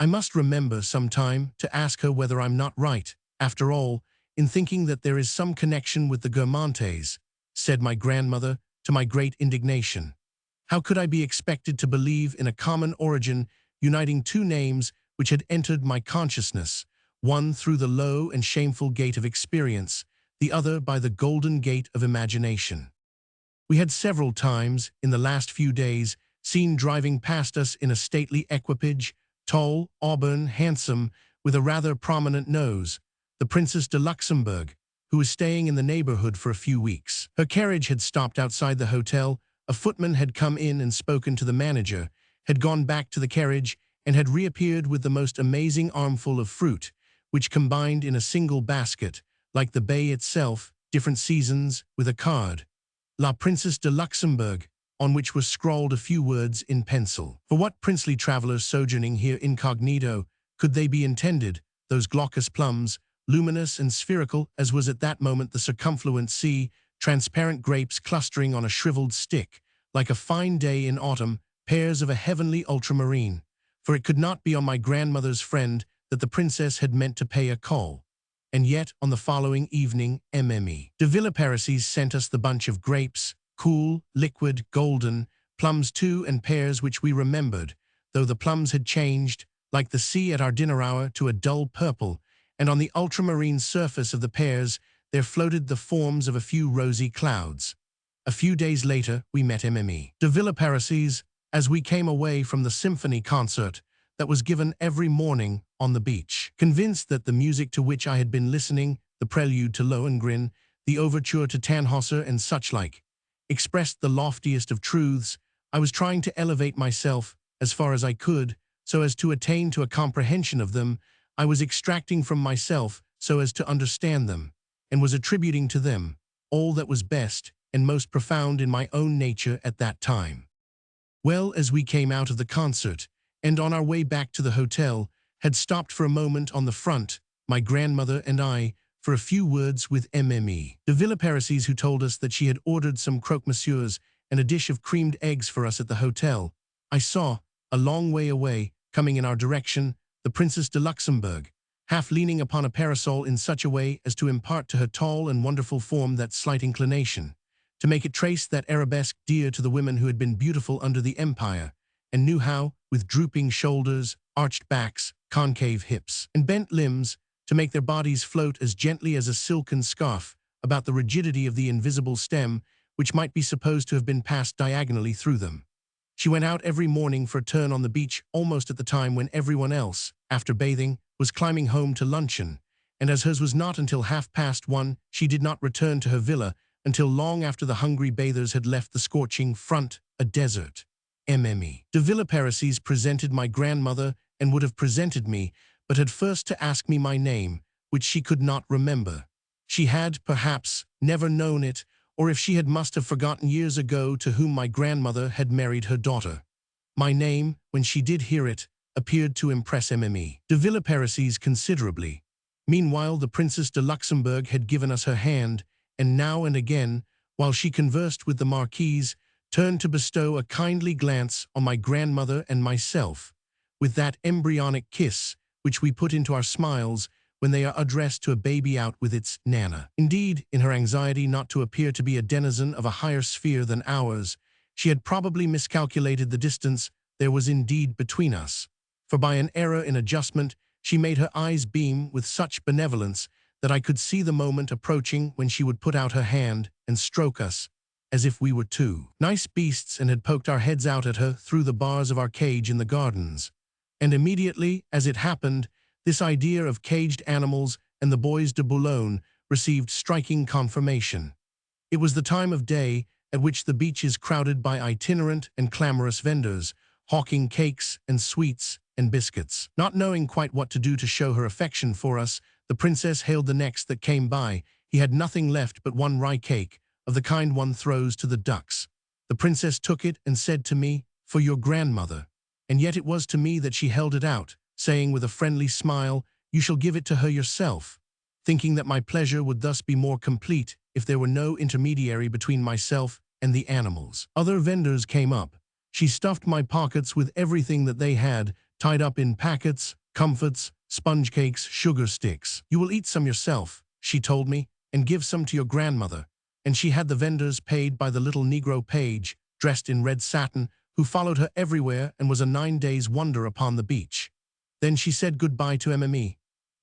I must remember some time to ask her whether I'm not right, after all, in thinking that there is some connection with the Guermantes, said my grandmother, to my great indignation. How could I be expected to believe in a common origin uniting two names which had entered my consciousness, one through the low and shameful gate of experience, the other by the golden gate of imagination? We had several times, in the last few days, seen driving past us in a stately equipage, tall, auburn, handsome, with a rather prominent nose, the Princess de Luxembourg, who was staying in the neighborhood for a few weeks. Her carriage had stopped outside the hotel, a footman had come in and spoken to the manager, had gone back to the carriage, and had reappeared with the most amazing armful of fruit, which combined in a single basket, like the bay itself, different seasons, with a card, La Princesse de Luxembourg, on which were scrawled a few words in pencil. For what princely travelers sojourning here incognito could they be intended, those glaucous plums, luminous and spherical as was at that moment the circumfluent sea, transparent grapes clustering on a shriveled stick, like a fine day in autumn, pears of a heavenly ultramarine? For it could not be on my grandmother's friend that the princess had meant to pay a call. And yet, on the following evening, Mme. de Villeparisis sent us the bunch of grapes, cool, liquid, golden, plums too, and pears which we remembered, though the plums had changed, like the sea at our dinner hour, to a dull purple, and on the ultramarine surface of the pears there floated the forms of a few rosy clouds. A few days later we met Mme. de Villeparisis as we came away from the symphony concert that was given every morning on the beach. Convinced that the music to which I had been listening, the prelude to Lohengrin, the overture to Tannhäuser and such like, expressed the loftiest of truths, I was trying to elevate myself, as far as I could, so as to attain to a comprehension of them. I was extracting from myself so as to understand them, and was attributing to them all that was best and most profound in my own nature at that time. Well, as we came out of the concert, and on our way back to the hotel, had stopped for a moment on the front, my grandmother and I, for a few words with Mme. de Villeparisis, who told us that she had ordered some croque-monsieurs and a dish of creamed eggs for us at the hotel, I saw, a long way away, coming in our direction, the Princess de Luxembourg, half leaning upon a parasol in such a way as to impart to her tall and wonderful form that slight inclination, to make it trace that arabesque dear to the women who had been beautiful under the Empire, and knew how, with drooping shoulders, arched backs, concave hips, and bent limbs, to make their bodies float as gently as a silken scarf about the rigidity of the invisible stem which might be supposed to have been passed diagonally through them. She went out every morning for a turn on the beach almost at the time when everyone else, after bathing, was climbing home to luncheon, and as hers was not until 1:30, she did not return to her villa until long after the hungry bathers had left the scorching front, a desert. Mme. de Villeparisis presented my grandmother and would have presented me, but had first to ask me my name, which she could not remember. She had, perhaps, never known it, or if she had must have forgotten years ago to whom my grandmother had married her daughter. My name, when she did hear it, appeared to impress Mme. de Villeparisis considerably. Meanwhile the Princess de Luxembourg had given us her hand, and now and again, while she conversed with the Marquise, turned to bestow a kindly glance on my grandmother and myself, with that embryonic kiss which we put into our smiles when they are addressed to a baby out with its nana. Indeed, in her anxiety not to appear to be a denizen of a higher sphere than ours, she had probably miscalculated the distance there was indeed between us, for by an error in adjustment she made her eyes beam with such benevolence that I could see the moment approaching when she would put out her hand and stroke us, as if we were two nice beasts and had poked our heads out at her through the bars of our cage in the gardens. And immediately, as it happened, this idea of caged animals and the Bois de Boulogne received striking confirmation. It was the time of day at which the beach is crowded by itinerant and clamorous vendors, hawking cakes and sweets and biscuits. Not knowing quite what to do to show her affection for us, the princess hailed the next that came by. He had nothing left but one rye cake, of the kind one throws to the ducks. The princess took it and said to me, "For your grandmother." And yet it was to me that she held it out, saying with a friendly smile, "You shall give it to her yourself," thinking that my pleasure would thus be more complete if there were no intermediary between myself and the animals. Other vendors came up. She stuffed my pockets with everything that they had, tied up in packets, comforts, sponge cakes, sugar sticks. "You will eat some yourself," she told me, "and give some to your grandmother." And she had the vendors paid by the little Negro page, dressed in red satin, who followed her everywhere and was a 9 days' wonder upon the beach. Then she said goodbye to Mme.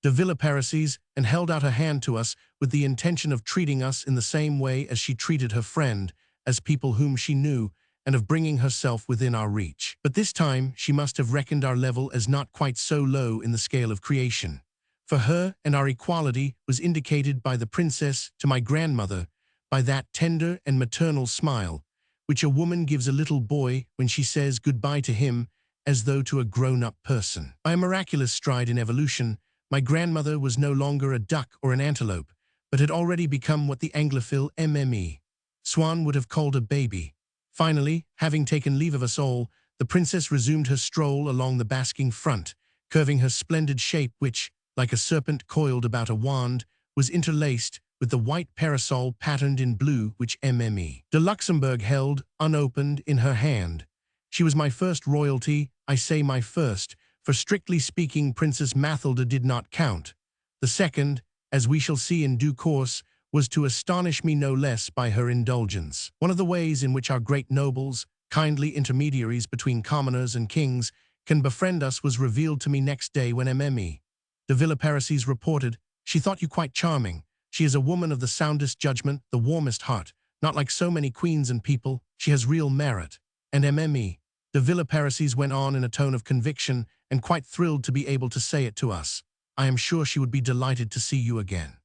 de Villeparisis and held out her hand to us with the intention of treating us in the same way as she treated her friend, as people whom she knew, and of bringing herself within our reach. But this time she must have reckoned our level as not quite so low in the scale of creation. For her and our equality was indicated by the princess to my grandmother, by that tender and maternal smile, which a woman gives a little boy when she says goodbye to him as though to a grown-up person. By a miraculous stride in evolution, my grandmother was no longer a duck or an antelope, but had already become what the Anglophile Mme. Swan would have called a baby. Finally, having taken leave of us all, the princess resumed her stroll along the basking front, curving her splendid shape which, like a serpent coiled about a wand, was interlaced with the white parasol patterned in blue which Mme. de Luxembourg held, unopened, in her hand. She was my first royalty, I say my first, for strictly speaking Princess Mathilde did not count. The second, as we shall see in due course, was to astonish me no less by her indulgence. One of the ways in which our great nobles, kindly intermediaries between commoners and kings, can befriend us was revealed to me next day when Mme. de Villeparisis reported, "She thought you quite charming. She is a woman of the soundest judgment, the warmest heart. Not like so many queens and people, she has real merit." And Mme. de Villeparisis went on in a tone of conviction and quite thrilled to be able to say it to us. "I am sure she would be delighted to see you again."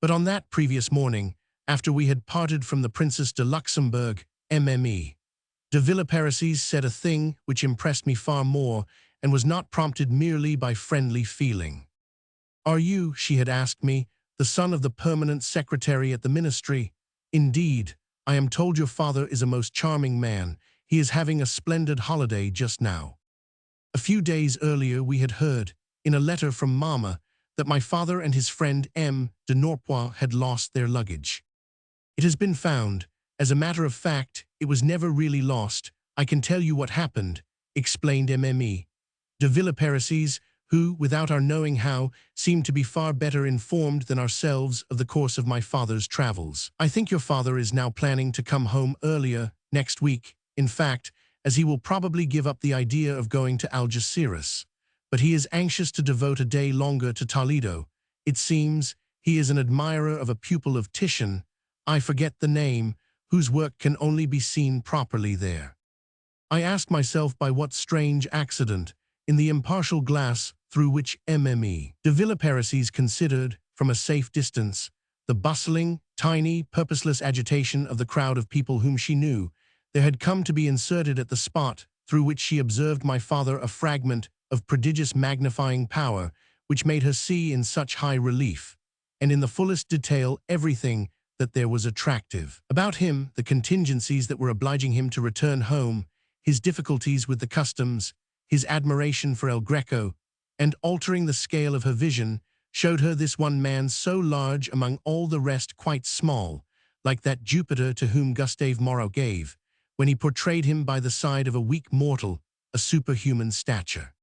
But on that previous morning, after we had parted from the Princess de Luxembourg, Mme. de Villeparisis said a thing which impressed me far more and was not prompted merely by friendly feeling. "Are you," she had asked me, "the son of the permanent secretary at the ministry?" "Indeed, I am told your father is a most charming man. He is having a splendid holiday just now." A few days earlier we had heard, in a letter from Mamma, that my father and his friend M. de Norpois had lost their luggage. "It has been found. As a matter of fact, it was never really lost. I can tell you what happened," explained Mme. de Villeparisis, who, without our knowing how, seemed to be far better informed than ourselves of the course of my father's travels. "I think your father is now planning to come home earlier, next week, in fact, as he will probably give up the idea of going to Algeciras. But he is anxious to devote a day longer to Toledo. It seems he is an admirer of a pupil of Titian, I forget the name, whose work can only be seen properly there." I asked myself by what strange accident, in the impartial glass through which Mme. de Villeparisis considered, from a safe distance, the bustling, tiny, purposeless agitation of the crowd of people whom she knew, there had come to be inserted at the spot through which she observed my father a fragment of prodigious magnifying power, which made her see in such high relief, and in the fullest detail everything that there was attractive about him, the contingencies that were obliging him to return home, his difficulties with the customs, his admiration for El Greco, and altering the scale of her vision, showed her this one man so large among all the rest quite small, like that Jupiter to whom Gustave Moreau gave, when he portrayed him by the side of a weak mortal, a superhuman stature.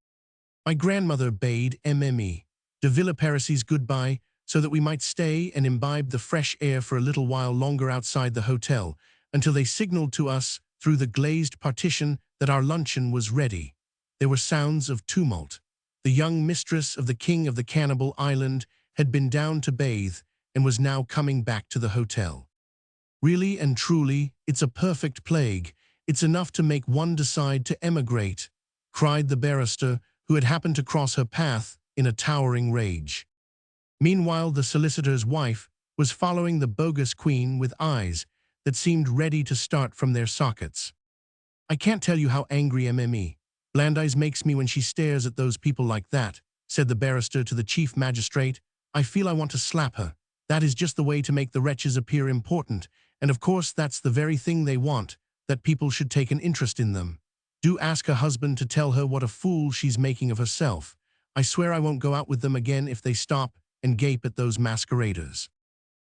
My grandmother bade Mme. de Villeparisis goodbye so that we might stay and imbibe the fresh air for a little while longer outside the hotel, until they signaled to us through the glazed partition that our luncheon was ready. There were sounds of tumult. The young mistress of the king of the cannibal island had been down to bathe and was now coming back to the hotel. "Really and truly, it's a perfect plague. It's enough to make one decide to emigrate," cried the barrister, who had happened to cross her path in a towering rage. Meanwhile, the solicitor's wife was following the bogus queen with eyes that seemed ready to start from their sockets. "I can't tell you how angry Mme. Blandis makes me when she stares at those people like that," said the barrister to the chief magistrate. "I feel I want to slap her. That is just the way to make the wretches appear important, and of course that's the very thing they want, that people should take an interest in them. Do ask her husband to tell her what a fool she's making of herself. I swear I won't go out with them again if they stop and gape at those masqueraders."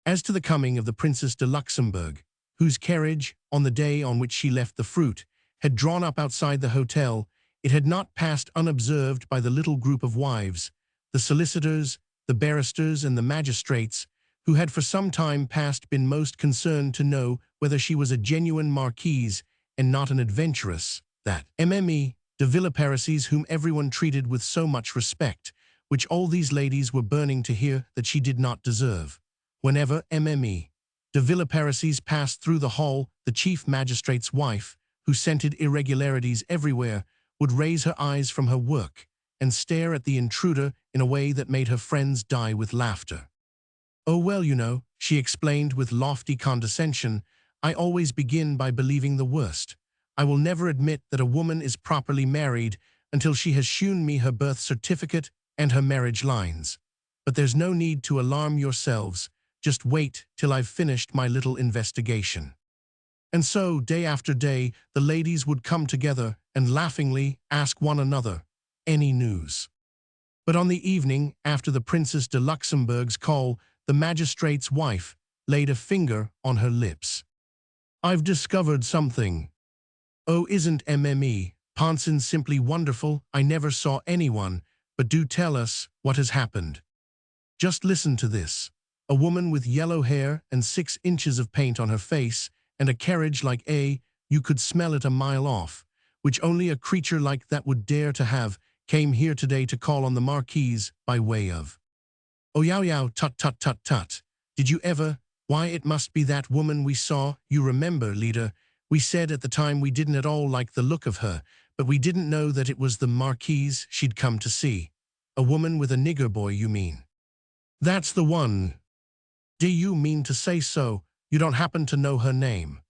As to the coming of the Princess de Luxembourg, whose carriage, on the day on which she left the fruit, had drawn up outside the hotel, It had not passed unobserved by the little group of wives, the solicitors, the barristers, and the magistrates, who had for some time past been most concerned to know whether she was a genuine marquise and not an adventuress, that mme de Villeparisis, whom everyone treated with so much respect, which all these ladies were burning to hear that she did not deserve. Whenever mme de Villeparisis passed through the hall, the chief magistrate's wife, who scented irregularities everywhere, would raise her eyes from her work and stare at the intruder in a way that made her friends die with laughter. "Oh, well, you know," she explained with lofty condescension, "I always begin by believing the worst. I will never admit that a woman is properly married until she has shewn me her birth certificate and her marriage lines. But there's no need to alarm yourselves. Just wait till I've finished my little investigation." And so, day after day, the ladies would come together and laughingly ask one another, "Any news?" But on the evening after the Princess de Luxembourg's call, the magistrate's wife laid a finger on her lips. "I've discovered something." "Oh, isn't mme Ponson simply wonderful? I never saw anyone, but do tell us what has happened." "Just listen to this. A woman with yellow hair and 6 inches of paint on her face, and a carriage like you could smell it a mile off, which only a creature like that would dare to have, came here today to call on the marquise by way of—" "Oh, yow, tut, tut, tut, tut. Did you ever? Why, it must be that woman we saw, you remember, leader. We said at the time we didn't at all like the look of her, but we didn't know that it was the marquise she'd come to see. A woman with a nigger boy, you mean?" "That's the one." "Do you mean to say so? You don't happen to know her name?"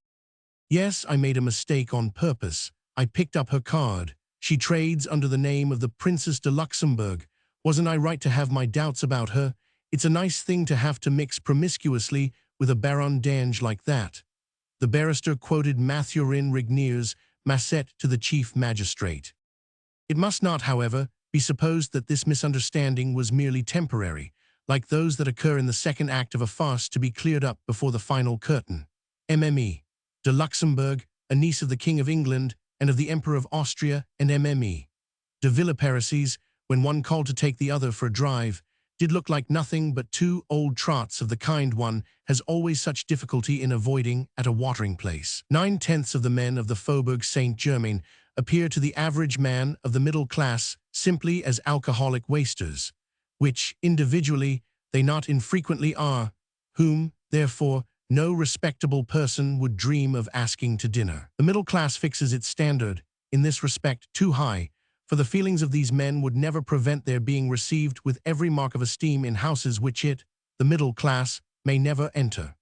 "Yes, I made a mistake on purpose. I picked up her card. She trades under the name of the Princess de Luxembourg. Wasn't I right to have my doubts about her? It's a nice thing to have to mix promiscuously with a Baron d'Ange like that." The barrister quoted Mathurin Regnier's Macet to the chief magistrate. It must not, however, be supposed that this misunderstanding was merely temporary, like those that occur in the second act of a farce to be cleared up before the final curtain. mme de Luxembourg, a niece of the King of England and of the Emperor of Austria, and mme de Villeparisis, when one called to take the other for a drive, did look like nothing but 2 old trots of the kind one has always such difficulty in avoiding at a watering place. 9/10 of the men of the Faubourg Saint-Germain appear to the average man of the middle class simply as alcoholic wasters, which, individually, they not infrequently are, whom, therefore, no respectable person would dream of asking to dinner. The middle class fixes its standard, in this respect, too high, for the feelings of these men would never prevent their being received with every mark of esteem in houses which it, the middle class, may never enter.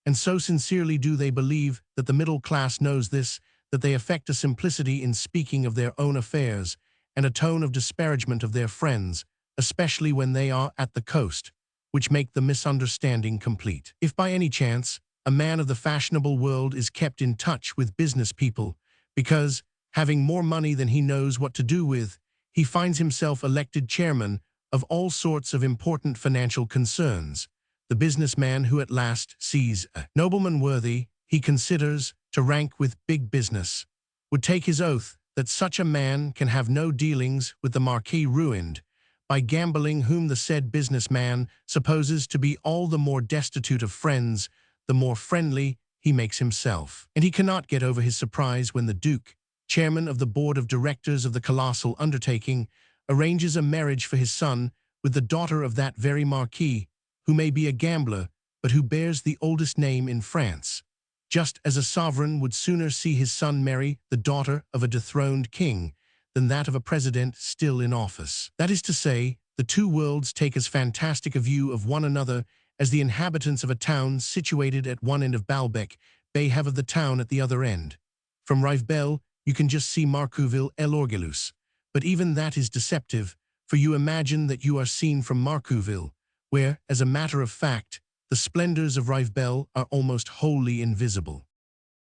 And so sincerely do they believe that the middle class knows this, that they affect a simplicity in speaking of their own affairs, and a tone of disparagement of their friends, especially when they are at the coast, which make the misunderstanding complete. If by any chance a man of the fashionable world is kept in touch with business people, because, having more money than he knows what to do with, he finds himself elected chairman of all sorts of important financial concerns, the businessman who at last sees a nobleman worthy, he considers, to rank with big business, would take his oath that such a man can have no dealings with the Marquis ruined by gambling, whom the said businessman supposes to be all the more destitute of friends, the more friendly he makes himself. And he cannot get over his surprise when the Duke, chairman of the board of directors of the colossal undertaking, arranges a marriage for his son with the daughter of that very marquis, who may be a gambler, but who bears the oldest name in France, just as a sovereign would sooner see his son marry the daughter of a dethroned king than that of a president still in office. That is to say, the two worlds take as fantastic a view of one another as the inhabitants of a town situated at one end of Balbec Bay have of the town at the other end. From Rivebelle, you can just see Marcouville et l'Orgelus, but even that is deceptive, for you imagine that you are seen from Marcouville, where, as a matter of fact, the splendors of Rivebelle are almost wholly invisible.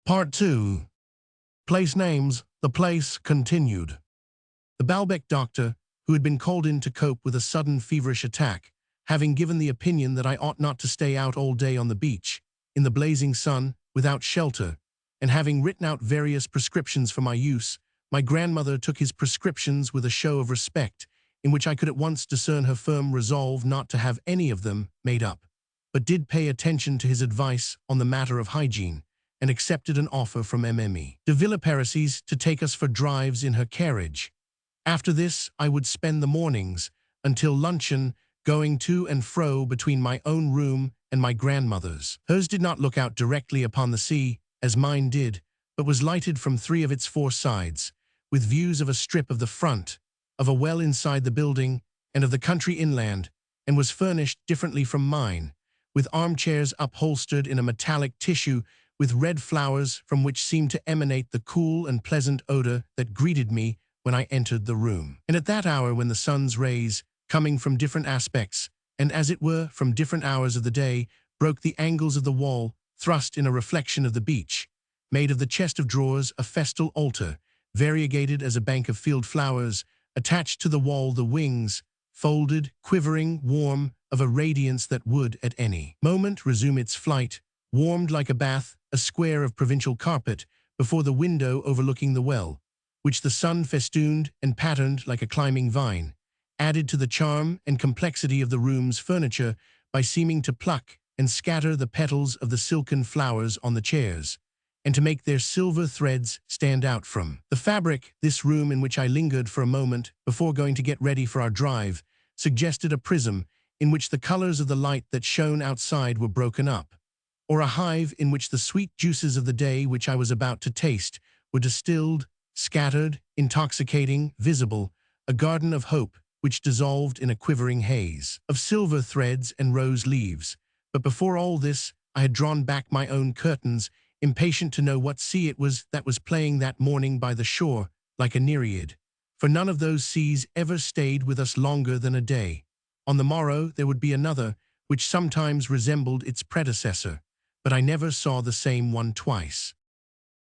Part 2. Place names. The place continued. The Balbec doctor, who had been called in to cope with a sudden feverish attack, having given the opinion that I ought not to stay out all day on the beach, in the blazing sun, without shelter, and having written out various prescriptions for my use, My grandmother took his prescriptions with a show of respect, in which I could at once discern her firm resolve not to have any of them made up, but did pay attention to his advice on the matter of hygiene, and accepted an offer from Mme. de Villeparisis to take us for drives in her carriage. After this, I would spend the mornings, until luncheon, going to and fro between my own room and my grandmother's. Hers did not look out directly upon the sea, as mine did, but was lighted from 3 of its 4 sides, with views of a strip of the front, of a well inside the building, and of the country inland, and was furnished differently from mine, with armchairs upholstered in a metallic tissue with red flowers from which seemed to emanate the cool and pleasant odor that greeted me when I entered the room. And at that hour when the sun's rays, coming from different aspects, and as it were from different hours of the day, broke the angles of the wall, thrust in a reflection of the beach, made of the chest of drawers a festal altar, variegated as a bank of field flowers, attached to the wall the wings, folded, quivering, warm, of a radiance that would, at any moment, resume its flight, warmed like a bath, a square of provincial carpet, before the window overlooking the well, which the sun festooned and patterned like a climbing vine, added to the charm and complexity of the room's furniture by seeming to pluck and scatter the petals of the silken flowers on the chairs, and to make their silver threads stand out from the fabric. This room in which I lingered for a moment before going to get ready for our drive suggested a prism in which the colors of the light that shone outside were broken up, or a hive in which the sweet juices of the day which I was about to taste were distilled, scattered, intoxicating, visible, a garden of hope which dissolved in a quivering haze of silver threads and rose leaves. But before all this, I had drawn back my own curtains, impatient to know what sea it was that was playing that morning by the shore like a nereid. For none of those seas ever stayed with us longer than a day. On the morrow there would be another, which sometimes resembled its predecessor, but I never saw the same one twice.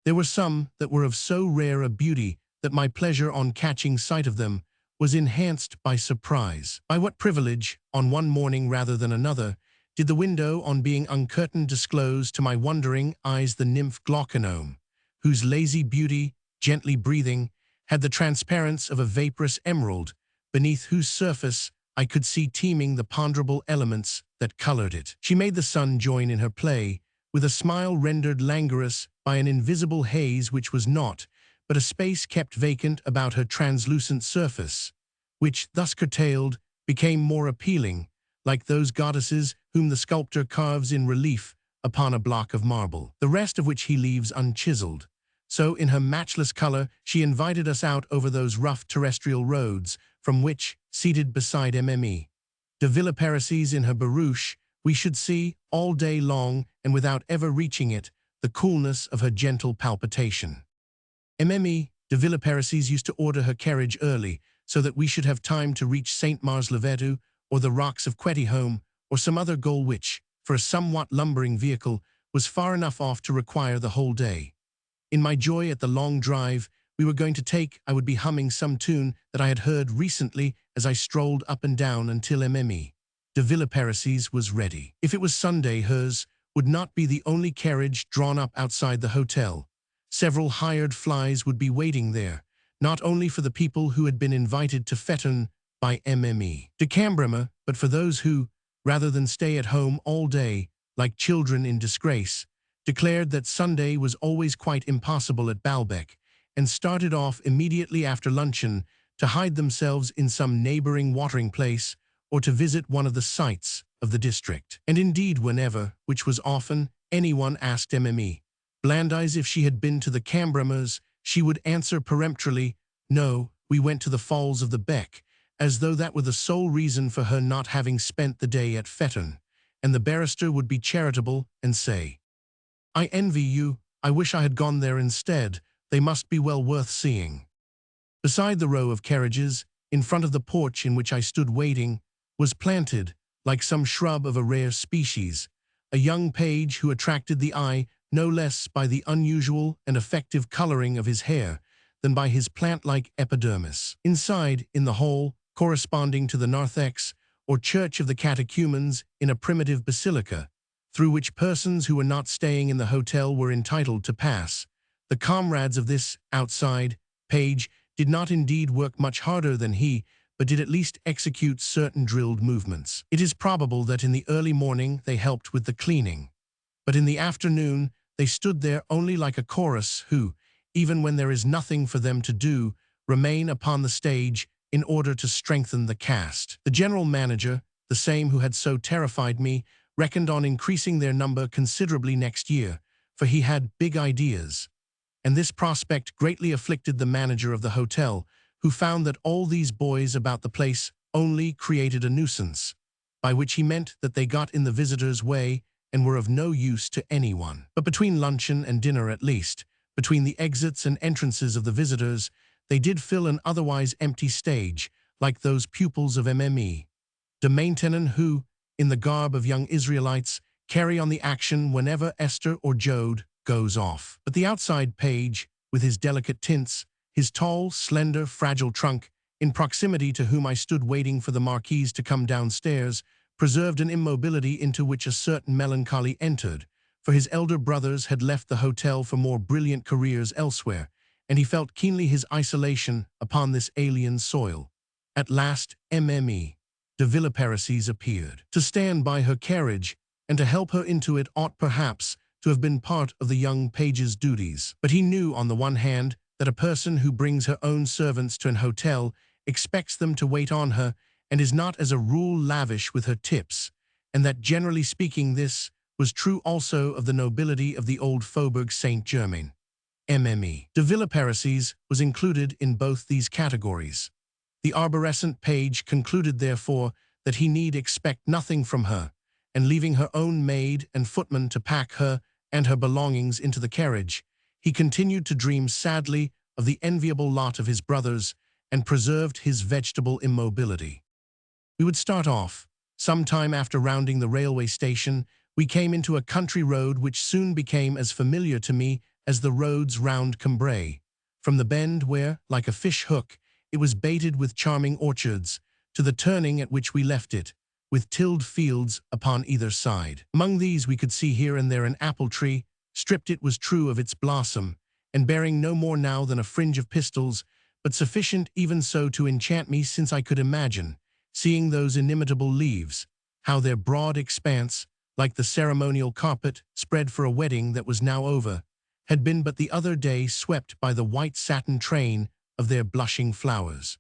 There were some that were of so rare a beauty that my pleasure on catching sight of them was enhanced by surprise. By what privilege, on one morning rather than another, did the window, on being uncurtained, disclose to my wondering eyes the nymph glauconome, whose lazy beauty, gently breathing, had the transparence of a vaporous emerald, beneath whose surface I could see teeming the ponderable elements that colored it. She made the sun join in her play, with a smile rendered languorous by an invisible haze which was naught but a space kept vacant about her translucent surface, which, thus curtailed, became more appealing, like those goddesses whom the sculptor carves in relief upon a block of marble, the rest of which he leaves unchiseled. So, in her matchless color, she invited us out over those rough terrestrial roads, from which, seated beside Mme. de Villeparisis in her barouche, we should see, all day long and without ever reaching it, the coolness of her gentle palpitation. Mme. de Villeparisis used to order her carriage early, so that we should have time to reach St. Mars-Levetu, or the rocks of Quetihome, or some other goal which, for a somewhat lumbering vehicle, was far enough off to require the whole day. In my joy at the long drive we were going to take, I would be humming some tune that I had heard recently as I strolled up and down until Mme. de Villeparisis was ready. If it was Sunday, hers would not be the only carriage drawn up outside the hotel. Several hired flies would be waiting there, not only for the people who had been invited to Fetton by Mme. de Cambremer, but for those who, rather than stay at home all day, like children in disgrace, declared that Sunday was always quite impossible at Baalbek, and started off immediately after luncheon to hide themselves in some neighboring watering place or to visit one of the sights of the district. And indeed whenever, which was often, anyone asked Mme. Blandise if she had been to the Cambremers, she would answer peremptorily, "No, we went to the Falls of the Bec," as though that were the sole reason for her not having spent the day at Fetton, and the barrister would be charitable and say, "I envy you, I wish I had gone there instead, they must be well worth seeing." Beside the row of carriages, in front of the porch in which I stood waiting, was planted, like some shrub of a rare species, a young page who attracted the eye no less by the unusual and effective coloring of his hair than by his plant-like epidermis. Inside, in the hall, corresponding to the narthex, or church of the catechumens in a primitive basilica, through which persons who were not staying in the hotel were entitled to pass, the comrades of this, outside, page did not indeed work much harder than he, but did at least execute certain drilled movements. It is probable that in the early morning they helped with the cleaning, but in the afternoon they stood there only like a chorus who, even when there is nothing for them to do, remain upon the stage in order to strengthen the cast. The general manager, the same who had so terrified me, reckoned on increasing their number considerably next year, for he had big ideas. And this prospect greatly afflicted the manager of the hotel, who found that all these boys about the place only created a nuisance, by which he meant that they got in the visitors' way and were of no use to anyone. But between luncheon and dinner at least, between the exits and entrances of the visitors, they did fill an otherwise empty stage, like those pupils of MME, de Maintenon who, in the garb of young Israelites, carry on the action whenever Esther or Jode goes off. But the outside page, with his delicate tints, his tall, slender, fragile trunk, in proximity to whom I stood waiting for the marquise to come downstairs, preserved an immobility into which a certain melancholy entered, for his elder brothers had left the hotel for more brilliant careers elsewhere, and he felt keenly his isolation upon this alien soil. At last, MME, de Villeparisis appeared. To stand by her carriage and to help her into it ought perhaps to have been part of the young page's duties. But he knew, on the one hand, that a person who brings her own servants to an hotel expects them to wait on her and is not as a rule lavish with her tips, and that generally speaking this was true also of the nobility of the old Faubourg Saint-Germain. MME. De Villeparisis was included in both these categories. The arborescent page concluded therefore that he need expect nothing from her, and leaving her own maid and footman to pack her and her belongings into the carriage, he continued to dream sadly of the enviable lot of his brothers and preserved his vegetable immobility. We would start off. Some time after rounding the railway station, we came into a country road which soon became as familiar to me as the roads round Cambrai, from the bend where, like a fish hook, it was baited with charming orchards, to the turning at which we left it, with tilled fields upon either side. Among these we could see here and there an apple tree, stripped it was true of its blossom, and bearing no more now than a fringe of pistils, but sufficient even so to enchant me, since I could imagine, seeing those inimitable leaves, how their broad expanse, like the ceremonial carpet spread for a wedding that was now over, had been but the other day swept by the white satin train of their blushing flowers.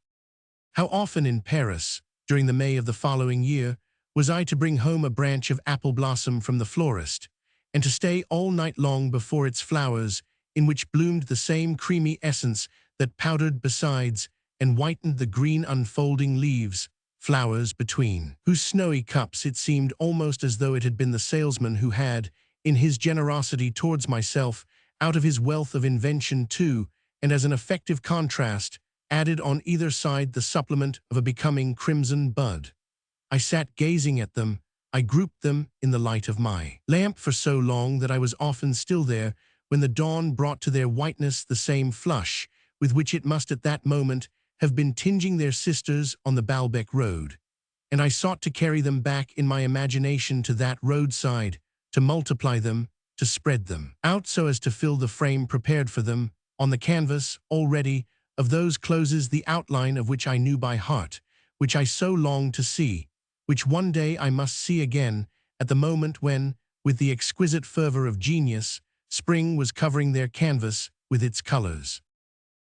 How often in Paris, during the May of the following year, was I to bring home a branch of apple blossom from the florist, and to stay all night long before its flowers, in which bloomed the same creamy essence that powdered besides and whitened the green unfolding leaves, flowers between, whose snowy cups it seemed almost as though it had been the salesman who had, in his generosity towards myself, out of his wealth of invention too, and as an effective contrast, added on either side the supplement of a becoming crimson bud. I sat gazing at them, I grouped them in the light of my lamp for so long that I was often still there, when the dawn brought to their whiteness the same flush with which it must at that moment have been tinging their sisters on the Baalbec road, and I sought to carry them back in my imagination to that roadside, to multiply them, to spread them out so as to fill the frame prepared for them, on the canvas, already, of those closes the outline of which I knew by heart, which I so longed to see, which one day I must see again, at the moment when, with the exquisite fervor of genius, spring was covering their canvas with its colors.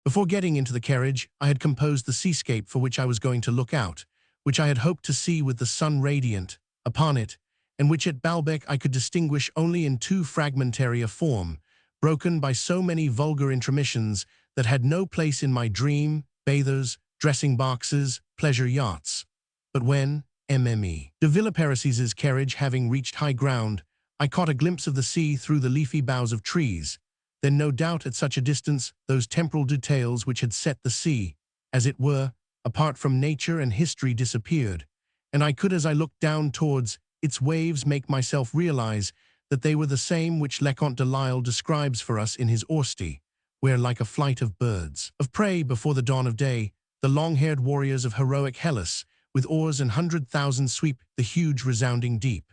Before getting into the carriage, I had composed the seascape for which I was going to look out, which I had hoped to see with the sun radiant upon it, and which at Baalbec I could distinguish only in too fragmentary a form, broken by so many vulgar intermissions that had no place in my dream, bathers, dressing boxes, pleasure yachts. But when, MME, de Villeparisis' carriage having reached high ground, I caught a glimpse of the sea through the leafy boughs of trees. Then no doubt at such a distance those temporal details which had set the sea, as it were, apart from nature and history disappeared, and I could as I looked down towards its waves make myself realize that they were the same which Leconte de Lisle describes for us in his Orsti, where, like a flight of birds of prey before the dawn of day, the long-haired warriors of heroic Hellas, with oars and 100,000 sweep the huge resounding deep.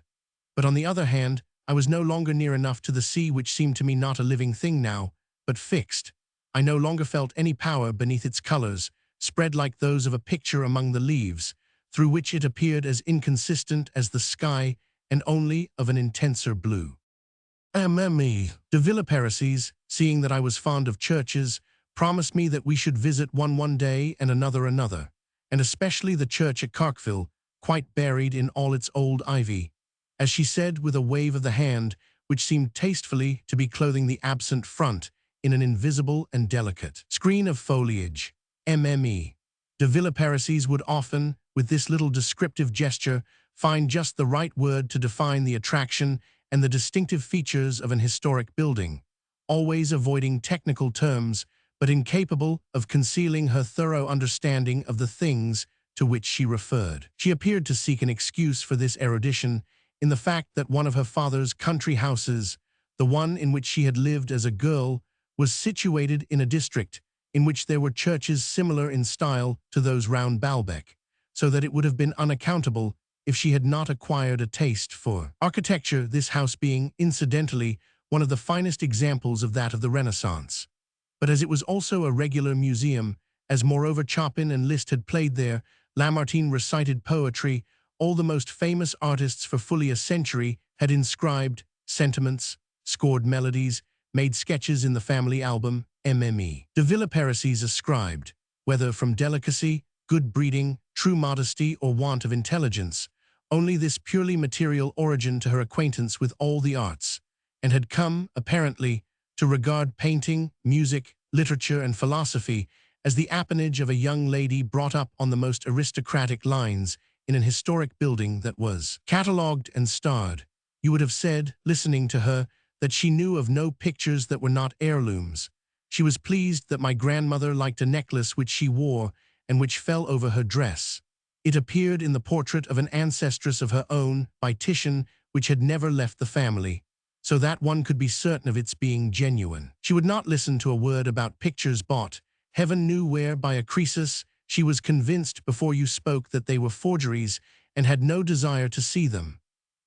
But on the other hand, I was no longer near enough to the sea, which seemed to me not a living thing now, but fixed. I no longer felt any power beneath its colors, spread like those of a picture among the leaves, through which it appeared as inconsistent as the sky and only of an intenser blue. De Villeparisis, seeing that I was fond of churches, promised me that we should visit one day and another, and especially the church at Carqueville, quite buried in all its old ivy, as she said with a wave of the hand which seemed tastefully to be clothing the absent front in an invisible and delicate screen of foliage. De Villeparisis would often, with this little descriptive gesture, find just the right word to define the attraction and the distinctive features of an historic building, always avoiding technical terms, but incapable of concealing her thorough understanding of the things to which she referred. She appeared to seek an excuse for this erudition in the fact that one of her father's country houses, the one in which she had lived as a girl, was situated in a district in which there were churches similar in style to those round Baalbek, so that it would have been unaccountable if she had not acquired a taste for architecture, this house being, incidentally, one of the finest examples of that of the Renaissance. But as it was also a regular museum, as moreover Chopin and Liszt had played there, Lamartine recited poetry, all the most famous artists for fully a century had inscribed sentiments, scored melodies, made sketches in the family album, De Villeparisis ascribed, whether from delicacy, good breeding, true modesty, or want of intelligence, only this purely material origin to her acquaintance with all the arts, and had come, apparently, to regard painting, music, literature, and philosophy as the appanage of a young lady brought up on the most aristocratic lines in an historic building that was catalogued and starred. You would have said, listening to her, that she knew of no pictures that were not heirlooms. She was pleased that my grandmother liked a necklace which she wore and which fell over her dress. It appeared in the portrait of an ancestress of her own by Titian which had never left the family, so that one could be certain of its being genuine. She would not listen to a word about pictures bought, heaven knew where, by a Croesus. She was convinced before you spoke that they were forgeries and had no desire to see them.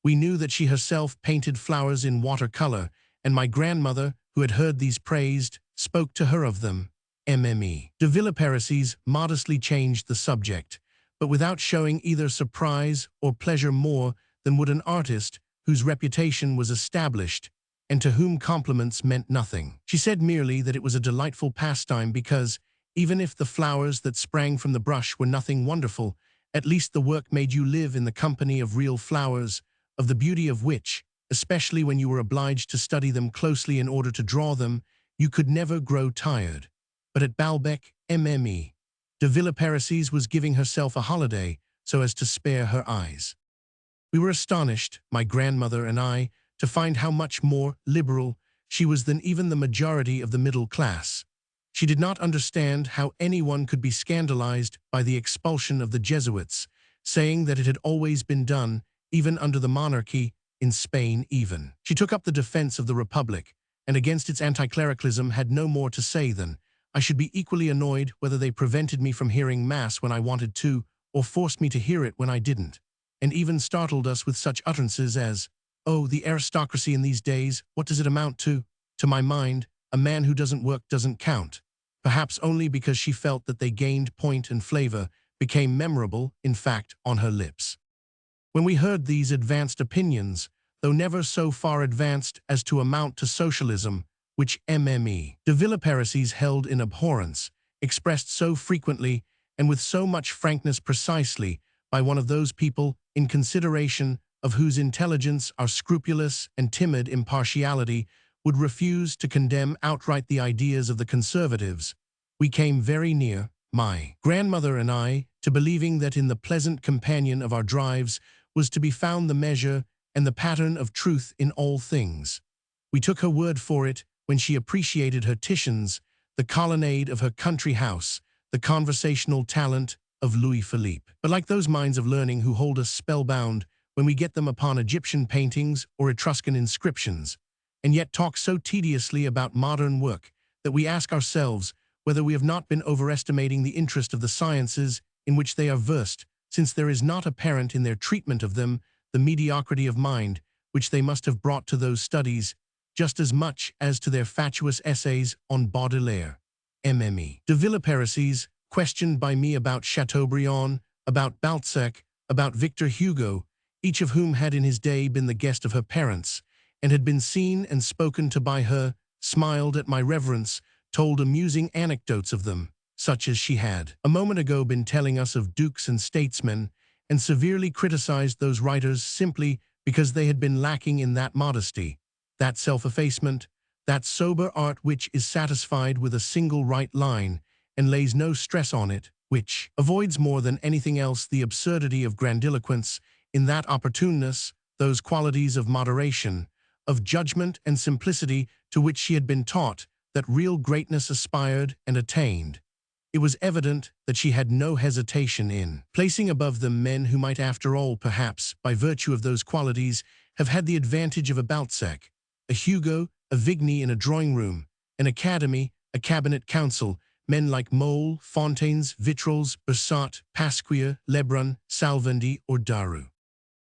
We knew that she herself painted flowers in watercolor, and my grandmother, who had heard these praised, spoke to her of them. De Villeparisis modestly changed the subject, but without showing either surprise or pleasure more than would an artist whose reputation was established and to whom compliments meant nothing. She said merely that it was a delightful pastime because, even if the flowers that sprang from the brush were nothing wonderful, at least the work made you live in the company of real flowers, of the beauty of which, especially when you were obliged to study them closely in order to draw them, you could never grow tired. But at Baalbek, de Villeparisis was giving herself a holiday so as to spare her eyes. We were astonished, my grandmother and I, to find how much more liberal she was than even the majority of the middle class. She did not understand how anyone could be scandalized by the expulsion of the Jesuits, saying that it had always been done, even under the monarchy, in Spain even. She took up the defense of the Republic, and against its anti-clericalism had no more to say than, I should be equally annoyed whether they prevented me from hearing Mass when I wanted to, or forced me to hear it when I didn't, and even startled us with such utterances as, oh, the aristocracy in these days, what does it amount to? To my mind, a man who doesn't work doesn't count. Perhaps only because she felt that they gained point and flavor, became memorable, in fact, on her lips. When we heard these advanced opinions, though never so far advanced as to amount to socialism, which de Villeparisis held in abhorrence, expressed so frequently and with so much frankness precisely by one of those people in consideration of whose intelligence our scrupulous and timid impartiality would refuse to condemn outright the ideas of the conservatives, we came very near, my grandmother and I, to believing that in the pleasant companion of our drives was to be found the measure and the pattern of truth in all things. We took her word for it when she appreciated her Titians, the colonnade of her country house, the conversational talent of Louis Philippe. But like those minds of learning who hold us spellbound when we get them upon Egyptian paintings or Etruscan inscriptions, and yet talk so tediously about modern work that we ask ourselves whether we have not been overestimating the interest of the sciences in which they are versed, since there is not apparent in their treatment of them the mediocrity of mind which they must have brought to those studies, just as much as to their fatuous essays on Baudelaire. mme. De Villeparisis, questioned by me about Chateaubriand, about Balzac, about Victor Hugo, each of whom had in his day been the guest of her parents, and had been seen and spoken to by her, smiled at my reverence, told amusing anecdotes of them, such as she had a moment ago been telling us of dukes and statesmen, and severely criticized those writers simply because they had been lacking in that modesty, that self-effacement, that sober art which is satisfied with a single right line and lays no stress on it, which avoids more than anything else the absurdity of grandiloquence, in that opportuneness, those qualities of moderation, of judgment and simplicity to which she had been taught, that real greatness aspired and attained. It was evident that she had no hesitation in placing above them men who might after all, perhaps, by virtue of those qualities, have had the advantage of a Balzac, a Hugo, a Vigny in a drawing-room, an academy, a cabinet council, men like Mole, Fontaines, Vitrolles, Bersat, Pasquier, Lebrun, Salvandi, or Daru.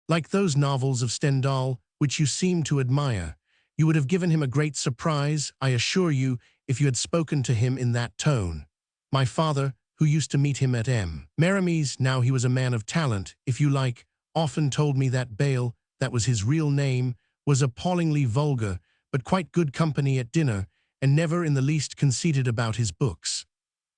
Like those novels of Stendhal, which you seem to admire, you would have given him a great surprise, I assure you, if you had spoken to him in that tone. My father, who used to meet him at Maramis, now he was a man of talent, if you like, often told me that Bayle, that was his real name, was appallingly vulgar, but quite good company at dinner, and never in the least conceited about his books.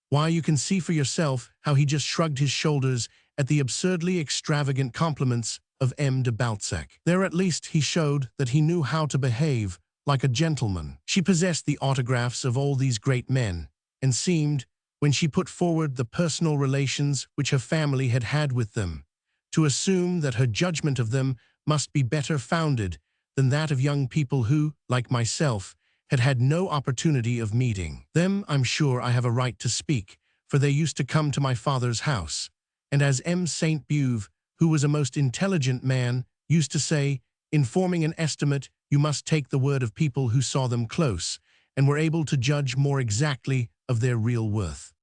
Why, you can see for yourself how he just shrugged his shoulders at the absurdly extravagant compliments of M. de Balzac. There at least he showed that he knew how to behave like a gentleman. She possessed the autographs of all these great men, and seemed, when she put forward the personal relations which her family had had with them, to assume that her judgment of them must be better founded than that of young people who, like myself, had had no opportunity of meeting them. I'm sure I have a right to speak, for they used to come to my father's house, and as M. Saint Beuve, who was a most intelligent man, used to say, in forming an estimate, you must take the word of people who saw them close, and were able to judge more exactly of their real worth.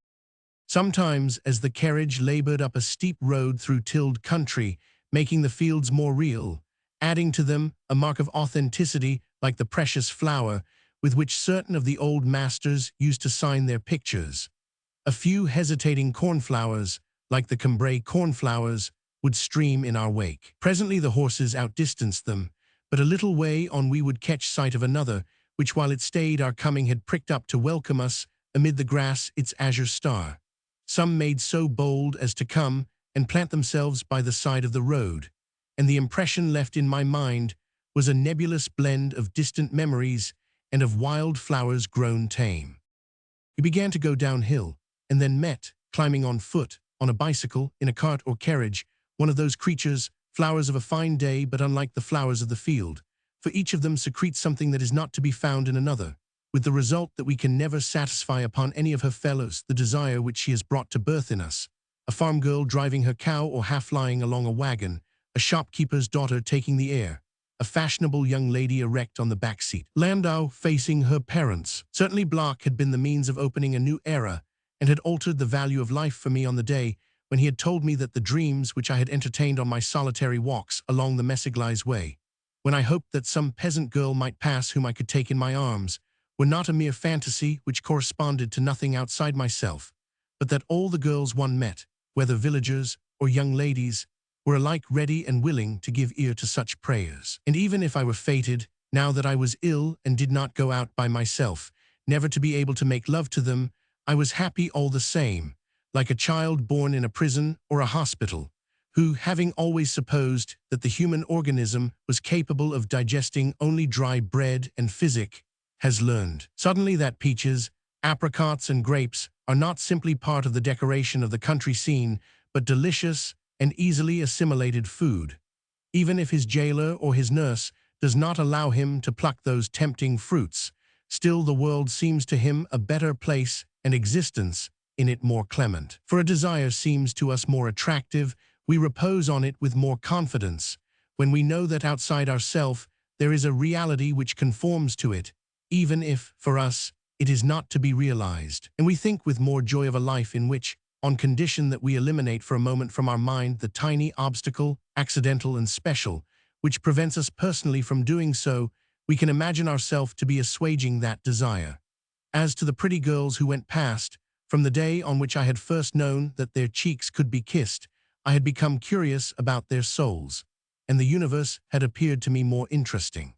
Sometimes, as the carriage labored up a steep road through tilled country, making the fields more real, adding to them a mark of authenticity like the precious flower with which certain of the old masters used to sign their pictures, a few hesitating cornflowers, like the Cambrai cornflowers, would stream in our wake. Presently the horses outdistanced them, but a little way on we would catch sight of another, which while it stayed our coming had pricked up to welcome us amid the grass its azure star. Some made so bold as to come and plant themselves by the side of the road, and the impression left in my mind was a nebulous blend of distant memories and of wild flowers grown tame. We began to go downhill, and then met, climbing on foot, on a bicycle, in a cart or carriage, one of those creatures, flowers of a fine day but unlike the flowers of the field, for each of them secretes something that is not to be found in another, with the result that we can never satisfy upon any of her fellows the desire which she has brought to birth in us, a farm girl driving her cow or half-lying along a wagon, a shopkeeper's daughter taking the air, a fashionable young lady erect on the back seat, Landau facing her parents. Certainly Bloch had been the means of opening a new era, and had altered the value of life for me on the day when he had told me that the dreams which I had entertained on my solitary walks along the Messaglise way, when I hoped that some peasant girl might pass whom I could take in my arms, were not a mere fantasy which corresponded to nothing outside myself, but that all the girls one met, whether villagers or young ladies, were alike ready and willing to give ear to such prayers. And even if I were fated, now that I was ill and did not go out by myself, never to be able to make love to them, I was happy all the same, like a child born in a prison or a hospital, who, having always supposed that the human organism was capable of digesting only dry bread and physic, has learned suddenly that peaches, apricots, and grapes are not simply part of the decoration of the country scene, but delicious and easily assimilated food. Even if his jailer or his nurse does not allow him to pluck those tempting fruits, still the world seems to him a better place and existence in it more clement. For a desire seems to us more attractive, we repose on it with more confidence, when we know that outside ourself there is a reality which conforms to it, even if, for us, it is not to be realized. And we think with more joy of a life in which, on condition that we eliminate for a moment from our mind the tiny obstacle, accidental and special, which prevents us personally from doing so, we can imagine ourselves to be assuaging that desire. As to the pretty girls who went past, from the day on which I had first known that their cheeks could be kissed, I had become curious about their souls, and the universe had appeared to me more interesting.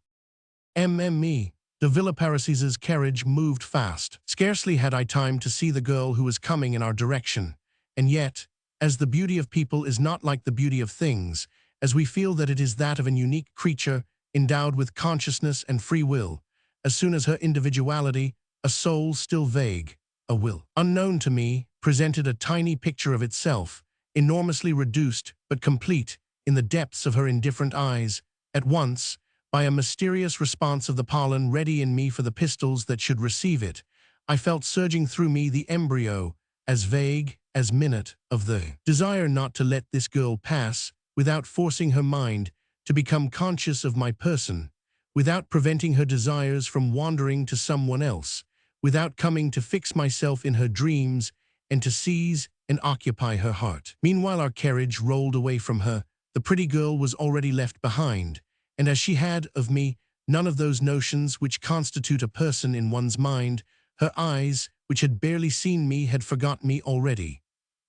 MME. De Villeparisis' carriage moved fast. Scarcely had I time to see the girl who was coming in our direction, and yet, as the beauty of people is not like the beauty of things, as we feel that it is that of an unique creature endowed with consciousness and free will, as soon as her individuality, a soul still vague, a will unknown to me, presented a tiny picture of itself, enormously reduced but complete in the depths of her indifferent eyes, at once, by a mysterious response of the pollen ready in me for the pistols that should receive it, I felt surging through me the embryo, as vague, as minute, of the desire not to let this girl pass, without forcing her mind to become conscious of my person, without preventing her desires from wandering to someone else, without coming to fix myself in her dreams and to seize and occupy her heart. Meanwhile our carriage rolled away from her, the pretty girl was already left behind, and as she had, of me, none of those notions which constitute a person in one's mind, her eyes, which had barely seen me, had forgot me already.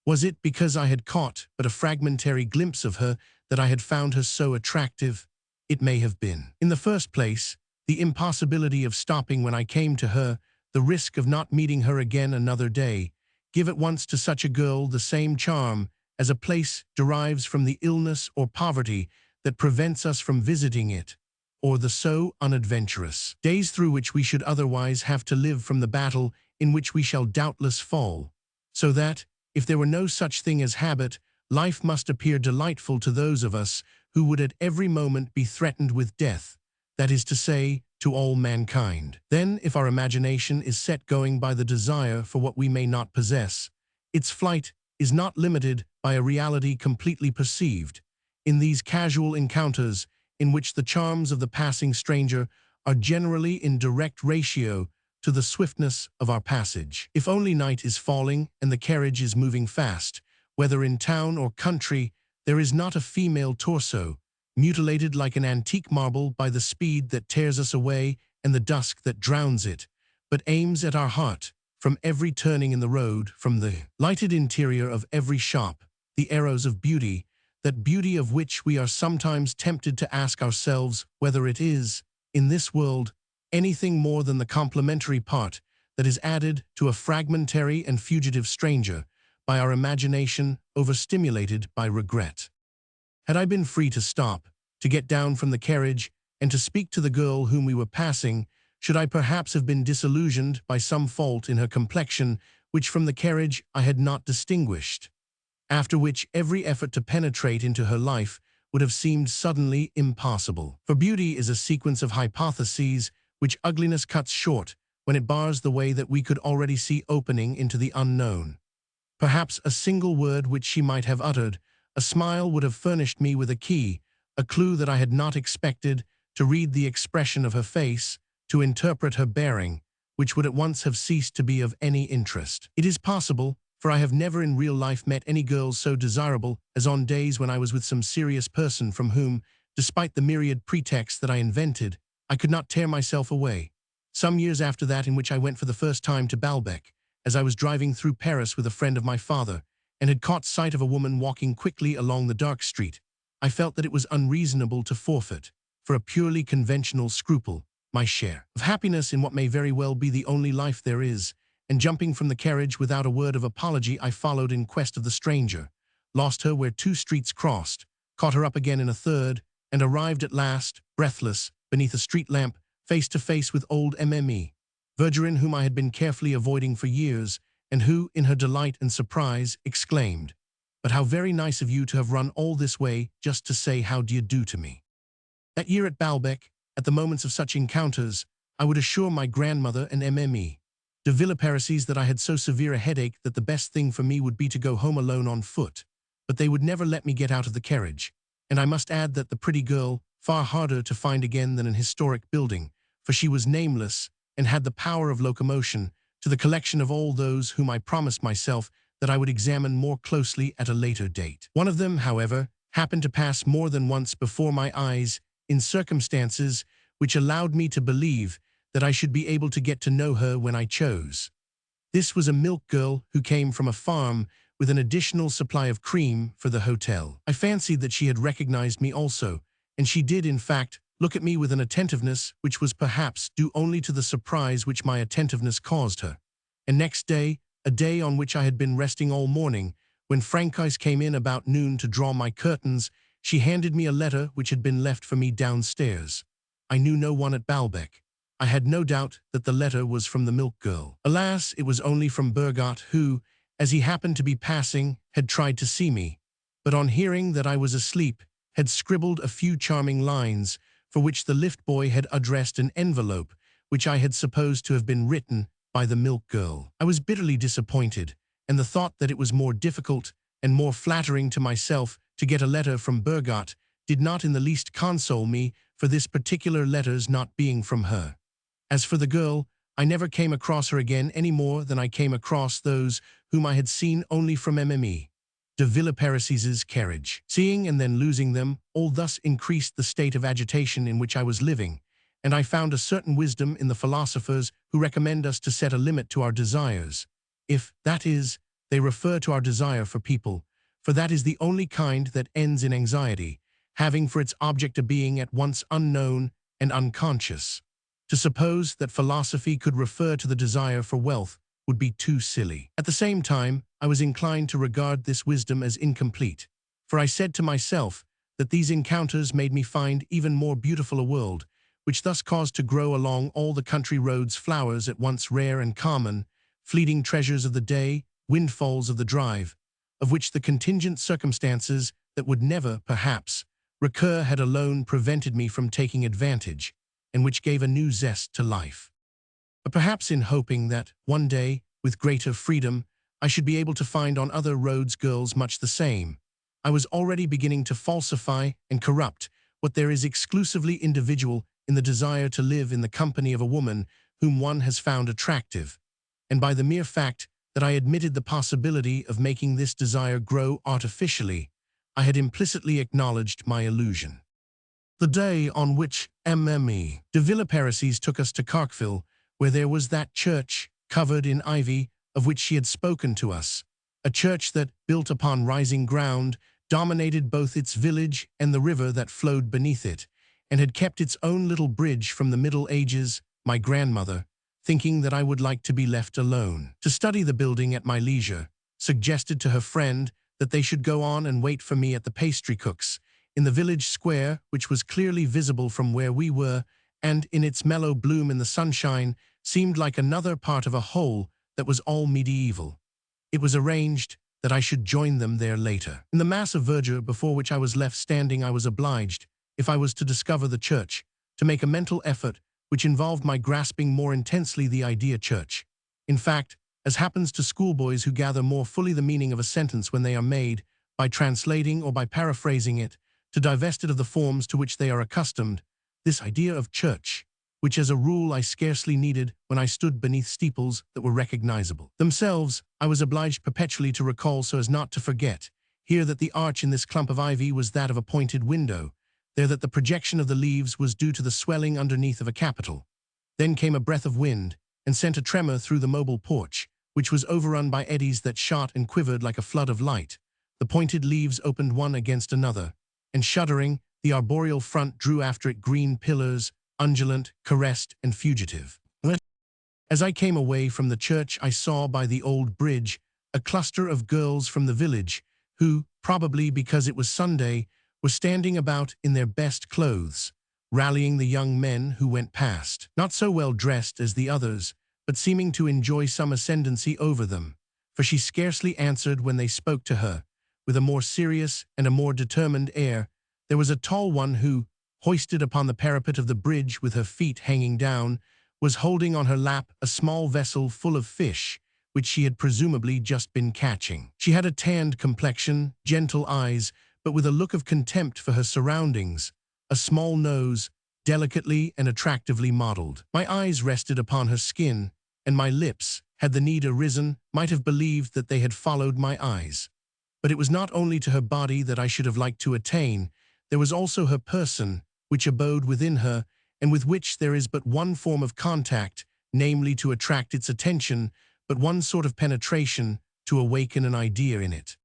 Was it because I had caught but a fragmentary glimpse of her that I had found her so attractive? It may have been. In the first place, the impossibility of stopping when I came to her, the risk of not meeting her again another day, give at once to such a girl the same charm as a place derives from the illness or poverty that prevents us from visiting it, or the so unadventurous days through which we should otherwise have to live from the battle in which we shall doubtless fall, so that, if there were no such thing as habit, life must appear delightful to those of us who would at every moment be threatened with death, that is to say, to all mankind. Then, if our imagination is set going by the desire for what we may not possess, its flight is not limited by a reality completely perceived. In these casual encounters, in which the charms of the passing stranger are generally in direct ratio to the swiftness of our passage. If only night is falling and the carriage is moving fast, whether in town or country, there is not a female torso, mutilated like an antique marble by the speed that tears us away and the dusk that drowns it, but aims at our heart, from every turning in the road, from the lighted interior of every shop, the arrows of beauty, that beauty of which we are sometimes tempted to ask ourselves whether it is, in this world, anything more than the complementary part that is added to a fragmentary and fugitive stranger by our imagination overstimulated by regret. Had I been free to stop, to get down from the carriage, and to speak to the girl whom we were passing, should I perhaps have been disillusioned by some fault in her complexion which from the carriage I had not distinguished, after which every effort to penetrate into her life would have seemed suddenly impossible. For beauty is a sequence of hypotheses which ugliness cuts short when it bars the way that we could already see opening into the unknown. Perhaps a single word which she might have uttered, a smile would have furnished me with a key, a clue that I had not expected, to read the expression of her face, to interpret her bearing, which would at once have ceased to be of any interest. It is possible, for I have never in real life met any girls so desirable as on days when I was with some serious person from whom, despite the myriad pretexts that I invented, I could not tear myself away. Some years after that in which I went for the first time to Baalbec, as I was driving through Paris with a friend of my father, and had caught sight of a woman walking quickly along the dark street, I felt that it was unreasonable to forfeit, for a purely conventional scruple, my share of happiness in what may very well be the only life there is, and jumping from the carriage without a word of apology I followed in quest of the stranger, lost her where 2 streets crossed, caught her up again in a third, and arrived at last, breathless, beneath a street lamp, face to face with old MME, Verdurin, whom I had been carefully avoiding for years, and who, in her delight and surprise, exclaimed, "But how very nice of you to have run all this way just to say how do you do to me." That year at Baalbec, at the moments of such encounters, I would assure my grandmother and MME, de Villeparisis, that I had so severe a headache that the best thing for me would be to go home alone on foot, but they would never let me get out of the carriage, and I must add that the pretty girl, far harder to find again than an historic building, for she was nameless and had the power of locomotion, to the collection of all those whom I promised myself that I would examine more closely at a later date. One of them, however, happened to pass more than once before my eyes in circumstances which allowed me to believe that I should be able to get to know her when I chose. This was a milk girl who came from a farm with an additional supply of cream for the hotel. I fancied that she had recognized me also, and she did, in fact, look at me with an attentiveness which was perhaps due only to the surprise which my attentiveness caused her. And next day, a day on which I had been resting all morning, when Franchise came in about noon to draw my curtains, she handed me a letter which had been left for me downstairs. I knew no one at Baalbek. I had no doubt that the letter was from the milk girl. Alas, it was only from Burgot, who, as he happened to be passing, had tried to see me, but on hearing that I was asleep, had scribbled a few charming lines, for which the lift boy had addressed an envelope, which I had supposed to have been written by the milk girl. I was bitterly disappointed, and the thought that it was more difficult and more flattering to myself to get a letter from Burgot did not in the least console me for this particular letter's not being from her. As for the girl, I never came across her again any more than I came across those whom I had seen only from Mme. de Villeparisis' carriage. Seeing and then losing them, all thus increased the state of agitation in which I was living, and I found a certain wisdom in the philosophers who recommend us to set a limit to our desires, if, that is, they refer to our desire for people, for that is the only kind that ends in anxiety, having for its object a being at once unknown and unconscious. To suppose that philosophy could refer to the desire for wealth would be too silly. At the same time, I was inclined to regard this wisdom as incomplete, for I said to myself that these encounters made me find even more beautiful a world, which thus caused to grow along all the country roads flowers at once rare and common, fleeting treasures of the day, windfalls of the drive, of which the contingent circumstances that would never, perhaps, recur had alone prevented me from taking advantage, and which gave a new zest to life. But perhaps in hoping that, one day, with greater freedom, I should be able to find on other roads girls much the same, I was already beginning to falsify and corrupt what there is exclusively individual in the desire to live in the company of a woman whom one has found attractive, and by the mere fact that I admitted the possibility of making this desire grow artificially, I had implicitly acknowledged my illusion. The day on which Mme. de Villeparisis took us to Carqueville, where there was that church, covered in ivy, of which she had spoken to us, a church that, built upon rising ground, dominated both its village and the river that flowed beneath it, and had kept its own little bridge from the Middle Ages, my grandmother, thinking that I would like to be left alone, to study the building at my leisure, suggested to her friend that they should go on and wait for me at the pastry cook's, in the village square, which was clearly visible from where we were, and, in its mellow bloom in the sunshine, seemed like another part of a whole that was all medieval. It was arranged that I should join them there later. In the mass of verdure before which I was left standing, I was obliged, if I was to discover the church, to make a mental effort which involved my grasping more intensely the idea church. In fact, as happens to schoolboys who gather more fully the meaning of a sentence when they are made, by translating or by paraphrasing it, to divest it of the forms to which they are accustomed, this idea of church, which as a rule I scarcely needed when I stood beneath steeples that were recognizable themselves, I was obliged perpetually to recall so as not to forget, here that the arch in this clump of ivy was that of a pointed window, there that the projection of the leaves was due to the swelling underneath of a capital. Then came a breath of wind, and sent a tremor through the mobile porch, which was overrun by eddies that shot and quivered like a flood of light. The pointed leaves opened one against another, and shuddering, the arboreal front drew after it green pillars, undulant, caressed, and fugitive. As I came away from the church, I saw by the old bridge a cluster of girls from the village, who, probably because it was Sunday, were standing about in their best clothes, rallying the young men who went past, not so well dressed as the others, but seeming to enjoy some ascendancy over them, for she scarcely answered when they spoke to her. With a more serious and a more determined air, there was a tall one who, hoisted upon the parapet of the bridge with her feet hanging down, was holding on her lap a small vessel full of fish, which she had presumably just been catching. She had a tanned complexion, gentle eyes, but with a look of contempt for her surroundings, a small nose, delicately and attractively modeled. My eyes rested upon her skin, and my lips, had the need arisen, might have believed that they had followed my eyes. But it was not only to her body that I should have liked to attain, there was also her person, which abode within her, and with which there is but one form of contact, namely to attract its attention, but one sort of penetration, to awaken an idea in it.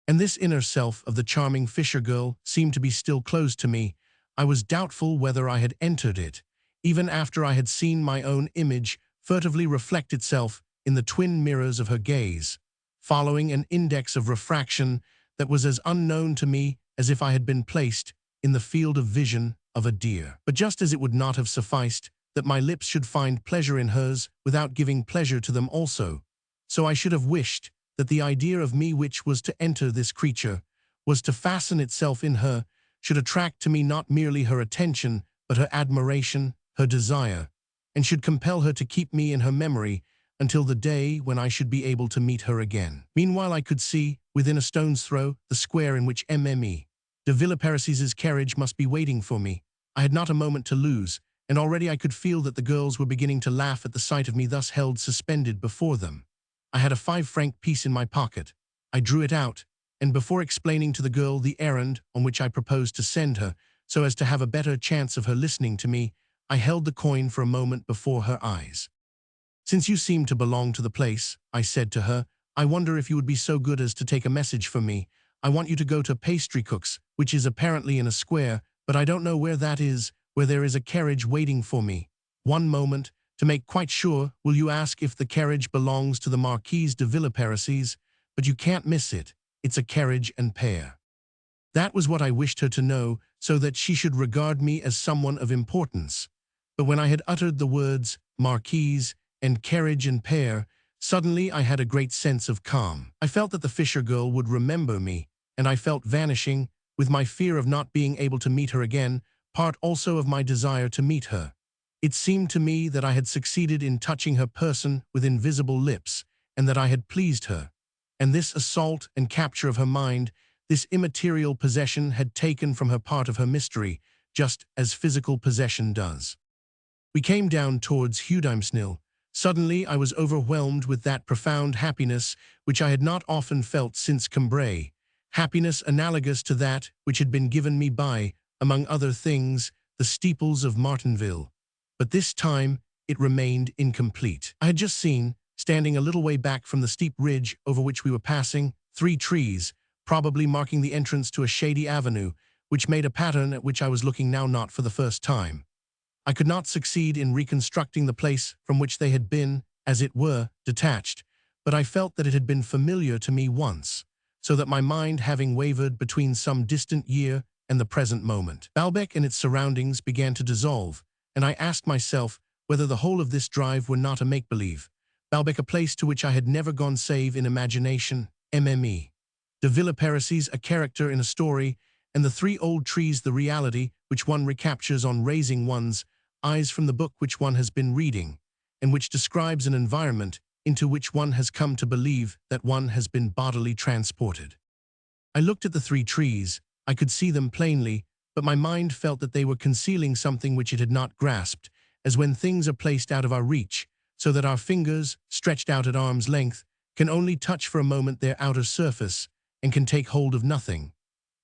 And this inner self of the charming fisher girl seemed to be still closed to me. I was doubtful whether I had entered it, even after I had seen my own image furtively reflect itself in the twin mirrors of her gaze, following an index of refraction that was as unknown to me as if I had been placed in the field of vision of a deer. But just as it would not have sufficed that my lips should find pleasure in hers without giving pleasure to them also, so I should have wished that the idea of me which was to enter this creature, was to fasten itself in her, should attract to me not merely her attention, but her admiration, her desire, and should compel her to keep me in her memory until the day when I should be able to meet her again. Meanwhile I could see, within a stone's throw, the square in which Mme. de Villeparisis' carriage must be waiting for me. I had not a moment to lose, and already I could feel that the girls were beginning to laugh at the sight of me thus held suspended before them. I had a 5-franc piece in my pocket. I drew it out, and before explaining to the girl the errand on which I proposed to send her, so as to have a better chance of her listening to me, I held the coin for a moment before her eyes. "Since you seem to belong to the place," I said to her, "I wonder if you would be so good as to take a message for me. I want you to go to pastry cook's, which is apparently in a square, but I don't know where that is, where there is a carriage waiting for me. One moment. To make quite sure, will you ask if the carriage belongs to the Marquise de Villeparisis? But you can't miss it. It's a carriage and pair." That was what I wished her to know, so that she should regard me as someone of importance. But when I had uttered the words Marquise and carriage and pair, suddenly I had a great sense of calm. I felt that the fisher girl would remember me, and I felt vanishing, with my fear of not being able to meet her again, part also of my desire to meet her. It seemed to me that I had succeeded in touching her person with invisible lips, and that I had pleased her. And this assault and capture of her mind, this immaterial possession had taken from her part of her mystery, just as physical possession does. We came down towards Hudimsnil. Suddenly I was overwhelmed with that profound happiness which I had not often felt since Cambrai, happiness analogous to that which had been given me by, among other things, the steeples of Martinville. But this time it remained incomplete. I had just seen, standing a little way back from the steep ridge over which we were passing, 3 trees, probably marking the entrance to a shady avenue, which made a pattern at which I was looking now not for the first time. I could not succeed in reconstructing the place from which they had been, as it were, detached, but I felt that it had been familiar to me once, so that my mind having wavered between some distant year and the present moment, Baalbec and its surroundings began to dissolve, and I asked myself whether the whole of this drive were not a make-believe. Baalbec, a place to which I had never gone save in imagination, Mme. de Villeparisis, a character in a story, and the 3 old trees the reality which one recaptures on raising one's eyes from the book which one has been reading, and which describes an environment into which one has come to believe that one has been bodily transported. I looked at the 3 trees. I could see them plainly, but my mind felt that they were concealing something which it had not grasped, as when things are placed out of our reach, so that our fingers, stretched out at arm's length, can only touch for a moment their outer surface, and can take hold of nothing.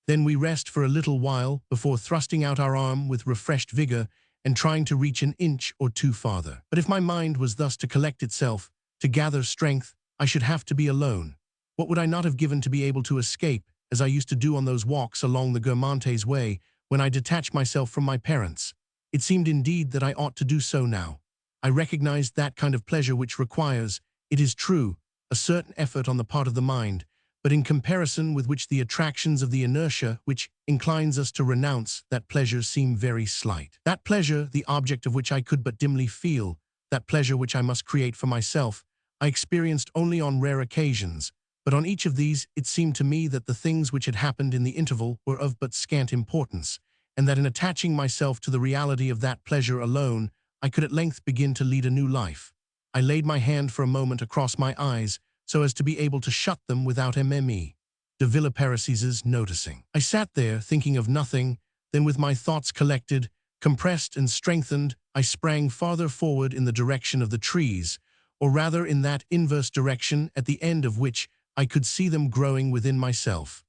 Then we rest for a little while before thrusting out our arm with refreshed vigor and trying to reach an inch or 2 farther. But if my mind was thus to collect itself, to gather strength, I should have to be alone. What would I not have given to be able to escape, as I used to do on those walks along the Guermantes way, when I detached myself from my parents? It seemed indeed that I ought to do so now. I recognized that kind of pleasure which requires, it is true, a certain effort on the part of the mind, but in comparison with which the attractions of the inertia which inclines us to renounce that pleasure seem very slight. That pleasure, the object of which I could but dimly feel, that pleasure which I must create for myself, I experienced only on rare occasions, but on each of these it seemed to me that the things which had happened in the interval were of but scant importance, and that in attaching myself to the reality of that pleasure alone, I could at length begin to lead a new life. I laid my hand for a moment across my eyes, so as to be able to shut them without Mme. de Villeparisis' noticing. I sat there, thinking of nothing, then with my thoughts collected, compressed and strengthened, I sprang farther forward in the direction of the trees, or rather in that inverse direction at the end of which I could see them growing within myself.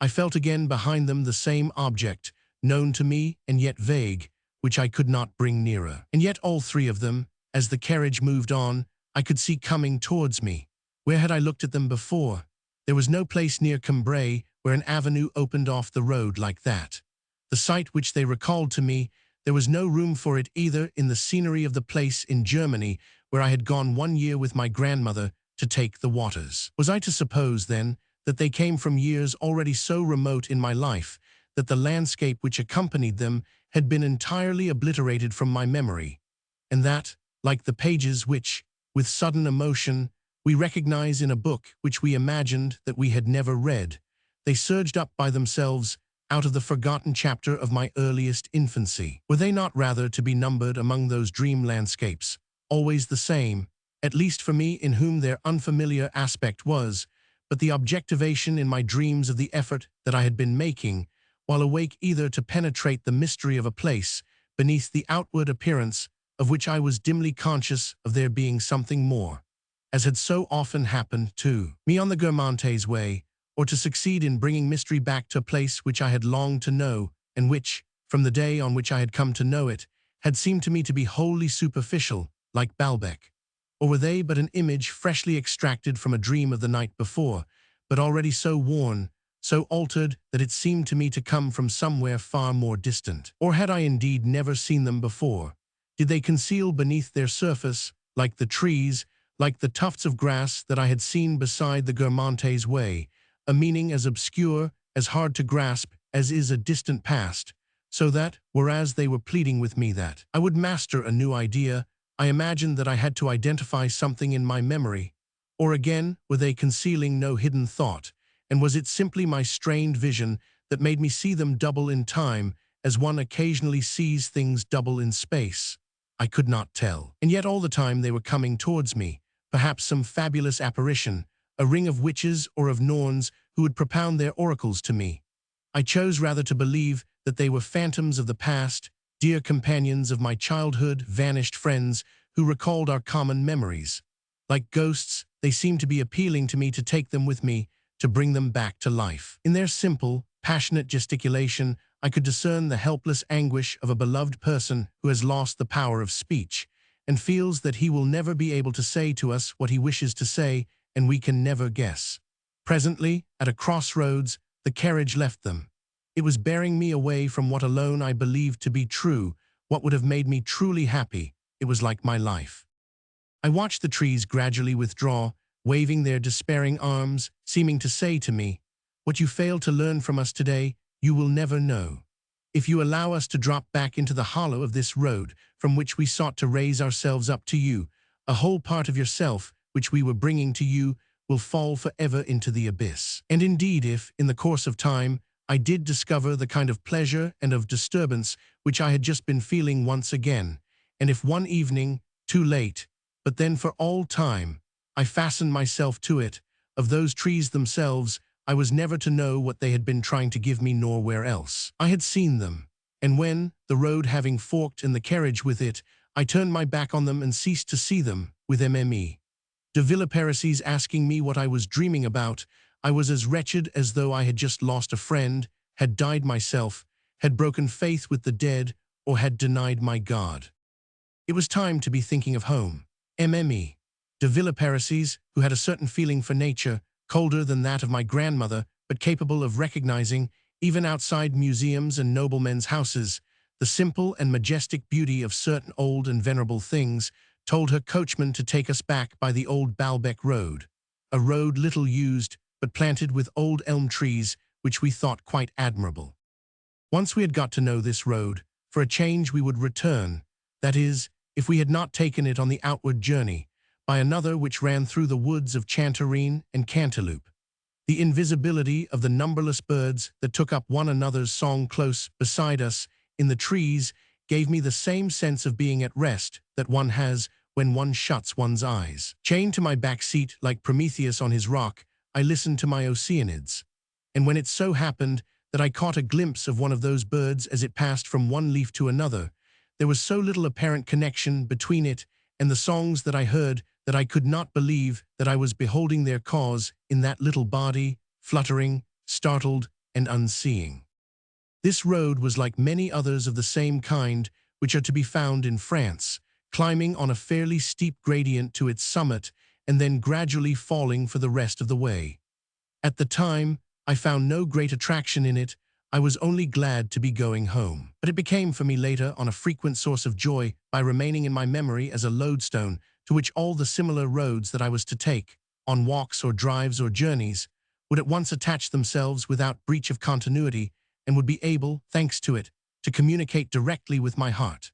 I felt again behind them the same object, known to me and yet vague, which I could not bring nearer. And yet all three of them, as the carriage moved on, I could see coming towards me. Where had I looked at them before? There was no place near Cambrai where an avenue opened off the road like that. The sight which they recalled to me, there was no room for it either in the scenery of the place in Germany where I had gone 1 year with my grandmother to take the waters. Was I to suppose, then, that they came from years already so remote in my life that the landscape which accompanied them had been entirely obliterated from my memory, and that, like the pages which, with sudden emotion, we recognize in a book which we imagined that we had never read, they surged up by themselves out of the forgotten chapter of my earliest infancy? Were they not rather to be numbered among those dream landscapes, always the same, at least for me in whom their unfamiliar aspect was, but the objectivation in my dreams of the effort that I had been making, while awake either to penetrate the mystery of a place, beneath the outward appearance of which I was dimly conscious of there being something more, as had so often happened to me on the Guermantes way, or to succeed in bringing mystery back to a place which I had longed to know, and which, from the day on which I had come to know it, had seemed to me to be wholly superficial, like Balbec. Or were they but an image freshly extracted from a dream of the night before, but already so worn, so altered that it seemed to me to come from somewhere far more distant? Or had I indeed never seen them before? Did they conceal beneath their surface, like the trees, like the tufts of grass that I had seen beside the Guermantes way, a meaning as obscure, as hard to grasp as is a distant past, so that, whereas they were pleading with me that I would master a new idea, I imagined that I had to identify something in my memory? Or again, were they concealing no hidden thought, and was it simply my strained vision that made me see them double in time, as one occasionally sees things double in space? I could not tell. And yet all the time they were coming towards me, perhaps some fabulous apparition, a ring of witches or of Norns who would propound their oracles to me. I chose rather to believe that they were phantoms of the past, dear companions of my childhood, vanished friends who recalled our common memories. Like ghosts, they seemed to be appealing to me to take them with me, to bring them back to life. In their simple, passionate gesticulation, I could discern the helpless anguish of a beloved person who has lost the power of speech, and feels that he will never be able to say to us what he wishes to say, and we can never guess. Presently, at a crossroads, the carriage left them. It was bearing me away from what alone I believed to be true, what would have made me truly happy. It was like my life. I watched the trees gradually withdraw, waving their despairing arms, seeming to say to me, "What you fail to learn from us today, you will never know. If you allow us to drop back into the hollow of this road, from which we sought to raise ourselves up to you, a whole part of yourself, which we were bringing to you, will fall forever into the abyss." And indeed, if, in the course of time, I did discover the kind of pleasure and of disturbance which I had just been feeling once again, and if one evening, too late, but then for all time, I fastened myself to it, of those trees themselves, I was never to know what they had been trying to give me nor where else. I had seen them, and when, the road having forked and the carriage with it, I turned my back on them and ceased to see them, with MME. De Villeparisis asking me what I was dreaming about, I was as wretched as though I had just lost a friend, had died myself, had broken faith with the dead, or had denied my God. It was time to be thinking of home. MME. De Villeparisis, who had a certain feeling for nature, colder than that of my grandmother, but capable of recognizing, even outside museums and noblemen's houses, the simple and majestic beauty of certain old and venerable things, told her coachman to take us back by the old Balbec road, a road little used, but planted with old elm trees, which we thought quite admirable. Once we had got to know this road, for a change we would return, that is, if we had not taken it on the outward journey, by another which ran through the woods of Chanterine and Cantaloupe. The invisibility of the numberless birds that took up one another's song close beside us in the trees gave me the same sense of being at rest that one has when one shuts one's eyes. Chained to my back seat like Prometheus on his rock, I listened to my Oceanids, and when it so happened that I caught a glimpse of one of those birds as it passed from one leaf to another, there was so little apparent connection between it and the songs that I heard that I could not believe that I was beholding their cause in that little body, fluttering, startled, and unseeing. This road was like many others of the same kind which are to be found in France, climbing on a fairly steep gradient to its summit and then gradually falling for the rest of the way. At the time, I found no great attraction in it. I was only glad to be going home. But it became for me later on a frequent source of joy by remaining in my memory as a lodestone to which all the similar roads that I was to take, on walks or drives or journeys, would at once attach themselves without breach of continuity and would be able, thanks to it, to communicate directly with my heart.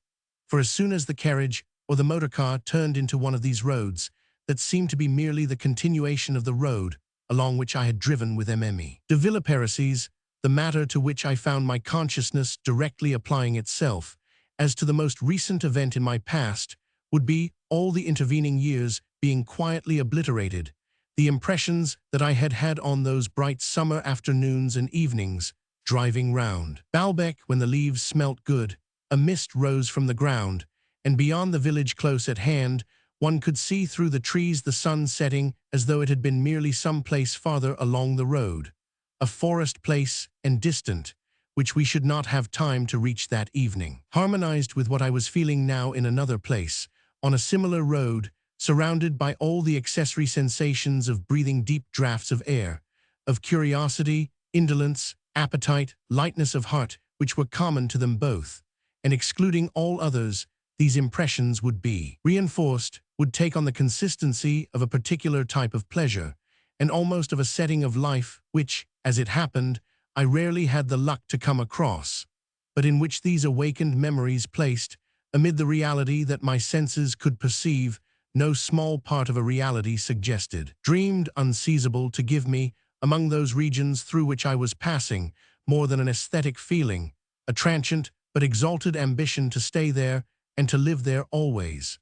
For as soon as the carriage or the motor car turned into one of these roads that seemed to be merely the continuation of the road along which I had driven with Mme de Villeparisis, the matter to which I found my consciousness directly applying itself, as to the most recent event in my past, would be all the intervening years being quietly obliterated, the impressions that I had had on those bright summer afternoons and evenings, driving round Baalbec when the leaves smelt good, a mist rose from the ground, and beyond the village close at hand, one could see through the trees the sun setting as though it had been merely some place farther along the road, a forest place and distant, which we should not have time to reach that evening. Harmonized with what I was feeling now in another place, on a similar road, surrounded by all the accessory sensations of breathing deep draughts of air, of curiosity, indolence, appetite, lightness of heart, which were common to them both, and excluding all others, these impressions would be reinforced, would take on the consistency of a particular type of pleasure, and almost of a setting of life which, as it happened, I rarely had the luck to come across, but in which these awakened memories placed, amid the reality that my senses could perceive, no small part of a reality suggested, dreamed unseizable to give me, among those regions through which I was passing, more than an aesthetic feeling, a transient but exalted ambition to stay there and to live there always.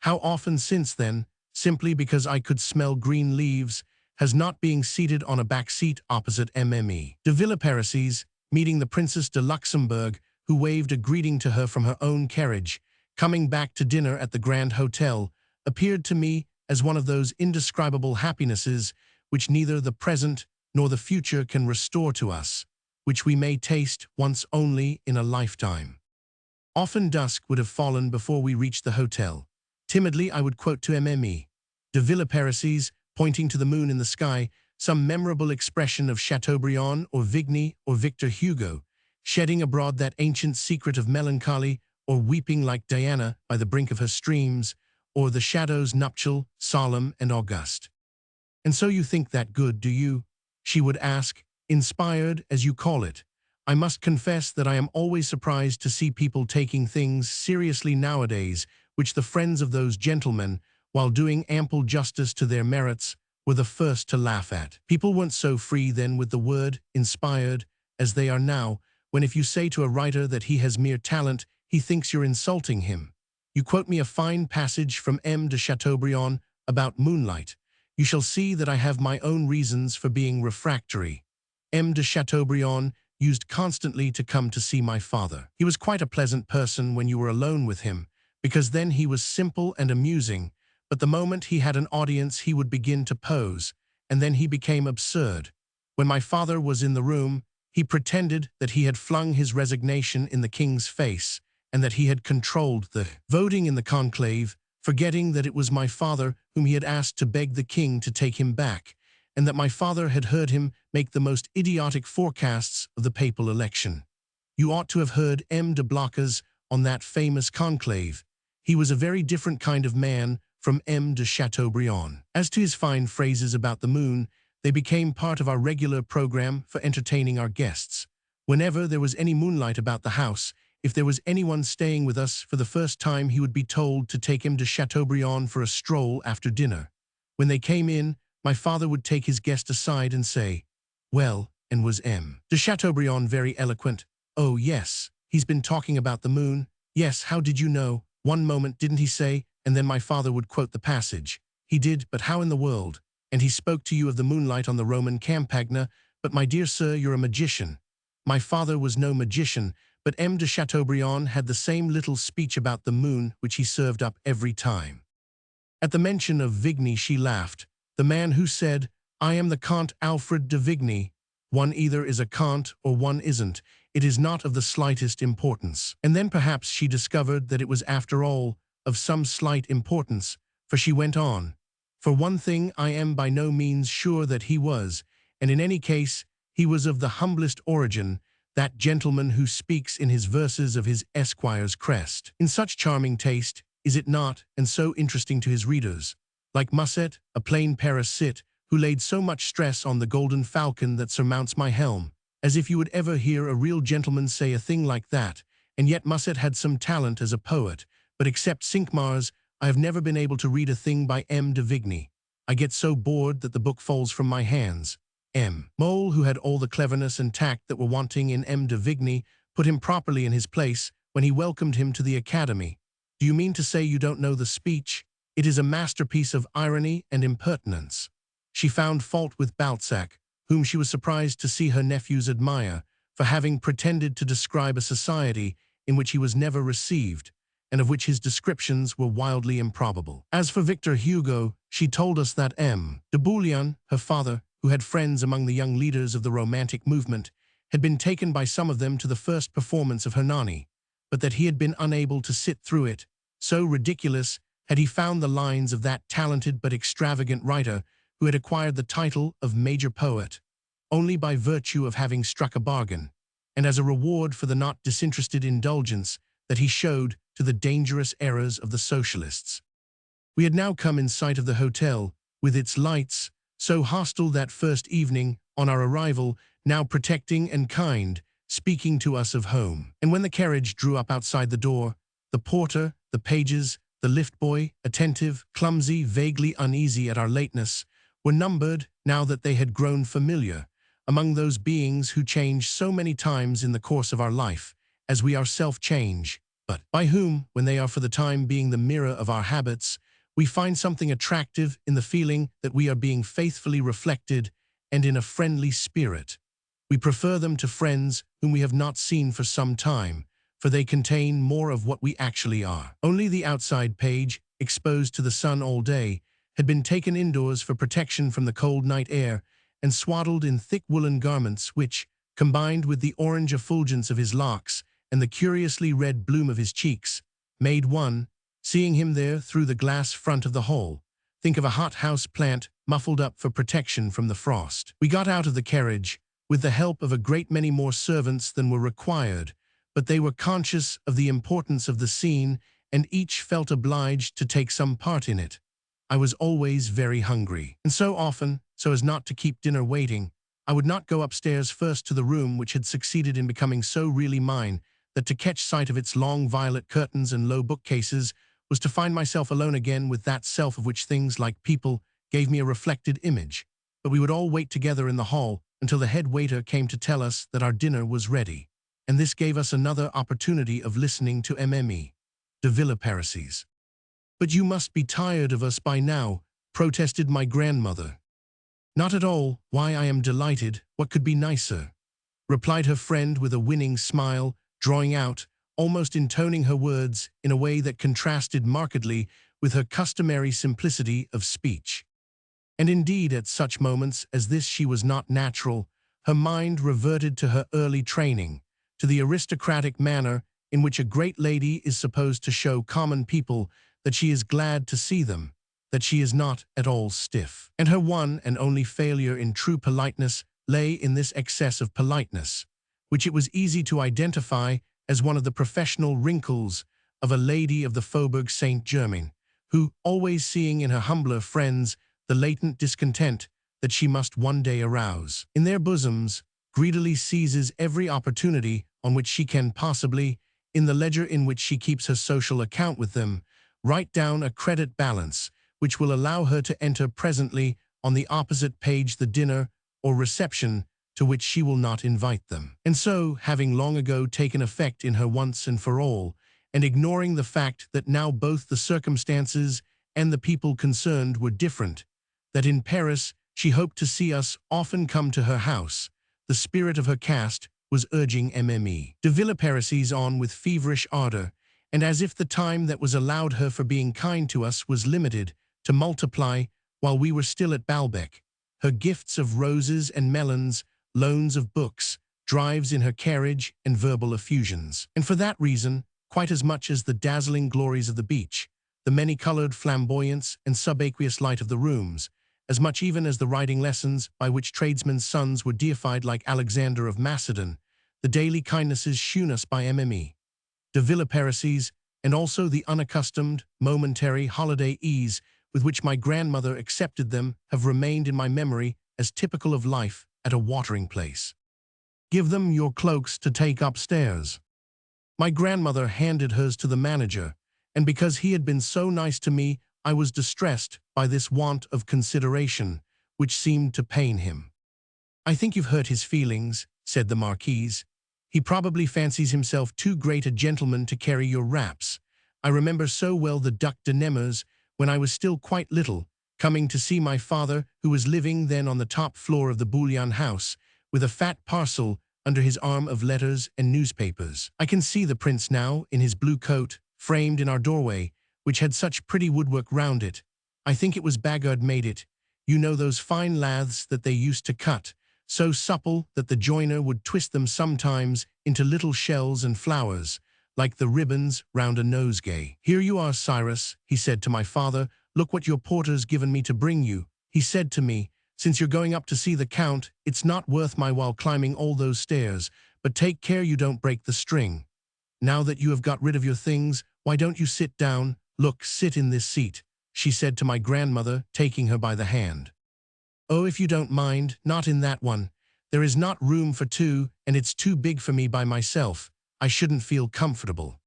How often since then, simply because I could smell green leaves, has not being seated on a back seat opposite Mme de Villeparisis, meeting the Princess de Luxembourg, who waved a greeting to her from her own carriage, coming back to dinner at the Grand Hotel, appeared to me as one of those indescribable happinesses which neither the present nor the future can restore to us, which we may taste once only in a lifetime. Often dusk would have fallen before we reached the hotel. Timidly I would quote to Mme de Villeparisis, pointing to the moon in the sky, some memorable expression of Chateaubriand or Vigny or Victor Hugo, shedding abroad that ancient secret of melancholy, or weeping like Diana by the brink of her streams, or the shadows nuptial, solemn, and august. "And so you think that good, do you?" she would ask, "inspired, as you call it. I must confess that I am always surprised to see people taking things seriously nowadays, which the friends of those gentlemen, while doing ample justice to their merits, were the first to laugh at. People weren't so free then with the word, inspired, as they are now, when if you say to a writer that he has mere talent, he thinks you're insulting him. You quote me a fine passage from M. de Chateaubriand about moonlight. You shall see that I have my own reasons for being refractory. M. de Chateaubriand used constantly to come to see my father. He was quite a pleasant person when you were alone with him, because then he was simple and amusing, but the moment he had an audience he would begin to pose, and then he became absurd. When my father was in the room, he pretended that he had flung his resignation in the king's face, and that he had controlled the voting in the conclave, forgetting that it was my father whom he had asked to beg the king to take him back, and that my father had heard him make the most idiotic forecasts of the papal election. You ought to have heard M. de Blocas on that famous conclave. He was a very different kind of man from M. de Chateaubriand. As to his fine phrases about the moon, they became part of our regular program for entertaining our guests. Whenever there was any moonlight about the house, if there was anyone staying with us for the first time, he would be told to take M. de Chateaubriand for a stroll after dinner. When they came in, my father would take his guest aside and say, "Well, and was M. de Chateaubriand very eloquent?" "Oh, yes. He's been talking about the moon." "Yes, how did you know?" "One moment, didn't he say?" And then my father would quote the passage. "He did, but how in the world? And he spoke to you of the moonlight on the Roman Campagna, but my dear sir, you're a magician." My father was no magician, but M. de Chateaubriand had the same little speech about the moon which he served up every time. At the mention of Vigny she laughed. "The man who said, 'I am the Count Alfred de Vigny.' One either is a Count or one isn't. it is not of the slightest importance. And then perhaps she discovered that it was after all of some slight importance, for she went on. For one thing, I am by no means sure that he was, and in any case, he was of the humblest origin, that gentleman who speaks in his verses of his esquire's crest. In such charming taste, is it not, and so interesting to his readers? Like Musset, a plain Paris cit, who laid so much stress on the golden falcon that surmounts my helm, as if you would ever hear a real gentleman say a thing like that, and yet Musset had some talent as a poet, but except Cinq-Mars, I have never been able to read a thing by M. de Vigny. I get so bored that the book falls from my hands. M. Mole, who had all the cleverness and tact that were wanting in M. de Vigny, put him properly in his place when he welcomed him to the Academy. Do you mean to say you don't know the speech? It is a masterpiece of irony and impertinence. She found fault with Balzac, whom she was surprised to see her nephews admire, for having pretended to describe a society in which he was never received, and of which his descriptions were wildly improbable. As for Victor Hugo, she told us that M. de Bouillon, her father, who had friends among the young leaders of the Romantic movement, had been taken by some of them to the first performance of Hernani, but that he had been unable to sit through it. So ridiculous had he found the lines of that talented but extravagant writer who had acquired the title of major poet only by virtue of having struck a bargain, and as a reward for the not disinterested indulgence that he showed to the dangerous errors of the socialists. We had now come in sight of the hotel, with its lights, so hostile that first evening, on our arrival, now protecting and kind, speaking to us of home. And when the carriage drew up outside the door, the porter, the pages, the lift boy, attentive, clumsy, vaguely uneasy at our lateness, were numbered, now that they had grown familiar, among those beings who change so many times in the course of our life, as we ourselves change, but by whom, when they are for the time being the mirror of our habits, we find something attractive in the feeling that we are being faithfully reflected and in a friendly spirit. We prefer them to friends whom we have not seen for some time, for they contain more of what we actually are. Only the outside page, exposed to the sun all day, had been taken indoors for protection from the cold night air and swaddled in thick woolen garments which, combined with the orange effulgence of his locks and the curiously red bloom of his cheeks, made one, seeing him there through the glass front of the hall, think of a hothouse plant muffled up for protection from the frost. We got out of the carriage, with the help of a great many more servants than were required, but they were conscious of the importance of the scene, and each felt obliged to take some part in it. I was always very hungry, and so often, so as not to keep dinner waiting, I would not go upstairs first to the room which had succeeded in becoming so really mine that to catch sight of its long violet curtains and low bookcases was to find myself alone again with that self of which things like people gave me a reflected image. But we would all wait together in the hall until the head waiter came to tell us that our dinner was ready, and this gave us another opportunity of listening to Mme. de Villeparisis. But you must be tired of us by now, protested my grandmother. Not at all. Why, I am delighted. What could be nicer? Replied her friend with a winning smile, drawing out, almost intoning her words in a way that contrasted markedly with her customary simplicity of speech. And indeed, at such moments as this she was not natural. Her mind reverted to her early training, to the aristocratic manner in which a great lady is supposed to show common people that she is glad to see them, that she is not at all stiff. And her one and only failure in true politeness lay in this excess of politeness, which it was easy to identify as one of the professional wrinkles of a lady of the Faubourg Saint-Germain, who, always seeing in her humbler friends the latent discontent that she must one day arouse in their bosoms, greedily seizes every opportunity on which she can possibly, in the ledger in which she keeps her social account with them, write down a credit balance which will allow her to enter presently on the opposite page the dinner or reception to which she will not invite them. And so, having long ago taken effect in her once and for all, and ignoring the fact that now both the circumstances and the people concerned were different, that in Paris she hoped to see us often come to her house, the spirit of her caste was urging Mme. de Villeparisis on with feverish ardor, and as if the time that was allowed her for being kind to us was limited, to multiply, while we were still at Balbec, her gifts of roses and melons, loans of books, drives in her carriage, and verbal effusions. And for that reason, quite as much as the dazzling glories of the beach, the many-colored flamboyance and subaqueous light of the rooms, as much even as the riding lessons by which tradesmen's sons were deified like Alexander of Macedon, the daily kindnesses shewn us by Mme. de Villeparisis, and also the unaccustomed, momentary holiday ease with which my grandmother accepted them have remained in my memory as typical of life at a watering place. "Give them your cloaks to take upstairs." My grandmother handed hers to the manager, and because he had been so nice to me, I was distressed by this want of consideration, which seemed to pain him. "I think you've hurt his feelings," said the Marquise. "He probably fancies himself too great a gentleman to carry your wraps. I remember so well the Duc de Nemours, when I was still quite little, coming to see my father, who was living then on the top floor of the Bouillon house, with a fat parcel under his arm of letters and newspapers. I can see the prince now, in his blue coat, framed in our doorway, which had such pretty woodwork round it. I think it was Bagard made it. You know those fine laths that they used to cut, so supple that the joiner would twist them sometimes into little shells and flowers, like the ribbons round a nosegay. 'Here you are, Cyrus,' he said to my father. 'Look what your porter's given me to bring you.' He said to me, 'Since you're going up to see the Count, it's not worth my while climbing all those stairs, but take care you don't break the string. Now that you have got rid of your things, why don't you sit down? Look, sit in this seat,' she said to my grandmother, taking her by the hand. 'Oh, if you don't mind, not in that one. There is not room for two, and it's too big for me by myself. I shouldn't feel comfortable.'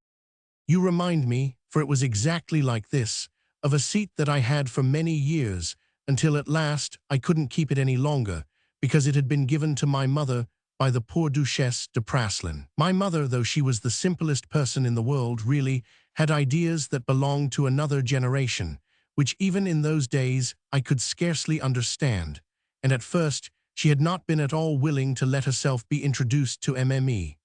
You remind me, for it was exactly like this, of a seat that I had for many years, until at last I couldn't keep it any longer, because it had been given to my mother by the poor Duchesse de Praslin. My mother, though she was the simplest person in the world, really had ideas that belonged to another generation, which even in those days I could scarcely understand, and at first she had not been at all willing to let herself be introduced to Mme.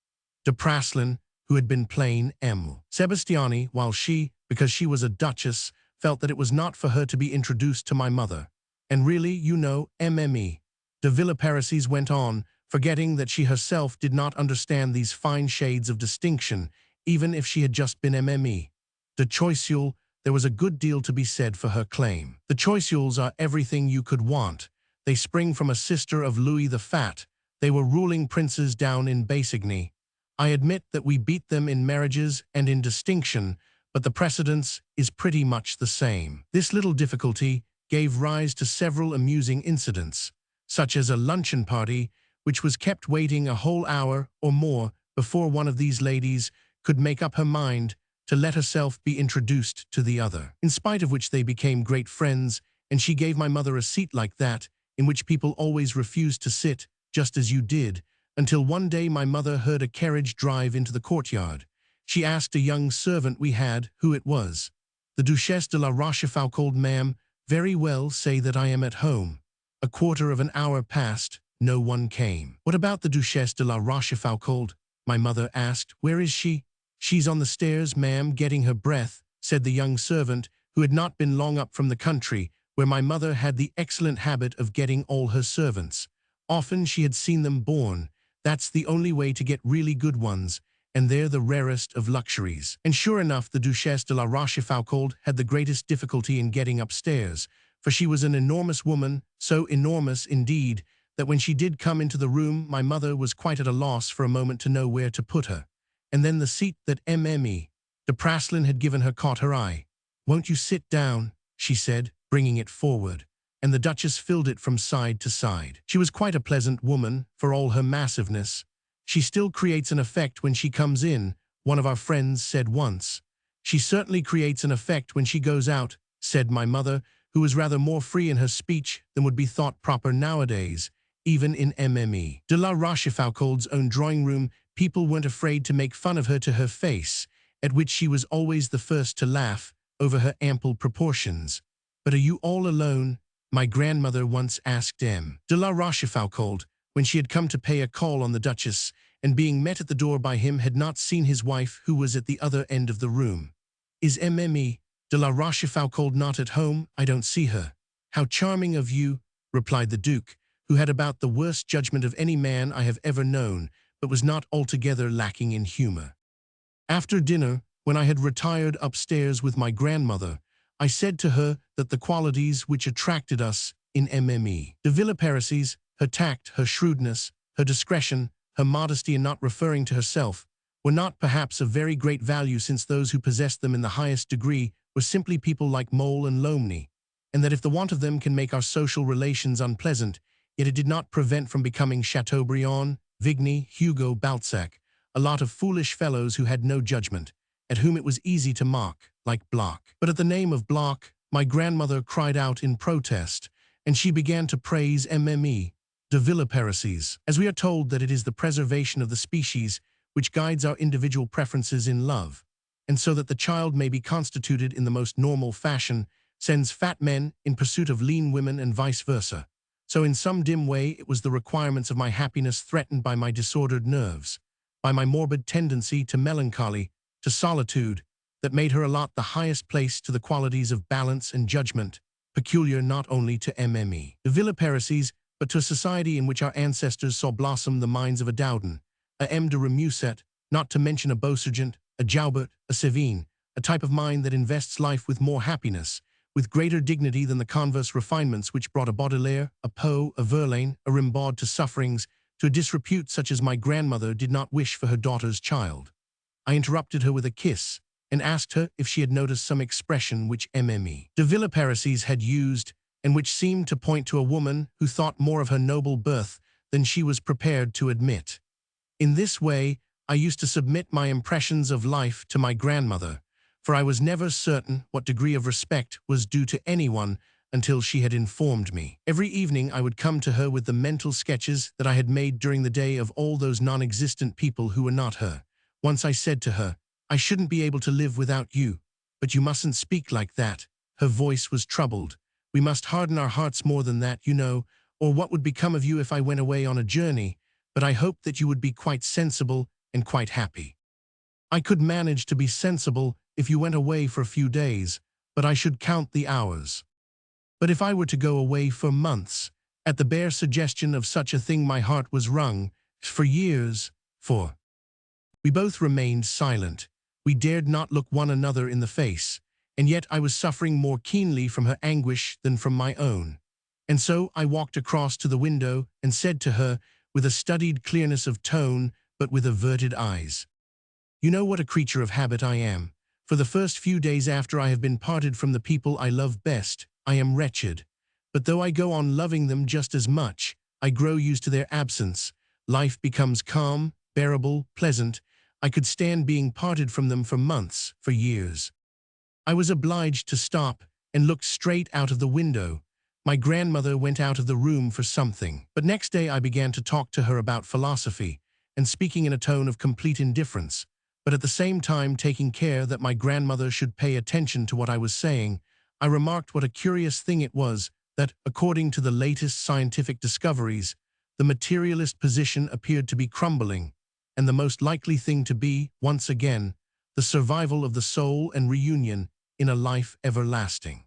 de Praslin, who had been plain M. Sebastiani, while she, because she was a duchess, felt that it was not for her to be introduced to my mother. And really, you know, Mme. de Villeparisis went on, forgetting that she herself did not understand these fine shades of distinction, even if she had just been Mme. de Choiseul. There was a good deal to be said for her claim. The Choiseuls are everything you could want. They spring from a sister of Louis the Fat. They were ruling princes down in Bassigny. I admit that we beat them in marriages and in distinction, but the precedence is pretty much the same. This little difficulty gave rise to several amusing incidents, such as a luncheon party, which was kept waiting a whole hour or more before one of these ladies could make up her mind to let herself be introduced to the other, in spite of which they became great friends, and she gave my mother a seat like that, in which people always refused to sit, just as you did, until one day my mother heard a carriage drive into the courtyard. She asked a young servant we had who it was. "The Duchesse de la Rochefoucauld, ma'am." "Very well, say that I am at home." A quarter of an hour passed, no one came. "What about the Duchesse de la Rochefoucauld?" my mother asked. "Where is she?" "She's on the stairs, ma'am, getting her breath," said the young servant, who had not been long up from the country, where my mother had the excellent habit of getting all her servants. Often she had seen them born. That's the only way to get really good ones, and they're the rarest of luxuries. And sure enough, the Duchesse de la Rochefoucauld had the greatest difficulty in getting upstairs, for she was an enormous woman, so enormous indeed, that when she did come into the room, my mother was quite at a loss for a moment to know where to put her. And then the seat that Mme. de Praslin had given her caught her eye. "Won't you sit down?" she said, bringing it forward, and the Duchess filled it from side to side. She was quite a pleasant woman, for all her massiveness. "She still creates an effect when she comes in," one of our friends said once. "She certainly creates an effect when she goes out," said my mother, who was rather more free in her speech than would be thought proper nowadays. Even in Mme. de la Rochefoucauld's own drawing-room, people weren't afraid to make fun of her to her face, at which she was always the first to laugh over her ample proportions. "But are you all alone?" my grandmother once asked M. de la Rochefoucauld, when she had come to pay a call on the Duchess, and being met at the door by him had not seen his wife, who was at the other end of the room. "Is Mme. de la Rochefoucauld not at home? I don't see her." "How charming of you," replied the Duke, who had about the worst judgment of any man I have ever known, but was not altogether lacking in humor. After dinner, when I had retired upstairs with my grandmother, I said to her that the qualities which attracted us in Mme. de Villeparisis, her tact, her shrewdness, her discretion, her modesty in not referring to herself, were not perhaps of very great value, since those who possessed them in the highest degree were simply people like Mole and Lomney, and that if the want of them can make our social relations unpleasant, yet it did not prevent from becoming Chateaubriand, Vigny, Hugo, Balzac, a lot of foolish fellows who had no judgment, at whom it was easy to mock, like Bloch. But at the name of Bloch, my grandmother cried out in protest, and she began to praise Mme. de Villeparisis, as we are told that it is the preservation of the species which guides our individual preferences in love, and so that the child may be constituted in the most normal fashion, sends fat men in pursuit of lean women and vice versa. So in some dim way it was the requirements of my happiness threatened by my disordered nerves, by my morbid tendency to melancholy, to solitude, that made her allot the highest place to the qualities of balance and judgment, peculiar not only to Mme. de Villeparisis, but to a society in which our ancestors saw blossom the minds of a Dowden, a M. de Remusat, not to mention a Beausergent, a Joubert, a Sévigné, a type of mind that invests life with more happiness, with greater dignity than the converse refinements which brought a Baudelaire, a Poe, a Verlaine, a Rimbaud to sufferings, to a disrepute such as my grandmother did not wish for her daughter's child. I interrupted her with a kiss, and asked her if she had noticed some expression which Mme. de Villeparisis had used, and which seemed to point to a woman who thought more of her noble birth than she was prepared to admit. In this way, I used to submit my impressions of life to my grandmother, for I was never certain what degree of respect was due to anyone until she had informed me. Every evening I would come to her with the mental sketches that I had made during the day of all those non-existent people who were not her. Once I said to her, "I shouldn't be able to live without you, but you mustn't speak like that." Her voice was troubled. "We must harden our hearts more than that, you know, or what would become of you if I went away on a journey? But I hoped that you would be quite sensible and quite happy." "I could manage to be sensible if you went away for a few days, but I should count the hours. But if I were to go away for months, at the bare suggestion of such a thing my heart was wrung, for years, for—" We both remained silent. We dared not look one another in the face, and yet I was suffering more keenly from her anguish than from my own. And so I walked across to the window and said to her, with a studied clearness of tone, but with averted eyes, "You know what a creature of habit I am. For the first few days after I have been parted from the people I love best, I am wretched. But though I go on loving them just as much, I grow used to their absence. Life becomes calm, bearable, pleasant. I could stand being parted from them for months, for years." I was obliged to stop and look straight out of the window. My grandmother went out of the room for something. But next day I began to talk to her about philosophy, and speaking in a tone of complete indifference, but at the same time taking care that my grandmother should pay attention to what I was saying. I remarked what a curious thing it was that, according to the latest scientific discoveries, the materialist position appeared to be crumbling, and the most likely thing to be, once again, the survival of the soul and reunion in a life everlasting.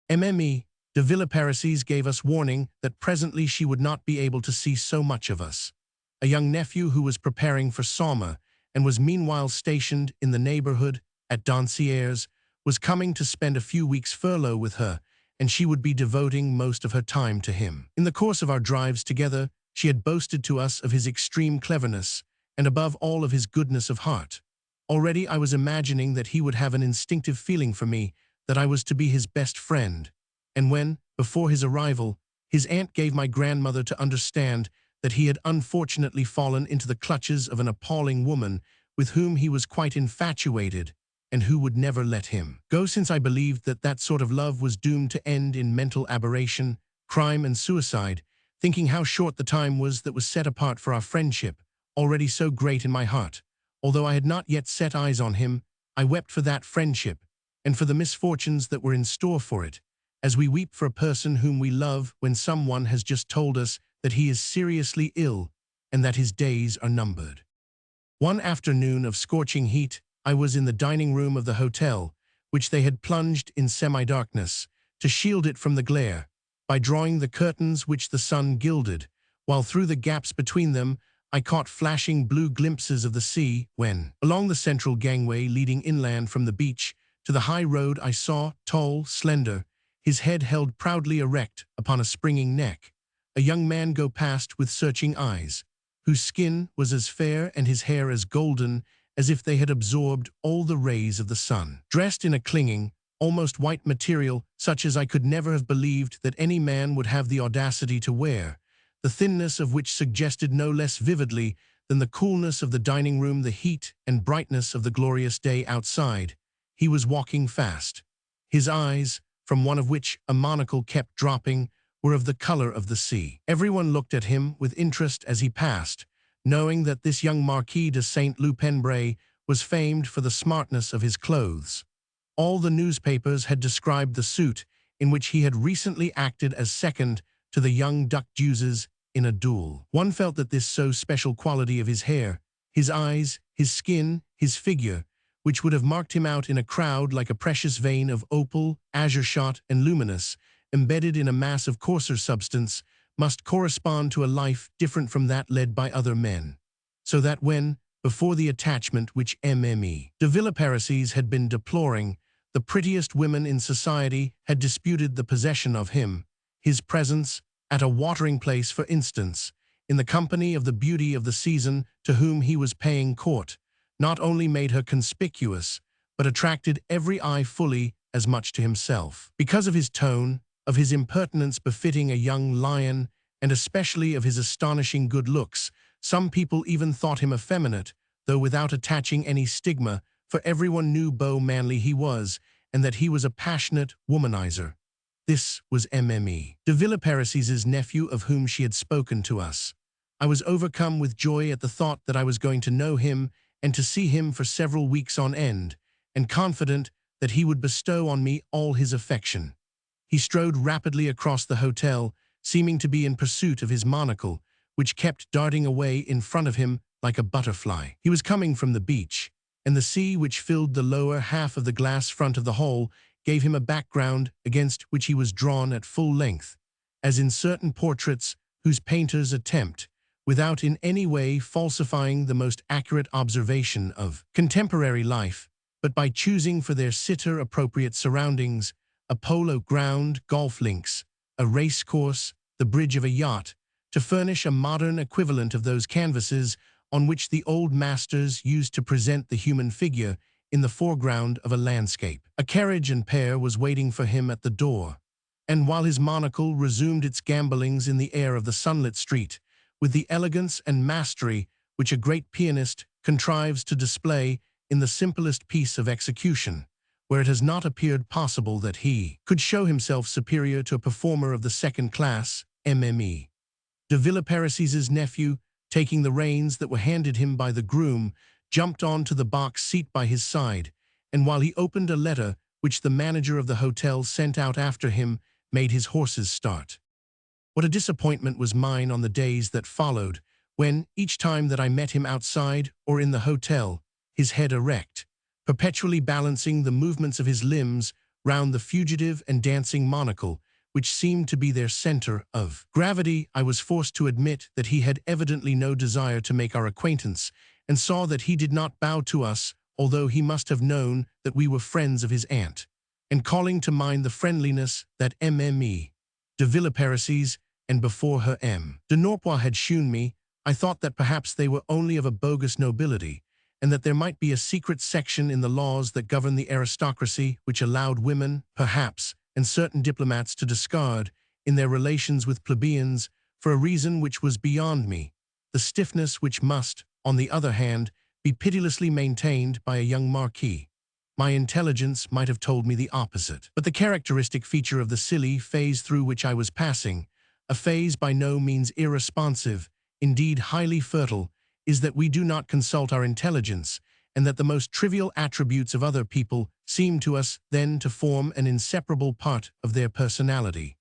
Mme. de Villeparisis gave us warning that presently she would not be able to see so much of us. A young nephew who was preparing for summer and was meanwhile stationed in the neighborhood at Doncières was coming to spend a few weeks' furlough with her, and she would be devoting most of her time to him. In the course of our drives together, she had boasted to us of his extreme cleverness, and above all of his goodness of heart. Already I was imagining that he would have an instinctive feeling for me, that I was to be his best friend. And when, before his arrival, his aunt gave my grandmother to understand that he had unfortunately fallen into the clutches of an appalling woman with whom he was quite infatuated and who would never let him go, since I believed that that sort of love was doomed to end in mental aberration, crime and suicide, thinking how short the time was that was set apart for our friendship, already so great in my heart. Although I had not yet set eyes on him, I wept for that friendship, and for the misfortunes that were in store for it, as we weep for a person whom we love when someone has just told us that he is seriously ill and that his days are numbered. One afternoon of scorching heat, I was in the dining room of the hotel, which they had plunged in semi-darkness, to shield it from the glare, by drawing the curtains which the sun gilded, while through the gaps between them I caught flashing blue glimpses of the sea when, along the central gangway leading inland from the beach to the high road, I saw, tall, slender, his head held proudly erect upon a springing neck, a young man go past with searching eyes, whose skin was as fair and his hair as golden as if they had absorbed all the rays of the sun. Dressed in a clinging, almost white material such as I could never have believed that any man would have the audacity to wear, the thinness of which suggested no less vividly than the coolness of the dining room the heat and brightness of the glorious day outside, he was walking fast. His eyes, from one of which a monocle kept dropping, were of the color of the sea. Everyone looked at him with interest as he passed, knowing that this young Marquis de Saint-Loup-en-Bray was famed for the smartness of his clothes. All the newspapers had described the suit in which he had recently acted as second to the young duck juices in a duel. One felt that this so special quality of his hair, his eyes, his skin, his figure, which would have marked him out in a crowd like a precious vein of opal, azure-shot, and luminous, embedded in a mass of coarser substance, must correspond to a life different from that led by other men. So that when, before the attachment which Mme. de Villeparisis had been deploring, the prettiest women in society had disputed the possession of him, his presence, at a watering place for instance, in the company of the beauty of the season to whom he was paying court, not only made her conspicuous, but attracted every eye fully as much to himself. Because of his tone, of his impertinence befitting a young lion, and especially of his astonishing good looks, some people even thought him effeminate, though without attaching any stigma, for everyone knew beau manly he was, and that he was a passionate womanizer. This was Mme. de Villeparisis' nephew of whom she had spoken to us. I was overcome with joy at the thought that I was going to know him and to see him for several weeks on end, and confident that he would bestow on me all his affection. He strode rapidly across the hotel, seeming to be in pursuit of his monocle, which kept darting away in front of him like a butterfly. He was coming from the beach, and the sea which filled the lower half of the glass front of the hall gave him a background against which he was drawn at full length, as in certain portraits whose painters attempt, without in any way falsifying the most accurate observation of contemporary life, but by choosing for their sitter appropriate surroundings, a polo ground, golf links, a race course, the bridge of a yacht, to furnish a modern equivalent of those canvases on which the old masters used to present the human figure in the foreground of a landscape. A carriage and pair was waiting for him at the door, and while his monocle resumed its gambolings in the air of the sunlit street, with the elegance and mastery which a great pianist contrives to display in the simplest piece of execution, where it has not appeared possible that he could show himself superior to a performer of the second class, Mme. de Villeparisis' nephew, taking the reins that were handed him by the groom, jumped on to the box seat by his side, and while he opened a letter which the manager of the hotel sent out after him, made his horses start. What a disappointment was mine on the days that followed, when, each time that I met him outside or in the hotel, his head erect, perpetually balancing the movements of his limbs round the fugitive and dancing monocle, which seemed to be their center of gravity, I was forced to admit that he had evidently no desire to make our acquaintance, and saw that he did not bow to us, although he must have known that we were friends of his aunt. And calling to mind the friendliness that Mme. de Villeparisis and before her M. de Norpois had shewn me, I thought that perhaps they were only of a bogus nobility, and that there might be a secret section in the laws that govern the aristocracy which allowed women, perhaps, and certain diplomats to discard, in their relations with plebeians, for a reason which was beyond me, the stiffness which must, on the other hand, be pitilessly maintained by a young marquis. My intelligence might have told me the opposite. But the characteristic feature of the silly phase through which I was passing, a phase by no means irresponsive, indeed highly fertile, is that we do not consult our intelligence, and that the most trivial attributes of other people seem to us then to form an inseparable part of their personality.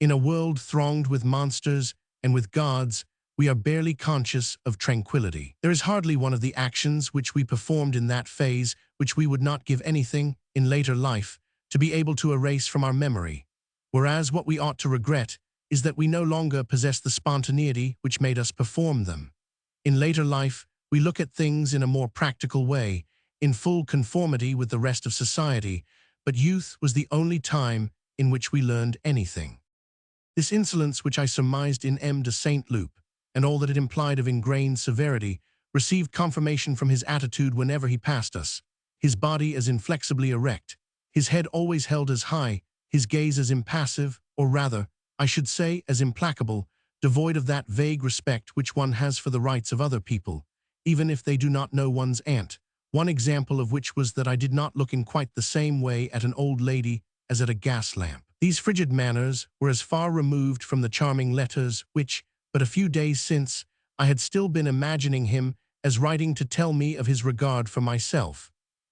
In a world thronged with monsters and with gods, we are barely conscious of tranquility. There is hardly one of the actions which we performed in that phase which we would not give anything, in later life, to be able to erase from our memory, whereas what we ought to regret is that we no longer possess the spontaneity which made us perform them. In later life, we look at things in a more practical way, in full conformity with the rest of society, but youth was the only time in which we learned anything. This insolence which I surmised in M. de Saint-Loup, and all that it implied of ingrained severity, received confirmation from his attitude whenever he passed us, his body as inflexibly erect, his head always held as high, his gaze as impassive, or rather, I should say, as implacable, devoid of that vague respect which one has for the rights of other people, even if they do not know one's aunt, one example of which was that I did not look in quite the same way at an old lady as at a gas lamp. These frigid manners were as far removed from the charming letters which, but a few days since, I had still been imagining him as writing to tell me of his regard for myself,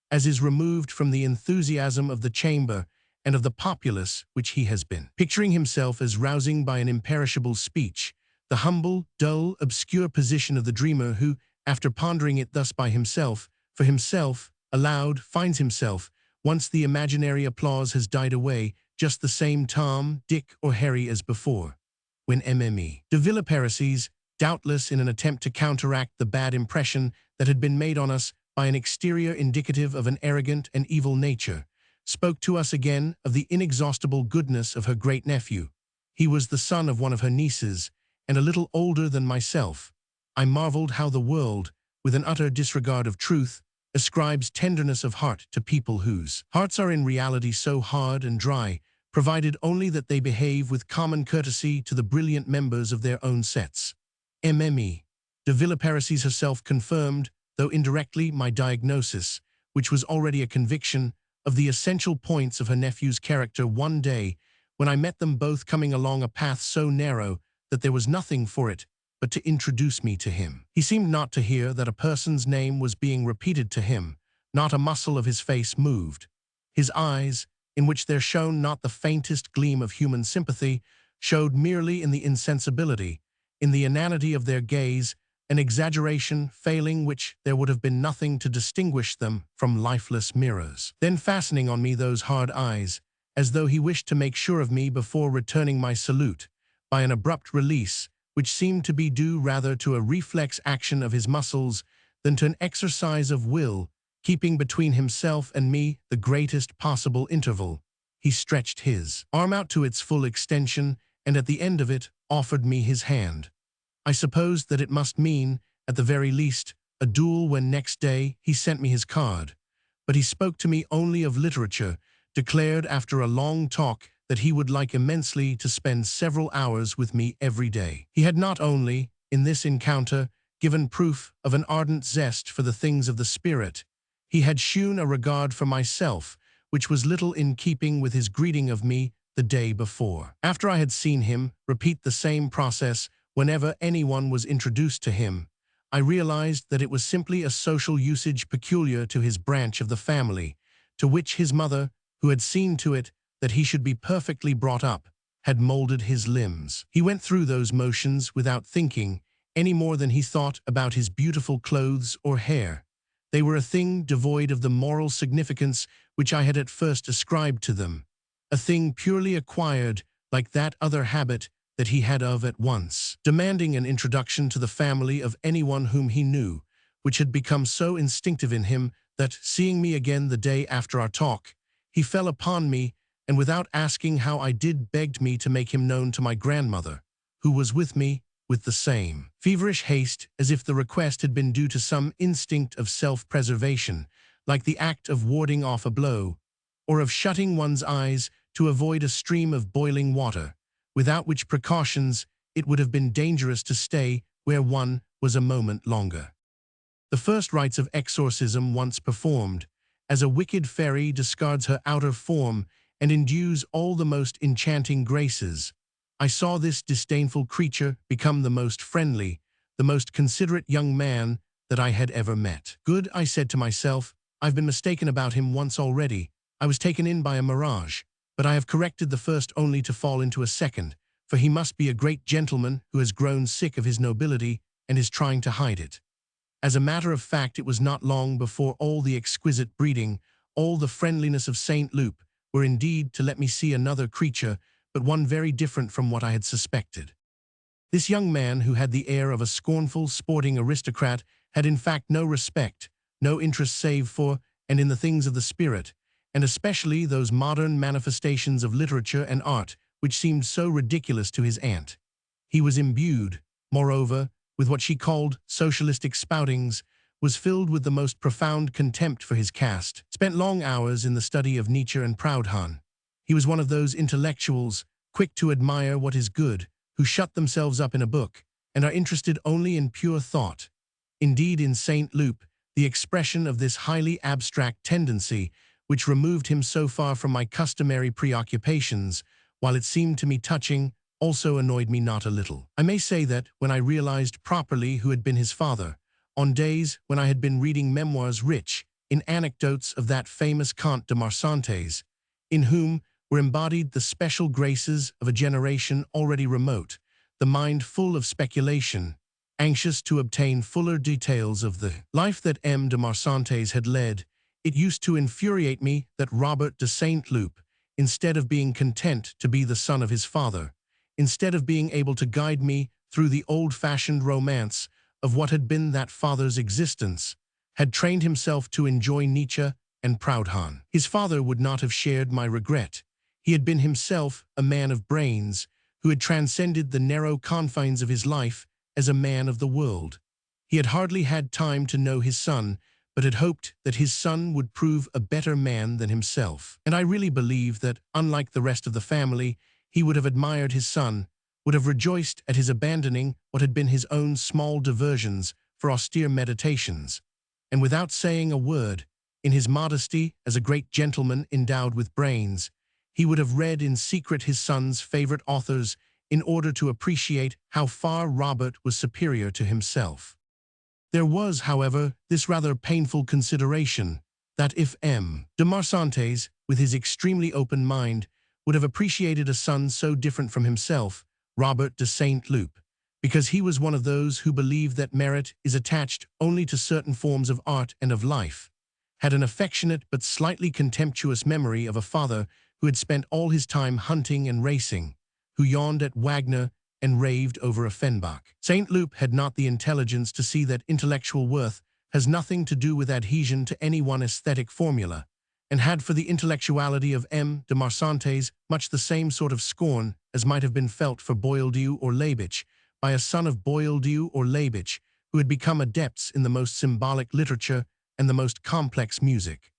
as is removed from the enthusiasm of the chamber and of the populace which he has been. Picturing himself as rousing by an imperishable speech, the humble, dull, obscure position of the dreamer who, after pondering it thus by himself, for himself, aloud, finds himself, once the imaginary applause has died away, just the same Tom, Dick, or Harry as before. When Mme. de Villeparisis, doubtless in an attempt to counteract the bad impression that had been made on us by an exterior indicative of an arrogant and evil nature, spoke to us again of the inexhaustible goodness of her great-nephew. He was the son of one of her nieces, and a little older than myself. I marveled how the world, with an utter disregard of truth, ascribes tenderness of heart to people whose hearts are in reality so hard and dry, provided only that they behave with common courtesy to the brilliant members of their own sets. Mme. de Villeparisis herself confirmed, though indirectly, my diagnosis, which was already a conviction, of the essential points of her nephew's character one day when I met them both coming along a path so narrow that there was nothing for it but to introduce me to him. He seemed not to hear that a person's name was being repeated to him. Not a muscle of his face moved. His eyes, in which there shone not the faintest gleam of human sympathy, showed merely in the insensibility, in the inanity of their gaze, an exaggeration failing which there would have been nothing to distinguish them from lifeless mirrors. Then fastening on me those hard eyes, as though he wished to make sure of me before returning my salute, by an abrupt release, which seemed to be due rather to a reflex action of his muscles than to an exercise of will, keeping between himself and me the greatest possible interval, he stretched his arm out to its full extension, and at the end of it offered me his hand. I supposed that it must mean, at the very least, a duel when next day he sent me his card. But he spoke to me only of literature, declared after a long talk that he would like immensely to spend several hours with me every day. He had not only, in this encounter, given proof of an ardent zest for the things of the spirit, he had shewn a regard for myself, which was little in keeping with his greeting of me the day before. After I had seen him repeat the same process whenever anyone was introduced to him, I realized that it was simply a social usage peculiar to his branch of the family, to which his mother, who had seen to it that he should be perfectly brought up, had molded his limbs. He went through those motions without thinking, any more than he thought about his beautiful clothes or hair. They were a thing devoid of the moral significance which I had at first ascribed to them, a thing purely acquired, like that other habit that he had of at once demanding an introduction to the family of anyone whom he knew, which had become so instinctive in him that, seeing me again the day after our talk, he fell upon me and without asking how I did begged me to make him known to my grandmother, who was with me, with the same feverish haste as if the request had been due to some instinct of self-preservation, like the act of warding off a blow, or of shutting one's eyes to avoid a stream of boiling water, without which precautions it would have been dangerous to stay where one was a moment longer. The first rites of exorcism once performed, as a wicked fairy discards her outer form and endues all the most enchanting graces, I saw this disdainful creature become the most friendly, the most considerate young man that I had ever met. Good, I said to myself, I've been mistaken about him once already. I was taken in by a mirage, but I have corrected the first only to fall into a second, for he must be a great gentleman who has grown sick of his nobility and is trying to hide it. As a matter of fact, it was not long before all the exquisite breeding, all the friendliness of Saint Loup, were indeed to let me see another creature, but one very different from what I had suspected. This young man, who had the air of a scornful, sporting aristocrat, had in fact no respect, no interest save for, and in the things of the spirit, and especially those modern manifestations of literature and art which seemed so ridiculous to his aunt. He was imbued, moreover, with what she called socialistic spoutings, was filled with the most profound contempt for his caste, spent long hours in the study of Nietzsche and Proudhon. He was one of those intellectuals, quick to admire what is good, who shut themselves up in a book, and are interested only in pure thought. Indeed, in Saint Loup, the expression of this highly abstract tendency, which removed him so far from my customary preoccupations, while it seemed to me touching, also annoyed me not a little. I may say that, when I realized properly who had been his father, on days when I had been reading memoirs rich in anecdotes of that famous Comte de Marsantes, in whom were embodied the special graces of a generation already remote, the mind full of speculation, anxious to obtain fuller details of the life that M. de Marsantes had led, it used to infuriate me that Robert de Saint Loup, instead of being content to be the son of his father, instead of being able to guide me through the old-fashioned romance of what had been that father's existence, had trained himself to enjoy Nietzsche and Proudhon. His father would not have shared my regret. He had been himself a man of brains, who had transcended the narrow confines of his life as a man of the world. He had hardly had time to know his son, but had hoped that his son would prove a better man than himself. And I really believe that, unlike the rest of the family, he would have admired his son, would have rejoiced at his abandoning what had been his own small diversions for austere meditations, and without saying a word, in his modesty as a great gentleman endowed with brains, he would have read in secret his son's favorite authors in order to appreciate how far Robert was superior to himself. There was, however, this rather painful consideration, that if M. de Marsantes, with his extremely open mind, would have appreciated a son so different from himself, Robert de Saint Loup, because he was one of those who believe that merit is attached only to certain forms of art and of life, had an affectionate but slightly contemptuous memory of a father who had spent all his time hunting and racing, who yawned at Wagner and raved over Offenbach. Saint Loup had not the intelligence to see that intellectual worth has nothing to do with adhesion to any one aesthetic formula, and had for the intellectuality of M. de Marsantes much the same sort of scorn as might have been felt for Boieldieu or Labich by a son of Boieldieu or Labich who had become adepts in the most symbolic literature and the most complex music.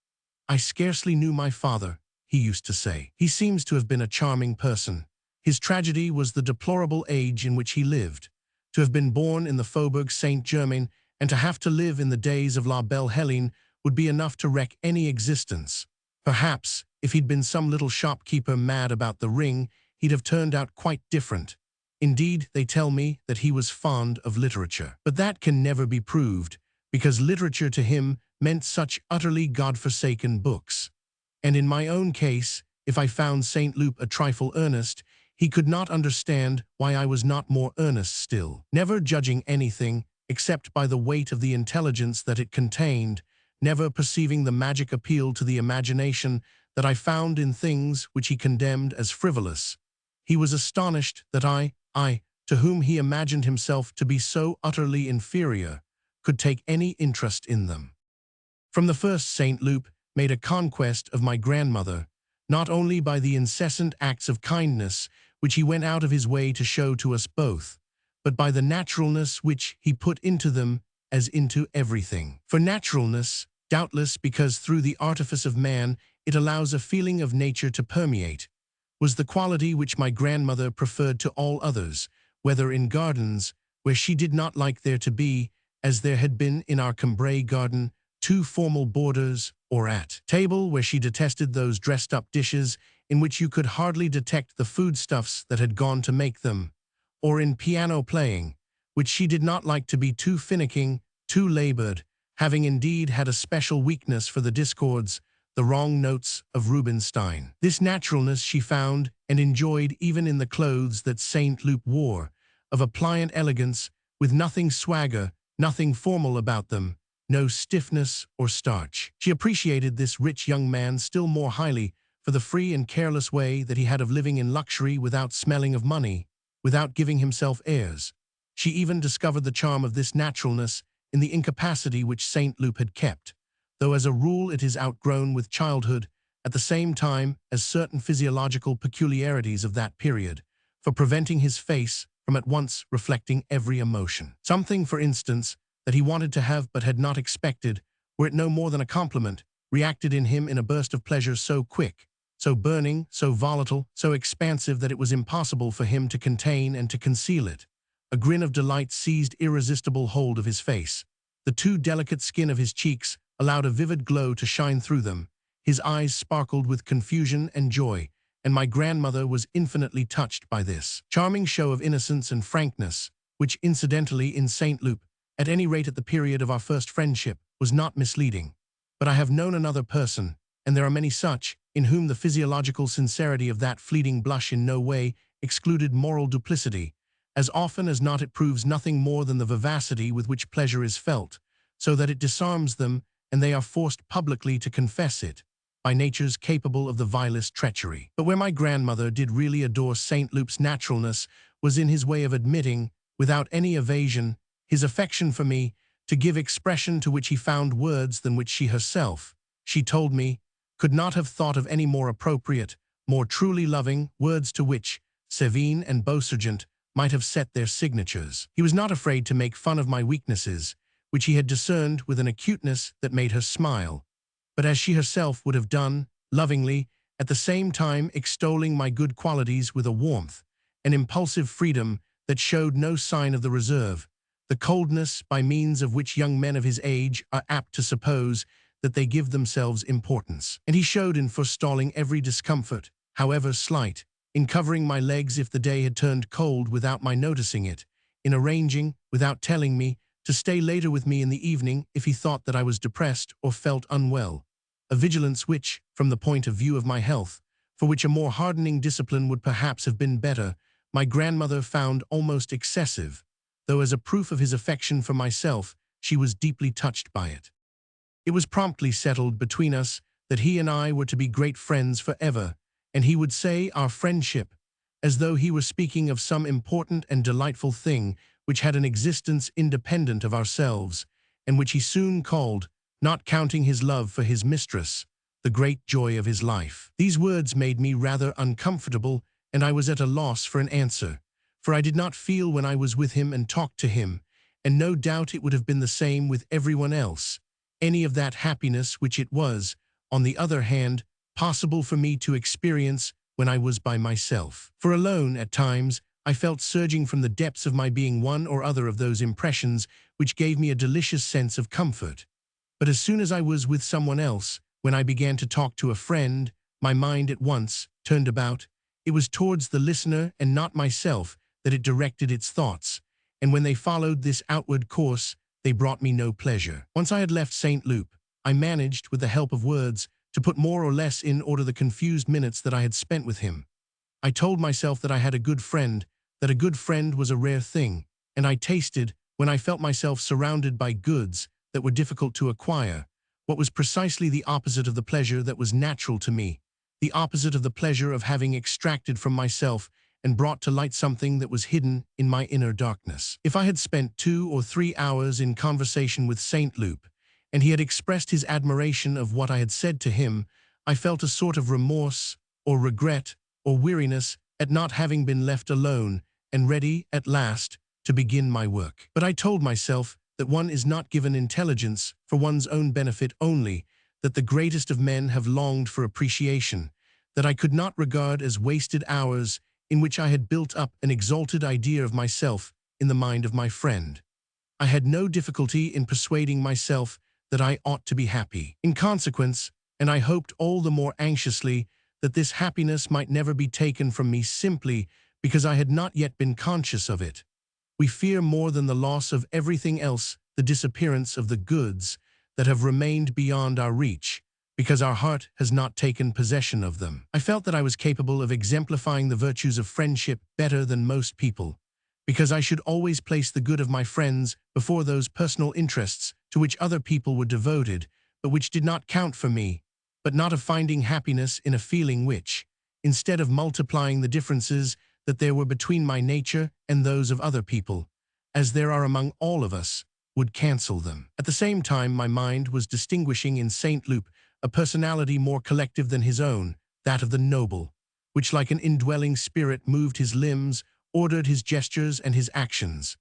"I scarcely knew my father," he used to say. "He seems to have been a charming person. His tragedy was the deplorable age in which he lived. To have been born in the Faubourg Saint-Germain and to have to live in the days of La Belle Helene would be enough to wreck any existence. Perhaps, if he'd been some little shopkeeper mad about the ring, he'd have turned out quite different. Indeed, they tell me that he was fond of literature. But that can never be proved, because literature to him meant such utterly God-forsaken books. And in my own case, if I found Saint Loup a trifle earnest, he could not understand why I was not more earnest still. Never judging anything, except by the weight of the intelligence that it contained, never perceiving the magic appeal to the imagination that I found in things which he condemned as frivolous, he was astonished that I, to whom he imagined himself to be so utterly inferior, could take any interest in them. From the first, Saint Loup made a conquest of my grandmother, not only by the incessant acts of kindness which he went out of his way to show to us both, but by the naturalness which he put into them as into everything. For naturalness, doubtless because through the artifice of man it allows a feeling of nature to permeate, was the quality which my grandmother preferred to all others, whether in gardens, where she did not like there to be, as there had been in our Cambrai garden, two formal borders, or at table, where she detested those dressed-up dishes in which you could hardly detect the foodstuffs that had gone to make them, or in piano playing, which she did not like to be too finicking, too labored, having indeed had a special weakness for the discords, the wrong notes of Rubinstein. This naturalness she found and enjoyed even in the clothes that Saint Loup wore, of a pliant elegance, with nothing swagger, nothing formal about them, no stiffness or starch. She appreciated this rich young man still more highly for the free and careless way that he had of living in luxury without smelling of money, without giving himself airs. She even discovered the charm of this naturalness in the incapacity which Saint Loup had kept, though as a rule it is outgrown with childhood, at the same time as certain physiological peculiarities of that period, for preventing his face from at once reflecting every emotion. Something, for instance, that he wanted to have but had not expected, were it no more than a compliment, reacted in him in a burst of pleasure so quick, so burning, so volatile, so expansive that it was impossible for him to contain and to conceal it. A grin of delight seized irresistible hold of his face. The too delicate skin of his cheeks allowed a vivid glow to shine through them. His eyes sparkled with confusion and joy, and my grandmother was infinitely touched by this charming show of innocence and frankness, which incidentally in Saint Loup, at any rate at the period of our first friendship, was not misleading. But I have known another person, and there are many such, in whom the physiological sincerity of that fleeting blush in no way excluded moral duplicity. As often as not it proves nothing more than the vivacity with which pleasure is felt, so that it disarms them, and they are forced publicly to confess it, by natures capable of the vilest treachery. But where my grandmother did really adore Saint Loup's naturalness was in his way of admitting, without any evasion, his affection for me, to give expression to which he found words than which she herself, she told me, could not have thought of any more appropriate, more truly loving, words to which Sévigné and Beausergent might have set their signatures. He was not afraid to make fun of my weaknesses, which he had discerned with an acuteness that made her smile, but as she herself would have done, lovingly, at the same time extolling my good qualities with a warmth, an impulsive freedom that showed no sign of the reserve, the coldness by means of which young men of his age are apt to suppose that they give themselves importance. And he showed in forestalling every discomfort, however slight, in covering my legs if the day had turned cold without my noticing it, in arranging, without telling me, to stay later with me in the evening if he thought that I was depressed or felt unwell, a vigilance which, from the point of view of my health, for which a more hardening discipline would perhaps have been better, my grandmother found almost excessive, though as a proof of his affection for myself, she was deeply touched by it. It was promptly settled between us that he and I were to be great friends forever, and he would say our friendship, as though he were speaking of some important and delightful thing which had an existence independent of ourselves, and which he soon called, not counting his love for his mistress, the great joy of his life. These words made me rather uncomfortable, and I was at a loss for an answer, for I did not feel when I was with him and talked to him, and no doubt it would have been the same with everyone else, any of that happiness which it was, on the other hand, possible for me to experience when I was by myself. For alone, at times, I felt surging from the depths of my being one or other of those impressions which gave me a delicious sense of comfort. But as soon as I was with someone else, when I began to talk to a friend, my mind at once turned about. It was towards the listener and not myself that it directed its thoughts, and when they followed this outward course, they brought me no pleasure. Once I had left Saint Loup, I managed, with the help of words, to put more or less in order the confused minutes that I had spent with him. I told myself that I had a good friend, that a good friend was a rare thing, and I tasted, when I felt myself surrounded by goods that were difficult to acquire, what was precisely the opposite of the pleasure that was natural to me, the opposite of the pleasure of having extracted from myself and brought to light something that was hidden in my inner darkness. If I had spent 2 or 3 hours in conversation with Saint Loup, and he had expressed his admiration of what I had said to him, I felt a sort of remorse, or regret, or weariness at not having been left alone and ready, at last, to begin my work. But I told myself that one is not given intelligence for one's own benefit only, that the greatest of men have longed for appreciation, that I could not regard as wasted hours in which I had built up an exalted idea of myself in the mind of my friend. I had no difficulty in persuading myself that I ought to be happy. In consequence, and I hoped all the more anxiously that this happiness might never be taken from me simply because I had not yet been conscious of it. We fear more than the loss of everything else the disappearance of the goods that have remained beyond our reach, because our heart has not taken possession of them. I felt that I was capable of exemplifying the virtues of friendship better than most people, because I should always place the good of my friends before those personal interests to which other people were devoted, but which did not count for me, but not of finding happiness in a feeling which, instead of multiplying the differences that there were between my nature and those of other people, as there are among all of us, would cancel them. At the same time, my mind was distinguishing in Saint Loup a personality more collective than his own, that of the noble, which like an indwelling spirit moved his limbs, ordered his gestures and his actions.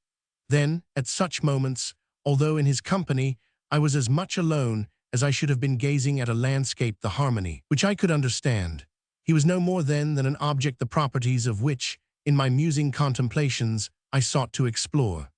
Then, at such moments, although in his company, I was as much alone as I should have been gazing at a landscape, the harmony, which I could understand. He was no more then than an object the properties of which, in my musing contemplations, I sought to explore.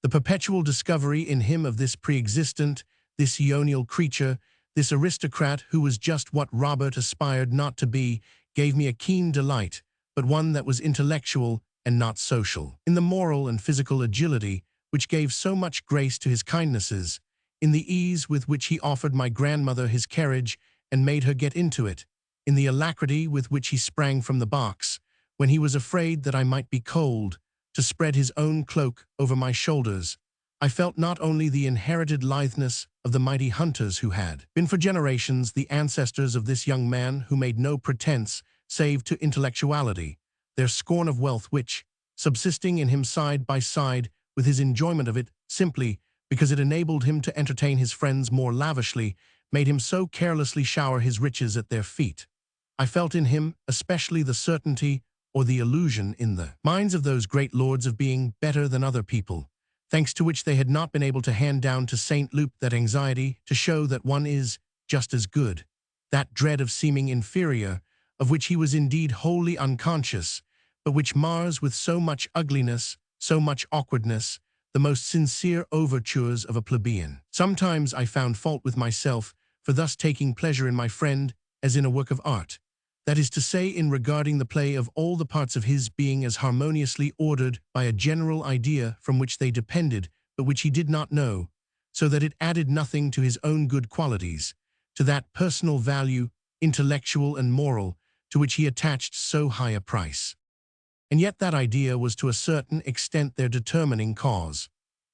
The perpetual discovery in him of this pre-existent, this aeonial creature, this aristocrat who was just what Robert aspired not to be, gave me a keen delight, but one that was intellectual and not social. In the moral and physical agility which gave so much grace to his kindnesses, in the ease with which he offered my grandmother his carriage and made her get into it, in the alacrity with which he sprang from the box, when he was afraid that I might be cold, to spread his own cloak over my shoulders, I felt not only the inherited litheness of the mighty hunters who had been for generations the ancestors of this young man who made no pretense save to intellectuality, their scorn of wealth which, subsisting in him side by side with his enjoyment of it simply because it enabled him to entertain his friends more lavishly, made him so carelessly shower his riches at their feet. I felt in him especially the certainty or the illusion in the minds of those great lords of being better than other people, thanks to which they had not been able to hand down to Saint Loup that anxiety to show that one is just as good, that dread of seeming inferior, of which he was indeed wholly unconscious, but which mars with so much ugliness, so much awkwardness, the most sincere overtures of a plebeian. Sometimes I found fault with myself for thus taking pleasure in my friend as in a work of art, that is to say, in regarding the play of all the parts of his being as harmoniously ordered by a general idea from which they depended, but which he did not know, so that it added nothing to his own good qualities, to that personal value, intellectual and moral, to which he attached so high a price. And yet that idea was to a certain extent their determining cause.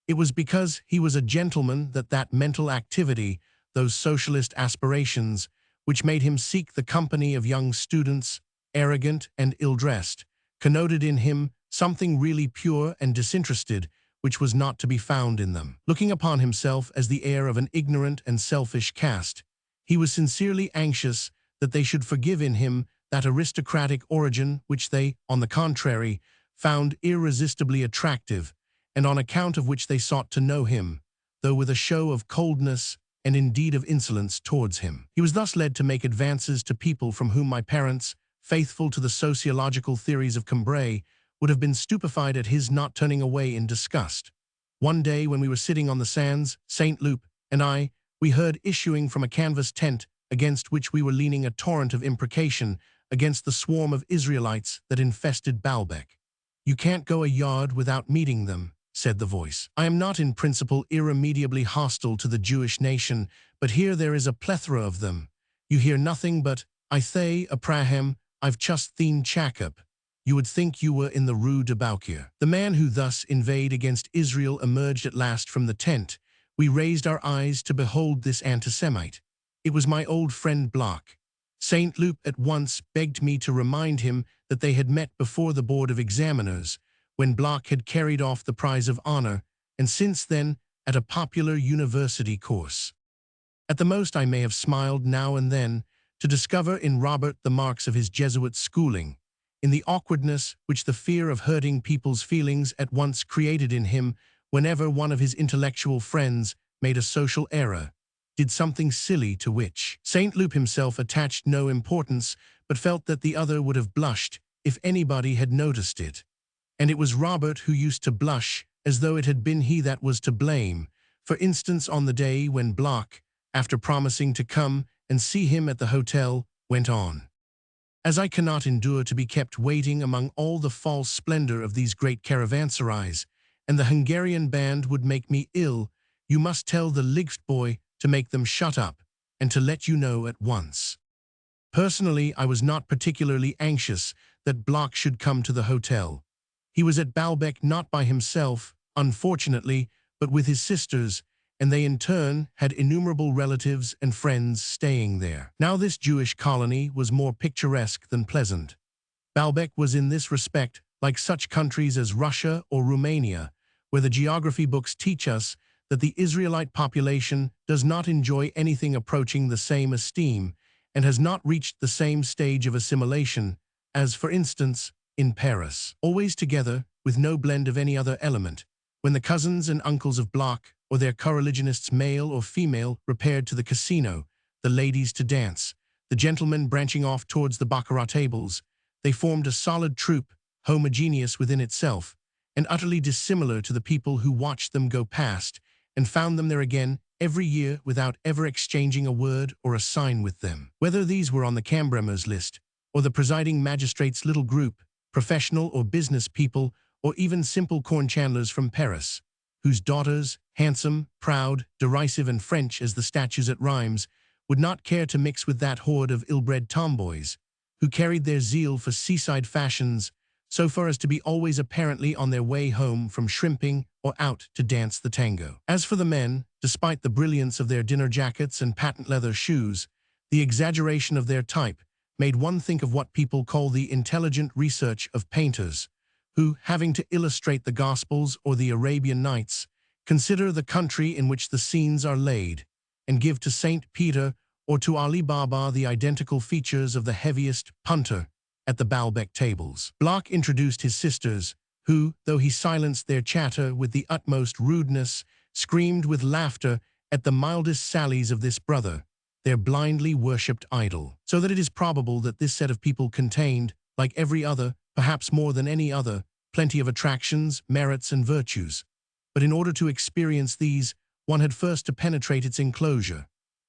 It was because he was a gentleman that that mental activity, those socialist aspirations, which made him seek the company of young students, arrogant and ill-dressed, connoted in him something really pure and disinterested, which was not to be found in them. Looking upon himself as the heir of an ignorant and selfish caste, he was sincerely anxious that they should forgive in him that aristocratic origin which they, on the contrary, found irresistibly attractive, and on account of which they sought to know him, though with a show of coldness and indeed of insolence towards him. He was thus led to make advances to people from whom my parents, faithful to the sociological theories of Cambrai, would have been stupefied at his not turning away in disgust. One day when we were sitting on the sands, Saint Loup and I, we heard issuing from a canvas tent against which we were leaning a torrent of imprecation against the swarm of Israelites that infested Baalbek. "You can't go a yard without meeting them," said the voice. "I am not in principle irremediably hostile to the Jewish nation, but here there is a plethora of them. You hear nothing but, I thay, Abraham, I've just theen Jacob. You would think you were in the Rue de Bouquier." The man who thus inveighed against Israel emerged at last from the tent. We raised our eyes to behold this antisemite. It was my old friend Bloch. Saint Loup at once begged me to remind him that they had met before the Board of Examiners, when Bloch had carried off the prize of honor, and since then at a popular university course. At the most I may have smiled now and then to discover in Robert the marks of his Jesuit schooling, in the awkwardness which the fear of hurting people's feelings at once created in him whenever one of his intellectual friends made a social error, did something silly to which Saint Loup himself attached no importance, but felt that the other would have blushed if anybody had noticed it. And it was Robert who used to blush as though it had been he that was to blame, for instance on the day when Bloch, after promising to come and see him at the hotel, went on. "As I cannot endure to be kept waiting among all the false splendor of these great caravanserais, and the Hungarian band would make me ill, you must tell the Lichtboy to make them shut up, and to let you know at once." Personally, I was not particularly anxious that Bloch should come to the hotel. He was at Baalbek not by himself, unfortunately, but with his sisters, and they in turn had innumerable relatives and friends staying there. Now this Jewish colony was more picturesque than pleasant. Baalbek was in this respect like such countries as Russia or Romania, where the geography books teach us that the Israelite population does not enjoy anything approaching the same esteem and has not reached the same stage of assimilation as, for instance, in Paris. Always together, with no blend of any other element, when the cousins and uncles of Bloch or their coreligionists, male or female, repaired to the casino, the ladies to dance, the gentlemen branching off towards the baccarat tables, they formed a solid troop, homogeneous within itself, and utterly dissimilar to the people who watched them go past and found them there again every year without ever exchanging a word or a sign with them. Whether these were on the Cambremers list, or the presiding magistrate's little group, professional or business people, or even simple corn chandlers from Paris, whose daughters, handsome, proud, derisive and French as the statues at Rheims, would not care to mix with that horde of ill-bred tomboys, who carried their zeal for seaside fashions so far as to be always apparently on their way home from shrimping or out to dance the tango. As for the men, despite the brilliance of their dinner jackets and patent leather shoes, the exaggeration of their type made one think of what people call the intelligent research of painters, who, having to illustrate the Gospels or the Arabian Nights, consider the country in which the scenes are laid, and give to St. Peter or to Ali Baba the identical features of the heaviest punter at the Baalbek tables. Bloch introduced his sisters, who, though he silenced their chatter with the utmost rudeness, screamed with laughter at the mildest sallies of this brother, their blindly worshipped idol. So that it is probable that this set of people contained, like every other, perhaps more than any other, plenty of attractions, merits, and virtues. But in order to experience these, one had first to penetrate its enclosure.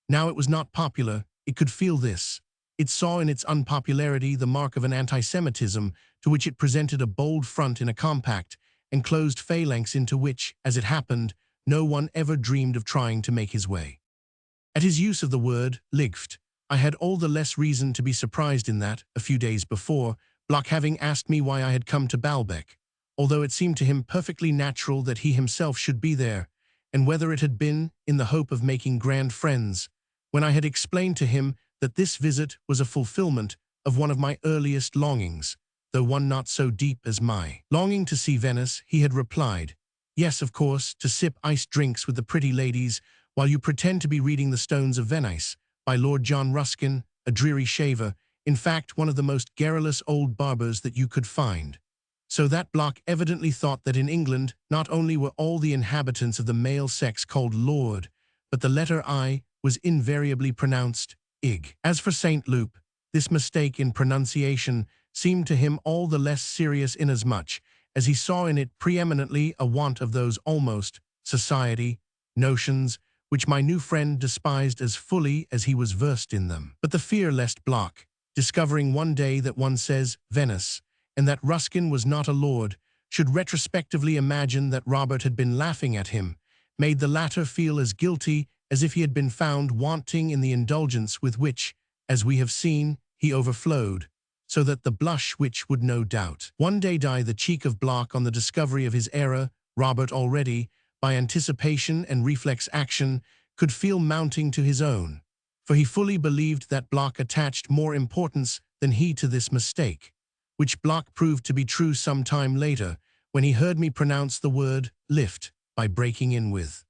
Now it was not popular, it could feel this. It saw in its unpopularity the mark of an anti-Semitism to which it presented a bold front in a compact, enclosed phalanx into which, as it happened, no one ever dreamed of trying to make his way. At his use of the word Licht, I had all the less reason to be surprised in that, a few days before, Bloch having asked me why I had come to Baalbek, although it seemed to him perfectly natural that he himself should be there, and whether it had been in the hope of making grand friends, when I had explained to him that this visit was a fulfillment of one of my earliest longings, though one not so deep as my longing to see Venice, he had replied, "Yes, of course, to sip iced drinks with the pretty ladies while you pretend to be reading The Stones of Venice, by Lord John Ruskin, a dreary shaver, in fact one of the most garrulous old barbers that you could find." So that Bloch evidently thought that in England not only were all the inhabitants of the male sex called Lord, but the letter I was invariably pronounced ig. As for St. Loup, this mistake in pronunciation seemed to him all the less serious inasmuch as he saw in it preeminently a want of those almost society notions which my new friend despised as fully as he was versed in them. But the fear lest Bloch, discovering one day that one says Venice, and that Ruskin was not a lord, should retrospectively imagine that Robert had been laughing at him, made the latter feel as guilty as if he had been found wanting in the indulgence with which, as we have seen, he overflowed, so that the blush which would no doubt one day dye the cheek of Bloch on the discovery of his error, Robert already, by anticipation and reflex action, could feel mounting to his own, for he fully believed that Bloch attached more importance than he to this mistake, which Bloch proved to be true some time later, when he heard me pronounce the word lift by breaking in with,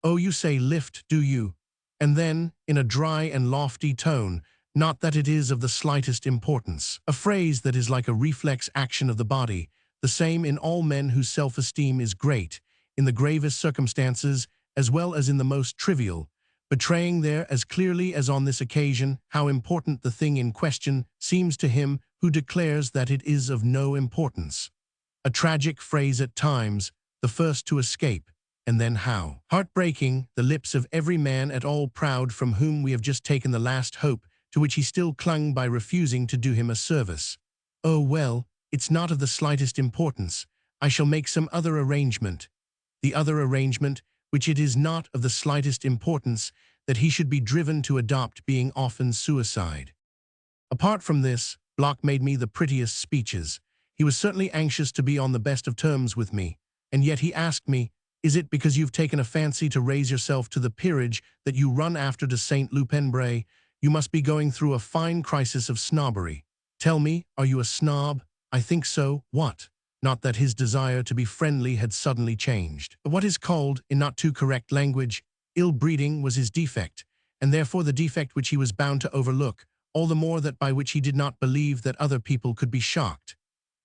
"Oh, you say lift, do you?" And then, in a dry and lofty tone, "Not that it is of the slightest importance," a phrase that is like a reflex action of the body, the same in all men whose self-esteem is great, in the gravest circumstances as well as in the most trivial, betraying there as clearly as on this occasion how important the thing in question seems to him who declares that it is of no importance. A tragic phrase at times, the first to escape, and then how heartbreaking the lips of every man at all proud from whom we have just taken the last hope to which he still clung by refusing to do him a service. "Oh, well, it's not of the slightest importance. I shall make some other arrangement." The other arrangement, which it is not of the slightest importance that he should be driven to adopt, being often suicide. Apart from this, Bloch made me the prettiest speeches. He was certainly anxious to be on the best of terms with me, and yet he asked me, "Is it because you've taken a fancy to raise yourself to the peerage that you run after de Saint Lupenbray? You must be going through a fine crisis of snobbery. Tell me, are you a snob?" I think so, what? Not that his desire to be friendly had suddenly changed. But what is called, in not too correct language, ill-breeding was his defect, and therefore the defect which he was bound to overlook, all the more that by which he did not believe that other people could be shocked.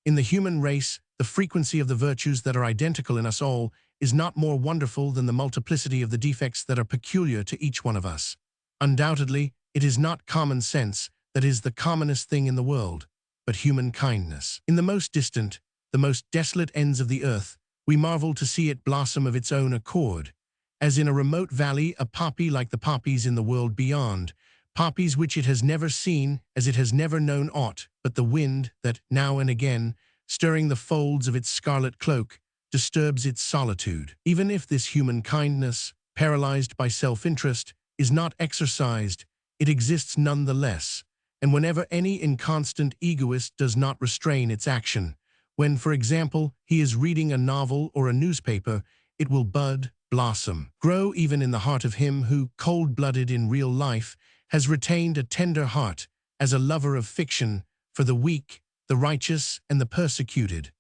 In the human race, the frequency of the virtues that are identical in us all is not more wonderful than the multiplicity of the defects that are peculiar to each one of us. Undoubtedly, it is not common sense that is the commonest thing in the world, but human kindness. In the most distant, the most desolate ends of the earth, we marvel to see it blossom of its own accord, as in a remote valley a poppy like the poppies in the world beyond, poppies which it has never seen, as it has never known aught but the wind that, now and again, stirring the folds of its scarlet cloak, disturbs its solitude. Even if this human kindness, paralyzed by self-interest, is not exercised, it exists nonetheless, and whenever any inconstant egoist does not restrain its action, when, for example, he is reading a novel or a newspaper, it will bud, blossom, grow even in the heart of him who, cold-blooded in real life, has retained a tender heart, as a lover of fiction, for the weak, the righteous, and the persecuted.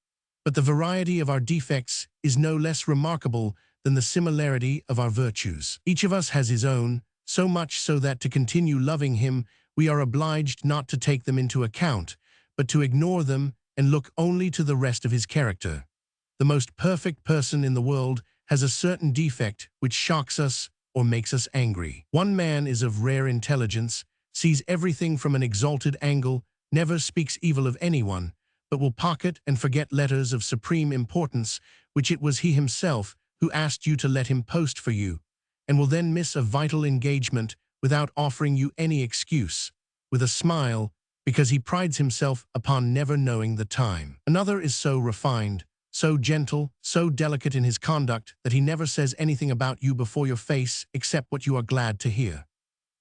But the variety of our defects is no less remarkable than the similarity of our virtues. Each of us has his own, so much so that to continue loving him, we are obliged not to take them into account, but to ignore them and look only to the rest of his character. The most perfect person in the world has a certain defect which shocks us or makes us angry. One man is of rare intelligence, sees everything from an exalted angle, never speaks evil of anyone, but will pocket and forget letters of supreme importance which it was he himself who asked you to let him post for you, and will then miss a vital engagement without offering you any excuse, with a smile, because he prides himself upon never knowing the time. Another is so refined, so gentle, so delicate in his conduct that he never says anything about you before your face except what you are glad to hear.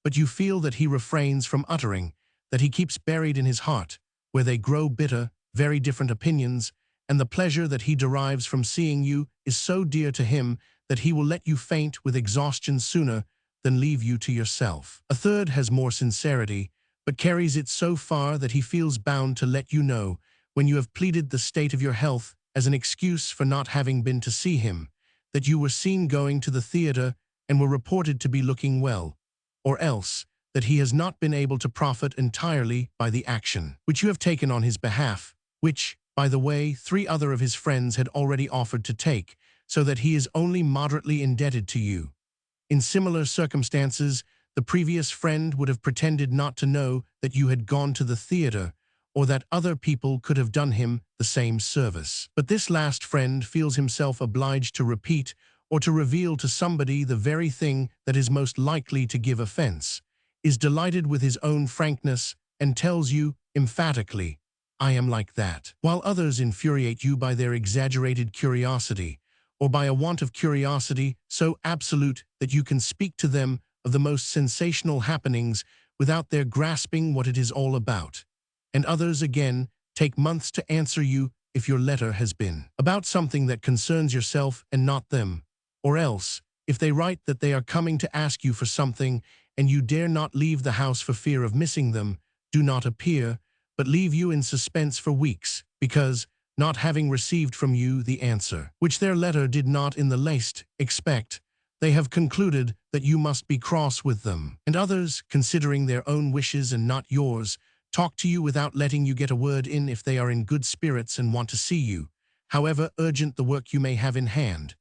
But you feel that he refrains from uttering, that he keeps buried in his heart, where they grow bitter, very different opinions, and the pleasure that he derives from seeing you is so dear to him that he will let you faint with exhaustion sooner than leave you to yourself. A third has more sincerity, but carries it so far that he feels bound to let you know, when you have pleaded the state of your health as an excuse for not having been to see him, that you were seen going to the theater and were reported to be looking well, or else that he has not been able to profit entirely by the action which you have taken on his behalf, which, by the way, 3 other of his friends had already offered to take, so that he is only moderately indebted to you. In similar circumstances, the previous friend would have pretended not to know that you had gone to the theater, or that other people could have done him the same service. But this last friend feels himself obliged to repeat or to reveal to somebody the very thing that is most likely to give offense, is delighted with his own frankness, and tells you emphatically, "I am like that," while others infuriate you by their exaggerated curiosity, or by a want of curiosity so absolute that you can speak to them of the most sensational happenings without their grasping what it is all about. And others, again, take months to answer you if your letter has been about something that concerns yourself and not them, or else, if they write that they are coming to ask you for something and you dare not leave the house for fear of missing them, do not appear, but leave you in suspense for weeks, because, not having received from you the answer, which their letter did not in the least expect, they have concluded that you must be cross with them. And others, considering their own wishes and not yours, talk to you without letting you get a word in if they are in good spirits and want to see you, however urgent the work you may have in hand.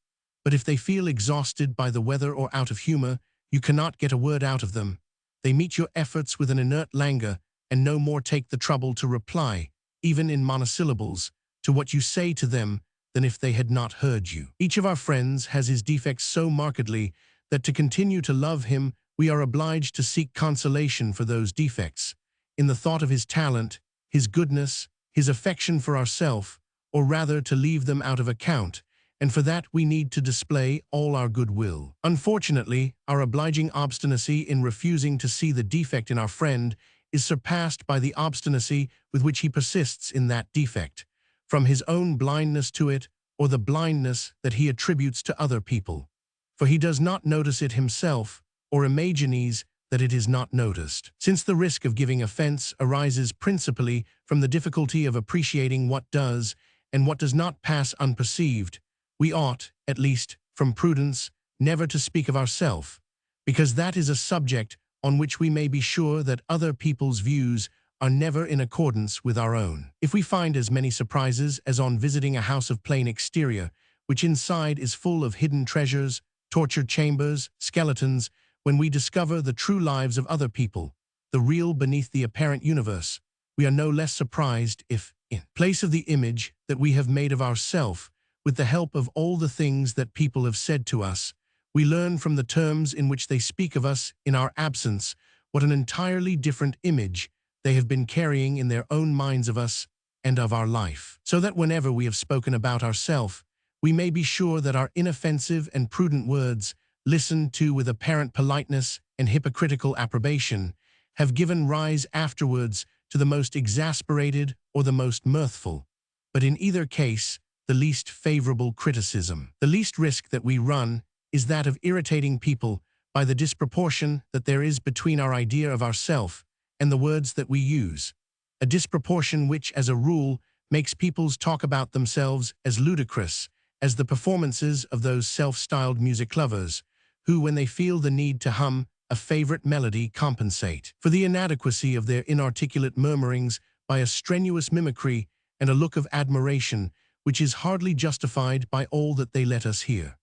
But if they feel exhausted by the weather or out of humor, you cannot get a word out of them. They meet your efforts with an inert languor, and no more take the trouble to reply, even in monosyllables, to what you say to them than if they had not heard you. Each of our friends has his defects so markedly that to continue to love him, we are obliged to seek consolation for those defects, in the thought of his talent, his goodness, his affection for ourself, or rather to leave them out of account, and for that we need to display all our goodwill. Unfortunately, our obliging obstinacy in refusing to see the defect in our friend is surpassed by the obstinacy with which he persists in that defect, from his own blindness to it, or the blindness that he attributes to other people. For he does not notice it himself, or imagines that it is not noticed. Since the risk of giving offense arises principally from the difficulty of appreciating what does and what does not pass unperceived, we ought, at least from prudence, never to speak of ourselves, because that is a subject on which we may be sure that other people's views are never in accordance with our own. If we find as many surprises as on visiting a house of plain exterior, which inside is full of hidden treasures, torture chambers, skeletons, when we discover the true lives of other people, the real beneath the apparent universe, we are no less surprised if, in place of the image that we have made of ourself, with the help of all the things that people have said to us, we learn from the terms in which they speak of us in our absence what an entirely different image they have been carrying in their own minds of us and of our life. So that whenever we have spoken about ourselves, we may be sure that our inoffensive and prudent words, listened to with apparent politeness and hypocritical approbation, have given rise afterwards to the most exasperated or the most mirthful, but in either case, the least favorable criticism. The least risk that we run is that of irritating people by the disproportion that there is between our idea of ourself and the words that we use, a disproportion which, as a rule, makes people's talk about themselves as ludicrous as the performances of those self-styled music lovers, who, when they feel the need to hum a favorite melody, compensate for the inadequacy of their inarticulate murmurings by a strenuous mimicry and a look of admiration which is hardly justified by all that they let us hear.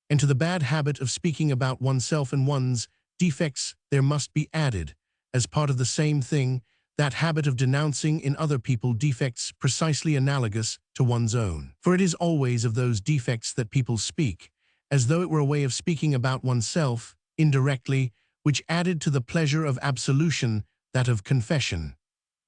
And to the bad habit of speaking about oneself and one's defects there must be added, as part of the same thing, that habit of denouncing in other people defects precisely analogous to one's own. For it is always of those defects that people speak, as though it were a way of speaking about oneself, indirectly, which added to the pleasure of absolution that of confession.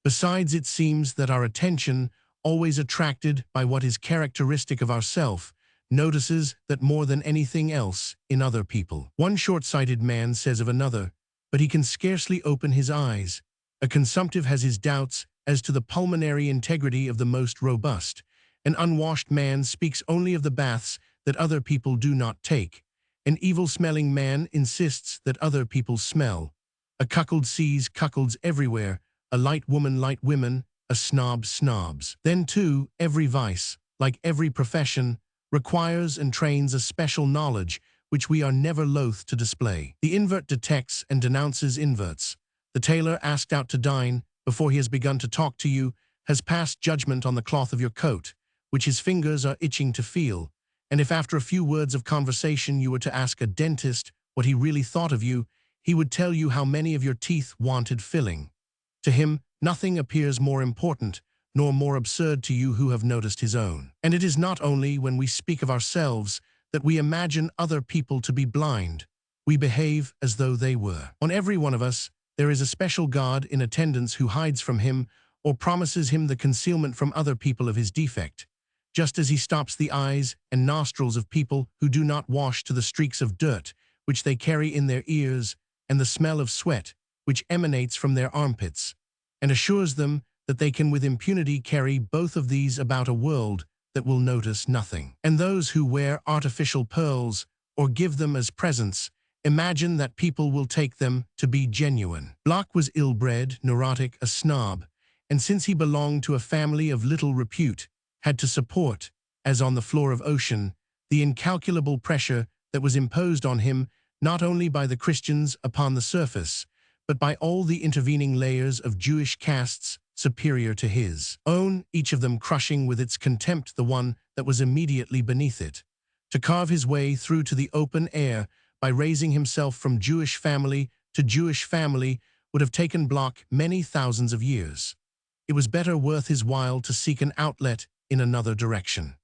Besides, it seems that our attention, always attracted by what is characteristic of ourself, notices that more than anything else in other people. One short-sighted man says of another, but he can scarcely open his eyes. A consumptive has his doubts as to the pulmonary integrity of the most robust. An unwashed man speaks only of the baths that other people do not take. An evil-smelling man insists that other people smell. A cuckold sees cuckolds everywhere, a light woman light women, a snob snobs. Then too, every vice, like every profession, requires and trains a special knowledge which we are never loath to display. The invert detects and denounces inverts. The tailor asked out to dine, before he has begun to talk to you, has passed judgment on the cloth of your coat, which his fingers are itching to feel, and if after a few words of conversation you were to ask a dentist what he really thought of you, he would tell you how many of your teeth wanted filling. To him, nothing appears more important, nor more absurd to you who have noticed his own. And it is not only when we speak of ourselves that we imagine other people to be blind. We behave as though they were. On every one of us, there is a special God in attendance who hides from him or promises him the concealment from other people of his defect, just as he stops the eyes and nostrils of people who do not wash to the streaks of dirt which they carry in their ears and the smell of sweat which emanates from their armpits, and assures them that they can with impunity carry both of these about a world that will notice nothing. And those who wear artificial pearls or give them as presents imagine that people will take them to be genuine. Bloch was ill-bred, neurotic, a snob, and since he belonged to a family of little repute, had to support, as on the floor of ocean, the incalculable pressure that was imposed on him not only by the Christians upon the surface, but by all the intervening layers of Jewish castes superior to his own, each of them crushing with its contempt the one that was immediately beneath it. To carve his way through to the open air by raising himself from Jewish family to Jewish family would have taken Bloch many thousands of years. It was better worth his while to seek an outlet in another direction.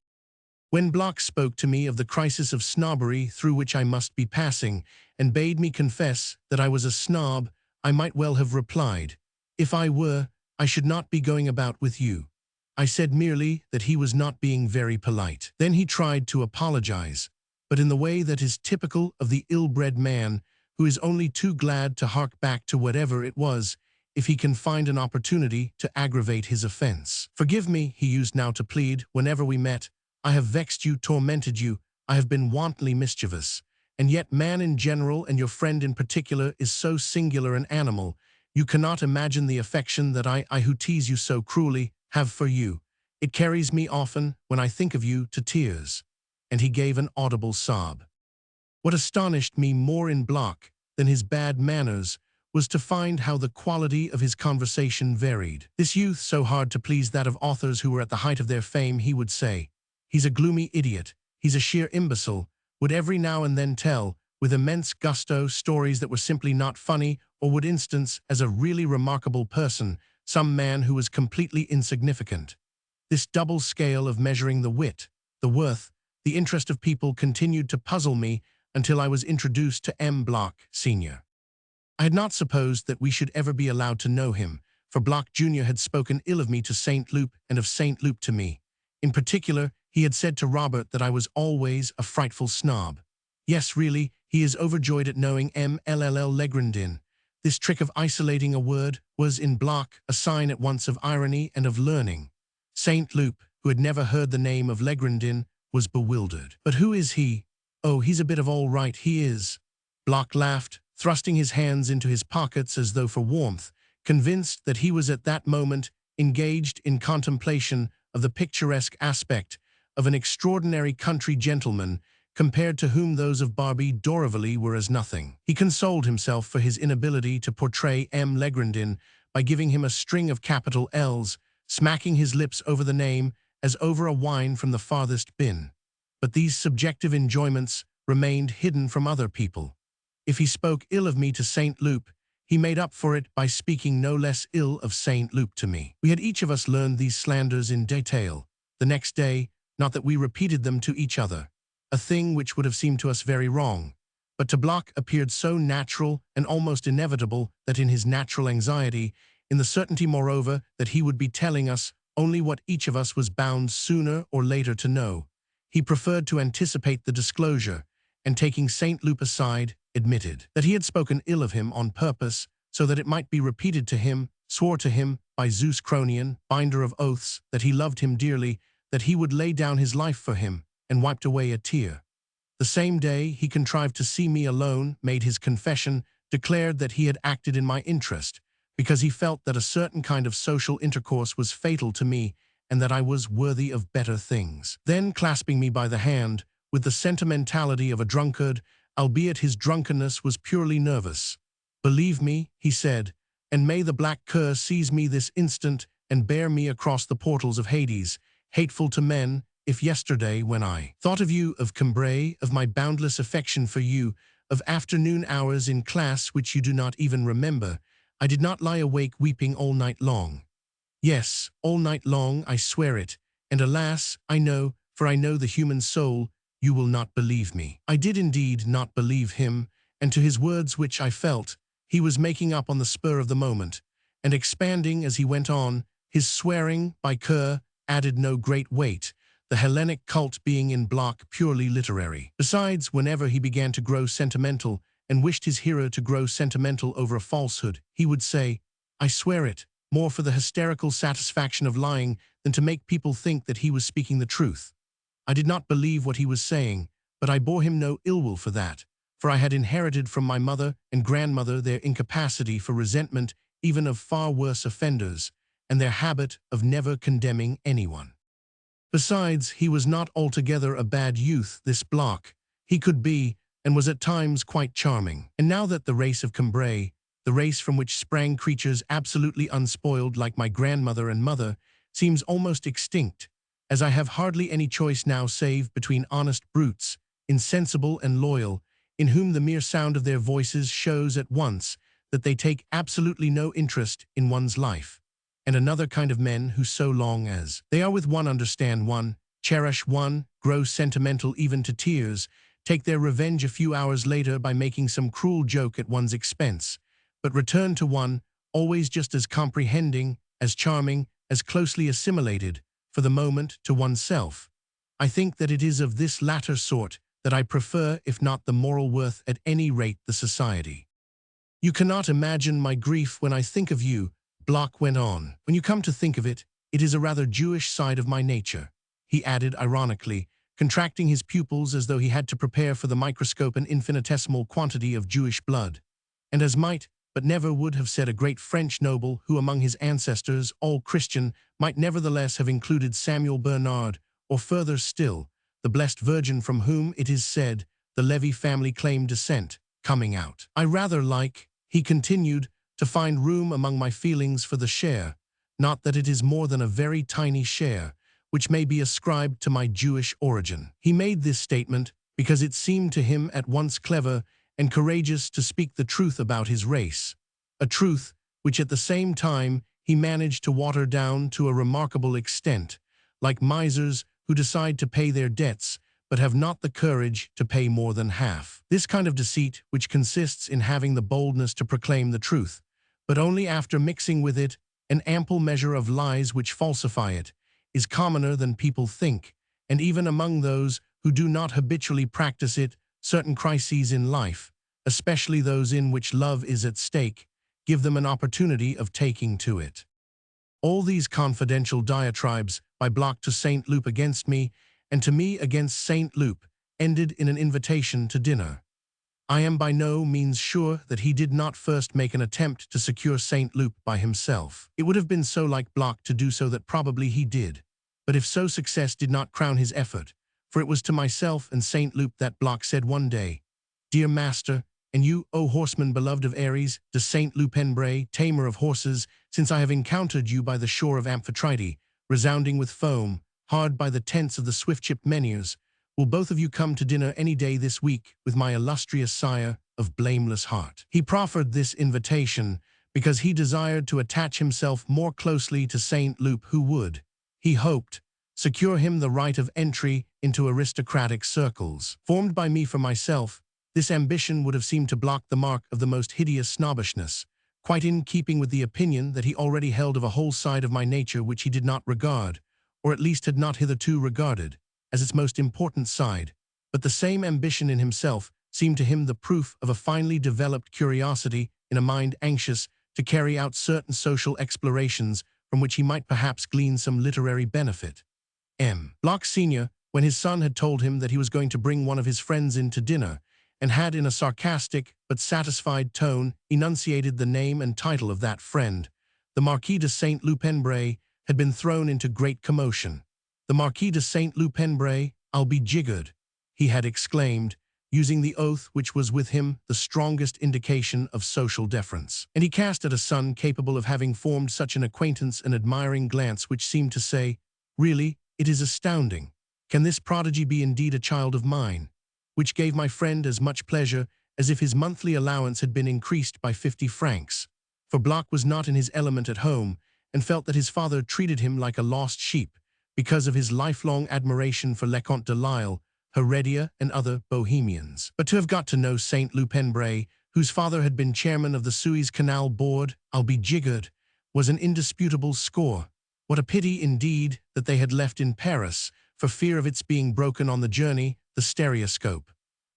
When Bloch spoke to me of the crisis of snobbery through which I must be passing, and bade me confess that I was a snob, I might well have replied, "If I were, I should not be going about with you." I said merely that he was not being very polite. Then he tried to apologize, but in the way that is typical of the ill-bred man, who is only too glad to hark back to whatever it was, if he can find an opportunity to aggravate his offense. "Forgive me," he used now to plead, "whenever we met. I have vexed you, tormented you, I have been wantonly mischievous, And yet man in general and your friend in particular is so singular an animal. You cannot imagine the affection that I who tease you so cruelly, have for you. It carries me often, when I think of you, to tears." And he gave an audible sob. What astonished me more in Bloch than his bad manners was to find how the quality of his conversation varied. This youth, so hard to please that of authors who were at the height of their fame, he would say, "He's a gloomy idiot, he's a sheer imbecile," would every now and then tell, with immense gusto, stories that were simply not funny, or would instance as a really remarkable person some man who was completely insignificant. This double scale of measuring the wit, the worth, the interest of people continued to puzzle me until I was introduced to M. Bloch, Sr. I had not supposed that we should ever be allowed to know him, for Bloch Jr. had spoken ill of me to Saint Loup and of Saint Loup to me. In particular, he had said to Robert that I was always a frightful snob. Yes, really, he is overjoyed at knowing M.L.L. Legrandin. This trick of isolating a word was, in Bloch, a sign at once of irony and of learning. Saint Loup, who had never heard the name of Legrandin, was bewildered. "But who is he? Oh, he's a bit of all right, he is." Bloch laughed, thrusting his hands into his pockets as though for warmth, convinced that he was at that moment engaged in contemplation of the picturesque aspect of an extraordinary country gentleman, compared to whom those of Barbey d'Aurevilly were as nothing. He consoled himself for his inability to portray M. Legrandin by giving him a string of capital L's, smacking his lips over the name as over a wine from the farthest bin. But these subjective enjoyments remained hidden from other people. If he spoke ill of me to Saint Loup, he made up for it by speaking no less ill of Saint Loup to me. We had each of us learned these slanders in detail. The next day, not that we repeated them to each other, a thing which would have seemed to us very wrong, but to Bloch appeared so natural and almost inevitable that in his natural anxiety, in the certainty moreover that he would be telling us only what each of us was bound sooner or later to know, he preferred to anticipate the disclosure, and taking Saint Loup aside, admitted that he had spoken ill of him on purpose so that it might be repeated to him, swore to him by Zeus Cronion, binder of oaths, that he loved him dearly, that he would lay down his life for him, and wiped away a tear. The same day he contrived to see me alone, made his confession, declared that he had acted in my interest, because he felt that a certain kind of social intercourse was fatal to me, and that I was worthy of better things. Then, clasping me by the hand, with the sentimentality of a drunkard, albeit his drunkenness was purely nervous, "Believe me," he said, "and may the black cur seize me this instant and bear me across the portals of Hades, hateful to men, if yesterday, when I thought of you, of Cambrai, of my boundless affection for you, of afternoon hours in class which you do not even remember, I did not lie awake weeping all night long. Yes, all night long, I swear it, and alas, I know, for I know the human soul, you will not believe me." I did indeed not believe him, and to his words, which I felt he was making up on the spur of the moment, and expanding as he went on, his swearing by Kerr added no great weight, the Hellenic cult being in Bloch purely literary. Besides, whenever he began to grow sentimental and wished his hearer to grow sentimental over a falsehood, he would say, "I swear it," more for the hysterical satisfaction of lying than to make people think that he was speaking the truth. I did not believe what he was saying, but I bore him no ill will for that, for I had inherited from my mother and grandmother their incapacity for resentment even of far worse offenders, and their habit of never condemning anyone. Besides, he was not altogether a bad youth, this Bloch. He could be, and was at times quite charming. And now that the race of Cambrai, the race from which sprang creatures absolutely unspoiled like my grandmother and mother, seems almost extinct, as I have hardly any choice now save between honest brutes, insensible and loyal, in whom the mere sound of their voices shows at once that they take absolutely no interest in one's life, and another kind of men who, so long as they are with one, understand one, cherish one, grow sentimental even to tears, take their revenge a few hours later by making some cruel joke at one's expense, but return to one, always just as comprehending, as charming, as closely assimilated, for the moment, to oneself. I think that it is of this latter sort that I prefer, if not the moral worth, at any rate the society. "You cannot imagine my grief when I think of you," Bloch went on. "When you come to think of it, it is a rather Jewish side of my nature," he added ironically, contracting his pupils as though he had to prepare for the microscope an infinitesimal quantity of Jewish blood. And as might, but never would have said a great French noble who among his ancestors, all Christian, might nevertheless have included Samuel Bernard, or further still, the Blessed Virgin from whom, it is said, the Levy family claimed descent, coming out. I rather like, he continued, to find room among my feelings for the share, not that it is more than a very tiny share, which may be ascribed to my Jewish origin. He made this statement because it seemed to him at once clever and courageous to speak the truth about his race, a truth which at the same time he managed to water down to a remarkable extent, like misers who decide to pay their debts but have not the courage to pay more than half. This kind of deceit, which consists in having the boldness to proclaim the truth, but only after mixing with it an ample measure of lies which falsify it, is commoner than people think, and even among those who do not habitually practice it, certain crises in life, especially those in which love is at stake, give them an opportunity of taking to it. All these confidential diatribes by Bloch to Saint Loup against me, and to me against Saint Loup, ended in an invitation to dinner. I am by no means sure that he did not first make an attempt to secure Saint Loup by himself. It would have been so like Bloch to do so that probably he did. But if so, success did not crown his effort, for it was to myself and Saint Loup that Bloch said one day, "Dear master, and you, O horseman beloved of Ares, de Saint Loupenbray, tamer of horses, since I have encountered you by the shore of Amphitrite, resounding with foam, hard by the tents of the swift-shipped Menhirs, will both of you come to dinner any day this week with my illustrious sire of blameless heart?" He proffered this invitation because he desired to attach himself more closely to Saint Loup, who would, he hoped, secure him the right of entry into aristocratic circles. Formed by me for myself, this ambition would have seemed to block the mark of the most hideous snobbishness, quite in keeping with the opinion that he already held of a whole side of my nature which he did not regard, or at least had not hitherto regarded, as its most important side, but the same ambition in himself seemed to him the proof of a finely developed curiosity in a mind anxious to carry out certain social explorations from which he might perhaps glean some literary benefit. Bloch Sr., when his son had told him that he was going to bring one of his friends in to dinner, and had in a sarcastic but satisfied tone enunciated the name and title of that friend, the Marquis de Saint Loupenbray had been thrown into great commotion. "The Marquis de Saint Loupenbray, I'll be jiggered," he had exclaimed, using the oath which was with him the strongest indication of social deference. And he cast at a son capable of having formed such an acquaintance an admiring glance which seemed to say, "Really, it is astounding. Can this prodigy be indeed a child of mine?" Which gave my friend as much pleasure as if his monthly allowance had been increased by 50 francs. For Bloch was not in his element at home, and felt that his father treated him like a lost sheep, because of his lifelong admiration for Leconte de Lisle, Heredia, and other Bohemians. But to have got to know Saint Loupenbray, whose father had been chairman of the Suez Canal Board, I'll be jiggered, was an indisputable score. What a pity, indeed, that they had left in Paris, for fear of its being broken on the journey, the stereoscope.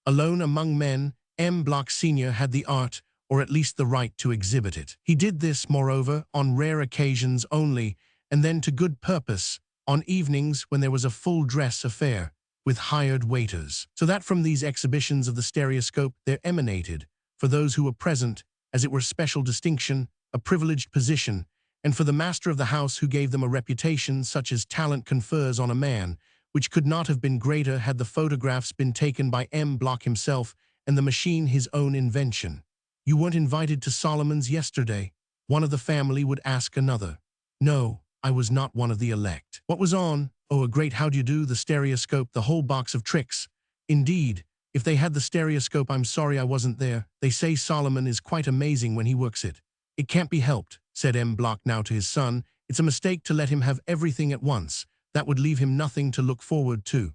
Alone among men, Bloch Sr. had the art, or at least the right, to exhibit it. He did this, moreover, on rare occasions only, and then to good purpose, on evenings when there was a full-dress affair, with hired waiters. So that from these exhibitions of the stereoscope there emanated, for those who were present, as it were special distinction, a privileged position, and for the master of the house who gave them a reputation such as talent confers on a man, which could not have been greater had the photographs been taken by Bloch himself and the machine his own invention. "You weren't invited to Solomon's yesterday?" one of the family would ask another. "No, I was not one of the elect." "What was on?" "Oh, a great how-do-you-do, the stereoscope, the whole box of tricks." "Indeed, if they had the stereoscope, I'm sorry I wasn't there. They say Solomon is quite amazing when he works it." "It can't be helped," said Bloch now to his son. "It's a mistake to let him have everything at once. That would leave him nothing to look forward to."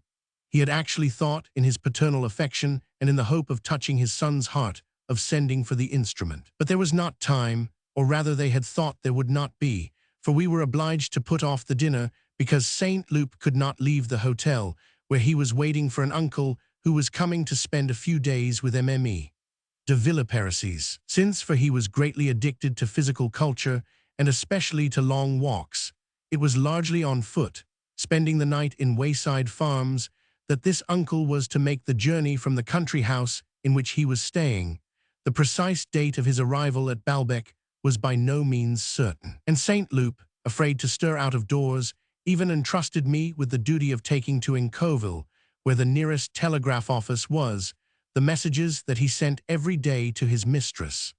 He had actually thought, in his paternal affection and in the hope of touching his son's heart, of sending for the instrument. But there was not time, or rather they had thought there would not be, for we were obliged to put off the dinner because Saint Loup could not leave the hotel, where he was waiting for an uncle who was coming to spend a few days with Mme. de Villeparisis. Since, for he was greatly addicted to physical culture, and especially to long walks, it was largely on foot, spending the night in wayside farms, that this uncle was to make the journey from the country house in which he was staying. The precise date of his arrival at Balbec was by no means certain. And Saint Loup, afraid to stir out of doors, even entrusted me with the duty of taking to Incauville, where the nearest telegraph office was, the messages that he sent every day to his mistress.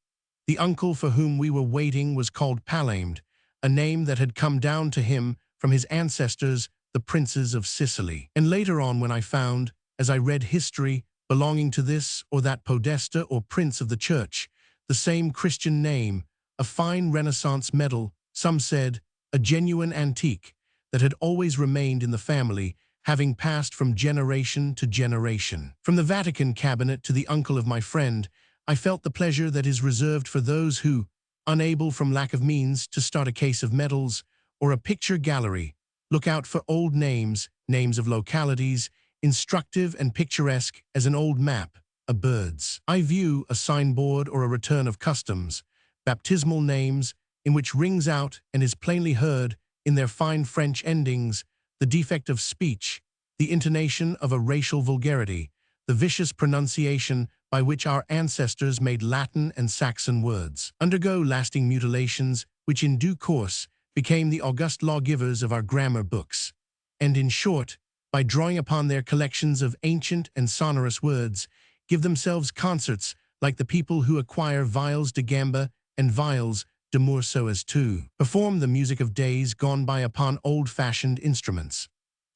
The uncle for whom we were waiting was called Palamed, a name that had come down to him from his ancestors, the princes of Sicily. And later on, when I found, as I read history belonging to this or that podesta or prince of the church, the same Christian name, a fine Renaissance medal, some said, a genuine antique, that had always remained in the family, having passed from generation to generation. From the Vatican cabinet to the uncle of my friend, I felt the pleasure that is reserved for those who, unable from lack of means to start a case of medals or a picture gallery, look out for old names, names of localities, instructive and picturesque as an old map, a bird's eye view, a signboard, or a return of customs, baptismal names in which rings out and is plainly heard, in their fine French endings, the defect of speech, the intonation of a racial vulgarity, the vicious pronunciation by which our ancestors made Latin and Saxon words, undergo lasting mutilations which in due course became the august lawgivers of our grammar books, and in short, by drawing upon their collections of ancient and sonorous words, give themselves concerts like the people who acquire viols de gamba and viols de moor so as to perform the music of days gone by upon old-fashioned instruments.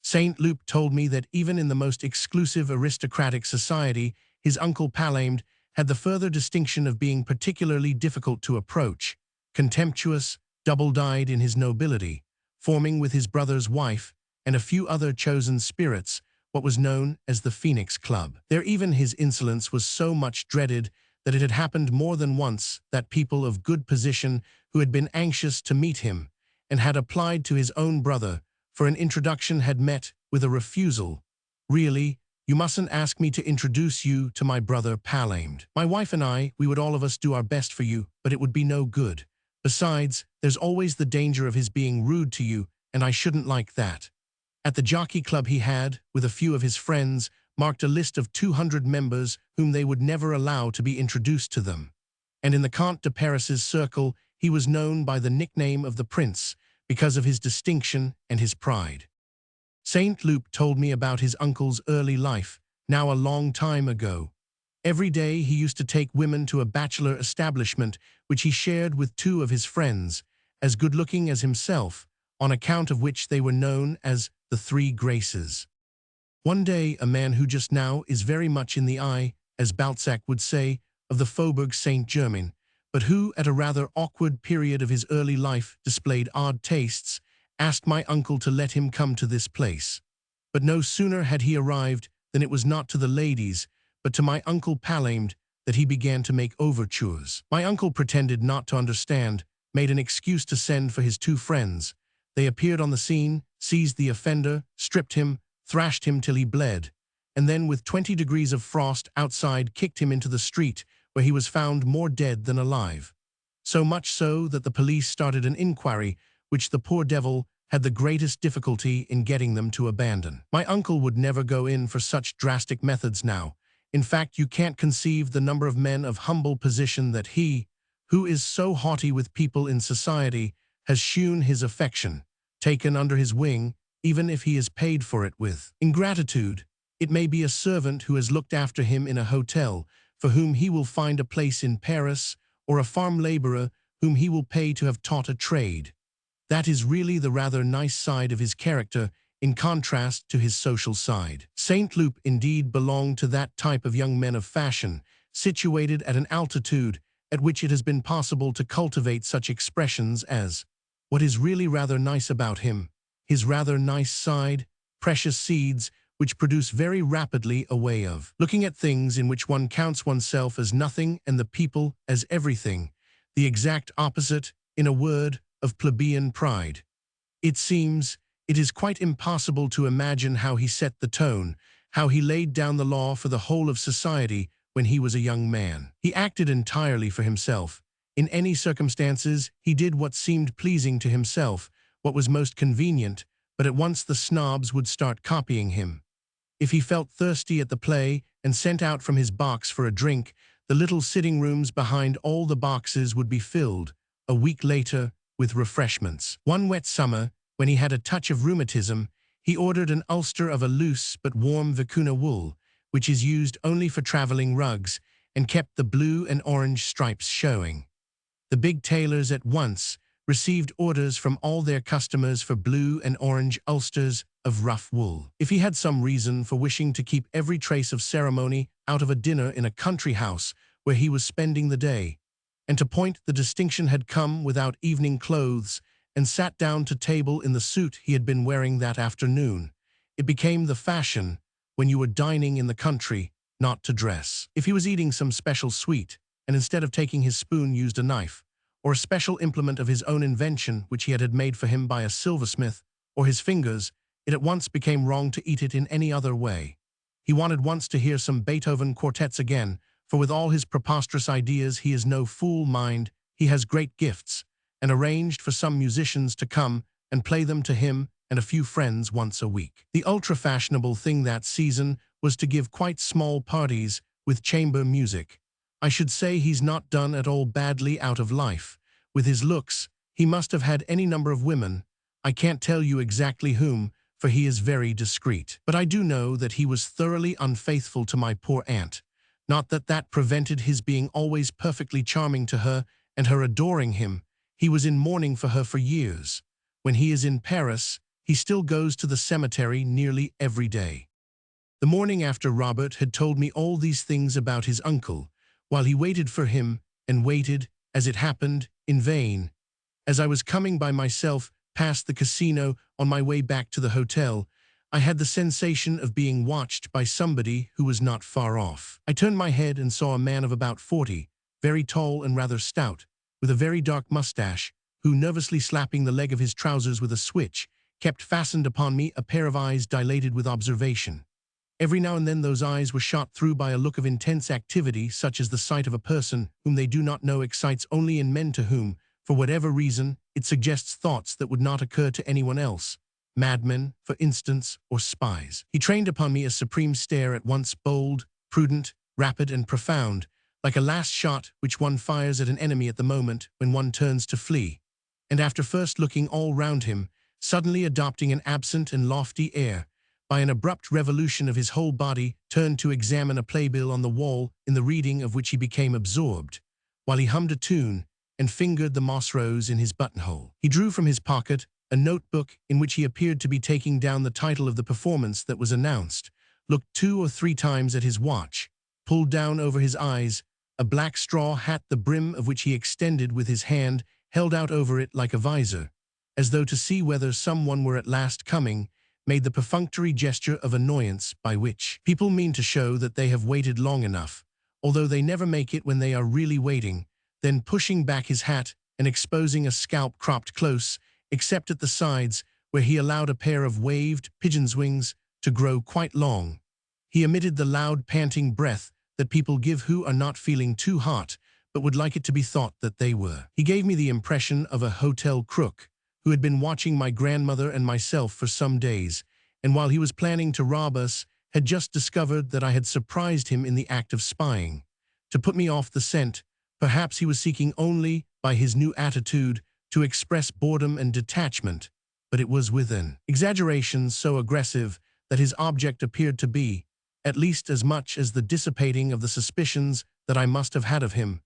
Saint Loup told me that even in the most exclusive aristocratic society, his uncle Palamed had the further distinction of being particularly difficult to approach, contemptuous, double-dyed in his nobility, forming with his brother's wife and a few other chosen spirits what was known as the Phoenix Club. There even his insolence was so much dreaded that it had happened more than once that people of good position who had been anxious to meet him and had applied to his own brother for an introduction had met with a refusal. Really, you mustn't ask me to introduce you to my brother Palamed. My wife and I, we would all of us do our best for you, but it would be no good. Besides, there's always the danger of his being rude to you, and I shouldn't like that. At the jockey club he had, with a few of his friends, marked a list of 200 members whom they would never allow to be introduced to them. And in the Comte de Paris's circle, he was known by the nickname of the Prince, because of his distinction and his pride. Saint Loup told me about his uncle's early life, now a long time ago. Every day he used to take women to a bachelor establishment which he shared with two of his friends, as good-looking as himself, on account of which they were known as the Three Graces. One day, a man who just now is very much in the eye, as Balzac would say, of the Faubourg Saint-Germain, but who, at a rather awkward period of his early life, displayed odd tastes, asked my uncle to let him come to this place. But no sooner had he arrived than it was not to the ladies, but to my uncle Palamed, that he began to make overtures. My uncle pretended not to understand, made an excuse to send for his two friends. They appeared on the scene, seized the offender, stripped him, thrashed him till he bled, and then with 20 degrees of frost outside kicked him into the street, where he was found more dead than alive. So much so that the police started an inquiry, which the poor devil had the greatest difficulty in getting them to abandon. My uncle would never go in for such drastic methods now. In fact, you can't conceive the number of men of humble position that he, who is so haughty with people in society, has shewn his affection, taken under his wing, even if he is paid for it with ingratitude. It may be a servant who has looked after him in a hotel, for whom he will find a place in Paris, or a farm laborer whom he will pay to have taught a trade. That is really the rather nice side of his character, in contrast to his social side. Saint Loup indeed belonged to that type of young men of fashion, situated at an altitude at which it has been possible to cultivate such expressions as, "What is really rather nice about him, his rather nice side, precious seeds, which produce very rapidly a way of looking at things in which one counts oneself as nothing and the people as everything, the exact opposite, in a word, of plebeian pride." It seems, it is quite impossible to imagine how he set the tone, how he laid down the law for the whole of society when he was a young man. He acted entirely for himself. In any circumstances, he did what seemed pleasing to himself, what was most convenient, but at once the snobs would start copying him. If he felt thirsty at the play and sent out from his box for a drink, the little sitting rooms behind all the boxes would be filled, a week later, with refreshments. One wet summer, when he had a touch of rheumatism, he ordered an ulster of a loose but warm vicuna wool, which is used only for traveling rugs, and kept the blue and orange stripes showing. The big tailors at once received orders from all their customers for blue and orange ulsters of rough wool. If he had some reason for wishing to keep every trace of ceremony out of a dinner in a country house where he was spending the day, and to point the distinction had come without evening clothes, and sat down to table in the suit he had been wearing that afternoon, it became the fashion, when you were dining in the country, not to dress. If he was eating some special sweet, and instead of taking his spoon used a knife, or a special implement of his own invention which he had made for him by a silversmith, or his fingers, it at once became wrong to eat it in any other way. He wanted once to hear some Beethoven quartets again, for with all his preposterous ideas he is no fool, mind, he has great gifts, and arranged for some musicians to come and play them to him and a few friends once a week. The ultra-fashionable thing that season was to give quite small parties with chamber music. I should say he's not done at all badly out of life. With his looks, he must have had any number of women. I can't tell you exactly whom, for he is very discreet. But I do know that he was thoroughly unfaithful to my poor aunt. Not that that prevented his being always perfectly charming to her and her adoring him. He was in mourning for her for years. When he is in Paris, he still goes to the cemetery nearly every day. The morning after Robert had told me all these things about his uncle, while he waited for him, and waited, as it happened, in vain. As I was coming by myself past the casino on my way back to the hotel, I had the sensation of being watched by somebody who was not far off. I turned my head and saw a man of about 40, very tall and rather stout, with a very dark mustache, who, nervously slapping the leg of his trousers with a switch, kept fastened upon me a pair of eyes dilated with observation. Every now and then those eyes were shot through by a look of intense activity, such as the sight of a person whom they do not know excites only in men to whom, for whatever reason, it suggests thoughts that would not occur to anyone else. Madmen, for instance, or spies. He trained upon me a supreme stare, at once bold, prudent, rapid, and profound, like a last shot which one fires at an enemy at the moment when one turns to flee, and after first looking all round him, suddenly adopting an absent and lofty air, by an abrupt revolution of his whole body, turned to examine a playbill on the wall, in the reading of which he became absorbed, while he hummed a tune and fingered the moss rose in his buttonhole. He drew from his pocket a notebook in which he appeared to be taking down the title of the performance that was announced, looked 2 or 3 times at his watch, pulled down over his eyes a black straw hat, the brim of which he extended with his hand, held out over it like a visor, as though to see whether someone were at last coming, made the perfunctory gesture of annoyance by which people mean to show that they have waited long enough, although they never make it when they are really waiting, then pushing back his hat and exposing a scalp cropped close, except at the sides, where he allowed a pair of waved pigeon's wings to grow quite long. He emitted the loud panting breath that people give who are not feeling too hot, but would like it to be thought that they were. He gave me the impression of a hotel crook, who had been watching my grandmother and myself for some days, and while he was planning to rob us, had just discovered that I had surprised him in the act of spying. To put me off the scent, perhaps he was seeking only, by his new attitude, to express boredom and detachment, but it was with an exaggeration so aggressive that his object appeared to be, at least as much as the dissipating of the suspicions that I must have had of him,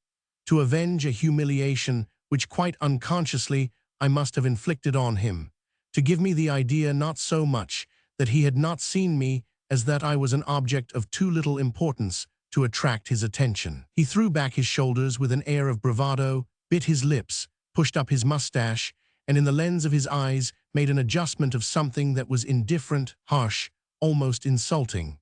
to avenge a humiliation which quite unconsciously I must have inflicted on him, to give me the idea not so much that he had not seen me as that I was an object of too little importance to attract his attention. He threw back his shoulders with an air of bravado, bit his lips, pushed up his mustache, and in the lens of his eyes made an adjustment of something that was indifferent, harsh, almost insulting,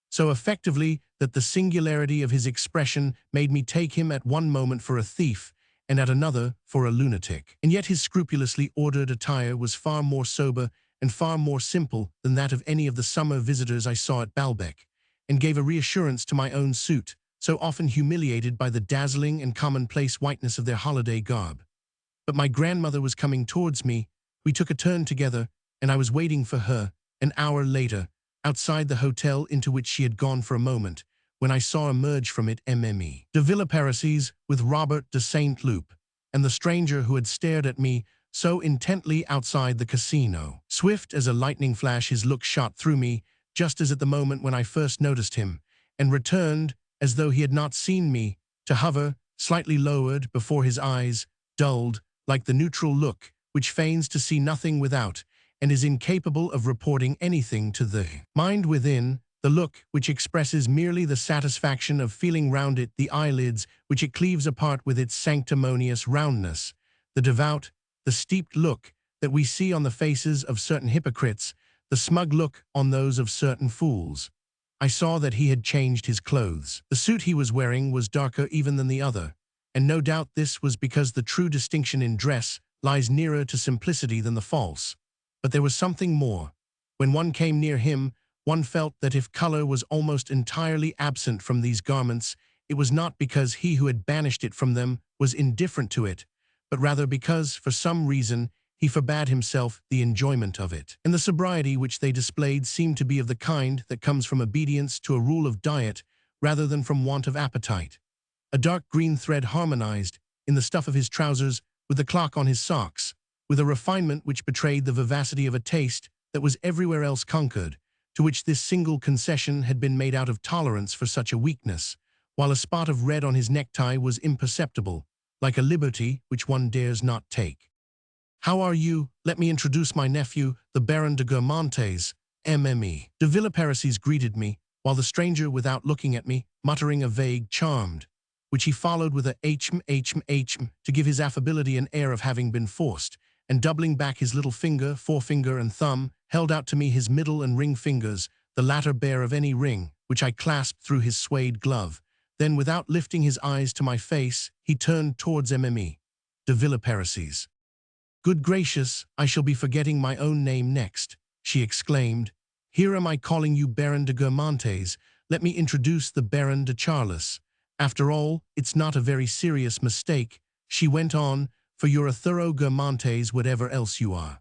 so effectively that the singularity of his expression made me take him at one moment for a thief, and at another for a lunatic. And yet his scrupulously ordered attire was far more sober and far more simple than that of any of the summer visitors I saw at Balbec, and gave a reassurance to my own suit, so often humiliated by the dazzling and commonplace whiteness of their holiday garb. But my grandmother was coming towards me, we took a turn together, and I was waiting for her, an hour later, outside the hotel into which she had gone for a moment, when I saw emerge from it Mme. de Villeparisis with Robert de Saint-Loup, and the stranger who had stared at me so intently outside the casino. Swift as a lightning flash his look shot through me, just as at the moment when I first noticed him, and returned, as though he had not seen me, to hover, slightly lowered, before his eyes, dulled, like the neutral look, which feigns to see nothing without, and is incapable of reporting anything to the mind within, the look which expresses merely the satisfaction of feeling round it the eyelids which it cleaves apart with its sanctimonious roundness, the devout, the steeped look that we see on the faces of certain hypocrites, the smug look on those of certain fools. I saw that he had changed his clothes. The suit he was wearing was darker even than the other, and no doubt this was because the true distinction in dress lies nearer to simplicity than the false. But there was something more. When one came near him, one felt that if color was almost entirely absent from these garments, it was not because he who had banished it from them was indifferent to it, but rather because, for some reason, he forbade himself the enjoyment of it. And the sobriety which they displayed seemed to be of the kind that comes from obedience to a rule of diet rather than from want of appetite. A dark green thread harmonized, in the stuff of his trousers, with the clock on his socks, with a refinement which betrayed the vivacity of a taste that was everywhere else conquered, to which this single concession had been made out of tolerance for such a weakness, while a spot of red on his necktie was imperceptible, like a liberty which one dares not take. "How are you? Let me introduce my nephew, the Baron de Guermantes, Mme. de Villeparisis greeted me, while the stranger, without looking at me, muttering a vague charmed, which he followed with a hm to give his affability an air of having been forced, and doubling back his little finger, forefinger and thumb, held out to me his middle and ring fingers, the latter bare of any ring, which I clasped through his suede glove. Then, without lifting his eyes to my face, he turned towards Mme. de Villeparisis. "Good gracious, I shall be forgetting my own name next," she exclaimed. "Here am I calling you Baron de Guermantes. Let me introduce the Baron de Charles. After all, it's not a very serious mistake," she went on, "for you're a thorough Guermantes whatever else you are."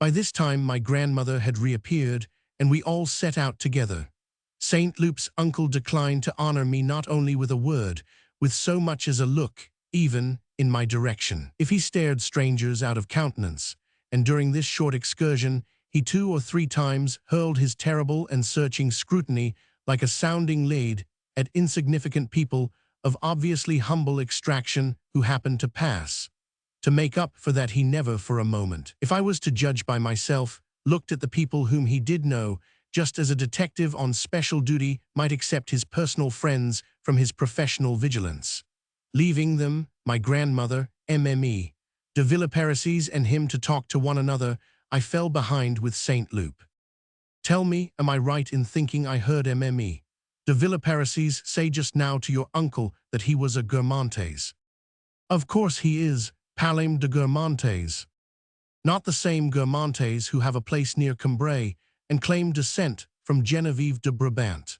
By this time my grandmother had reappeared, and we all set out together. Saint Loup's uncle declined to honor me not only with a word, with so much as a look, even, in my direction. If he stared strangers out of countenance, and during this short excursion he 2 or 3 times hurled his terrible and searching scrutiny like a sounding lead at insignificant people of obviously humble extraction who happened to pass. To make up for that he never for a moment, if I was to judge by myself, looked at the people whom he did know, just as a detective on special duty might accept his personal friends from his professional vigilance. Leaving them, my grandmother, Mme. de Villeparisis, and him to talk to one another, I fell behind with Saint Loup. "Tell me, am I right in thinking I heard Mme. de Villeparisis say just now to your uncle that he was a Guermantes?" "Of course he is, Palais de Guermantes. Not the same Guermantes who have a place near Cambrai and claim descent from Genevieve de Brabant."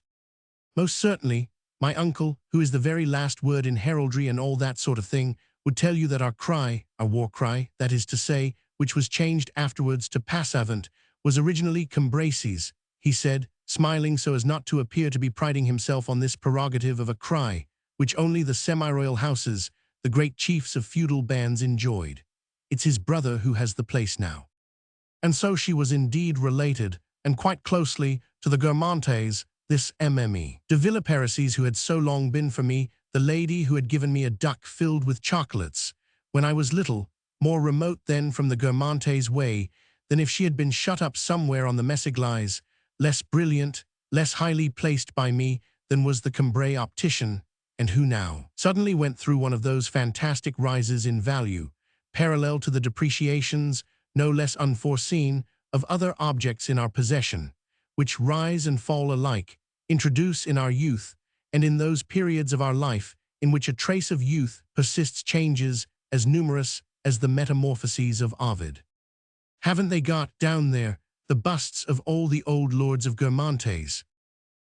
"Most certainly. My uncle, who is the very last word in heraldry and all that sort of thing, would tell you that our cry, our war cry, that is to say, which was changed afterwards to Passavant, was originally Cambraces," he said, smiling so as not to appear to be priding himself on this prerogative of a cry, which only the semi-royal houses, the great chiefs of feudal bands, enjoyed. "It's his brother who has the place now." And so she was indeed related, and quite closely, to the Guermantes, this Mme. de Villeparisis who had so long been for me the lady who had given me a duck filled with chocolates, when I was little, more remote then from the Guermantes way than if she had been shut up somewhere on the Messaglies, less brilliant, less highly placed by me than was the Cambrai optician, and who now suddenly went through one of those fantastic rises in value, parallel to the depreciations, no less unforeseen, of other objects in our possession, which rise and fall alike, introduce in our youth, and in those periods of our life in which a trace of youth persists changes as numerous as the metamorphoses of Ovid. Haven't they got, down there, the busts of all the old lords of Guermantes?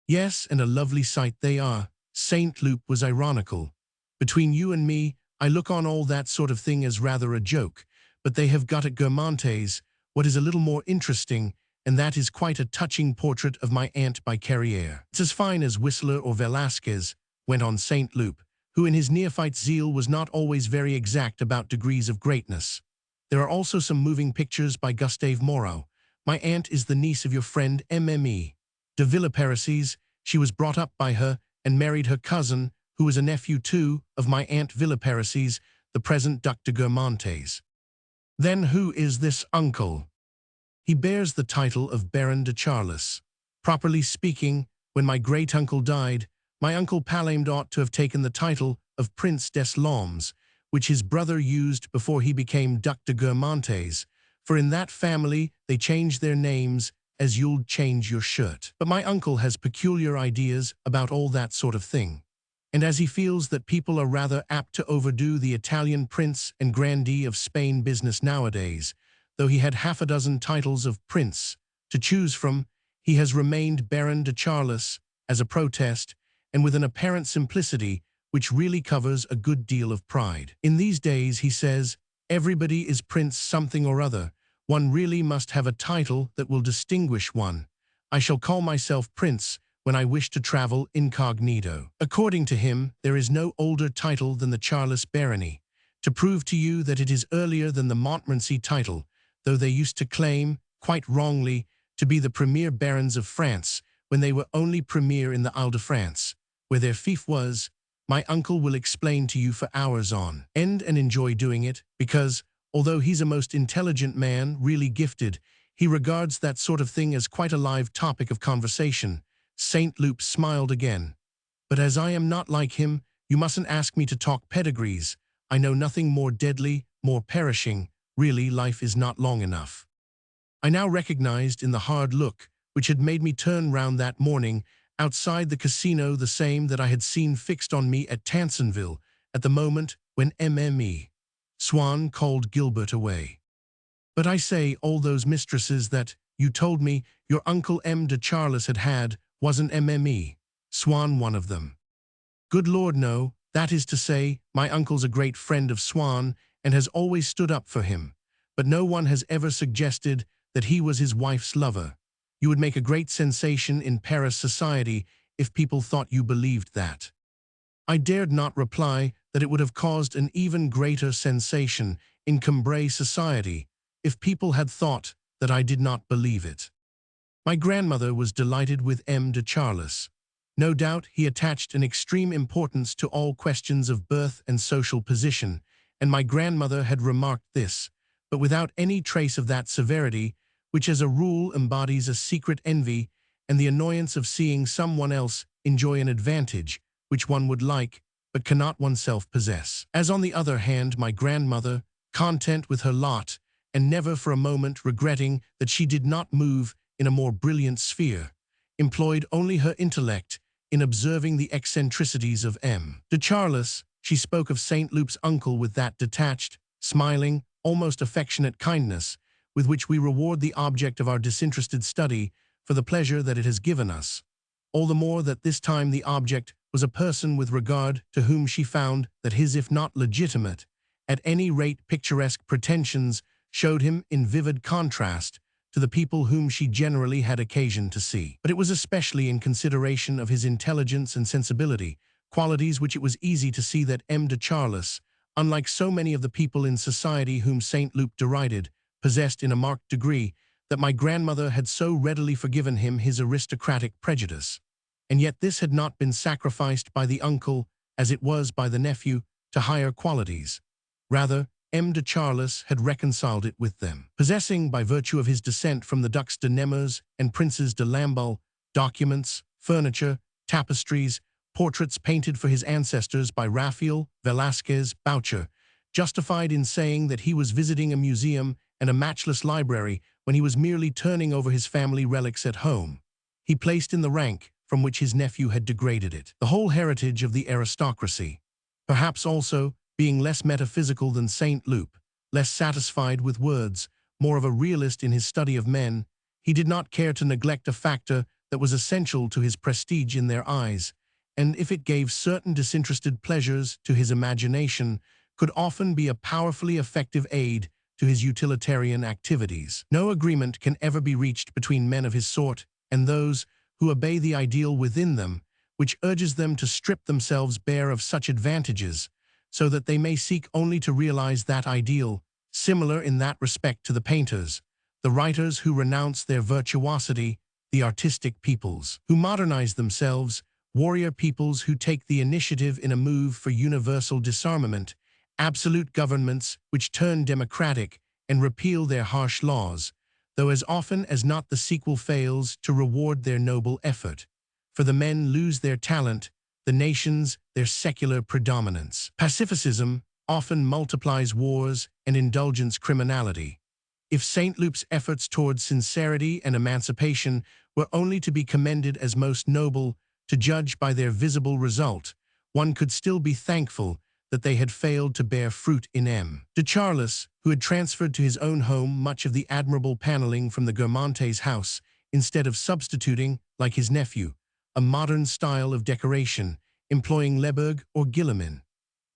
Yes, and a lovely sight they are. Saint Loup was ironical. Between you and me, I look on all that sort of thing as rather a joke, but they have got at Guermantes what is a little more interesting, and that is quite a touching portrait of my aunt by Carrière. It's as fine as Whistler or Velasquez, went on Saint Loup, who in his neophyte zeal was not always very exact about degrees of greatness. There are also some moving pictures by Gustave Moreau. My aunt is the niece of your friend Mme. de Villeparisis. She was brought up by her and married her cousin, who was a nephew too of my aunt Villeparisis, the present Duc de Guermantes. Then who is this uncle? He bears the title of Baron de Charles. Properly speaking, when my great-uncle died, my uncle Palamed ought to have taken the title of Prince des Laumes, which his brother used before he became Duc de Guermantes, for in that family they change their names as you'll change your shirt. But my uncle has peculiar ideas about all that sort of thing, and as he feels that people are rather apt to overdo the Italian prince and grandee of Spain business nowadays, though he had half a dozen titles of prince to choose from, he has remained Baron de Charles as a protest, and with an apparent simplicity which really covers a good deal of pride. In these days, he says, everybody is prince something or other. One really must have a title that will distinguish one. I shall call myself prince when I wish to travel incognito. According to him, there is no older title than the Charles barony. To prove to you that it is earlier than the Montmorency title, though they used to claim, quite wrongly, to be the premier barons of France when they were only premier in the Ile-de-France, where their fief was, my uncle will explain to you for hours on end and enjoy doing it, because, although he's a most intelligent man, really gifted, he regards that sort of thing as quite a live topic of conversation. Saint Loup smiled again. But as I am not like him, you mustn't ask me to talk pedigrees. I know nothing more deadly, more perishing. Really, life is not long enough. I now recognized in the hard look, which had made me turn round that morning, outside the casino the same that I had seen fixed on me at Tansonville, at the moment when Mme. Swann called Gilbert away. But I say, all those mistresses that, you told me, your uncle M. de Charles had, wasn't Mme. Swann one of them? Good Lord, no. That is to say, my uncle's a great friend of Swann and has always stood up for him, but no one has ever suggested that he was his wife's lover. You would make a great sensation in Paris society if people thought you believed that. I dared not reply that it would have caused an even greater sensation in Cambrai society if people had thought that I did not believe it. My grandmother was delighted with M. de Charles. No doubt he attached an extreme importance to all questions of birth and social position, and my grandmother had remarked this, but without any trace of that severity which as a rule embodies a secret envy and the annoyance of seeing someone else enjoy an advantage which one would like but cannot oneself possess. As on the other hand, my grandmother, content with her lot and never for a moment regretting that she did not move in a more brilliant sphere, employed only her intellect in observing the eccentricities of M. de Charles. She spoke of Saint Loup's uncle with that detached, smiling, almost affectionate kindness with which we reward the object of our disinterested study for the pleasure that it has given us, all the more that this time the object was a person with regard to whom she found that his, if not legitimate, at any rate picturesque pretensions showed him in vivid contrast to the people whom she generally had occasion to see. But it was especially in consideration of his intelligence and sensibility, qualities which it was easy to see that M. de Charles, unlike so many of the people in society whom Saint Loup derided, possessed in a marked degree, that my grandmother had so readily forgiven him his aristocratic prejudice. And yet this had not been sacrificed by the uncle, as it was by the nephew, to higher qualities. Rather, M. de Charles had reconciled it with them. Possessing, by virtue of his descent from the Ducs de Nemours and Princes de Lamballe, documents, furniture, tapestries, portraits painted for his ancestors by Raphael, Velasquez, Boucher, justified in saying that he was visiting a museum and a matchless library when he was merely turning over his family relics at home, he placed in the rank from which his nephew had degraded it, the whole heritage of the aristocracy. Perhaps also, being less metaphysical than Saint Loup, less satisfied with words, more of a realist in his study of men, he did not care to neglect a factor that was essential to his prestige in their eyes, and if it gave certain disinterested pleasures to his imagination, could often be a powerfully effective aid to his utilitarian activities. No agreement can ever be reached between men of his sort and those who obey the ideal within them, which urges them to strip themselves bare of such advantages, so that they may seek only to realize that ideal, similar in that respect to the painters, the writers who renounce their virtuosity, the artistic peoples who modernize themselves, warrior peoples who take the initiative in a move for universal disarmament, absolute governments which turn democratic and repeal their harsh laws, though as often as not the sequel fails to reward their noble effort. For the men lose their talent, the nations their secular predominance. Pacificism often multiplies wars and indulgence criminality. If St. Lup's efforts towards sincerity and emancipation were only to be commended as most noble, to judge by their visible result, one could still be thankful that they had failed to bear fruit in M. De Charles, who had transferred to his own home much of the admirable paneling from the Guermantes' house, instead of substituting, like his nephew, a modern style of decoration, employing Leberg or Guillemin.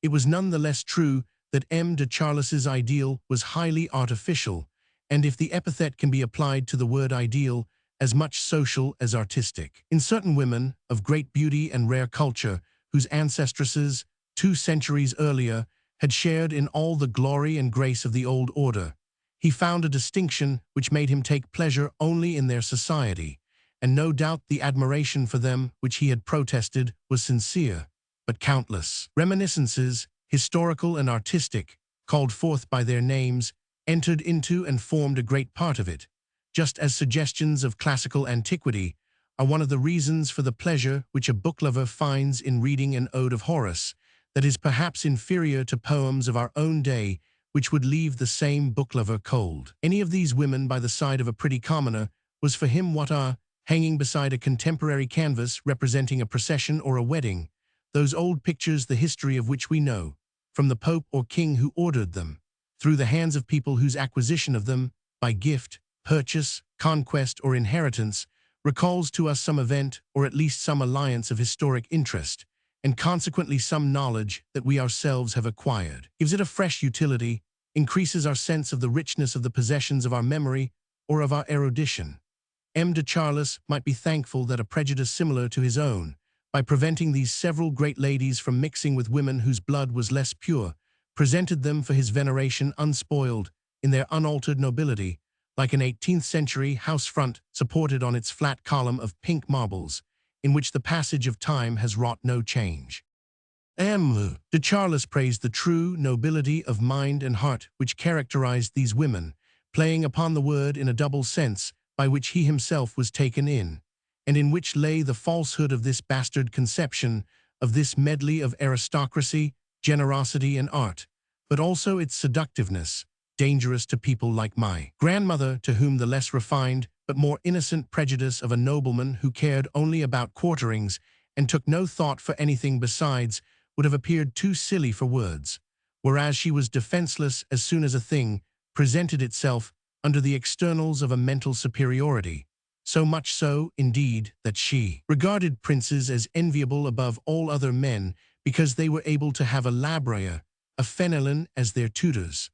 It was none the less true that M. de Charles's ideal was highly artificial, and if the epithet can be applied to the word ideal, as much social as artistic. In certain women of great beauty and rare culture, whose ancestresses, 2 centuries earlier, had shared in all the glory and grace of the old order, he found a distinction which made him take pleasure only in their society, and no doubt the admiration for them which he had protested was sincere, but countless. Reminiscences, historical and artistic, called forth by their names, entered into and formed a great part of it, just as suggestions of classical antiquity are one of the reasons for the pleasure which a book-lover finds in reading an ode of Horace that is perhaps inferior to poems of our own day which would leave the same book-lover cold. Any of these women by the side of a pretty commoner was for him what are, hanging beside a contemporary canvas representing a procession or a wedding, those old pictures the history of which we know, from the Pope or King who ordered them, through the hands of people whose acquisition of them, by gift, purchase, conquest, or inheritance, recalls to us some event or at least some alliance of historic interest, and consequently some knowledge that we ourselves have acquired, gives it a fresh utility, increases our sense of the richness of the possessions of our memory or of our erudition. M. de Charles might be thankful that a prejudice similar to his own, by preventing these several great ladies from mixing with women whose blood was less pure, presented them for his veneration unspoiled in their unaltered nobility, like an 18th-century house front supported on its flat column of pink marbles, in which the passage of time has wrought no change. M. de Charles praised the true nobility of mind and heart which characterized these women, playing upon the word in a double sense by which he himself was taken in, and in which lay the falsehood of this bastard conception, of this medley of aristocracy, generosity, and art, but also its seductiveness, dangerous to people like my grandmother, to whom the less refined but more innocent prejudice of a nobleman who cared only about quarterings and took no thought for anything besides would have appeared too silly for words, whereas she was defenseless as soon as a thing presented itself under the externals of a mental superiority, so much so, indeed, that she regarded princes as enviable above all other men because they were able to have a Labrayer, a Fenelon as their tutors.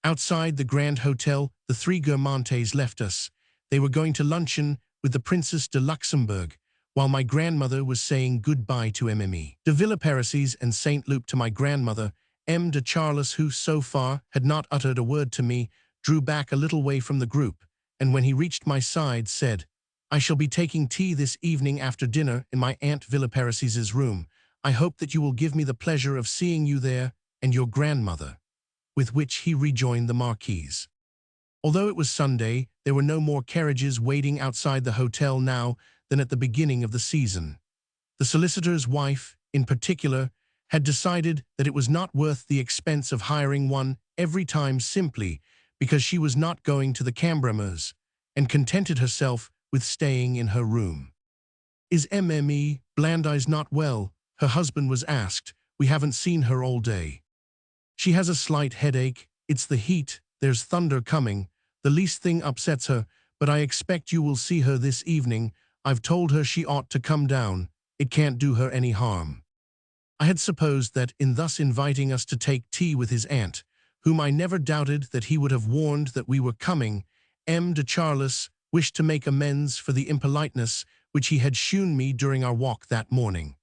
Outside the Grand Hotel, the 3 Guermantes left us. They were going to luncheon with the Princess de Luxembourg, while my grandmother was saying goodbye to Mme. de Villeparisis and St. Loup to my grandmother. M. de Charles, who so far had not uttered a word to me, drew back a little way from the group, and when he reached my side said, "I shall be taking tea this evening after dinner in my Aunt Villeparis's room. I hope that you will give me the pleasure of seeing you there and your grandmother," with which he rejoined the marquise. Although it was Sunday, there were no more carriages waiting outside the hotel now than at the beginning of the season. The solicitor's wife, in particular, had decided that it was not worth the expense of hiring one every time simply because she was not going to the Cambremers, and contented herself with staying in her room. "Is Mme. Blandeyes not well?" her husband was asked. "We haven't seen her all day." "She has a slight headache. It's the heat. There's thunder coming. The least thing upsets her, but I expect you will see her this evening. I've told her she ought to come down. It can't do her any harm." I had supposed that, in thus inviting us to take tea with his aunt, whom I never doubted that he would have warned that we were coming, M. de Charles wished to make amends for the impoliteness which he had shewn me during our walk that morning.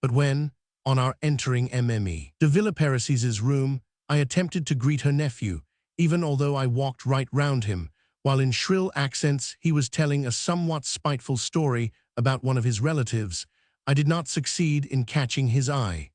But when, on our entering Mme. de Villeparisis' room, I attempted to greet her nephew, even although I walked right round him, while in shrill accents he was telling a somewhat spiteful story about one of his relatives, I did not succeed in catching his eye.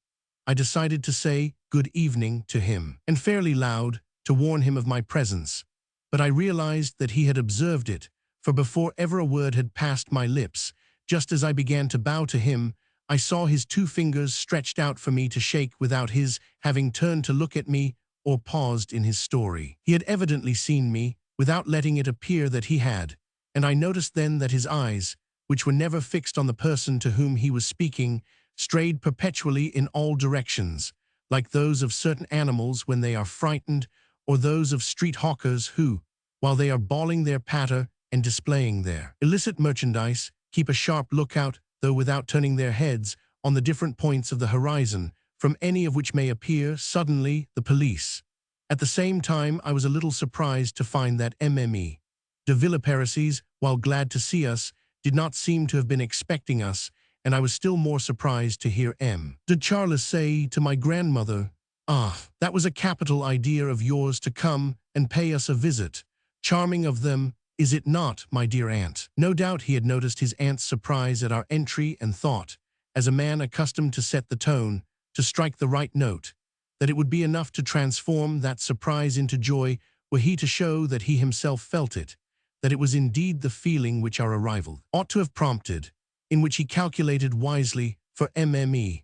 I decided to say good evening to him, and fairly loud, to warn him of my presence. But I realized that he had observed it, for before ever a word had passed my lips, just as I began to bow to him, I saw his 2 fingers stretched out for me to shake without his having turned to look at me or paused in his story. He had evidently seen me, without letting it appear that he had, and I noticed then that his eyes, which were never fixed on the person to whom he was speaking, strayed perpetually in all directions, like those of certain animals when they are frightened, or those of street hawkers who, while they are bawling their patter and displaying their illicit merchandise, keep a sharp lookout, though without turning their heads, on the different points of the horizon, from any of which may appear suddenly the police. At the same time, I was a little surprised to find that Mme. de Villeparisis, while glad to see us, did not seem to have been expecting us, and I was still more surprised to hear M. de Charles say to my grandmother, "Ah, that was a capital idea of yours to come and pay us a visit. Charming of them, is it not, my dear aunt?" No doubt he had noticed his aunt's surprise at our entry and thought, as a man accustomed to set the tone, to strike the right note, that it would be enough to transform that surprise into joy were he to show that he himself felt it, that it was indeed the feeling which our arrival ought to have prompted, in which he calculated wisely, for Mme.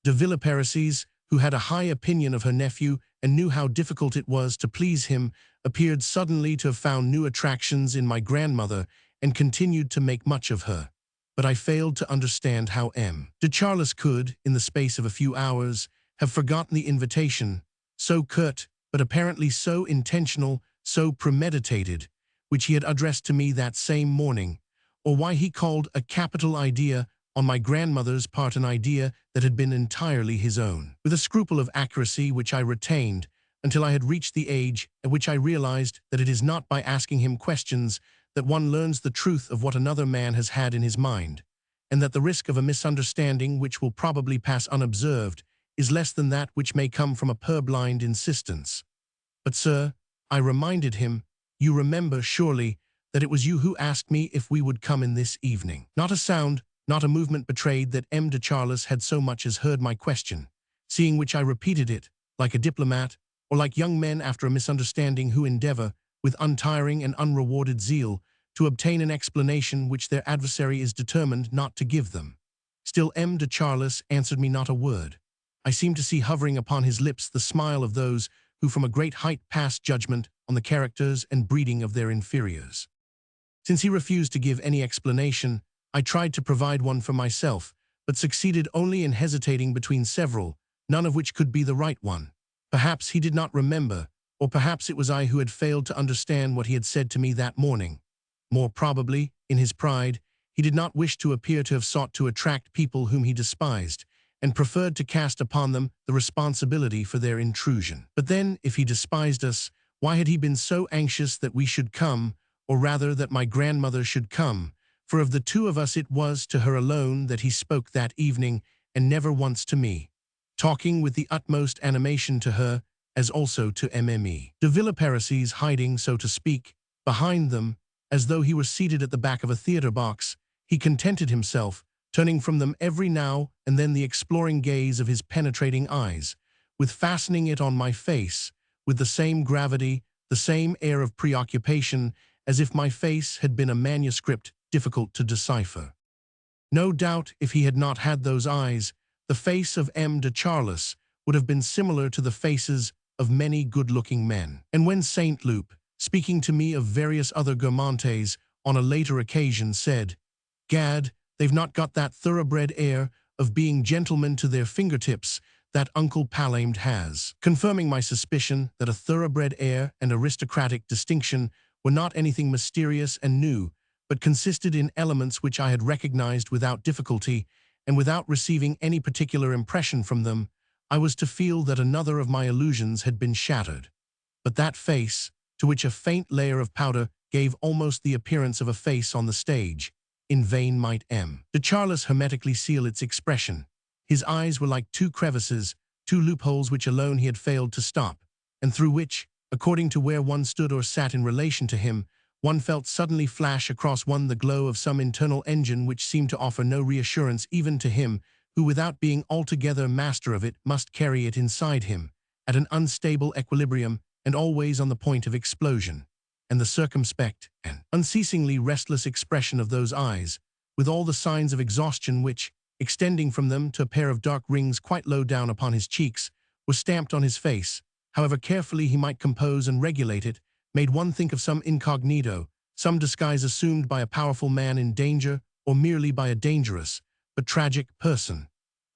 de Villeparisis, who had a high opinion of her nephew and knew how difficult it was to please him, appeared suddenly to have found new attractions in my grandmother and continued to make much of her. But I failed to understand how M. de Charles could, in the space of a few hours, have forgotten the invitation, so curt, but apparently so intentional, so premeditated, which he had addressed to me that same morning, or why he called a capital idea on my grandmother's part an idea that had been entirely his own. With a scruple of accuracy which I retained until I had reached the age at which I realized that it is not by asking him questions that one learns the truth of what another man has had in his mind, and that the risk of a misunderstanding which will probably pass unobserved is less than that which may come from a purblind insistence. "But, sir," I reminded him, "you remember, surely, that it was you who asked me if we would come in this evening." Not a sound, not a movement betrayed that M. de Charles had so much as heard my question, seeing which I repeated it, like a diplomat, or like young men after a misunderstanding who endeavor, with untiring and unrewarded zeal, to obtain an explanation which their adversary is determined not to give them. Still M. de Charles answered me not a word. I seemed to see hovering upon his lips the smile of those who from a great height pass judgment on the characters and breeding of their inferiors. Since he refused to give any explanation, I tried to provide one for myself, but succeeded only in hesitating between several, none of which could be the right one. Perhaps he did not remember, or perhaps it was I who had failed to understand what he had said to me that morning. More probably, in his pride, he did not wish to appear to have sought to attract people whom he despised, and preferred to cast upon them the responsibility for their intrusion. But then, if he despised us, why had he been so anxious that we should come, or rather that my grandmother should come? For of the 2 of us it was to her alone that he spoke that evening, and never once to me, talking with the utmost animation to her, as also to Mme. de Villeparisis, hiding, so to speak, behind them, as though he were seated at the back of a theater box. He contented himself, turning from them every now and then the exploring gaze of his penetrating eyes, with fastening it on my face, with the same gravity, the same air of preoccupation, as if my face had been a manuscript difficult to decipher. No doubt, if he had not had those eyes, the face of M. de Charles would have been similar to the faces of many good-looking men. And when Saint Loup, speaking to me of various other gourmands on a later occasion, said, "Gad, they've not got that thoroughbred air of being gentlemen to their fingertips that Uncle Palamed has," confirming my suspicion that a thoroughbred air and aristocratic distinction were not anything mysterious and new, but consisted in elements which I had recognized without difficulty, and without receiving any particular impression from them, I was to feel that another of my illusions had been shattered. But that face, to which a faint layer of powder gave almost the appearance of a face on the stage, in vain might De Charles hermetically seal its expression. His eyes were like two crevices, two loopholes which alone he had failed to stop, and through which, according to where one stood or sat in relation to him, one felt suddenly flash across one the glow of some internal engine which seemed to offer no reassurance even to him who, without being altogether master of it, must carry it inside him, at an unstable equilibrium and always on the point of explosion. And the circumspect and unceasingly restless expression of those eyes, with all the signs of exhaustion which, extending from them to a pair of dark rings quite low down upon his cheeks, were stamped on his face, however carefully he might compose and regulate it, made one think of some incognito, some disguise assumed by a powerful man in danger or merely by a dangerous, but tragic person.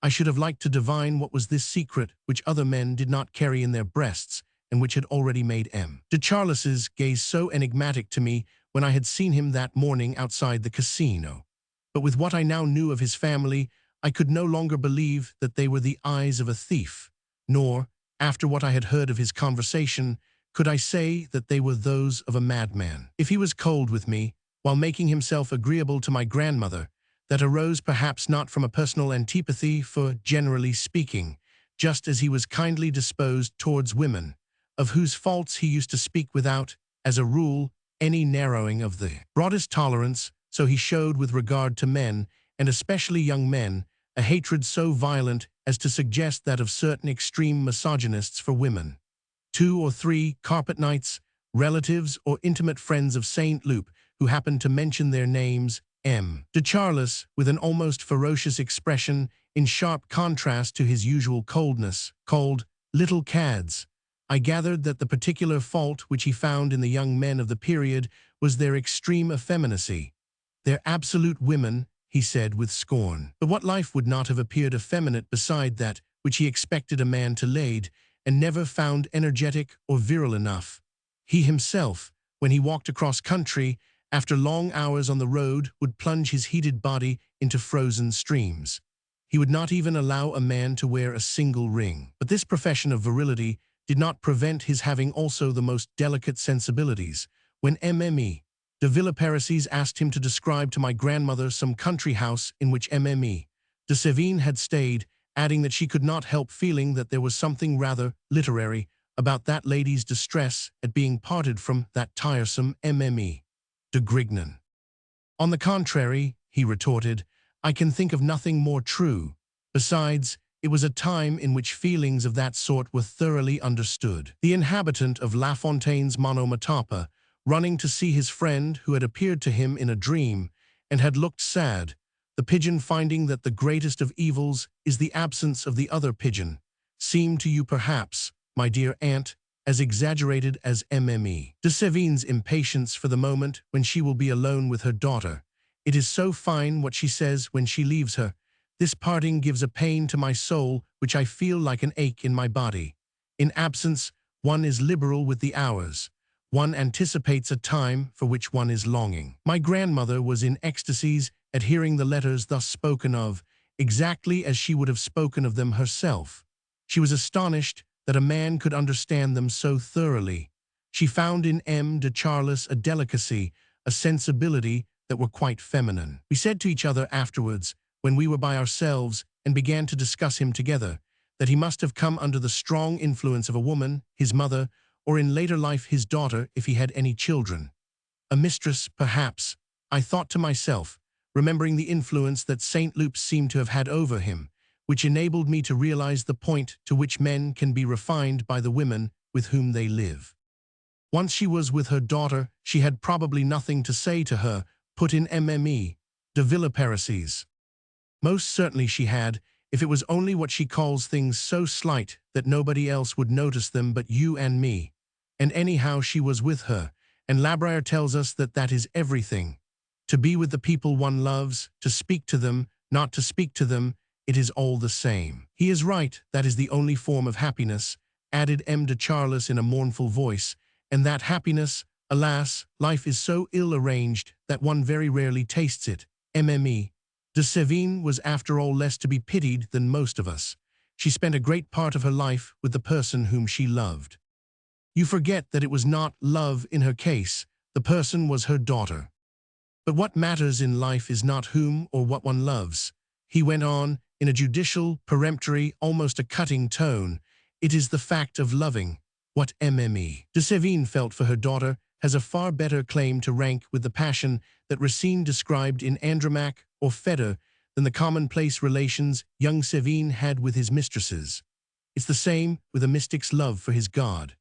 I should have liked to divine what was this secret which other men did not carry in their breasts, and which had already made De Charles's gaze so enigmatic to me when I had seen him that morning outside the casino. But with what I now knew of his family, I could no longer believe that they were the eyes of a thief, nor, after what I had heard of his conversation, could I say that they were those of a madman. If he was cold with me, while making himself agreeable to my grandmother, that arose perhaps not from a personal antipathy for, generally speaking, just as he was kindly disposed towards women, of whose faults he used to speak without, as a rule, any narrowing of the broadest tolerance, so he showed with regard to men, and especially young men, a hatred so violent as to suggest that of certain extreme misogynists for women. 2 or 3 carpet knights, relatives or intimate friends of Saint Loup, who happened to mention their names, De Charles, with an almost ferocious expression, in sharp contrast to his usual coldness, called little cads. I gathered that the particular fault which he found in the young men of the period was their extreme effeminacy. Their absolute women, he said with scorn. But what life would not have appeared effeminate beside that which he expected a man to lead, and never found energetic or virile enough? He himself, when he walked across country, after long hours on the road, would plunge his heated body into frozen streams. He would not even allow a man to wear a single ring. But this profession of virility did not prevent his having also the most delicate sensibilities. When de Villeparisis asked him to describe to my grandmother some country house in which de Sévigné had stayed, adding that she could not help feeling that there was something rather literary about that lady's distress at being parted from that tiresome de Grignan. On the contrary, he retorted, I can think of nothing more true. Besides, it was a time in which feelings of that sort were thoroughly understood. The inhabitant of La Fontaine's monomotopa, running to see his friend who had appeared to him in a dream, and had looked sad, the pigeon finding that the greatest of evils is the absence of the other pigeon, seemed to you perhaps, my dear aunt, as exaggerated as de Sévigné's impatience for the moment when she will be alone with her daughter. It is so fine what she says when she leaves her. This parting gives a pain to my soul which I feel like an ache in my body. In absence, one is liberal with the hours. One anticipates a time for which one is longing. My grandmother was in ecstasies at hearing the letters thus spoken of, exactly as she would have spoken of them herself. She was astonished that a man could understand them so thoroughly. She found in de Charles a delicacy, a sensibility that were quite feminine. We said to each other afterwards, when we were by ourselves and began to discuss him together, that he must have come under the strong influence of a woman, his mother, or in later life his daughter if he had any children. A mistress, perhaps, I thought to myself, remembering the influence that Saint Loup seemed to have had over him, which enabled me to realize the point to which men can be refined by the women with whom they live. Once she was with her daughter, she had probably nothing to say to her, put in de Villeparisis. Most certainly she had, if it was only what she calls things so slight that nobody else would notice them but you and me. And anyhow she was with her, and La Bruyère tells us that that is everything. To be with the people one loves, to speak to them, not to speak to them, it is all the same. He is right, that is the only form of happiness, added de Charles in a mournful voice, and that happiness, alas, life is so ill-arranged that one very rarely tastes it. De Sévigné was after all less to be pitied than most of us. She spent a great part of her life with the person whom she loved. You forget that it was not love in her case. The person was her daughter. But what matters in life is not whom or what one loves. He went on, in a judicial, peremptory, almost a cutting tone. It is the fact of loving. What Mme. de Sévigné felt for her daughter has a far better claim to rank with the passion that Racine described in Andromaque or Phaedra than the commonplace relations young Sévigné had with his mistresses. It's the same with a mystic's love for his god.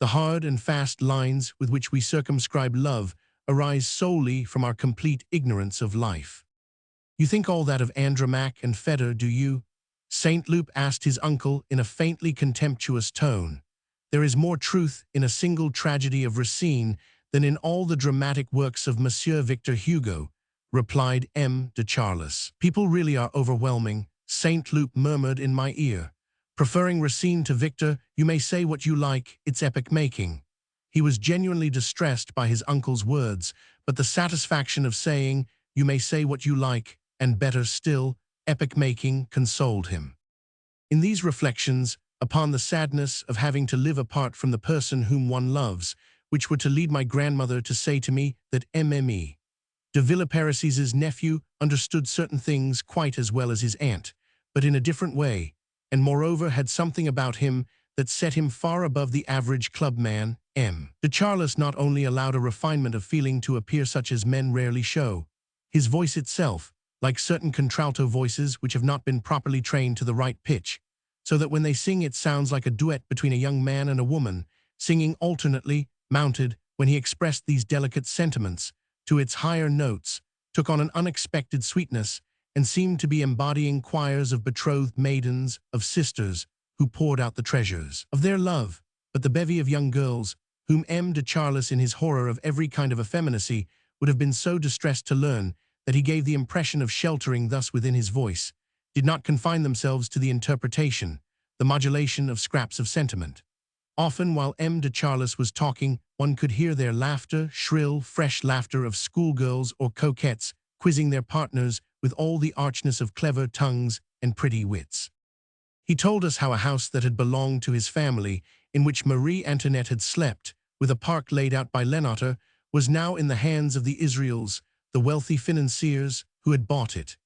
The hard and fast lines with which we circumscribe love arise solely from our complete ignorance of life. You think all that of Andromaque and Phaedra, do you? Saint Loup asked his uncle in a faintly contemptuous tone. There is more truth in a single tragedy of Racine than in all the dramatic works of Monsieur Victor Hugo, replied M. de Charles. People really are overwhelming, Saint Loup murmured in my ear. Preferring Racine to Victor, you may say what you like, it's epic-making. He was genuinely distressed by his uncle's words, but the satisfaction of saying, you may say what you like, and better still, epic-making, consoled him. In these reflections, upon the sadness of having to live apart from the person whom one loves, which were to lead my grandmother to say to me that Mme. de Villeparisis' nephew understood certain things quite as well as his aunt, but in a different way, and moreover had something about him that set him far above the average clubman. M. de Charles not only allowed a refinement of feeling to appear such as men rarely show. His voice itself, like certain contralto voices which have not been properly trained to the right pitch, so that when they sing it sounds like a duet between a young man and a woman, singing alternately, mounted, when he expressed these delicate sentiments, to its higher notes, took on an unexpected sweetness, and seemed to be embodying choirs of betrothed maidens, of sisters, who poured out the treasures of their love. But the bevy of young girls, whom M. de Charles in his horror of every kind of effeminacy would have been so distressed to learn that he gave the impression of sheltering thus within his voice, did not confine themselves to the interpretation, the modulation of scraps of sentiment. Often while M. de Charles was talking, one could hear their laughter, shrill, fresh laughter of schoolgirls or coquettes, quizzing their partners with all the archness of clever tongues and pretty wits. He told us how a house that had belonged to his family, in which Marie Antoinette had slept, with a park laid out by Lenater, was now in the hands of the Israels, the wealthy financiers who had bought it.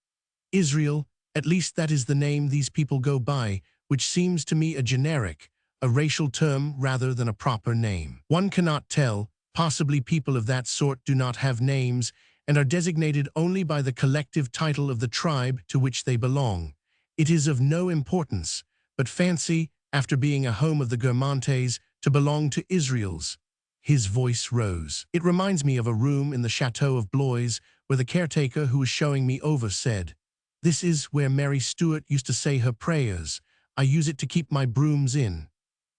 Israel, at least that is the name these people go by, which seems to me a generic, a racial term rather than a proper name. One cannot tell, possibly people of that sort do not have names and are designated only by the collective title of the tribe to which they belong. It is of no importance, but fancy, after being a home of the Guermantes, to belong to Israel's. His voice rose. It reminds me of a room in the Chateau of Blois where the caretaker who was showing me over said, "This is where Mary Stuart used to say her prayers. I use it to keep my brooms in."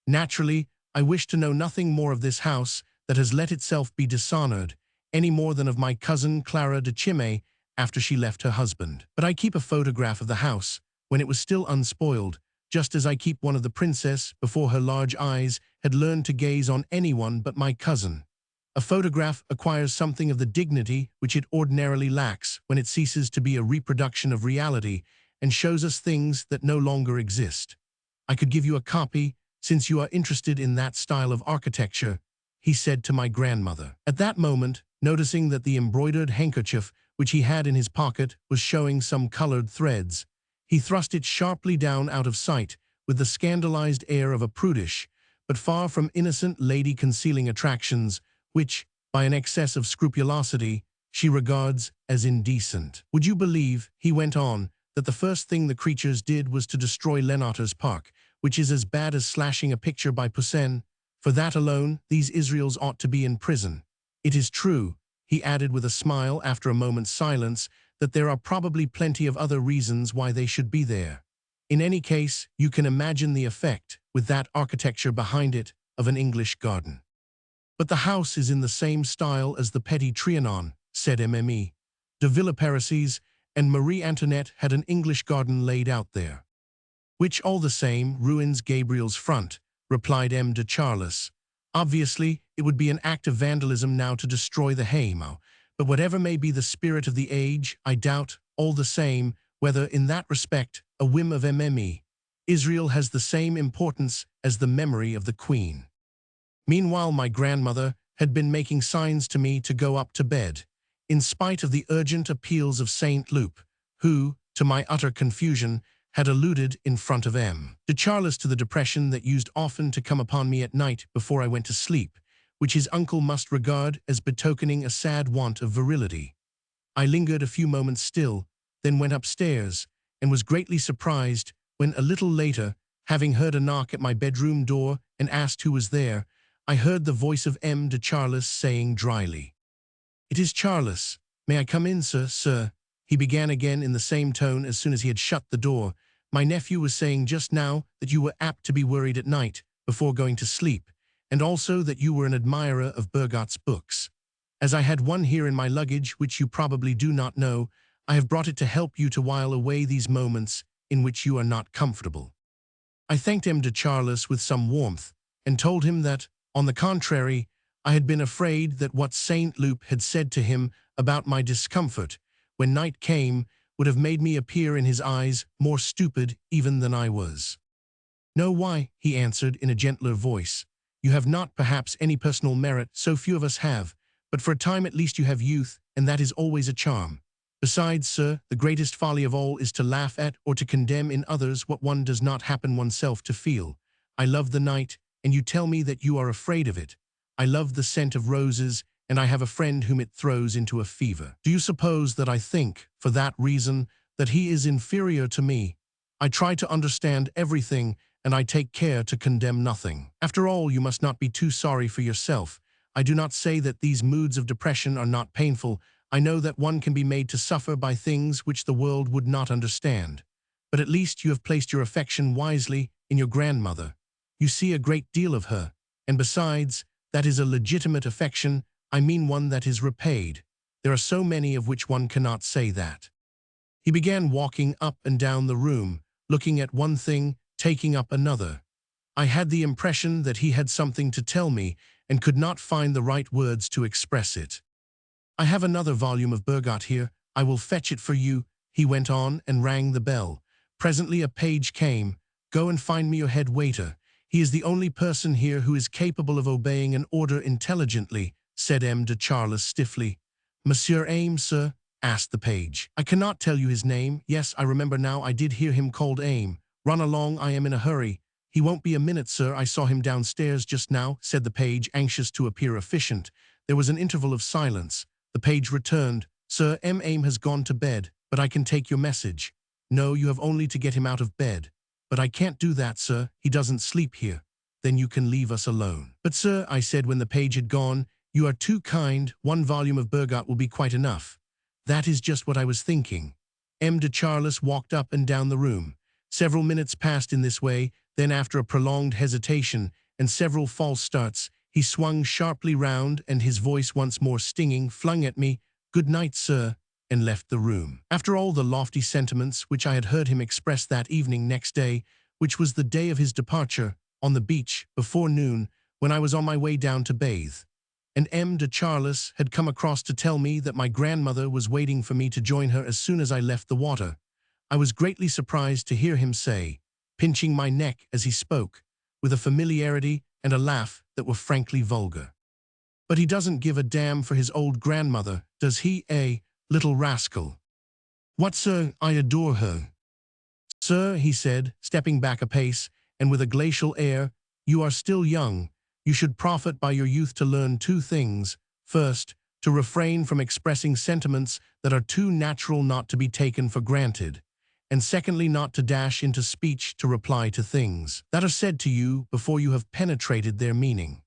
Naturally, I wish to know nothing more of this house that has let itself be dishonored, any more than of my cousin Clara de Chimay after she left her husband. But I keep a photograph of the house, when it was still unspoiled, just as I keep one of the princess before her large eyes had learned to gaze on anyone but my cousin. A photograph acquires something of the dignity which it ordinarily lacks when it ceases to be a reproduction of reality and shows us things that no longer exist. I could give you a copy, since you are interested in that style of architecture, he said to my grandmother. At that moment, noticing that the embroidered handkerchief which he had in his pocket was showing some colored threads, he thrust it sharply down out of sight with the scandalized air of a prudish, but far from innocent lady concealing attractions which, by an excess of scrupulosity, she regards as indecent. Would you believe, he went on, that the first thing the creatures did was to destroy Lenater's park, which is as bad as slashing a picture by Poussin? For that alone, these Israels ought to be in prison. It is true, he added with a smile after a moment's silence, that there are probably plenty of other reasons why they should be there. In any case, you can imagine the effect, with that architecture behind it, of an English garden. But the house is in the same style as the Petit Trianon, said Mme. de Villeparisis, and Marie Antoinette had an English garden laid out there. Which all the same ruins Gabriel's front, replied M. de Charles. Obviously, it would be an act of vandalism now to destroy the haymow, but whatever may be the spirit of the age, I doubt, all the same, whether in that respect, a whim of Mme. Israel has the same importance as the memory of the Queen. Meanwhile, my grandmother had been making signs to me to go up to bed, in spite of the urgent appeals of Saint Loup, who, to my utter confusion, had alluded in front of M. de Charles to the depression that used often to come upon me at night before I went to sleep, which his uncle must regard as betokening a sad want of virility. I lingered a few moments still, then went upstairs, and was greatly surprised when a little later, having heard a knock at my bedroom door and asked who was there, I heard the voice of M. de Charles saying dryly, "It is Charles. May I come in, sir, sir?" He began again in the same tone as soon as he had shut the door. "My nephew was saying just now that you were apt to be worried at night before going to sleep, and also that you were an admirer of Bergot's books. As I had one here in my luggage which you probably do not know, I have brought it to help you to while away these moments in which you are not comfortable." I thanked M. de Charles with some warmth, and told him that, on the contrary, I had been afraid that what Saint Loup had said to him about my discomfort when night came would have made me appear in his eyes more stupid even than I was. "No, why," he answered in a gentler voice. "You have not perhaps any personal merit, so few of us have, but for a time at least you have youth, and that is always a charm. Besides, sir, the greatest folly of all is to laugh at or to condemn in others what one does not happen oneself to feel. I love the night, and you tell me that you are afraid of it. I love the scent of roses, and I have a friend whom it throws into a fever. Do you suppose that I think, for that reason, that he is inferior to me? I try to understand everything, and I take care to condemn nothing. After all, you must not be too sorry for yourself. I do not say that these moods of depression are not painful. I know that one can be made to suffer by things which the world would not understand. But at least you have placed your affection wisely in your grandmother. You see a great deal of her, and besides, that is a legitimate affection. I mean one that is repaid. There are so many of which one cannot say that." He began walking up and down the room, looking at one thing, taking up another. I had the impression that he had something to tell me and could not find the right words to express it. "I have another volume of Bergot here. I will fetch it for you," he went on, and rang the bell. Presently a page came. "Go and find me your head waiter. He is the only person here who is capable of obeying an order intelligently," said M. de Charles stiffly. "Monsieur Ames, sir?" asked the page. "I cannot tell you his name. Yes, I remember now, I did hear him called Ames. Run along, I am in a hurry." "He won't be a minute, sir. I saw him downstairs just now," said the page, anxious to appear efficient. There was an interval of silence. The page returned. "Sir, M. Ames has gone to bed, but I can take your message." "No, you have only to get him out of bed." "But I can't do that, sir. He doesn't sleep here." "Then you can leave us alone." "But, sir," I said when the page had gone, "you are too kind. One volume of Bergot will be quite enough." "That is just what I was thinking." M. de Charles walked up and down the room. Several minutes passed in this way, then after a prolonged hesitation and several false starts, he swung sharply round and his voice once more stinging, flung at me, "Good night, sir," and left the room. After all the lofty sentiments which I had heard him express that evening next day, which was the day of his departure, on the beach, before noon, when I was on my way down to bathe, and M. de Charles had come across to tell me that my grandmother was waiting for me to join her as soon as I left the water, I was greatly surprised to hear him say, pinching my neck as he spoke, with a familiarity and a laugh that were frankly vulgar, "But he doesn't give a damn for his old grandmother, does he, eh, little rascal?" "What, sir? I adore her." "Sir," he said, stepping back a pace, and with a glacial air, "you are still young. You should profit by your youth to learn two things. First, to refrain from expressing sentiments that are too natural not to be taken for granted, and secondly, not to dash into speech to reply to things that are said to you before you have penetrated their meaning.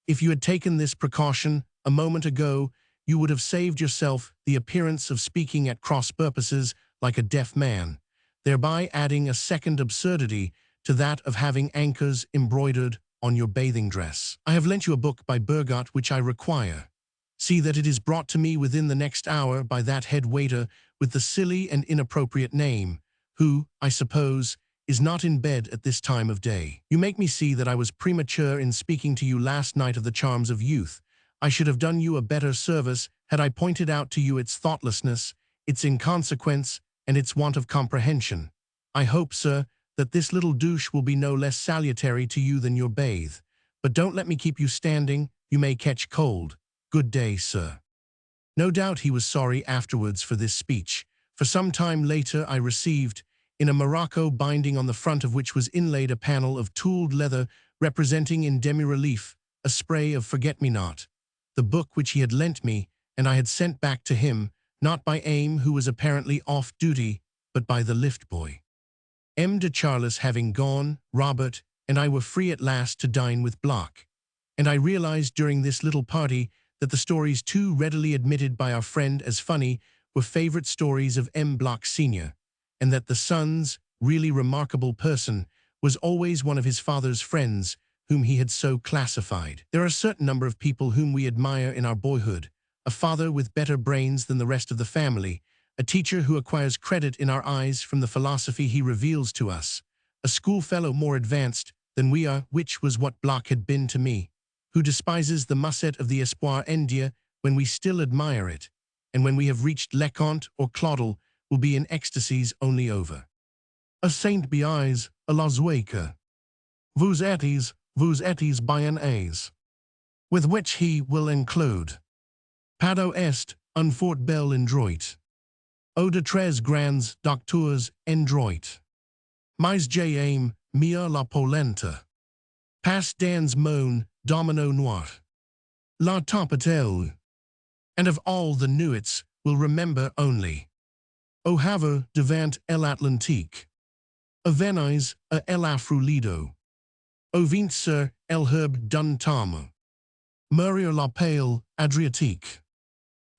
If you had taken this precaution a moment ago, you would have saved yourself the appearance of speaking at cross purposes like a deaf man, thereby adding a second absurdity to that of having anchors embroidered on your bathing dress. I have lent you a book by Bergot which I require. See that it is brought to me within the next hour by that head waiter with the silly and inappropriate name, who, I suppose, is not in bed at this time of day. You make me see that I was premature in speaking to you last night of the charms of youth. I should have done you a better service had I pointed out to you its thoughtlessness, its inconsequence, and its want of comprehension. I hope, sir, that this little douche will be no less salutary to you than your bathe. But don't let me keep you standing, you may catch cold. Good day, sir." No doubt he was sorry afterwards for this speech, for some time later I received, in a morocco binding on the front of which was inlaid a panel of tooled leather representing in demi-relief a spray of forget-me-not, the book which he had lent me and I had sent back to him, not by Aim, who was apparently off duty, but by the lift boy. M. de Charles having gone, Robert and I were free at last to dine with Bloch, and I realized during this little party that the stories too readily admitted by our friend as funny were favorite stories of M. Bloch Sr., and that the son's really remarkable person was always one of his father's friends whom he had so classified. There are a certain number of people whom we admire in our boyhood: a father with better brains than the rest of the family, a teacher who acquires credit in our eyes from the philosophy he reveals to us, a schoolfellow more advanced than we are, which was what Bloch had been to me, who despises the musset of the Espoir India when we still admire it, and when we have reached Leconte or Claudel will be in ecstasies only over. A Saint Beis, a Lazueka. Vous etes bien aise. With which he will include. Pado est, un fort bel endroit. Eau de tres grands docteurs endroit. Mais j'aime mieux la polenta. Pas dans mon domino noir. La tempête. And of all the Nuits will remember only. O Havre devant l'Atlantique. A Venise a l'Afrulido. O Vincer el herbe d'un tamo. Murier la pale Adriatique.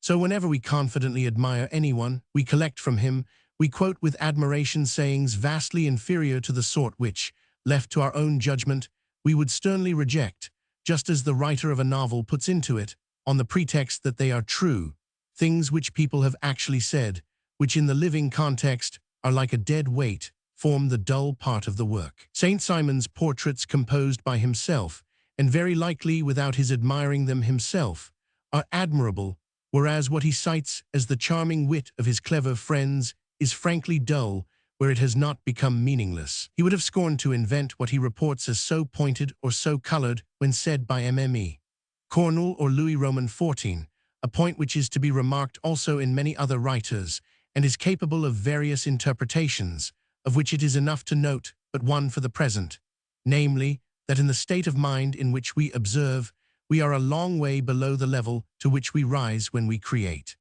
So whenever we confidently admire anyone, we collect from him, we quote with admiration sayings vastly inferior to the sort which, left to our own judgment, we would sternly reject, just as the writer of a novel puts into it, on the pretext that they are true, things which people have actually said, which in the living context are like a dead weight, form the dull part of the work. Saint Simon's portraits composed by himself, and very likely without his admiring them himself, are admirable, whereas what he cites as the charming wit of his clever friends is frankly dull where it has not become meaningless. He would have scorned to invent what he reports as so pointed or so colored when said by Mme. Cornell or Louis Roman XIV, a point which is to be remarked also in many other writers, and is capable of various interpretations, of which it is enough to note but one for the present, namely, that in the state of mind in which we observe, we are a long way below the level to which we rise when we create.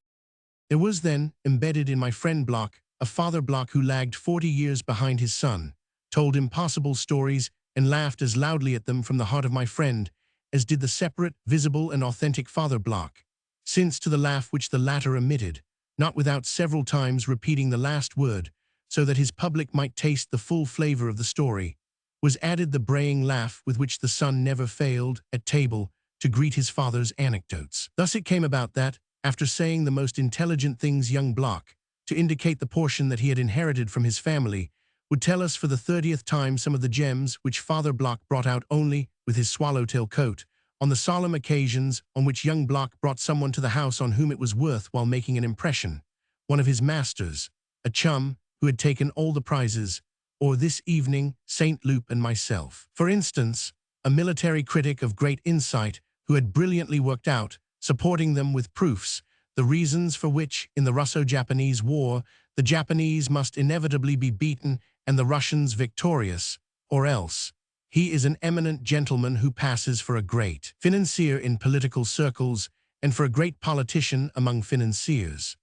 There was then, embedded in my friend Bloch, a father Bloch who lagged 40 years behind his son, told impossible stories and laughed as loudly at them from the heart of my friend as did the separate, visible, and authentic father Bloch, since to the laugh which the latter emitted, not without several times repeating the last word, so that his public might taste the full flavor of the story, was added the braying laugh with which the son never failed, at table, to greet his father's anecdotes. Thus it came about that, after saying the most intelligent things young Bloch, to indicate the portion that he had inherited from his family, would tell us for the 30th time some of the gems which Father Bloch brought out only with his swallowtail coat, on the solemn occasions on which young Bloch brought someone to the house on whom it was worth while making an impression, one of his masters, a chum who had taken all the prizes, or this evening, St. Loup and myself. For instance, a military critic of great insight who had brilliantly worked out, supporting them with proofs, the reasons for which, in the Russo-Japanese War, the Japanese must inevitably be beaten and the Russians victorious, or else. He is an eminent gentleman who passes for a great financier in political circles and for a great politician among financiers.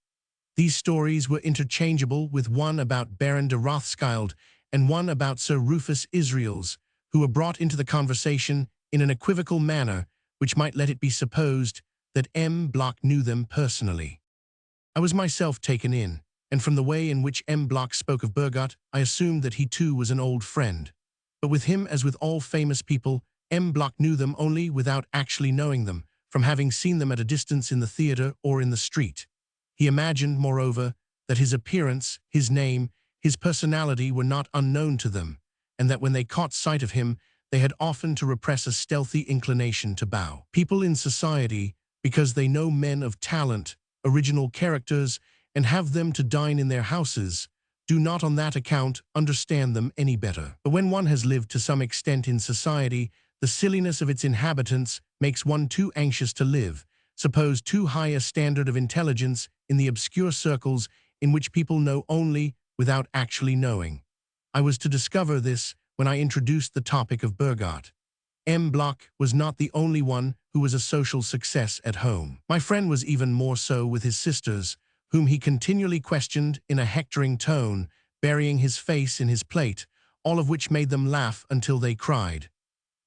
These stories were interchangeable with one about Baron de Rothschild and one about Sir Rufus Israels, who were brought into the conversation in an equivocal manner which might let it be supposed that M. Bloch knew them personally. I was myself taken in, and from the way in which M. Bloch spoke of Bergot, I assumed that he too was an old friend. But with him, as with all famous people, M. Bloch knew them only without actually knowing them, from having seen them at a distance in the theater or in the street. He imagined, moreover, that his appearance, his name, his personality were not unknown to them, and that when they caught sight of him, they had often to repress a stealthy inclination to bow. People in society, because they know men of talent, original characters, and have them to dine in their houses, do not on that account understand them any better. But when one has lived to some extent in society, the The silliness of its inhabitants makes one too anxious to live, suppose too high a standard of intelligence in the obscure circles in which people know only without actually knowing. I was to discover this when I introduced the topic of Bergot. M. Bloch was not the only one who was a social success at home. My friend was even more so with his sisters, whom he continually questioned in a hectoring tone, burying his face in his plate, all of which made them laugh until they cried.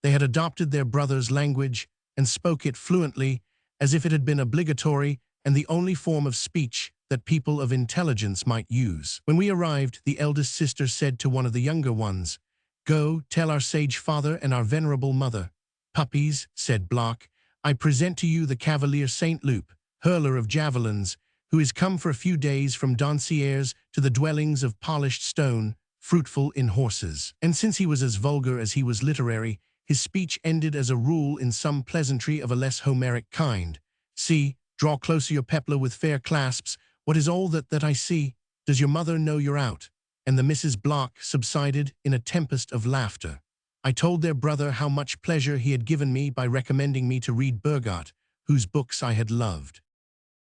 They had adopted their brother's language and spoke it fluently, as if it had been obligatory and the only form of speech that people of intelligence might use. When we arrived, the eldest sister said to one of the younger ones, "Go, tell our sage father and our venerable mother." "Puppies," said Bloch, "I present to you the Cavalier Saint Loup, hurler of javelins, who is come for a few days from Doncières to the dwellings of polished stone, fruitful in horses." And since he was as vulgar as he was literary, his speech ended as a rule in some pleasantry of a less Homeric kind. "See, draw closer your pepler with fair clasps. What is all that I see? Does your mother know you're out?" And the Mrs. Bloch subsided in a tempest of laughter. I told their brother how much pleasure he had given me by recommending me to read Bergot, whose books I had loved.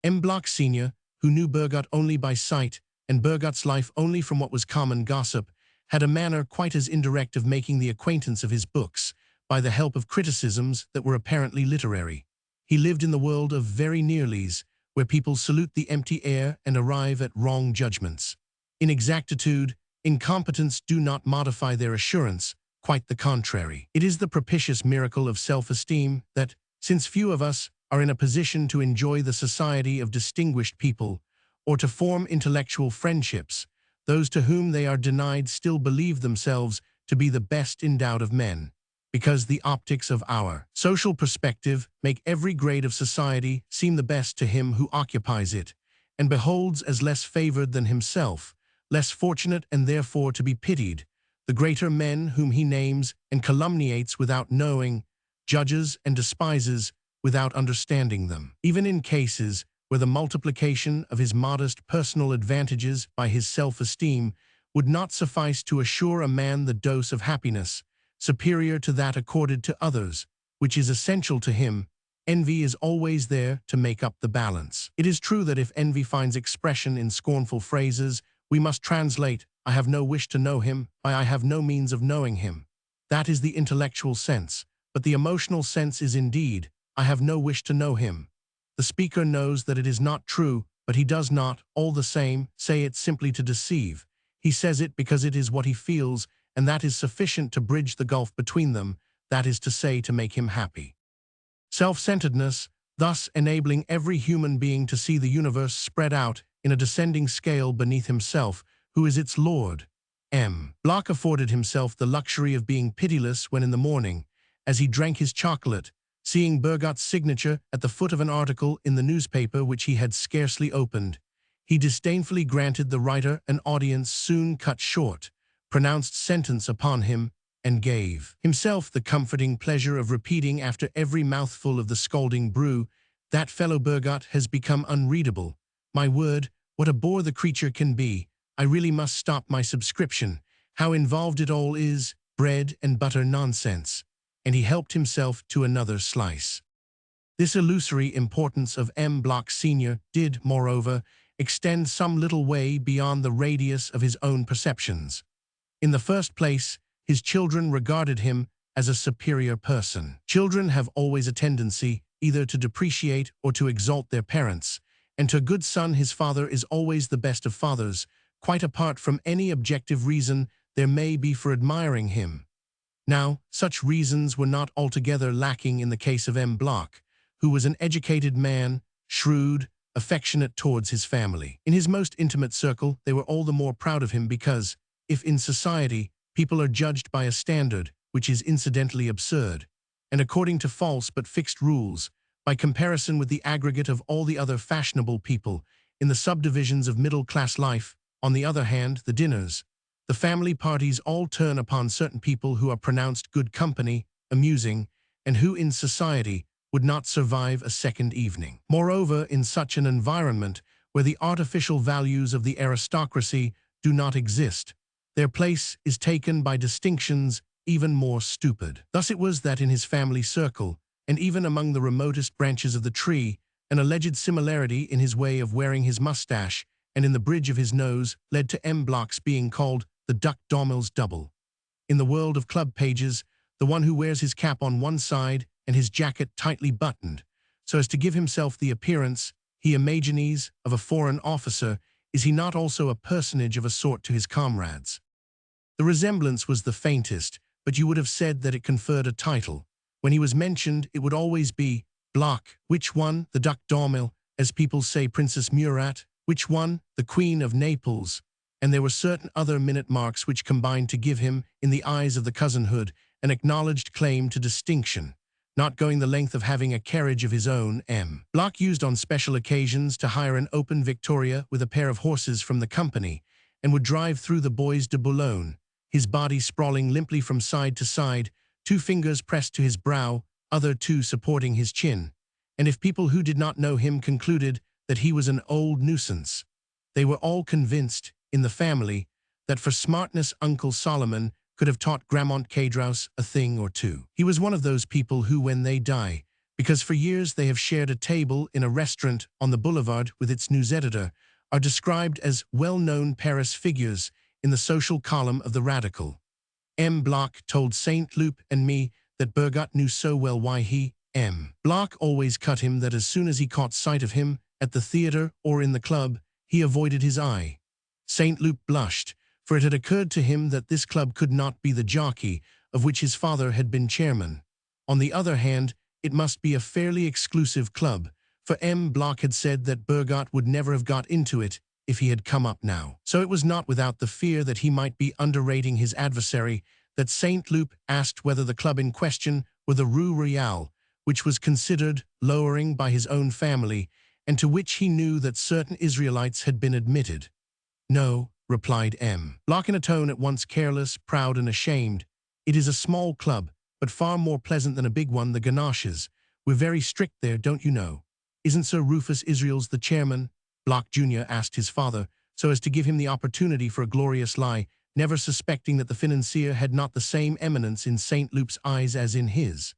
M. Bloch Sr., who knew Bergot only by sight, and Bergot's life only from what was common gossip, had a manner quite as indirect of making the acquaintance of his books, by the help of criticisms that were apparently literary. He lived in the world of very nearlies, where people salute the empty air and arrive at wrong judgments. Inexactitude, incompetence do not modify their assurance, quite the contrary. It is the propitious miracle of self-esteem that, since few of us are in a position to enjoy the society of distinguished people, or to form intellectual friendships, those to whom they are denied still believe themselves to be the best endowed of men, because the optics of our social perspective make every grade of society seem the best to him who occupies it, and beholds as less favored than himself, less fortunate and therefore to be pitied, the greater men whom he names and calumniates without knowing, judges and despises without understanding them. Even in cases where the multiplication of his modest personal advantages by his self-esteem would not suffice to assure a man the dose of happiness, superior to that accorded to others, which is essential to him, envy is always there to make up the balance. It is true that if envy finds expression in scornful phrases, we must translate, "I have no wish to know him," by "I have no means of knowing him." That is the intellectual sense, but the emotional sense is indeed, "I have no wish to know him." The speaker knows that it is not true, but he does not, all the same, say it simply to deceive. He says it because it is what he feels, and that is sufficient to bridge the gulf between them, that is to say, to make him happy. Self-centeredness, thus enabling every human being to see the universe spread out in a descending scale beneath himself, who is its lord. M. Bloch afforded himself the luxury of being pitiless when in the morning, as he drank his chocolate, seeing Bergot's signature at the foot of an article in the newspaper which he had scarcely opened, he disdainfully granted the writer an audience soon cut short, pronounced sentence upon him, and gave himself the comforting pleasure of repeating after every mouthful of the scalding brew, "That fellow Bergot has become unreadable. My word, what a bore the creature can be. I really must stop my subscription. How involved it all is, bread and butter nonsense." And he helped himself to another slice. This illusory importance of M. Bloch Sr. did, moreover, extend some little way beyond the radius of his own perceptions. In the first place, his children regarded him as a superior person. Children have always a tendency either to depreciate or to exalt their parents, and to a good son his father is always the best of fathers, quite apart from any objective reason there may be for admiring him. Now, such reasons were not altogether lacking in the case of M. Bloch, who was an educated man, shrewd, affectionate towards his family. In his most intimate circle, they were all the more proud of him because, if in society, people are judged by a standard which is incidentally absurd, and according to false but fixed rules, by comparison with the aggregate of all the other fashionable people in the subdivisions of middle-class life, on the other hand, the dinners, the family parties all turn upon certain people who are pronounced good company, amusing, and who in society would not survive a second evening. Moreover, in such an environment where the artificial values of the aristocracy do not exist, their place is taken by distinctions even more stupid. Thus it was that in his family circle, and even among the remotest branches of the tree, an alleged similarity in his way of wearing his mustache and in the bridge of his nose led to M. Bloch's being called the Duc Dormel's double. In the world of club pages, the one who wears his cap on one side and his jacket tightly buttoned, so as to give himself the appearance, he imagines, of a foreign officer, is he not also a personage of a sort to his comrades? The resemblance was the faintest, but you would have said that it conferred a title. When he was mentioned, it would always be Bloch. Which one? The Duc Dormel, as people say Princess Murat. Which one? The Queen of Naples. And there were certain other minute marks which combined to give him, in the eyes of the cousinhood, an acknowledged claim to distinction. Not going the length of having a carriage of his own, M. Bloch used on special occasions to hire an open victoria with a pair of horses from the company, and would drive through the Bois de Boulogne, his body sprawling limply from side to side, 2 fingers pressed to his brow, other 2 supporting his chin. And if people who did not know him concluded that he was an old nuisance, they were all convinced, in the family, that for smartness Uncle Solomon could have taught Grammont Cadrouse a thing or two. He was one of those people who, when they die, because for years they have shared a table in a restaurant on the boulevard with its news editor, are described as well-known Paris figures in the social column of the Radical. M. Bloch told Saint Loup and me that Bergot knew so well why he, M. Bloch, always cut him that as soon as he caught sight of him, at the theatre or in the club, he avoided his eye. Saint Loup blushed, for it had occurred to him that this club could not be the jockey of which his father had been chairman. On the other hand, it must be a fairly exclusive club, for M. Bloch had said that Bergot would never have got into it if he had come up now. So it was not without the fear that he might be underrating his adversary that Saint Loup asked whether the club in question were the Rue Royale, which was considered lowering by his own family, and to which he knew that certain Israelites had been admitted. No, replied M. Bloch in a tone at once careless, proud, and ashamed. It is a small club, but far more pleasant than a big one, the Ganaches. We're very strict there, don't you know? Isn't Sir Rufus Israels the chairman? Bloch Jr. asked his father, so as to give him the opportunity for a glorious lie, never suspecting that the financier had not the same eminence in St. Loup's eyes as in his.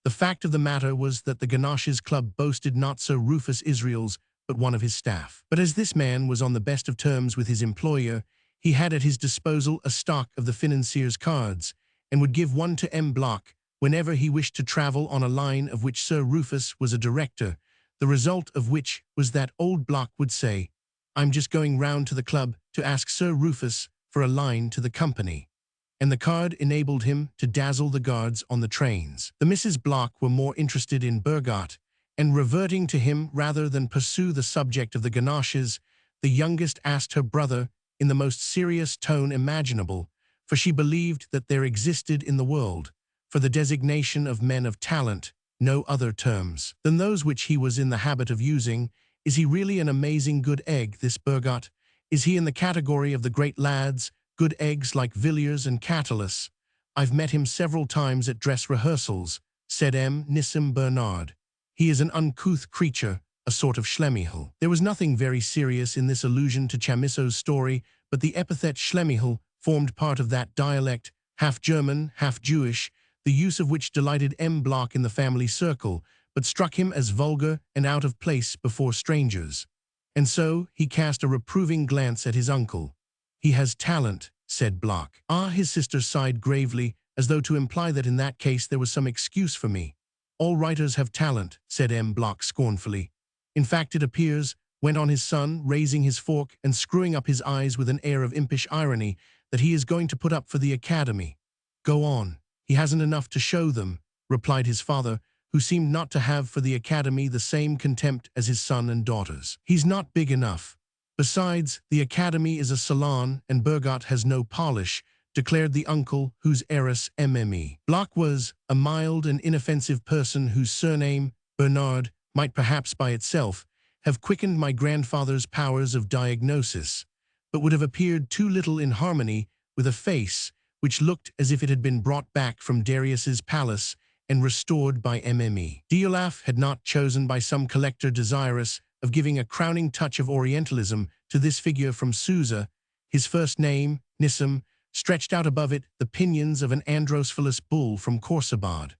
The fact of the matter was that the Ganaches Club boasted not Sir Rufus Israels, but one of his staff. But as this man was on the best of terms with his employer, he had at his disposal a stock of the financier's cards, and would give one to M. Bloch whenever he wished to travel on a line of which Sir Rufus was a director, the result of which was that old Bloch would say, "I'm just going round to the club to ask Sir Rufus for a line to the company." And the card enabled him to dazzle the guards on the trains. The Mrs. Bloch were more interested in Bergot, and reverting to him rather than pursue the subject of the Ganaches, the youngest asked her brother, in the most serious tone imaginable, for she believed that there existed in the world, for the designation of men of talent, no other terms than those which he was in the habit of using. Is he really an amazing good egg, this Bergot? Is he in the category of the great lads, good eggs like Villiers and Catullus? I've met him several times at dress rehearsals, said M. Nissim Bernard. He is an uncouth creature, a sort of Schlemihl. There was nothing very serious in this allusion to Chamisso's story, but the epithet Schlemihl formed part of that dialect, half German, half Jewish, the use of which delighted M. Bloch in the family circle, but struck him as vulgar and out of place before strangers. And so he cast a reproving glance at his uncle. He has talent, said Bloch. Ah, his sister sighed gravely, as though to imply that in that case there was some excuse for me. All writers have talent, said M. Bloch scornfully. In fact, it appears, went on his son, raising his fork and screwing up his eyes with an air of impish irony, that he is going to put up for the Academy. Go on. He hasn't enough to show them, replied his father, who seemed not to have for the Academy the same contempt as his son and daughters. He's not big enough. Besides, the Academy is a salon and Bergot has no polish, declared the uncle whose heiress Mme. Bloch was a mild and inoffensive person whose surname, Bernard, might perhaps by itself have quickened my grandfather's powers of diagnosis, but would have appeared too little in harmony with a face which looked as if it had been brought back from Darius's palace and restored by Mme. Diolaf had not chosen by some collector desirous of giving a crowning touch of Orientalism to this figure from Susa, his first name, Nissim, Stretched out above it the pinions of an androcephalous bull from Khorsabad.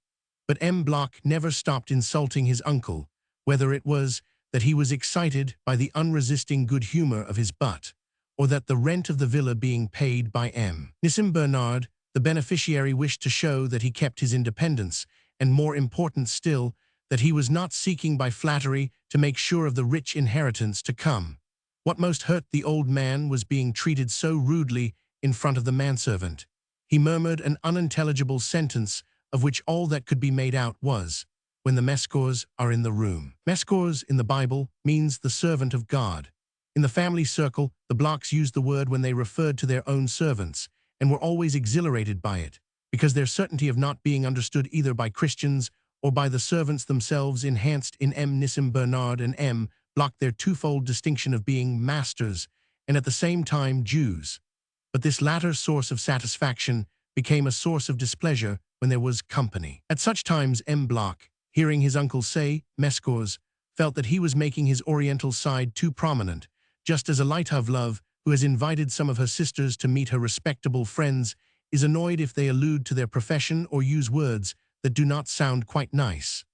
But M. Bloch never stopped insulting his uncle, whether it was that he was excited by the unresisting good humor of his butt, or that the rent of the villa being paid by M. Nissim Bernard, the beneficiary, wished to show that he kept his independence, and more important still, that he was not seeking by flattery to make sure of the rich inheritance to come. What most hurt the old man was being treated so rudely in front of the manservant. He murmured an unintelligible sentence of which all that could be made out was, "When the Mescors are in the room." Mescors in the Bible means the servant of God. In the family circle, the Blochs used the word when they referred to their own servants, and were always exhilarated by it, because their certainty of not being understood either by Christians or by the servants themselves enhanced in M. Nissim Bernard and M. Bloch their twofold distinction of being masters and at the same time Jews. But this latter source of satisfaction became a source of displeasure when there was company. At such times M. Bloch, hearing his uncle say Mescors, felt that he was making his oriental side too prominent, just as a Lytov who has invited some of her sisters to meet her respectable friends is annoyed if they allude to their profession or use words that do not sound quite nice.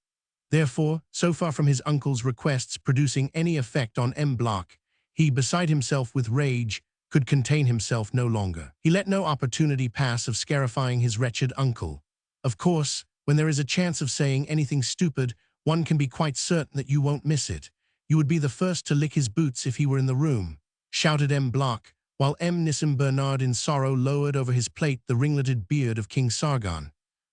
Therefore, so far from his uncle's requests producing any effect on M. Bloch, he, beside himself with rage, could contain himself no longer. He let no opportunity pass of scarifying his wretched uncle. Of course, when there is a chance of saying anything stupid, one can be quite certain that you won't miss it. You would be the first to lick his boots if he were in the room, shouted M. Bloch, while M. Nissim Bernard in sorrow lowered over his plate the ringleted beard of King Sargon.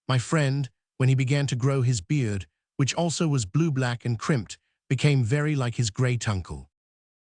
My friend, when he began to grow his beard, which also was blue-black and crimped, became very like his great uncle.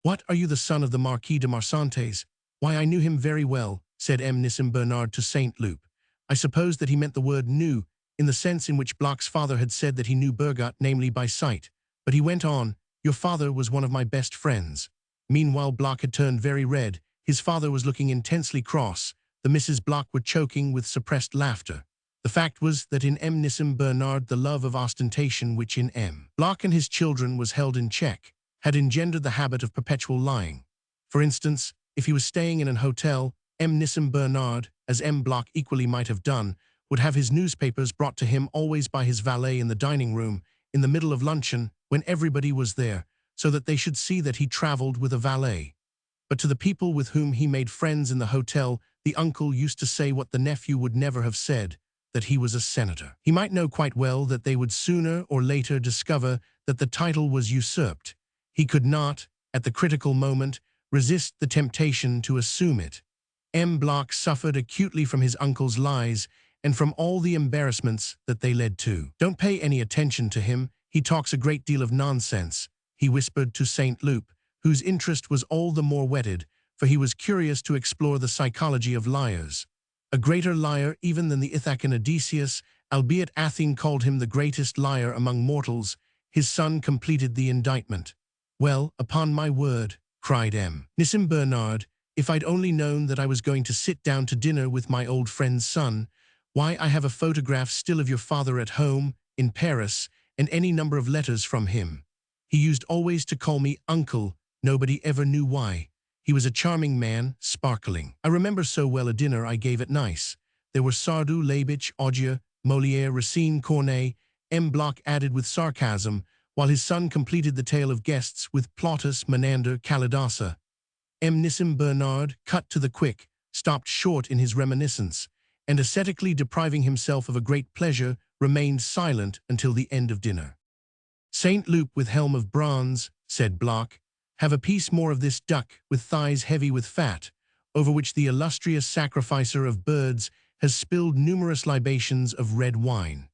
"What, are you the son of the Marquis de Marsantes? Why, I knew him very well," said M. Nissim Bernard to Saint Loup. I suppose that he meant the word knew, in the sense in which Bloch's father had said that he knew Bergot, namely by sight. But he went on, "Your father was one of my best friends." Meanwhile Bloch had turned very red. His father was looking intensely cross. The Misses Bloch were choking with suppressed laughter. The fact was that in M. Nissim Bernard the love of ostentation which in M. Bloch and his children was held in check, had engendered the habit of perpetual lying. For instance, if he was staying in an hotel, M. Nissim Bernard, as M. Bloch equally might have done, would have his newspapers brought to him always by his valet in the dining room, in the middle of luncheon, when everybody was there, so that they should see that he traveled with a valet. But to the people with whom he made friends in the hotel, the uncle used to say what the nephew would never have said, that he was a senator. He might know quite well that they would sooner or later discover that the title was usurped. He could not, at the critical moment, resist the temptation to assume it. M. Bloch suffered acutely from his uncle's lies and from all the embarrassments that they led to. "Don't pay any attention to him. He talks a great deal of nonsense," he whispered to Saint Loup, whose interest was all the more whetted, for he was curious to explore the psychology of liars. A greater liar even than the Ithacan Odysseus, albeit Athene called him the greatest liar among mortals, his son completed the indictment. "Well, upon my word," cried M. Nissim Bernard, "if I'd only known that I was going to sit down to dinner with my old friend's son, why, I have a photograph still of your father at home, in Paris, and any number of letters from him. He used always to call me uncle, nobody ever knew why. He was a charming man, sparkling. I remember so well a dinner I gave at Nice. There were Sardou, Labich, Augier, Molière, Racine, Corneille," M. Bloch added with sarcasm, while his son completed the tale of guests with Plautus, Menander, Kalidasa. M. Nissim Bernard, cut to the quick, stopped short in his reminiscence, and ascetically depriving himself of a great pleasure, remained silent until the end of dinner. "Saint Loup with helm of bronze," said Bloch, "have a piece more of this duck with thighs heavy with fat, over which the illustrious sacrificer of birds has spilled numerous libations of red wine."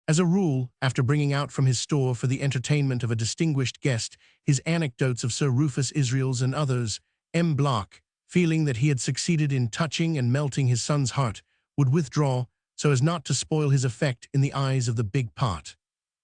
As a rule, after bringing out from his store for the entertainment of a distinguished guest his anecdotes of Sir Rufus Israels and others, M. Bloch, feeling that he had succeeded in touching and melting his son's heart, would withdraw so as not to spoil his effect in the eyes of the big pot.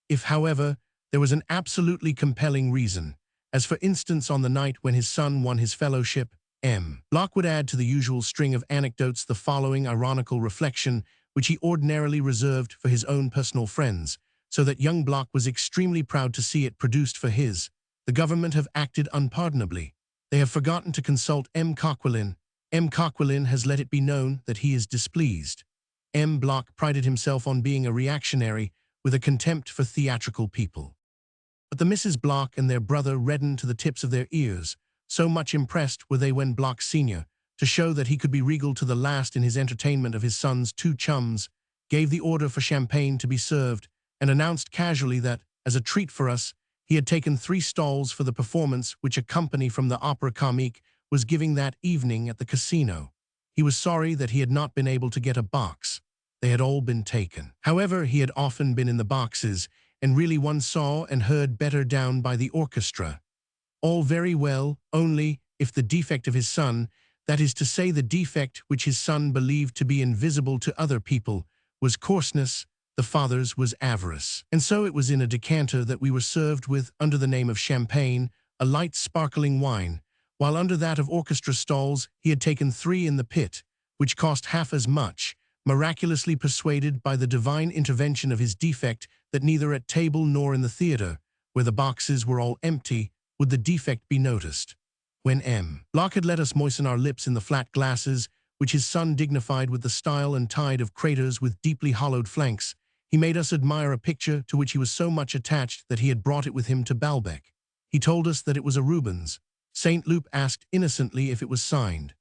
If, however, there was an absolutely compelling reason, as for instance on the night when his son won his fellowship, M. Bloch would add to the usual string of anecdotes the following ironical reflection, which he ordinarily reserved for his own personal friends, so that young Bloch was extremely proud to see it produced for his. "The government have acted unpardonably. They have forgotten to consult M. Coquelin. M. Coquelin has let it be known that he is displeased. M. Bloch prided himself on being a reactionary with a contempt for theatrical people. But the Misses Bloch and their brother reddened to the tips of their ears. So much impressed were they when Bloch Sr., to show that he could be regal to the last in his entertainment of his son's two chums, gave the order for champagne to be served and announced casually that, as a treat for us, he had taken 3 stalls for the performance which a company from the Opera Comique was giving that evening at the casino. He was sorry that he had not been able to get a box. They had all been taken. However, he had often been in the boxes, and really one saw and heard better down by the orchestra. All very well, only, if the defect of his son, that is to say the defect which his son believed to be invisible to other people, was coarseness, the father's was avarice. And so it was in a decanter that we were served with, under the name of champagne, a light sparkling wine, while under that of orchestra stalls he had taken 3 in the pit, which cost half as much, miraculously persuaded by the divine intervention of his defect that neither at table nor in the theatre, where the boxes were all empty, would the defect be noticed. When M. Bloch had let us moisten our lips in the flat glasses, which his son dignified with the style and tide of craters with deeply hollowed flanks, he made us admire a picture to which he was so much attached that he had brought it with him to Baalbec. He told us that it was a Rubens. St. Loup asked innocently if it was signed.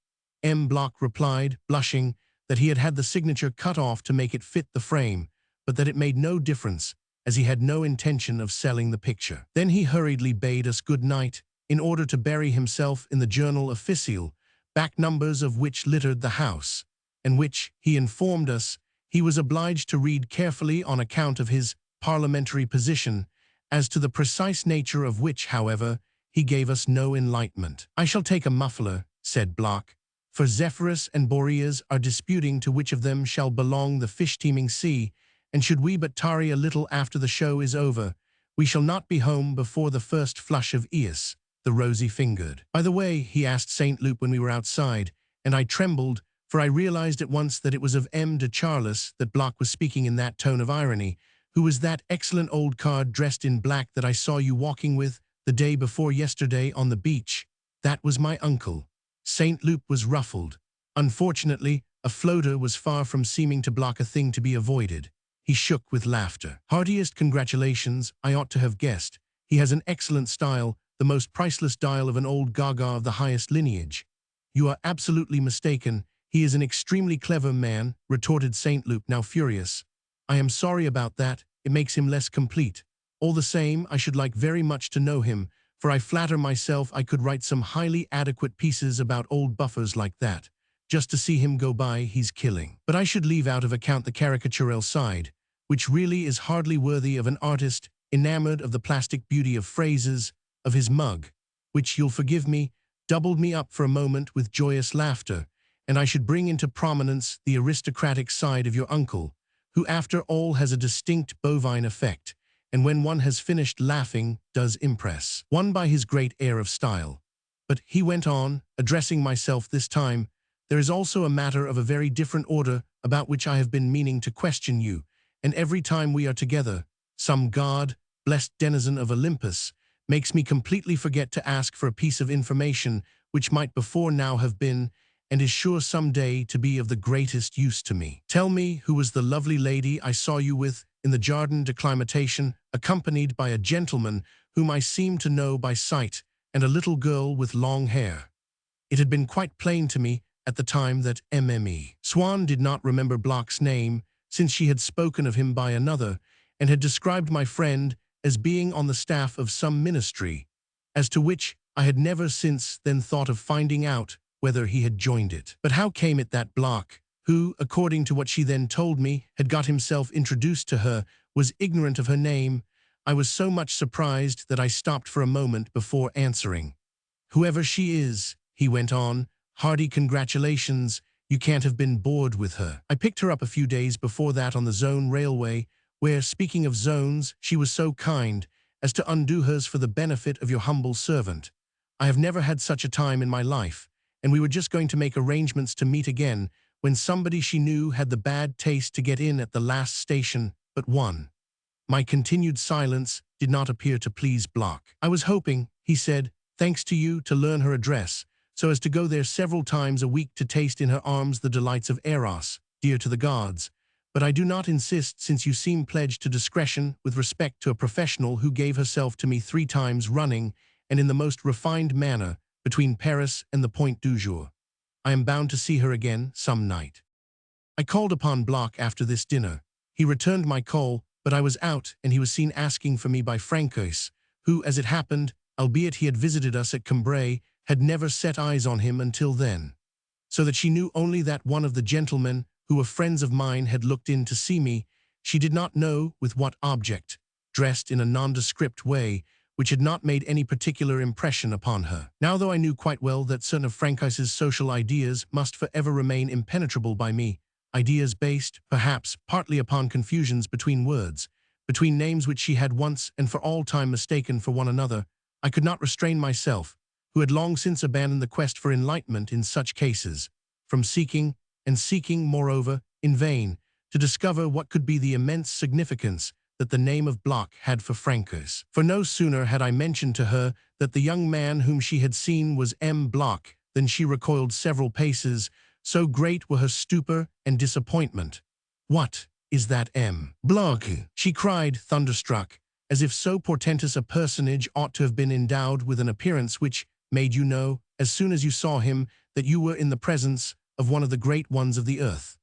M. Bloch replied, blushing, that he had had the signature cut off to make it fit the frame, but that it made no difference, as he had no intention of selling the picture. Then he hurriedly bade us good night, in order to bury himself in the journal official, back numbers of which littered the house, and which, he informed us, he was obliged to read carefully on account of his parliamentary position, as to the precise nature of which, however, he gave us no enlightenment. "I shall take a muffler," said Bloch, "for Zephyrus and Boreas are disputing to which of them shall belong the fish-teeming sea, and should we but tarry a little after the show is over, we shall not be home before the first flush of Eos, the rosy-fingered." By the way, he asked St. Loup when we were outside, and I trembled, for I realized at once that it was of M. de Charlis that Bloch was speaking in that tone of irony. "Who was that excellent old card dressed in black that I saw you walking with the day before yesterday on the beach?" "That was my uncle." St. Loup was ruffled. Unfortunately, a floater was far from seeming to Bloch a thing to be avoided. He shook with laughter. "Heartiest congratulations, I ought to have guessed. He has an excellent style, the most priceless dial of an old gaga of the highest lineage." "You are absolutely mistaken. He is an extremely clever man," retorted St. Loup, now furious. "I am sorry about that. It makes him less complete. All the same, I should like very much to know him, for I flatter myself I could write some highly adequate pieces about old buffers like that. Just to see him go by, he's killing. But I should leave out of account the caricatural side, which really is hardly worthy of an artist enamored of the plastic beauty of phrases, of his mug, which, you'll forgive me, doubled me up for a moment with joyous laughter, and I should bring into prominence the aristocratic side of your uncle, who after all has a distinct bovine effect, and when one has finished laughing does impress one by his great air of style. But," he went on, addressing myself this time, "there is also a matter of a very different order about which I have been meaning to question you, and every time we are together, some god, blessed denizen of Olympus, makes me completely forget to ask for a piece of information which might before now have been, and is sure some day to be of the greatest use to me. Tell me who was the lovely lady I saw you with in the Jardin d'Acclimatation, accompanied by a gentleman whom I seemed to know by sight, and a little girl with long hair." It had been quite plain to me at the time that Mme. Swann did not remember Bloch's name, since she had spoken of him by another, and had described my friend as being on the staff of some ministry, as to which I had never since then thought of finding out whether he had joined it. But how came it that Bloch, who, according to what she then told me, had got himself introduced to her, was ignorant of her name? I was so much surprised that I stopped for a moment before answering. "Whoever she is," he went on, "hearty congratulations. You can't have been bored with her. I picked her up a few days before that on the Zone Railway, where, speaking of zones, she was so kind as to undo hers for the benefit of your humble servant. I have never had such a time in my life, and we were just going to make arrangements to meet again when somebody she knew had the bad taste to get in at the last station but one." My continued silence did not appear to please Bloch. "I was hoping," he said, "thanks to you, to learn her address, so as to go there several times a week to taste in her arms the delights of Eros, dear to the gods. But I do not insist, since you seem pledged to discretion with respect to a professional who gave herself to me 3 times running, and in the most refined manner, between Paris and the Point du Jour. I am bound to see her again some night. I called upon Bloch after this dinner. He returned my call, but I was out, and he was seen asking for me by Francois, who, as it happened, albeit he had visited us at Cambrai, had never set eyes on him until then. So that she knew only that one of the gentlemen, who were friends of mine, had looked in to see me. She did not know with what object, dressed in a nondescript way, which had not made any particular impression upon her. Now, though I knew quite well that certain of Francois's social ideas must forever remain impenetrable by me, ideas based, perhaps, partly upon confusions between words, between names which she had once and for all time mistaken for one another, I could not restrain myself, who had long since abandoned the quest for enlightenment in such cases, from seeking, and seeking, moreover, in vain, to discover what could be the immense significance that the name of Bloch had for Francois. For no sooner had I mentioned to her that the young man whom she had seen was M. Bloch than she recoiled several paces, so great were her stupor and disappointment. "What is that M. Bloch?" she cried, thunderstruck, as if so portentous a personage ought to have been endowed with an appearance which made you know, as soon as you saw him, that you were in the presence of one of the great ones of the earth.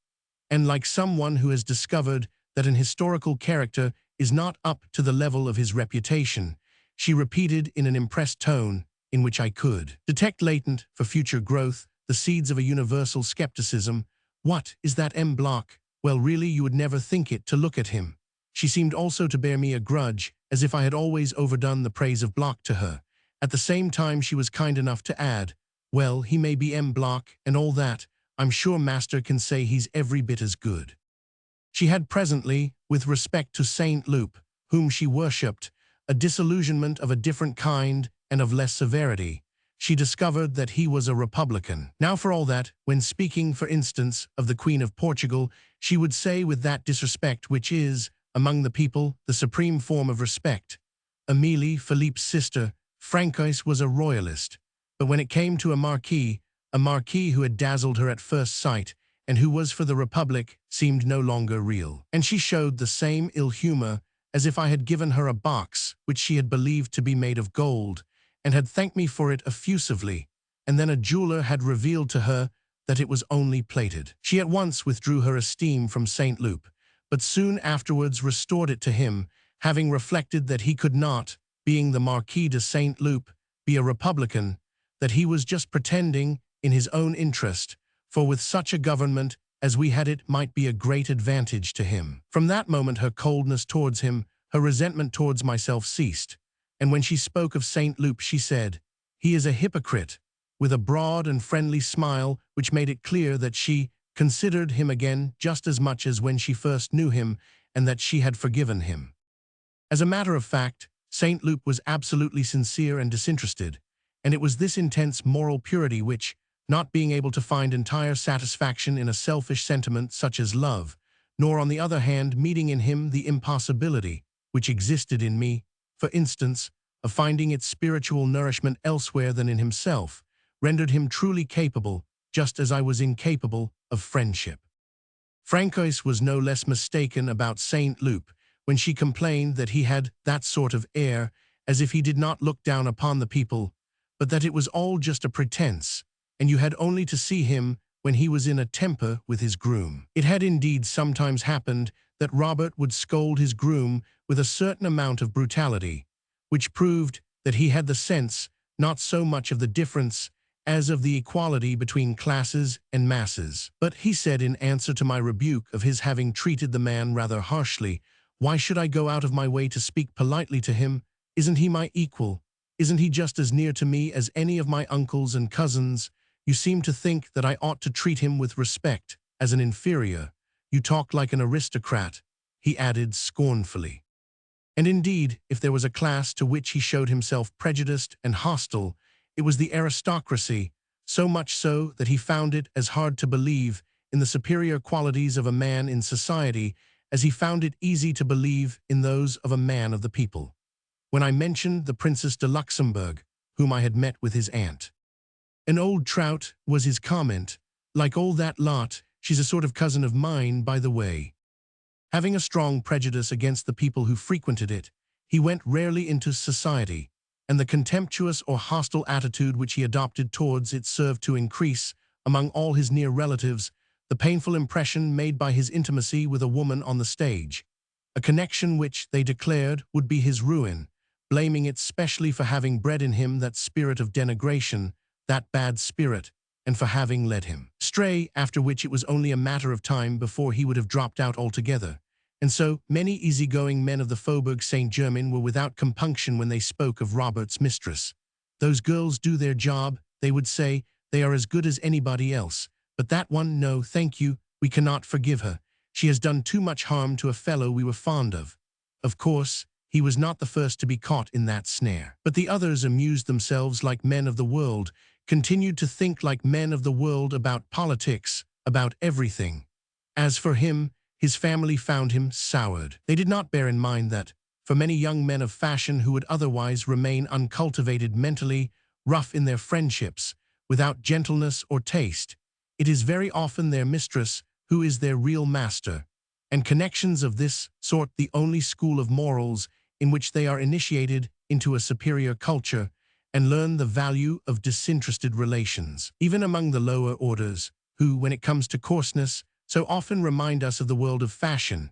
And like someone who has discovered that an historical character is not up to the level of his reputation, she repeated in an impressed tone, in which I could detect latent, for future growth, the seeds of a universal skepticism, "What is that M. Bloch? Well, really, you would never think it to look at him." She seemed also to bear me a grudge, as if I had always overdone the praise of Bloch to her. At the same time she was kind enough to add, "Well, he may be M. Bloch and all that, I'm sure master can say he's every bit as good." She had presently, with respect to Saint Loup, whom she worshipped, a disillusionment of a different kind and of less severity. She discovered that he was a republican. Now, for all that, when speaking, for instance, of the Queen of Portugal, she would say with that disrespect which is, among the people, the supreme form of respect, Amélie, Philippe's sister, Francois was a royalist. But when it came to a marquis who had dazzled her at first sight, and who was for the Republic, seemed no longer real. And she showed the same ill humor, as if I had given her a box which she had believed to be made of gold, and had thanked me for it effusively, and then a jeweler had revealed to her that it was only plated. She at once withdrew her esteem from Saint Loup, but soon afterwards restored it to him, having reflected that he could not, being the Marquis de Saint Loup, be a republican, that he was just pretending in his own interest, for with such a government as we had it might be a great advantage to him. From that moment her coldness towards him, her resentment towards myself ceased, and when she spoke of Saint Loup she said, "He is a hypocrite," with a broad and friendly smile which made it clear that she considered him again just as much as when she first knew him, and that she had forgiven him. As a matter of fact, Saint Loup was absolutely sincere and disinterested, and it was this intense moral purity which, not being able to find entire satisfaction in a selfish sentiment such as love, nor on the other hand meeting in him the impossibility which existed in me, for instance, of finding its spiritual nourishment elsewhere than in himself, rendered him truly capable, just as I was incapable, of friendship. Francois was no less mistaken about Saint Loup when she complained that he had that sort of air, as if he did not look down upon the people, but that it was all just a pretense, and you had only to see him when he was in a temper with his groom. It had indeed sometimes happened that Robert would scold his groom with a certain amount of brutality, which proved that he had the sense not so much of the difference as of the equality between classes and masses. But he said in answer to my rebuke of his having treated the man rather harshly, "Why should I go out of my way to speak politely to him? Isn't he my equal? Isn't he just as near to me as any of my uncles and cousins? You seem to think that I ought to treat him with respect, as an inferior. You talk like an aristocrat," he added scornfully. And indeed, if there was a class to which he showed himself prejudiced and hostile, it was the aristocracy, so much so that he found it as hard to believe in the superior qualities of a man in society as he found it easy to believe in those of a man of the people. When I mentioned the Princess de Luxembourg, whom I had met with his aunt, An old trout, was his comment. Like all that lot, she's a sort of cousin of mine, by the way. Having a strong prejudice against the people who frequented it, he went rarely into society, and the contemptuous or hostile attitude which he adopted towards it served to increase, among all his near relatives, the painful impression made by his intimacy with a woman on the stage, a connection which, they declared, would be his ruin, blaming it specially for having bred in him that spirit of denigration, that bad spirit, and for having led him astray, after which it was only a matter of time before he would have dropped out altogether. And so, many easygoing men of the Faubourg Saint-Germain were without compunction when they spoke of Robert's mistress. Those girls do their job, they would say, they are as good as anybody else. But that one, no, thank you, we cannot forgive her. She has done too much harm to a fellow we were fond of. Of course, he was not the first to be caught in that snare. But the others amused themselves like men of the world, continued to think like men of the world about politics, about everything. As for him, his family found him soured. They did not bear in mind that, for many young men of fashion who would otherwise remain uncultivated mentally, rough in their friendships, without gentleness or taste, it is very often their mistress who is their real master, and connections of this sort the only school of morals in which they are initiated into a superior culture and learn the value of disinterested relations. Even among the lower orders, who, when it comes to coarseness, so often remind us of the world of fashion,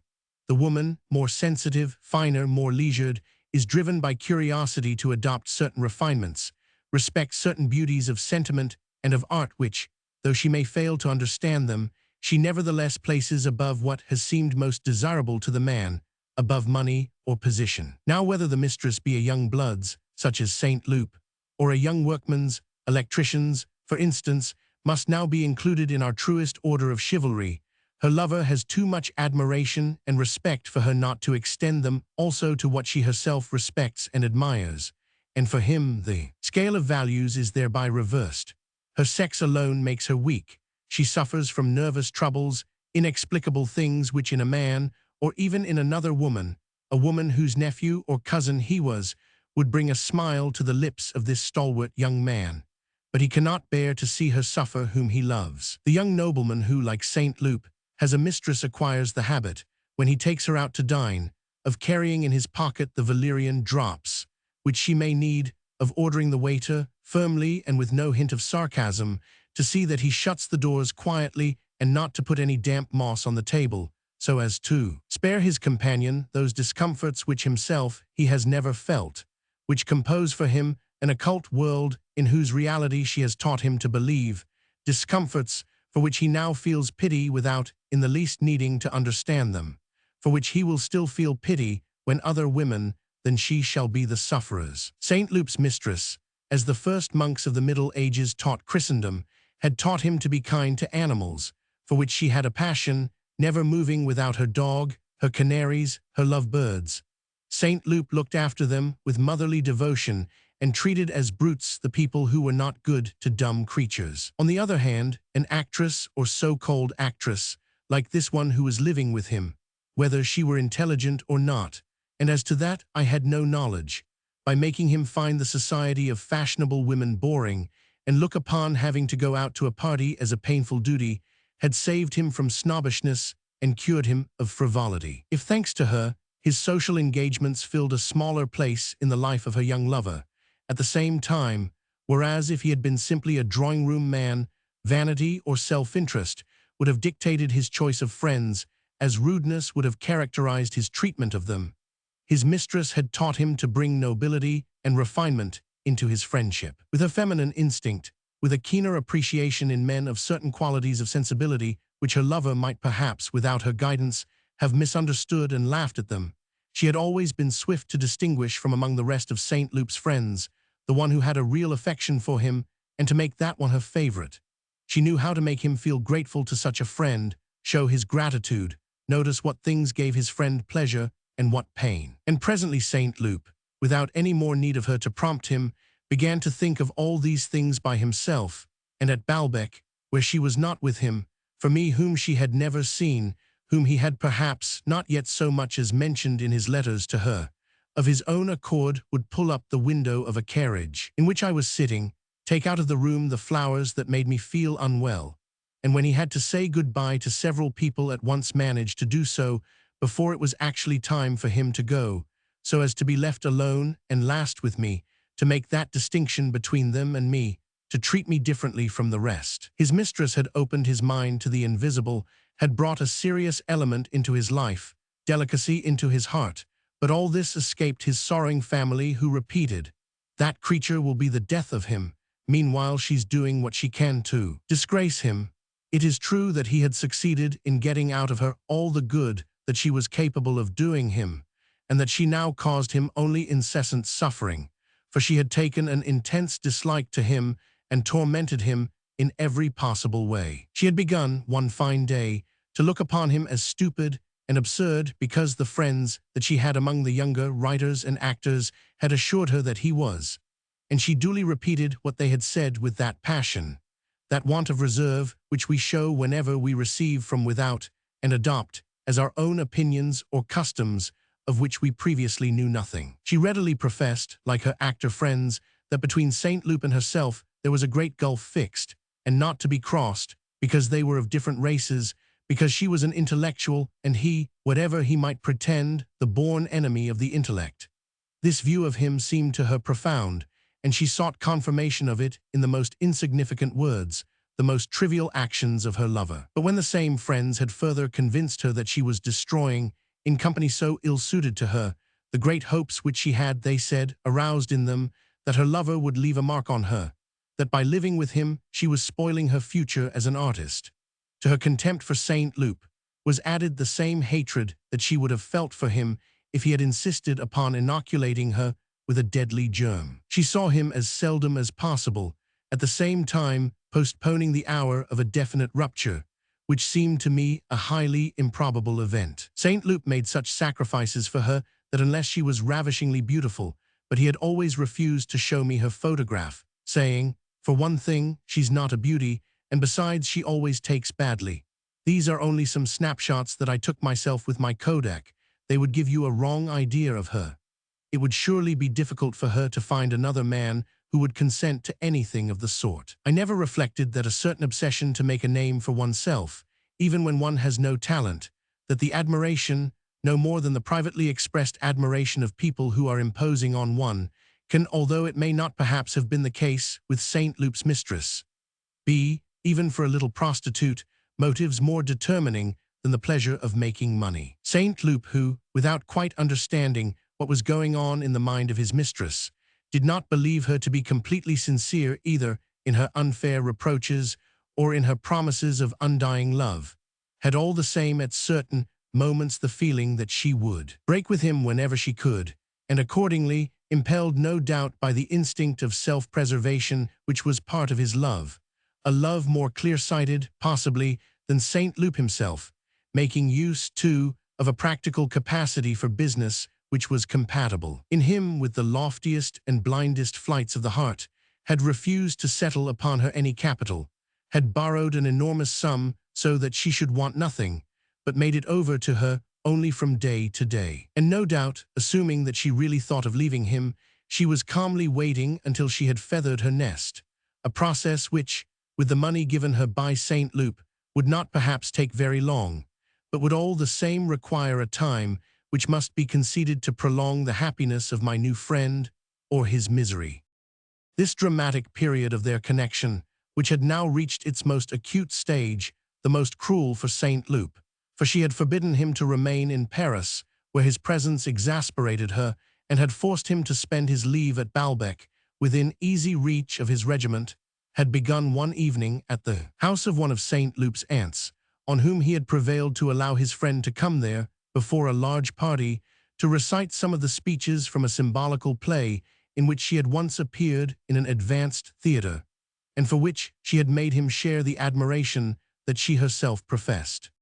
the woman, more sensitive, finer, more leisured, is driven by curiosity to adopt certain refinements, respect certain beauties of sentiment and of art which, though she may fail to understand them, she nevertheless places above what has seemed most desirable to the man, above money or position. Now whether the mistress be a young blood's, such as Saint Loup, or a young workman's, electrician's, for instance, must now be included in our truest order of chivalry, her lover has too much admiration and respect for her not to extend them also to what she herself respects and admires, and for him the scale of values is thereby reversed. Her sex alone makes her weak. She suffers from nervous troubles, inexplicable things which in a man, or even in another woman, a woman whose nephew or cousin he was, would bring a smile to the lips of this stalwart young man. But he cannot bear to see her suffer whom he loves. The young nobleman who, like Saint Loup, has a mistress acquires the habit, when he takes her out to dine, of carrying in his pocket the valerian drops, which she may need, of ordering the waiter, firmly and with no hint of sarcasm, to see that he shuts the doors quietly and not to put any damp moss on the table, so as to spare his companion those discomforts which himself he has never felt, which compose for him an occult world in whose reality she has taught him to believe, discomforts for which he now feels pity without in the least needing to understand them, for which he will still feel pity when other women than she shall be the sufferers. Saint Loup's mistress, as the first monks of the Middle Ages taught Christendom, had taught him to be kind to animals, for which she had a passion, never moving without her dog, her canaries, her lovebirds. Saint Loup looked after them with motherly devotion and treated as brutes the people who were not good to dumb creatures. On the other hand, an actress or so-called actress, like this one who was living with him, whether she were intelligent or not, and as to that I had no knowledge, by making him find the society of fashionable women boring, and look upon having to go out to a party as a painful duty, had saved him from snobbishness and cured him of frivolity. If, thanks to her, his social engagements filled a smaller place in the life of her young lover, at the same time, whereas if he had been simply a drawing-room man, vanity or self-interest would have dictated his choice of friends, as rudeness would have characterized his treatment of them. His mistress had taught him to bring nobility and refinement into his friendship. With a feminine instinct, with a keener appreciation in men of certain qualities of sensibility which her lover might perhaps, without her guidance, have misunderstood and laughed at them, she had always been swift to distinguish from among the rest of Saint Loup's friends the one who had a real affection for him, and to make that one her favorite. She knew how to make him feel grateful to such a friend, show his gratitude, notice what things gave his friend pleasure and what pain. And presently Saint Loup, without any more need of her to prompt him, began to think of all these things by himself, and at Balbec, where she was not with him, for me whom she had never seen, whom he had perhaps not yet so much as mentioned in his letters to her, of his own accord would pull up the window of a carriage in which I was sitting, take out of the room the flowers that made me feel unwell, and when he had to say goodbye to several people at once managed to do so before it was actually time for him to go, so as to be left alone and last with me, to make that distinction between them and me, to treat me differently from the rest. His mistress had opened his mind to the invisible, had brought a serious element into his life, delicacy into his heart, but all this escaped his sorrowing family, who repeated, "That creature will be the death of him. Meanwhile she's doing what she can to disgrace him." It is true that he had succeeded in getting out of her all the good that she was capable of doing him, and that she now caused him only incessant suffering, for she had taken an intense dislike to him and tormented him in every possible way. She had begun, one fine day, to look upon him as stupid and absurd because the friends that she had among the younger writers and actors had assured her that he was, and she duly repeated what they had said with that passion, that want of reserve which we show whenever we receive from without and adopt as our own opinions or customs of which we previously knew nothing. She readily professed, like her actor friends, that between Saint Loup and herself there was a great gulf fixed, and not to be crossed, because they were of different races, because she was an intellectual and he, whatever he might pretend, the born enemy of the intellect. This view of him seemed to her profound, and she sought confirmation of it in the most insignificant words, the most trivial actions of her lover. But when the same friends had further convinced her that she was destroying, in company so ill-suited to her, the great hopes which she had, they said, aroused in them, that her lover would leave a mark on her, that by living with him she was spoiling her future as an artist. To her contempt for Saint Loup was added the same hatred that she would have felt for him if he had insisted upon inoculating her with a deadly germ. She saw him as seldom as possible, at the same time postponing the hour of a definite rupture, which seemed to me a highly improbable event. Saint Loup made such sacrifices for her that unless she was ravishingly beautiful, but he had always refused to show me her photograph, saying, "For one thing, she's not a beauty, and besides she always takes badly. These are only some snapshots that I took myself with my Kodak. They would give you a wrong idea of her. It would surely be difficult for her to find another man who would consent to anything of the sort." I never reflected that a certain obsession to make a name for oneself, even when one has no talent, that the admiration, no more than the privately expressed admiration of people who are imposing on one, can, although it may not perhaps have been the case with Saint Loup's mistress, be, even for a little prostitute, motives more determining than the pleasure of making money. Saint Loup, who, without quite understanding what was going on in the mind of his mistress, did not believe her to be completely sincere either in her unfair reproaches or in her promises of undying love, had all the same at certain moments the feeling that she would break with him whenever she could, and accordingly, impelled no doubt by the instinct of self-preservation which was part of his love, a love more clear-sighted, possibly, than Saint Loup himself, making use, too, of a practical capacity for business which was compatible in him with the loftiest and blindest flights of the heart, had refused to settle upon her any capital, had borrowed an enormous sum so that she should want nothing, but made it over to her only from day to day. And no doubt, assuming that she really thought of leaving him, she was calmly waiting until she had feathered her nest, a process which, with the money given her by Saint Loup, would not perhaps take very long, but would all the same require a time which must be conceded to prolong the happiness of my new friend or his misery. This dramatic period of their connection, which had now reached its most acute stage, the most cruel for Saint Loup, for she had forbidden him to remain in Paris, where his presence exasperated her, and had forced him to spend his leave at Balbec, within easy reach of his regiment, had begun one evening at the house of one of Saint Loup's aunts, on whom he had prevailed to allow his friend to come there, before a large party, to recite some of the speeches from a symbolical play in which she had once appeared in an advanced theatre, and for which she had made him share the admiration that she herself professed.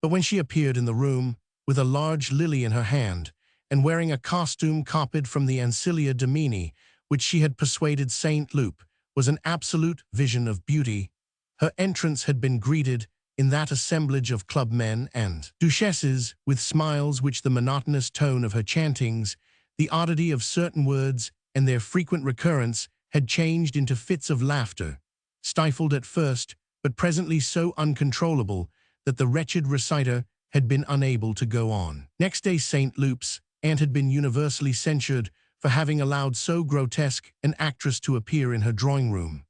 But when she appeared in the room, with a large lily in her hand, and wearing a costume copied from the Ancilia Domini, which she had persuaded Saint Loup was an absolute vision of beauty, her entrance had been greeted in that assemblage of clubmen and duchesses with smiles which the monotonous tone of her chantings, the oddity of certain words, and their frequent recurrence had changed into fits of laughter, stifled at first, but presently so uncontrollable that the wretched reciter had been unable to go on. Next day St. Luke's aunt had been universally censured for having allowed so grotesque an actress to appear in her drawing-room.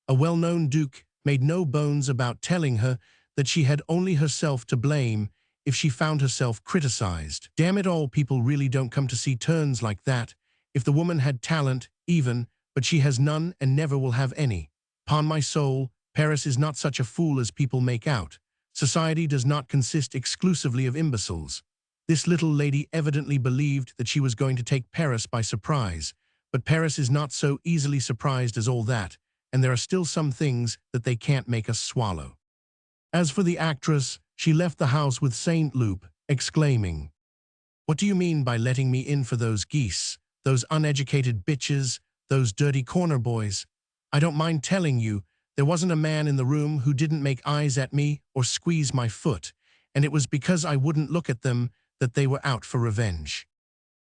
A well-known duke made no bones about telling her that she had only herself to blame if she found herself criticized. Damn it all, people really don't come to see turns like that. If the woman had talent, even, but she has none and never will have any. 'Pon my soul, Paris is not such a fool as people make out. Society does not consist exclusively of imbeciles. This little lady evidently believed that she was going to take Paris by surprise, but Paris is not so easily surprised as all that, and there are still some things that they can't make us swallow. As for the actress, she left the house with St. Luke, exclaiming, "What do you mean by letting me in for those geese, those uneducated bitches, those dirty corner boys? I don't mind telling you, there wasn't a man in the room who didn't make eyes at me or squeeze my foot, and it was because I wouldn't look at them that they were out for revenge."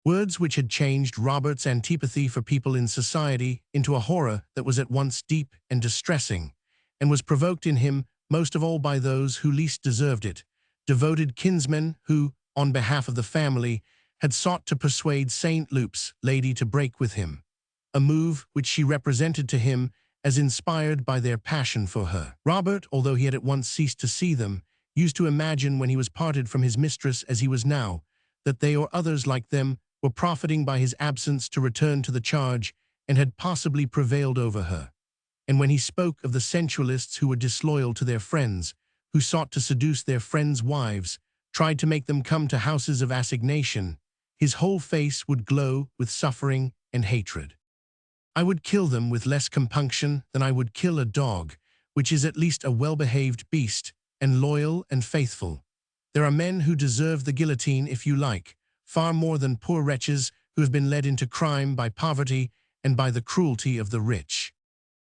Words which had changed Robert's antipathy for people in society into a horror that was at once deep and distressing, and was provoked in him most of all by those who least deserved it, devoted kinsmen who, on behalf of the family, had sought to persuade St. Luke's lady to break with him, a move which she represented to him as inspired by their passion for her. Robert, although he had at once ceased to see them, used to imagine when he was parted from his mistress as he was now, that they or others like them were profiting by his absence to return to the charge and had possibly prevailed over her. And when he spoke of the sensualists who were disloyal to their friends, who sought to seduce their friends' wives, tried to make them come to houses of assignation, his whole face would glow with suffering and hatred. "I would kill them with less compunction than I would kill a dog, which is at least a well-behaved beast, and loyal and faithful. There are men who deserve the guillotine, if you like, far more than poor wretches who have been led into crime by poverty and by the cruelty of the rich."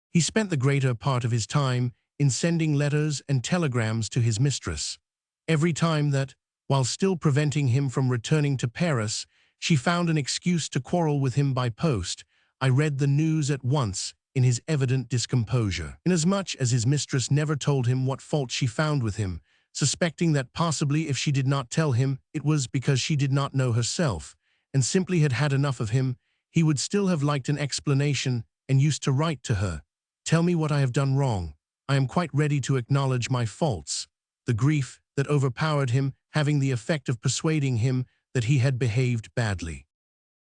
He spent the greater part of his time in sending letters and telegrams to his mistress. Every time that, while still preventing him from returning to Paris, she found an excuse to quarrel with him by post, I read the news at once in his evident discomposure. Inasmuch as his mistress never told him what fault she found with him, suspecting that possibly if she did not tell him it was because she did not know herself, and simply had had enough of him, he would still have liked an explanation and used to write to her, "Tell me what I have done wrong. I am quite ready to acknowledge my faults," the grief that overpowered him having the effect of persuading him that he had behaved badly.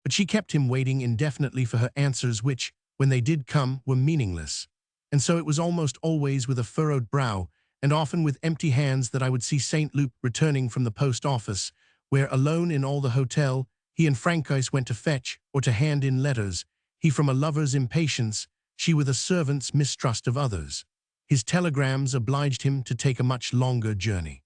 But she kept him waiting indefinitely for her answers which, when they did come, were meaningless. And so it was almost always with a furrowed brow, and often with empty hands, that I would see St. Luke returning from the post office, where, alone in all the hotel, he and Francois went to fetch or to hand in letters, he from a lover's impatience, she with a servant's mistrust of others. His telegrams obliged him to take a much longer journey.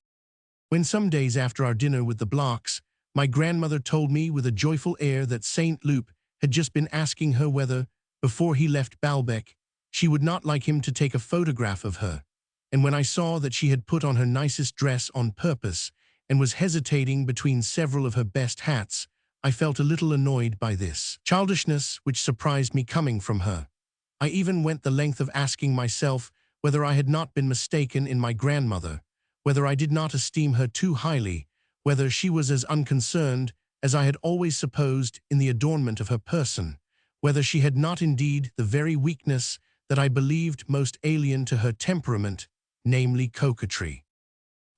When some days after our dinner with the Blocks, my grandmother told me with a joyful air that St. Luke had just been asking her whether, before he left Balbec, she would not like him to take a photograph of her, and when I saw that she had put on her nicest dress on purpose and was hesitating between several of her best hats, I felt a little annoyed by this childishness which surprised me coming from her. I even went the length of asking myself whether I had not been mistaken in my grandmother, whether I did not esteem her too highly, whether she was as unconcerned as I had always supposed in the adornment of her person, whether she had not indeed the very weakness that I believed most alien to her temperament, namely coquetry.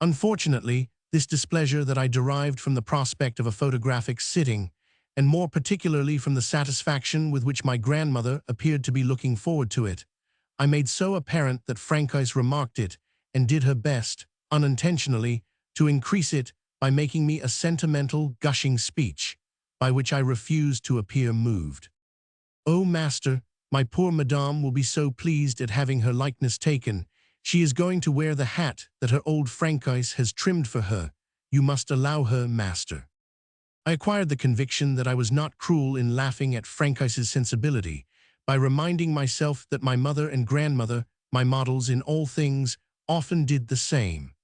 Unfortunately, this displeasure that I derived from the prospect of a photographic sitting, and more particularly from the satisfaction with which my grandmother appeared to be looking forward to it, I made so apparent that Francois remarked it and did her best, unintentionally, to increase it by making me a sentimental, gushing speech, by which I refused to appear moved. "Oh, master, my poor madame will be so pleased at having her likeness taken. She is going to wear the hat that her old Francois has trimmed for her. You must allow her, master." I acquired the conviction that I was not cruel in laughing at Francois's sensibility, by reminding myself that my mother and grandmother, my models in all things, often did the same.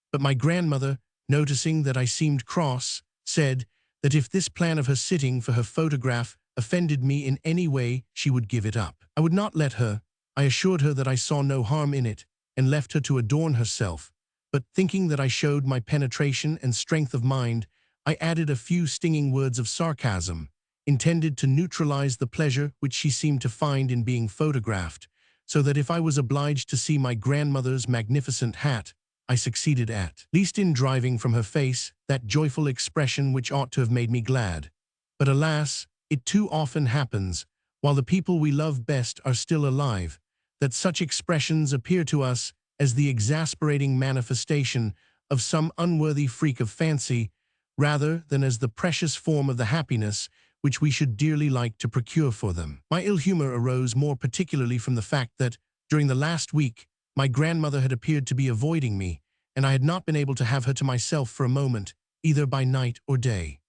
But my grandmother, noticing that I seemed cross, said that if this plan of her sitting for her photograph offended me in any way, she would give it up. I would not let her. I assured her that I saw no harm in it, and left her to adorn herself. But thinking that I showed my penetration and strength of mind, I added a few stinging words of sarcasm, intended to neutralize the pleasure which she seemed to find in being photographed, so that if I was obliged to see my grandmother's magnificent hat, I succeeded at least in driving from her face that joyful expression which ought to have made me glad. But alas, it too often happens, while the people we love best are still alive, that such expressions appear to us as the exasperating manifestation of some unworthy freak of fancy, rather than as the precious form of the happiness which we should dearly like to procure for them. My ill humor arose more particularly from the fact that, during the last week, my grandmother had appeared to be avoiding me, and I had not been able to have her to myself for a moment, either by night or day.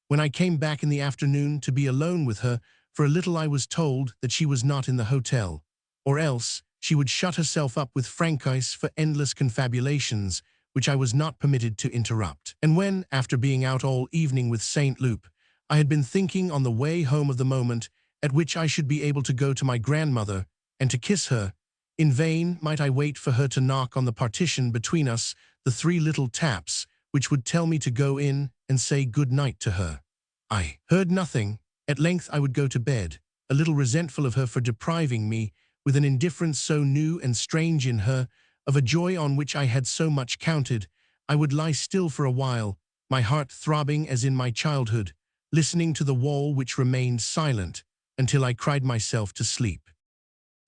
When I came back in the afternoon to be alone with her, for a little I was told that she was not in the hotel, or else she would shut herself up with Francais for endless confabulations, which I was not permitted to interrupt. And when, after being out all evening with Saint Loup, I had been thinking on the way home of the moment at which I should be able to go to my grandmother and to kiss her, in vain might I wait for her to knock on the partition between us the 3 little taps which would tell me to go in and say good night to her. I heard nothing. At length I would go to bed, a little resentful of her for depriving me, with an indifference so new and strange in her, of a joy on which I had so much counted. I would lie still for a while, my heart throbbing as in my childhood, listening to the wall which remained silent, until I cried myself to sleep.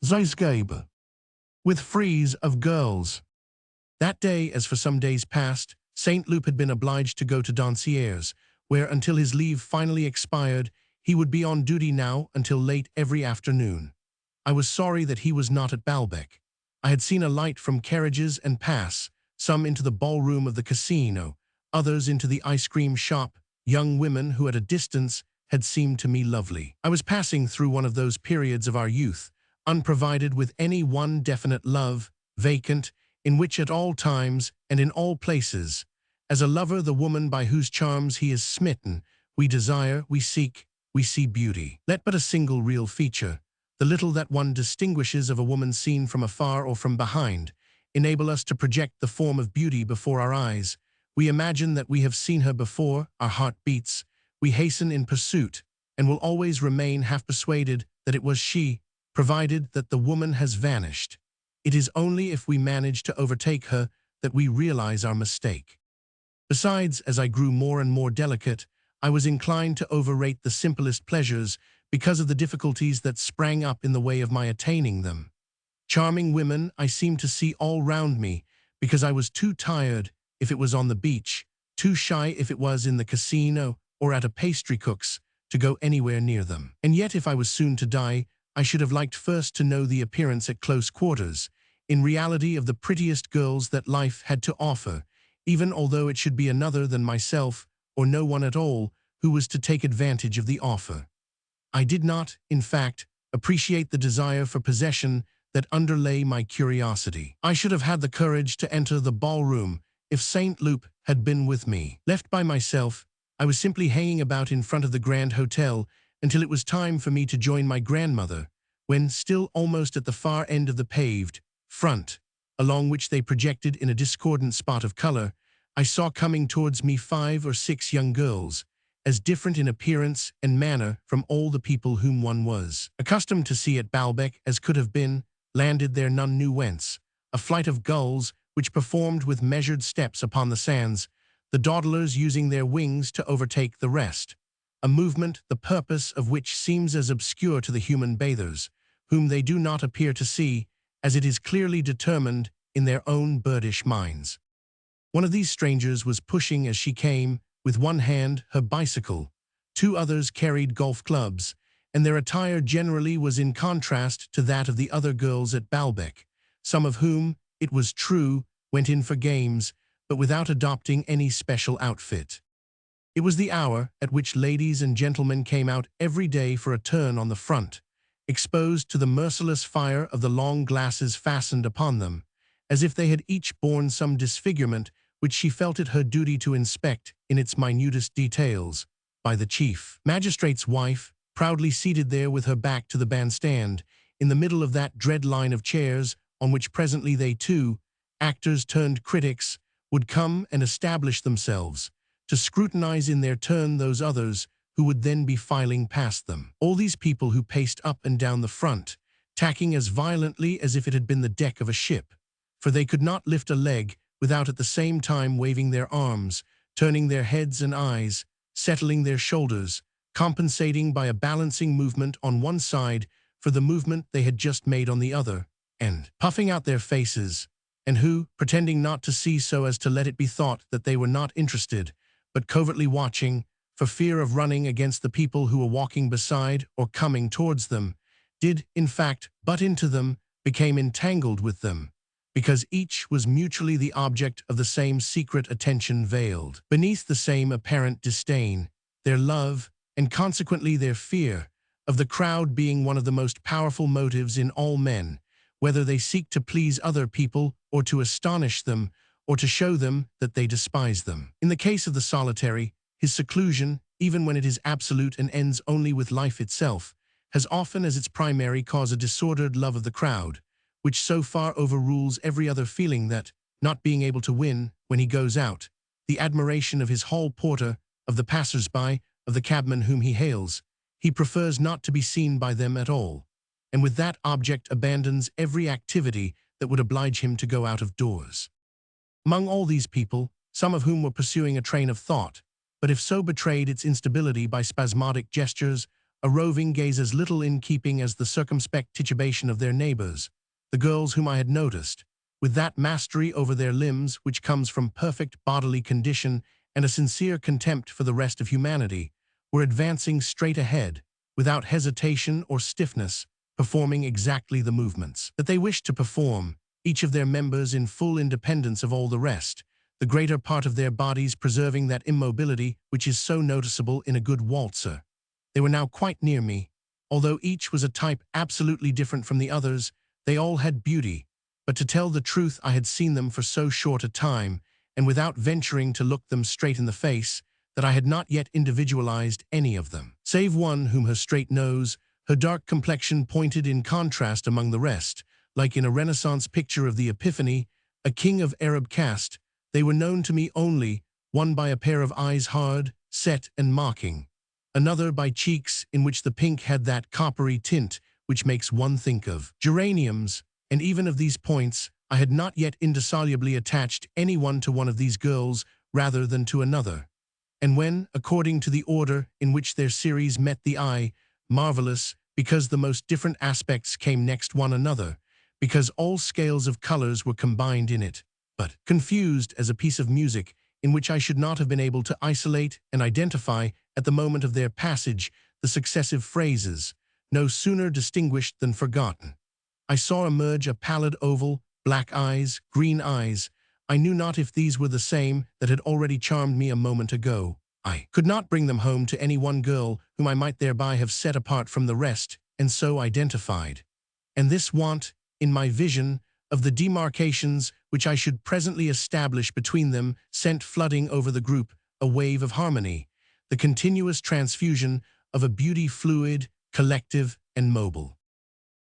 Zeisgabe. With frieze of girls. That day, as for some days past, Saint Loup had been obliged to go to Dancier's, where, until his leave finally expired, he would be on duty now until late every afternoon. I was sorry that he was not at Balbec. I had seen a light from carriages and pass, some into the ballroom of the casino, others into the ice cream shop, young women who at a distance had seemed to me lovely. I was passing through one of those periods of our youth, unprovided with any one definite love, vacant, in which at all times and in all places, as a lover the woman by whose charms he is smitten, we desire, we seek, we see beauty. Let but a single real feature, the little that one distinguishes of a woman seen from afar or from behind, enable us to project the form of beauty before our eyes. We imagine that we have seen her before, our heart beats, we hasten in pursuit, and will always remain half persuaded that it was she, provided that the woman has vanished. It is only if we manage to overtake her that we realize our mistake. Besides, as I grew more and more delicate, I was inclined to overrate the simplest pleasures because of the difficulties that sprang up in the way of my attaining them. Charming women I seemed to see all round me, because I was too tired if it was on the beach, too shy if it was in the casino or at a pastry cook's, to go anywhere near them. And yet if I was soon to die, I should have liked first to know the appearance at close quarters, in reality of the prettiest girls that life had to offer, even although it should be another than myself, or no one at all, who was to take advantage of the offer. I did not, in fact, appreciate the desire for possession that underlay my curiosity. I should have had the courage to enter the ballroom if Saint Loup had been with me. Left by myself, I was simply hanging about in front of the Grand Hotel until it was time for me to join my grandmother, when, still almost at the far end of the paved front, along which they projected in a discordant spot of color, I saw coming towards me 5 or 6 young girls, as different in appearance and manner from all the people whom one was accustomed to see at Balbec as could have been, landed there none knew whence, a flight of gulls which performed with measured steps upon the sands, the dawdlers using their wings to overtake the rest, a movement the purpose of which seems as obscure to the human bathers, whom they do not appear to see, as it is clearly determined in their own birdish minds. One of these strangers was pushing as she came, with one hand, her bicycle. 2 others carried golf clubs, and their attire generally was in contrast to that of the other girls at Balbec, some of whom, it was true, went in for games, but without adopting any special outfit. It was the hour at which ladies and gentlemen came out every day for a turn on the front, exposed to the merciless fire of the long glasses fastened upon them, as if they had each borne some disfigurement which she felt it her duty to inspect in its minutest details, by the chief magistrate's wife, proudly seated there with her back to the bandstand, in the middle of that dread line of chairs on which presently they too, actors turned critics, would come and establish themselves, to scrutinize in their turn those others who would then be filing past them. All these people who paced up and down the front, tacking as violently as if it had been the deck of a ship, for they could not lift a leg without at the same time waving their arms, turning their heads and eyes, settling their shoulders, compensating by a balancing movement on one side for the movement they had just made on the other, and puffing out their faces, and who, pretending not to see so as to let it be thought that they were not interested, but covertly watching, for fear of running against the people who were walking beside or coming towards them, did, in fact, butt into them, became entangled with them, because each was mutually the object of the same secret attention veiled beneath the same apparent disdain, their love, and consequently their fear, of the crowd being one of the most powerful motives in all men, whether they seek to please other people or to astonish them or to show them that they despise them. In the case of the solitary, his seclusion, even when it is absolute and ends only with life itself, has often as its primary cause a disordered love of the crowd, which so far overrules every other feeling that, not being able to win, when he goes out, the admiration of his hall porter, of the passers-by, of the cabman whom he hails, he prefers not to be seen by them at all, and with that object abandons every activity that would oblige him to go out of doors. Among all these people, some of whom were pursuing a train of thought, but if so betrayed its instability by spasmodic gestures, a roving gaze as little in keeping as the circumspect titubation of their neighbors, the girls whom I had noticed, with that mastery over their limbs which comes from perfect bodily condition and a sincere contempt for the rest of humanity, were advancing straight ahead, without hesitation or stiffness, performing exactly the movements that they wished to perform, each of their members in full independence of all the rest, the greater part of their bodies preserving that immobility which is so noticeable in a good waltzer. They were now quite near me. Although each was a type absolutely different from the others, they all had beauty, but to tell the truth I had seen them for so short a time, and without venturing to look them straight in the face, that I had not yet individualized any of them, save one whom her straight nose, her dark complexion pointed in contrast among the rest, like in a Renaissance picture of the Epiphany, a king of Arab caste. They were known to me only, one by a pair of eyes hard, set and mocking, another by cheeks in which the pink had that coppery tint which makes one think of geraniums, and even of these points I had not yet indissolubly attached any one to one of these girls rather than to another. And when, according to the order in which their series met the eye, marvelous, because the most different aspects came next one another, because all scales of colors were combined in it, but confused as a piece of music in which I should not have been able to isolate and identify at the moment of their passage the successive phrases, no sooner distinguished than forgotten. I saw emerge a pallid oval, black eyes, green eyes. I knew not if these were the same that had already charmed me a moment ago. I could not bring them home to any one girl whom I might thereby have set apart from the rest and so identified. And this want, in my vision, of the demarcations which I should presently establish between them sent flooding over the group a wave of harmony, the continuous transfusion of a beauty fluid, collective, and mobile.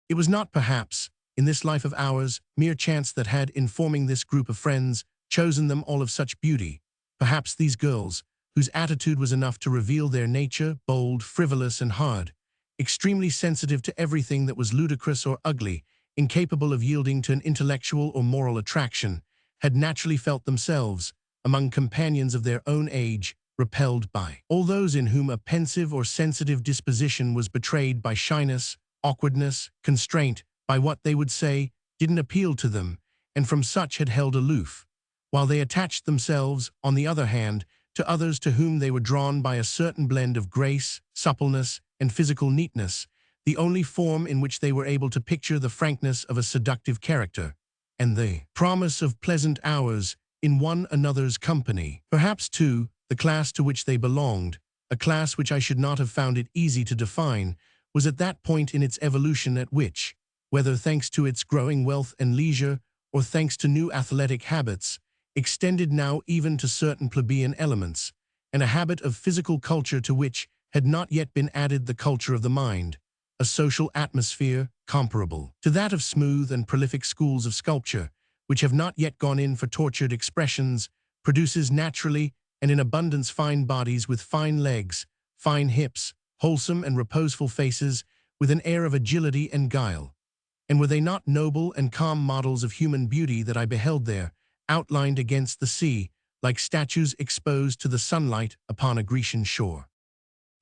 It was not, perhaps, in this life of ours, mere chance that had, in forming this group of friends, chosen them all of such beauty. Perhaps these girls, whose attitude was enough to reveal their nature, bold, frivolous, and hard, extremely sensitive to everything that was ludicrous or ugly, incapable of yielding to an intellectual or moral attraction, had naturally felt themselves, among companions of their own age, repelled by all those in whom a pensive or sensitive disposition was betrayed by shyness, awkwardness, constraint, by what they would say, didn't appeal to them, and from such had held aloof, while they attached themselves, on the other hand, to others to whom they were drawn by a certain blend of grace, suppleness, and physical neatness, the only form in which they were able to picture the frankness of a seductive character, and the promise of pleasant hours in one another's company. Perhaps, too, the class to which they belonged, a class which I should not have found it easy to define, was at that point in its evolution at which, whether thanks to its growing wealth and leisure, or thanks to new athletic habits, extended now even to certain plebeian elements, and a habit of physical culture to which, had not yet been added the culture of the mind, a social atmosphere comparable to that of smooth and prolific schools of sculpture, which have not yet gone in for tortured expressions, produces naturally and in abundance fine bodies with fine legs, fine hips, wholesome and reposeful faces, with an air of agility and guile. And were they not noble and calm models of human beauty that I beheld there, outlined against the sea, like statues exposed to the sunlight upon a Grecian shore?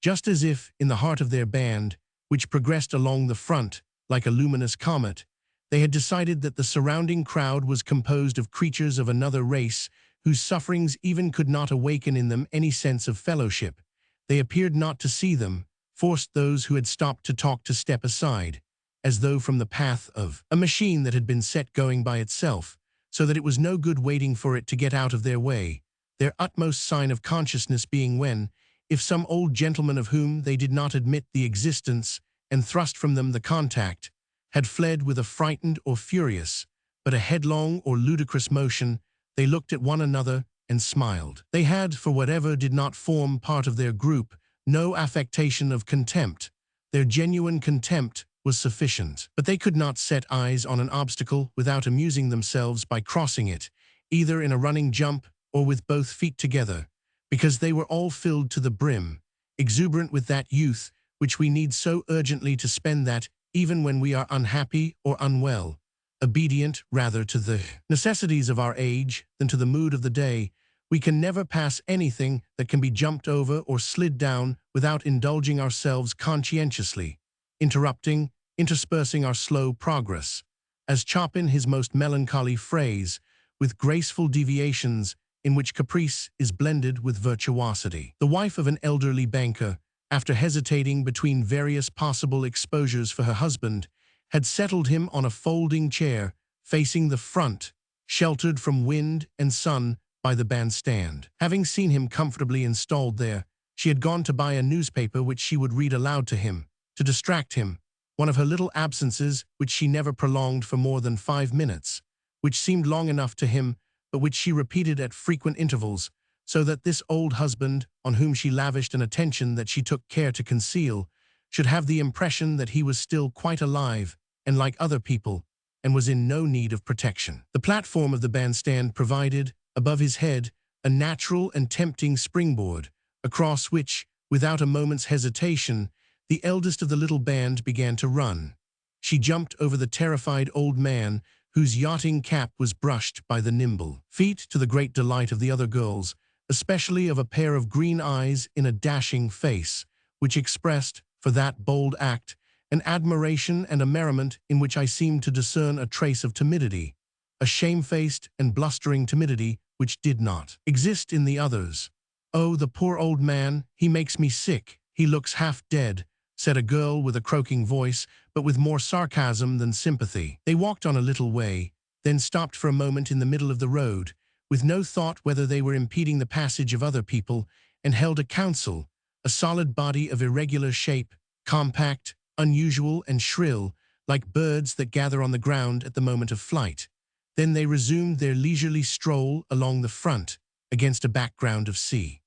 Just as if, in the heart of their band, which progressed along the front, like a luminous comet, they had decided that the surrounding crowd was composed of creatures of another race, whose sufferings even could not awaken in them any sense of fellowship. They appeared not to see them, forced those who had stopped to talk to step aside, as though from the path of a machine that had been set going by itself, so that it was no good waiting for it to get out of their way, their utmost sign of consciousness being when, if some old gentleman of whom they did not admit the existence and thrust from them the contact, had fled with a frightened or furious, but a headlong or ludicrous motion, they looked at one another and smiled. They had, for whatever did not form part of their group, no affectation of contempt. Their genuine contempt was sufficient. But they could not set eyes on an obstacle without amusing themselves by crossing it, either in a running jump or with both feet together, because they were all filled to the brim, exuberant with that youth which we need so urgently to spend that, even when we are unhappy or unwell, obedient rather to the necessities of our age than to the mood of the day, we can never pass anything that can be jumped over or slid down without indulging ourselves conscientiously, interrupting, interspersing our slow progress, as Chopin his most melancholy phrase, with graceful deviations in which caprice is blended with virtuosity. The wife of an elderly banker, after hesitating between various possible exposures for her husband, had settled him on a folding chair facing the front, sheltered from wind and sun by the bandstand. Having seen him comfortably installed there, she had gone to buy a newspaper which she would read aloud to him, to distract him, one of her little absences which she never prolonged for more than 5 minutes, which seemed long enough to him, but which she repeated at frequent intervals, so that this old husband, on whom she lavished an attention that she took care to conceal, should have the impression that he was still quite alive and like other people, and was in no need of protection. The platform of the bandstand provided, above his head, a natural and tempting springboard, across which, without a moment's hesitation, the eldest of the little band began to run. She jumped over the terrified old man, whose yachting cap was brushed by the nimble feet, to the great delight of the other girls, especially of a pair of green eyes in a dashing face, which expressed, for that bold act, an admiration and a merriment in which I seemed to discern a trace of timidity, a shamefaced and blustering timidity which did not exist in the others. "Oh, the poor old man, he makes me sick, he looks half dead," said a girl with a croaking voice, but with more sarcasm than sympathy. They walked on a little way, then stopped for a moment in the middle of the road, with no thought whether they were impeding the passage of other people, and held a council, a solid body of irregular shape, compact, unusual and shrill, like birds that gather on the ground at the moment of flight. Then they resumed their leisurely stroll along the front, against a background of sea.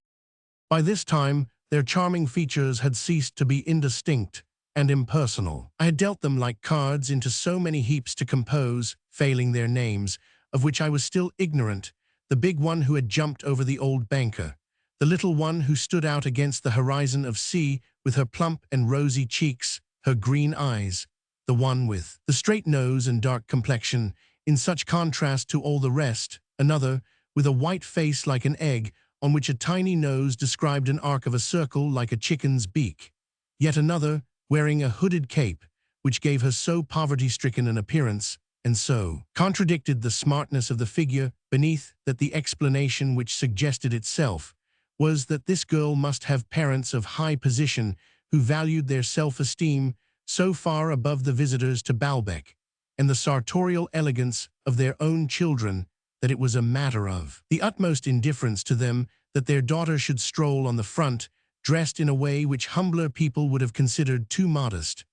By this time, their charming features had ceased to be indistinct and impersonal. I had dealt them like cards into so many heaps to compose, failing their names, of which I was still ignorant, the big one who had jumped over the old banker, the little one who stood out against the horizon of sea with her plump and rosy cheeks, her green eyes, the one with the straight nose and dark complexion, in such contrast to all the rest, another, with a white face like an egg, on which a tiny nose described an arc of a circle like a chicken's beak, yet another, wearing a hooded cape, which gave her so poverty-stricken an appearance, and so contradicted the smartness of the figure beneath, that the explanation which suggested itself was that this girl must have parents of high position who valued their self-esteem so far above the visitors to Baalbec, and the sartorial elegance of their own children, that it was a matter of the utmost indifference to them that their daughter should stroll on the front, dressed in a way which humbler people would have considered too modest.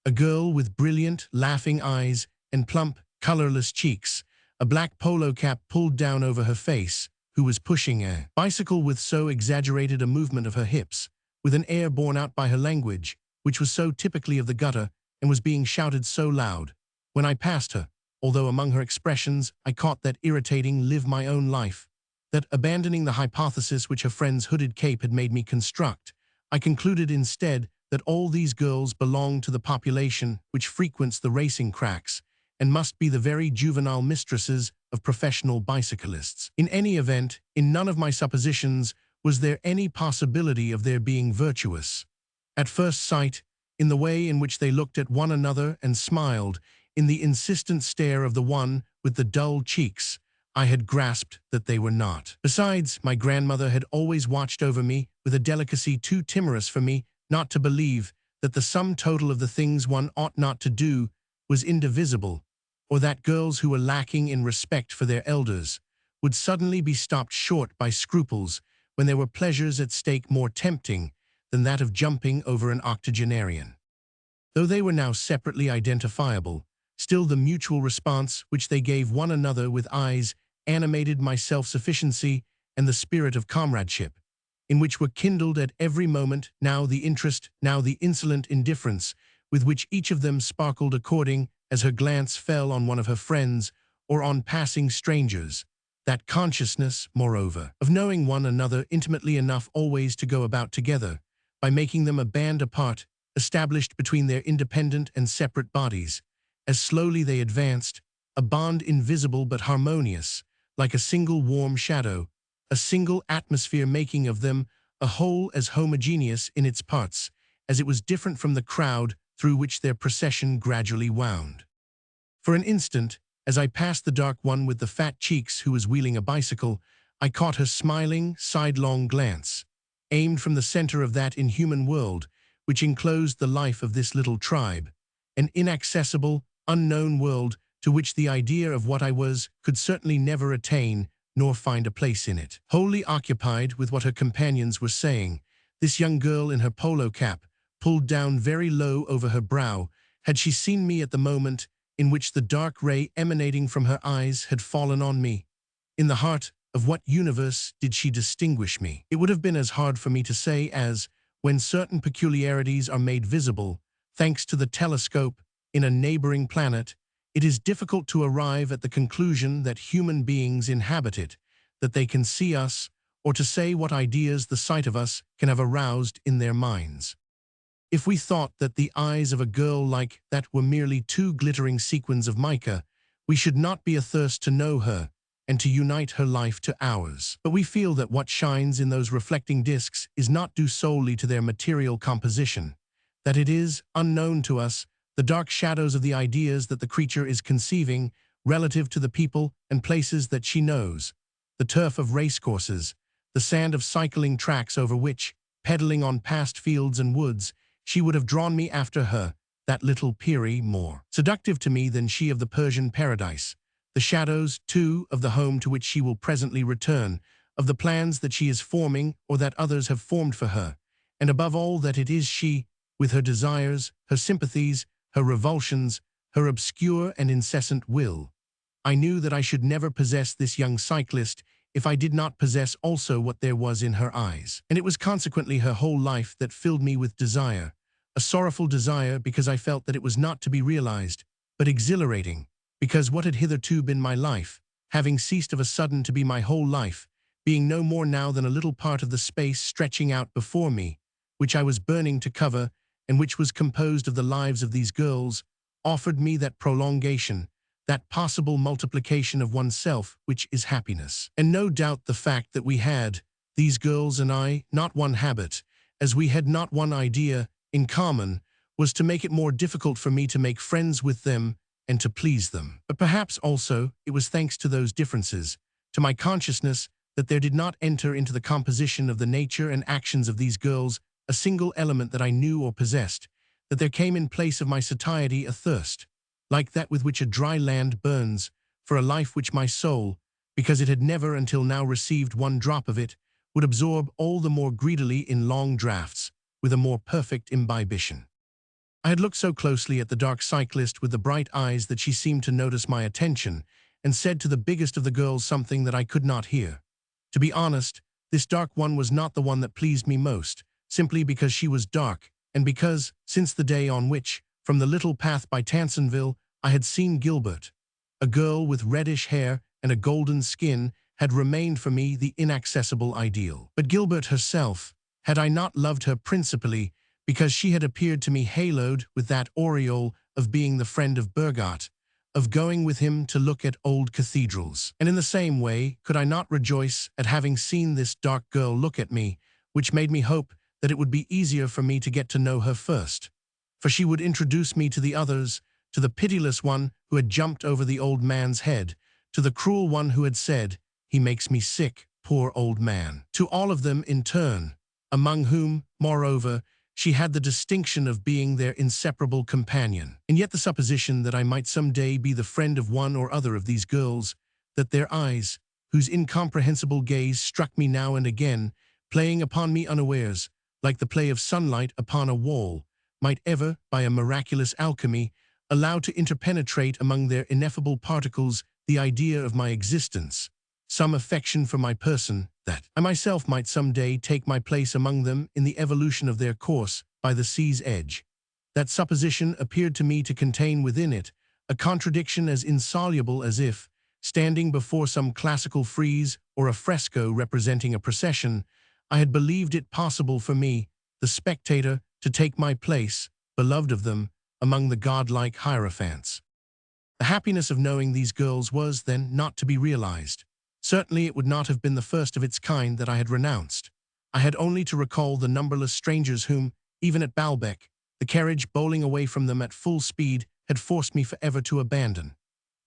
A girl with brilliant, laughing eyes and plump, colorless cheeks, a black polo cap pulled down over her face, who was pushing a bicycle with so exaggerated a movement of her hips, with an air borne out by her language, which was so typically of the gutter and was being shouted so loud. When I passed her, although among her expressions I caught that irritating live my own life, that abandoning the hypothesis which her friend's hooded cape had made me construct, I concluded instead that all these girls belonged to the population which frequents the racing cracks and must be the very juvenile mistresses of professional bicyclists. In any event, in none of my suppositions was there any possibility of their being virtuous. At first sight, in the way in which they looked at one another and smiled, in the insistent stare of the one with the dull cheeks, I had grasped that they were not. Besides, my grandmother had always watched over me with a delicacy too timorous for me not to believe that the sum total of the things one ought not to do was indivisible, or that girls who were lacking in respect for their elders would suddenly be stopped short by scruples when there were pleasures at stake more tempting than that of jumping over an octogenarian. Though they were now separately identifiable, still the mutual response which they gave one another with eyes animated my self-sufficiency and the spirit of comradeship, in which were kindled at every moment now the interest, now the insolent indifference, with which each of them sparkled according as her glance fell on one of her friends or on passing strangers, that consciousness, moreover, of knowing one another intimately enough always to go about together, by making them a band apart, established between their independent and separate bodies. As slowly they advanced, a bond invisible but harmonious, like a single warm shadow, a single atmosphere making of them a whole as homogeneous in its parts as it was different from the crowd through which their procession gradually wound. For an instant, as I passed the dark one with the fat cheeks who was wheeling a bicycle, I caught her smiling, sidelong glance, aimed from the center of that inhuman world which enclosed the life of this little tribe, an inaccessible, unknown world to which the idea of what I was could certainly never attain nor find a place in it. Wholly occupied with what her companions were saying, this young girl in her polo cap, pulled down very low over her brow, had she seen me at the moment in which the dark ray emanating from her eyes had fallen on me. In the heart of what universe did she distinguish me? It would have been as hard for me to say as, when certain peculiarities are made visible, thanks to the telescope, in a neighboring planet, it is difficult to arrive at the conclusion that human beings inhabit it, that they can see us, or to say what ideas the sight of us can have aroused in their minds. If we thought that the eyes of a girl like that were merely two glittering sequins of mica, we should not be athirst to know her and to unite her life to ours. But we feel that what shines in those reflecting discs is not due solely to their material composition, that it is, unknown to us, the dark shadows of the ideas that the creature is conceiving relative to the people and places that she knows, the turf of racecourses, the sand of cycling tracks over which, pedaling on past fields and woods, she would have drawn me after her, that little Peri, more seductive to me than she of the Persian paradise, the shadows, too, of the home to which she will presently return, of the plans that she is forming or that others have formed for her, and above all that it is she, with her desires, her sympathies, her revulsions, her obscure and incessant will. I knew that I should never possess this young cyclist if I did not possess also what there was in her eyes. And it was consequently her whole life that filled me with desire, a sorrowful desire because I felt that it was not to be realized, but exhilarating, because what had hitherto been my life, having ceased of a sudden to be my whole life, being no more now than a little part of the space stretching out before me, which I was burning to cover, and which was composed of the lives of these girls, offered me that prolongation, that possible multiplication of oneself which is happiness. And no doubt the fact that we had, these girls and I, not one habit, as we had not one idea in common, was to make it more difficult for me to make friends with them and to please them. But perhaps also it was thanks to those differences, to my consciousness that there did not enter into the composition of the nature and actions of these girls a single element that I knew or possessed, that there came in place of my satiety a thirst, like that with which a dry land burns, for a life which my soul, because it had never until now received one drop of it, would absorb all the more greedily in long draughts, with a more perfect imbibition. I had looked so closely at the dark cyclist with the bright eyes that she seemed to notice my attention, and said to the biggest of the girls something that I could not hear. To be honest, this dark one was not the one that pleased me most, simply because she was dark, and because, since the day on which, from the little path by Tansonville, I had seen Gilbert, a girl with reddish hair and a golden skin, had remained for me the inaccessible ideal. But Gilbert herself, had I not loved her principally because she had appeared to me haloed with that aureole of being the friend of Burgat, of going with him to look at old cathedrals. And in the same way, could I not rejoice at having seen this dark girl look at me, which made me hope that it would be easier for me to get to know her first. For she would introduce me to the others, to the pitiless one who had jumped over the old man's head, to the cruel one who had said, "He makes me sick, poor old man." To all of them in turn, among whom, moreover, she had the distinction of being their inseparable companion. And yet the supposition that I might some day be the friend of one or other of these girls, that their eyes, whose incomprehensible gaze struck me now and again, playing upon me unawares, like the play of sunlight upon a wall, might ever, by a miraculous alchemy, allow to interpenetrate among their ineffable particles the idea of my existence, some affection for my person, that I myself might some day take my place among them in the evolution of their course by the sea's edge. That supposition appeared to me to contain within it a contradiction as insoluble as if, standing before some classical frieze or a fresco representing a procession, I had believed it possible for me, the spectator, to take my place, beloved of them, among the godlike hierophants. The happiness of knowing these girls was, then, not to be realized. Certainly it would not have been the first of its kind that I had renounced. I had only to recall the numberless strangers whom, even at Baalbek, the carriage bowling away from them at full speed had forced me forever to abandon.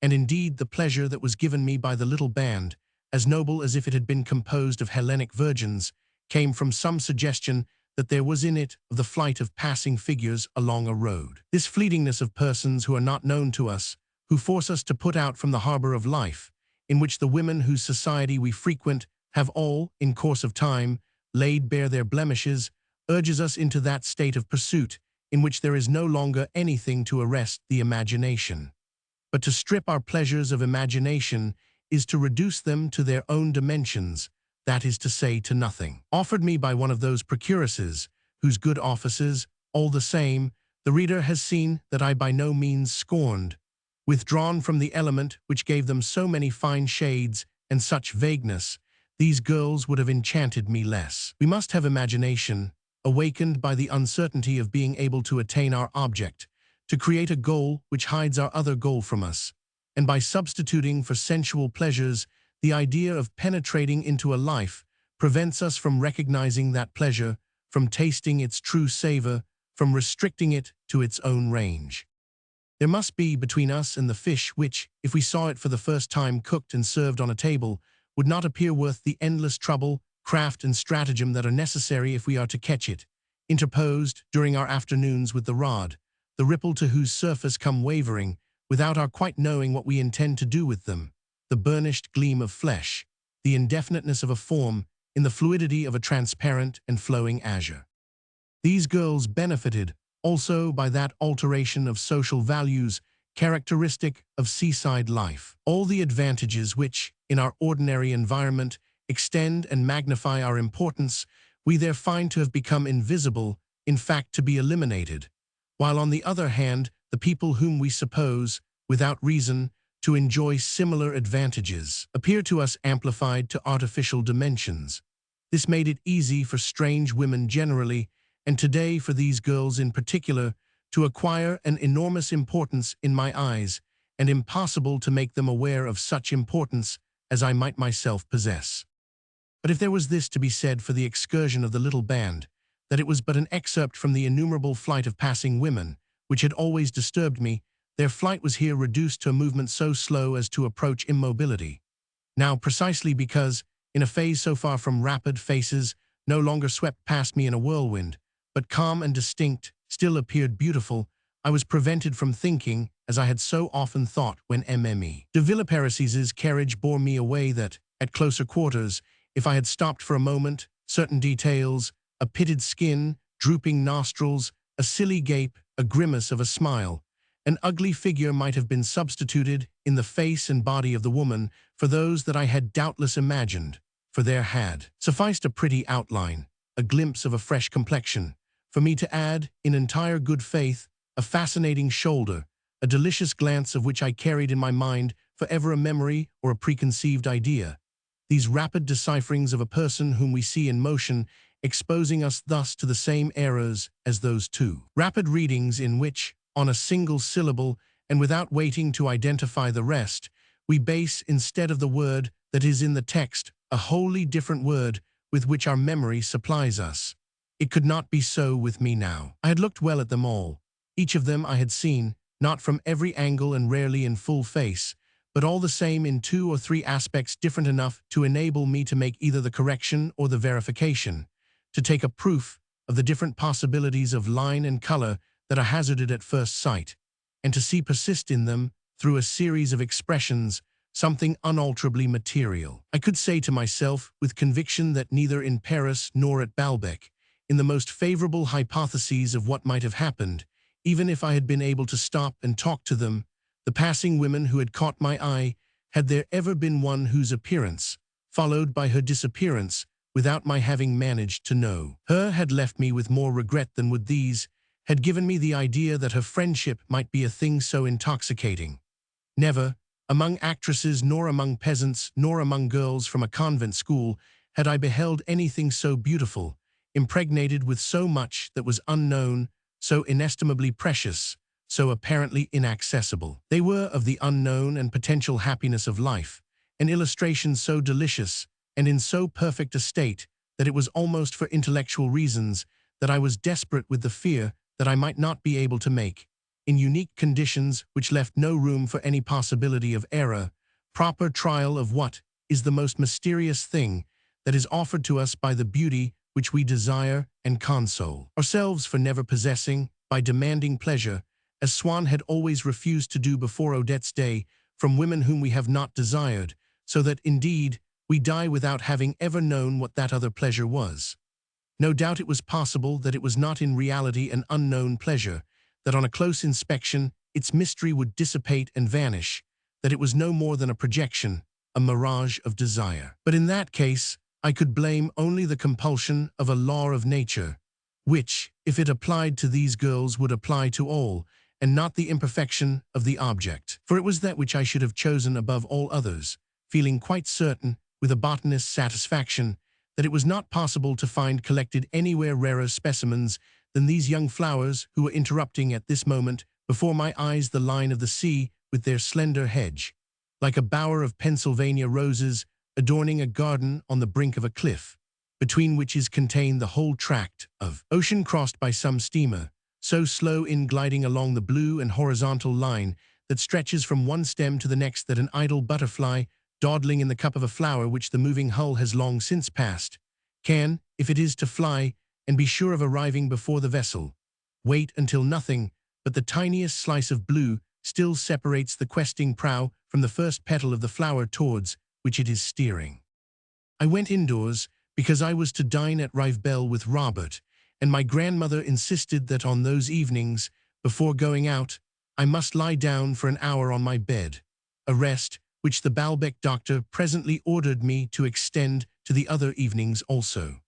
And indeed the pleasure that was given me by the little band, as noble as if it had been composed of Hellenic virgins, came from some suggestion that there was in it of the flight of passing figures along a road. This fleetingness of persons who are not known to us, who force us to put out from the harbor of life, in which the women whose society we frequent have all, in course of time, laid bare their blemishes, urges us into that state of pursuit in which there is no longer anything to arrest the imagination. But to strip our pleasures of imagination is to reduce them to their own dimensions, that is to say, to nothing. Offered me by one of those procuresses, whose good offices, all the same, the reader has seen that I by no means scorned, withdrawn from the element which gave them so many fine shades and such vagueness, these girls would have enchanted me less. We must have imagination, awakened by the uncertainty of being able to attain our object, to create a goal which hides our other goal from us, and by substituting for sensual pleasures the idea of penetrating into a life prevents us from recognizing that pleasure, from tasting its true savor, from restricting it to its own range. There must be between us and the fish which, if we saw it for the first time cooked and served on a table, would not appear worth the endless trouble, craft, and stratagem that are necessary if we are to catch it, interposed during our afternoons with the rod, the ripple to whose surface come wavering, without our quite knowing what we intend to do with them, the burnished gleam of flesh, the indefiniteness of a form, in the fluidity of a transparent and flowing azure. These girls benefited also by that alteration of social values characteristic of seaside life. All the advantages which, in our ordinary environment, extend and magnify our importance, we there find to have become invisible, in fact to be eliminated, while on the other hand, the people whom we suppose, without reason, to enjoy similar advantages, appear to us amplified to artificial dimensions. This made it easy for strange women generally, and today for these girls in particular, to acquire an enormous importance in my eyes, and impossible to make them aware of such importance as I might myself possess. But if there was this to be said for the excursion of the little band, that it was but an excerpt from the innumerable flight of passing women, which had always disturbed me, their flight was here reduced to a movement so slow as to approach immobility. Now, precisely because, in a phase so far from rapid, faces no longer swept past me in a whirlwind, but calm and distinct, still appeared beautiful, I was prevented from thinking, as I had so often thought when Mme. de Villeparisis' carriage bore me away that, at closer quarters, if I had stopped for a moment, certain details, a pitted skin, drooping nostrils, a silly gape, a grimace of a smile, an ugly figure might have been substituted in the face and body of the woman for those that I had doubtless imagined, for there had sufficed a pretty outline, a glimpse of a fresh complexion, for me to add, in entire good faith, a fascinating shoulder, a delicious glance of which I carried in my mind forever a memory or a preconceived idea. These rapid decipherings of a person whom we see in motion, exposing us thus to the same errors as those two. Rapid readings in which, on a single syllable, and without waiting to identify the rest, we base, instead of the word that is in the text, a wholly different word with which our memory supplies us. It could not be so with me now. I had looked well at them all. Each of them I had seen, not from every angle and rarely in full face, but all the same in 2 or 3 aspects different enough to enable me to make either the correction or the verification, to take a proof of the different possibilities of line and color that are hazarded at first sight, and to see persist in them, through a series of expressions, something unalterably material. I could say to myself with conviction that neither in Paris nor at Balbec, in the most favorable hypotheses of what might have happened, even if I had been able to stop and talk to them, the passing women who had caught my eye, had there ever been one whose appearance, followed by her disappearance, without my having managed to know her, had left me with more regret than would these, had given me the idea that her friendship might be a thing so intoxicating. Never, among actresses nor among peasants nor among girls from a convent school, had I beheld anything so beautiful, impregnated with so much that was unknown, so inestimably precious, so apparently inaccessible. They were of the unknown and potential happiness of life, an illustration so delicious and in so perfect a state that it was almost for intellectual reasons that I was desperate with the fear that I might not be able to make, in unique conditions which left no room for any possibility of error, proper trial of what is the most mysterious thing that is offered to us by the beauty which we desire and console ourselves for never possessing, by demanding pleasure, as Swann had always refused to do before Odette's day, from women whom we have not desired, so that, indeed, we die without having ever known what that other pleasure was. No doubt it was possible that it was not in reality an unknown pleasure, that on a close inspection its mystery would dissipate and vanish, that it was no more than a projection, a mirage of desire. But in that case, I could blame only the compulsion of a law of nature, which, if it applied to these girls, would apply to all, and not the imperfection of the object. For it was that which I should have chosen above all others, feeling quite certain, with a botanist's satisfaction, that it was not possible to find collected anywhere rarer specimens than these young flowers who were interrupting at this moment before my eyes the line of the sea with their slender hedge, like a bower of Pennsylvania roses adorning a garden on the brink of a cliff, between which is contained the whole tract of ocean crossed by some steamer, so slow in gliding along the blue and horizontal line that stretches from one stem to the next that an idle butterfly, dawdling in the cup of a flower which the moving hull has long since passed, can, if it is to fly, and be sure of arriving before the vessel, wait until nothing but the tiniest slice of blue still separates the questing prow from the first petal of the flower towards which it is steering. I went indoors because I was to dine at Rivebelle with Robert, and my grandmother insisted that on those evenings, before going out, I must lie down for an hour on my bed, a rest which the Balbec doctor presently ordered me to extend to the other evenings also.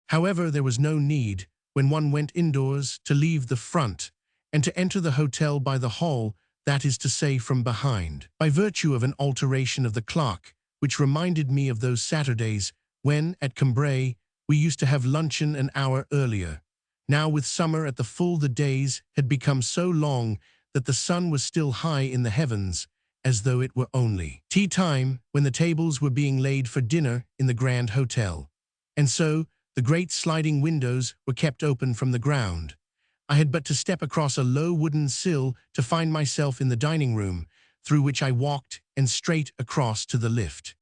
However, there was no need, when one went indoors, to leave the front, and to enter the hotel by the hall, that is to say from behind, by virtue of an alteration of the clock, which reminded me of those Saturdays when, at Cambrai, we used to have luncheon an hour earlier. Now with summer at the full the days had become so long that the sun was still high in the heavens, as though it were only tea time when the tables were being laid for dinner in the Grand Hotel. And so the great sliding windows were kept open from the ground. I had but to step across a low wooden sill to find myself in the dining room, through which I walked and straight across to the lift.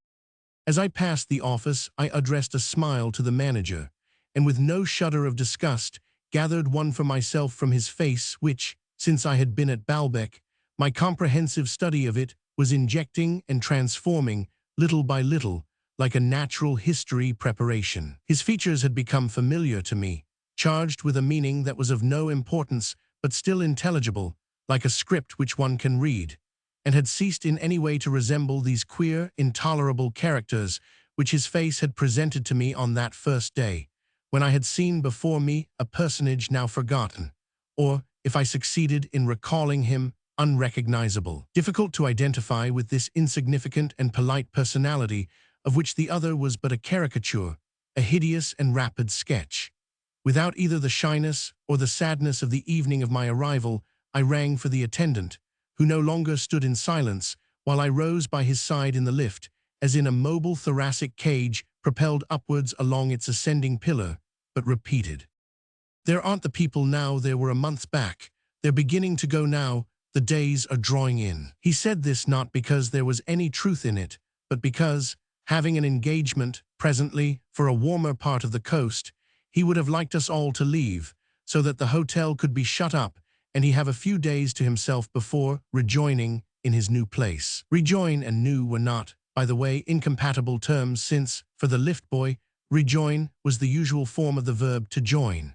As I passed the office, I addressed a smile to the manager, and with no shudder of disgust, gathered one for myself from his face which, since I had been at Balbec, my comprehensive study of it was injecting and transforming, little by little, like a natural history preparation. His features had become familiar to me, charged with a meaning that was of no importance but still intelligible, like a script which one can read, and had ceased in any way to resemble these queer, intolerable characters which his face had presented to me on that first day, when I had seen before me a personage now forgotten, or, if I succeeded in recalling him, unrecognizable. Difficult to identify with this insignificant and polite personality, of which the other was but a caricature, a hideous and rapid sketch. Without either the shyness or the sadness of the evening of my arrival, I rang for the attendant, who no longer stood in silence, while I rose by his side in the lift, as in a mobile thoracic cage propelled upwards along its ascending pillar, but repeated, "There aren't the people now there were a month back. They're beginning to go now. The days are drawing in." He said this not because there was any truth in it, but because, having an engagement, presently, for a warmer part of the coast, he would have liked us all to leave, so that the hotel could be shut up and he have a few days to himself before rejoining in his new place. Rejoin and new were not, by the way, incompatible terms, since, for the lift boy, rejoin was the usual form of the verb to join.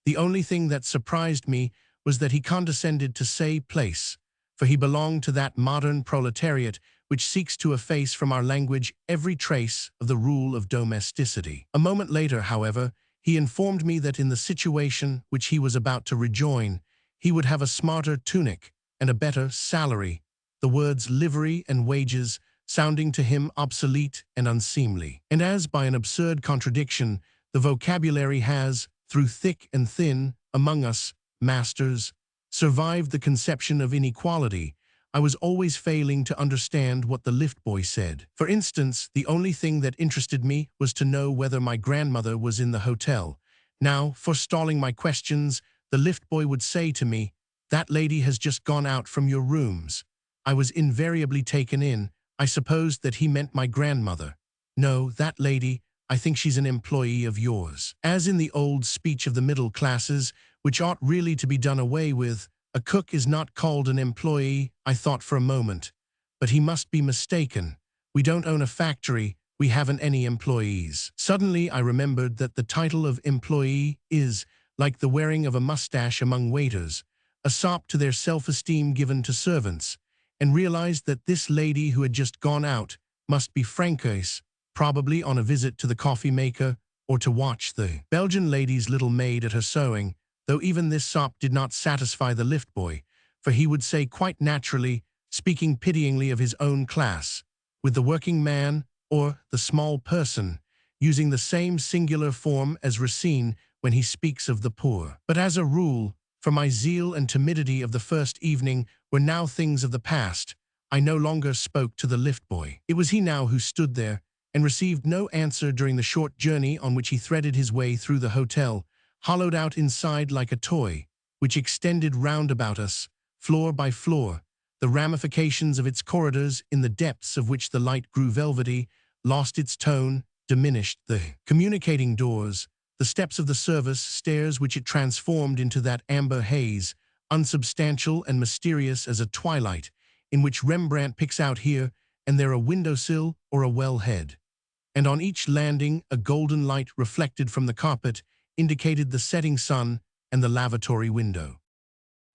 The only thing that surprised me was that he condescended to say place, for he belonged to that modern proletariat which seeks to efface from our language every trace of the rule of domesticity. A moment later, however, he informed me that in the situation which he was about to rejoin, he would have a smarter tunic and a better salary, the words livery and wages sounding to him obsolete and unseemly. And as by an absurd contradiction, the vocabulary has, through thick and thin, among us, masters, survived the conception of inequality, I was always failing to understand what the lift boy said. For instance, the only thing that interested me was to know whether my grandmother was in the hotel. Now, forestalling my questions, the lift boy would say to me, "That lady has just gone out from your rooms." I was invariably taken in. I supposed that he meant my grandmother. "No, that lady, I think she's an employee of yours." As in the old speech of the middle classes, which ought really to be done away with, a cook is not called an employee, I thought for a moment. But he must be mistaken. We don't own a factory, we haven't any employees. Suddenly I remembered that the title of employee is, like the wearing of a mustache among waiters, a sop to their self-esteem given to servants, and realized that this lady who had just gone out must be Francaise, probably on a visit to the coffee maker or to watch the Belgian lady's little maid at her sewing, though even this sop did not satisfy the lift boy, for he would say quite naturally, speaking pityingly of his own class, with the working man or the small person, using the same singular form as Racine when he speaks of the poor. But as a rule, for my zeal and timidity of the first evening were now things of the past, I no longer spoke to the lift boy. It was he now who stood there, and received no answer during the short journey on which he threaded his way through the hotel, hollowed out inside like a toy, which extended round about us, floor by floor, the ramifications of its corridors in the depths of which the light grew velvety, lost its tone, diminished the communicating doors, the steps of the service stairs which it transformed into that amber haze, unsubstantial and mysterious as a twilight, in which Rembrandt picks out here and there a windowsill or a well-head. And on each landing a golden light reflected from the carpet indicated the setting sun and the lavatory window.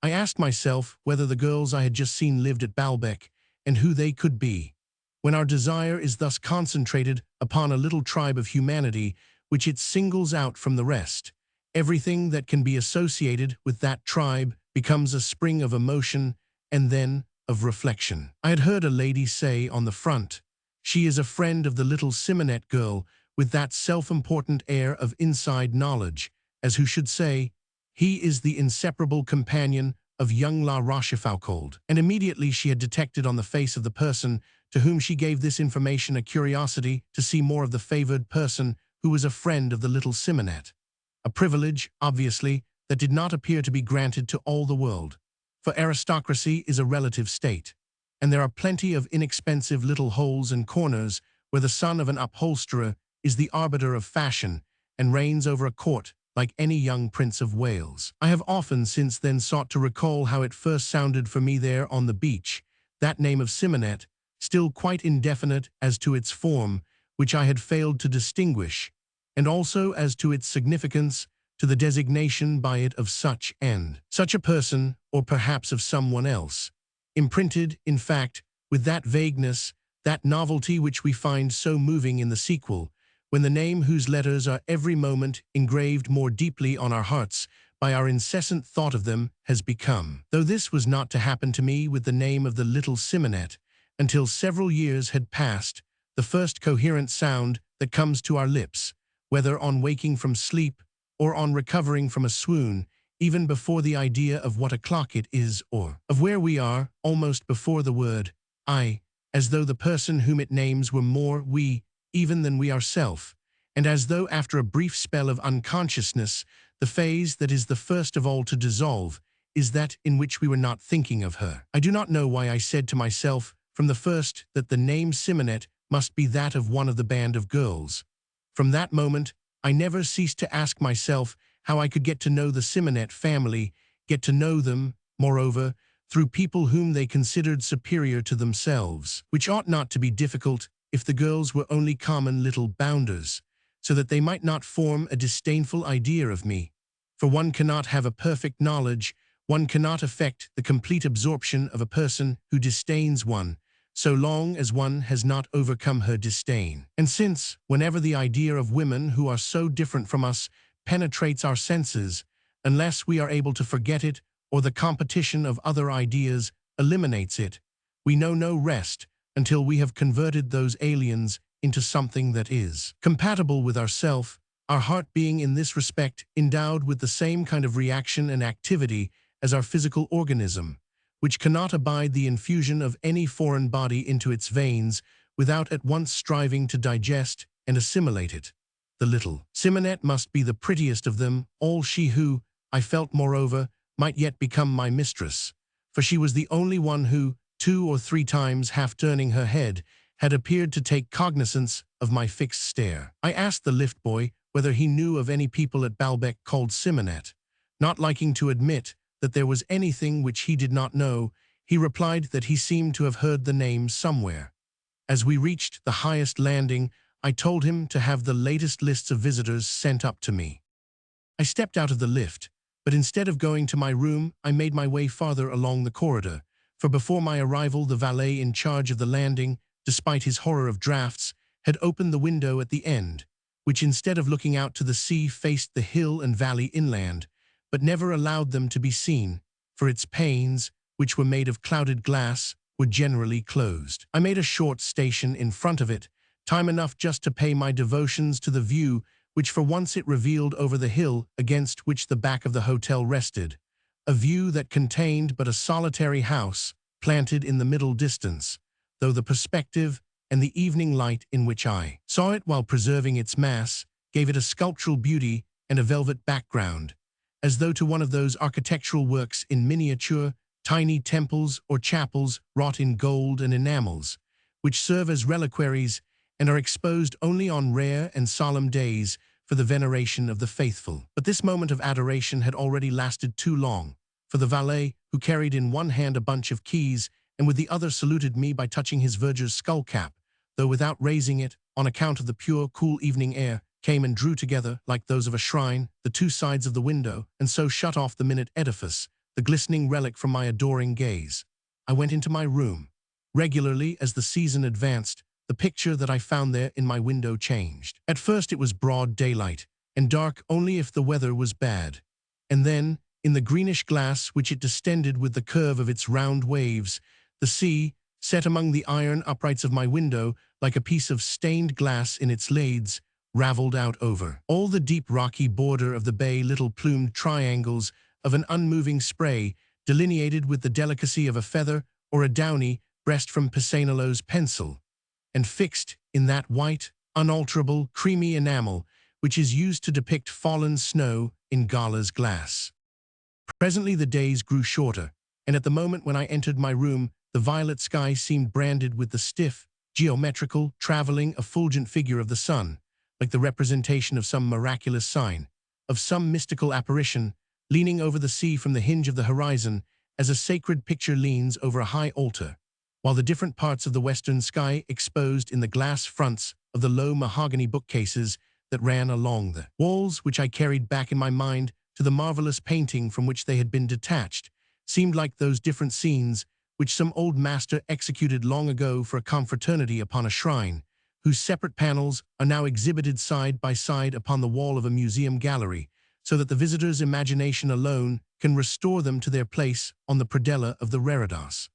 I asked myself whether the girls I had just seen lived at Baalbek, and who they could be. When our desire is thus concentrated upon a little tribe of humanity which it singles out from the rest, everything that can be associated with that tribe becomes a spring of emotion and then of reflection. I had heard a lady say on the front, "She is a friend of the little Simonette girl," with that self-important air of inside knowledge, as who should say, "He is the inseparable companion of young La Rochefoucauld." And immediately she had detected on the face of the person to whom she gave this information a curiosity to see more of the favored person who was a friend of the little Simonette. A privilege, obviously, that did not appear to be granted to all the world, for aristocracy is a relative state, and there are plenty of inexpensive little holes and corners where the son of an upholsterer is the arbiter of fashion and reigns over a court like any young Prince of Wales. I have often since then sought to recall how it first sounded for me there on the beach, that name of Simonette, still quite indefinite as to its form, which I had failed to distinguish, and also as to its significance, to the designation by it of such a person, or perhaps of someone else, imprinted, in fact, with that vagueness, that novelty which we find so moving in the sequel, when the name whose letters are every moment engraved more deeply on our hearts by our incessant thought of them has become. Though this was not to happen to me with the name of the little Simonette, until several years had passed, the first coherent sound that comes to our lips, whether on waking from sleep or on recovering from a swoon, even before the idea of what o'clock it is or of where we are, almost before the word I, as though the person whom it names were more we even than we ourselves, and as though after a brief spell of unconsciousness, the phase that is the first of all to dissolve is that in which we were not thinking of her. I do not know why I said to myself from the first that the name Simonette must be that of one of the band of girls. From that moment, I never ceased to ask myself how I could get to know the Simonette family, get to know them, moreover, through people whom they considered superior to themselves, which ought not to be difficult if the girls were only common little bounders, so that they might not form a disdainful idea of me. For one cannot have a perfect knowledge, one cannot effect the complete absorption of a person who disdains one, so long as one has not overcome her disdain. And since, whenever the idea of women who are so different from us penetrates our senses, unless we are able to forget it or the competition of other ideas eliminates it, we know no rest until we have converted those aliens into something that is compatible with ourself, our heart being in this respect endowed with the same kind of reaction and activity as our physical organism, which cannot abide the infusion of any foreign body into its veins without at once striving to digest and assimilate it. The little Simonette must be the prettiest of them all, she who, I felt moreover, might yet become my mistress, for she was the only one who, 2 or 3 times half turning her head, had appeared to take cognizance of my fixed stare. I asked the lift boy whether he knew of any people at Balbec called Simonette. Not liking to admit that there was anything which he did not know, he replied that he seemed to have heard the name somewhere. As we reached the highest landing, I told him to have the latest lists of visitors sent up to me. I stepped out of the lift, but instead of going to my room, I made my way farther along the corridor, for before my arrival the valet in charge of the landing, despite his horror of drafts, had opened the window at the end, which instead of looking out to the sea faced the hill and valley inland, but never allowed them to be seen, for its panes, which were made of clouded glass, were generally closed. I made a short station in front of it, time enough just to pay my devotions to the view which for once it revealed over the hill against which the back of the hotel rested, a view that contained but a solitary house planted in the middle distance, though the perspective and the evening light in which I saw it while preserving its mass gave it a sculptural beauty and a velvet background, as though to one of those architectural works in miniature, tiny temples or chapels wrought in gold and enamels, which serve as reliquaries and are exposed only on rare and solemn days for the veneration of the faithful. But this moment of adoration had already lasted too long, for the valet, who carried in one hand a bunch of keys and with the other saluted me by touching his verger's skull-cap, though without raising it, on account of the pure, cool evening air, came and drew together, like those of a shrine, the 2 sides of the window, and so shut off the minute edifice, the glistening relic from my adoring gaze. I went into my room. Regularly, as the season advanced, the picture that I found there in my window changed. At first it was broad daylight, and dark only if the weather was bad. And then, in the greenish glass which it distended with the curve of its round waves, the sea, set among the iron uprights of my window like a piece of stained glass in its lades, raveled out over all the deep rocky border of the bay little plumed triangles of an unmoving spray delineated with the delicacy of a feather or a downy breast from Pisanolo's pencil, and fixed in that white, unalterable, creamy enamel which is used to depict fallen snow in Gala's glass. Presently the days grew shorter, and at the moment when I entered my room, the violet sky seemed branded with the stiff, geometrical, traveling, effulgent figure of the sun, like the representation of some miraculous sign, of some mystical apparition, leaning over the sea from the hinge of the horizon as a sacred picture leans over a high altar, while the different parts of the western sky exposed in the glass fronts of the low mahogany bookcases that ran along the walls which I carried back in my mind to the marvelous painting from which they had been detached, seemed like those different scenes which some old master executed long ago for a confraternity upon a shrine, whose separate panels are now exhibited side by side upon the wall of a museum gallery, so that the visitor's imagination alone can restore them to their place on the predella of the reredos.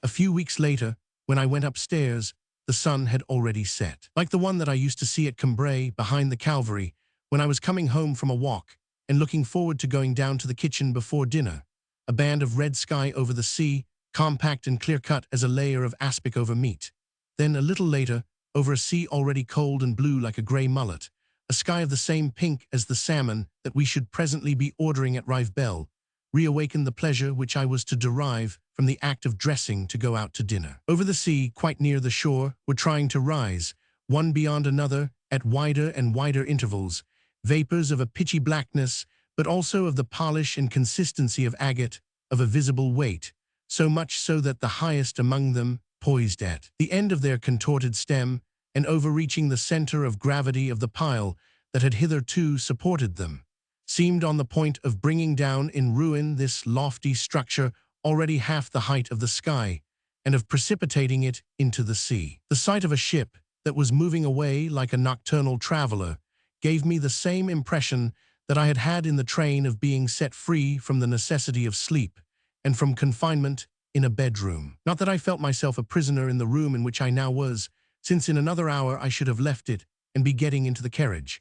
A few weeks later, when I went upstairs, the sun had already set. Like the one that I used to see at Cambrai behind the Calvary when I was coming home from a walk and looking forward to going down to the kitchen before dinner, a band of red sky over the sea, compact and clear-cut as a layer of aspic over meat. Then, a little later, over a sea already cold and blue like a grey mullet, a sky of the same pink as the salmon that we should presently be ordering at Rivebelle, reawakened the pleasure which I was to derive from the act of dressing to go out to dinner. Over the sea, quite near the shore, were trying to rise, one beyond another, at wider and wider intervals, vapors of a pitchy blackness, but also of the polish and consistency of agate, of a visible weight, so much so that the highest among them, poised at the end of their contorted stem, and overreaching the center of gravity of the pile that had hitherto supported them, seemed on the point of bringing down in ruin this lofty structure already half the height of the sky, and of precipitating it into the sea. The sight of a ship that was moving away like a nocturnal traveler gave me the same impression that I had had in the train of being set free from the necessity of sleep and from confinement in a bedroom. Not that I felt myself a prisoner in the room in which I now was, since in another hour I should have left it and be getting into the carriage.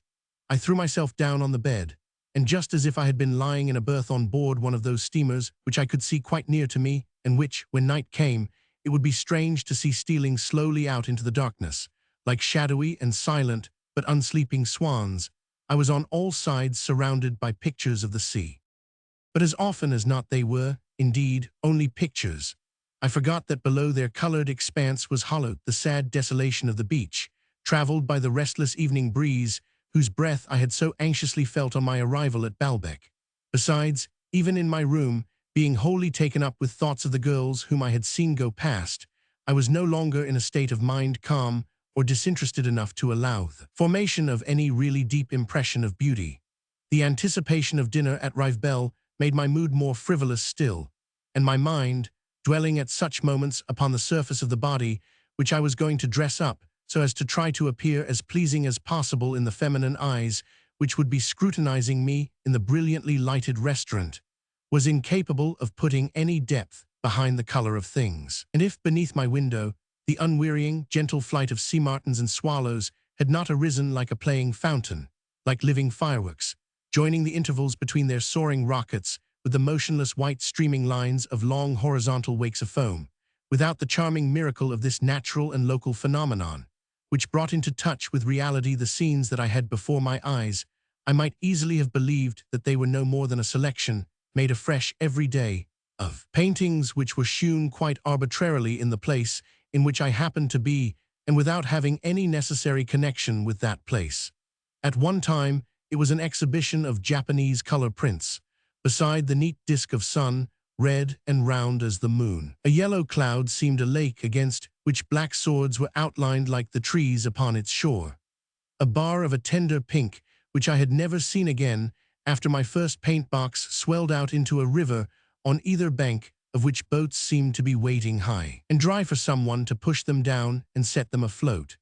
I threw myself down on the bed, and just as if I had been lying in a berth on board one of those steamers which I could see quite near to me, and which, when night came, it would be strange to see stealing slowly out into the darkness, like shadowy and silent but unsleeping swans, I was on all sides surrounded by pictures of the sea. But as often as not they were, indeed, only pictures. I forgot that below their colored expanse was hollowed the sad desolation of the beach, traveled by the restless evening breeze, whose breath I had so anxiously felt on my arrival at Baalbek. Besides, even in my room, being wholly taken up with thoughts of the girls whom I had seen go past, I was no longer in a state of mind calm or disinterested enough to allow the formation of any really deep impression of beauty. The anticipation of dinner at Rivebelle made my mood more frivolous still, and my mind, dwelling at such moments upon the surface of the body which I was going to dress up so as to try to appear as pleasing as possible in the feminine eyes which would be scrutinizing me in the brilliantly lighted restaurant, was incapable of putting any depth behind the color of things. And if beneath my window the unwearying, gentle flight of sea martins and swallows had not arisen like a playing fountain, like living fireworks, joining the intervals between their soaring rockets with the motionless white streaming lines of long horizontal wakes of foam, without the charming miracle of this natural and local phenomenon, which brought into touch with reality the scenes that I had before my eyes, I might easily have believed that they were no more than a selection, made afresh every day, of paintings which were shewn quite arbitrarily in the place in which I happened to be, and without having any necessary connection with that place. At one time, it was an exhibition of Japanese color prints, beside the neat disk of sun, red and round as the moon. A yellow cloud seemed a lake against which black swords were outlined like the trees upon its shore. A bar of a tender pink, which I had never seen again after my first paint box swelled out into a river on either bank of which boats seemed to be waiting high and dry for someone to push them down and set them afloat.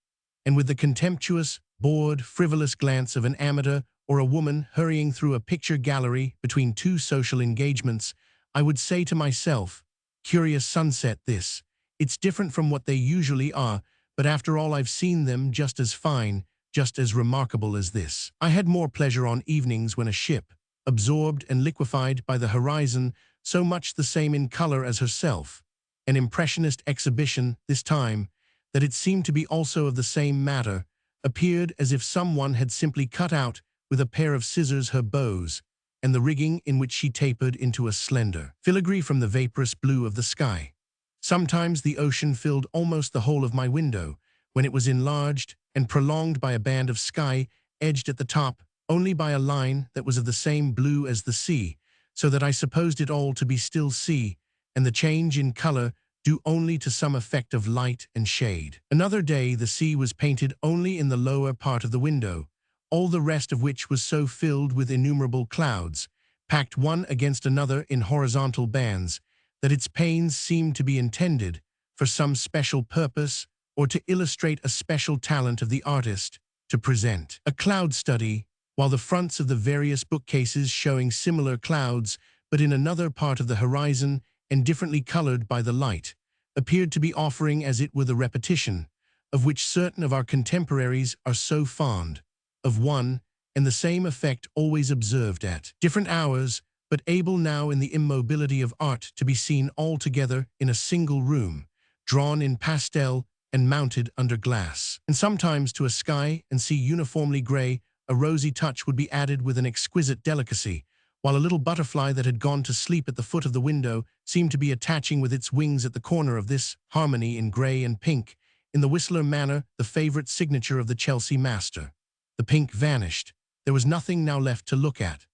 And with the contemptuous, bored, frivolous glance of an amateur or a woman hurrying through a picture gallery between two social engagements, I would say to myself, curious sunset this, it's different from what they usually are, but after all I've seen them just as fine, just as remarkable as this. I had more pleasure on evenings when a ship, absorbed and liquefied by the horizon, so much the same in color as herself, an impressionist exhibition this time, that it seemed to be also of the same matter, appeared as if someone had simply cut out with a pair of scissors her bows, and the rigging in which she tapered into a slender filigree from the vaporous blue of the sky. Sometimes the ocean filled almost the whole of my window, when it was enlarged and prolonged by a band of sky, edged at the top only by a line that was of the same blue as the sea, so that I supposed it all to be still sea, and the change in color due only to some effect of light and shade. Another day the sea was painted only in the lower part of the window, all the rest of which was so filled with innumerable clouds, packed one against another in horizontal bands, that its panes seemed to be intended, for some special purpose, or to illustrate a special talent of the artist to present a cloud study, while the fronts of the various bookcases showing similar clouds, but in another part of the horizon and differently colored by the light, appeared to be offering as it were the repetition, of which certain of our contemporaries are so fond, of one and the same effect always observed at different hours, but able now in the immobility of art to be seen all together in a single room, drawn in pastel and mounted under glass. And sometimes to a sky and sea uniformly gray, a rosy touch would be added with an exquisite delicacy, while a little butterfly that had gone to sleep at the foot of the window seemed to be attaching with its wings at the corner of this harmony in gray and pink, in the Whistler manner, the favorite signature of the Chelsea master. The pink vanished. There was nothing now left to look at.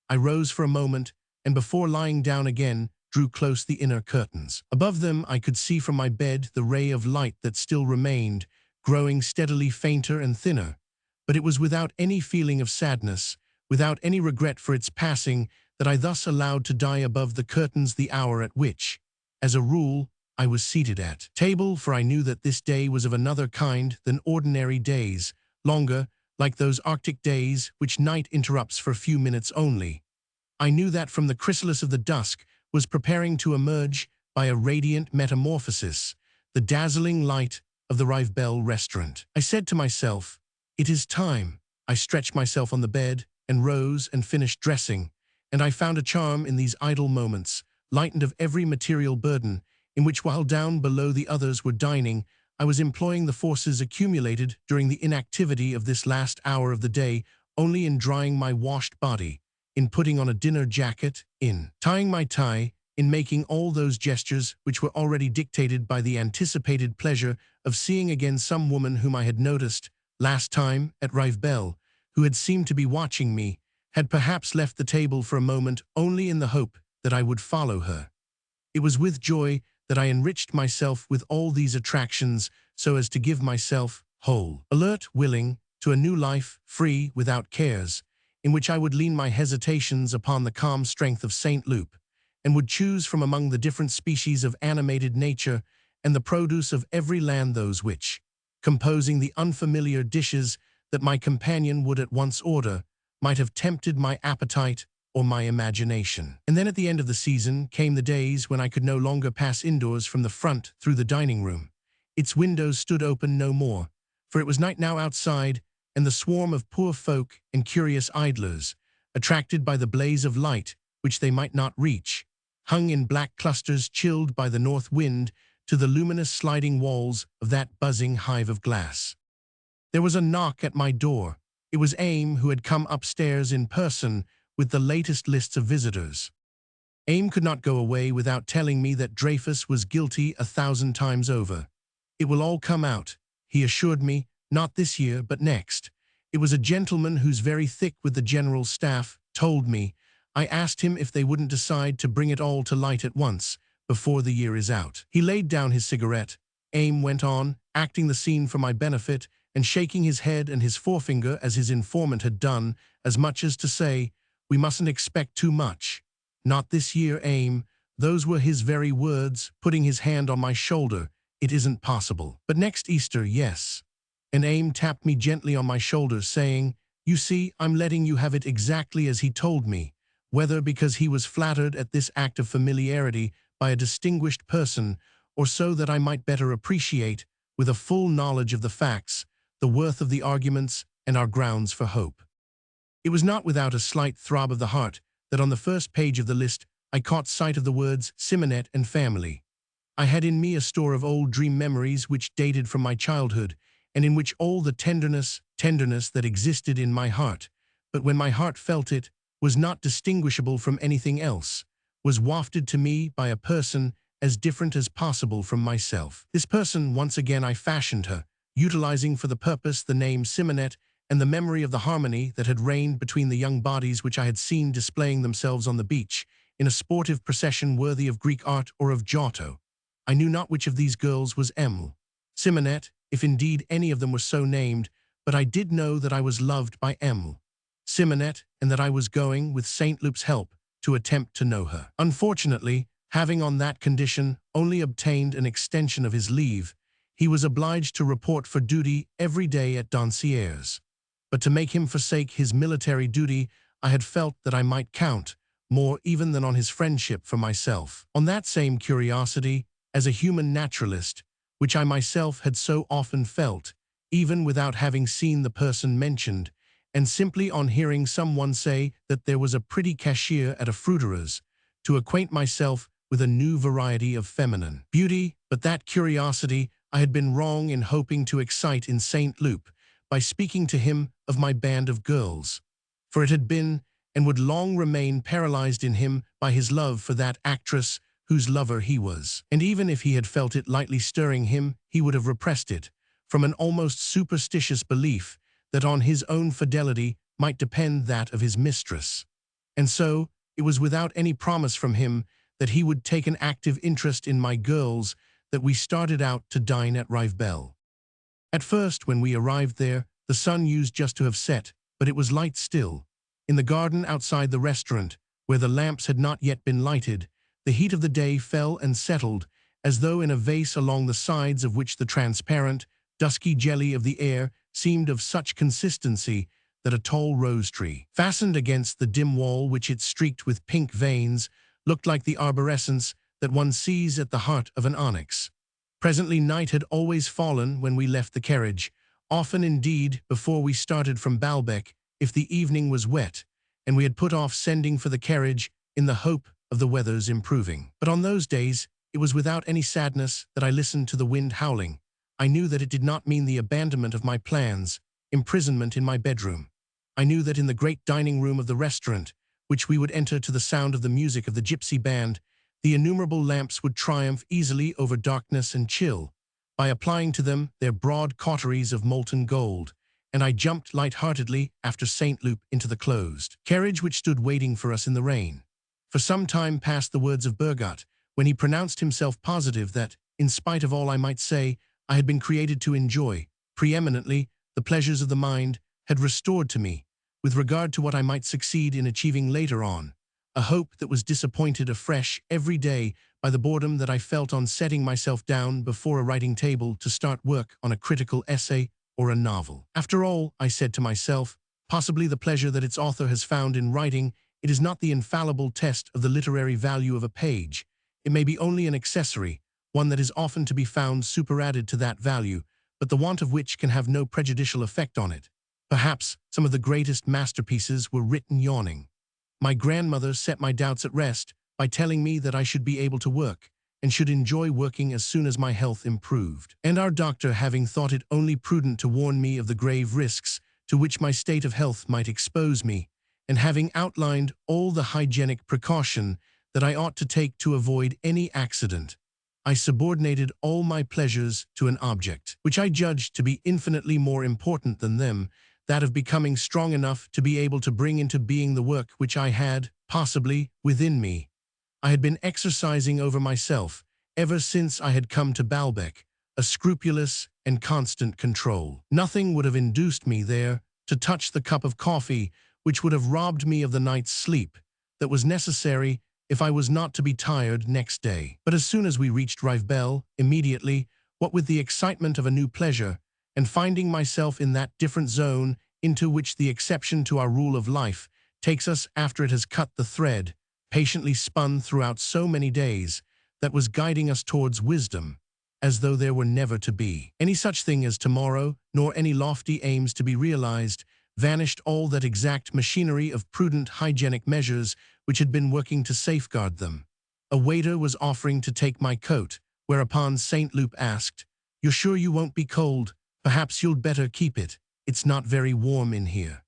I rose for a moment, and before lying down again, drew close the inner curtains. Above them I could see from my bed the ray of light that still remained, growing steadily fainter and thinner. But it was without any feeling of sadness, without any regret for its passing, that I thus allowed to die above the curtains the hour at which, as a rule, I was seated at table, for I knew that this day was of another kind than ordinary days, longer, like those Arctic days which night interrupts for a few minutes only. I knew that from the chrysalis of the dusk was preparing to emerge, by a radiant metamorphosis, the dazzling light of the Revolve restaurant. I said to myself, "It is time." I stretched myself on the bed and rose and finished dressing, and I found a charm in these idle moments, lightened of every material burden, in which while down below the others were dining, I was employing the forces accumulated during the inactivity of this last hour of the day only in drying my washed body, in putting on a dinner jacket, in tying my tie, in making all those gestures which were already dictated by the anticipated pleasure of seeing again some woman whom I had noticed, last time, at Revolve, who had seemed to be watching me, had perhaps left the table for a moment only in the hope that I would follow her. It was with joy that I enriched myself with all these attractions so as to give myself whole, alert, willing, to a new life, free, without cares, in which I would lean my hesitations upon the calm strength of St. Loup, and would choose from among the different species of animated nature and the produce of every land those which, composing the unfamiliar dishes that my companion would at once order, might have tempted my appetite or my imagination. And then at the end of the season came the days when I could no longer pass indoors from the front through the dining room. Its windows stood open no more, for it was night now outside, and the swarm of poor folk and curious idlers, attracted by the blaze of light which they might not reach, hung in black clusters chilled by the north wind to the luminous sliding walls of that buzzing hive of glass. There was a knock at my door. It was Aim, who had come upstairs in person with the latest lists of visitors. Aim could not go away without telling me that Dreyfus was guilty 1,000 times over. "It will all come out," he assured me, "not this year, but next." It was a gentleman who's very thick with the general staff, told me. I asked him if they wouldn't decide to bring it all to light at once, before the year is out. He laid down his cigarette. Aim went on, acting the scene for my benefit, and shaking his head and his forefinger as his informant had done, as much as to say, "We mustn't expect too much. Not this year, Aim." Those were his very words, putting his hand on my shoulder. "It isn't possible. But next Easter, yes." And Aim tapped me gently on my shoulder, saying, "You see, I'm letting you have it exactly as he told me," whether because he was flattered at this act of familiarity by a distinguished person, or so that I might better appreciate, with a full knowledge of the facts, the worth of the arguments and our grounds for hope. It was not without a slight throb of the heart that on the first page of the list I caught sight of the words Simonette and family. I had in me a store of old dream memories which dated from my childhood, and in which all the tenderness that existed in my heart, but when my heart felt it, was not distinguishable from anything else, was wafted to me by a person as different as possible from myself. This person, once again I fashioned her, utilizing for the purpose the name Simonette and the memory of the harmony that had reigned between the young bodies which I had seen displaying themselves on the beach, in a sportive procession worthy of Greek art or of Giotto. I knew not which of these girls was Simonette, if indeed any of them were so named, but I did know that I was loved by Simonette, and that I was going, with St. Loup's help, to attempt to know her. Unfortunately, having on that condition only obtained an extension of his leave, he was obliged to report for duty every day at Doncier's. But to make him forsake his military duty, I had felt that I might count, more even than on his friendship for myself, on that same curiosity, as a human naturalist, which I myself had so often felt, even without having seen the person mentioned, and simply on hearing someone say that there was a pretty cashier at a fruiterer's, to acquaint myself with a new variety of feminine beauty. But that curiosity I had been wrong in hoping to excite in St. Loup by speaking to him of my band of girls, for it had been and would long remain paralyzed in him by his love for that actress whose lover he was. And even if he had felt it lightly stirring him, he would have repressed it, from an almost superstitious belief that on his own fidelity might depend that of his mistress. And so, it was without any promise from him that he would take an active interest in my girls that we started out to dine at Rivebelle. At first, when we arrived there, the sun used just to have set, but it was light still. In the garden outside the restaurant, where the lamps had not yet been lighted, the heat of the day fell and settled, as though in a vase along the sides of which the transparent, dusky jelly of the air seemed of such consistency that a tall rose tree, fastened against the dim wall which it streaked with pink veins, looked like the arborescence that one sees at the heart of an onyx. Presently night had always fallen when we left the carriage, often indeed before we started from Baalbec, if the evening was wet, and we had put off sending for the carriage in the hope of the weather's improving. But on those days, it was without any sadness that I listened to the wind howling. I knew that it did not mean the abandonment of my plans, imprisonment in my bedroom. I knew that in the great dining room of the restaurant, which we would enter to the sound of the music of the gypsy band, the innumerable lamps would triumph easily over darkness and chill, by applying to them their broad cauteries of molten gold, and I jumped light-heartedly after St. Loup into the closed carriage which stood waiting for us in the rain. For some time past the words of Bergot, when he pronounced himself positive that, in spite of all I might say, I had been created to enjoy, preeminently, the pleasures of the mind, had restored to me, with regard to what I might succeed in achieving later on, a hope that was disappointed afresh every day by the boredom that I felt on setting myself down before a writing table to start work on a critical essay or a novel. After all, I said to myself, possibly the pleasure that its author has found in writing, it is not the infallible test of the literary value of a page. It may be only an accessory, one that is often to be found superadded to that value, but the want of which can have no prejudicial effect on it. Perhaps some of the greatest masterpieces were written yawning. My grandmother set my doubts at rest by telling me that I should be able to work, and should enjoy working as soon as my health improved. And our doctor, having thought it only prudent to warn me of the grave risks to which my state of health might expose me, and having outlined all the hygienic precaution that I ought to take to avoid any accident, I subordinated all my pleasures to an object, which I judged to be infinitely more important than them, that of becoming strong enough to be able to bring into being the work which I had, possibly, within me. I had been exercising over myself, ever since I had come to Baalbec, a scrupulous and constant control. Nothing would have induced me there to touch the cup of coffee which would have robbed me of the night's sleep that was necessary if I was not to be tired next day. But as soon as we reached Rivebelle, immediately, what with the excitement of a new pleasure, and finding myself in that different zone into which the exception to our rule of life takes us after it has cut the thread, patiently spun throughout so many days, that was guiding us towards wisdom, as though there were never to be any such thing as tomorrow, nor any lofty aims to be realized, vanished all that exact machinery of prudent hygienic measures which had been working to safeguard them. A waiter was offering to take my coat, whereupon St. Loup asked, "You're sure you won't be cold? Perhaps you'd better keep it. It's not very warm in here."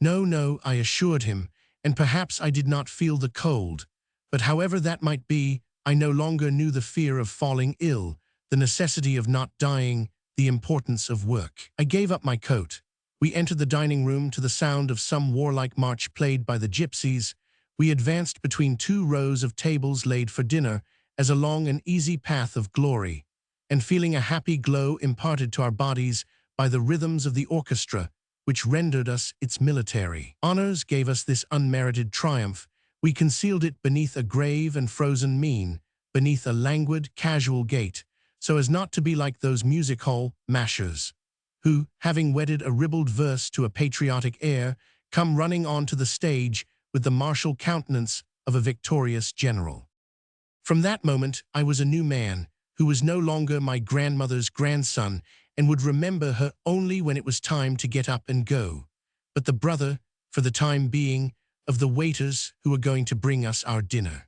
"No, no," I assured him, and perhaps I did not feel the cold. But however that might be, I no longer knew the fear of falling ill, the necessity of not dying, the importance of work. I gave up my coat. We entered the dining room to the sound of some warlike march played by the gypsies. We advanced between two rows of tables laid for dinner as along an easy path of glory, and feeling a happy glow imparted to our bodies by the rhythms of the orchestra, which rendered us its military honors, gave us this unmerited triumph, we concealed it beneath a grave and frozen mien, beneath a languid, casual gait, so as not to be like those music hall mashers, who, having wedded a ribald verse to a patriotic air, come running onto the stage with the martial countenance of a victorious general. From that moment, I was a new man, who was no longer my grandmother's grandson and would remember her only when it was time to get up and go, but the brother, for the time being, of the waiters who were going to bring us our dinner.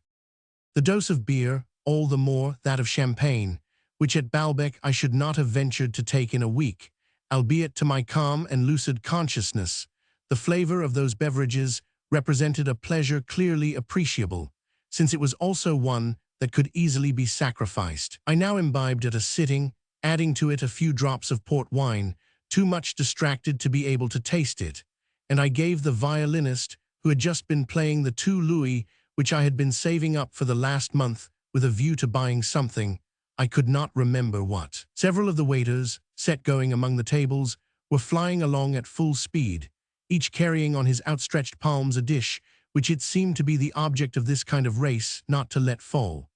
The dose of beer, all the more that of champagne, which at Baalbek I should not have ventured to take in a week, albeit to my calm and lucid consciousness, the flavor of those beverages represented a pleasure clearly appreciable, since it was also one that could easily be sacrificed. I now imbibed at a sitting, adding to it a few drops of port wine, too much distracted to be able to taste it, and I gave the violinist, who had just been playing the 2 louis which I had been saving up for the last month with a view to buying something, I could not remember what. Several of the waiters, set going among the tables, were flying along at full speed, each carrying on his outstretched palms a dish, which it seemed to be the object of this kind of race not to let fall.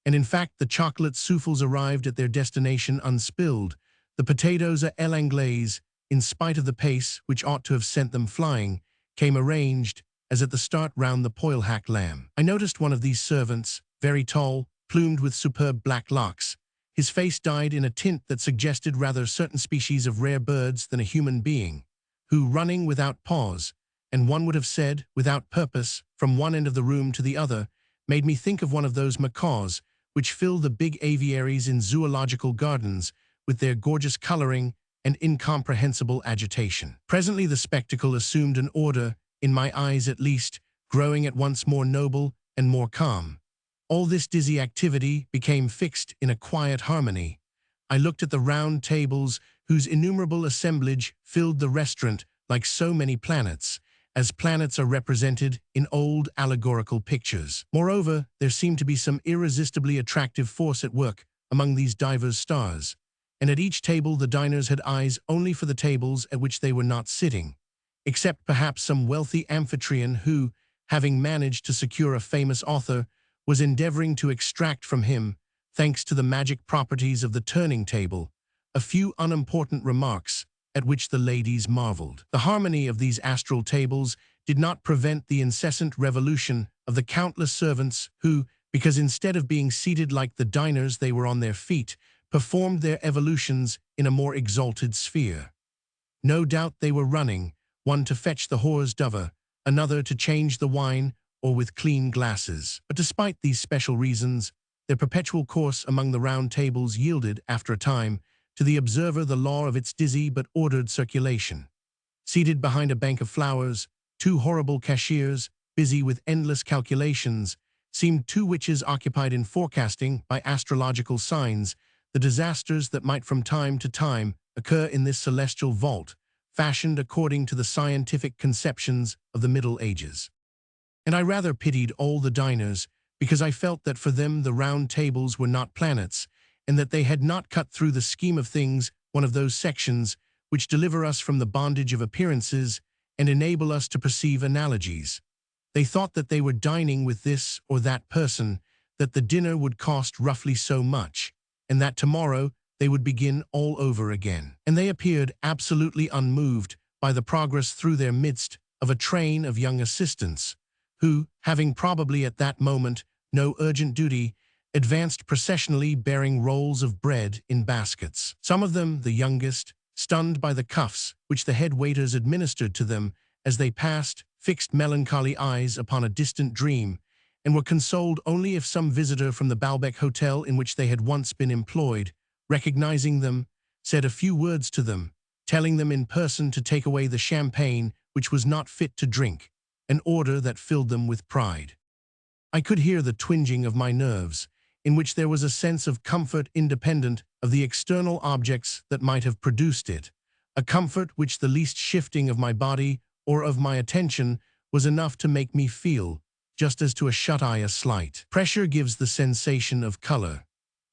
And in fact the chocolate souffles arrived at their destination unspilled, the potatoes à l'anglaise, in spite of the pace which ought to have sent them flying, came arranged, as at the start round the polehack lamb. I noticed one of these servants, very tall, plumed with superb black locks, his face dyed in a tint that suggested rather certain species of rare birds than a human being, who, running without pause, and one would have said, without purpose, from one end of the room to the other, made me think of one of those macaws which fill the big aviaries in zoological gardens with their gorgeous coloring and incomprehensible agitation. Presently the spectacle assumed an order, in my eyes at least, growing at once more noble and more calm. All this dizzy activity became fixed in a quiet harmony. I looked at the round tables whose innumerable assemblage filled the restaurant like so many planets, as planets are represented in old allegorical pictures. Moreover, there seemed to be some irresistibly attractive force at work among these divers stars, and at each table the diners had eyes only for the tables at which they were not sitting, except perhaps some wealthy amphitryon who, having managed to secure a famous author, was endeavoring to extract from him, thanks to the magic properties of the turning table, a few unimportant remarks at which the ladies marveled. The harmony of these astral tables did not prevent the incessant revolution of the countless servants who, because instead of being seated like the diners they were on their feet, performed their evolutions in a more exalted sphere. No doubt they were running, one to fetch the hors d'oeuvre, another to change the wine, or with clean glasses. But despite these special reasons, their perpetual course among the round tables yielded, after a time, to the observer the law of its dizzy but ordered circulation. Seated behind a bank of flowers, 2 horrible cashiers, busy with endless calculations, seemed 2 witches occupied in forecasting, by astrological signs, the disasters that might from time to time occur in this celestial vault, fashioned according to the scientific conceptions of the Middle Ages. And I rather pitied all the diners, because I felt that for them the round tables were not planets, and that they had not cut through the scheme of things one of those sections which deliver us from the bondage of appearances and enable us to perceive analogies. They thought that they were dining with this or that person, that the dinner would cost roughly so much, and that tomorrow they would begin all over again. And they appeared absolutely unmoved by the progress through their midst of a train of young assistants, who, having probably at that moment no urgent duty, advanced processionally bearing rolls of bread in baskets. Some of them, the youngest, stunned by the cuffs which the head waiters administered to them as they passed, fixed melancholy eyes upon a distant dream, and were consoled only if some visitor from the Baalbek hotel in which they had once been employed, recognizing them, said a few words to them, telling them in person to take away the champagne which was not fit to drink, an order that filled them with pride. I could hear the twinging of my nerves, in which there was a sense of comfort independent of the external objects that might have produced it, a comfort which the least shifting of my body or of my attention was enough to make me feel, just as to a shut-eye a slight. Pressure gives the sensation of color.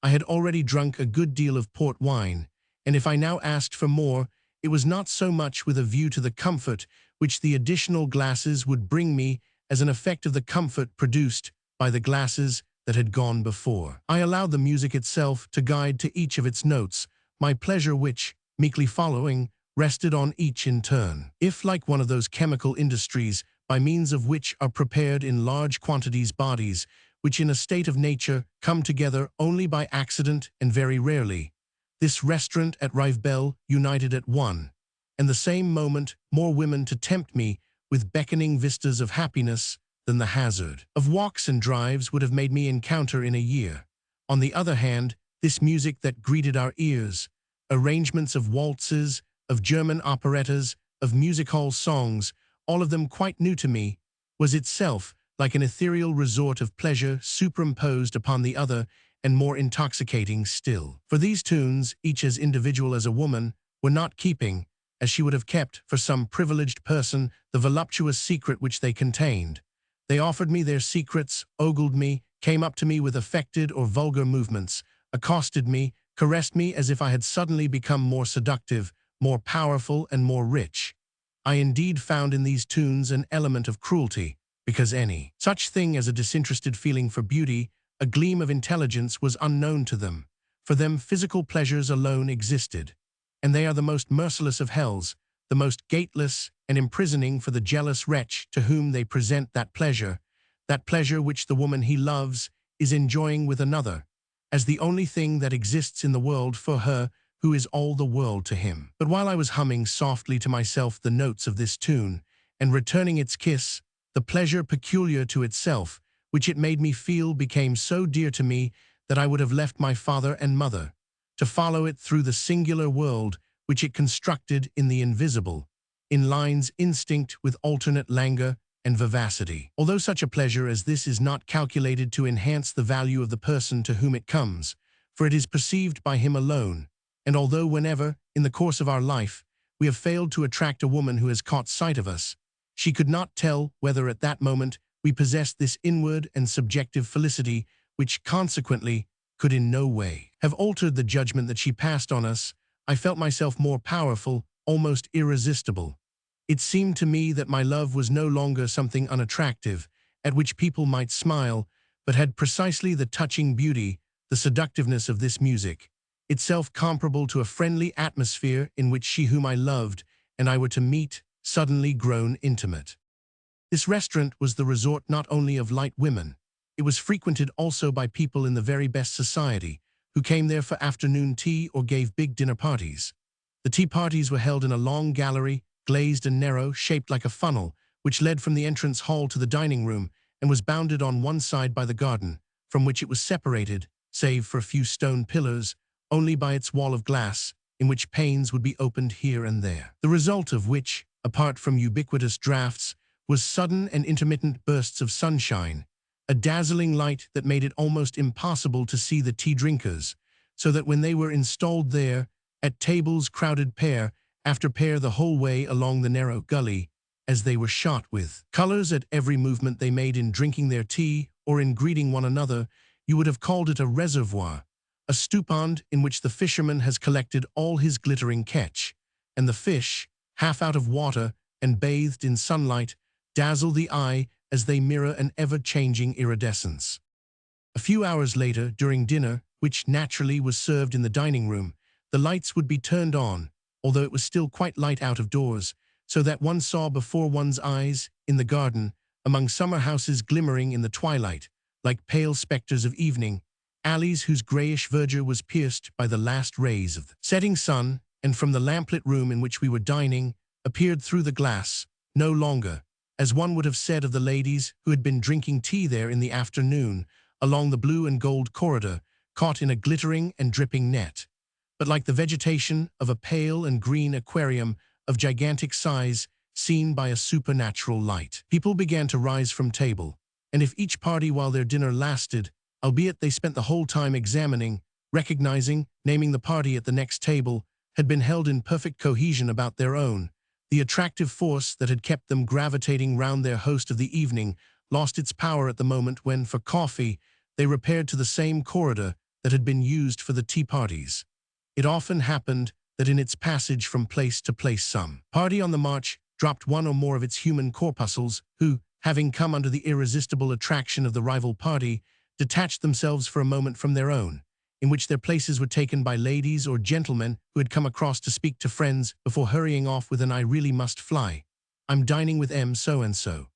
I had already drunk a good deal of port wine, and if I now asked for more, it was not so much with a view to the comfort which the additional glasses would bring me as an effect of the comfort produced by the glasses that had gone before. I allowed the music itself to guide to each of its notes, my pleasure which, meekly following, rested on each in turn. If, like one of those chemical industries, by means of which are prepared in large quantities bodies, which in a state of nature come together only by accident and very rarely, this restaurant at Rivebelle united at one, and the same moment, more women to tempt me with beckoning vistas of happiness than the hazard of walks and drives would have made me encounter in a year. On the other hand, this music that greeted our ears, arrangements of waltzes, of German operettas, of music hall songs, all of them quite new to me, was itself like an ethereal resort of pleasure superimposed upon the other and more intoxicating still. For these tunes, each as individual as a woman, were not keeping, as she would have kept for some privileged person, the voluptuous secret which they contained. They offered me their secrets, ogled me, came up to me with affected or vulgar movements, accosted me, caressed me as if I had suddenly become more seductive, more powerful, and more rich. I indeed found in these tunes an element of cruelty, because any such thing as a disinterested feeling for beauty, a gleam of intelligence, was unknown to them. For them physical pleasures alone existed, and they are the most merciless of hells, the most gateless and imprisoning for the jealous wretch to whom they present that pleasure which the woman he loves is enjoying with another, as the only thing that exists in the world for her who is all the world to him. But while I was humming softly to myself the notes of this tune, and returning its kiss, the pleasure peculiar to itself, which it made me feel, became so dear to me that I would have left my father and mother, to follow it through the singular world which it constructed in the invisible, in lines instinct with alternate languor and vivacity. Although such a pleasure as this is not calculated to enhance the value of the person to whom it comes, for it is perceived by him alone, and although whenever, in the course of our life, we have failed to attract a woman who has caught sight of us, she could not tell whether at that moment we possessed this inward and subjective felicity which consequently could in no way have altered the judgment that she passed on us. I felt myself more powerful, almost irresistible. It seemed to me that my love was no longer something unattractive, at which people might smile, but had precisely the touching beauty, the seductiveness of this music, itself comparable to a friendly atmosphere in which she whom I loved and I were to meet, suddenly grown intimate. This restaurant was the resort not only of light women, it was frequented also by people in the very best society, who came there for afternoon tea or gave big dinner parties. The tea parties were held in a long gallery, glazed and narrow, shaped like a funnel, which led from the entrance hall to the dining room and was bounded on one side by the garden, from which it was separated, save for a few stone pillars, only by its wall of glass, in which panes would be opened here and there. The result of which, apart from ubiquitous draughts, was sudden and intermittent bursts of sunshine, a dazzling light that made it almost impossible to see the tea drinkers, so that when they were installed there, at tables crowded pair after pair the whole way along the narrow gully, as they were shot with colors at every movement they made in drinking their tea or in greeting one another, you would have called it a reservoir, a stewpond in which the fisherman has collected all his glittering catch, and the fish, half out of water and bathed in sunlight, dazzle the eye as they mirror an ever-changing iridescence. A few hours later, during dinner, which naturally was served in the dining room, the lights would be turned on, although it was still quite light out of doors, so that one saw before one's eyes, in the garden, among summer houses glimmering in the twilight, like pale spectres of evening, alleys whose grayish verdure was pierced by the last rays of the setting sun, and from the lamplit room in which we were dining, appeared through the glass, no longer, as one would have said of the ladies who had been drinking tea there in the afternoon, along the blue and gold corridor, caught in a glittering and dripping net, but like the vegetation of a pale and green aquarium of gigantic size seen by a supernatural light. People began to rise from table, and if each party while their dinner lasted, albeit they spent the whole time examining, recognizing, naming the party at the next table, had been held in perfect cohesion about their own, the attractive force that had kept them gravitating round their host of the evening lost its power at the moment when, for coffee, they repaired to the same corridor that had been used for the tea parties. It often happened that in its passage from place to place some party on the march dropped one or more of its human corpuscles who, having come under the irresistible attraction of the rival party, detached themselves for a moment from their own, in which their places were taken by ladies or gentlemen who had come across to speak to friends before hurrying off with an "I really must fly. I'm dining with M so-and-so."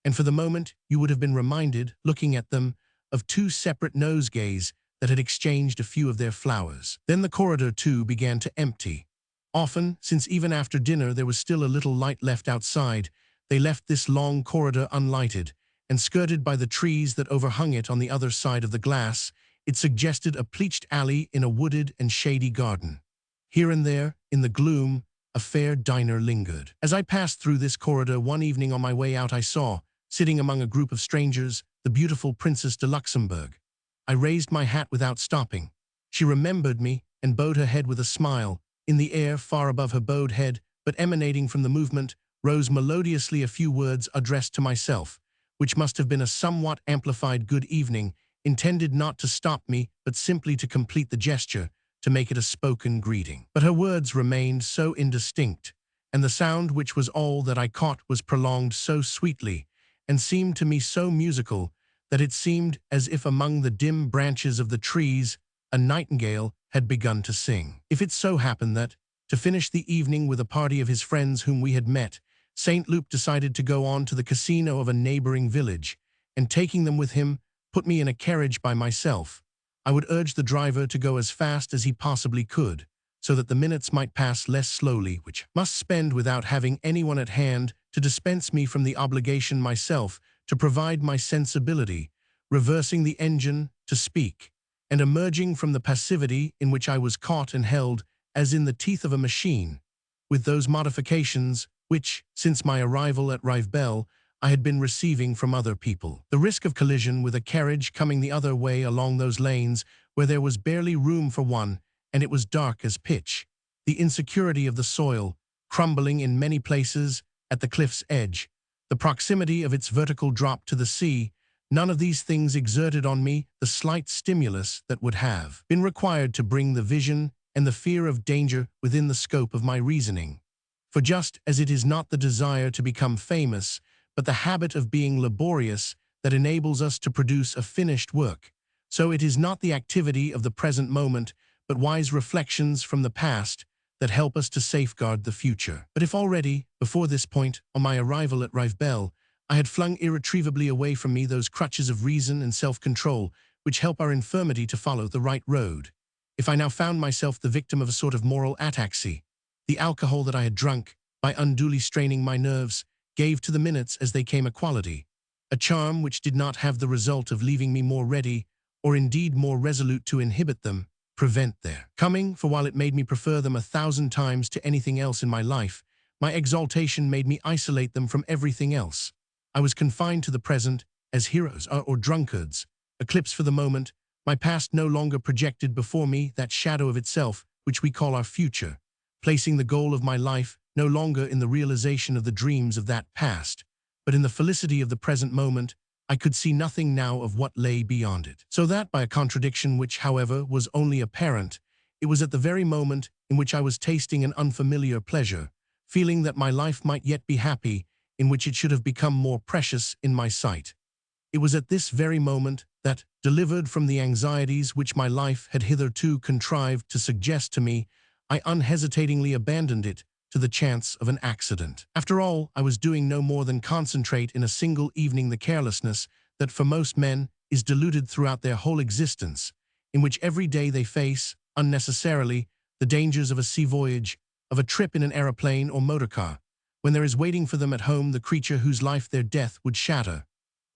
And for the moment, you would have been reminded, looking at them, of two separate nosegays that had exchanged a few of their flowers. Then the corridor, too, began to empty. Often, since even after dinner there was still a little light left outside, they left this long corridor unlighted, and skirted by the trees that overhung it on the other side of the glass, it suggested a pleached alley in a wooded and shady garden. Here and there, in the gloom, a fair diner lingered. As I passed through this corridor one evening on my way out, I saw, sitting among a group of strangers, the beautiful Princess de Luxembourg. I raised my hat without stopping. She remembered me and bowed her head with a smile. In the air, far above her bowed head, but emanating from the movement, rose melodiously a few words addressed to myself, which must have been a somewhat amplified good evening, intended not to stop me, but simply to complete the gesture, to make it a spoken greeting. But her words remained so indistinct, and the sound, which was all that I caught, was prolonged so sweetly, and seemed to me so musical, that it seemed as if among the dim branches of the trees a nightingale had begun to sing. If it so happened that, to finish the evening with a party of his friends whom we had met, St. Luke decided to go on to the casino of a neighboring village, and taking them with him, put me in a carriage by myself, I would urge the driver to go as fast as he possibly could, so that the minutes might pass less slowly, which must spend without having anyone at hand to dispense me from the obligation myself to provide my sensibility, reversing the engine to speak, and emerging from the passivity in which I was caught and held as in the teeth of a machine, with those modifications which, since my arrival at Rivebelle, I had been receiving from other people. The risk of collision with a carriage coming the other way along those lanes where there was barely room for one, and it was dark as pitch, the insecurity of the soil, crumbling in many places at the cliff's edge, the proximity of its vertical drop to the sea, none of these things exerted on me the slight stimulus that would have been required to bring the vision and the fear of danger within the scope of my reasoning. For just as it is not the desire to become famous, but the habit of being laborious that enables us to produce a finished work, so it is not the activity of the present moment, but wise reflections from the past that help us to safeguard the future. But if already, before this point, on my arrival at Rivebelle, I had flung irretrievably away from me those crutches of reason and self-control which help our infirmity to follow the right road, if I now found myself the victim of a sort of moral ataxy, the alcohol that I had drunk, by unduly straining my nerves, gave to the minutes as they came a quality, a charm which did not have the result of leaving me more ready, or indeed more resolute to inhibit them, prevent their coming, for while it made me prefer them 1,000 times to anything else in my life, my exaltation made me isolate them from everything else. I was confined to the present, as heroes are or drunkards, eclipsed for the moment, my past no longer projected before me that shadow of itself which we call our future, placing the goal of my life no longer in the realization of the dreams of that past, but in the felicity of the present moment. I could see nothing now of what lay beyond it. So that, by a contradiction which, however, was only apparent, it was at the very moment in which I was tasting an unfamiliar pleasure, feeling that my life might yet be happy, in which it should have become more precious in my sight. It was at this very moment that, delivered from the anxieties which my life had hitherto contrived to suggest to me, I unhesitatingly abandoned it to the chance of an accident. After all, I was doing no more than concentrate in a single evening the carelessness that for most men is diluted throughout their whole existence, in which every day they face, unnecessarily, the dangers of a sea voyage, of a trip in an aeroplane or motor car, when there is waiting for them at home the creature whose life their death would shatter,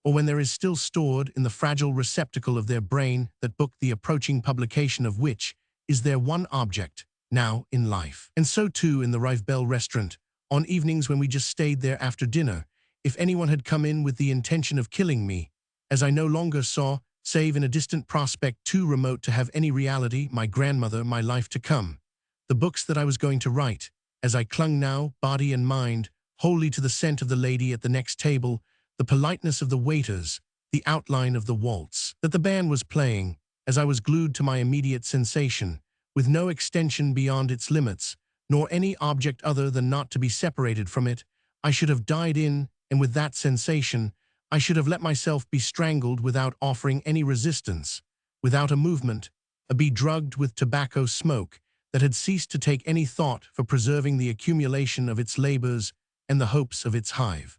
or when there is still stored in the fragile receptacle of their brain that book the approaching publication of which is their one object, now in life. And so too in the Rivebelle restaurant, on evenings when we just stayed there after dinner, if anyone had come in with the intention of killing me, as I no longer saw, save in a distant prospect too remote to have any reality, my grandmother, my life to come, the books that I was going to write, as I clung now, body and mind, wholly to the scent of the lady at the next table, the politeness of the waiters, the outline of the waltz, that the band was playing, as I was glued to my immediate sensation, with no extension beyond its limits, nor any object other than not to be separated from it, I should have died in, and with that sensation, I should have let myself be strangled without offering any resistance, without a movement, be drugged with tobacco smoke that had ceased to take any thought for preserving the accumulation of its labors and the hopes of its hive.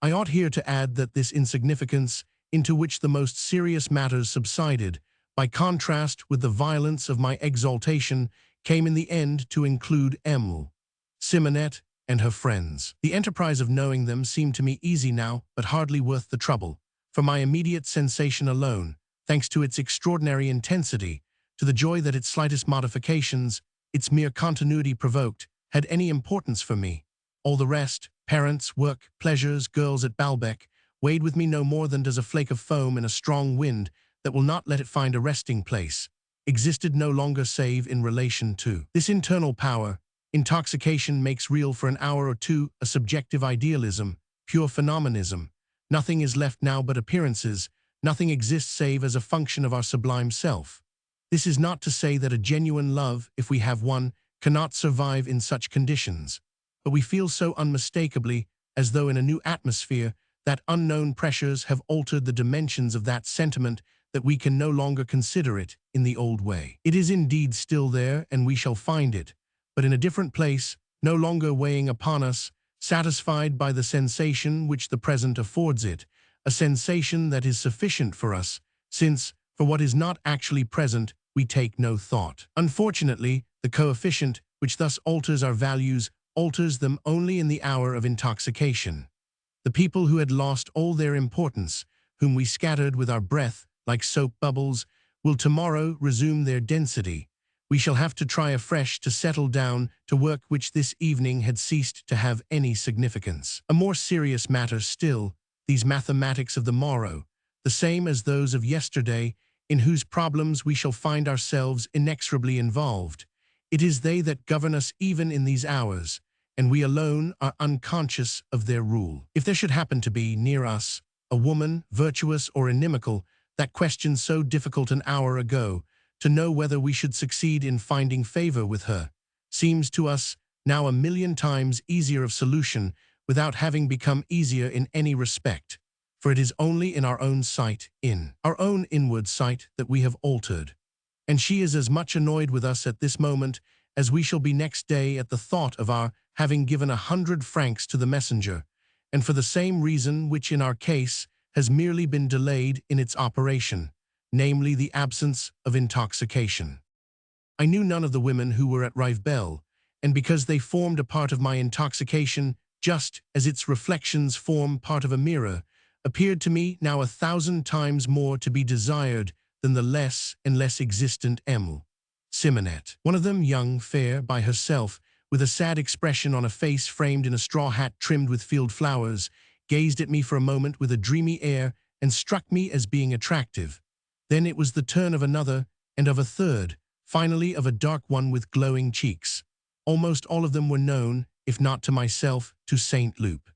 I ought here to add that this insignificance, into which the most serious matters subsided, by contrast with the violence of my exaltation, came in the end to include Emile, Simonette, and her friends. The enterprise of knowing them seemed to me easy now, but hardly worth the trouble, for my immediate sensation alone, thanks to its extraordinary intensity, to the joy that its slightest modifications, its mere continuity provoked, had any importance for me. All the rest, parents, work, pleasures, girls at Balbec, weighed with me no more than does a flake of foam in a strong wind that will not let it find a resting place, existed no longer save in relation to this internal power. Intoxication makes real for an hour or two a subjective idealism, pure phenomenism. Nothing is left now but appearances, nothing exists save as a function of our sublime self. This is not to say that a genuine love, if we have one, cannot survive in such conditions. But we feel so unmistakably, as though in a new atmosphere, that unknown pressures have altered the dimensions of that sentiment, that we can no longer consider it in the old way. It is indeed still there, and we shall find it, but in a different place, no longer weighing upon us, satisfied by the sensation which the present affords it, a sensation that is sufficient for us, since, for what is not actually present, we take no thought. Unfortunately, the coefficient, which thus alters our values, alters them only in the hour of intoxication. The people who had lost all their importance, whom we scattered with our breath like soap bubbles, will tomorrow resume their density. We shall have to try afresh to settle down to work which this evening had ceased to have any significance. A more serious matter still, these mathematics of the morrow, the same as those of yesterday, in whose problems we shall find ourselves inexorably involved. It is they that govern us even in these hours, and we alone are unconscious of their rule. If there should happen to be, near us, a woman, virtuous or inimical, that question so difficult an hour ago, to know whether we should succeed in finding favor with her, seems to us now a million times easier of solution without having become easier in any respect, for it is only in our own sight, in our own inward sight, that we have altered. And she is as much annoyed with us at this moment as we shall be next day at the thought of our having given 100 francs to the messenger, and for the same reason which in our case has merely been delayed in its operation, namely the absence of intoxication. I knew none of the women who were at Rivebelle, and because they formed a part of my intoxication, just as its reflections form part of a mirror, appeared to me now 1,000 times more to be desired than the less and less existent Emile, Simonette. One of them, young, fair, by herself, with a sad expression on a face framed in a straw hat trimmed with field flowers, gazed at me for a moment with a dreamy air and struck me as being attractive. Then it was the turn of another, and of a third, finally of a dark one with glowing cheeks. Almost all of them were known, if not to myself, to Saint Loup.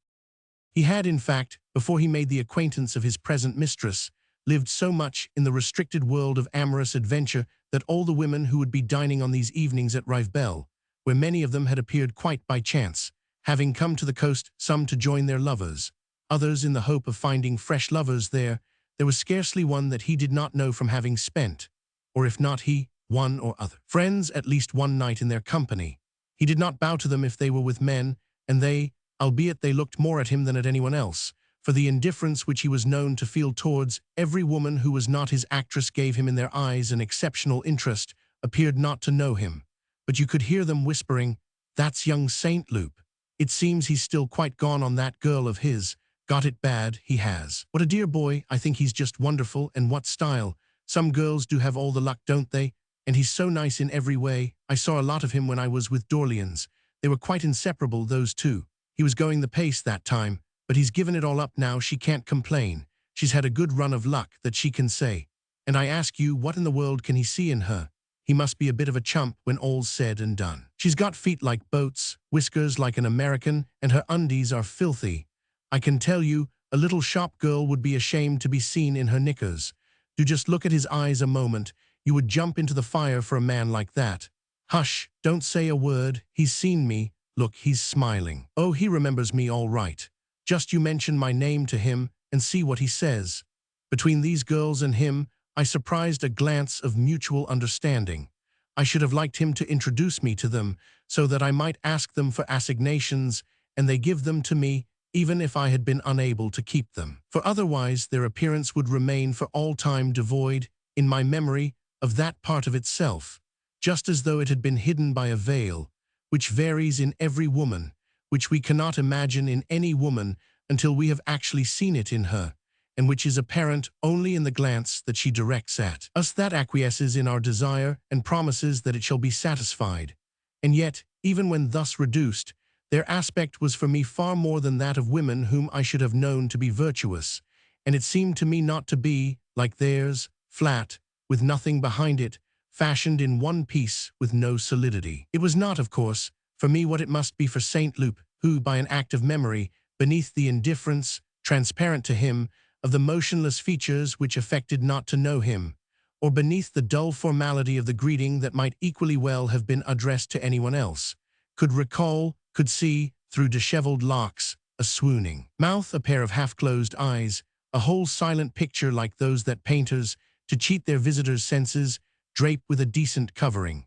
He had, in fact, before he made the acquaintance of his present mistress, lived so much in the restricted world of amorous adventure that all the women who would be dining on these evenings at Rivebelle, where many of them had appeared quite by chance, having come to the coast, some to join their lovers, others in the hope of finding fresh lovers there was scarcely one that he did not know from having spent, or if not he, one or other friends at least one night in their company. He did not bow to them if they were with men, and they, albeit they looked more at him than at anyone else, for the indifference which he was known to feel towards every woman who was not his actress gave him in their eyes an exceptional interest, appeared not to know him. But you could hear them whispering, "That's young Saint Loup. It seems he's still quite gone on that girl of his. Got it bad, he has. What a dear boy, I think he's just wonderful, and what style. Some girls do have all the luck, don't they? And he's so nice in every way. I saw a lot of him when I was with d'Orleans. They were quite inseparable, those two. He was going the pace that time, but he's given it all up now. She can't complain. She's had a good run of luck, that she can say. And I ask you, what in the world can he see in her? He must be a bit of a chump when all's said and done. She's got feet like boats, whiskers like an American, and her undies are filthy. I can tell you, a little shop girl would be ashamed to be seen in her knickers. Do just look at his eyes a moment. You would jump into the fire for a man like that. Hush, don't say a word. He's seen me. Look, he's smiling. Oh, he remembers me all right. Just you mention my name to him, and see what he says. Between these girls and him, I surprised a glance of mutual understanding. I should have liked him to introduce me to them, so that I might ask them for assignations, and they give them to me, even if I had been unable to keep them. For otherwise their appearance would remain for all time devoid, in my memory, of that part of itself, just as though it had been hidden by a veil, which varies in every woman, which we cannot imagine in any woman until we have actually seen it in her, and which is apparent only in the glance that she directs at us, that acquiesces in our desire and promises that it shall be satisfied. And yet, even when thus reduced, their aspect was for me far more than that of women whom I should have known to be virtuous, and it seemed to me not to be, like theirs, flat, with nothing behind it, fashioned in one piece with no solidity. It was not, of course, for me what it must be for Saint Loup, who, by an act of memory, beneath the indifference, transparent to him, of the motionless features which affected not to know him, or beneath the dull formality of the greeting that might equally well have been addressed to anyone else, could recall, could see, through disheveled locks, a swooning mouth, a pair of half-closed eyes, a whole silent picture like those that painters, to cheat their visitors' senses, drape with a decent covering.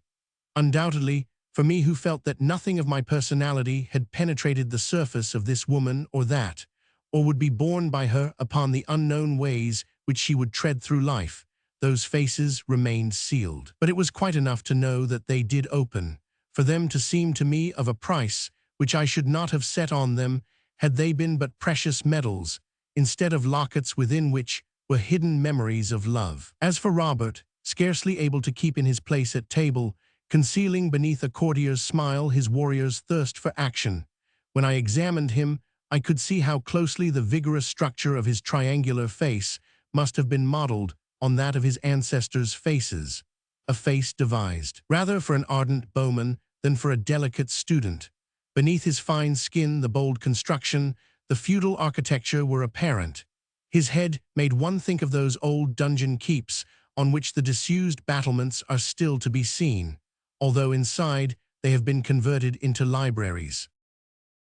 Undoubtedly, for me who felt that nothing of my personality had penetrated the surface of this woman or that, or would be borne by her upon the unknown ways which she would tread through life, those faces remained sealed. But it was quite enough to know that they did open, for them to seem to me of a price which I should not have set on them had they been but precious metals, instead of lockets within which were hidden memories of love. As for Robert, scarcely able to keep in his place at table, concealing beneath a courtier's smile his warrior's thirst for action, when I examined him, I could see how closely the vigorous structure of his triangular face must have been modeled on that of his ancestors' faces, a face devised rather for an ardent bowman than for a delicate student. Beneath his fine skin, the bold construction, the feudal architecture were apparent. His head made one think of those old dungeon keeps on which the disused battlements are still to be seen, although inside they have been converted into libraries.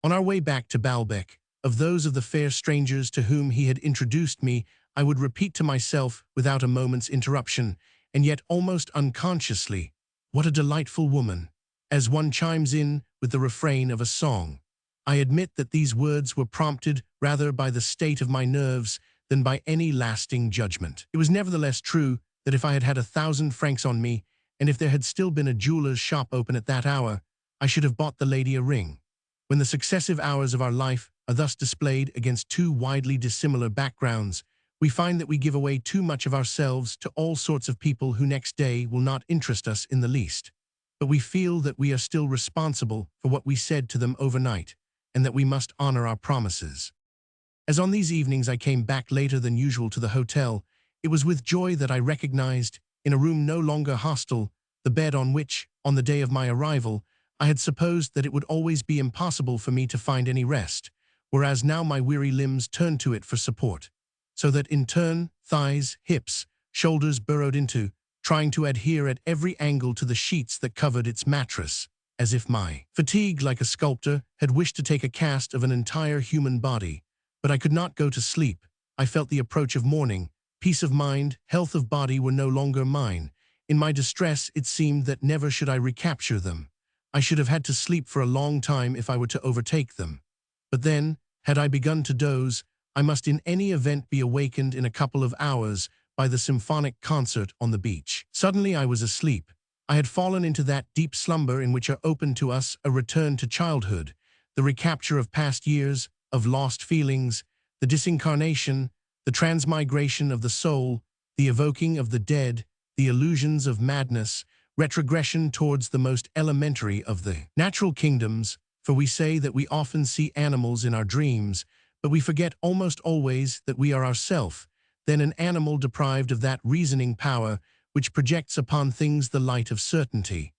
On our way back to Baalbec, of those of the fair strangers to whom he had introduced me, I would repeat to myself, without a moment's interruption, and yet almost unconsciously, "What a delightful woman," as one chimes in with the refrain of a song. I admit that these words were prompted rather by the state of my nerves than by any lasting judgment. It was nevertheless true that if I had had 1,000 francs on me, and if there had still been a jeweler's shop open at that hour, I should have bought the lady a ring. When the successive hours of our life are thus displayed against two widely dissimilar backgrounds, we find that we give away too much of ourselves to all sorts of people who next day will not interest us in the least. But we feel that we are still responsible for what we said to them overnight, and that we must honor our promises. As on these evenings I came back later than usual to the hotel, it was with joy that I recognized, in a room no longer hostile, the bed on which, on the day of my arrival, I had supposed that it would always be impossible for me to find any rest, whereas now my weary limbs turned to it for support, so that in turn thighs, hips, shoulders burrowed into, trying to adhere at every angle to the sheets that covered its mattress, as if my fatigue, like a sculptor, had wished to take a cast of an entire human body. But I could not go to sleep. I felt the approach of morning. Peace of mind, health of body were no longer mine. In my distress, it seemed that never should I recapture them. I should have had to sleep for a long time if I were to overtake them. But then, had I begun to doze, I must in any event be awakened in a couple of hours by the symphonic concert on the beach. Suddenly I was asleep. I had fallen into that deep slumber in which are open to us a return to childhood, the recapture of past years, of lost feelings, the disincarnation, the transmigration of the soul, the evoking of the dead, the illusions of madness, retrogression towards the most elementary of the natural kingdoms, for we say that we often see animals in our dreams, but we forget almost always that we are ourself, then an animal deprived of that reasoning power which projects upon things the light of certainty.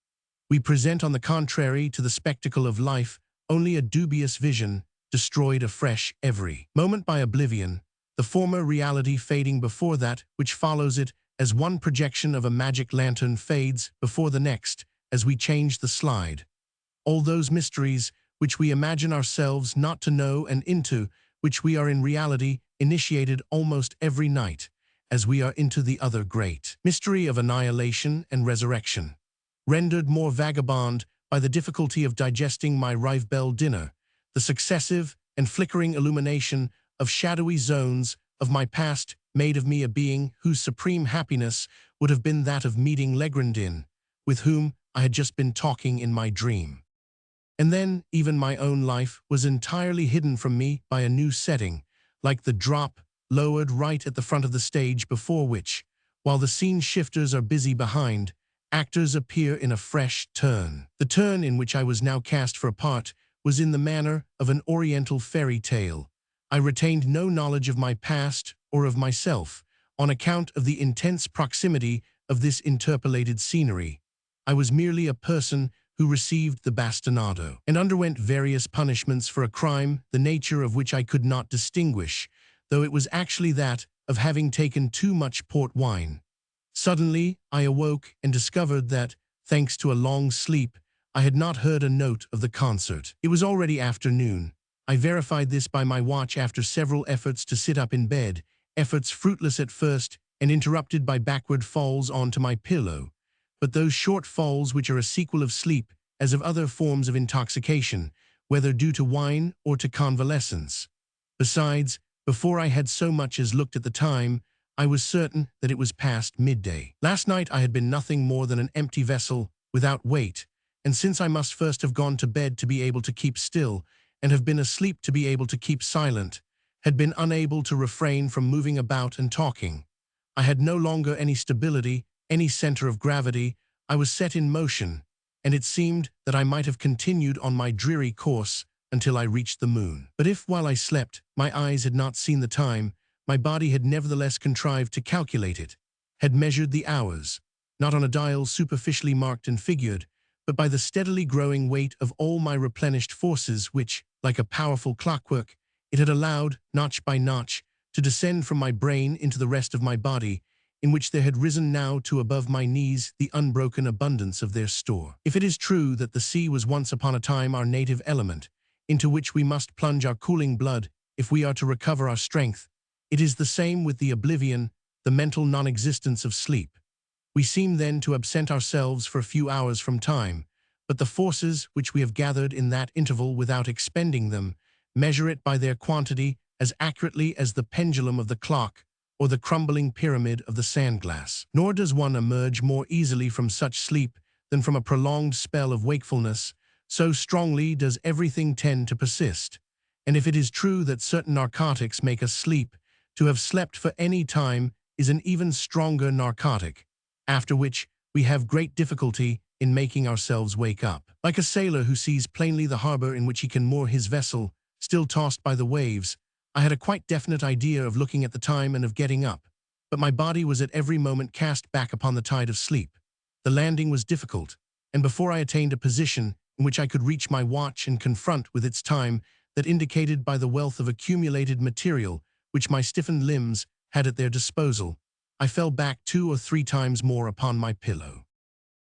We present, on the contrary, to the spectacle of life only a dubious vision, destroyed afresh every moment by oblivion, the former reality fading before that which follows it, as one projection of a magic lantern fades before the next as we change the slide. All those mysteries which we imagine ourselves not to know and into which we are in reality initiated almost every night, as we are into the other great mystery of annihilation and resurrection, rendered more vagabond by the difficulty of digesting my Rivebell dinner, the successive and flickering illumination of shadowy zones of my past made of me a being whose supreme happiness would have been that of meeting Legrandin, with whom I had just been talking in my dream. And then even my own life was entirely hidden from me by a new setting, like the drop lowered right at the front of the stage before which, while the scene shifters are busy behind, actors appear in a fresh turn. The turn in which I was now cast for a part was in the manner of an oriental fairy tale. I retained no knowledge of my past or of myself, on account of the intense proximity of this interpolated scenery. I was merely a person who received the bastinado, and underwent various punishments for a crime the nature of which I could not distinguish, though it was actually that of having taken too much port wine. Suddenly, I awoke and discovered that, thanks to a long sleep, I had not heard a note of the concert. It was already afternoon. I verified this by my watch after several efforts to sit up in bed, efforts fruitless at first and interrupted by backward falls onto my pillow. But those short falls which are a sequel of sleep, as of other forms of intoxication, whether due to wine or to convalescence. Besides, before I had so much as looked at the time, I was certain that it was past midday. Last night I had been nothing more than an empty vessel, without weight, and since I must first have gone to bed to be able to keep still, and have been asleep to be able to keep silent, had been unable to refrain from moving about and talking. I had no longer any stability, any center of gravity. I was set in motion, and it seemed that I might have continued on my dreary course until I reached the moon. But if, while I slept, my eyes had not seen the time, my body had nevertheless contrived to calculate it, had measured the hours, not on a dial superficially marked and figured, but by the steadily growing weight of all my replenished forces which, like a powerful clockwork, it had allowed, notch by notch, to descend from my brain into the rest of my body, in which there had risen now to above my knees the unbroken abundance of their store. If it is true that the sea was once upon a time our native element, into which we must plunge our cooling blood if we are to recover our strength, it is the same with the oblivion, the mental non-existence of sleep. We seem then to absent ourselves for a few hours from time, but the forces which we have gathered in that interval without expending them measure it by their quantity as accurately as the pendulum of the clock or the crumbling pyramid of the sandglass. Nor does one emerge more easily from such sleep than from a prolonged spell of wakefulness, so strongly does everything tend to persist. And if it is true that certain narcotics make us sleep, to have slept for any time is an even stronger narcotic, after which we have great difficulty in making ourselves wake up. Like a sailor who sees plainly the harbor in which he can moor his vessel, still tossed by the waves, I had a quite definite idea of looking at the time and of getting up, but my body was at every moment cast back upon the tide of sleep. The landing was difficult, and before I attained a position in which I could reach my watch and confront with its time that indicated by the wealth of accumulated material which my stiffened limbs had at their disposal, I fell back 2 or 3 times more upon my pillow.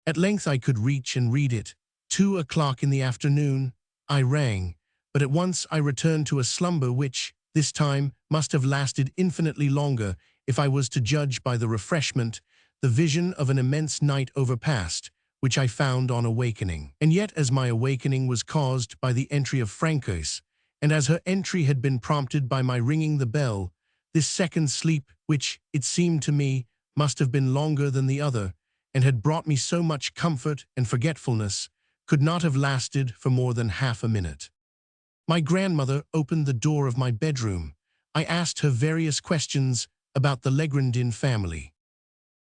At length I could reach and read it. 2 o'clock in the afternoon. I rang, but at once I returned to a slumber which, this time, must have lasted infinitely longer if I was to judge by the refreshment, the vision of an immense night overpast, which I found on awakening. And yet, as my awakening was caused by the entry of Francois, and as her entry had been prompted by my ringing the bell, this second sleep, which, it seemed to me, must have been longer than the other, and had brought me so much comfort and forgetfulness, could not have lasted for more than half a minute. My grandmother opened the door of my bedroom. I asked her various questions about the Legrandin family.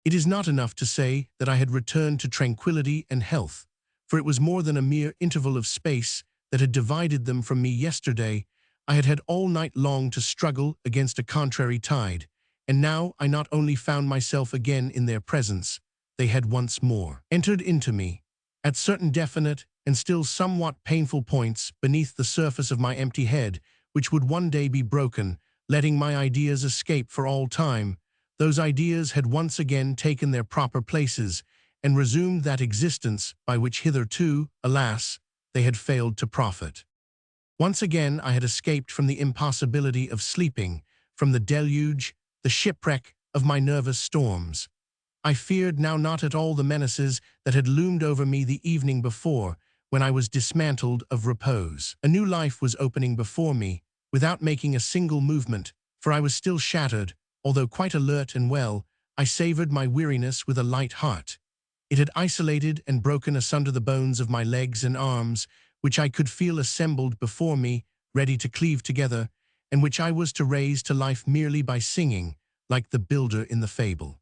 It is not enough to say that I had returned to tranquility and health, for it was more than a mere interval of space that had divided them from me yesterday. I had had all night long to struggle against a contrary tide, and now I not only found myself again in their presence, they had once more entered into me. At certain definite and still somewhat painful points beneath the surface of my empty head, which would one day be broken, letting my ideas escape for all time, those ideas had once again taken their proper places and resumed that existence by which hitherto, alas, they had failed to profit. Once again I had escaped from the impossibility of sleeping, from the deluge, the shipwreck of my nervous storms. I feared now not at all the menaces that had loomed over me the evening before, when I was dismantled of repose. A new life was opening before me, without making a single movement, for I was still shattered, although quite alert and well. I savored my weariness with a light heart. It had isolated and broken asunder the bones of my legs and arms, which I could feel assembled before me, ready to cleave together, and which I was to raise to life merely by singing, like the builder in the fable.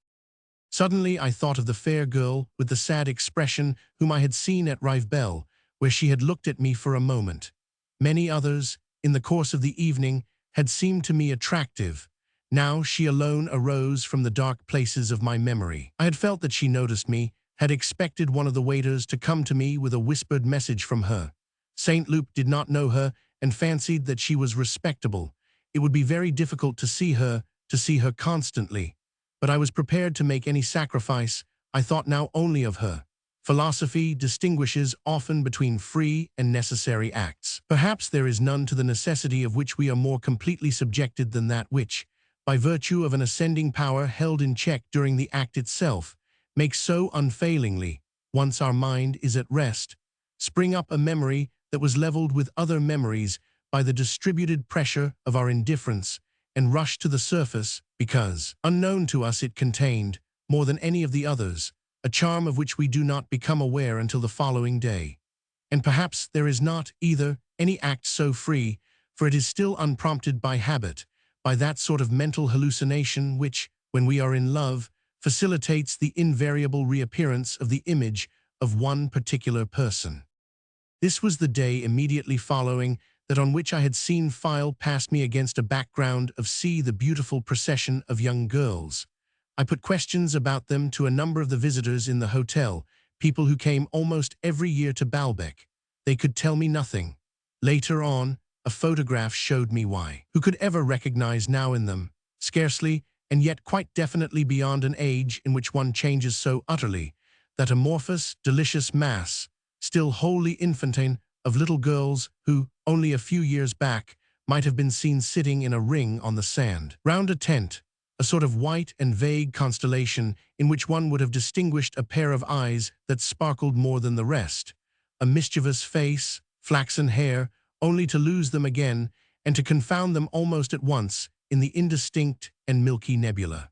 Suddenly I thought of the fair girl with the sad expression whom I had seen at Rivebelle, where she had looked at me for a moment. Many others, in the course of the evening, had seemed to me attractive. Now she alone arose from the dark places of my memory. I had felt that she noticed me, had expected one of the waiters to come to me with a whispered message from her. St. Luke did not know her and fancied that she was respectable. It would be very difficult to see her constantly. But I was prepared to make any sacrifice. I thought now only of her. Philosophy distinguishes often between free and necessary acts. Perhaps there is none to the necessity of which we are more completely subjected than that which, by virtue of an ascending power held in check during the act itself, makes so unfailingly, once our mind is at rest, spring up a memory that was leveled with other memories by the distributed pressure of our indifference, and rush to the surface because, unknown to us, it contained, more than any of the others, a charm of which we do not become aware until the following day. And perhaps there is not, either, any act so free, for it is still unprompted by habit, by that sort of mental hallucination which, when we are in love, facilitates the invariable reappearance of the image of one particular person. This was the day immediately following that on which I had seen file past me against a background of the beautiful procession of young girls. I put questions about them to a number of the visitors in the hotel, people who came almost every year to Baalbek. They could tell me nothing. Later on, a photograph showed me why. Who could ever recognize now in them? Scarcely, and yet quite definitely beyond an age in which one changes so utterly, that amorphous, delicious mass, still wholly infantine, of little girls who, only a few years back, might have been seen sitting in a ring on the sand, round a tent, a sort of white and vague constellation in which one would have distinguished a pair of eyes that sparkled more than the rest, a mischievous face, flaxen hair, only to lose them again and to confound them almost at once in the indistinct and milky nebula.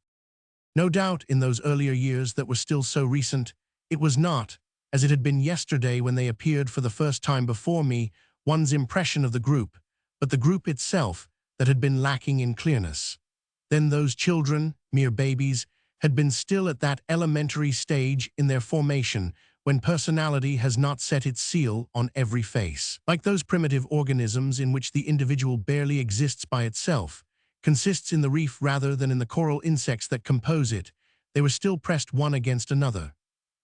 No doubt in those earlier years that were still so recent, it was not, as it had been yesterday when they appeared for the first time before me, one's impression of the group, but the group itself that had been lacking in clearness. Then those children, mere babies, had been still at that elementary stage in their formation when personality has not set its seal on every face. Like those primitive organisms in which the individual barely exists by itself, consists in the reef rather than in the coral insects that compose it, they were still pressed one against another.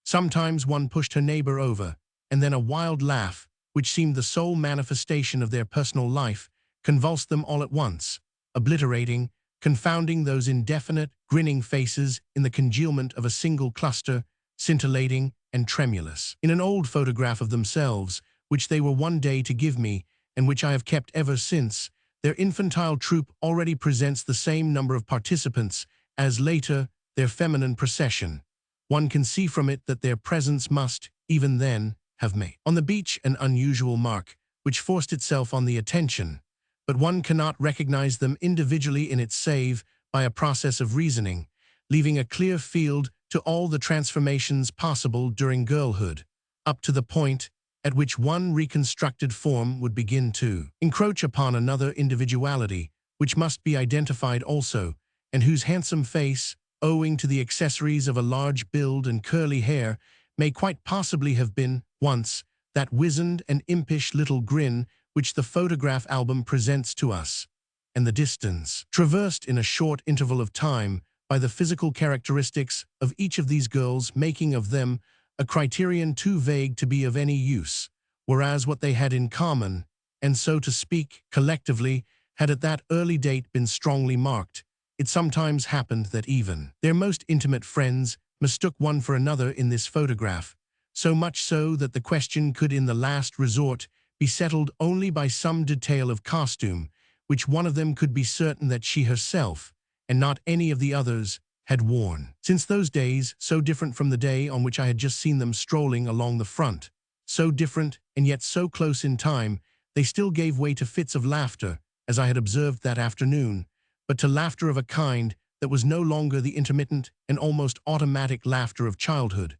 Sometimes one pushed her neighbor over, and then a wild laugh, which seemed the sole manifestation of their personal life, convulsed them all at once, obliterating, confounding those indefinite, grinning faces in the congealment of a single cluster, scintillating and tremulous. In an old photograph of themselves, which they were one day to give me, and which I have kept ever since, their infantile troupe already presents the same number of participants as later their feminine procession. One can see from it that their presence must, even then, have made on the beach an unusual mark, which forced itself on the attention, but one cannot recognize them individually in its save by a process of reasoning, leaving a clear field to all the transformations possible during girlhood, up to the point at which one reconstructed form would begin to encroach upon another individuality, which must be identified also, and whose handsome face, owing to the accessories of a large build and curly hair, may quite possibly have been, once, that wizened and impish little grin which the photograph album presents to us, and the distance, traversed in a short interval of time by the physical characteristics of each of these girls making of them a criterion too vague to be of any use, whereas what they had in common, and so to speak, collectively, had at that early date been strongly marked. It sometimes happened that even their most intimate friends mistook one for another in this photograph, so much so that the question could in the last resort be settled only by some detail of costume, which one of them could be certain that she herself, and not any of the others, had worn. Since those days, so different from the day on which I had just seen them strolling along the front, so different and yet so close in time, they still gave way to fits of laughter, as I had observed that afternoon, but to laughter of a kind that was no longer the intermittent and almost automatic laughter of childhood,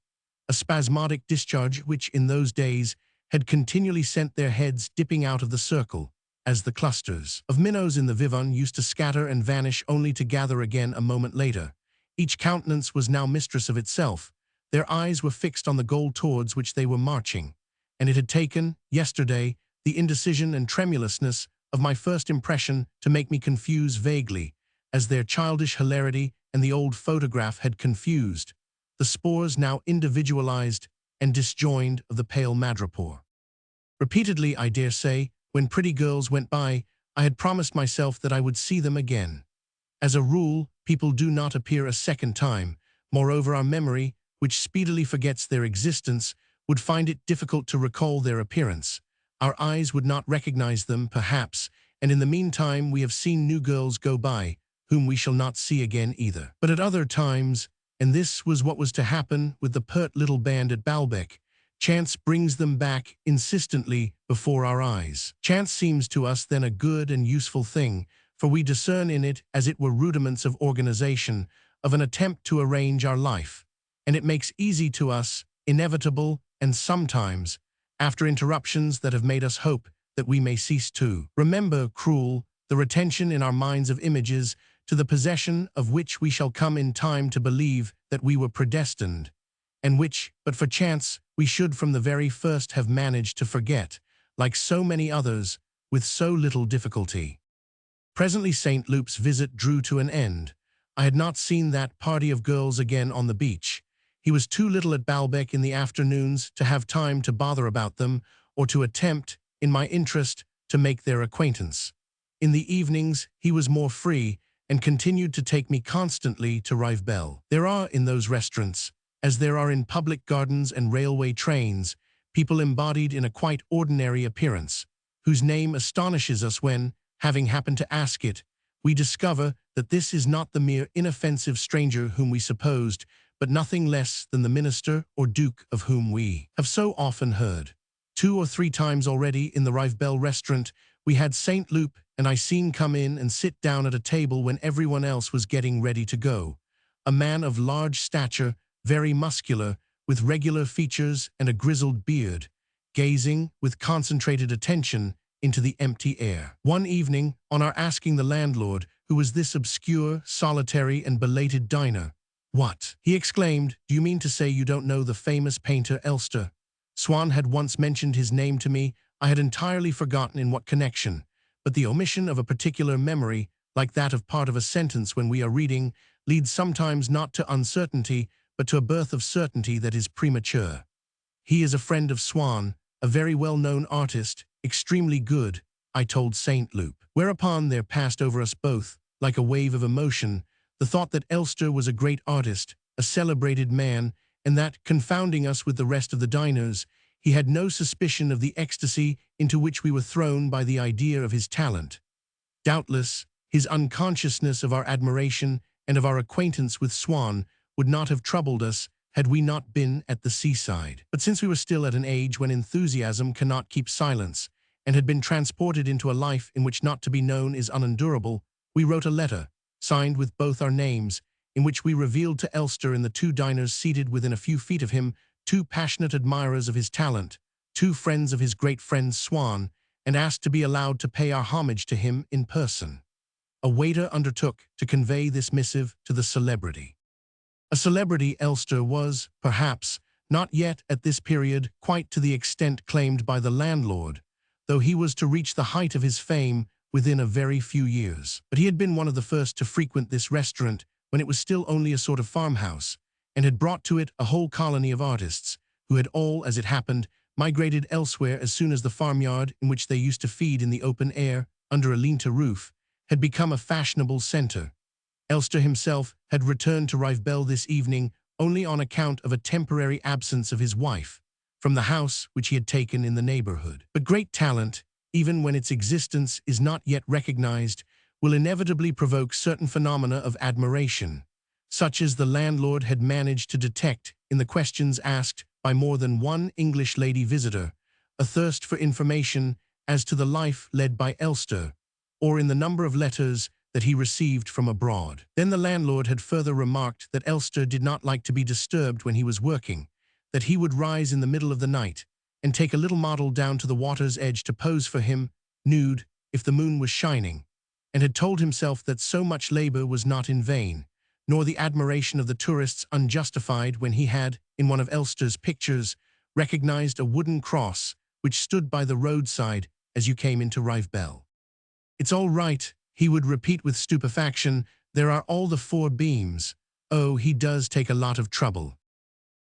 a spasmodic discharge which in those days had continually sent their heads dipping out of the circle, as the clusters of minnows in the Vivon used to scatter and vanish only to gather again a moment later. Each countenance was now mistress of itself. Their eyes were fixed on the goal towards which they were marching, and it had taken, yesterday, the indecision and tremulousness of my first impression to make me confuse vaguely, as their childish hilarity and the old photograph had confused, the spores now individualized and disjoined of the pale madrepore. Repeatedly, I dare say, when pretty girls went by, I had promised myself that I would see them again. As a rule, people do not appear a second time. Moreover, our memory, which speedily forgets their existence, would find it difficult to recall their appearance. Our eyes would not recognize them, perhaps, and in the meantime we have seen new girls go by, whom we shall not see again either. But at other times, and this was what was to happen with the pert little band at Baalbek, chance brings them back insistently before our eyes. Chance seems to us then a good and useful thing, for we discern in it as it were rudiments of organization, of an attempt to arrange our life, and it makes easy to us, inevitable, and sometimes, after interruptions that have made us hope that we may cease to remember, cruel, the retention in our minds of images to the possession of which we shall come in time to believe that we were predestined, and which, but for chance, we should from the very first have managed to forget, like so many others, with so little difficulty. Presently St. Loup's visit drew to an end. I had not seen that party of girls again on the beach. He was too little at Baalbek in the afternoons to have time to bother about them, or to attempt, in my interest, to make their acquaintance. In the evenings he was more free, and continued to take me constantly to Rivebelle. There are in those restaurants, as there are in public gardens and railway trains, people embodied in a quite ordinary appearance, whose name astonishes us when, having happened to ask it, we discover that this is not the mere inoffensive stranger whom we supposed, but nothing less than the minister or duke of whom we have so often heard. 2 or 3 times already in the Rivebelle restaurant we had St. Loup and I seen come in and sit down at a table when everyone else was getting ready to go. A man of large stature, very muscular, with regular features and a grizzled beard, gazing with concentrated attention into the empty air. One evening, on our asking the landlord who was this obscure, solitary, and belated diner, "What?" he exclaimed, "do you mean to say you don't know the famous painter Elster?" Swann had once mentioned his name to me. I had entirely forgotten in what connection, but the omission of a particular memory, like that of part of a sentence when we are reading, leads sometimes not to uncertainty, but to a birth of certainty that is premature. He is a friend of Swann, a very well-known artist, extremely good, I told St. Loup. Whereupon there passed over us both, like a wave of emotion, the thought that Elster was a great artist, a celebrated man, and that, confounding us with the rest of the diners, he had no suspicion of the ecstasy into which we were thrown by the idea of his talent. Doubtless, his unconsciousness of our admiration and of our acquaintance with Swann would not have troubled us had we not been at the seaside. But since we were still at an age when enthusiasm cannot keep silence, and had been transported into a life in which not to be known is unendurable, we wrote a letter, signed with both our names, in which we revealed to Elster and the 2 diners seated within a few feet of him 2 passionate admirers of his talent, 2 friends of his great friend Swann, and asked to be allowed to pay our homage to him in person. A waiter undertook to convey this missive to the celebrity. A celebrity Elster was, perhaps, not yet at this period quite to the extent claimed by the landlord, though he was to reach the height of his fame within a very few years. But he had been one of the first to frequent this restaurant when it was still only a sort of farmhouse, and had brought to it a whole colony of artists, who had all, as it happened, migrated elsewhere as soon as the farmyard in which they used to feed in the open air, under a lean-to roof, had become a fashionable center. Elster himself had returned to Rivebelle this evening only on account of a temporary absence of his wife, from the house which he had taken in the neighborhood. But great talent, even when its existence is not yet recognized, will inevitably provoke certain phenomena of admiration, such as the landlord had managed to detect in the questions asked by more than one English lady visitor, a thirst for information as to the life led by Elster, or in the number of letters that he received from abroad. Then the landlord had further remarked that Elster did not like to be disturbed when he was working, that he would rise in the middle of the night and take a little model down to the water's edge to pose for him, nude, if the moon was shining, and had told himself that so much labor was not in vain, nor the admiration of the tourists unjustified when he had, in one of Elster's pictures, recognized a wooden cross which stood by the roadside as you came into Rivebell. "It's all right," he would repeat with stupefaction, "there are all the four beams. Oh, he does take a lot of trouble."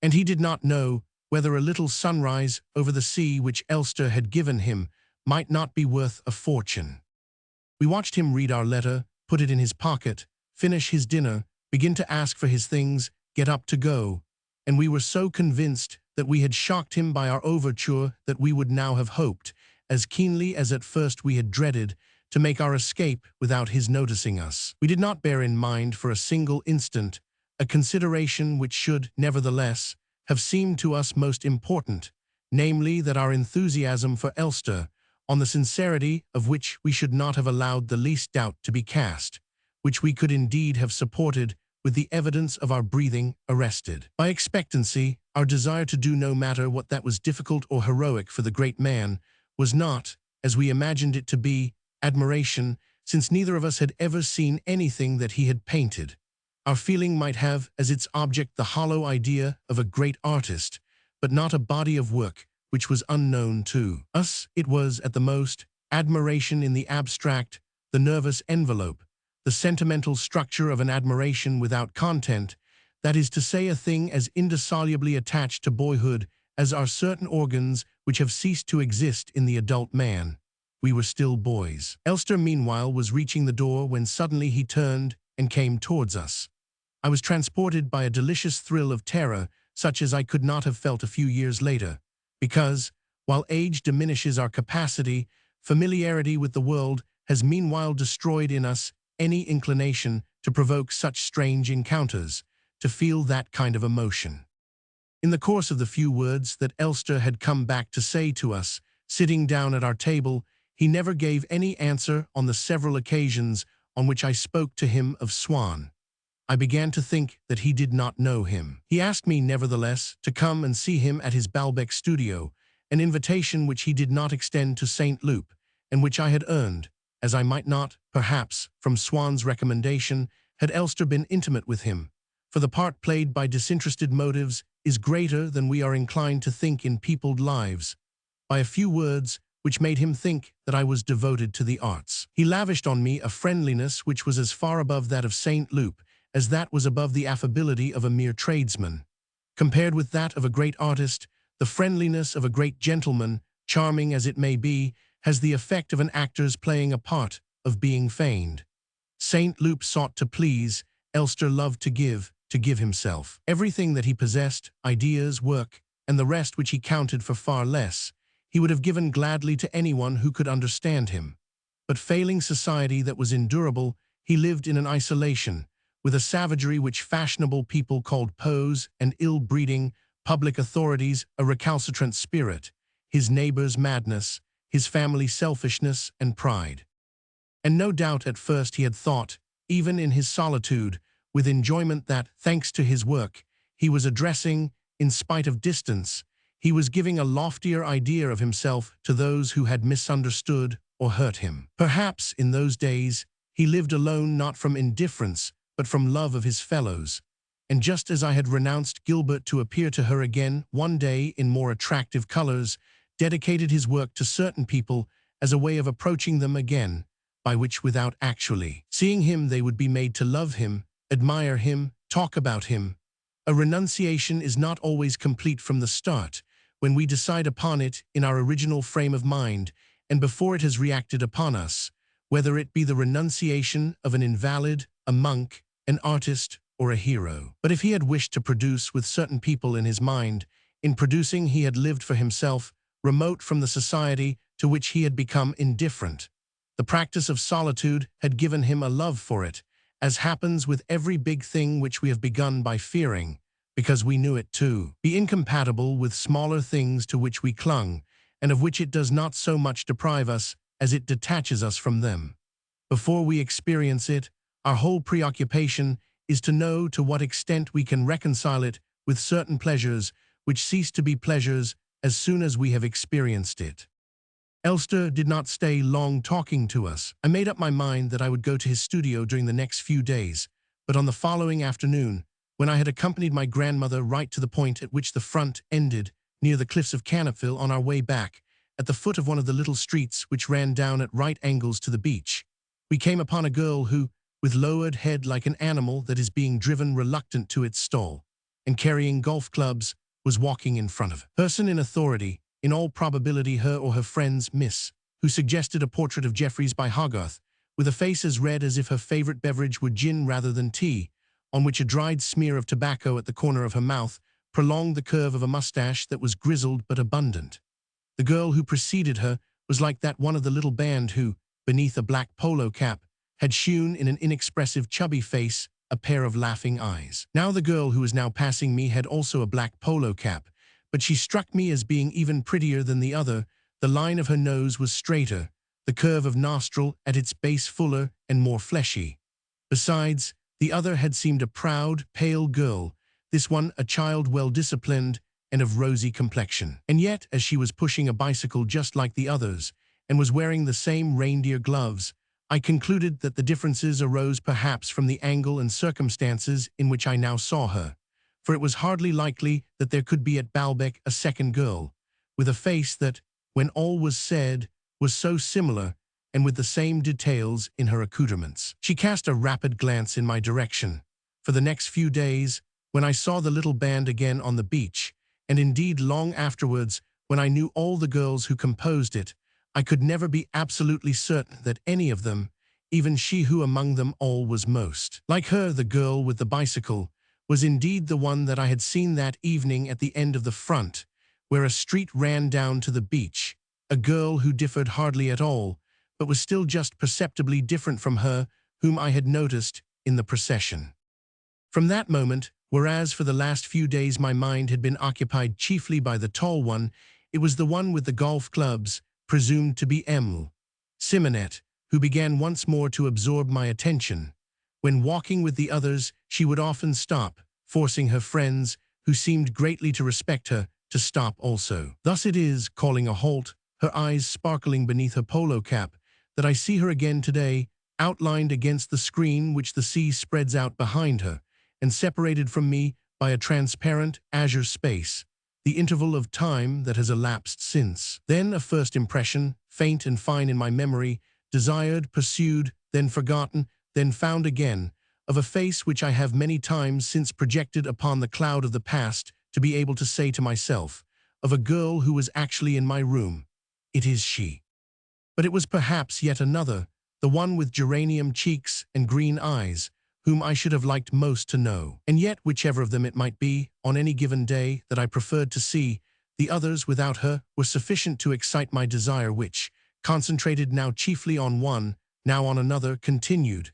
And he did not know whether a little sunrise over the sea which Elster had given him might not be worth a fortune. We watched him read our letter, put it in his pocket, finish his dinner, begin to ask for his things, get up to go, and we were so convinced that we had shocked him by our overture that we would now have hoped, as keenly as at first we had dreaded, to make our escape without his noticing us. We did not bear in mind for a single instant a consideration which should, nevertheless, have seemed to us most important, namely that our enthusiasm for Elster, on the sincerity of which we should not have allowed the least doubt to be cast, which we could indeed have supported with the evidence of our breathing arrested. By expectancy, our desire to do no matter what that was difficult or heroic for the great man was not, as we imagined it to be, admiration, since neither of us had ever seen anything that he had painted. Our feeling might have as its object the hollow idea of a great artist, but not a body of work which was unknown to us. It was, at the most, admiration in the abstract, the nervous envelope, the sentimental structure of an admiration without content, that is to say, a thing as indissolubly attached to boyhood as are certain organs which have ceased to exist in the adult man. We were still boys. Elster, meanwhile, was reaching the door when suddenly he turned and came towards us. I was transported by a delicious thrill of terror such as I could not have felt a few years later, because, while age diminishes our capacity, familiarity with the world has meanwhile destroyed in us any inclination to provoke such strange encounters, to feel that kind of emotion. In the course of the few words that Elster had come back to say to us, sitting down at our table, he never gave any answer on the several occasions on which I spoke to him of Swann. I began to think that he did not know him. He asked me, nevertheless, to come and see him at his Baalbec studio, an invitation which he did not extend to St. Loup, and which I had earned, as I might not, perhaps, from Swann's recommendation, had Elster been intimate with him, for the part played by disinterested motives is greater than we are inclined to think in peopled lives, by a few words which made him think that I was devoted to the arts. He lavished on me a friendliness which was as far above that of St. Loup as that was above the affability of a mere tradesman. Compared with that of a great artist, the friendliness of a great gentleman, charming as it may be, has the effect of an actor's playing a part, of being feigned. St. Loup sought to please, Elster loved to give himself. Everything that he possessed, ideas, work, and the rest which he counted for far less, he would have given gladly to anyone who could understand him. But failing society that was endurable, he lived in an isolation, with a savagery which fashionable people called pose and ill-breeding, public authorities a recalcitrant spirit, his neighbors' madness, his family selfishness and pride. And no doubt at first he had thought, even in his solitude, with enjoyment that, thanks to his work, he was addressing, in spite of distance, he was giving a loftier idea of himself to those who had misunderstood or hurt him. Perhaps, in those days, he lived alone not from indifference, but from love of his fellows, and just as I had renounced Gilbert to appear to her again one day in more attractive colors, dedicated his work to certain people as a way of approaching them again, by which without actually seeing him they would be made to love him, admire him, talk about him. A renunciation is not always complete from the start, when we decide upon it in our original frame of mind, and before it has reacted upon us, whether it be the renunciation of an invalid, a monk, an artist, or a hero. But if he had wished to produce with certain people in his mind In producing, he had lived for himself, remote from the society to which he had become indifferent. The practice of solitude had given him a love for it, as happens with every big thing which we have begun by fearing, because we knew it to be incompatible with smaller things to which we clung, and of which it does not so much deprive us as it detaches us from them. Before we experience it, our whole preoccupation is to know to what extent we can reconcile it with certain pleasures which cease to be pleasures as soon as we have experienced it. Elster did not stay long talking to us. I made up my mind that I would go to his studio during the next few days, but on the following afternoon, when I had accompanied my grandmother right to the point at which the front ended, near the cliffs of Canopville on our way back, at the foot of one of the little streets which ran down at right angles to the beach, we came upon a girl who, with lowered head like an animal that is being driven reluctant to its stall, and carrying golf clubs, was walking in front of a person in authority, in all probability her or her friend's miss, who suggested a portrait of Jeffreys by Hogarth, with a face as red as if her favorite beverage were gin rather than tea, on which a dried smear of tobacco at the corner of her mouth prolonged the curve of a mustache that was grizzled but abundant. The girl who preceded her was like that one of the little band who, beneath a black polo cap, had shewn in an inexpressive chubby face a pair of laughing eyes. Now the girl who was now passing me had also a black polo cap, but she struck me as being even prettier than the other. The line of her nose was straighter, the curve of nostril at its base fuller and more fleshy. Besides, the other had seemed a proud, pale girl, this one a child well-disciplined and of rosy complexion. And yet, as she was pushing a bicycle just like the others, and was wearing the same reindeer gloves, I concluded that the differences arose perhaps from the angle and circumstances in which I now saw her, for it was hardly likely that there could be at Baalbek a second girl, with a face that, when all was said, was so similar, and with the same details in her accoutrements. She cast a rapid glance in my direction. For the next few days, when I saw the little band again on the beach, and indeed long afterwards, when I knew all the girls who composed it, I could never be absolutely certain that any of them, even she who among them all was most like her, the girl with the bicycle, was indeed the one that I had seen that evening at the end of the front, where a street ran down to the beach, a girl who differed hardly at all, but was still just perceptibly different from her whom I had noticed in the procession. From that moment, whereas for the last few days my mind had been occupied chiefly by the tall one, it was the one with the golf clubs, presumed to be Emile Simonet, who began once more to absorb my attention. When walking with the others, she would often stop, forcing her friends, who seemed greatly to respect her, to stop also. Thus it is, calling a halt, her eyes sparkling beneath her polo cap, that I see her again today, outlined against the screen which the sea spreads out behind her, and separated from me by a transparent azure space, the interval of time that has elapsed since. Then a first impression, faint and fine in my memory, desired, pursued, then forgotten, then found again, of a face which I have many times since projected upon the cloud of the past to be able to say to myself, of a girl who was actually in my room, "It is she." But it was perhaps yet another, the one with geranium cheeks and green eyes, whom I should have liked most to know. And yet, whichever of them it might be, on any given day, that I preferred to see, the others without her were sufficient to excite my desire which, concentrated now chiefly on one, now on another, continued,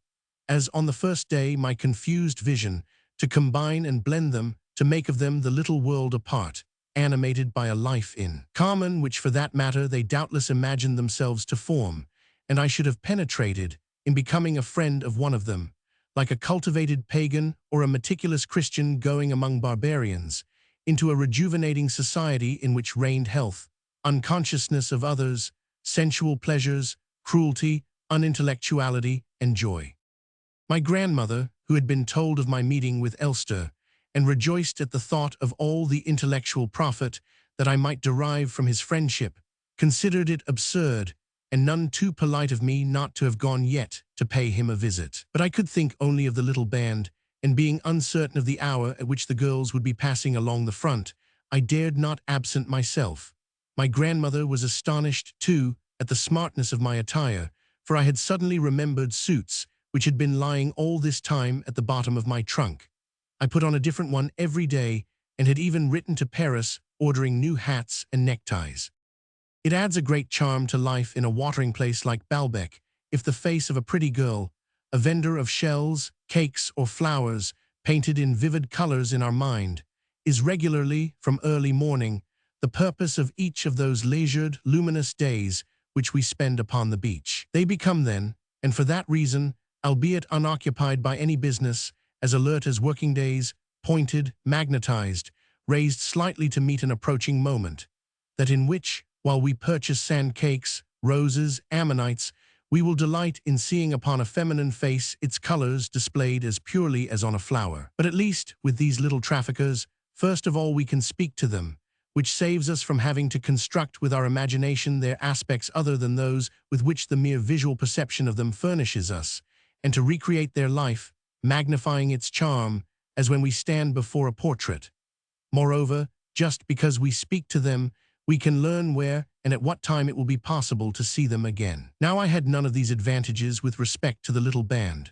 as on the first day my confused vision, to combine and blend them, to make of them the little world apart, animated by a life in common which for that matter they doubtless imagined themselves to form, and I should have penetrated, in becoming a friend of one of them, like a cultivated pagan or a meticulous Christian going among barbarians, into a rejuvenating society in which reigned health, unconsciousness of others, sensual pleasures, cruelty, unintellectuality, and joy. My grandmother, who had been told of my meeting with Elster, and rejoiced at the thought of all the intellectual profit that I might derive from his friendship, considered it absurd, and none too polite of me not to have gone yet to pay him a visit. But I could think only of the little band, and being uncertain of the hour at which the girls would be passing along the front, I dared not absent myself. My grandmother was astonished, too, at the smartness of my attire, for I had suddenly remembered suits, which had been lying all this time at the bottom of my trunk. I put on a different one every day, and had even written to Paris ordering new hats and neckties. It adds a great charm to life in a watering place like Baalbek if the face of a pretty girl, a vendor of shells, cakes, or flowers, painted in vivid colors in our mind, is regularly, from early morning, the purpose of each of those leisured, luminous days which we spend upon the beach. They become then, and for that reason, albeit unoccupied by any business, as alert as working days, pointed, magnetized, raised slightly to meet an approaching moment, that in which, while we purchase sand cakes, roses, ammonites, we will delight in seeing upon a feminine face its colors displayed as purely as on a flower. But at least, with these little traffickers, first of all we can speak to them, which saves us from having to construct with our imagination their aspects other than those with which the mere visual perception of them furnishes us, and to recreate their life, magnifying its charm, as when we stand before a portrait. Moreover, just because we speak to them, we can learn where and at what time it will be possible to see them again. Now I had none of these advantages with respect to the little band.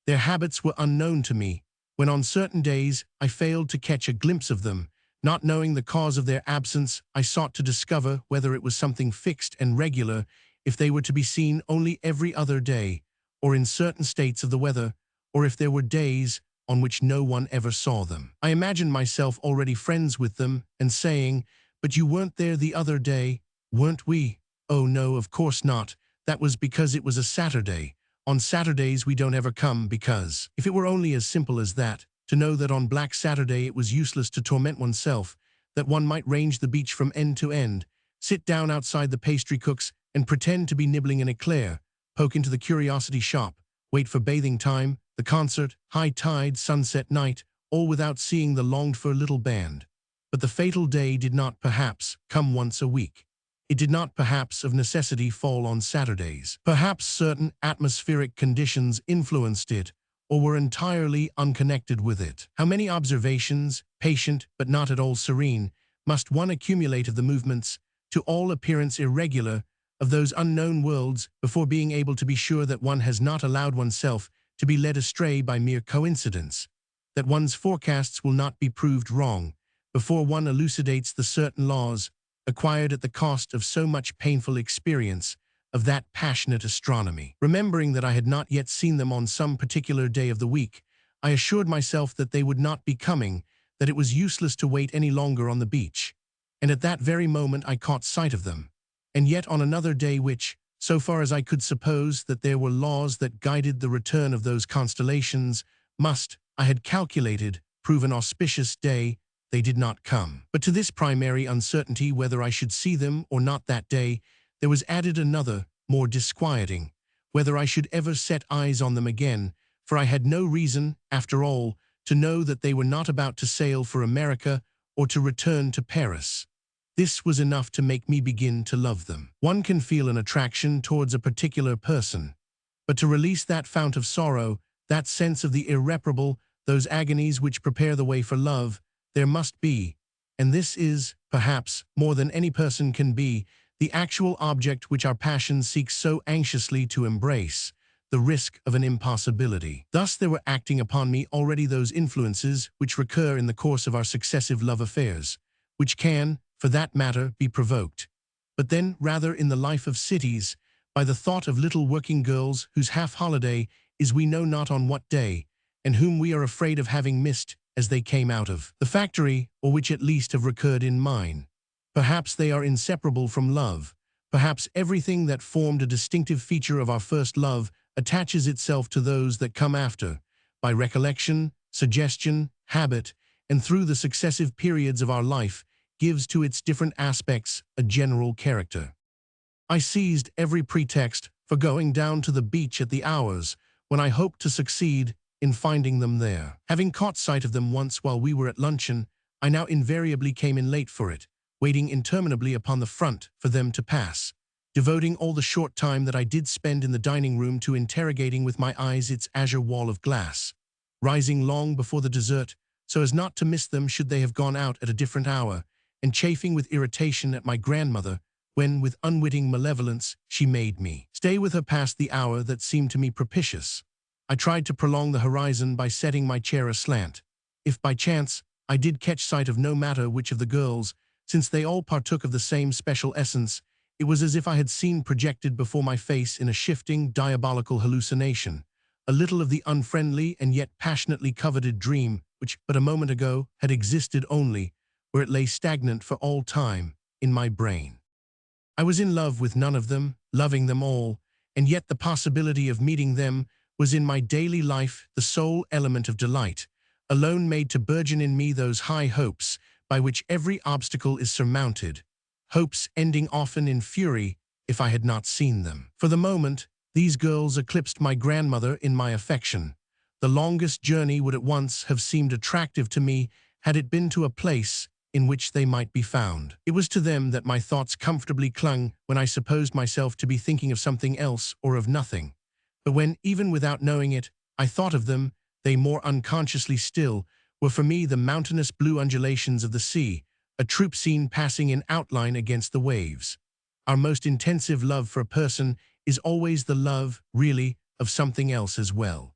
Their habits were unknown to me, when on certain days I failed to catch a glimpse of them. Not knowing the cause of their absence, I sought to discover whether it was something fixed and regular, if they were to be seen only every other day, or in certain states of the weather, or if there were days on which no one ever saw them. I imagined myself already friends with them, and saying, "But you weren't there the other day, weren't we?" "Oh no, of course not. That was because it was a Saturday. On Saturdays we don't ever come because—" If it were only as simple as that, to know that on Black Saturday it was useless to torment oneself, that one might range the beach from end to end, sit down outside the pastry cook's and pretend to be nibbling an eclair, poke into the curiosity shop, wait for bathing time, the concert, high tide, sunset night, all without seeing the longed-for little band. But the fatal day did not, perhaps, come once a week. It did not, perhaps, of necessity fall on Saturdays. Perhaps certain atmospheric conditions influenced it, or were entirely unconnected with it. How many observations, patient but not at all serene, must one accumulate of the movements, to all appearance irregular, of those unknown worlds before being able to be sure that one has not allowed oneself to be led astray by mere coincidence, that one's forecasts will not be proved wrong, before one elucidates the certain laws, acquired at the cost of so much painful experience, of that passionate astronomy. Remembering that I had not yet seen them on some particular day of the week, I assured myself that they would not be coming, that it was useless to wait any longer on the beach. And at that very moment I caught sight of them. And yet on another day which, so far as I could suppose that there were laws that guided the return of those constellations, must, I had calculated, prove an auspicious day, they did not come. But to this primary uncertainty whether I should see them or not that day, there was added another, more disquieting, whether I should ever set eyes on them again, for I had no reason, after all, to know that they were not about to sail for America or to return to Paris. This was enough to make me begin to love them. One can feel an attraction towards a particular person, but to release that fount of sorrow, that sense of the irreparable, those agonies which prepare the way for love, there must be, and this is, perhaps, more than any person can be, the actual object which our passion seeks so anxiously to embrace, the risk of an impossibility. Thus there were acting upon me already those influences which recur in the course of our successive love affairs, which can, for that matter, be provoked, but then rather in the life of cities, by the thought of little working girls whose half-holiday is we know not on what day, and whom we are afraid of having missed as they came out of the factory, or which at least have recurred in mine. Perhaps they are inseparable from love. Perhaps everything that formed a distinctive feature of our first love attaches itself to those that come after, by recollection, suggestion, habit, and through the successive periods of our life, gives to its different aspects a general character. I seized every pretext for going down to the beach at the hours when I hoped to succeed in finding them there. Having caught sight of them once while we were at luncheon, I now invariably came in late for it, waiting interminably upon the front for them to pass, devoting all the short time that I did spend in the dining room to interrogating with my eyes its azure wall of glass, rising long before the dessert so as not to miss them should they have gone out at a different hour, and chafing with irritation at my grandmother when, with unwitting malevolence, she made me stay with her past the hour that seemed to me propitious. I tried to prolong the horizon by setting my chair aslant. If by chance I did catch sight of no matter which of the girls, Since they all partook of the same special essence, it was as if I had seen projected before my face in a shifting, diabolical hallucination, a little of the unfriendly and yet passionately coveted dream which but a moment ago had existed only, where it lay stagnant for all time, in my brain. I was in love with none of them, loving them all, and yet the possibility of meeting them was in my daily life the sole element of delight, alone made to burgeon in me those high hopes by which every obstacle is surmounted, hopes ending often in fury if I had not seen them. For the moment, these girls eclipsed my grandmother in my affection. The longest journey would at once have seemed attractive to me had it been to a place in which they might be found. It was to them that my thoughts comfortably clung when I supposed myself to be thinking of something else or of nothing. But when, even without knowing it, I thought of them, they more unconsciously still were for me the mountainous blue undulations of the sea, a troop scene passing in outline against the waves. Our most intensive love for a person is always the love, really, of something else as well.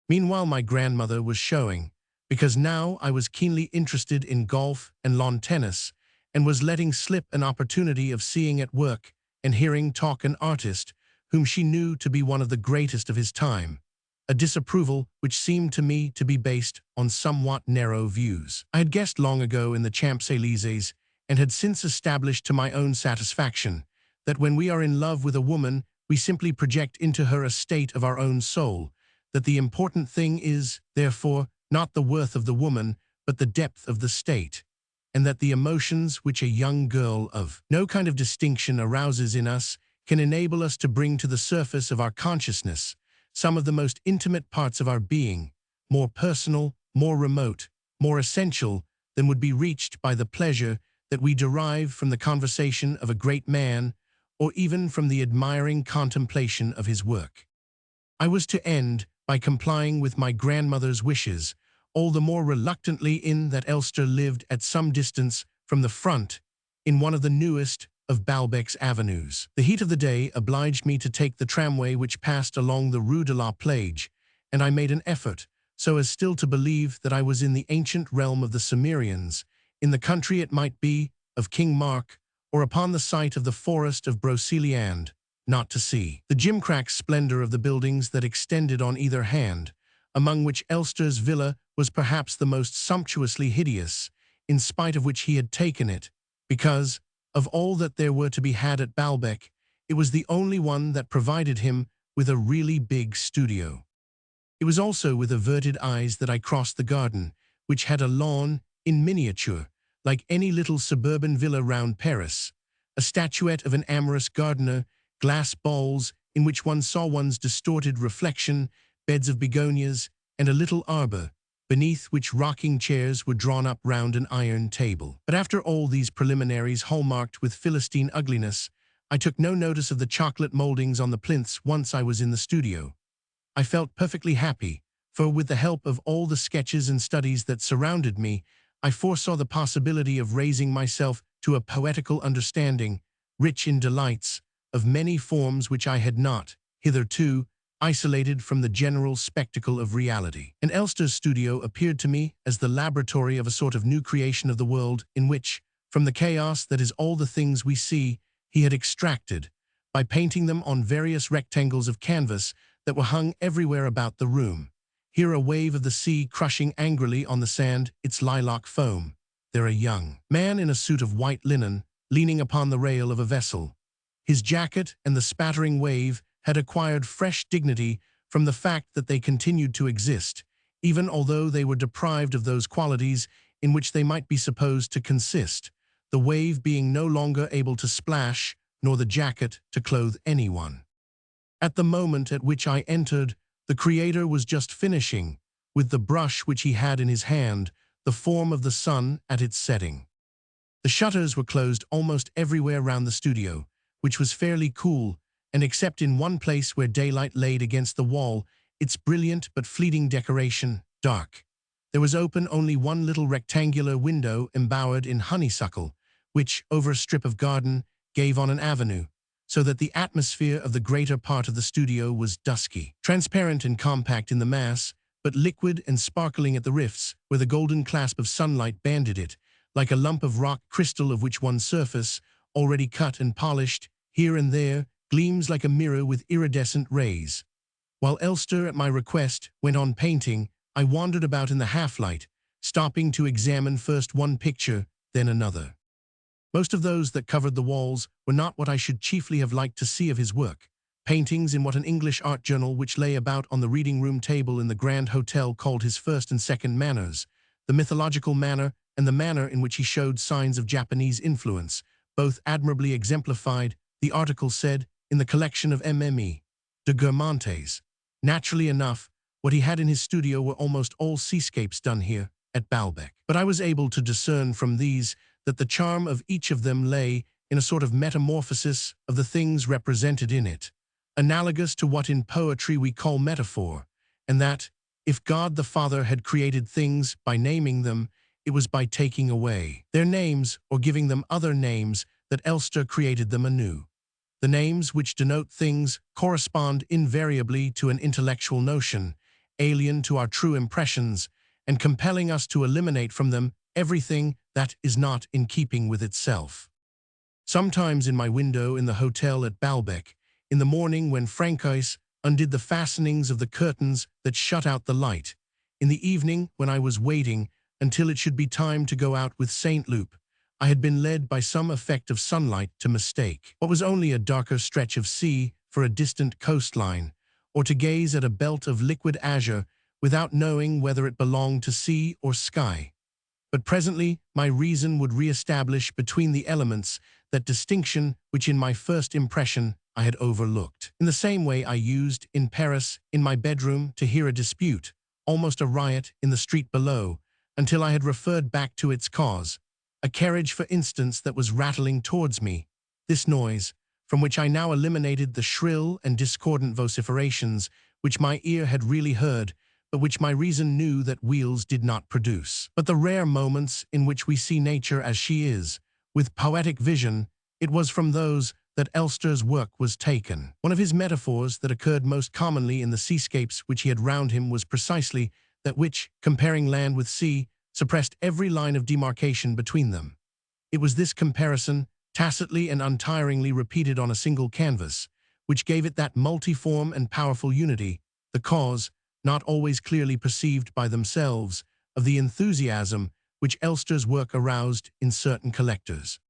Meanwhile, my grandmother was showing, because now I was keenly interested in golf and lawn tennis, and was letting slip an opportunity of seeing at work and hearing talk an artist whom she knew to be one of the greatest of his time, a disapproval which seemed to me to be based on somewhat narrow views. I had guessed long ago in the Champs-Élysées, and had since established to my own satisfaction, that when we are in love with a woman, we simply project into her a state of our own soul, that the important thing is, therefore, not the worth of the woman, but the depth of the state, and that the emotions which a young girl of no kind of distinction arouses in us can enable us to bring to the surface of our consciousness some of the most intimate parts of our being, more personal, more remote, more essential than would be reached by the pleasure that we derive from the conversation of a great man, or even from the admiring contemplation of his work. I was to end by complying with my grandmother's wishes, all the more reluctantly in that Elster lived at some distance from the front, in one of the newest of Balbec's avenues. The heat of the day obliged me to take the tramway which passed along the Rue de la Plage, and I made an effort, so as still to believe that I was in the ancient realm of the Cimmerians, in the country it might be, of King Mark, or upon the site of the forest of Broceliande, not to see the gimcrack splendor of the buildings that extended on either hand, among which Elster's villa was perhaps the most sumptuously hideous, in spite of which he had taken it, because, of all that there were to be had at Balbec, it was the only one that provided him with a really big studio. It was also with averted eyes that I crossed the garden, which had a lawn, in miniature, like any little suburban villa round Paris, a statuette of an amorous gardener, glass bowls in which one saw one's distorted reflection, beds of begonias, and a little arbor, beneath which rocking chairs were drawn up round an iron table. But after all these preliminaries hallmarked with Philistine ugliness, I took no notice of the chocolate moldings on the plinths once I was in the studio. I felt perfectly happy, for with the help of all the sketches and studies that surrounded me, I foresaw the possibility of raising myself to a poetical understanding, rich in delights, of many forms which I had not, hitherto, isolated from the general spectacle of reality. And Elster's studio appeared to me as the laboratory of a sort of new creation of the world in which, from the chaos that is all the things we see, he had extracted, by painting them on various rectangles of canvas that were hung everywhere about the room. Here a wave of the sea crushing angrily on the sand its lilac foam. There a young man in a suit of white linen, leaning upon the rail of a vessel. His jacket and the spattering wave had acquired fresh dignity from the fact that they continued to exist, even although they were deprived of those qualities in which they might be supposed to consist, the wave being no longer able to splash, nor the jacket to clothe anyone. At the moment at which I entered, the creator was just finishing, with the brush which he had in his hand, the form of the sun at its setting. The shutters were closed almost everywhere round the studio, which was fairly cool, and except in one place where daylight laid against the wall, its brilliant but fleeting decoration, dark. There was open only one little rectangular window embowered in honeysuckle, which, over a strip of garden, gave on an avenue, so that the atmosphere of the greater part of the studio was dusky, transparent and compact in the mass, but liquid and sparkling at the rifts, where the golden clasp of sunlight banded it, like a lump of rock crystal of which one surface, already cut and polished, here and there, gleams like a mirror with iridescent rays. While Elster, at my request, went on painting, I wandered about in the half-light, stopping to examine first one picture, then another. Most of those that covered the walls were not what I should chiefly have liked to see of his work. Paintings in what an English art journal which lay about on the reading room table in the Grand Hotel called his first and second manners, the mythological manner and the manner in which he showed signs of Japanese influence, both admirably exemplified, the article said, in the collection of Mme. de Guermantes. Naturally enough, what he had in his studio were almost all seascapes done here, at Baalbek. But I was able to discern from these that the charm of each of them lay in a sort of metamorphosis of the things represented in it, analogous to what in poetry we call metaphor, and that, if God the Father had created things by naming them, it was by taking away their names or giving them other names that Elster created them anew. The names which denote things correspond invariably to an intellectual notion, alien to our true impressions, and compelling us to eliminate from them everything that is not in keeping with itself. Sometimes in my window in the hotel at Baalbek, in the morning when Francois undid the fastenings of the curtains that shut out the light, in the evening when I was waiting until it should be time to go out with Saint Loup, I had been led by some effect of sunlight to mistake what was only a darker stretch of sea for a distant coastline, or to gaze at a belt of liquid azure without knowing whether it belonged to sea or sky. But presently my reason would re-establish between the elements that distinction which in my first impression I had overlooked. In the same way I used, in Paris, in my bedroom, to hear a dispute, almost a riot, in the street below, until I had referred back to its cause. A carriage, for instance, that was rattling towards me. This noise, from which I now eliminated the shrill and discordant vociferations which my ear had really heard, but which my reason knew that wheels did not produce. But the rare moments in which we see nature as she is, with poetic vision, it was from those that Elster's work was taken. One of his metaphors that occurred most commonly in the seascapes which he had round him was precisely that which, comparing land with sea, suppressed every line of demarcation between them. It was this comparison, tacitly and untiringly repeated on a single canvas, which gave it that multiform and powerful unity, the cause, not always clearly perceived by themselves, of the enthusiasm which Elster's work aroused in certain collectors.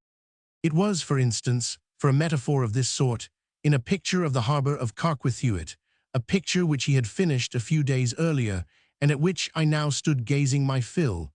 It was, for instance, for a metaphor of this sort, in a picture of the harbour of Carquethuit, a picture which he had finished a few days earlier, and at which I now stood gazing my fill,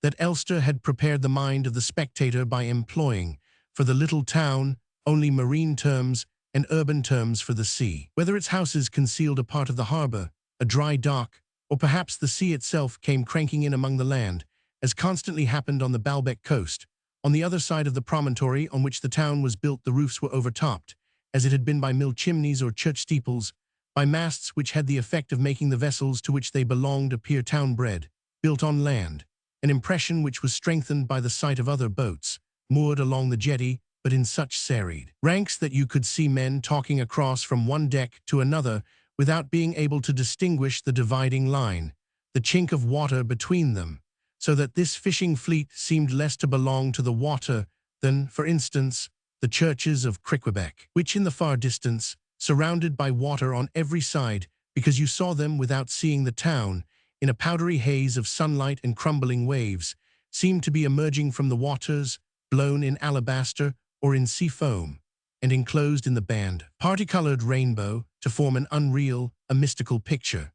that Elster had prepared the mind of the spectator by employing, for the little town, only marine terms and urban terms for the sea. Whether its houses concealed a part of the harbour, a dry dock, or perhaps the sea itself came cranking in among the land, as constantly happened on the Baalbek coast. On the other side of the promontory on which the town was built, the roofs were overtopped, as it had been by mill chimneys or church steeples, by masts which had the effect of making the vessels to which they belonged appear town-bred, built on land, an impression which was strengthened by the sight of other boats, moored along the jetty, but in such serried ranks that you could see men talking across from one deck to another without being able to distinguish the dividing line, the chink of water between them, so that this fishing fleet seemed less to belong to the water than, for instance, the churches of Criquebec, which in the far distance, surrounded by water on every side, because you saw them without seeing the town, in a powdery haze of sunlight and crumbling waves, seemed to be emerging from the waters, blown in alabaster or in sea foam, and enclosed in the band, parti-colored rainbow, to form an unreal, a mystical picture.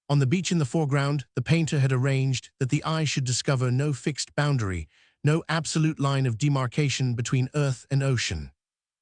On the beach in the foreground, the painter had arranged that the eye should discover no fixed boundary, no absolute line of demarcation between earth and ocean.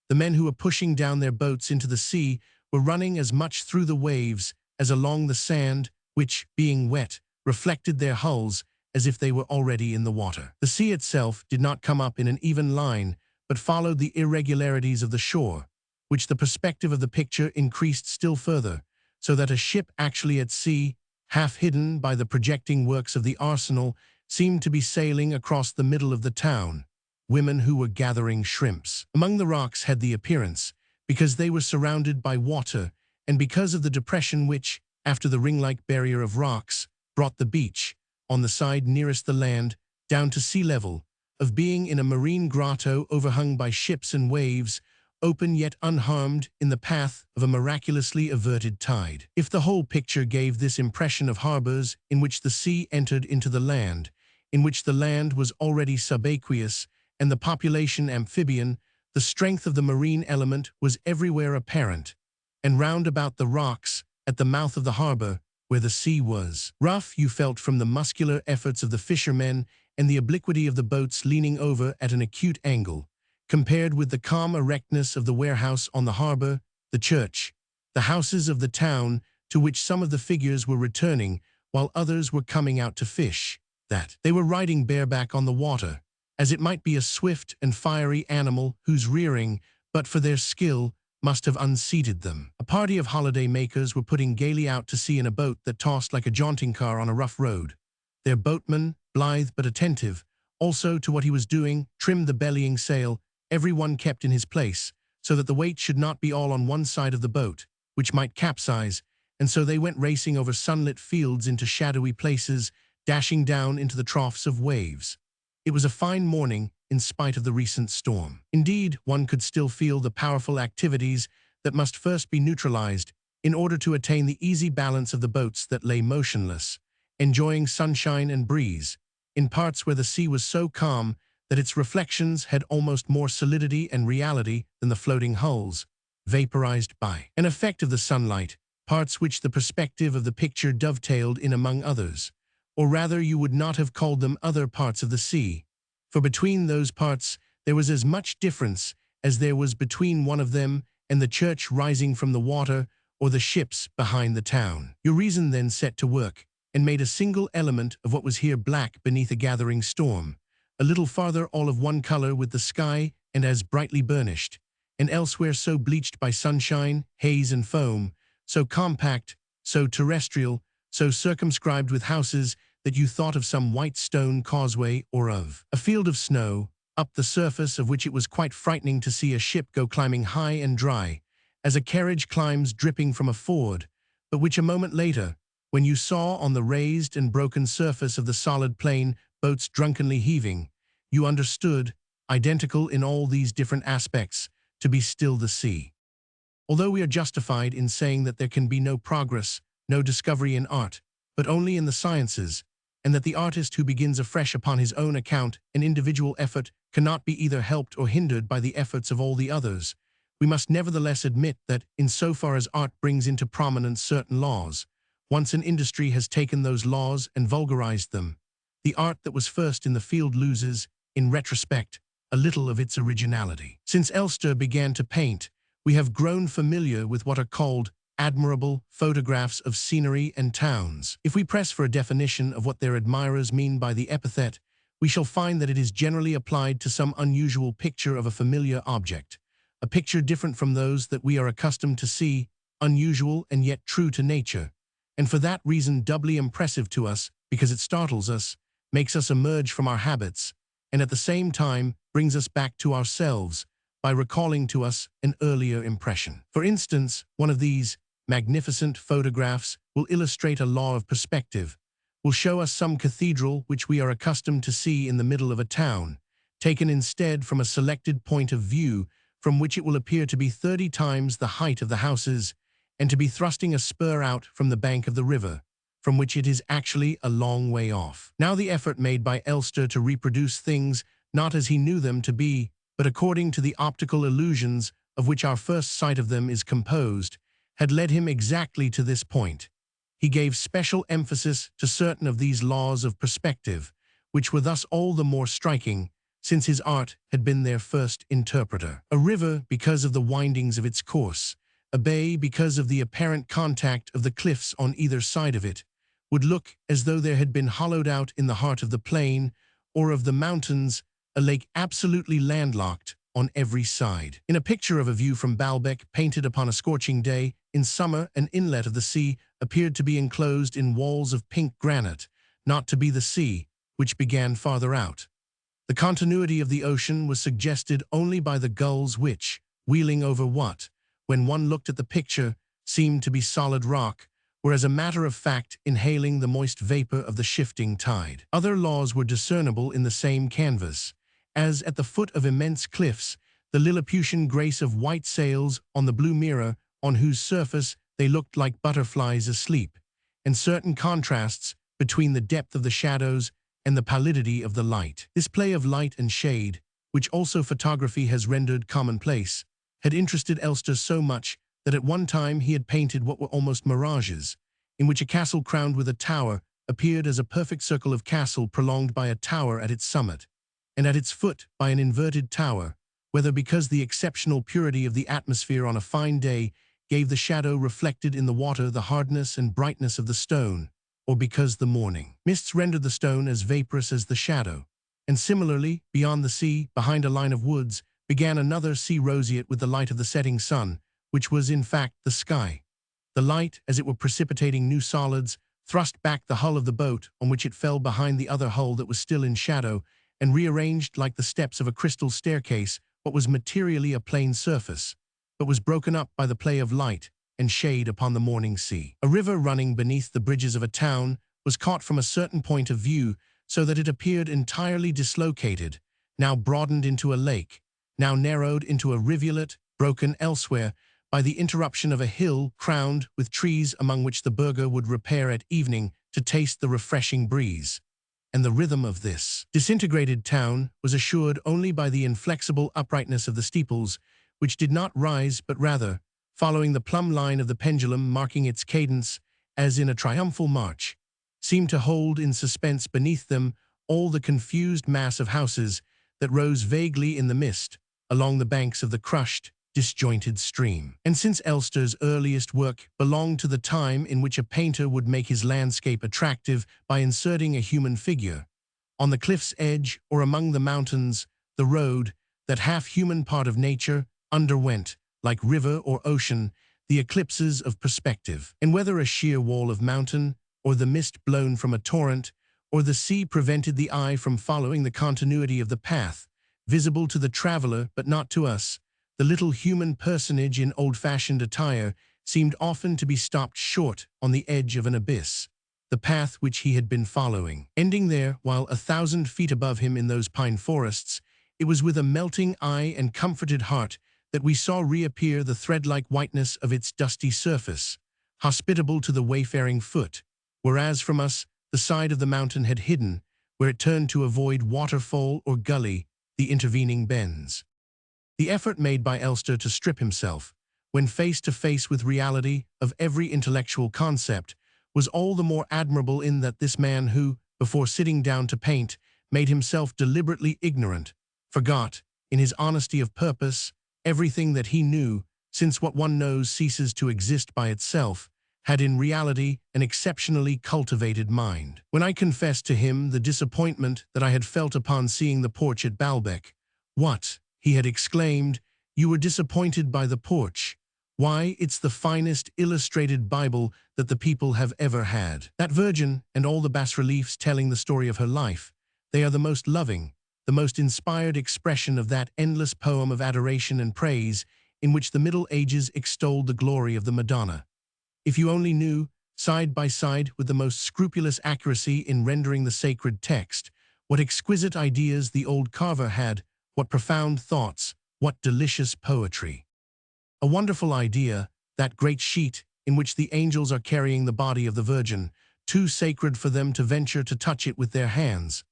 The men who were pushing down their boats into the sea were running as much through the waves as along the sand, which, being wet, reflected their hulls as if they were already in the water. The sea itself did not come up in an even line, but followed the irregularities of the shore, which the perspective of the picture increased still further, so that a ship actually at sea, half hidden by the projecting works of the arsenal, seemed to be sailing across the middle of the town. Women who were gathering shrimps among the rocks had the appearance, because they were surrounded by water, and because of the depression which, after the ring-like barrier of rocks, brought the beach, on the side nearest the land, down to sea level, of being in a marine grotto overhung by ships and waves, open yet unharmed in the path of a miraculously averted tide. If the whole picture gave this impression of harbors in which the sea entered into the land, in which the land was already subaqueous and the population amphibian, the strength of the marine element was everywhere apparent, and round about the rocks, at the mouth of the harbor, where the sea was rough, you felt from the muscular efforts of the fishermen and the obliquity of the boats leaning over at an acute angle, compared with the calm erectness of the warehouse on the harbor, the church, the houses of the town to which some of the figures were returning while others were coming out to fish, that they were riding bareback on the water, as it might be a swift and fiery animal whose rearing, but for their skill, must have unseated them. A party of holiday makers were putting gaily out to sea in a boat that tossed like a jaunting car on a rough road. Their boatman, blithe but attentive, also to what he was doing, trimmed the bellying sail. Every one kept in his place, so that the weight should not be all on one side of the boat, which might capsize, and so they went racing over sunlit fields into shadowy places, dashing down into the troughs of waves. It was a fine morning, in spite of the recent storm. Indeed, one could still feel the powerful activities that must first be neutralized in order to attain the easy balance of the boats that lay motionless, enjoying sunshine and breeze, in parts where the sea was so calm that its reflections had almost more solidity and reality than the floating hulls, vaporized by an effect of the sunlight, parts which the perspective of the picture dovetailed in among others, or rather you would not have called them other parts of the sea, for between those parts there was as much difference as there was between one of them and the church rising from the water or the ships behind the town. Your reason then set to work and made a single element of what was here black beneath a gathering storm, a little farther all of one color with the sky and as brightly burnished, and elsewhere so bleached by sunshine, haze and foam, so compact, so terrestrial, so circumscribed with houses that you thought of some white stone causeway or of a field of snow, up the surface of which it was quite frightening to see a ship go climbing high and dry, as a carriage climbs dripping from a ford, but which a moment later, when you saw on the raised and broken surface of the solid plain boats drunkenly heaving, you understood, identical in all these different aspects, to be still the sea. Although we are justified in saying that there can be no progress, no discovery in art, but only in the sciences, and that the artist who begins afresh upon his own account an individual effort cannot be either helped or hindered by the efforts of all the others, we must nevertheless admit that, in so far as art brings into prominence certain laws, once an industry has taken those laws and vulgarized them, the art that was first in the field loses, in retrospect, a little of its originality. Since Elster began to paint, we have grown familiar with what are called admirable photographs of scenery and towns. If we press for a definition of what their admirers mean by the epithet, we shall find that it is generally applied to some unusual picture of a familiar object, a picture different from those that we are accustomed to see, unusual and yet true to nature, and for that reason doubly impressive to us because it startles us, makes us emerge from our habits, and at the same time brings us back to ourselves by recalling to us an earlier impression. For instance, one of these magnificent photographs will illustrate a law of perspective, will show us some cathedral which we are accustomed to see in the middle of a town, taken instead from a selected point of view from which it will appear to be 30 times the height of the houses, and to be thrusting a spur out from the bank of the river, from which it is actually a long way off. Now the effort made by Elster to reproduce things not as he knew them to be, but according to the optical illusions of which our first sight of them is composed, had led him exactly to this point. He gave special emphasis to certain of these laws of perspective, which were thus all the more striking, since his art had been their first interpreter. A river because of the windings of its course, a bay because of the apparent contact of the cliffs on either side of it, would look as though there had been hollowed out in the heart of the plain, or of the mountains, a lake absolutely landlocked on every side. In a picture of a view from Baalbek painted upon a scorching day, in summer an inlet of the sea appeared to be enclosed in walls of pink granite, not to be the sea, which began farther out. The continuity of the ocean was suggested only by the gulls which, wheeling over what, when one looked at the picture, seemed to be solid rock, were as a matter of fact inhaling the moist vapor of the shifting tide. Other laws were discernible in the same canvas, as at the foot of immense cliffs, the Lilliputian grace of white sails on the blue mirror on whose surface they looked like butterflies asleep, and certain contrasts between the depth of the shadows and the pallidity of the light. This play of light and shade, which also photography has rendered commonplace, had interested Elster so much that at one time he had painted what were almost mirages, in which a castle crowned with a tower appeared as a perfect circle of castle prolonged by a tower at its summit, and at its foot by an inverted tower, whether because the exceptional purity of the atmosphere on a fine day gave the shadow reflected in the water the hardness and brightness of the stone, or because the morning mists rendered the stone as vaporous as the shadow. And similarly, beyond the sea, behind a line of woods, began another sea roseate with the light of the setting sun, which was in fact the sky. The light, as it were precipitating new solids, thrust back the hull of the boat on which it fell behind the other hull that was still in shadow, and rearranged like the steps of a crystal staircase what was materially a plain surface, but was broken up by the play of light and shade upon the morning sea. A river running beneath the bridges of a town was caught from a certain point of view so that it appeared entirely dislocated, now broadened into a lake, now narrowed into a rivulet, broken elsewhere by the interruption of a hill crowned with trees among which the burgher would repair at evening to taste the refreshing breeze. And the rhythm of this disintegrated town was assured only by the inflexible uprightness of the steeples, which did not rise but rather, following the plumb line of the pendulum marking its cadence as in a triumphal march, seemed to hold in suspense beneath them all the confused mass of houses that rose vaguely in the mist along the banks of the crushed, disjointed stream. And since Elster's earliest work belonged to the time in which a painter would make his landscape attractive by inserting a human figure, on the cliff's edge or among the mountains, the road, that half-human part of nature, underwent, like river or ocean, the eclipses of perspective. And whether a sheer wall of mountain, or the mist blown from a torrent, or the sea prevented the eye from following the continuity of the path, visible to the traveler but not to us, the little human personage in old-fashioned attire seemed often to be stopped short on the edge of an abyss, the path which he had been following. Ending there, while 1,000 feet above him in those pine forests, it was with a melting eye and comforted heart that we saw reappear the thread-like whiteness of its dusty surface, hospitable to the wayfaring foot, whereas from us the side of the mountain had hidden, where it turned to avoid waterfall or gully, the intervening bends. The effort made by Elster to strip himself, when face to face with reality of every intellectual concept, was all the more admirable in that this man who, before sitting down to paint, made himself deliberately ignorant, forgot, in his honesty of purpose, everything that he knew, since what one knows ceases to exist by itself, had in reality an exceptionally cultivated mind. When I confessed to him the disappointment that I had felt upon seeing the porch at Baalbek, "What?" he had exclaimed, "You were disappointed by the porch? Why, it's the finest illustrated Bible that the people have ever had. That Virgin and all the bas-reliefs telling the story of her life, they are the most loving, the most inspired expression of that endless poem of adoration and praise in which the Middle Ages extolled the glory of the Madonna. If you only knew, side by side with the most scrupulous accuracy in rendering the sacred text, what exquisite ideas the old carver had, what profound thoughts, what delicious poetry. A wonderful idea, that great sheet in which the angels are carrying the body of the Virgin, too sacred for them to venture to touch it with their hands.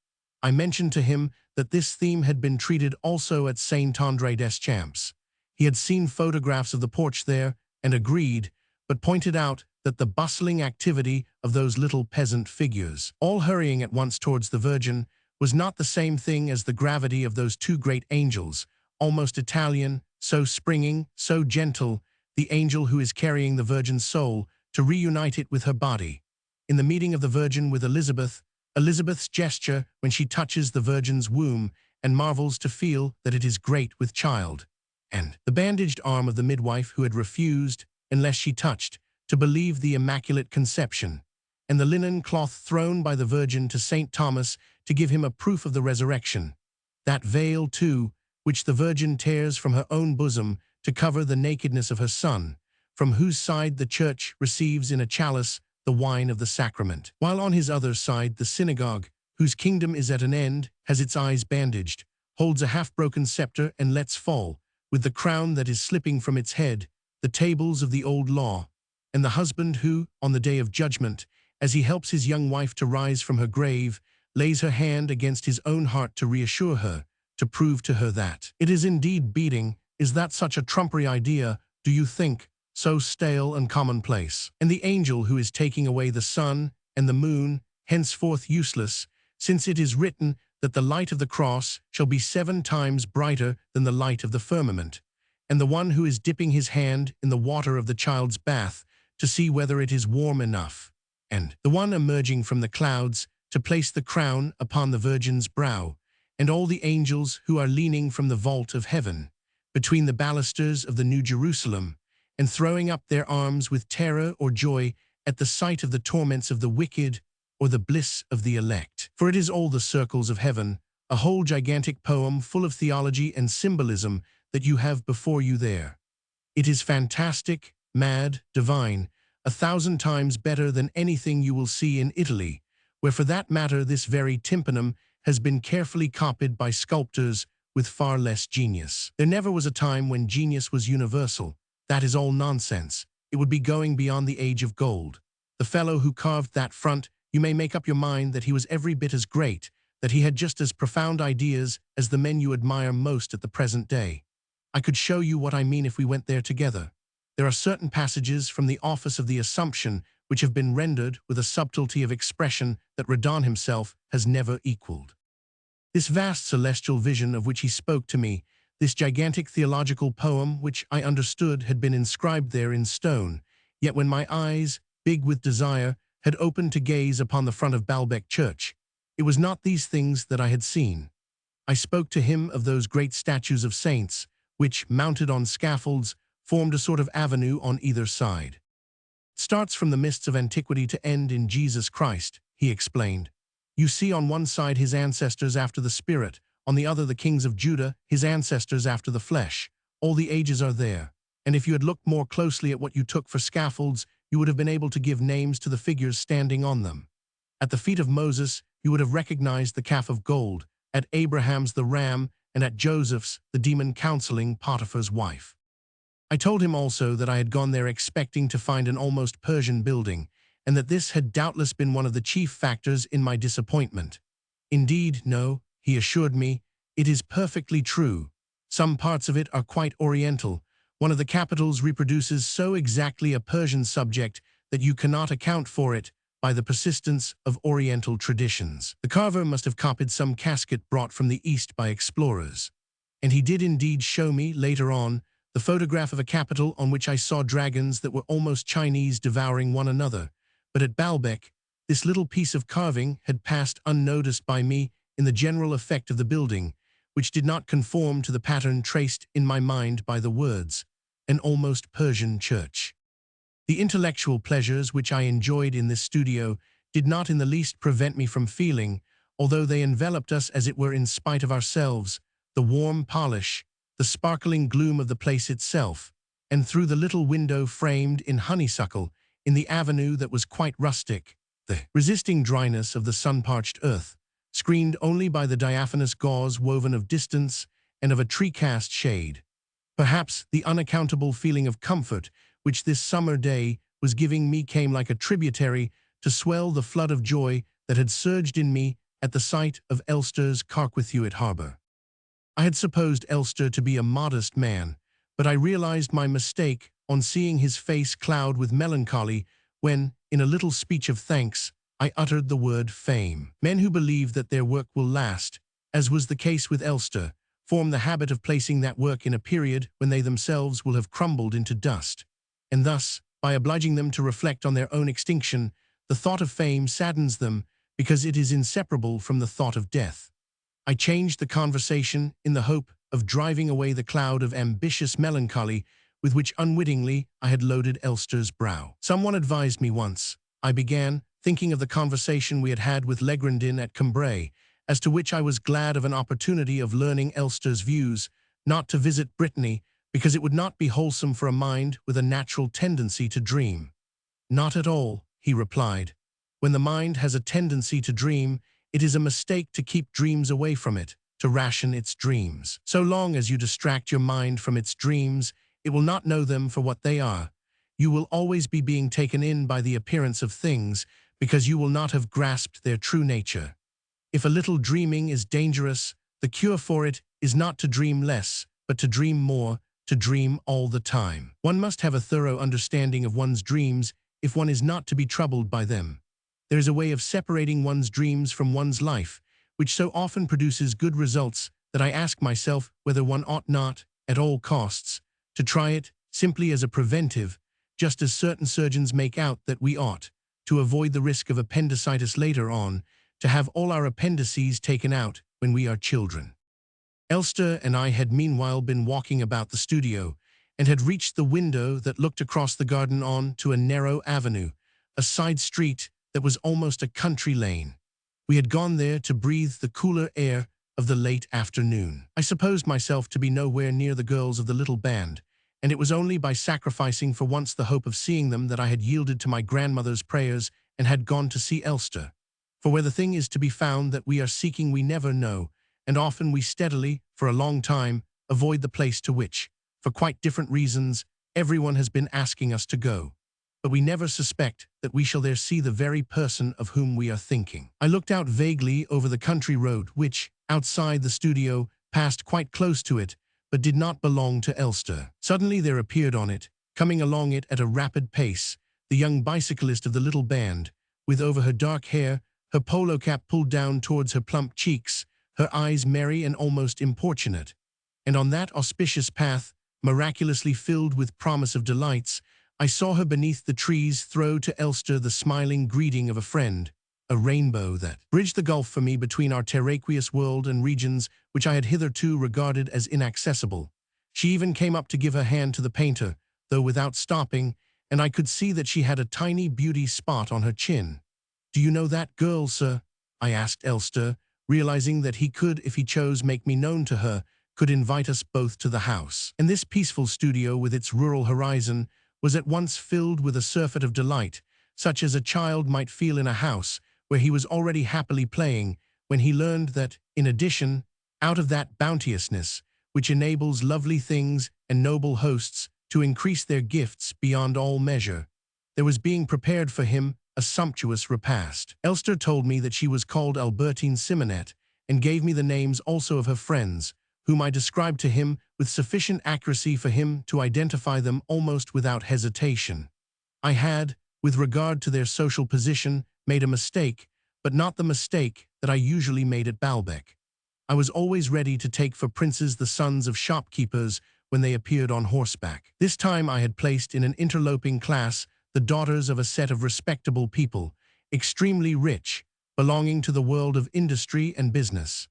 I mentioned to him that this theme had been treated also at Saint André des Champs. He had seen photographs of the porch there and agreed, but pointed out that the bustling activity of those little peasant figures, all hurrying at once towards the Virgin, was not the same thing as the gravity of those two great angels, almost Italian, so springing, so gentle, the angel who is carrying the Virgin's soul to reunite it with her body. In the meeting of the Virgin with Elizabeth, Elizabeth's gesture when she touches the Virgin's womb and marvels to feel that it is great with child, and the bandaged arm of the midwife who had refused, unless she touched, to believe the Immaculate Conception, and the linen cloth thrown by the Virgin to St. Thomas to give him a proof of the resurrection. That veil, too, which the Virgin tears from her own bosom to cover the nakedness of her Son, from whose side the Church receives in a chalice the wine of the sacrament, while on his other side the synagogue, whose kingdom is at an end, has its eyes bandaged, holds a half-broken scepter and lets fall, with the crown that is slipping from its head, the tables of the old law, and the husband who, on the day of judgment, as he helps his young wife to rise from her grave, lays her hand against his own heart to reassure her, to prove to her that it is indeed beating. Is that such a trumpery idea, do you think, so stale and commonplace? And the angel who is taking away the sun and the moon, henceforth useless, since it is written that the light of the cross shall be 7 times brighter than the light of the firmament, and the one who is dipping his hand in the water of the child's bath to see whether it is warm enough, and the one emerging from the clouds to place the crown upon the virgin's brow, and all the angels who are leaning from the vault of heaven, between the balusters of the New Jerusalem, and throwing up their arms with terror or joy at the sight of the torments of the wicked or the bliss of the elect. For it is all the circles of heaven, a whole gigantic poem full of theology and symbolism that you have before you there. It is fantastic, mad, divine, 1,000 times better than anything you will see in Italy, where for that matter this very tympanum has been carefully copied by sculptors with far less genius. There never was a time when genius was universal. That is all nonsense. It would be going beyond the age of gold. The fellow who carved that front, you may make up your mind that he was every bit as great, that he had just as profound ideas as the men you admire most at the present day. I could show you what I mean if we went there together. There are certain passages from the Office of the Assumption which have been rendered with a subtlety of expression that Redon himself has never equaled. This vast celestial vision of which he spoke to me, this gigantic theological poem which I understood had been inscribed there in stone, yet when my eyes, big with desire, had opened to gaze upon the front of Baalbek Church, it was not these things that I had seen. I spoke to him of those great statues of saints, which, mounted on scaffolds, formed a sort of avenue on either side. It starts from the mists of antiquity to end in Jesus Christ, he explained. You see on one side his ancestors after the spirit, on the other the kings of Judah, his ancestors after the flesh. All the ages are there, and if you had looked more closely at what you took for scaffolds, you would have been able to give names to the figures standing on them. At the feet of Moses, you would have recognized the calf of gold, at Abraham's the ram, and at Joseph's the demon counseling Potiphar's wife. I told him also that I had gone there expecting to find an almost Persian building, and that this had doubtless been one of the chief factors in my disappointment. Indeed, no, he assured me, it is perfectly true. Some parts of it are quite oriental. One of the capitals reproduces so exactly a Persian subject that you cannot account for it by the persistence of oriental traditions. The carver must have copied some casket brought from the East by explorers. And he did indeed show me, later on, the photograph of a capital on which I saw dragons that were almost Chinese devouring one another. But at Baalbek, this little piece of carving had passed unnoticed by me in the general effect of the building, which did not conform to the pattern traced in my mind by the words, an almost Persian church. The intellectual pleasures which I enjoyed in this studio did not in the least prevent me from feeling, although they enveloped us as it were in spite of ourselves, the warm polish, the sparkling gloom of the place itself, and through the little window framed in honeysuckle, in the avenue that was quite rustic, the resisting dryness of the sun-parched earth, screened only by the diaphanous gauze woven of distance and of a tree-cast shade. Perhaps the unaccountable feeling of comfort which this summer day was giving me came like a tributary to swell the flood of joy that had surged in me at the sight of Elster's Carquethuit harbor. I had supposed Elster to be a modest man, but I realized my mistake on seeing his face cloud with melancholy when, in a little speech of thanks, I uttered the word fame. Men who believe that their work will last, as was the case with Elster, form the habit of placing that work in a period when they themselves will have crumbled into dust. And thus, by obliging them to reflect on their own extinction, the thought of fame saddens them because it is inseparable from the thought of death. I changed the conversation in the hope of driving away the cloud of ambitious melancholy with which unwittingly I had loaded Elster's brow. Someone advised me once, I began, thinking of the conversation we had had with Legrandin at Cambrai, as to which I was glad of an opportunity of learning Elster's views, not to visit Brittany, because it would not be wholesome for a mind with a natural tendency to dream. Not at all, he replied. When the mind has a tendency to dream, it is a mistake to keep dreams away from it. to ration its dreams. So long as you distract your mind from its dreams, it will not know them for what they are. You will always be being taken in by the appearance of things because you will not have grasped their true nature. If a little dreaming is dangerous, the cure for it is not to dream less, but to dream more, to dream all the time. One must have a thorough understanding of one's dreams if one is not to be troubled by them. There is a way of separating one's dreams from one's life, which so often produces good results that I ask myself whether one ought not, at all costs, to try it simply as a preventive, just as certain surgeons make out that we ought, to avoid the risk of appendicitis later on, to have all our appendices taken out when we are children. Elster and I had meanwhile been walking about the studio and had reached the window that looked across the garden on to a narrow avenue, a side street that was almost a country lane. We had gone there to breathe the cooler air of the late afternoon. I supposed myself to be nowhere near the girls of the little band, and it was only by sacrificing for once the hope of seeing them that I had yielded to my grandmother's prayers and had gone to see Elster. For where the thing is to be found that we are seeking we never know, and often we steadily, for a long time, avoid the place to which, for quite different reasons, everyone has been asking us to go. But we never suspect that we shall there see the very person of whom we are thinking. I looked out vaguely over the country road which, outside the studio, passed quite close to it, but did not belong to Elster. Suddenly there appeared on it, coming along it at a rapid pace, the young bicyclist of the little band, with over her dark hair, her polo cap pulled down towards her plump cheeks, her eyes merry and almost importunate. And on that auspicious path, miraculously filled with promise of delights, I saw her beneath the trees throw to Elster the smiling greeting of a friend, a rainbow that bridged the gulf for me between our terraqueous world and regions which I had hitherto regarded as inaccessible. She even came up to give her hand to the painter, though without stopping, and I could see that she had a tiny beauty spot on her chin. "Do you know that girl, sir?" I asked Elster, realizing that he could, if he chose, make me known to her, could invite us both to the house. And this peaceful studio with its rural horizon was at once filled with a surfeit of delight, such as a child might feel in a house where he was already happily playing, when he learned that, in addition, out of that bounteousness, which enables lovely things and noble hosts to increase their gifts beyond all measure, there was being prepared for him a sumptuous repast. Elster told me that she was called Albertine Simonet, and gave me the names also of her friends, whom I described to him with sufficient accuracy for him to identify them almost without hesitation. I had, with regard to their social position, made a mistake, but not the mistake that I usually made at Baalbec. I was always ready to take for princes the sons of shopkeepers when they appeared on horseback. This time I had placed in an interloping class the daughters of a set of respectable people, extremely rich, belonging to the world of industry and business.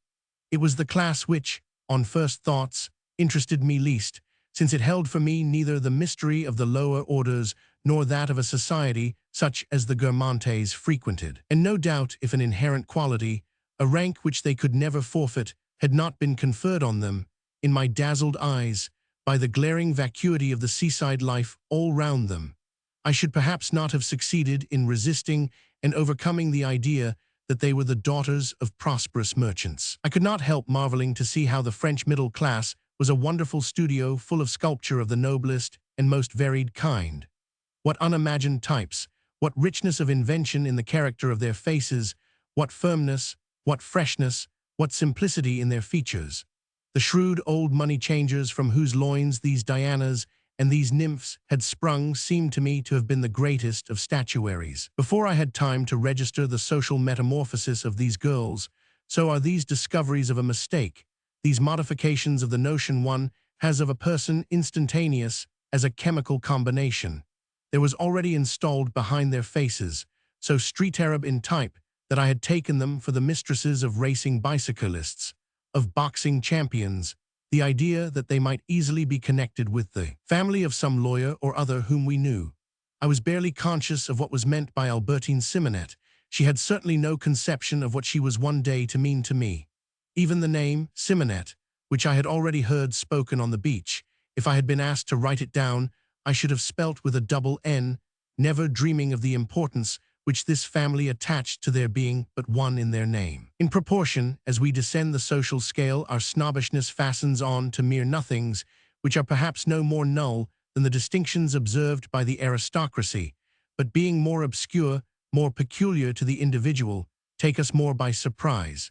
It was the class which, on first thoughts, interested me least, since it held for me neither the mystery of the lower orders nor that of a society such as the Guermantes frequented. And no doubt if an inherent quality, a rank which they could never forfeit, had not been conferred on them, in my dazzled eyes, by the glaring vacuity of the seaside life all round them, I should perhaps not have succeeded in resisting and overcoming the idea that they were the daughters of prosperous merchants. I could not help marveling to see how the French middle class was a wonderful studio full of sculpture of the noblest and most varied kind. What unimagined types, what richness of invention in the character of their faces, what firmness, what freshness, what simplicity in their features. The shrewd old money-changers from whose loins these Dianas and these nymphs had sprung seemed to me to have been the greatest of statuaries. Before I had time to register the social metamorphosis of these girls, so are these discoveries of a mistake, these modifications of the notion one has of a person instantaneous as a chemical combination. There was already installed behind their faces, so street Arab in type, that I had taken them for the mistresses of racing bicyclists, of boxing champions, the idea that they might easily be connected with the family of some lawyer or other whom we knew. I was barely conscious of what was meant by Albertine Simonet. She had certainly no conception of what she was one day to mean to me. Even the name, Simonet, which I had already heard spoken on the beach, if I had been asked to write it down, I should have spelt with a double N, never dreaming of the importance which this family attached to their being but one in their name. In proportion as we descend the social scale, our snobbishness fastens on to mere nothings, which are perhaps no more null than the distinctions observed by the aristocracy, but being more obscure, more peculiar to the individual, take us more by surprise.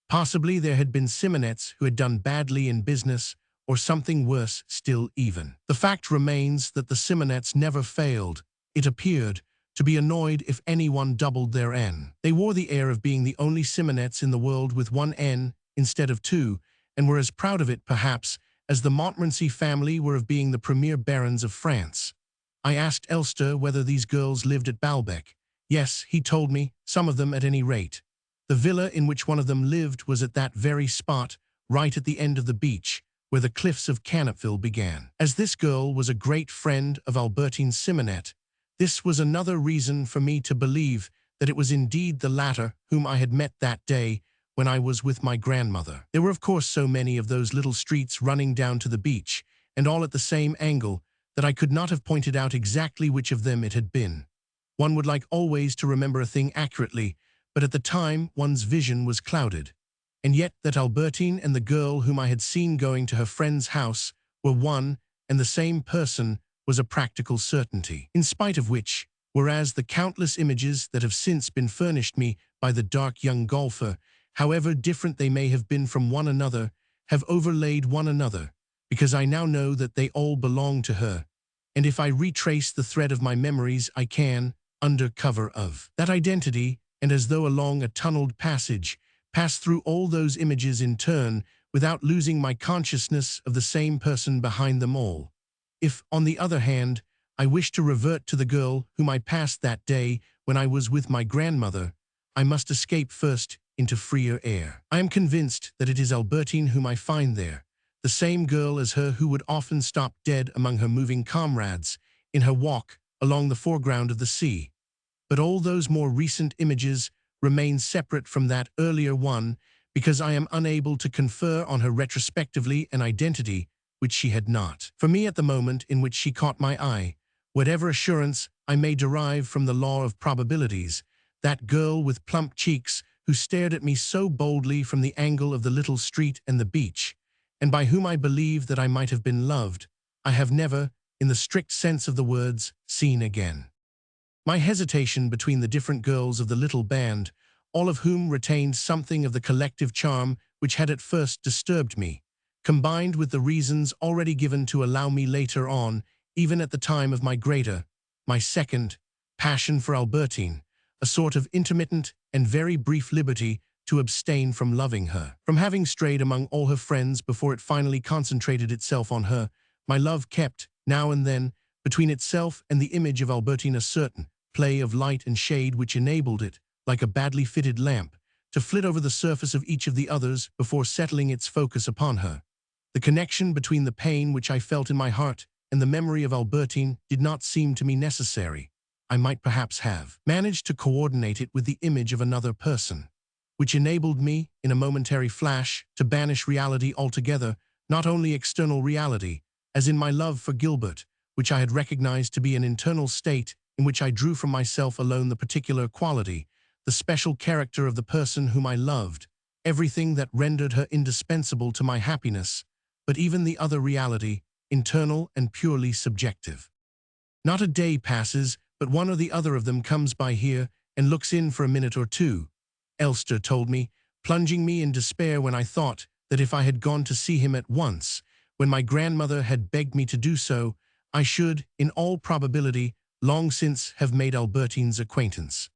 Possibly there had been Simonettes who had done badly in business, or something worse still even. The fact remains that the Simonettes never failed, it appeared, to be annoyed if anyone doubled their N. They wore the air of being the only Simonettes in the world with one N instead of two, and were as proud of it, perhaps, as the Montmorency family were of being the premier barons of France. I asked Elster whether these girls lived at Balbec. Yes, he told me, some of them at any rate. The villa in which one of them lived was at that very spot, right at the end of the beach, where the cliffs of Canopville began. As this girl was a great friend of Albertine Simonette, this was another reason for me to believe that it was indeed the latter whom I had met that day when I was with my grandmother. There were of course so many of those little streets running down to the beach, and all at the same angle, that I could not have pointed out exactly which of them it had been. One would like always to remember a thing accurately, but at the time one's vision was clouded. And yet that Albertine and the girl whom I had seen going to her friend's house were one and the same person was a practical certainty. In spite of which, whereas the countless images that have since been furnished me by the dark young golfer, however different they may have been from one another, have overlaid one another, because I now know that they all belong to her, and if I retrace the thread of my memories I can, under cover of that identity, and as though along a tunneled passage, pass through all those images in turn, without losing my consciousness of the same person behind them all. If, on the other hand, I wish to revert to the girl whom I passed that day when I was with my grandmother, I must escape first into freer air. I am convinced that it is Albertine whom I find there, the same girl as her who would often stop dead among her moving comrades, in her walk along the foreground of the sea. But all those more recent images remain separate from that earlier one, because I am unable to confer on her retrospectively an identity which she had not. For me, at the moment in which she caught my eye, whatever assurance I may derive from the law of probabilities, that girl with plump cheeks who stared at me so boldly from the angle of the little street and the beach, and by whom I believe that I might have been loved, I have never, in the strict sense of the words, seen again. My hesitation between the different girls of the little band, all of whom retained something of the collective charm which had at first disturbed me, combined with the reasons already given to allow me later on, even at the time of my greater, my second, passion for Albertine, a sort of intermittent and very brief liberty to abstain from loving her. From having strayed among all her friends before it finally concentrated itself on her, my love kept, now and then, between itself and the image of Albertine a certain play of light and shade which enabled it, like a badly fitted lamp, to flit over the surface of each of the others before settling its focus upon her. The connection between the pain which I felt in my heart and the memory of Albertine did not seem to me necessary. I might perhaps have managed to coordinate it with the image of another person, which enabled me, in a momentary flash, to banish reality altogether, not only external reality, as in my love for Gilbert, which I had recognized to be an internal state in which I drew from myself alone the particular quality, the special character of the person whom I loved, everything that rendered her indispensable to my happiness, but even the other reality, internal and purely subjective. Not a day passes, but one or the other of them comes by here and looks in for a minute or two, Elster told me, plunging me in despair when I thought that if I had gone to see him at once, when my grandmother had begged me to do so, I should, in all probability, long since have made Albertine's acquaintance.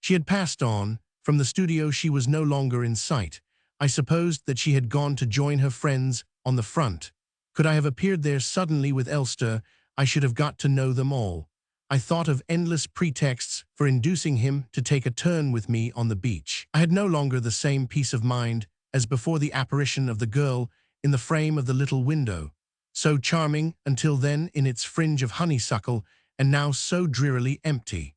She had passed on. From the studio she was no longer in sight. I supposed that she had gone to join her friends on the front. Could I have appeared there suddenly with Elster, I should have got to know them all. I thought of endless pretexts for inducing him to take a turn with me on the beach. I had no longer the same peace of mind as before the apparition of the girl in the frame of the little window, so charming until then in its fringe of honeysuckle, and now so drearily empty.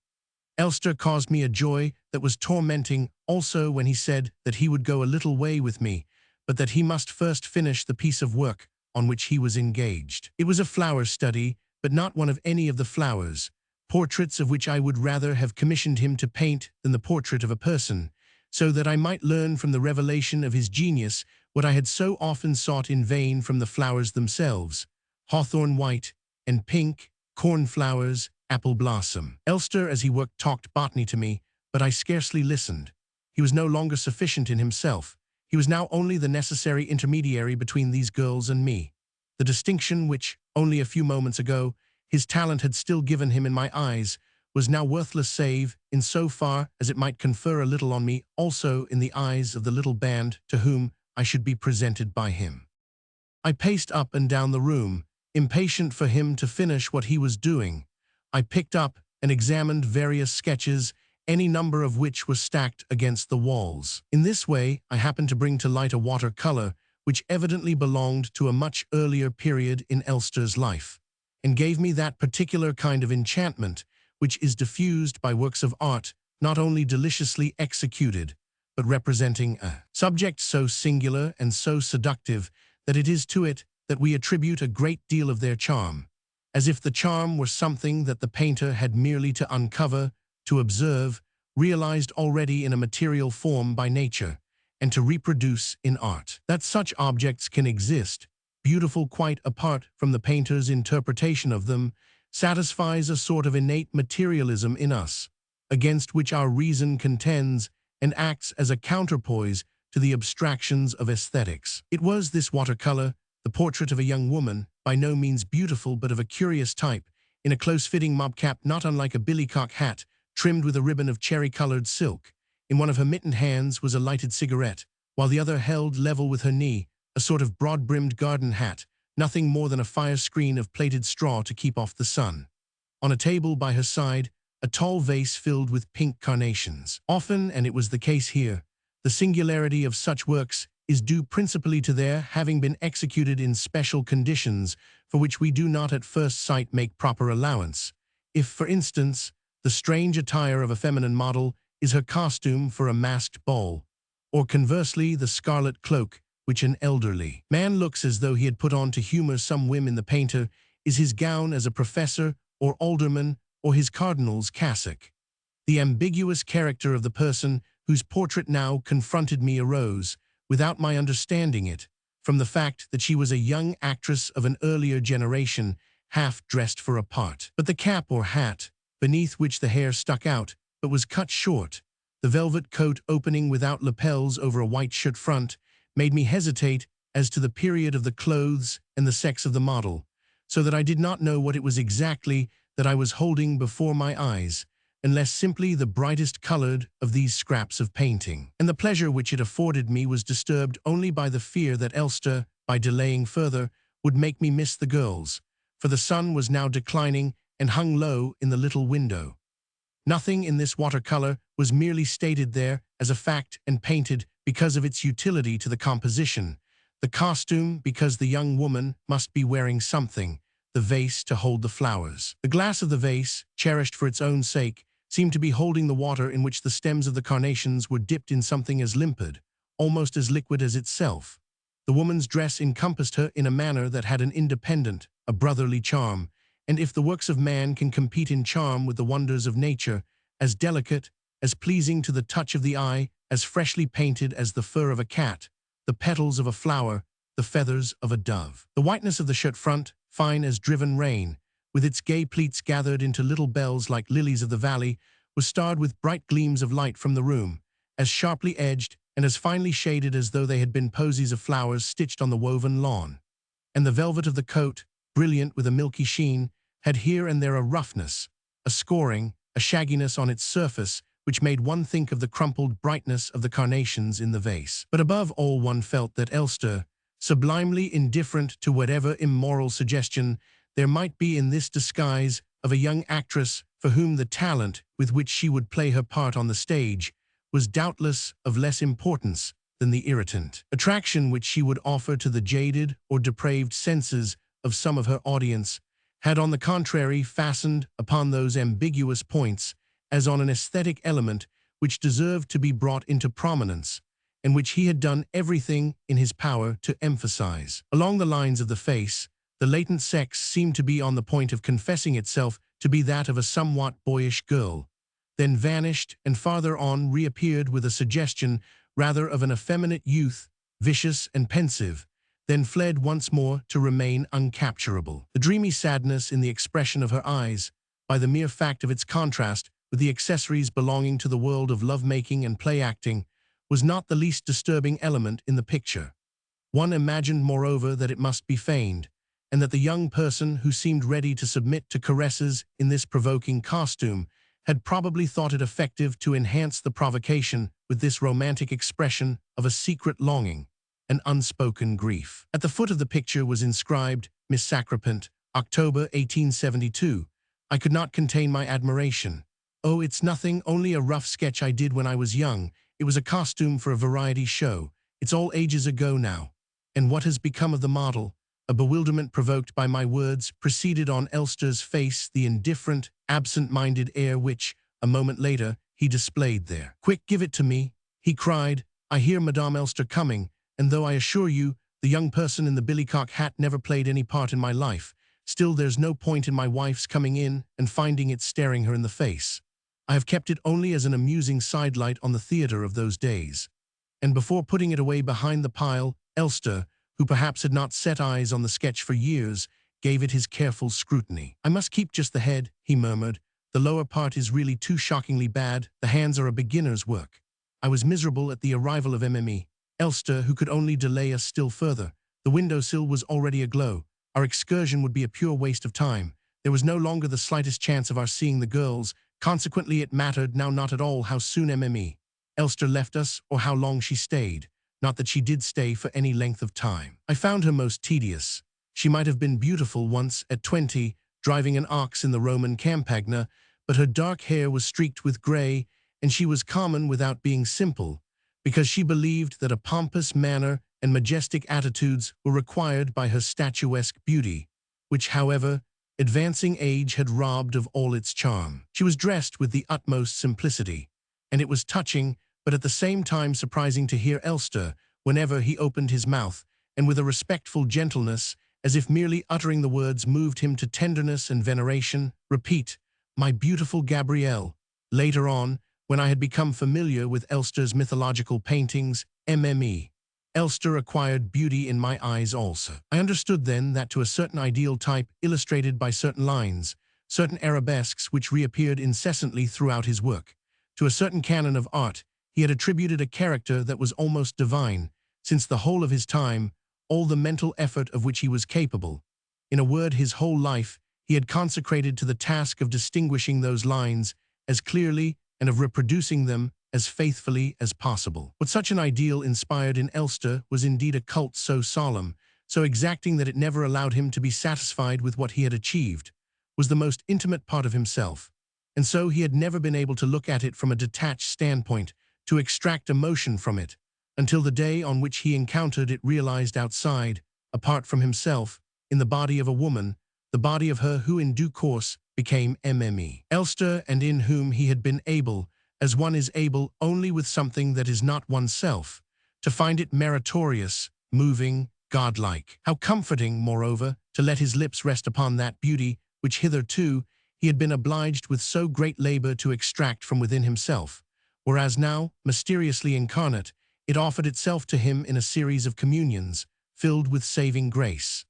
Elster caused me a joy that was tormenting also when he said that he would go a little way with me, but that he must first finish the piece of work on which he was engaged. It was a flower study, but not one of any of the flowers, portraits of which I would rather have commissioned him to paint than the portrait of a person, so that I might learn from the revelation of his genius what I had so often sought in vain from the flowers themselves: hawthorn white and pink, cornflowers, apple blossom. Elster, as he worked, talked botany to me, but I scarcely listened. He was no longer sufficient in himself. He was now only the necessary intermediary between these girls and me. The distinction which, only a few moments ago, his talent had still given him in my eyes was now worthless save in so far as it might confer a little on me also in the eyes of the little band to whom I should be presented by him. I paced up and down the room, impatient for him to finish what he was doing. I picked up and examined various sketches, any number of which were stacked against the walls. In this way, I happened to bring to light a watercolor, which evidently belonged to a much earlier period in Elster's life, and gave me that particular kind of enchantment which is diffused by works of art not only deliciously executed, but representing a subject so singular and so seductive that it is to it that we attribute a great deal of their charm, as if the charm were something that the painter had merely to uncover, to observe, realized already in a material form by nature, and to reproduce in art. That such objects can exist, beautiful quite apart from the painter's interpretation of them, satisfies a sort of innate materialism in us, against which our reason contends and acts as a counterpoise to the abstractions of aesthetics. It was this watercolor, the portrait of a young woman, by no means beautiful but of a curious type, in a close-fitting mob cap not unlike a billycock hat, trimmed with a ribbon of cherry-colored silk. In one of her mittened hands was a lighted cigarette, while the other held, level with her knee, a sort of broad-brimmed garden hat, nothing more than a fire screen of plaited straw to keep off the sun. On a table by her side, a tall vase filled with pink carnations. Often, and it was the case here, the singularity of such works is due principally to their having been executed in special conditions for which we do not at first sight make proper allowance. If, for instance, the strange attire of a feminine model is her costume for a masked ball, or conversely the scarlet cloak which an elderly man looks as though he had put on to humor some whim in the painter, is his gown as a professor or alderman, or his cardinal's cassock. The ambiguous character of the person whose portrait now confronted me arose, without my understanding it, from the fact that she was a young actress of an earlier generation, half dressed for a part. But the cap or hat, beneath which the hair stuck out, but was cut short, the velvet coat opening without lapels over a white shirt front, made me hesitate as to the period of the clothes and the sex of the model, so that I did not know what it was exactly that I was holding before my eyes, unless simply the brightest colored of these scraps of painting. And the pleasure which it afforded me was disturbed only by the fear that Elster, by delaying further, would make me miss the girls, for the sun was now declining and hung low in the little window. Nothing in this watercolor was merely stated there as a fact and painted because of its utility to the composition, the costume because the young woman must be wearing something, the vase to hold the flowers. The glass of the vase, cherished for its own sake, seemed to be holding the water in which the stems of the carnations were dipped in something as limpid, almost as liquid as itself. The woman's dress encompassed her in a manner that had an independent, a brotherly charm, and if the works of man can compete in charm with the wonders of nature, as delicate, as pleasing to the touch of the eye, as freshly painted as the fur of a cat, the petals of a flower, the feathers of a dove. The whiteness of the shirt front, fine as driven rain, with its gay pleats gathered into little bells like lilies of the valley, was starred with bright gleams of light from the room, as sharply edged and as finely shaded as though they had been posies of flowers stitched on the woven lawn. And the velvet of the coat, brilliant with a milky sheen, had here and there a roughness, a scoring, a shagginess on its surface, which made one think of the crumpled brightness of the carnations in the vase. But above all one felt that Elster, sublimely indifferent to whatever immoral suggestion there might be in this disguise of a young actress for whom the talent with which she would play her part on the stage was doubtless of less importance than the irritant attraction which she would offer to the jaded or depraved senses of some of her audience, had on the contrary fastened upon those ambiguous points as on an aesthetic element which deserved to be brought into prominence, and which he had done everything in his power to emphasize. Along the lines of the face, the latent sex seemed to be on the point of confessing itself to be that of a somewhat boyish girl, then vanished and farther on reappeared with a suggestion rather of an effeminate youth, vicious and pensive, then fled once more to remain uncapturable. The dreamy sadness in the expression of her eyes, by the mere fact of its contrast with the accessories belonging to the world of lovemaking and play-acting, was not the least disturbing element in the picture. One imagined, moreover, that it must be feigned, and that the young person who seemed ready to submit to caresses in this provoking costume had probably thought it effective to enhance the provocation with this romantic expression of a secret longing, an unspoken grief. At the foot of the picture was inscribed, Miss Sacrapant, October 1872. I could not contain my admiration. Oh, it's nothing, only a rough sketch I did when I was young. It was a costume for a variety show. It's all ages ago now. And what has become of the model? A bewilderment provoked by my words preceded on Elster's face the indifferent, absent-minded air which, a moment later, he displayed there. "Quick, give it to me," he cried. "I hear Madame Elster coming, and though I assure you, the young person in the billycock hat never played any part in my life, still there's no point in my wife's coming in and finding it staring her in the face. I have kept it only as an amusing sidelight on the theatre of those days." And before putting it away behind the pile, Elster, who perhaps had not set eyes on the sketch for years, gave it his careful scrutiny. "I must keep just the head," he murmured. "The lower part is really too shockingly bad. The hands are a beginner's work." I was miserable at the arrival of Mme. Elster, who could only delay us still further. The window-sill was already aglow. Our excursion would be a pure waste of time. There was no longer the slightest chance of our seeing the girls. Consequently, it mattered now not at all how soon Mme. Elster left us or how long she stayed, not that she did stay for any length of time. I found her most tedious. She might have been beautiful once at 20, driving an ox in the Roman Campagna, but her dark hair was streaked with gray, and she was common without being simple, because she believed that a pompous manner and majestic attitudes were required by her statuesque beauty, which, however, advancing age had robbed of all its charm. She was dressed with the utmost simplicity, and it was touching, but at the same time surprising to hear Elster, whenever he opened his mouth, and with a respectful gentleness, as if merely uttering the words moved him to tenderness and veneration, repeat, "My beautiful Gabrielle." Later on, when I had become familiar with Elster's mythological paintings, Mme. Elster acquired beauty in my eyes also. I understood then that to a certain ideal type illustrated by certain lines, certain arabesques which reappeared incessantly throughout his work, to a certain canon of art, he had attributed a character that was almost divine, since the whole of his time, all the mental effort of which he was capable, in a word, his whole life, he had consecrated to the task of distinguishing those lines as clearly and of reproducing them as faithfully as possible. What such an ideal inspired in Elster was indeed a cult so solemn, so exacting that it never allowed him to be satisfied with what he had achieved, was the most intimate part of himself, and so he had never been able to look at it from a detached standpoint, to extract emotion from it, until the day on which he encountered it realized outside, apart from himself, in the body of a woman, the body of her who in due course became Mme. Elster, and in whom he had been able, as one is able only with something that is not oneself, to find it meritorious, moving, godlike. How comforting, moreover, to let his lips rest upon that beauty which hitherto he had been obliged with so great labor to extract from within himself, whereas now, mysteriously incarnate, it offered itself to him in a series of communions, filled with saving grace.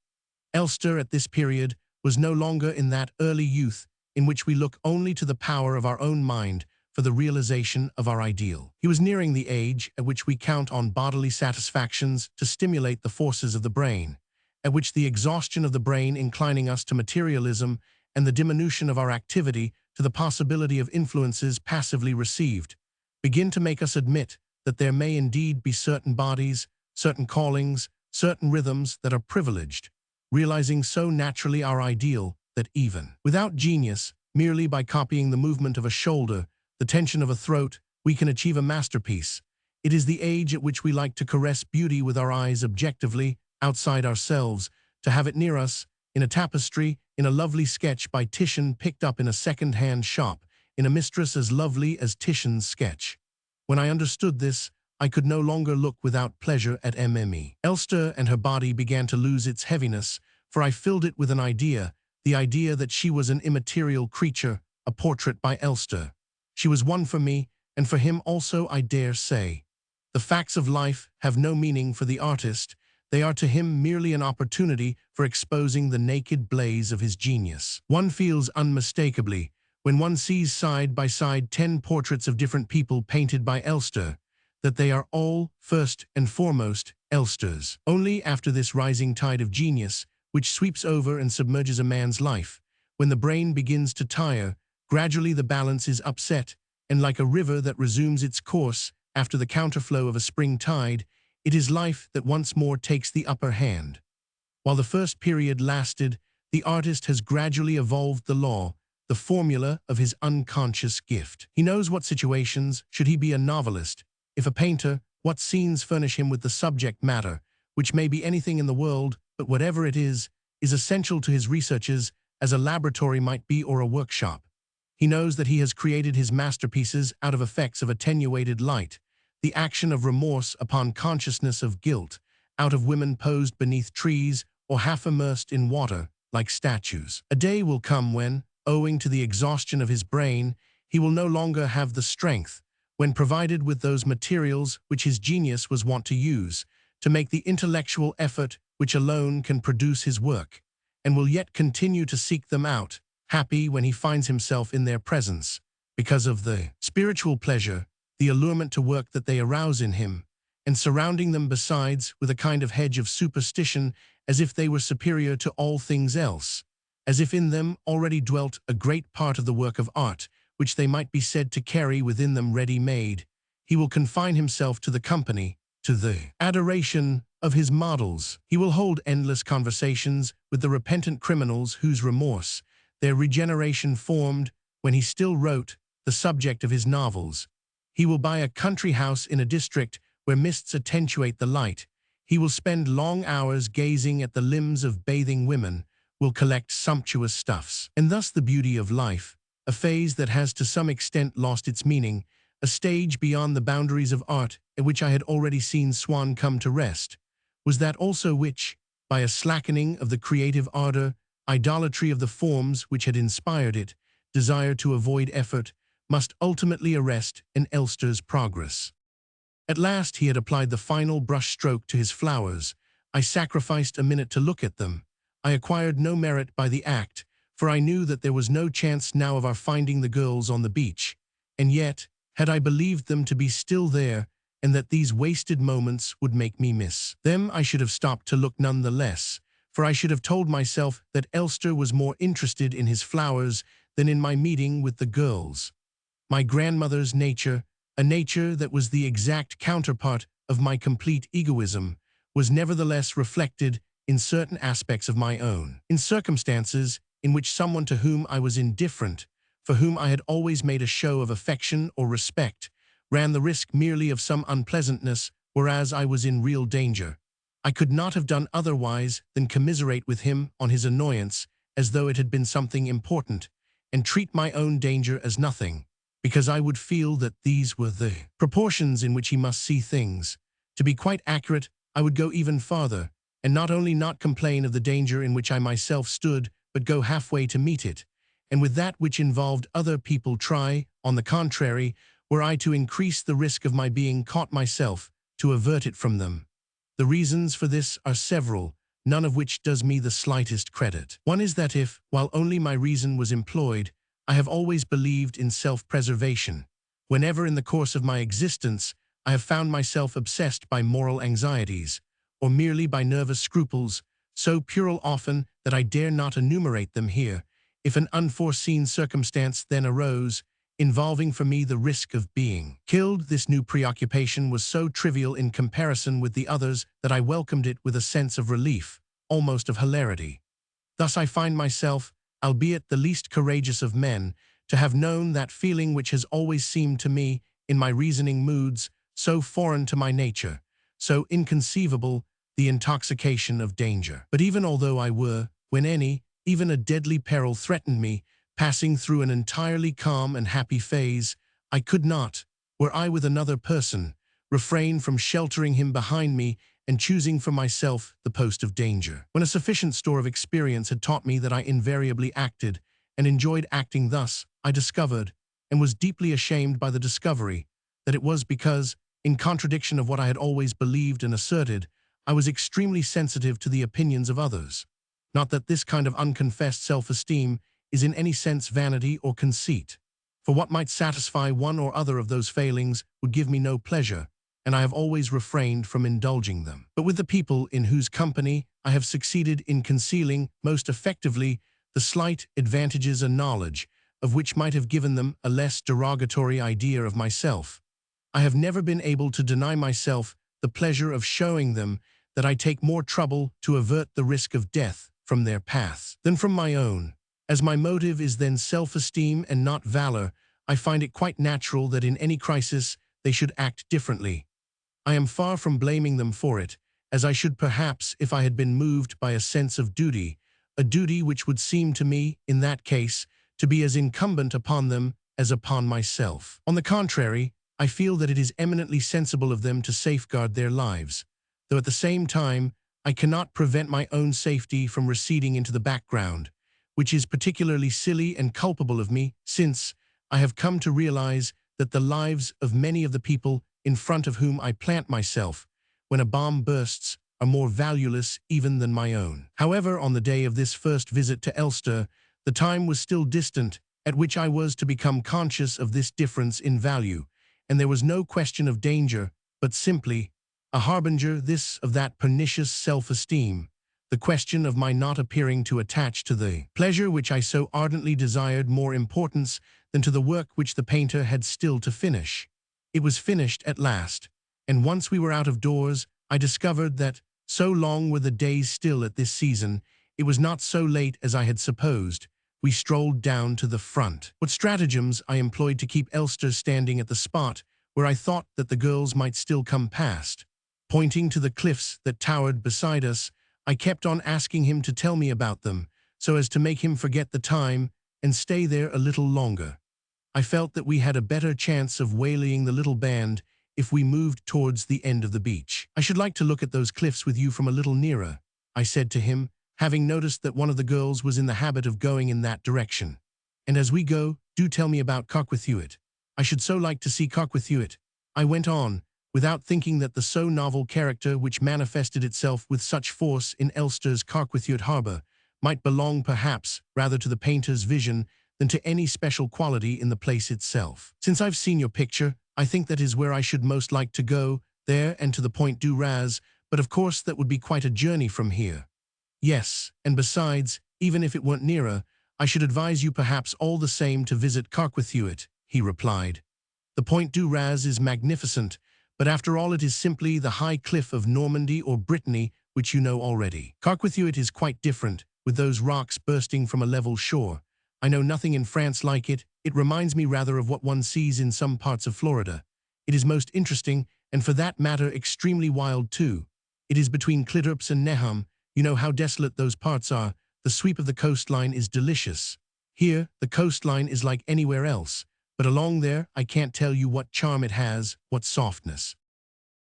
Elster, at this period, was no longer in that early youth in which we look only to the power of our own mind for the realization of our ideal. He was nearing the age at which we count on bodily satisfactions to stimulate the forces of the brain, at which the exhaustion of the brain inclining us to materialism and the diminution of our activity to the possibility of influences passively received, begin to make us admit that there may indeed be certain bodies, certain callings, certain rhythms that are privileged, realizing so naturally our ideal that even without genius, merely by copying the movement of a shoulder, the tension of a throat, we can achieve a masterpiece. It is the age at which we like to caress beauty with our eyes objectively, outside ourselves, to have it near us, in a tapestry, in a lovely sketch by Titian picked up in a second-hand shop, in a mistress as lovely as Titian's sketch. When I understood this, I could no longer look without pleasure at Mme. Elster, and her body began to lose its heaviness, for I filled it with an idea the idea that she was an immaterial creature, a portrait by Elster. She was one for me, and for him also, I dare say. The facts of life have no meaning for the artist. They are to him merely an opportunity for exposing the naked blaze of his genius. One feels unmistakably, when one sees side by side 10 portraits of different people painted by Elster, that they are all, first and foremost, Elster's. Only after this rising tide of genius, which sweeps over and submerges a man's life, when the brain begins to tire, gradually the balance is upset, and like a river that resumes its course after the counterflow of a spring tide, it is life that once more takes the upper hand. While the first period lasted, the artist has gradually evolved the law, the formula of his unconscious gift. He knows what situations, should he be a novelist, if a painter, what scenes furnish him with the subject matter, which may be anything in the world, but whatever it is essential to his researches, as a laboratory might be or a workshop. He knows that he has created his masterpieces out of effects of attenuated light, the action of remorse upon consciousness of guilt, out of women posed beneath trees or half immersed in water, like statues. A day will come when, owing to the exhaustion of his brain, he will no longer have the strength, when provided with those materials which his genius was wont to use, to make the intellectual effort which alone can produce his work, and will yet continue to seek them out, happy when he finds himself in their presence, because of the spiritual pleasure, the allurement to work that they arouse in him, and surrounding them besides with a kind of hedge of superstition, as if they were superior to all things else, as if in them already dwelt a great part of the work of art, which they might be said to carry within them ready-made. He will confine himself to the company, to the adoration of his models. He will hold endless conversations with the repentant criminals whose remorse, their regeneration formed, when he still wrote, the subject of his novels. He will buy a country house in a district where mists attenuate the light. He will spend long hours gazing at the limbs of bathing women, will collect sumptuous stuffs. And thus the beauty of life, a phase that has to some extent lost its meaning, a stage beyond the boundaries of art at which I had already seen Swann come to rest, was that also which, by a slackening of the creative ardor, idolatry of the forms which had inspired it, desire to avoid effort, must ultimately arrest an Elster's progress. At last he had applied the final brush-stroke to his flowers. I sacrificed a minute to look at them. I acquired no merit by the act, for I knew that there was no chance now of our finding the girls on the beach. And yet, had I believed them to be still there, and that these wasted moments would make me miss them, I should have stopped to look none the less, for I should have told myself that Elster was more interested in his flowers than in my meeting with the girls. My grandmother's nature, a nature that was the exact counterpart of my complete egoism, was nevertheless reflected in certain aspects of my own. In circumstances in which someone to whom I was indifferent, for whom I had always made a show of affection or respect, ran the risk merely of some unpleasantness, whereas I was in real danger, I could not have done otherwise than commiserate with him on his annoyance as though it had been something important, and treat my own danger as nothing, because I would feel that these were the proportions in which he must see things. To be quite accurate, I would go even farther, and not only not complain of the danger in which I myself stood, but go halfway to meet it, and with that which involved other people try, on the contrary, were I to increase the risk of my being caught myself, to avert it from them. The reasons for this are several, none of which does me the slightest credit. One is that if, while only my reason was employed, I have always believed in self-preservation, whenever in the course of my existence I have found myself obsessed by moral anxieties, or merely by nervous scruples, so puerile often that I dare not enumerate them here, if an unforeseen circumstance then arose, involving for me the risk of being killed, this new preoccupation was so trivial in comparison with the others that I welcomed it with a sense of relief, almost of hilarity. Thus I find myself, albeit the least courageous of men, to have known that feeling which has always seemed to me, in my reasoning moods, so foreign to my nature, so inconceivable, the intoxication of danger. But even although I were, when any, even a deadly peril threatened me, passing through an entirely calm and happy phase, I could not, were I with another person, refrain from sheltering him behind me and choosing for myself the post of danger. When a sufficient store of experience had taught me that I invariably acted and enjoyed acting thus, I discovered, and was deeply ashamed by the discovery, that it was because, in contradiction of what I had always believed and asserted, I was extremely sensitive to the opinions of others. Not that this kind of unconfessed self-esteem is in any sense vanity or conceit, for what might satisfy one or other of those failings would give me no pleasure, and I have always refrained from indulging them. But with the people in whose company I have succeeded in concealing most effectively the slight advantages and knowledge of which might have given them a less derogatory idea of myself, I have never been able to deny myself the pleasure of showing them that I take more trouble to avert the risk of death from their paths than from my own. As my motive is then self-esteem and not valor, I find it quite natural that in any crisis they should act differently. I am far from blaming them for it, as I should perhaps if I had been moved by a sense of duty, a duty which would seem to me, in that case, to be as incumbent upon them as upon myself. On the contrary, I feel that it is eminently sensible of them to safeguard their lives, though at the same time I cannot prevent my own safety from receding into the background, which is particularly silly and culpable of me, since I have come to realize that the lives of many of the people in front of whom I plant myself, when a bomb bursts, are more valueless even than my own. However, on the day of this first visit to Elster, the time was still distant at which I was to become conscious of this difference in value, and there was no question of danger, but simply a harbinger this of that pernicious self-esteem, the question of my not appearing to attach to the pleasure which I so ardently desired more importance than to the work which the painter had still to finish. It was finished at last, and once we were out of doors, I discovered that, so long were the days still at this season, it was not so late as I had supposed. We strolled down to the front. What stratagems I employed to keep Elster standing at the spot where I thought that the girls might still come past. Pointing to the cliffs that towered beside us, I kept on asking him to tell me about them, so as to make him forget the time and stay there a little longer. I felt that we had a better chance of waylaying the little band if we moved towards the end of the beach. "I should like to look at those cliffs with you from a little nearer," I said to him, having noticed that one of the girls was in the habit of going in that direction. "And as we go, do tell me about Coquethuet. I should so like to see Coquethuet," I went on, without thinking that the so novel character which manifested itself with such force in Elster's Coquethuet harbor might belong perhaps rather to the painter's vision than to any special quality in the place itself. "Since I've seen your picture, I think that is where I should most like to go, there and to the Point du Raz, but of course that would be quite a journey from here." "Yes, and besides, even if it weren't nearer, I should advise you perhaps all the same to visit Coquethuet," he replied. "The Point du Raz is magnificent, but after all it is simply the high cliff of Normandy or Brittany which you know already. Coquethuet is quite different, with those rocks bursting from a level shore. I know nothing in France like it. It reminds me rather of what one sees in some parts of Florida. It is most interesting, and for that matter extremely wild too. It is between Clitorps and Nehum. You know how desolate those parts are. The sweep of the coastline is delicious. Here, the coastline is like anywhere else, but along there I can't tell you what charm it has, what softness."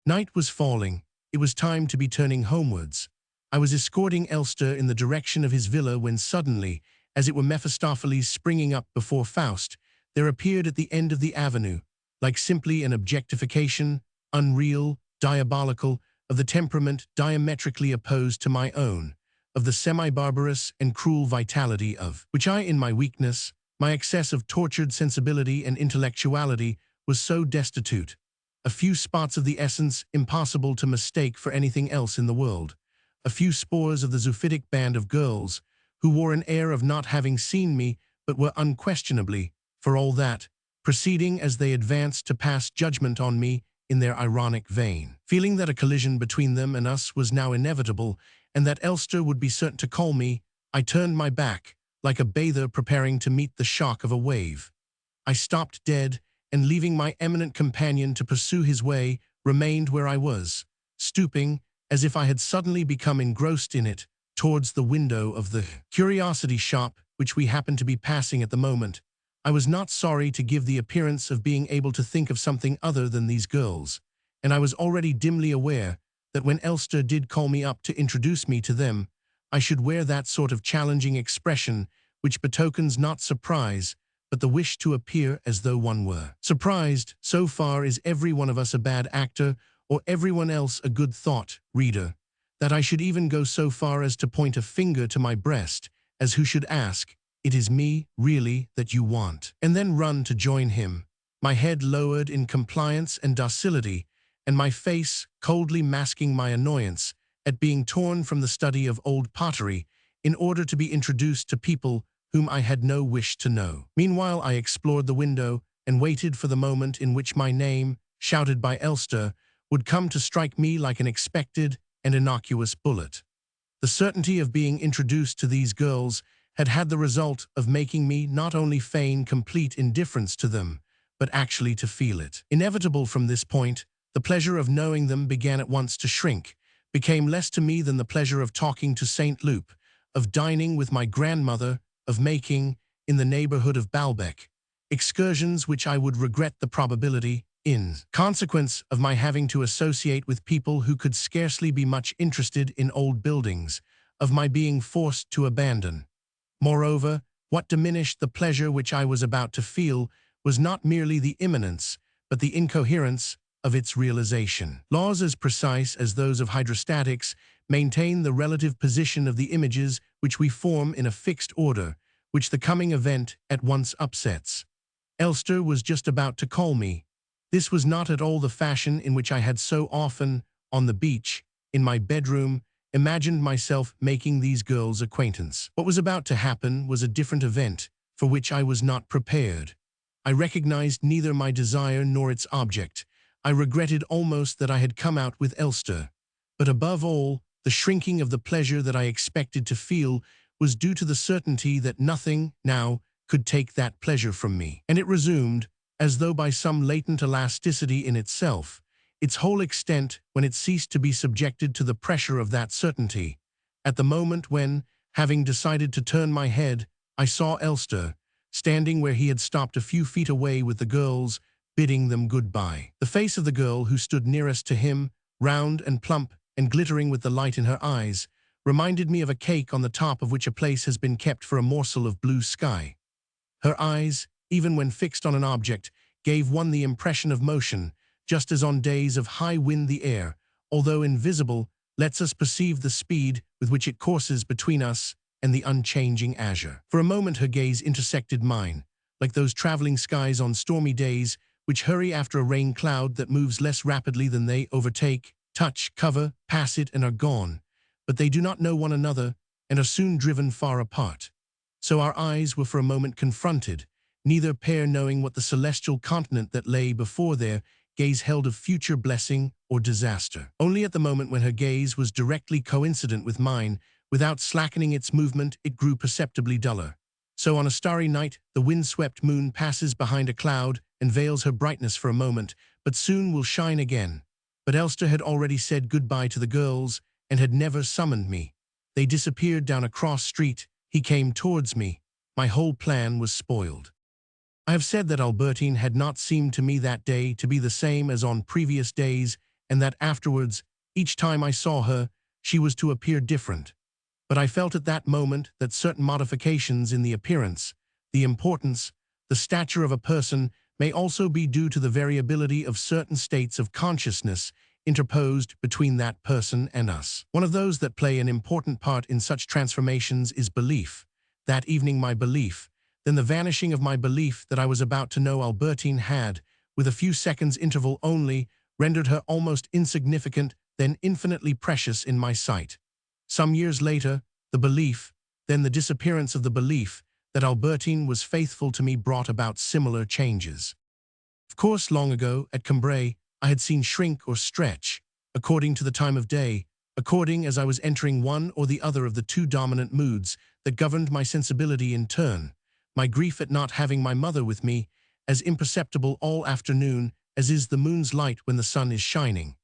Night was falling. It was time to be turning homewards. I was escorting Elster in the direction of his villa when suddenly, as it were Mephistopheles springing up before Faust, there appeared at the end of the avenue, like simply an objectification, unreal, diabolical, of the temperament diametrically opposed to my own, of the semi-barbarous and cruel vitality of which I, in my weakness, my excess of tortured sensibility and intellectuality, was so destitute. A few spots of the essence impossible to mistake for anything else in the world. A few spores of the zoophytic band of girls, who wore an air of not having seen me, but were unquestionably, for all that, proceeding as they advanced to pass judgment on me in their ironic vein. Feeling that a collision between them and us was now inevitable, and that Elster would be certain to call me, I turned my back, like a bather preparing to meet the shock of a wave. I stopped dead, and leaving my eminent companion to pursue his way, remained where I was, stooping, as if I had suddenly become engrossed in it, towards the window of the curiosity shop which we happened to be passing at the moment. I was not sorry to give the appearance of being able to think of something other than these girls, and I was already dimly aware that when Elster did call me up to introduce me to them, I should wear that sort of challenging expression which betokens not surprise, but the wish to appear as though one were. Surprised, so far is every one of us a bad actor, or everyone else a good thought, reader, that I should even go so far as to point a finger to my breast, as who should ask, "It is me, really, that you want?" and then run to join him, my head lowered in compliance and docility, and my face coldly masking my annoyance at being torn from the study of old pottery in order to be introduced to people whom I had no wish to know. Meanwhile, I explored the window and waited for the moment in which my name, shouted by Elster, would come to strike me like an expected and innocuous bullet. The certainty of being introduced to these girls had had the result of making me not only feign complete indifference to them, but actually to feel it. Inevitable from this point, the pleasure of knowing them began at once to shrink, became less to me than the pleasure of talking to St. Loup, of dining with my grandmother, of making, in the neighborhood of Baalbek, excursions which I would regret the probability, in consequence of my having to associate with people who could scarcely be much interested in old buildings, of my being forced to abandon. Moreover, what diminished the pleasure which I was about to feel was not merely the imminence, but the incoherence of its realization. Laws as precise as those of hydrostatics maintain the relative position of the images which we form in a fixed order, which the coming event at once upsets. Elster was just about to call me. This was not at all the fashion in which I had so often, on the beach, in my bedroom, imagined myself making these girls' acquaintance. What was about to happen was a different event, for which I was not prepared. I recognized neither my desire nor its object. I regretted almost that I had come out with Elster. But above all, the shrinking of the pleasure that I expected to feel was due to the certainty that nothing, now, could take that pleasure from me. And it resumed, as though by some latent elasticity in itself, its whole extent when it ceased to be subjected to the pressure of that certainty, at the moment when, having decided to turn my head, I saw Elster, standing where he had stopped a few feet away with the girls, bidding them goodbye. The face of the girl who stood nearest to him, round and plump and glittering with the light in her eyes, reminded me of a cake on the top of which a place has been kept for a morsel of blue sky. Her eyes, even when fixed on an object, gave one the impression of motion, just as on days of high wind the air, although invisible, lets us perceive the speed with which it courses between us and the unchanging azure. For a moment her gaze intersected mine, like those traveling skies on stormy days which hurry after a rain cloud that moves less rapidly than they overtake, touch, cover, pass it, and are gone. But they do not know one another and are soon driven far apart. So our eyes were for a moment confronted, neither pair knowing what the celestial continent that lay before their gaze held of future blessing or disaster. Only at the moment when her gaze was directly coincident with mine, without slackening its movement, it grew perceptibly duller. So on a starry night, the wind-swept moon passes behind a cloud and veils her brightness for a moment, but soon will shine again. But Elster had already said goodbye to the girls and had never summoned me. They disappeared down a cross street. He came towards me. My whole plan was spoiled. I have said that Albertine had not seemed to me that day to be the same as on previous days, and that afterwards, each time I saw her, she was to appear different. But I felt at that moment that certain modifications in the appearance, the importance, the stature of a person may also be due to the variability of certain states of consciousness interposed between that person and us. One of those that play an important part in such transformations is belief. That evening my belief, then the vanishing of my belief that I was about to know Albertine had, with a few seconds' interval only, rendered her almost insignificant, then infinitely precious in my sight. Some years later, the belief, then the disappearance of the belief, that Albertine was faithful to me brought about similar changes. Of course, long ago, at Cambrai, I had seen shrink or stretch, according to the time of day, according as I was entering one or the other of the two dominant moods that governed my sensibility in turn, my grief at not having my mother with me, as imperceptible all afternoon as is the moon's light when the sun is shining.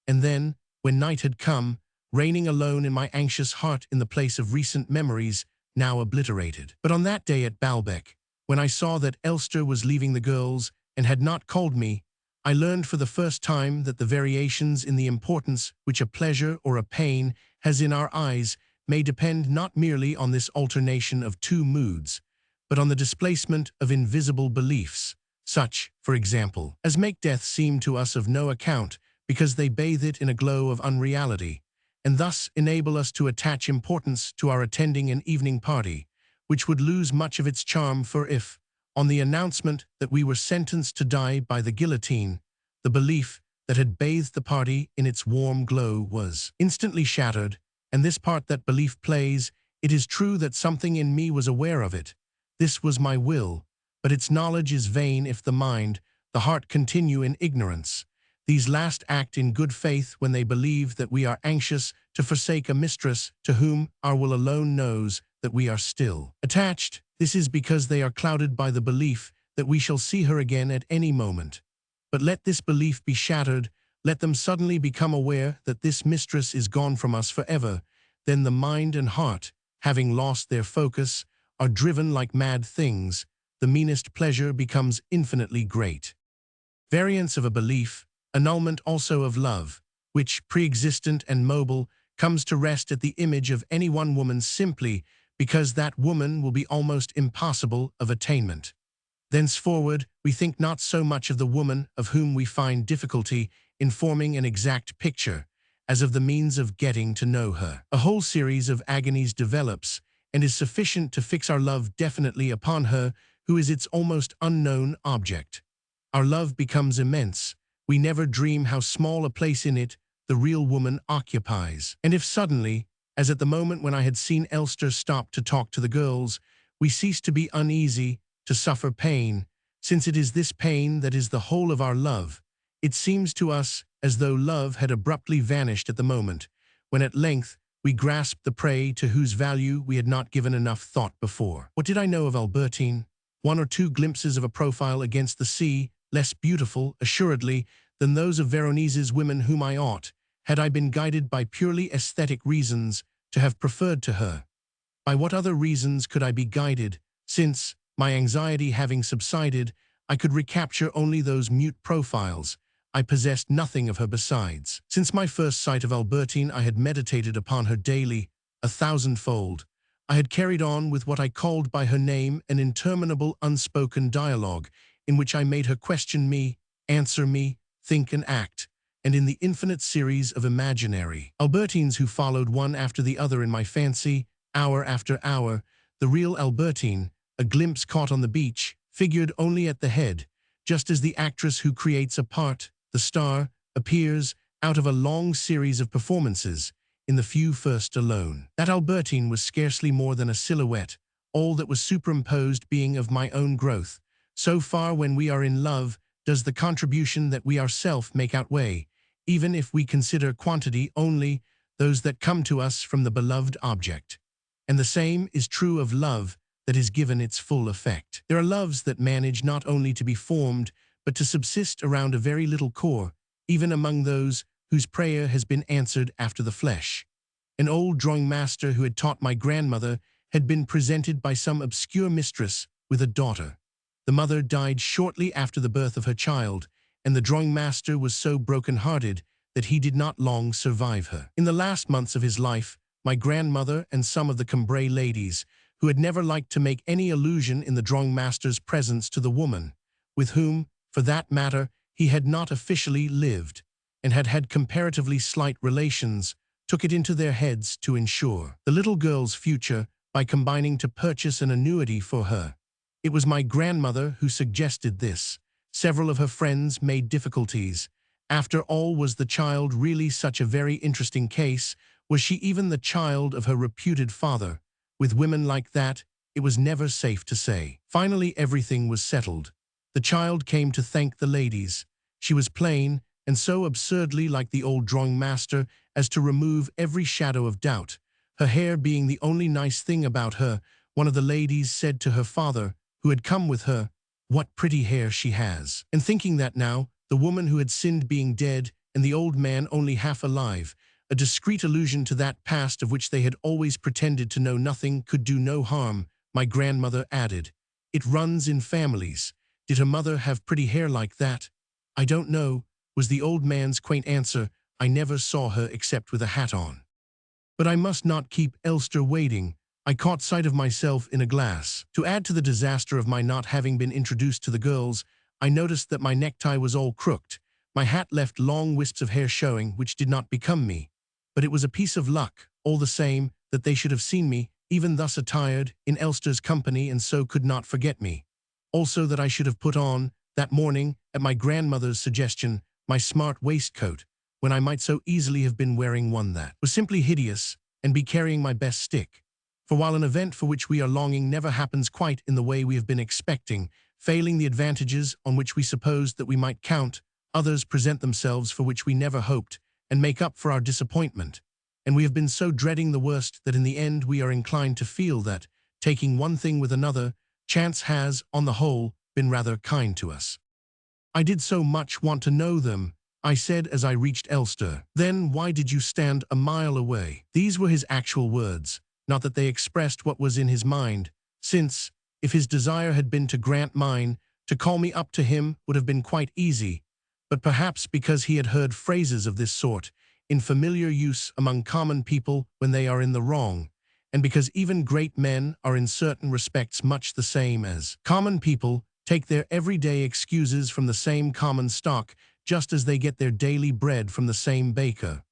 And then, when night had come, reigning alone in my anxious heart in the place of recent memories, now obliterated. But on that day at Baalbek, when I saw that Elster was leaving the girls and had not called me, I learned for the first time that the variations in the importance which a pleasure or a pain has in our eyes may depend not merely on this alternation of two moods, but on the displacement of invisible beliefs, such, for example, as make death seem to us of no account because they bathe it in a glow of unreality, and thus enable us to attach importance to our attending an evening party, which would lose much of its charm for if, on the announcement that we were sentenced to die by the guillotine, the belief that had bathed the party in its warm glow was instantly shattered, and this part that belief plays, it is true that something in me was aware of it. This was my will, but its knowledge is vain if the mind, the heart continue in ignorance. These last act in good faith when they believe that we are anxious to forsake a mistress to whom our will alone knows that we are still attached. This is because they are clouded by the belief that we shall see her again at any moment. But let this belief be shattered, let them suddenly become aware that this mistress is gone from us forever, then the mind and heart, having lost their focus, are driven like mad things. The meanest pleasure becomes infinitely great. Variance of a belief, annulment also of love, which, pre-existent and mobile, comes to rest at the image of any one woman simply because that woman will be almost impossible of attainment. Thenceforward, we think not so much of the woman of whom we find difficulty in forming an exact picture, as of the means of getting to know her. A whole series of agonies develops, and is sufficient to fix our love definitely upon her who is its almost unknown object. Our love becomes immense. We never dream how small a place in it the real woman occupies. And if suddenly, as at the moment when I had seen Elster stop to talk to the girls, we cease to be uneasy, to suffer pain, since it is this pain that is the whole of our love, it seems to us as though love had abruptly vanished at the moment, when at length we grasped the prey to whose value we had not given enough thought before. What did I know of Albertine? One or two glimpses of a profile against the sea, less beautiful, assuredly, than those of Veronese's women whom I ought, had I been guided by purely aesthetic reasons, to have preferred to her. By what other reasons could I be guided, since, my anxiety having subsided, I could recapture only those mute profiles? I possessed nothing of her besides. Since my first sight of Albertine I had meditated upon her daily, 1,000-fold. I had carried on with what I called by her name an interminable unspoken dialogue, in which I made her question me, answer me, think and act, and in the infinite series of imaginary Albertines who followed one after the other in my fancy, hour after hour, the real Albertine, a glimpse caught on the beach, figured only at the head, just as the actress who creates a part, the star, appears, out of a long series of performances, in the few first alone. That Albertine was scarcely more than a silhouette, all that was superimposed being of my own growth. So far when we are in love, does the contribution that we ourselves make outweigh, even if we consider quantity only, those that come to us from the beloved object. And the same is true of love that is given its full effect. There are loves that manage not only to be formed, but to subsist around a very little core, even among those whose prayer has been answered after the flesh. An old drawing master who had taught my grandmother had been presented by some obscure mistress with a daughter. The mother died shortly after the birth of her child, and the drawing master was so broken-hearted that he did not long survive her. In the last months of his life, my grandmother and some of the Cambrai ladies, who had never liked to make any allusion in the drawing master's presence to the woman, with whom, for that matter, he had not officially lived, and had had comparatively slight relations, took it into their heads to ensure the little girl's future by combining to purchase an annuity for her. It was my grandmother who suggested this. Several of her friends made difficulties. After all, was the child really such a very interesting case? Was she even the child of her reputed father? With women like that, it was never safe to say. Finally, everything was settled. The child came to thank the ladies. She was plain, and so absurdly like the old drawing master as to remove every shadow of doubt. Her hair being the only nice thing about her, one of the ladies said to her father, who had come with her, "What pretty hair she has." And thinking that now, the woman who had sinned being dead, and the old man only half alive, a discreet allusion to that past of which they had always pretended to know nothing could do no harm, my grandmother added, "It runs in families. Did her mother have pretty hair like that?" I don't know, was the old man's quaint answer. I never saw her except with a hat on. But I must not keep Elster waiting. I caught sight of myself in a glass. To add to the disaster of my not having been introduced to the girls, I noticed that my necktie was all crooked. My hat left long wisps of hair showing, which did not become me. But it was a piece of luck, all the same, that they should have seen me, even thus attired, in Elster's company, and so could not forget me. Also that I should have put on, that morning, at my grandmother's suggestion, my smart waistcoat, when I might so easily have been wearing one that was simply hideous, and be carrying my best stick. For while an event for which we are longing never happens quite in the way we have been expecting, failing the advantages on which we supposed that we might count, others present themselves for which we never hoped, and make up for our disappointment. And we have been so dreading the worst that in the end we are inclined to feel that, taking one thing with another, chance has, on the whole, been rather kind to us. I did so much want to know them, I said as I reached Elster. Then why did you stand a mile away? These were his actual words, not that they expressed what was in his mind, since, if his desire had been to grant mine, to call me up to him would have been quite easy, but perhaps because he had heard phrases of this sort, in familiar use among common people when they are in the wrong, and because even great men are in certain respects much the same as common people, take their everyday excuses from the same common stock, just as they get their daily bread from the same baker.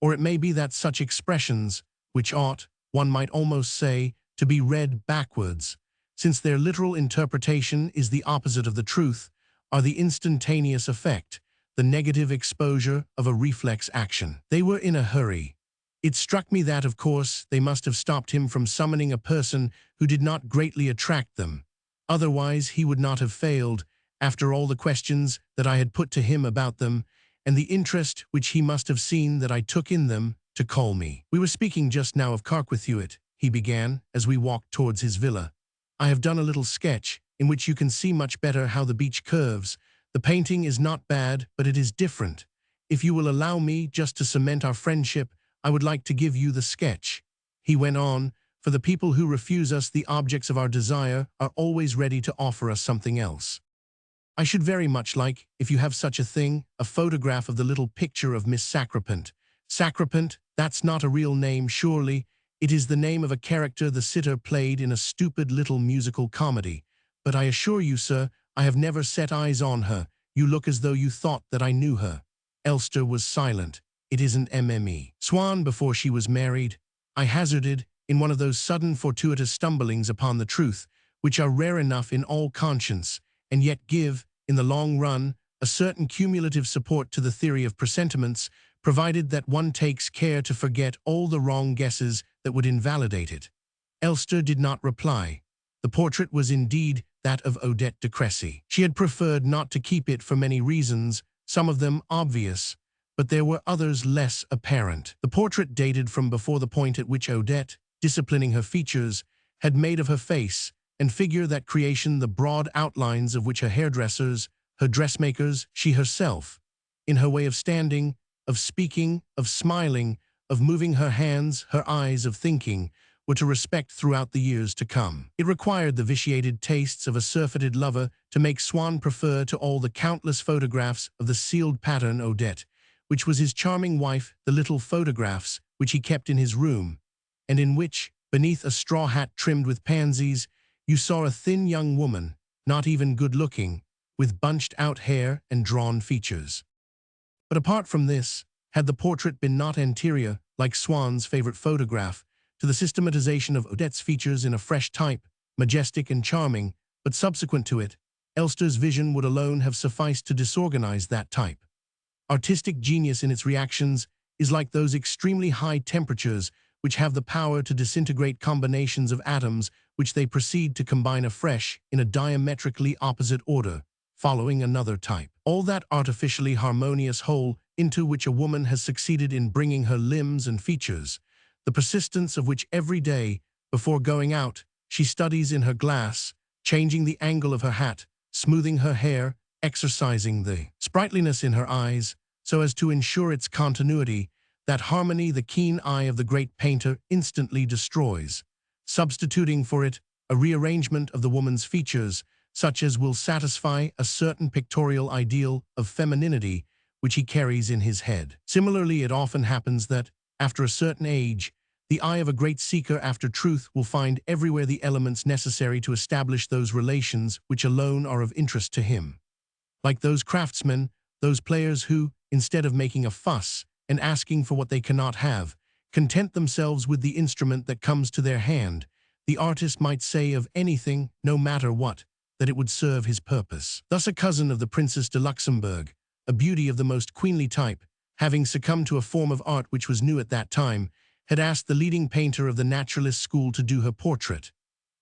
Or it may be that such expressions, which ought, one might almost say, to be read backwards, since their literal interpretation is the opposite of the truth, are the instantaneous effect, the negative exposure of a reflex action. They were in a hurry. It struck me that, of course, they must have stopped him from summoning a person who did not greatly attract them. Otherwise he would not have failed, after all the questions that I had put to him about them, and the interest which he must have seen that I took in them, to call me. We were speaking just now of Carquethuit, he began, as we walked towards his villa. I have done a little sketch, in which you can see much better how the beach curves. The painting is not bad, but it is different. If you will allow me just to cement our friendship, I would like to give you the sketch. He went on, for the people who refuse us the objects of our desire are always ready to offer us something else. I should very much like, if you have such a thing, a photograph of the little picture of Miss Sacripant. Sacripant, that's not a real name, surely. It is the name of a character the sitter played in a stupid little musical comedy. But I assure you, sir, I have never set eyes on her. You look as though you thought that I knew her. Elster was silent. It isn't Mme. Swann before she was married. I hazarded, in one of those sudden fortuitous stumblings upon the truth, which are rare enough in all conscience, and yet give, in the long run, a certain cumulative support to the theory of presentiments, provided that one takes care to forget all the wrong guesses that would invalidate it. Elster did not reply. The portrait was indeed that of Odette de Crécy. She had preferred not to keep it for many reasons, some of them obvious, but there were others less apparent. The portrait dated from before the point at which Odette, disciplining her features, had made of her face and figure that creation the broad outlines of which her hairdressers, her dressmakers, she herself, in her way of standing, of speaking, of smiling, of moving her hands, her eyes, of thinking, were to respect throughout the years to come. It required the vitiated tastes of a surfeited lover to make Swann prefer to all the countless photographs of the sealed pattern Odette, which was his charming wife, the little photographs which he kept in his room, and in which, beneath a straw hat trimmed with pansies, you saw a thin young woman, not even good-looking, with bunched-out hair and drawn features. But apart from this, had the portrait been not anterior, like Swann's favorite photograph, to the systematization of Odette's features in a fresh type, majestic and charming, but subsequent to it, Elster's vision would alone have sufficed to disorganize that type. Artistic genius in its reactions is like those extremely high temperatures which have the power to disintegrate combinations of atoms which they proceed to combine afresh in a diametrically opposite order, following another type. All that artificially harmonious whole into which a woman has succeeded in bringing her limbs and features, the persistence of which every day, before going out, she studies in her glass, changing the angle of her hat, smoothing her hair, exercising the sprightliness in her eyes, so as to ensure its continuity, that harmony the keen eye of the great painter instantly destroys, substituting for it a rearrangement of the woman's features, such as will satisfy a certain pictorial ideal of femininity which he carries in his head. Similarly, it often happens that, after a certain age, the eye of a great seeker after truth will find everywhere the elements necessary to establish those relations which alone are of interest to him. Like those craftsmen, those players who, instead of making a fuss and asking for what they cannot have, content themselves with the instrument that comes to their hand, the artist might say of anything, no matter what, that it would serve his purpose. Thus a cousin of the Princess de Luxembourg, a beauty of the most queenly type, having succumbed to a form of art which was new at that time, had asked the leading painter of the naturalist school to do her portrait.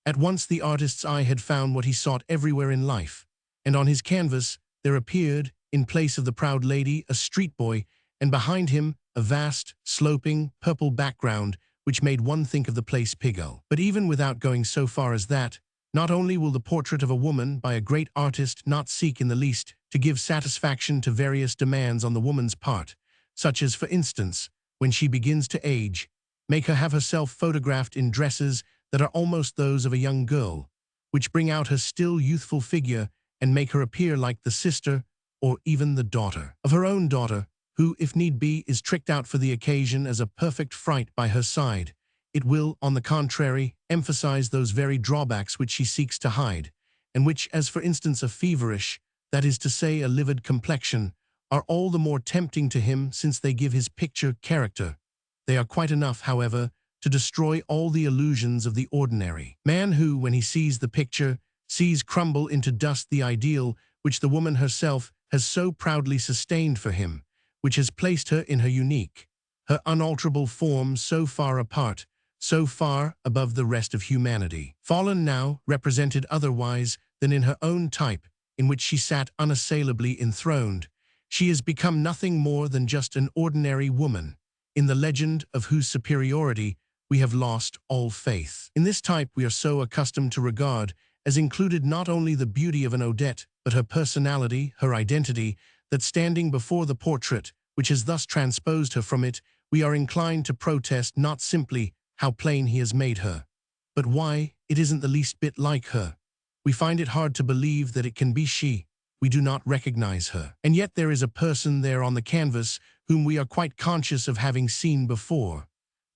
At once the artist's eye had found what he sought everywhere in life, and on his canvas there appeared, in place of the proud lady, a street boy, and behind him a vast, sloping, purple background which made one think of the place Pigalle. But even without going so far as that, not only will the portrait of a woman by a great artist not seek in the least to give satisfaction to various demands on the woman's part, such as, for instance, when she begins to age, make her have herself photographed in dresses that are almost those of a young girl, which bring out her still youthful figure and make her appear like the sister or even the daughter of her own daughter, who, if need be, is tricked out for the occasion as a perfect fright by her side. It will, on the contrary, emphasize those very drawbacks which she seeks to hide, and which, as for instance a feverish, that is to say a livid complexion, are all the more tempting to him since they give his picture character. They are quite enough, however, to destroy all the illusions of the ordinary man who, when he sees the picture, sees crumble into dust the ideal which the woman herself has so proudly sustained for him, which has placed her in her unique, her unalterable form so far apart, so far above the rest of humanity. Fallen now, represented otherwise than in her own type, in which she sat unassailably enthroned, she has become nothing more than just an ordinary woman, in the legend of whose superiority we have lost all faith. In this type we are so accustomed to regard as included not only the beauty of an Odette, but her personality, her identity, that standing before the portrait, which has thus transposed her from it, we are inclined to protest not simply how plain he has made her, but why it isn't the least bit like her. We find it hard to believe that it can be she. We do not recognize her. And yet there is a person there on the canvas whom we are quite conscious of having seen before.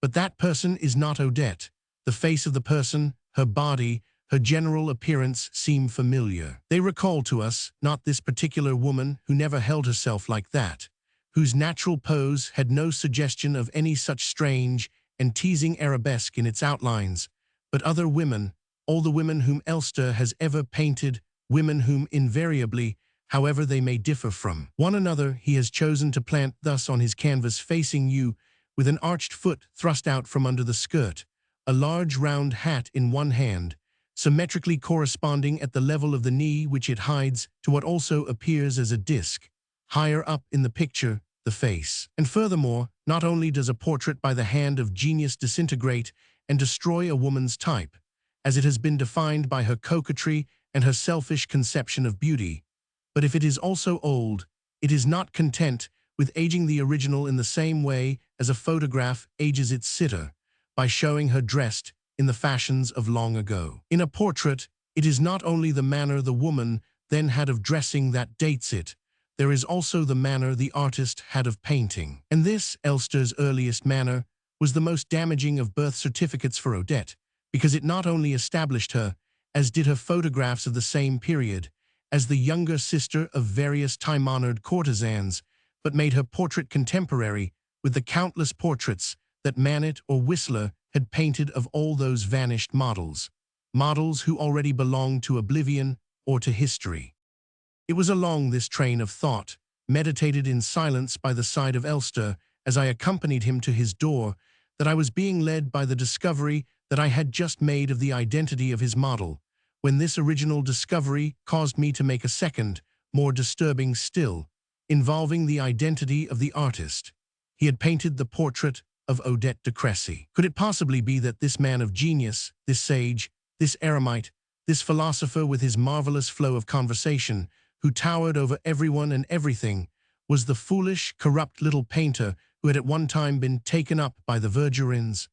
But that person is not Odette. The face of the person, her body, her general appearance seem familiar. They recall to us, not this particular woman who never held herself like that, whose natural pose had no suggestion of any such strange and teasing arabesque in its outlines, but other women, all the women whom Elster has ever painted, women whom invariably, however they may differ from one another, he has chosen to plant thus on his canvas facing you, with an arched foot thrust out from under the skirt, a large round hat in one hand, symmetrically corresponding at the level of the knee which it hides to what also appears as a disc, higher up in the picture, the face. And furthermore, not only does a portrait by the hand of genius disintegrate and destroy a woman's type, as it has been defined by her coquetry and her selfish conception of beauty, but if it is also old, it is not content with aging the original in the same way as a photograph ages its sitter, by showing her dressed in the fashions of long ago. In a portrait, it is not only the manner the woman then had of dressing that dates it, there is also the manner the artist had of painting. And this, Elster's earliest manner, was the most damaging of birth certificates for Odette, because it not only established her, as did her photographs of the same period, as the younger sister of various time-honored courtesans, but made her portrait contemporary with the countless portraits that Manet or Whistler had painted of all those vanished models who already belonged to oblivion or to history. It was along this train of thought, meditated in silence by the side of Elster as I accompanied him to his door, that I was being led by the discovery that I had just made of the identity of his model, when this original discovery caused me to make a second, more disturbing still, involving the identity of the artist. He had painted the portrait of Odette de Crécy. Could it possibly be that this man of genius, this sage, this eremite, this philosopher with his marvelous flow of conversation, who towered over everyone and everything, was the foolish, corrupt little painter who had at one time been taken up by the Verdurins?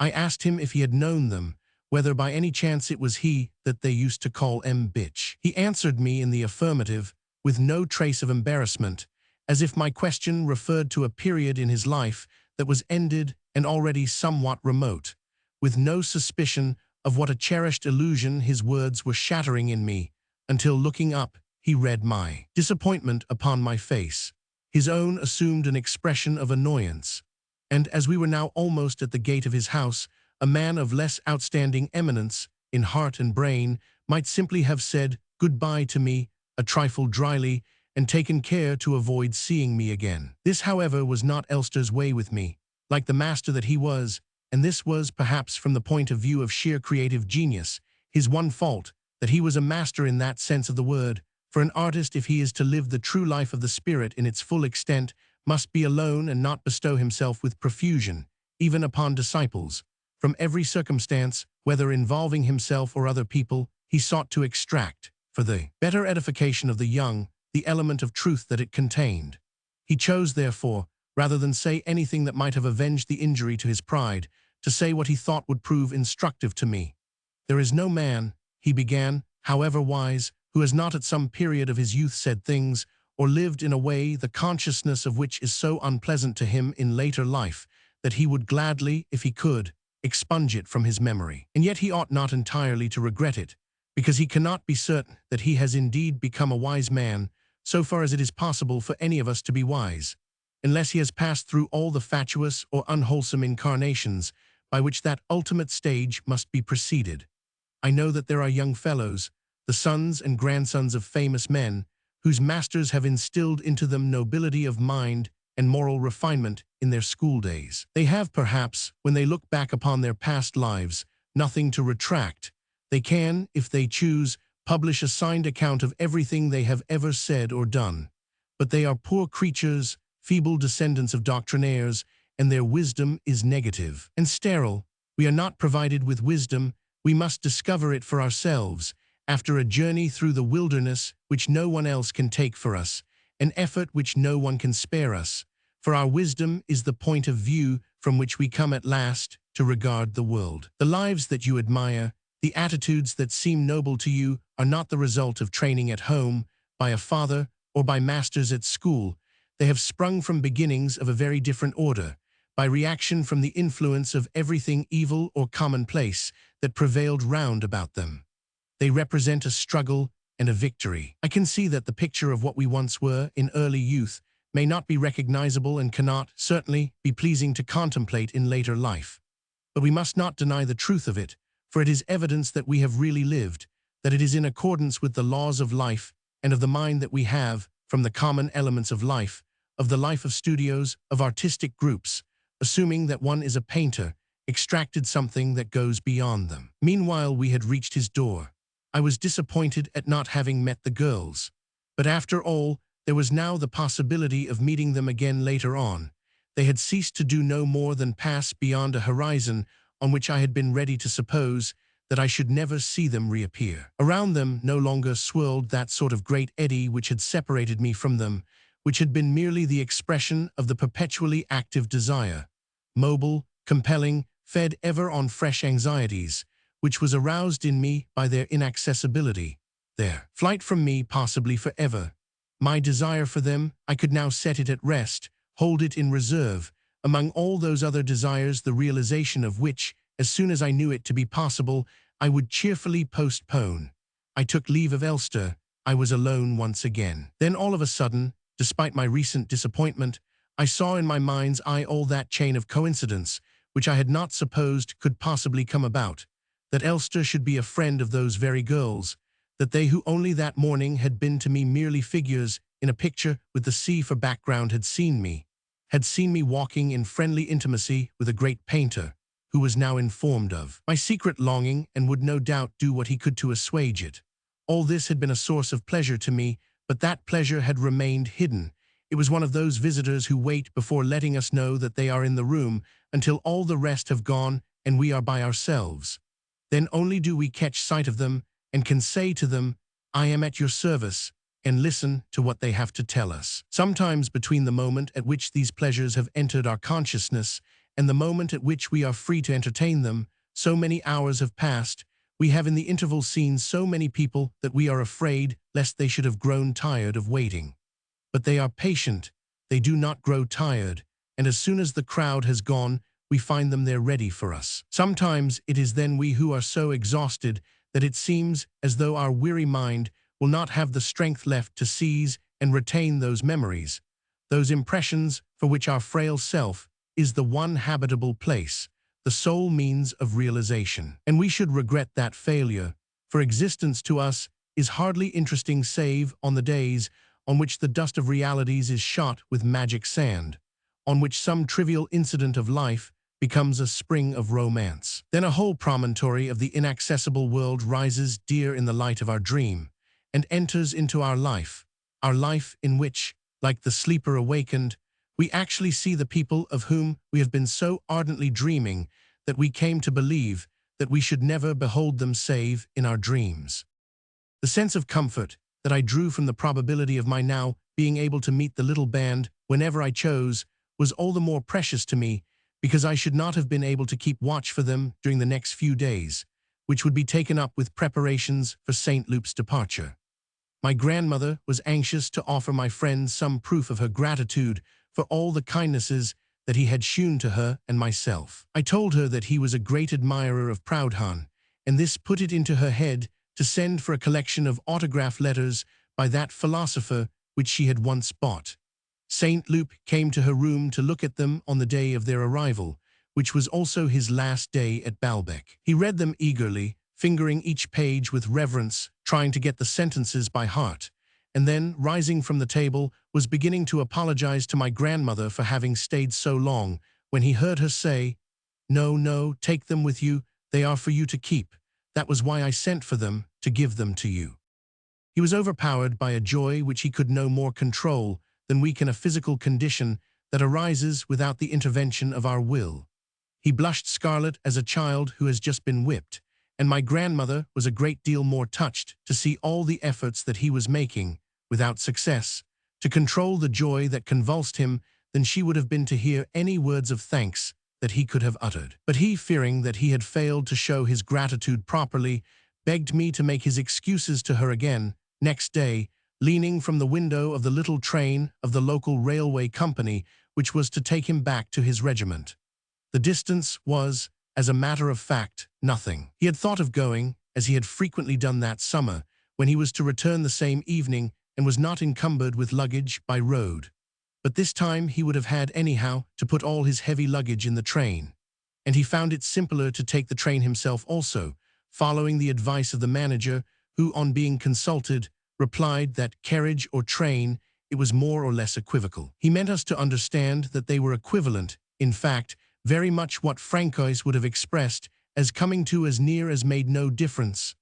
I asked him if he had known them, whether by any chance it was he that they used to call bitch. He answered me in the affirmative, with no trace of embarrassment, as if my question referred to a period in his life that was ended and already somewhat remote, with no suspicion of what a cherished illusion his words were shattering in me, until looking up, he read my disappointment upon my face. His own assumed an expression of annoyance, and as we were now almost at the gate of his house, a man of less outstanding eminence in heart and brain might simply have said goodbye to me a trifle dryly and taken care to avoid seeing me again. This, however, was not Elster's way with me, like the master that he was, and this was, perhaps from the point of view of sheer creative genius, his one fault, that he was a master in that sense of the word. For an artist, if he is to live the true life of the spirit in its full extent, must be alone and not bestow himself with profusion, even upon disciples. From every circumstance, whether involving himself or other people, he sought to extract, for the better edification of the young, the element of truth that it contained. He chose, therefore, rather than say anything that might have avenged the injury to his pride, to say what he thought would prove instructive to me. There is no man, he began, however wise, who has not at some period of his youth said things, or lived in a way the consciousness of which is so unpleasant to him in later life, that he would gladly, if he could, expunge it from his memory. And yet he ought not entirely to regret it, because he cannot be certain that he has indeed become a wise man, so far as it is possible for any of us to be wise, unless he has passed through all the fatuous or unwholesome incarnations by which that ultimate stage must be preceded. I know that there are young fellows, the sons and grandsons of famous men, whose masters have instilled into them nobility of mind and moral refinement in their school days. They have, perhaps, when they look back upon their past lives, nothing to retract. They can, if they choose, publish a signed account of everything they have ever said or done. But they are poor creatures, feeble descendants of doctrinaires, and their wisdom is negative and sterile. We are not provided with wisdom, we must discover it for ourselves, after a journey through the wilderness which no one else can take for us, an effort which no one can spare us, for our wisdom is the point of view from which we come at last to regard the world. The lives that you admire, the attitudes that seem noble to you, are not the result of training at home, by a father, or by masters at school. They have sprung from beginnings of a very different order, by reaction from the influence of everything evil or commonplace that prevailed round about them. They represent a struggle and a victory. I can see that the picture of what we once were in early youth may not be recognizable and cannot, certainly, be pleasing to contemplate in later life. But we must not deny the truth of it, for it is evidence that we have really lived, that it is in accordance with the laws of life and of the mind that we have, from the common elements of life of studios, of artistic groups, assuming that one is a painter, extracted something that goes beyond them. Meanwhile, we had reached his door. I was disappointed at not having met the girls, but after all, there was now the possibility of meeting them again later on. They had ceased to do no more than pass beyond a horizon on which I had been ready to suppose that I should never see them reappear. Around them no longer swirled that sort of great eddy which had separated me from them, which had been merely the expression of the perpetually active desire, mobile, compelling, fed ever on fresh anxieties, which was aroused in me by their inaccessibility, their flight from me possibly forever. My desire for them, I could now set it at rest, hold it in reserve, among all those other desires the realization of which, as soon as I knew it to be possible, I would cheerfully postpone. I took leave of Elster. I was alone once again. Then all of a sudden, despite my recent disappointment, I saw in my mind's eye all that chain of coincidence, which I had not supposed could possibly come about, that Elster should be a friend of those very girls, that they who only that morning had been to me merely figures in a picture with the sea for background had seen me walking in friendly intimacy with a great painter, who was now informed of my secret longing and would no doubt do what he could to assuage it. All this had been a source of pleasure to me, but that pleasure had remained hidden. It was one of those visitors who wait before letting us know that they are in the room until all the rest have gone and we are by ourselves. Then only do we catch sight of them and can say to them, "I am at your service," and listen to what they have to tell us. Sometimes between the moment at which these pleasures have entered our consciousness and the moment at which we are free to entertain them, So many hours have passed. We have in the interval seen so many people that we are afraid lest they should have grown tired of waiting. But they are patient, they do not grow tired, and as soon as the crowd has gone, we find them there ready for us. Sometimes it is then we who are so exhausted that it seems as though our weary mind will not have the strength left to seize and retain those memories, those impressions for which our frail self is the one habitable place, the sole means of realization. And we should regret that failure, for existence to us is hardly interesting save on the days on which the dust of realities is shot with magic sand, on which some trivial incident of life becomes a spring of romance. Then a whole promontory of the inaccessible world rises dear in the light of our dream, and enters into our life in which, like the sleeper awakened, we actually see the people of whom we have been so ardently dreaming that we came to believe that we should never behold them save in our dreams. The sense of comfort that I drew from the probability of my now being able to meet the little band whenever I chose was all the more precious to me because I should not have been able to keep watch for them during the next few days, which would be taken up with preparations for St. Luke's departure. My grandmother was anxious to offer my friend some proof of her gratitude for all the kindnesses that he had shewn to her and myself. I told her that he was a great admirer of Proudhon, and this put it into her head to send for a collection of autograph letters by that philosopher which she had once bought. St. Luke came to her room to look at them on the day of their arrival, which was also his last day at Balbec. He read them eagerly, fingering each page with reverence, trying to get the sentences by heart, and then, rising from the table, was beginning to apologize to my grandmother for having stayed so long, when he heard her say, "No, no, take them with you, they are for you to keep. That was why I sent for them, to give them to you." He was overpowered by a joy which he could no more control than we can a physical condition that arises without the intervention of our will. He blushed scarlet as a child who has just been whipped, and my grandmother was a great deal more touched to see all the efforts that he was making, without success, to control the joy that convulsed him than she would have been to hear any words of thanks that he could have uttered. But he, fearing that he had failed to show his gratitude properly, begged me to make his excuses to her again, next day, leaning from the window of the little train of the local railway company which was to take him back to his regiment. The distance was, as a matter of fact, nothing. He had thought of going, as he had frequently done that summer, when he was to return the same evening and was not encumbered with luggage by road. But this time he would have had anyhow to put all his heavy luggage in the train. And he found it simpler to take the train himself also, following the advice of the manager, who, on being consulted, replied that carriage or train, it was more or less equivocal. He meant us to understand that they were equivalent, in fact, very much what Francois would have expressed as coming to as near as made no difference.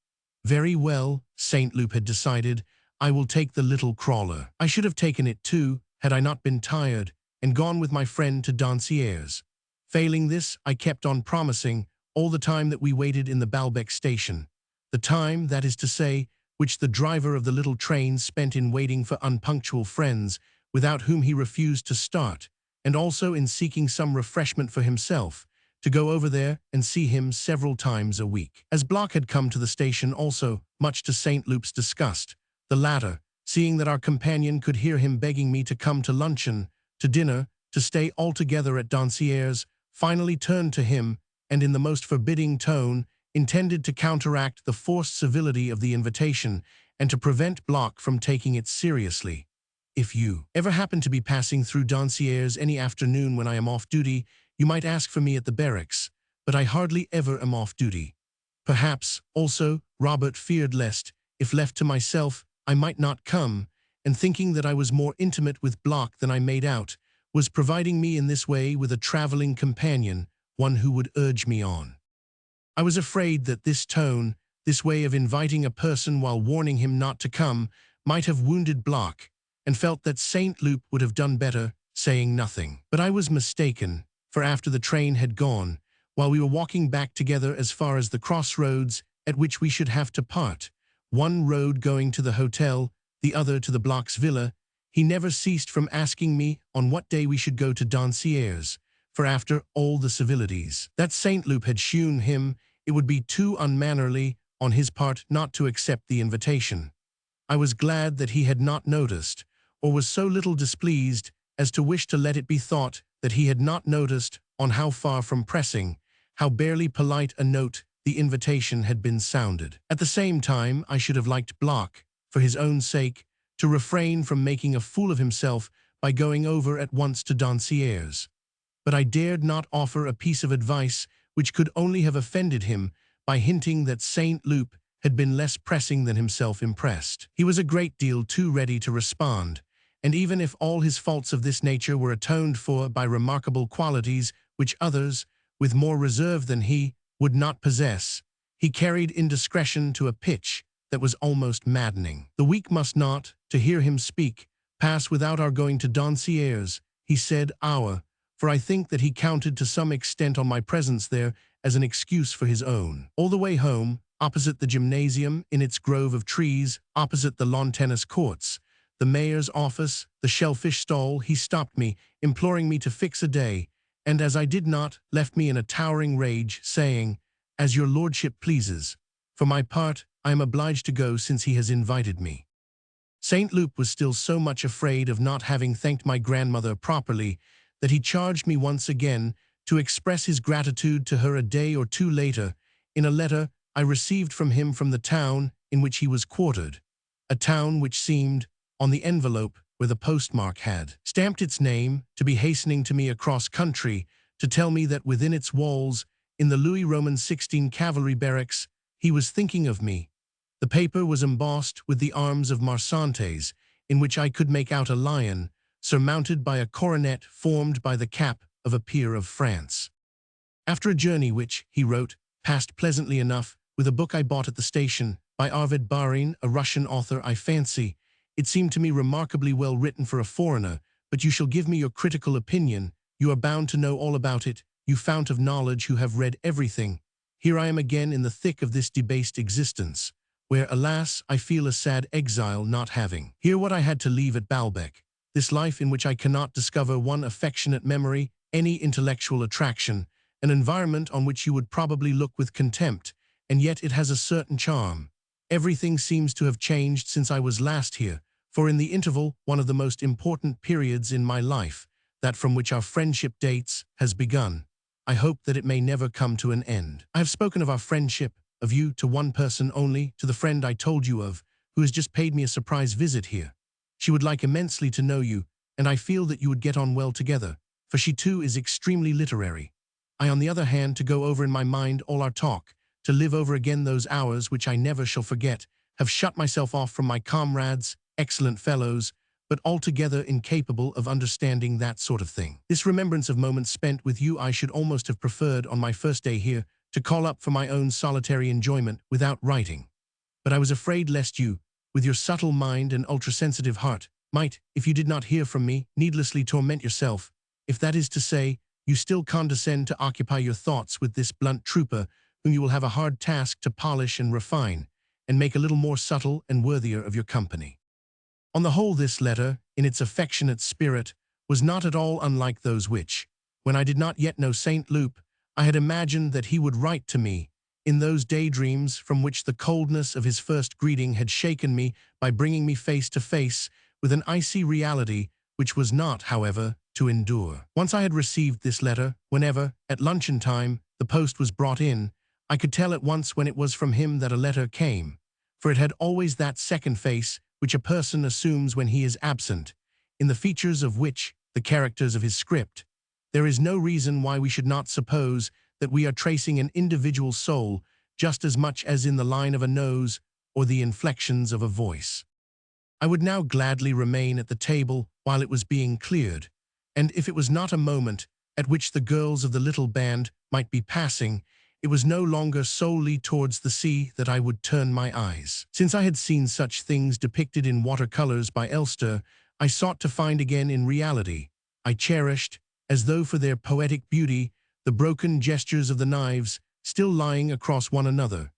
Very well, St. Luke had decided, I will take the little crawler. I should have taken it too, had I not been tired, and gone with my friend to Dancier's. Failing this, I kept on promising, all the time that we waited in the Balbec station. The time, that is to say, which the driver of the little train spent in waiting for unpunctual friends, without whom he refused to start, and also in seeking some refreshment for himself, to go over there and see him several times a week. As Bloch had come to the station also, much to St. Luke's disgust, the latter, seeing that our companion could hear him begging me to come to luncheon, to dinner, to stay altogether at Dancier's, finally turned to him, and in the most forbidding tone, intended to counteract the forced civility of the invitation and to prevent Bloch from taking it seriously. If you ever happen to be passing through Dancier's any afternoon when I am off duty, you might ask for me at the barracks, but I hardly ever am off duty. Perhaps, also, Robert feared lest, if left to myself, I might not come, and thinking that I was more intimate with Bloch than I made out, was providing me in this way with a traveling companion, one who would urge me on. I was afraid that this tone, this way of inviting a person while warning him not to come, might have wounded Bloch, and felt that St. Luke would have done better, saying nothing. But I was mistaken, for after the train had gone, while we were walking back together as far as the crossroads at which we should have to part, one road going to the hotel, the other to the Bloch's villa, he never ceased from asking me on what day we should go to Dancier's, for after all the civilities that Saint Loup had shewn him, it would be too unmannerly on his part not to accept the invitation. I was glad that he had not noticed, or was so little displeased as to wish to let it be thought that he had not noticed on how far from pressing, how barely polite a note the invitation had been sounded. At the same time, I should have liked Bloch, for his own sake, to refrain from making a fool of himself by going over at once to Dancier's. But I dared not offer a piece of advice which could only have offended him by hinting that Saint Loup had been less pressing than himself impressed. He was a great deal too ready to respond, and even if all his faults of this nature were atoned for by remarkable qualities which others, with more reserve than he, would not possess, he carried indiscretion to a pitch that was almost maddening. The week must not, to hear him speak, pass without our going to Dancier's, he said, for I think that he counted to some extent on my presence there as an excuse for his own. All the way home, opposite the gymnasium, in its grove of trees, opposite the lawn tennis courts, the mayor's office, the shellfish stall, he stopped me, imploring me to fix a day, and as I did not, left me in a towering rage, saying, "As your lordship pleases. For my part, I am obliged to go since he has invited me." Saint Loup was still so much afraid of not having thanked my grandmother properly that he charged me once again to express his gratitude to her a day or two later in a letter I received from him from the town in which he was quartered, a town which seemed, on the envelope where the postmark had stamped its name, to be hastening to me across country to tell me that within its walls, in the Louis Roman 16 cavalry barracks, he was thinking of me. The paper was embossed with the arms of Marsantes, in which I could make out a lion, surmounted by a coronet formed by the cap of a peer of France. After a journey which, he wrote, passed pleasantly enough, with a book I bought at the station, by Arvid Barin, a Russian author, I fancy, it seemed to me remarkably well written for a foreigner, but you shall give me your critical opinion. You are bound to know all about it, you fount of knowledge who have read everything. Here I am again in the thick of this debased existence, where, alas, I feel a sad exile not having here what I had to leave at Baalbek, this life in which I cannot discover one affectionate memory, any intellectual attraction, an environment on which you would probably look with contempt, and yet it has a certain charm. Everything seems to have changed since I was last here, for in the interval, one of the most important periods in my life, that from which our friendship dates, has begun. I hope that it may never come to an end. I have spoken of our friendship, of you, to one person only, to the friend I told you of, who has just paid me a surprise visit here. She would like immensely to know you, and I feel that you would get on well together, for she too is extremely literary. I, on the other hand, to go over in my mind all our talk, to live over again those hours which I never shall forget, have shut myself off from my comrades, excellent fellows, but altogether incapable of understanding that sort of thing. This remembrance of moments spent with you I should almost have preferred on my first day here to call up for my own solitary enjoyment without writing. But I was afraid lest you, with your subtle mind and ultrasensitive heart, might, if you did not hear from me, needlessly torment yourself, if that is to say, you still condescend to occupy your thoughts with this blunt trooper whom you will have a hard task to polish and refine, and make a little more subtle and worthier of your company. On the whole, this letter, in its affectionate spirit, was not at all unlike those which, when I did not yet know Saint Loup, I had imagined that he would write to me, in those daydreams from which the coldness of his first greeting had shaken me by bringing me face to face with an icy reality which was not, however, to endure. Once I had received this letter, whenever, at luncheon time, the post was brought in, I could tell at once when it was from him that a letter came, for it had always that second face which a person assumes when he is absent, in the features of which, the characters of his script, there is no reason why we should not suppose that we are tracing an individual soul just as much as in the line of a nose or the inflections of a voice. I would now gladly remain at the table while it was being cleared, and if it was not a moment at which the girls of the little band might be passing, it was no longer solely towards the sea that I would turn my eyes. Since I had seen such things depicted in watercolors by Elster, I sought to find again in reality. I cherished, as though for their poetic beauty, the broken gestures of the knives still lying across one another,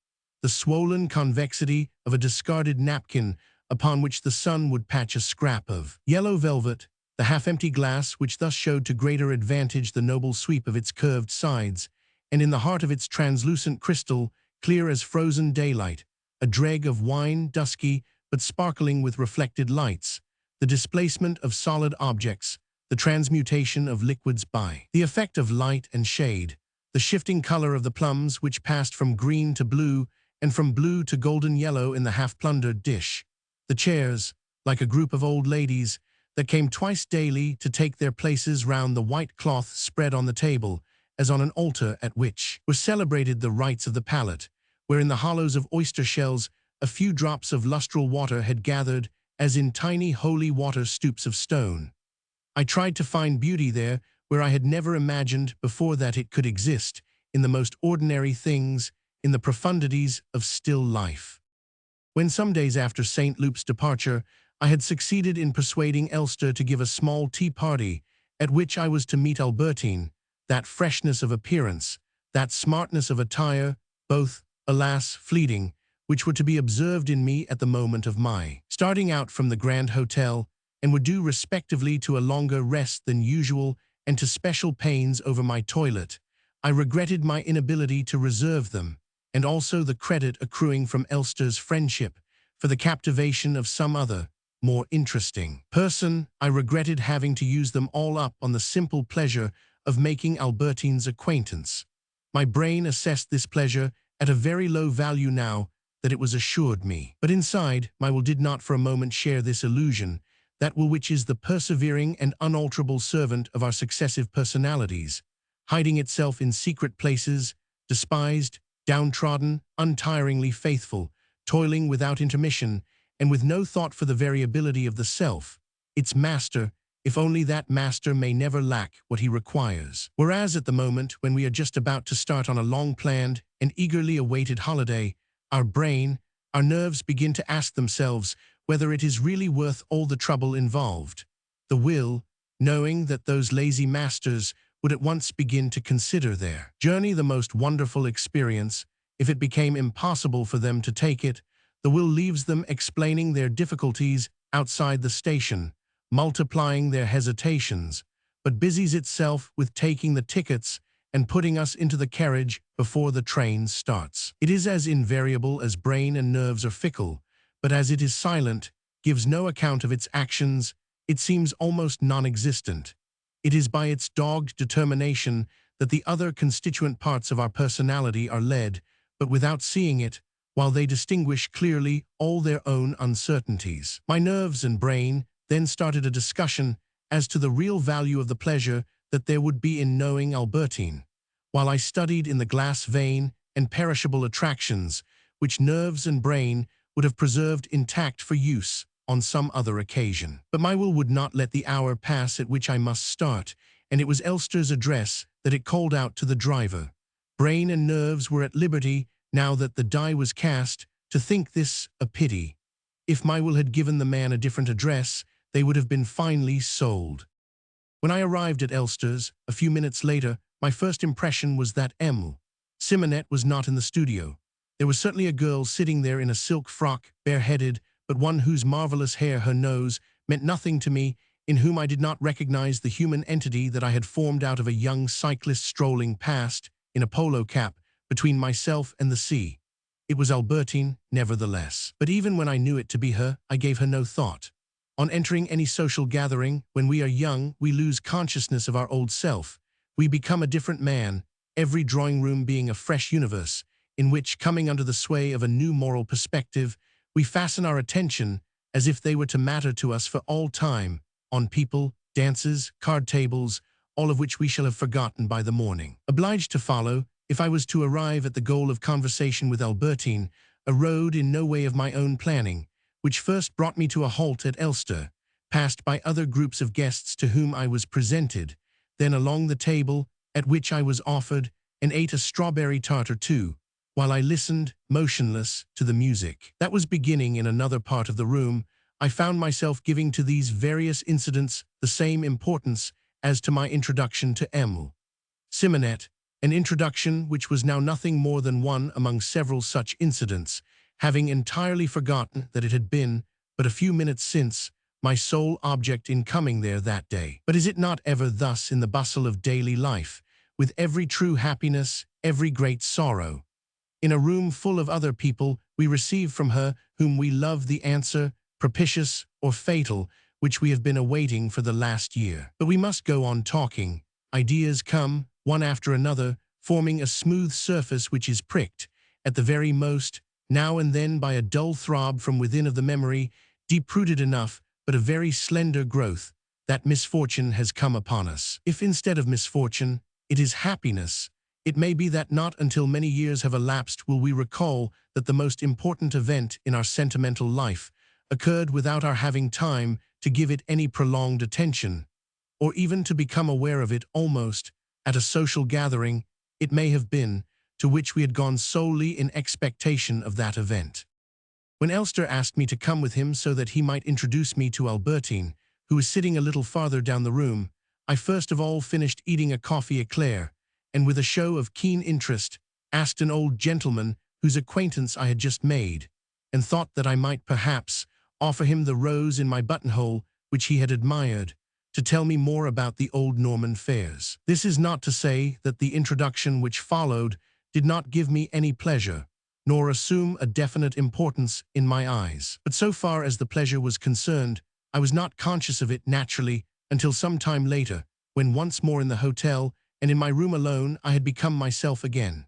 the swollen convexity of a discarded napkin upon which the sun would patch a scrap of yellow velvet, the half-empty glass which thus showed to greater advantage the noble sweep of its curved sides, and in the heart of its translucent crystal, clear as frozen daylight, a dreg of wine, dusky but sparkling with reflected lights, the displacement of solid objects, the transmutation of liquids by the effect of light and shade, the shifting color of the plums which passed from green to blue and from blue to golden yellow in the half-plundered dish, the chairs, like a group of old ladies, that came twice daily to take their places round the white cloth spread on the table, as on an altar at which were celebrated the rites of the palate, where in the hollows of oyster shells a few drops of lustral water had gathered as in tiny holy water stoops of stone. I tried to find beauty there where I had never imagined before that it could exist, in the most ordinary things, in the profundities of still life. When some days after St. Loup's departure, I had succeeded in persuading Elster to give a small tea party at which I was to meet Albertine, that freshness of appearance, that smartness of attire, both, alas, fleeting, which were to be observed in me at the moment of my starting out from the Grand Hotel, and were due respectively to a longer rest than usual and to special pains over my toilet. I regretted my inability to reserve them, and also the credit accruing from Elster's friendship, for the captivation of some other, more interesting person. I regretted having to use them all up on the simple pleasure of making Albertine's acquaintance. My brain assessed this pleasure at a very low value now that it was assured me. But inside, my will did not for a moment share this illusion, that will which is the persevering and unalterable servant of our successive personalities, hiding itself in secret places, despised, downtrodden, untiringly faithful, toiling without intermission, and with no thought for the variability of the self, its master, if only that master may never lack what he requires. Whereas at the moment when we are just about to start on a long-planned and eagerly awaited holiday, our brain, our nerves begin to ask themselves whether it is really worth all the trouble involved. The will, knowing that those lazy masters would at once begin to consider their journey the most wonderful experience, if it became impossible for them to take it, the will leaves them explaining their difficulties outside the station, multiplying their hesitations, but busies itself with taking the tickets and putting us into the carriage before the train starts. It is as invariable as brain and nerves are fickle, but as it is silent, gives no account of its actions, it seems almost non-existent. It is by its dogged determination that the other constituent parts of our personality are led, but without seeing it, while they distinguish clearly all their own uncertainties. My nerves and brain then started a discussion as to the real value of the pleasure that there would be in knowing Albertine, while I studied in the glass vein and perishable attractions, which nerves and brain would have preserved intact for use on some other occasion. But my will would not let the hour pass at which I must start, and it was Elster's address that it called out to the driver. Brain and nerves were at liberty, now that the die was cast, to think this a pity. If my will had given the man a different address, they would have been finely sold. When I arrived at Elster's, a few minutes later, my first impression was that Simonette was not in the studio. There was certainly a girl sitting there in a silk frock, bareheaded, but one whose marvelous hair, her nose, meant nothing to me, in whom I did not recognize the human entity that I had formed out of a young cyclist strolling past, in a polo cap, between myself and the sea. It was Albertine, nevertheless. But even when I knew it to be her, I gave her no thought. On entering any social gathering, when we are young, we lose consciousness of our old self. We become a different man, every drawing room being a fresh universe, in which, coming under the sway of a new moral perspective, we fasten our attention, as if they were to matter to us for all time, on people, dances, card tables, all of which we shall have forgotten by the morning. Obliged to follow, if I was to arrive at the goal of conversation with Albertine, a road in no way of my own planning, which first brought me to a halt at Elster, passed by other groups of guests to whom I was presented, then along the table at which I was offered, and ate a strawberry tart or two, while I listened, motionless, to the music that was beginning in another part of the room. I found myself giving to these various incidents the same importance as to my introduction to Simonette, an introduction which was now nothing more than one among several such incidents, having entirely forgotten that it had been, but a few minutes since, my sole object in coming there that day. But is it not ever thus in the bustle of daily life, with every true happiness, every great sorrow? In a room full of other people, we receive from her whom we love the answer, propitious or fatal, which we have been awaiting for the last year. But we must go on talking. Ideas come, one after another, forming a smooth surface which is pricked, at the very most, now and then by a dull throb from within of the memory, deep-rooted enough, but a very slender growth, that misfortune has come upon us. If instead of misfortune, it is happiness, it may be that not until many years have elapsed will we recall that the most important event in our sentimental life occurred without our having time to give it any prolonged attention, or even to become aware of it almost, at a social gathering, it may have been, to which we had gone solely in expectation of that event. When Elster asked me to come with him so that he might introduce me to Albertine, who was sitting a little farther down the room, I first of all finished eating a coffee eclair, and with a show of keen interest, asked an old gentleman whose acquaintance I had just made, and thought that I might perhaps offer him the rose in my buttonhole which he had admired, to tell me more about the old Norman fairs. This is not to say that the introduction which followed did not give me any pleasure, nor assume a definite importance in my eyes. But so far as the pleasure was concerned, I was not conscious of it naturally until some time later, when once more in the hotel and in my room alone I had become myself again.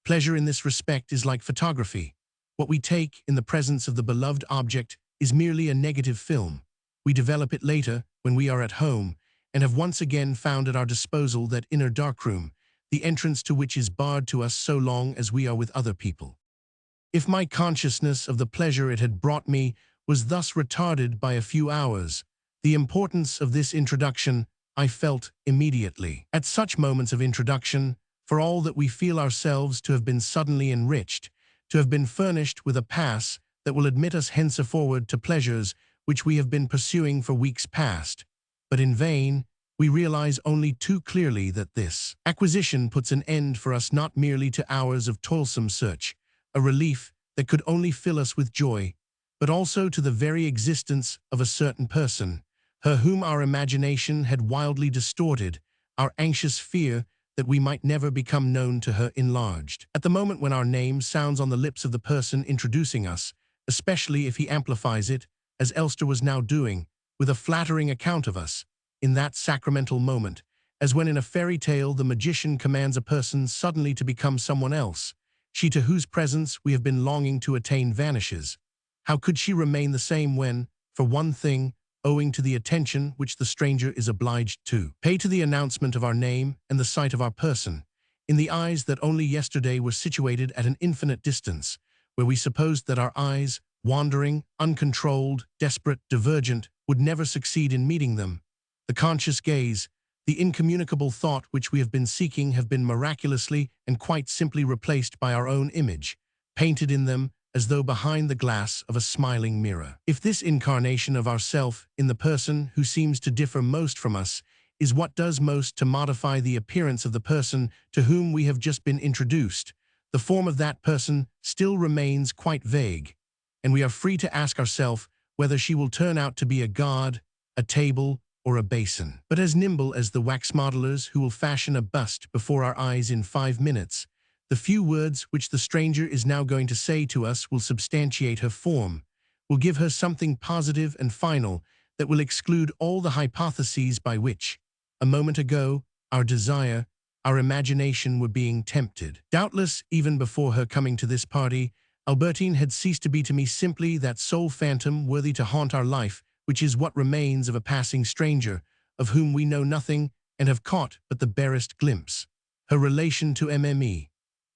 Pleasure in this respect is like photography. What we take in the presence of the beloved object is merely a negative film. We develop it later, when we are at home, and have once again found at our disposal that inner darkroom, the entrance to which is barred to us so long as we are with other people. If my consciousness of the pleasure it had brought me was thus retarded by a few hours, the importance of this introduction I felt immediately. At such moments of introduction, for all that we feel ourselves to have been suddenly enriched, to have been furnished with a pass that will admit us henceforward to pleasures which we have been pursuing for weeks past, but in vain, we realize only too clearly that this acquisition puts an end for us not merely to hours of toilsome search, a relief that could only fill us with joy, but also to the very existence of a certain person, her whom our imagination had wildly distorted, our anxious fear that we might never become known to her enlarged. At the moment when our name sounds on the lips of the person introducing us, especially if he amplifies it, as Elster was now doing, with a flattering account of us, in that sacramental moment, as when in a fairy tale the magician commands a person suddenly to become someone else, she to whose presence we have been longing to attain vanishes. How could she remain the same when, for one thing, owing to the attention which the stranger is obliged to pay to the announcement of our name and the sight of our person, in the eyes that only yesterday were situated at an infinite distance, where we supposed that our eyes, wandering, uncontrolled, desperate, divergent, would never succeed in meeting them, the conscious gaze, the incommunicable thought which we have been seeking have been miraculously and quite simply replaced by our own image, painted in them as though behind the glass of a smiling mirror. If this incarnation of ourself in the person who seems to differ most from us is what does most to modify the appearance of the person to whom we have just been introduced, the form of that person still remains quite vague, and we are free to ask ourselves whether she will turn out to be a god, a table, or a basin. But as nimble as the wax modelers who will fashion a bust before our eyes in 5 minutes, the few words which the stranger is now going to say to us will substantiate her form, will give her something positive and final that will exclude all the hypotheses by which, a moment ago, our desire, our imagination were being tempted. Doubtless, even before her coming to this party, Albertine had ceased to be to me simply that sole phantom worthy to haunt our life, which is what remains of a passing stranger, of whom we know nothing and have caught but the barest glimpse. Her relation to MME.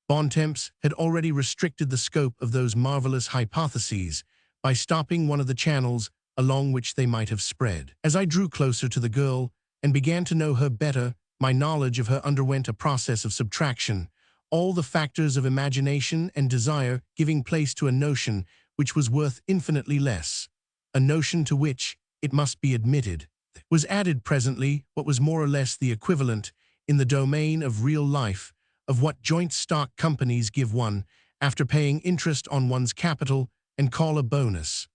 Bontemps had already restricted the scope of those marvelous hypotheses by stopping one of the channels along which they might have spread. As I drew closer to the girl and began to know her better, my knowledge of her underwent a process of subtraction, all the factors of imagination and desire giving place to a notion which was worth infinitely less, a notion to which, it must be admitted, was added presently what was more or less the equivalent, in the domain of real life, of what joint stock companies give one after paying interest on one's capital and call a bonus.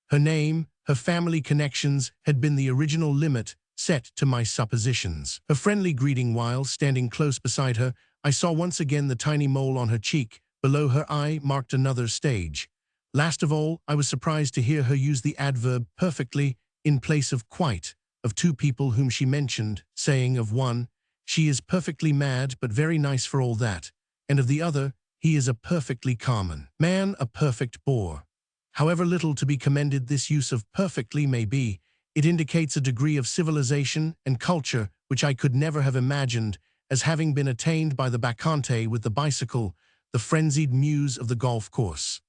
Her name, her family connections had been the original limit set to my suppositions. Her friendly greeting while standing close beside her, I saw once again the tiny mole on her cheek. Below her eye marked another stage. Last of all, I was surprised to hear her use the adverb perfectly in place of quite, of two people whom she mentioned, saying of one, "She is perfectly mad but very nice for all that," and of the other, "He is a perfectly common man, a perfect bore." However little to be commended this use of perfectly may be, it indicates a degree of civilization and culture which I could never have imagined as having been attained by the bacchante with the bicycle, the frenzied muse of the golf course.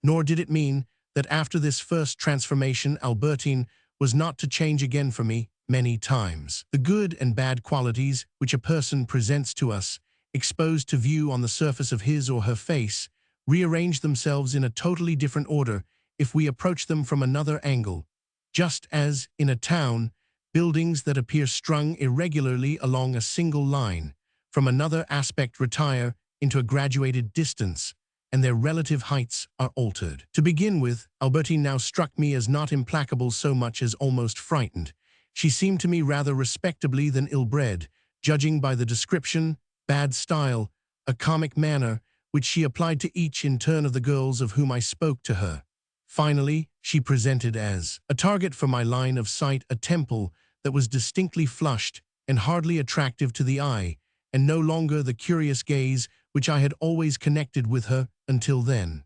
Nor did it mean that after this first transformation Albertine was not to change again for me many times. The good and bad qualities which a person presents to us, exposed to view on the surface of his or her face, rearrange themselves in a totally different order if we approach them from another angle, just as, in a town, buildings that appear strung irregularly along a single line, from another aspect retire into a graduated distance, and their relative heights are altered. To begin with, Albertine now struck me as not implacable so much as almost frightened. She seemed to me rather respectably than ill-bred, judging by the description, bad style, a comic manner, which she applied to each in turn of the girls of whom I spoke to her. Finally, she presented as a target for my line of sight a temple that was distinctly flushed and hardly attractive to the eye, and no longer the curious gaze which I had always connected with her until then.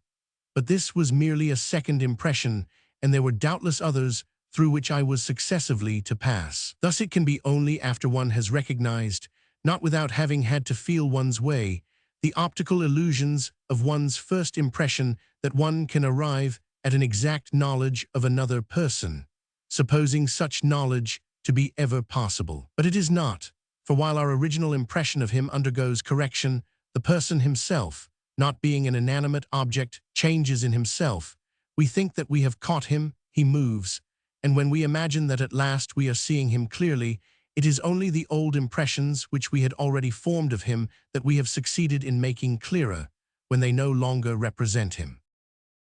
But this was merely a second impression, and there were doubtless others through which I was successively to pass. Thus it can be only after one has recognized, not without having had to feel one's way, the optical illusions of one's first impression that one can arrive at an exact knowledge of another person, supposing such knowledge to be ever possible. But it is not, for while our original impression of him undergoes correction, the person himself, not being an inanimate object, changes in himself. We think that we have caught him, he moves, and when we imagine that at last we are seeing him clearly, it is only the old impressions which we had already formed of him that we have succeeded in making clearer, when they no longer represent him.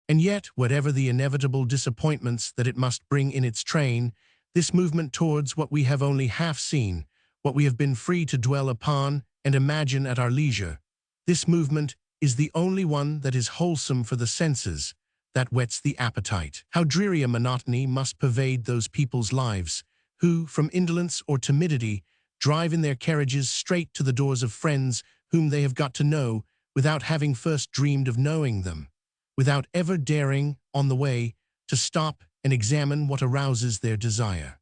And yet, whatever the inevitable disappointments that it must bring in its train, this movement towards what we have only half seen, what we have been free to dwell upon and imagine at our leisure, this movement is the only one that is wholesome for the senses, that whets the appetite. How dreary a monotony must pervade those people's lives, who, from indolence or timidity, drive in their carriages straight to the doors of friends whom they have got to know without having first dreamed of knowing them, without ever daring, on the way, to stop and examine what arouses their desire.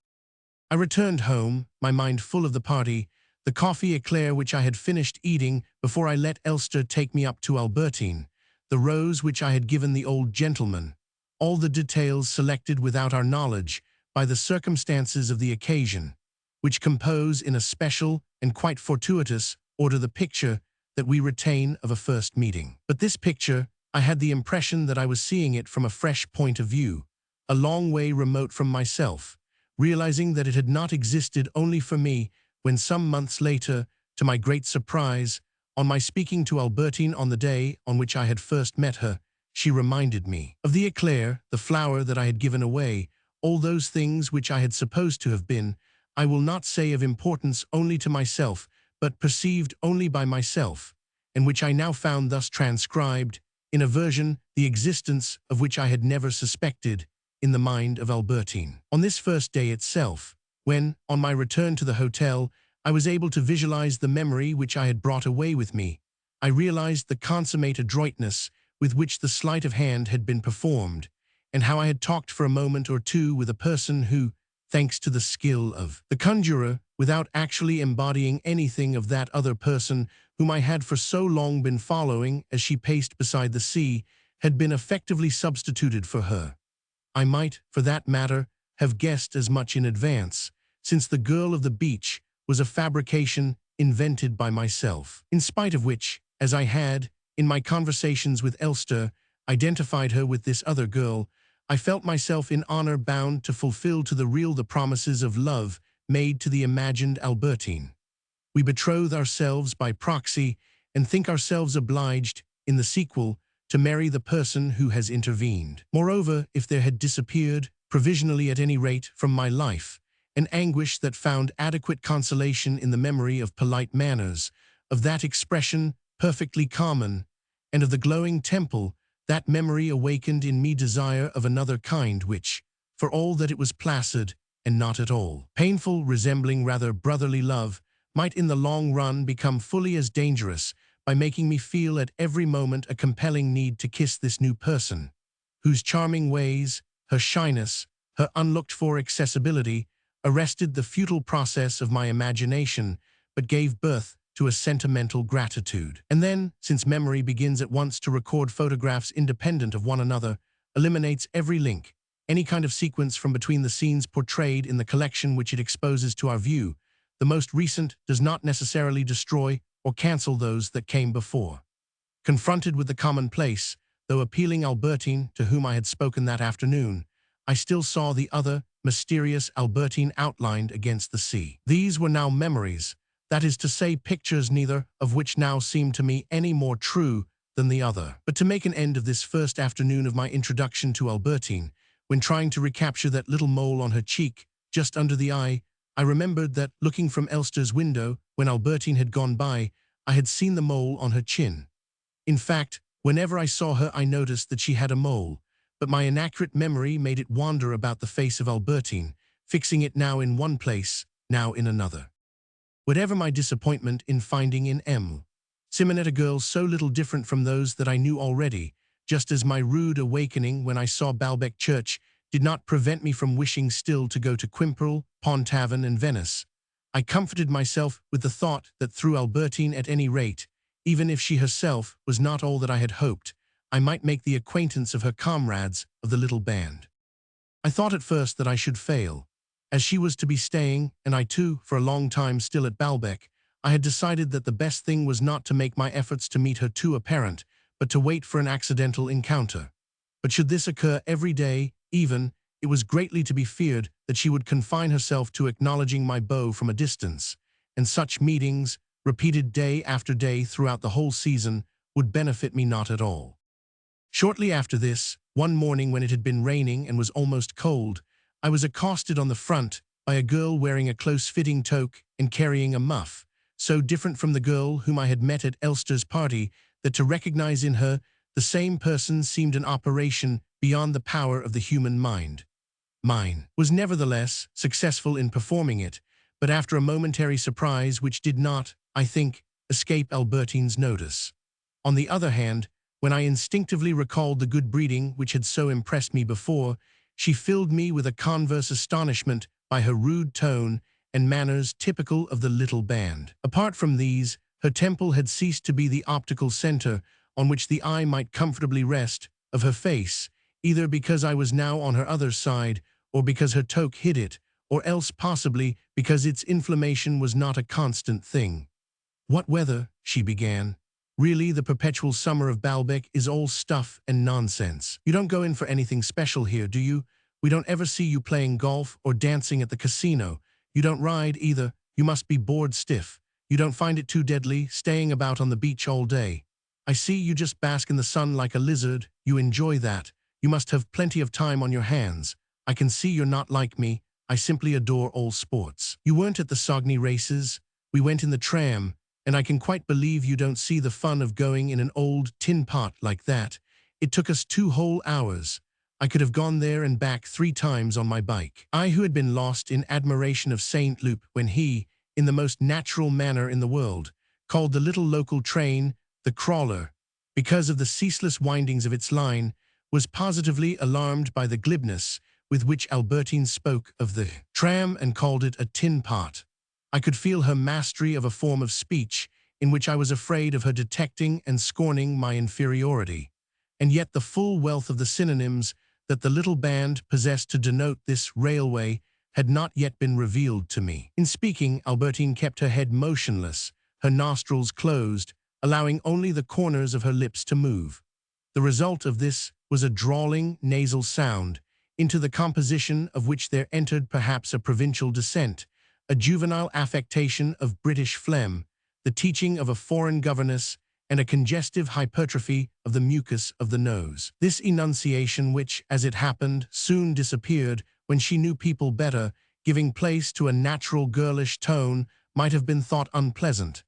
I returned home, my mind full of the party, the coffee eclair which I had finished eating before I let Elster take me up to Albertine, the rose which I had given the old gentleman, all the details selected without our knowledge by the circumstances of the occasion, which compose in a special and quite fortuitous order the picture that we retain of a first meeting. But this picture, I had the impression that I was seeing it from a fresh point of view, a long way remote from myself, realizing that it had not existed only for me when some months later, to my great surprise, on my speaking to Albertine on the day on which I had first met her, she reminded me of the eclair, the flower that I had given away, all those things which I had supposed to have been, I will not say of importance only to myself, but perceived only by myself, and which I now found thus transcribed, in a version the existence of which I had never suspected, in the mind of Albertine. On this first day itself, when, on my return to the hotel, I was able to visualize the memory which I had brought away with me, I realized the consummate adroitness with which the sleight of hand had been performed, and how I had talked for a moment or two with a person who, thanks to the skill of the conjurer, without actually embodying anything of that other person whom I had for so long been following as she paced beside the sea, had been effectively substituted for her. I might, for that matter, have guessed as much in advance, since the girl of the beach was a fabrication invented by myself, in spite of which, as I had, in my conversations with Elster, identified her with this other girl, I felt myself in honor bound to fulfill to the real the promises of love made to the imagined Albertine. We betroth ourselves by proxy and think ourselves obliged, in the sequel, to marry the person who has intervened. Moreover, if there had disappeared, provisionally at any rate, from my life, an anguish that found adequate consolation in the memory of polite manners, of that expression perfectly common, and of the glowing temple. That memory awakened in me desire of another kind which, for all that it was placid and not at all painful, resembling rather brotherly love, might in the long run become fully as dangerous by making me feel at every moment a compelling need to kiss this new person, whose charming ways, her shyness, her unlooked-for accessibility arrested the futile process of my imagination, but gave birth to a sentimental gratitude. And then, since memory begins at once to record photographs independent of one another, eliminates every link, any kind of sequence from between the scenes portrayed in the collection which it exposes to our view, the most recent does not necessarily destroy or cancel those that came before. Confronted with the commonplace, though appealing Albertine to whom I had spoken that afternoon, I still saw the other, mysterious Albertine outlined against the sea. These were now memories, that is to say pictures, neither of which now seemed to me any more true than the other. But to make an end of this first afternoon of my introduction to Albertine, when trying to recapture that little mole on her cheek, just under the eye, I remembered that, looking from Elster's window, when Albertine had gone by, I had seen the mole on her chin. In fact, whenever I saw her I noticed that she had a mole, but my inaccurate memory made it wander about the face of Albertine, fixing it now in one place, now in another. Whatever my disappointment in finding in M. Simonette a girl so little different from those that I knew already, just as my rude awakening when I saw Balbec Church did not prevent me from wishing still to go to Quimperle, Pont Tavern and Venice, I comforted myself with the thought that through Albertine at any rate, even if she herself was not all that I had hoped, I might make the acquaintance of her comrades of the little band. I thought at first that I should fail. As she was to be staying, and I too, for a long time still at Balbec, I had decided that the best thing was not to make my efforts to meet her too apparent, but to wait for an accidental encounter. But should this occur every day, even, it was greatly to be feared that she would confine herself to acknowledging my beau from a distance, and such meetings, repeated day after day throughout the whole season, would benefit me not at all. Shortly after this, one morning when it had been raining and was almost cold, I was accosted on the front by a girl wearing a close-fitting toque and carrying a muff, so different from the girl whom I had met at Elster's party that to recognize in her the same person seemed an operation beyond the power of the human mind. Mine was nevertheless successful in performing it, but after a momentary surprise which did not, I think, escape Albertine's notice. On the other hand, when I instinctively recalled the good breeding which had so impressed me before, she filled me with a converse astonishment by her rude tone and manners typical of the little band. Apart from these, her temple had ceased to be the optical center on which the eye might comfortably rest of her face, either because I was now on her other side, or because her toque hid it, or else possibly because its inflammation was not a constant thing. "What weather?" she began. "Really, the perpetual summer of Balbec is all stuff and nonsense. You don't go in for anything special here, do you? We don't ever see you playing golf or dancing at the casino. You don't ride either. You must be bored stiff. You don't find it too deadly, staying about on the beach all day. I see you just bask in the sun like a lizard. You enjoy that. You must have plenty of time on your hands. I can see you're not like me. I simply adore all sports. You weren't at the Saguenay races. We went in the tram, and I can quite believe you don't see the fun of going in an old tin pot like that. It took us 2 whole hours. I could have gone there and back 3 times on my bike." I, who had been lost in admiration of Saint Loup when he, in the most natural manner in the world, called the little local train the crawler, because of the ceaseless windings of its line, was positively alarmed by the glibness with which Albertine spoke of the tram and called it a tin pot. I could feel her mastery of a form of speech in which I was afraid of her detecting and scorning my inferiority, and yet the full wealth of the synonyms that the little band possessed to denote this railway had not yet been revealed to me. In speaking, Albertine kept her head motionless, her nostrils closed, allowing only the corners of her lips to move. The result of this was a drawling, nasal sound, into the composition of which there entered perhaps a provincial descent, a juvenile affectation of British phlegm, the teaching of a foreign governess, and a congestive hypertrophy of the mucus of the nose. This enunciation which, as it happened, soon disappeared when she knew people better, giving place to a natural girlish tone, might have been thought unpleasant,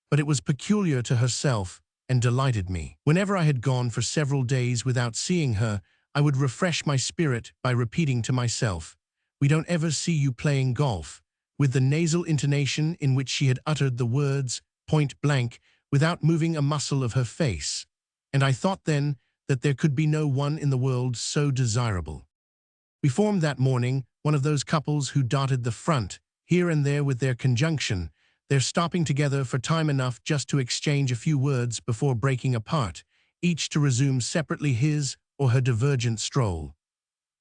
but it was peculiar to herself and delighted me. Whenever I had gone for several days without seeing her, I would refresh my spirit by repeating to myself, "We don't ever see you playing golf," with the nasal intonation in which she had uttered the words, point blank, without moving a muscle of her face. And I thought then that there could be no one in the world so desirable. We formed that morning one of those couples who dotted the front, here and there with their conjunction, their stopping together for time enough just to exchange a few words before breaking apart, each to resume separately his or her divergent stroll.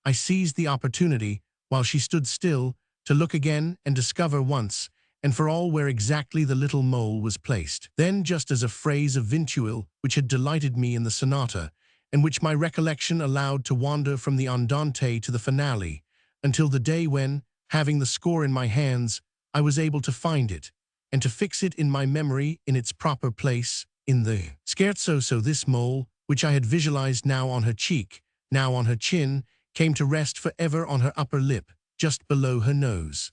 I seized the opportunity, while she stood still, to look again and discover once and for all where exactly the little mole was placed. Then, just as a phrase of Vintuil which had delighted me in the sonata, and which my recollection allowed to wander from the andante to the finale, until the day when, having the score in my hands, I was able to find it, and to fix it in my memory in its proper place, in the scherzo. So this mole, which I had visualized now on her cheek, now on her chin, came to rest forever on her upper lip, just below her nose.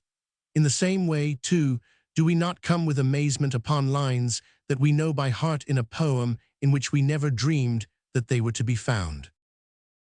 In the same way, too, do we not come with amazement upon lines that we know by heart in a poem in which we never dreamed that they were to be found.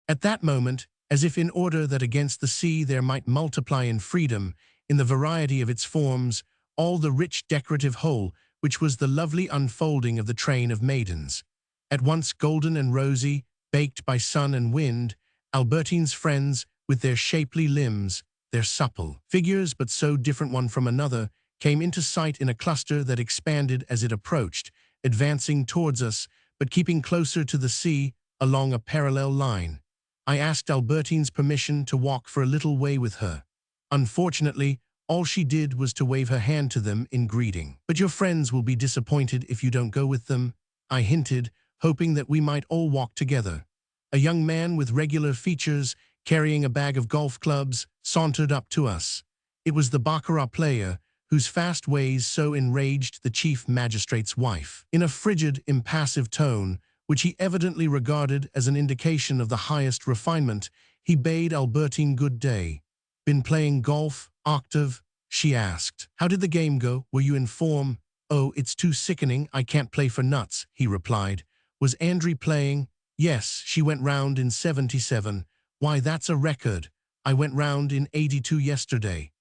At that moment, as if in order that against the sea there might multiply in freedom, in the variety of its forms, all the rich decorative whole, which was the lovely unfolding of the train of maidens, at once golden and rosy, baked by sun and wind, Albertine's friends, with their shapely limbs, their supple figures but so different one from another, came into sight in a cluster that expanded as it approached, advancing towards us, but keeping closer to the sea, along a parallel line. I asked Albertine's permission to walk for a little way with her. Unfortunately, all she did was to wave her hand to them in greeting. "But your friends will be disappointed if you don't go with them," I hinted, hoping that we might all walk together. A young man with regular features, carrying a bag of golf clubs, sauntered up to us. It was the baccarat player, whose fast ways so enraged the chief magistrate's wife. In a frigid, impassive tone, which he evidently regarded as an indication of the highest refinement, he bade Albertine good day. "Been playing golf, Octave?" she asked. "How did the game go? Were you in form?" "Oh, it's too sickening, I can't play for nuts," he replied. "Was Andrie playing?" "Yes, she went round in 77. Why, that's a record. I went round in 82 yesterday."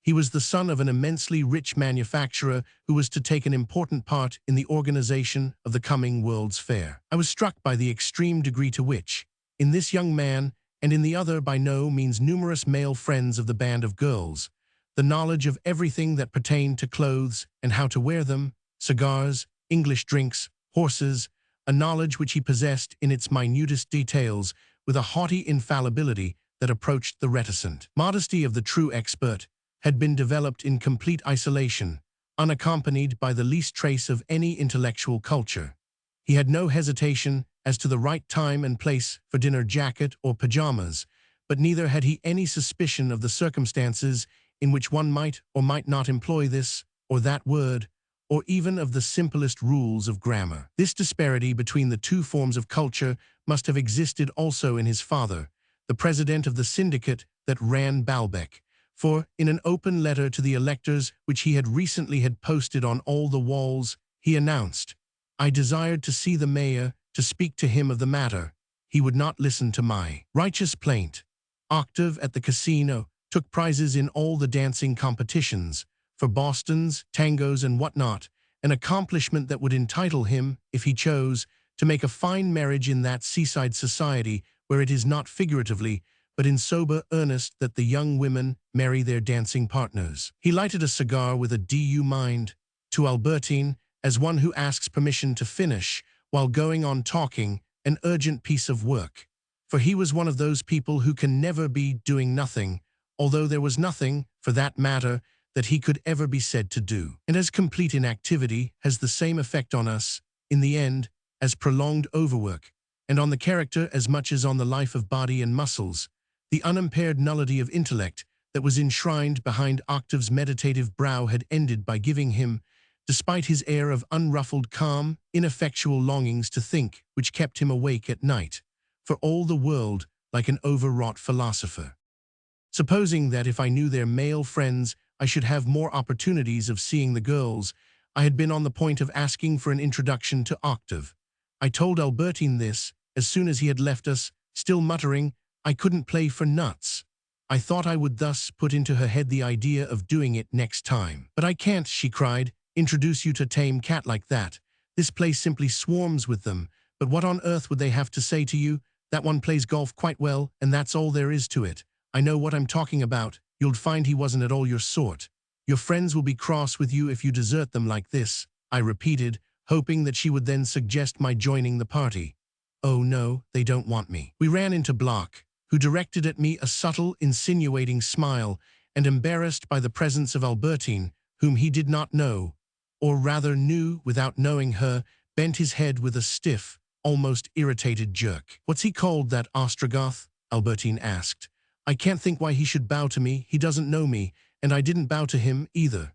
He was the son of an immensely rich manufacturer who was to take an important part in the organization of the coming World's Fair. I was struck by the extreme degree to which, in this young man, and in the other by no means numerous male friends of the band of girls, the knowledge of everything that pertained to clothes and how to wear them, cigars, English drinks, horses, a knowledge which he possessed in its minutest details with a haughty infallibility that approached the reticent. Modesty of the true expert had been developed in complete isolation, unaccompanied by the least trace of any intellectual culture. He had no hesitation as to the right time and place for dinner jacket or pajamas, but neither had he any suspicion of the circumstances in which one might or might not employ this or that word, or even of the simplest rules of grammar. This disparity between the two forms of culture must have existed also in his father, the president of the syndicate that ran Baalbec, for, in an open letter to the electors which he had recently posted on all the walls, he announced, "I desired to see the mayor, to speak to him of the matter. He would not listen to my righteous plaint." Octave at the casino took prizes in all the dancing competitions, for Bostons, tangos, and whatnot, an accomplishment that would entitle him, if he chose, to make a fine marriage in that seaside society where it is not figuratively, but in sober earnest that the young women marry their dancing partners. He lighted a cigar with a "Do you mind?" to Albertine, as one who asks permission to finish, while going on talking, an urgent piece of work. For he was one of those people who can never be doing nothing, although there was nothing, for that matter, that he could ever be said to do. And as complete inactivity has the same effect on us, in the end, as prolonged overwork, and on the character as much as on the life of body and muscles, the unimpaired nullity of intellect that was enshrined behind Octave's meditative brow had ended by giving him, despite his air of unruffled calm, ineffectual longings to think which kept him awake at night, for all the world like an overwrought philosopher. Supposing that if I knew their male friends I should have more opportunities of seeing the girls, I had been on the point of asking for an introduction to Octave. I told Albertine this as soon as he had left us, still muttering, I couldn't play for nuts. I thought I would thus put into her head the idea of doing it next time. But I can't, she cried, introduce you to tame cat like that. This place simply swarms with them. But what on earth would they have to say to you? That one plays golf quite well, and that's all there is to it. I know what I'm talking about. You'll find he wasn't at all your sort. Your friends will be cross with you if you desert them like this, I repeated, hoping that she would then suggest my joining the party. Oh no, they don't want me. We ran into Block, who directed at me a subtle, insinuating smile, and embarrassed by the presence of Albertine, whom he did not know, or rather knew without knowing her, bent his head with a stiff, almost irritated jerk. What's he called, that Ostrogoth? Albertine asked. I can't think why he should bow to me. He doesn't know me, and I didn't bow to him either.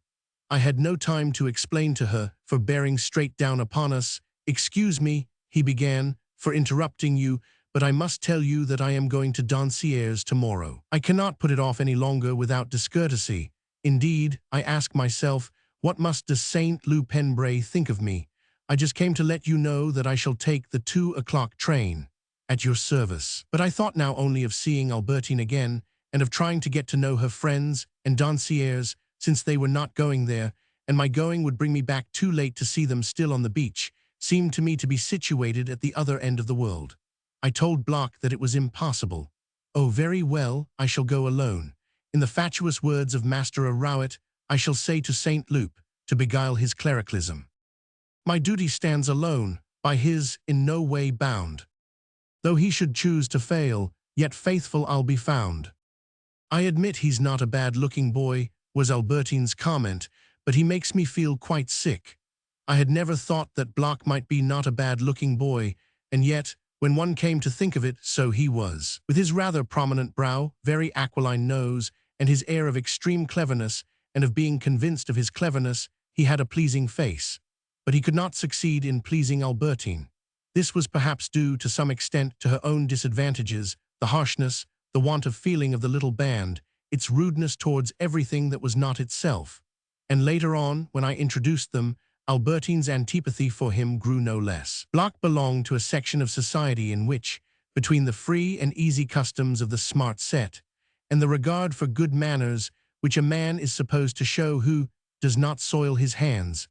I had no time to explain to her, for bearing straight down upon us. Excuse me, he began, for interrupting you, but I must tell you that I am going to Dancier's tomorrow. I cannot put it off any longer without discourtesy. Indeed, I ask myself, what must de Saint-Loup-en-Bray think of me? I just came to let you know that I shall take the 2 o'clock train. At your service. But I thought now only of seeing Albertine again, and of trying to get to know her friends and Dancier's, since they were not going there, and my going would bring me back too late to see them still on the beach, seemed to me to be situated at the other end of the world. I told Block that it was impossible. Oh, very well, I shall go alone. In the fatuous words of Master Rowett, I shall say to Saint Loup, to beguile his clericalism. My duty stands alone, by his in no way bound. Though he should choose to fail, yet faithful I'll be found. I admit he's not a bad-looking boy, was Albertine's comment, but he makes me feel quite sick. I had never thought that Block might be not a bad-looking boy, and yet, when one came to think of it, so he was. With his rather prominent brow, very aquiline nose, and his air of extreme cleverness, and of being convinced of his cleverness, he had a pleasing face. But he could not succeed in pleasing Albertine. This was perhaps due to some extent to her own disadvantages, the harshness, the want of feeling of the little band, its rudeness towards everything that was not itself. And later on, when I introduced them, Albertine's antipathy for him grew no less. Block belonged to a section of society in which, between the free and easy customs of the smart set, and the regard for good manners which a man is supposed to show who does not soil his hands,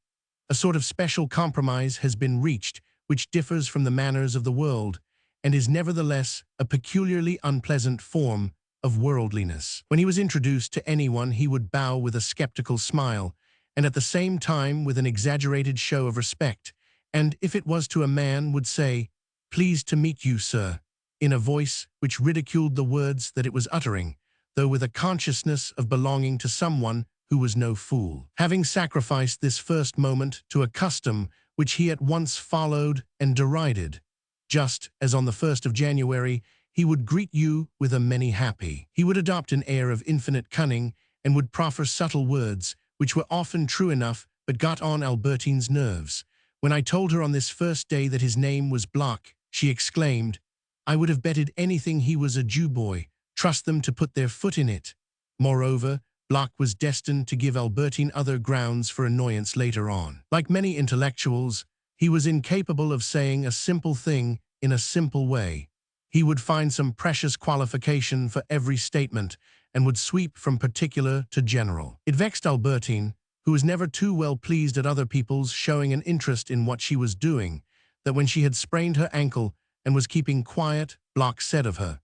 a sort of special compromise has been reached which differs from the manners of the world, and is nevertheless a peculiarly unpleasant form of worldliness. When he was introduced to anyone, he would bow with a skeptical smile, and at the same time with an exaggerated show of respect, and if it was to a man, would say, "Pleased to meet you, sir," in a voice which ridiculed the words that it was uttering, though with a consciousness of belonging to someone who was no fool. Having sacrificed this first moment to a custom which he at once followed and derided, just as on the 1st of January he would greet you with a many happy. He would adopt an air of infinite cunning and would proffer subtle words, which were often true enough but got on Albertine's nerves. When I told her on this first day that his name was Block, she exclaimed, I would have betted anything he was a Jew boy. Trust them to put their foot in it. Moreover, Block was destined to give Albertine other grounds for annoyance later on. Like many intellectuals, he was incapable of saying a simple thing in a simple way. He would find some precious qualification for every statement and would sweep from particular to general. It vexed Albertine, who was never too well pleased at other people's showing an interest in what she was doing, that when she had sprained her ankle and was keeping quiet, Block said of her,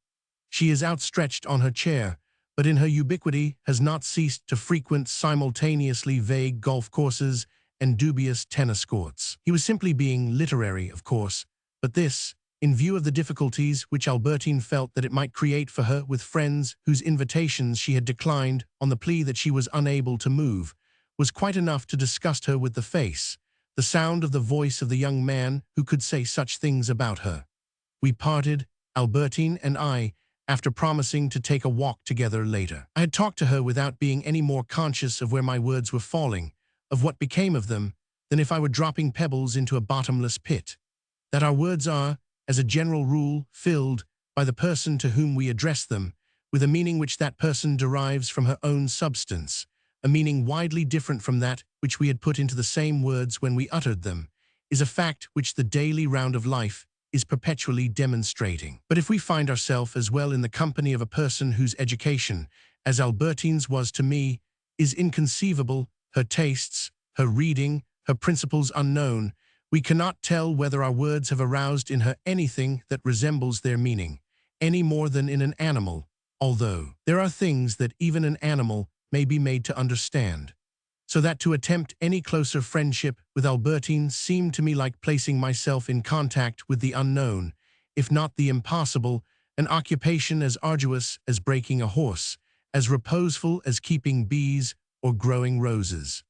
"She is outstretched on her chair, but in her ubiquity has not ceased to frequent simultaneously vague golf courses and dubious tennis courts." He was simply being literary, of course, but this, in view of the difficulties which Albertine felt that it might create for her with friends whose invitations she had declined on the plea that she was unable to move, was quite enough to disgust her with the face, the sound of the voice of the young man who could say such things about her. We parted, Albertine and I, after promising to take a walk together later. I had talked to her without being any more conscious of where my words were falling, of what became of them, than if I were dropping pebbles into a bottomless pit. That our words are, as a general rule, filled, by the person to whom we address them, with a meaning which that person derives from her own substance, a meaning widely different from that which we had put into the same words when we uttered them, is a fact which the daily round of life is perpetually demonstrating. But if we find ourselves as well in the company of a person whose education, as Albertine's was to me, is inconceivable, her tastes, her reading, her principles unknown, we cannot tell whether our words have aroused in her anything that resembles their meaning, any more than in an animal, although there are things that even an animal may be made to understand. So that to attempt any closer friendship with Albertine seemed to me like placing myself in contact with the unknown, if not the impossible, an occupation as arduous as breaking a horse, as reposeful as keeping bees or growing roses.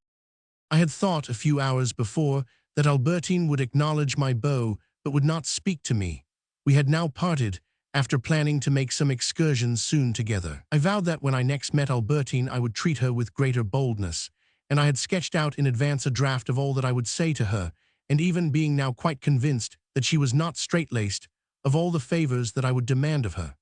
I had thought a few hours before that Albertine would acknowledge my bow but would not speak to me. We had now parted, after planning to make some excursions soon together. I vowed that when I next met Albertine I would treat her with greater boldness, and I had sketched out in advance a draft of all that I would say to her, and even being now quite convinced that she was not straight-laced, of all the favors that I would demand of her.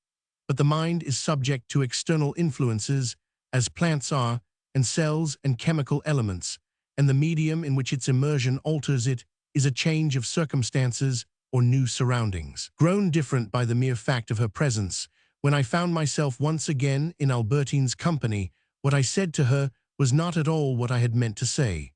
But the mind is subject to external influences, as plants are, and cells and chemical elements, and the medium in which its immersion alters it is a change of circumstances or new surroundings. Grown different by the mere fact of her presence, when I found myself once again in Albertine's company, what I said to her was not at all what I had meant to say.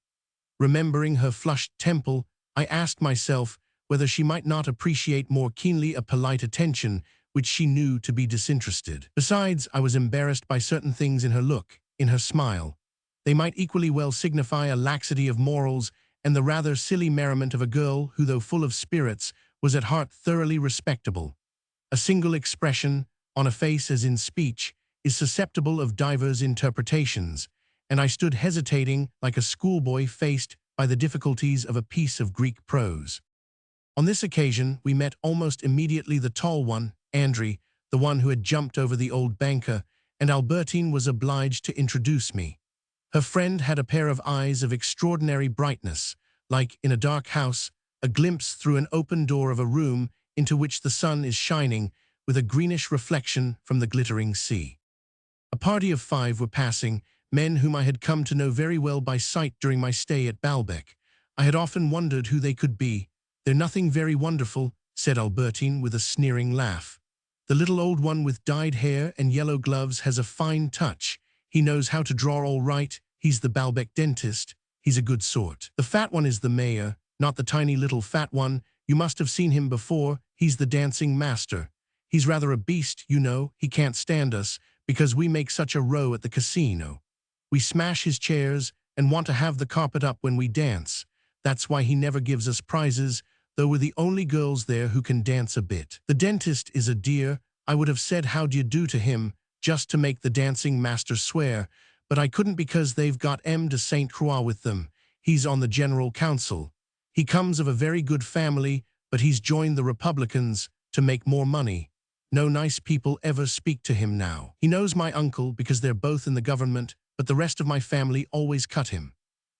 Remembering her flushed temple, I asked myself whether she might not appreciate more keenly a polite attention which she knew to be disinterested. Besides, I was embarrassed by certain things in her look, in her smile. They might equally well signify a laxity of morals and the rather silly merriment of a girl who, though full of spirits, was at heart thoroughly respectable. A single expression, on a face as in speech, is susceptible of divers interpretations, and I stood hesitating like a schoolboy faced by the difficulties of a piece of Greek prose. On this occasion we met almost immediately the tall one, Andrew, the one who had jumped over the old banker, and Albertine was obliged to introduce me. Her friend had a pair of eyes of extraordinary brightness, like, in a dark house, a glimpse through an open door of a room into which the sun is shining, with a greenish reflection from the glittering sea. A party of 5 were passing, men whom I had come to know very well by sight during my stay at Baalbek. I had often wondered who they could be. "They're nothing very wonderful," said Albertine with a sneering laugh. "The little old one with dyed hair and yellow gloves has a fine touch. He knows how to draw all right. He's the Baalbek dentist. He's a good sort. The fat one is the mayor, not the tiny little fat one. You must have seen him before. He's the dancing master. He's rather a beast, you know. He can't stand us, because we make such a row at the casino. We smash his chairs and want to have the carpet up when we dance. That's why he never gives us prizes, though we're the only girls there who can dance a bit. The dentist is a dear. I would have said how d'ye do to him, just to make the dancing master swear, but I couldn't because they've got M. de Saint Croix with them. He's on the General Council. He comes of a very good family, but he's joined the Republicans to make more money. No nice people ever speak to him now. He knows my uncle because they're both in the government, but the rest of my family always cut him.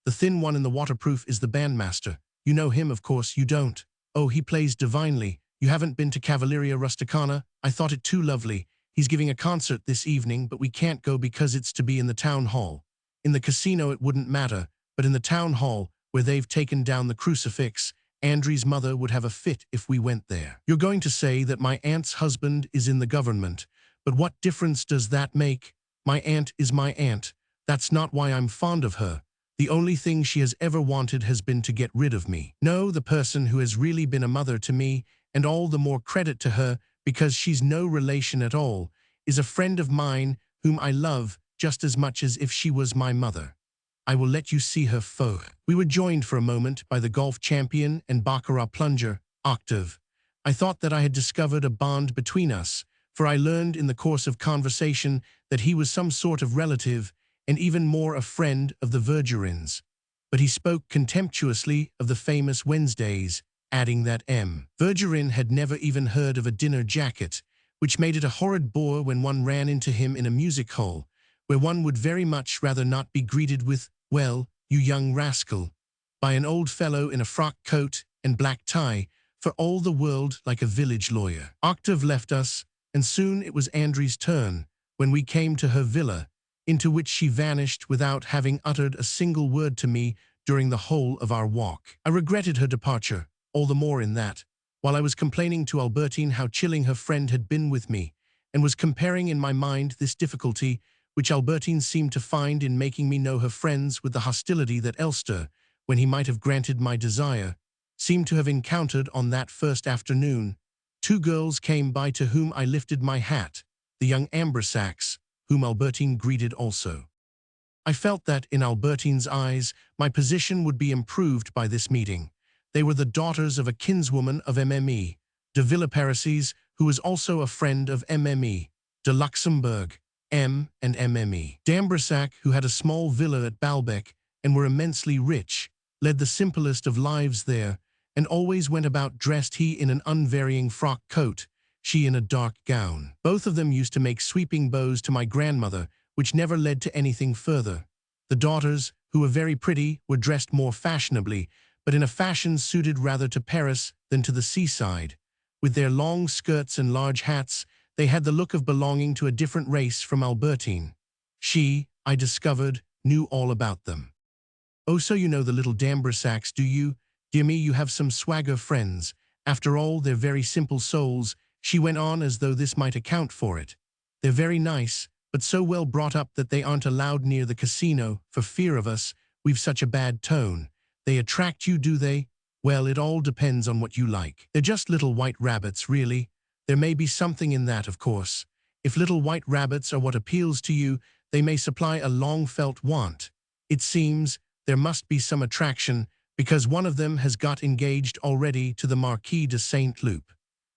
The thin one in the waterproof is the bandmaster. You know him, of course. You don't. Oh, he plays divinely. You haven't been to Cavalleria Rusticana? I thought it too lovely. He's giving a concert this evening, but we can't go because it's to be in the town hall. In the casino it wouldn't matter, but in the town hall, where they've taken down the crucifix, Andrew's mother would have a fit if we went there. You're going to say that my aunt's husband is in the government, but what difference does that make? My aunt is my aunt. That's not why I'm fond of her. The only thing she has ever wanted has been to get rid of me. No, the person who has really been a mother to me, and all the more credit to her because she's no relation at all, is a friend of mine whom I love just as much as if she was my mother. I will let you see her foe. We were joined for a moment by the golf champion and baccarat plunger, Octave. I thought that I had discovered a bond between us, for I learned in the course of conversation that he was some sort of relative, and even more a friend of the Verdurin's. But he spoke contemptuously of the famous Wednesdays, adding that M. Verdurin had never even heard of a dinner jacket, which made it a horrid bore when one ran into him in a music hall, where one would very much rather not be greeted with, "Well, you young rascal." by an old fellow in a frock coat and black tie, for all the world like a village lawyer. Octave left us, and soon it was Andrew's turn, when we came to her villa, into which she vanished without having uttered a single word to me during the whole of our walk. I regretted her departure, all the more in that, while I was complaining to Albertine how chilling her friend had been with me, and was comparing in my mind this difficulty which Albertine seemed to find in making me know her friends with the hostility that Elster, when he might have granted my desire, seemed to have encountered on that first afternoon. Two girls came by to whom I lifted my hat, the young Ambersacs, whom Albertine greeted also. I felt that, in Albertine's eyes, my position would be improved by this meeting. They were the daughters of a kinswoman of Mme. de Villeparisis, who was also a friend of Mme. de Luxembourg, M. and Mme. d'Ambersac, who had a small villa at Baalbec and were immensely rich, led the simplest of lives there, and always went about dressed, he in an unvarying frock coat, she in a dark gown. Both of them used to make sweeping bows to my grandmother, which never led to anything further. The daughters, who were very pretty, were dressed more fashionably, but in a fashion suited rather to Paris than to the seaside. With their long skirts and large hats, they had the look of belonging to a different race from Albertine. She, I discovered, knew all about them. "Oh, so you know the little d'Ambersacs, do you? Dear me, you have some swagger friends. After all, they're very simple souls," she went on as though this might account for it. "They're very nice, but so well brought up that they aren't allowed near the casino for fear of us. We've such a bad tone. They attract you, do they? Well, it all depends on what you like. They're just little white rabbits, really. There may be something in that, of course. If little white rabbits are what appeals to you, they may supply a long-felt want. It seems there must be some attraction, because one of them has got engaged already to the Marquis de Saint-Loup,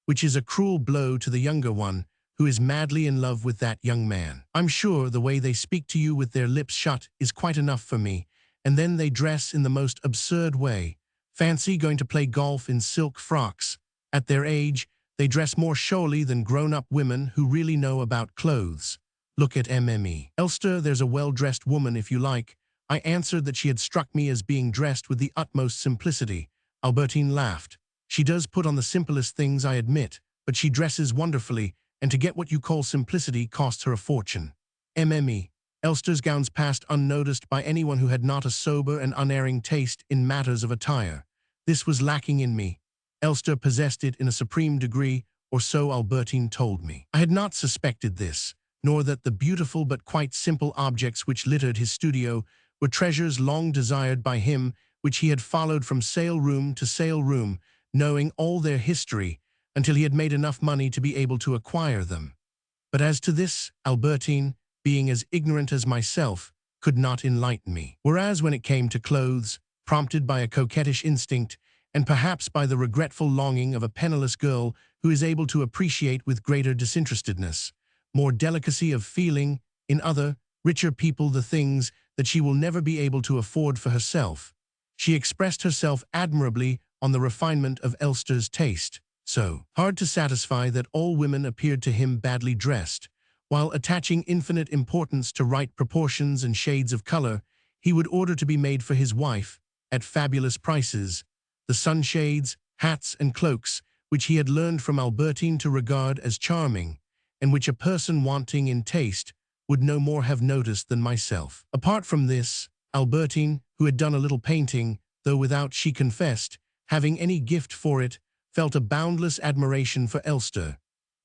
which is a cruel blow to the younger one, who is madly in love with that young man. I'm sure the way they speak to you with their lips shut is quite enough for me, and then they dress in the most absurd way. Fancy going to play golf in silk frocks. At their age, they dress more showily than grown-up women who really know about clothes. Look at Mme. Elster, there's a well-dressed woman if you like." I answered that she had struck me as being dressed with the utmost simplicity. Albertine laughed. "She does put on the simplest things, I admit, but she dresses wonderfully, and to get what you call simplicity costs her a fortune." Mme. Elster's gowns passed unnoticed by anyone who had not a sober and unerring taste in matters of attire. This was lacking in me. Elster possessed it in a supreme degree, or so Albertine told me. I had not suspected this, nor that the beautiful but quite simple objects which littered his studio were treasures long desired by him, which he had followed from sale-room to sale-room, knowing all their history, until he had made enough money to be able to acquire them. But as to this, Albertine, being as ignorant as myself, could not enlighten me. Whereas when it came to clothes, prompted by a coquettish instinct, and perhaps by the regretful longing of a penniless girl who is able to appreciate with greater disinterestedness, more delicacy of feeling, in other, richer people the things that she will never be able to afford for herself, she expressed herself admirably on the refinement of Elster's taste. So hard to satisfy that all women appeared to him badly dressed, while attaching infinite importance to right proportions and shades of color, he would order to be made for his wife, at fabulous prices, the sunshades, hats, and cloaks which he had learned from Albertine to regard as charming, and which a person wanting in taste would no more have noticed than myself. Apart from this, Albertine, who had done a little painting, though without, she confessed, having any gift for it, felt a boundless admiration for Elster,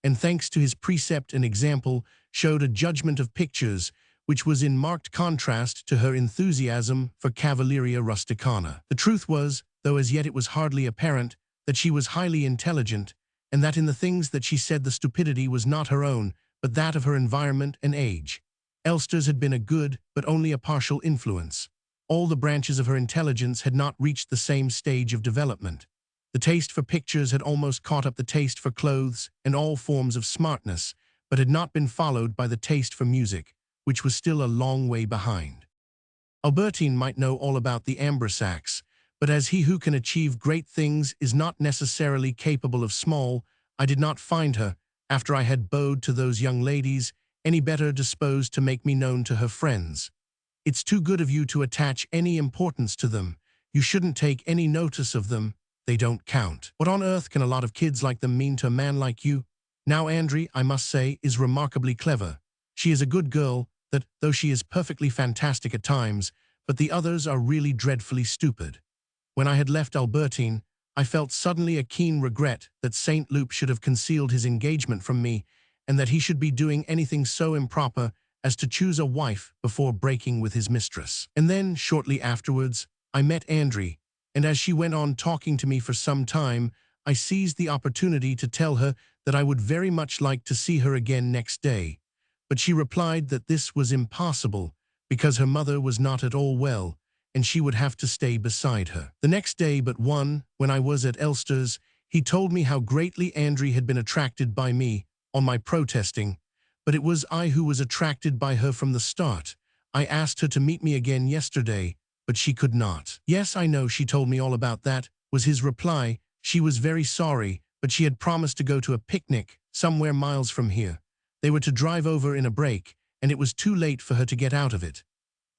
and thanks to his precept and example, showed a judgment of pictures which was in marked contrast to her enthusiasm for Cavalleria Rusticana. The truth was, though as yet it was hardly apparent, that she was highly intelligent, and that in the things that she said the stupidity was not her own, but that of her environment and age. Elster's had been a good, but only a partial influence. All the branches of her intelligence had not reached the same stage of development. The taste for pictures had almost caught up the taste for clothes and all forms of smartness, but had not been followed by the taste for music, which was still a long way behind. Albertine might know all about the Ambersacs, but as he who can achieve great things is not necessarily capable of small, I did not find her, after I had bowed to those young ladies, any better disposed to make me known to her friends. "It's too good of you to attach any importance to them," You shouldn't take any notice of them. They don't count. What on earth can a lot of kids like them mean to a man like you? Now Andrie, I must say, is remarkably clever. She is a good girl, that, though she is perfectly fantastic at times, but the others are really dreadfully stupid. When I had left Albertine, I felt suddenly a keen regret that Saint Loup should have concealed his engagement from me, and that he should be doing anything so improper as to choose a wife before breaking with his mistress. And then, shortly afterwards, I met Andrie, and as she went on talking to me for some time, I seized the opportunity to tell her that I would very much like to see her again next day. But she replied that this was impossible, because her mother was not at all well, and she would have to stay beside her. The next day but one, when I was at Elster's, he told me how greatly Andrie had been attracted by me, on my protesting, but it was I who was attracted by her from the start. I asked her to meet me again yesterday, but she could not. Yes, I know, she told me all about that, was his reply. She was very sorry, but she had promised to go to a picnic, somewhere miles from here. They were to drive over in a break, and it was too late for her to get out of it.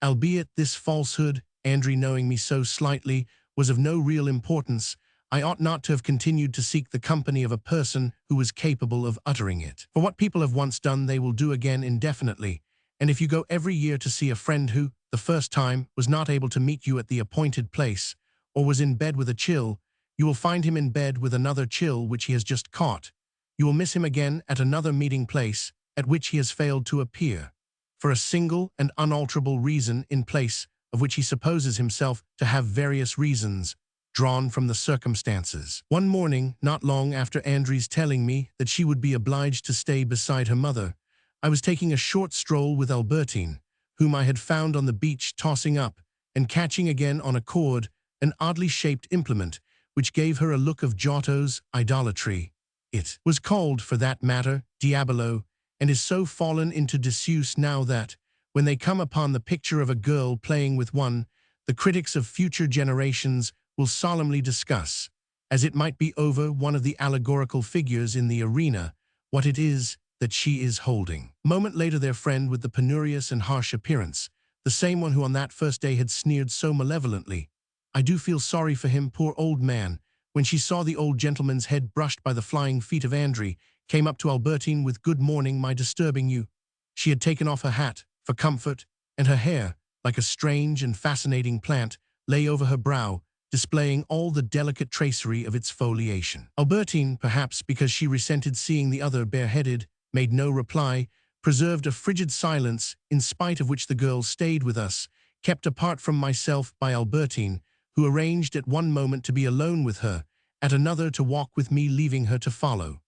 Albeit this falsehood, Andrie knowing me so slightly, was of no real importance, I ought not to have continued to seek the company of a person who was capable of uttering it. For what people have once done they will do again indefinitely, and if you go every year to see a friend who, the first time, was not able to meet you at the appointed place, or was in bed with a chill, you will find him in bed with another chill which he has just caught. You will miss him again at another meeting place at which he has failed to appear, for a single and unalterable reason in place of which he supposes himself to have various reasons, drawn from the circumstances. One morning, not long after Andrie's telling me that she would be obliged to stay beside her mother, I was taking a short stroll with Albertine, whom I had found on the beach tossing up and catching again on a cord an oddly shaped implement which gave her a look of Giotto's idolatry. It was called, for that matter, Diabolo, and is so fallen into disuse now that, when they come upon the picture of a girl playing with one, the critics of future generations will solemnly discuss, as it might be over one of the allegorical figures in the arena, what it is that she is holding. A moment later their friend with the penurious and harsh appearance, the same one who on that first day had sneered so malevolently, "I do feel sorry for him, poor old man," when she saw the old gentleman's head brushed by the flying feet of Andrie, came up to Albertine with "Good morning, my disturbing you." She had taken off her hat, for comfort, and her hair, like a strange and fascinating plant, lay over her brow, displaying all the delicate tracery of its foliation. Albertine, perhaps because she resented seeing the other bareheaded, made no reply, preserved a frigid silence, in spite of which the girl stayed with us, kept apart from myself by Albertine, who arranged at one moment to be alone with her, at another to walk with me, leaving her to follow.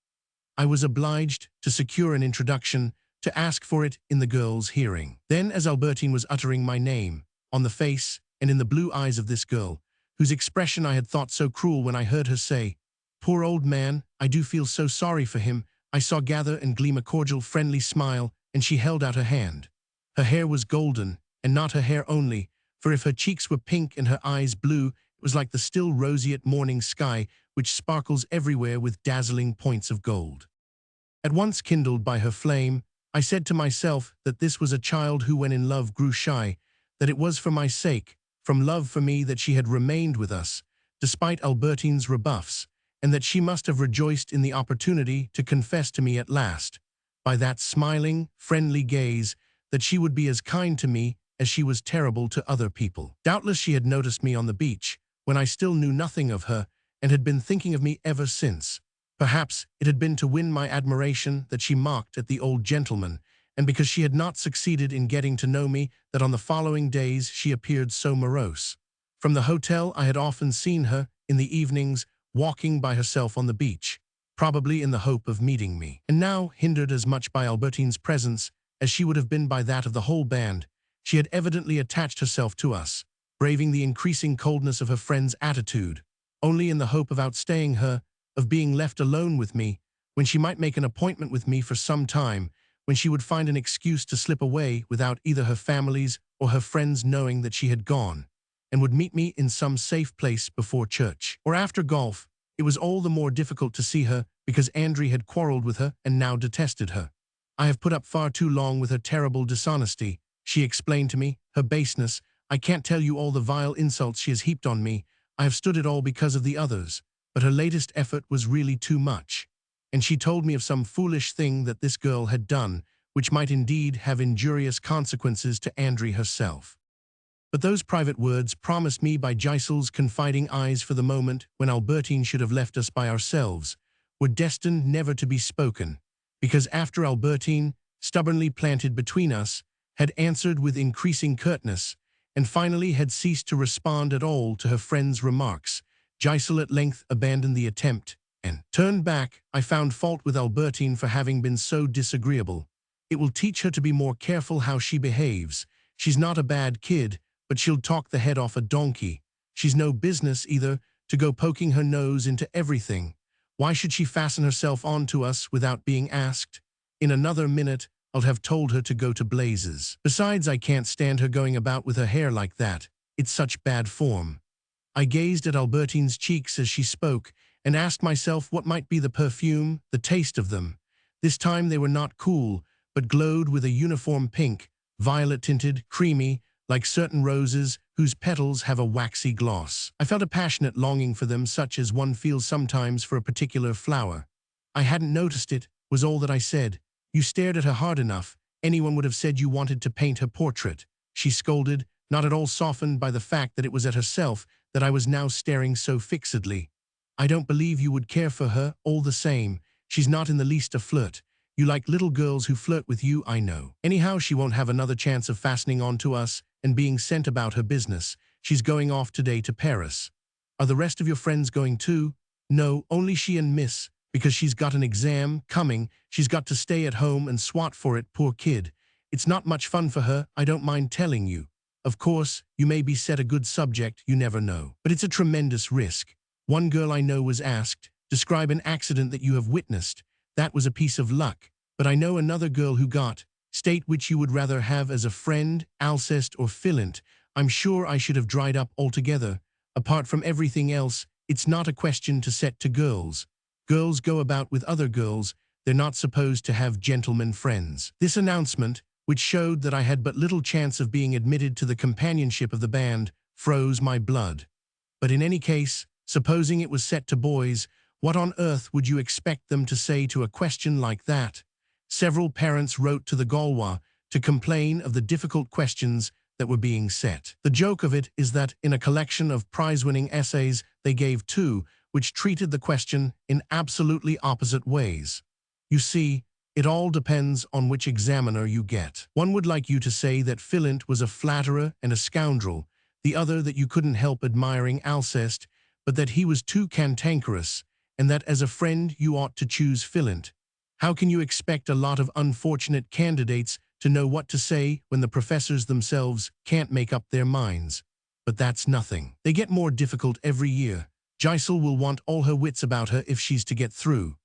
I was obliged to secure an introduction, to ask for it in the girl's hearing. Then, as Albertine was uttering my name, on the face and in the blue eyes of this girl, whose expression I had thought so cruel when I heard her say, "Poor old man, I do feel so sorry for him," I saw gather and gleam a cordial, friendly smile, and she held out her hand. Her hair was golden, and not her hair only, for if her cheeks were pink and her eyes blue, it was like the still roseate morning sky, which sparkles everywhere with dazzling points of gold. At once kindled by her flame, I said to myself that this was a child who, when in love, grew shy, that it was for my sake, from love for me, that she had remained with us, despite Albertine's rebuffs, and that she must have rejoiced in the opportunity to confess to me at last, by that smiling, friendly gaze, that she would be as kind to me as she was terrible to other people. Doubtless she had noticed me on the beach, when I still knew nothing of her, and had been thinking of me ever since. Perhaps it had been to win my admiration that she mocked at the old gentleman, and because she had not succeeded in getting to know me, that on the following days she appeared so morose. From the hotel I had often seen her, in the evenings, walking by herself on the beach, probably in the hope of meeting me. And now, hindered as much by Albertine's presence as she would have been by that of the whole band, she had evidently attached herself to us, braving the increasing coldness of her friend's attitude, only in the hope of outstaying her, of being left alone with me, when she might make an appointment with me for some time, when she would find an excuse to slip away without either her family's or her friends knowing that she had gone, and would meet me in some safe place before church, or after golf. It was all the more difficult to see her, because Andrie had quarreled with her and now detested her. "I have put up far too long with her terrible dishonesty," she explained to me, "her baseness. I can't tell you all the vile insults she has heaped on me. I have stood it all because of the others, but her latest effort was really too much. And she told me of some foolish thing that this girl had done, which might indeed have injurious consequences to Andry herself. But those private words promised me by Gisel's confiding eyes for the moment when Albertine should have left us by ourselves, were destined never to be spoken, because after Albertine, stubbornly planted between us, had answered with increasing curtness, and finally had ceased to respond at all to her friend's remarks, Gisel at length abandoned the attempt, and turned back. I found fault with Albertine for having been so disagreeable. It will teach her to be more careful how she behaves. She's not a bad kid, but she'll talk the head off a donkey. She's no business, either, to go poking her nose into everything. Why should she fasten herself onto us without being asked? In another minute, I'll have told her to go to blazes. Besides, I can't stand her going about with her hair like that. It's such bad form. I gazed at Albertine's cheeks as she spoke, and asked myself what might be the perfume, the taste of them. This time they were not cool, but glowed with a uniform pink, violet-tinted, creamy, like certain roses whose petals have a waxy gloss. I felt a passionate longing for them, such as one feels sometimes for a particular flower. I hadn't noticed it, was all that I said. You stared at her hard enough. Anyone would have said you wanted to paint her portrait. She scolded, not at all softened by the fact that it was at herself that I was now staring so fixedly. I don't believe you would care for her, all the same. She's not in the least a flirt. You like little girls who flirt with you, I know. Anyhow, she won't have another chance of fastening on to us and being sent about her business. She's going off today to Paris. Are the rest of your friends going too? No, only she and Miss, because she's got an exam coming. She's got to stay at home and swat for it, poor kid. It's not much fun for her, I don't mind telling you. Of course, you may be set a good subject, you never know. But it's a tremendous risk. One girl I know was asked, describe an accident that you have witnessed. That was a piece of luck. But I know another girl who got, state which you would rather have as a friend, Alceste or Philint. I'm sure I should have dried up altogether. Apart from everything else, it's not a question to set to girls. Girls go about with other girls. They're not supposed to have gentlemen friends. This announcement, which showed that I had but little chance of being admitted to the companionship of the band, froze my blood. But in any case, supposing it was set to boys, what on earth would you expect them to say to a question like that? Several parents wrote to the Gaulois to complain of the difficult questions that were being set. The joke of it is that in a collection of prize-winning essays they gave two, which treated the question in absolutely opposite ways. You see, it all depends on which examiner you get. One would like you to say that Philint was a flatterer and a scoundrel, the other that you couldn't help admiring Alceste, but that he was too cantankerous, and that as a friend you ought to choose Philint. How can you expect a lot of unfortunate candidates to know what to say when the professors themselves can't make up their minds? But that's nothing. They get more difficult every year. Gisel will want all her wits about her if she's to get through.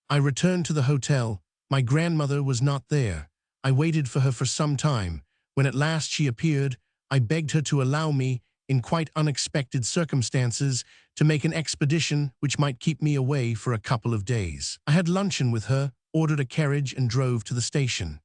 I returned to the hotel. My grandmother was not there. I waited for her for some time. When at last she appeared, I begged her to allow me, in quite unexpected circumstances, to make an expedition which might keep me away for a couple of days. I had luncheon with her, ordered a carriage and drove to the station.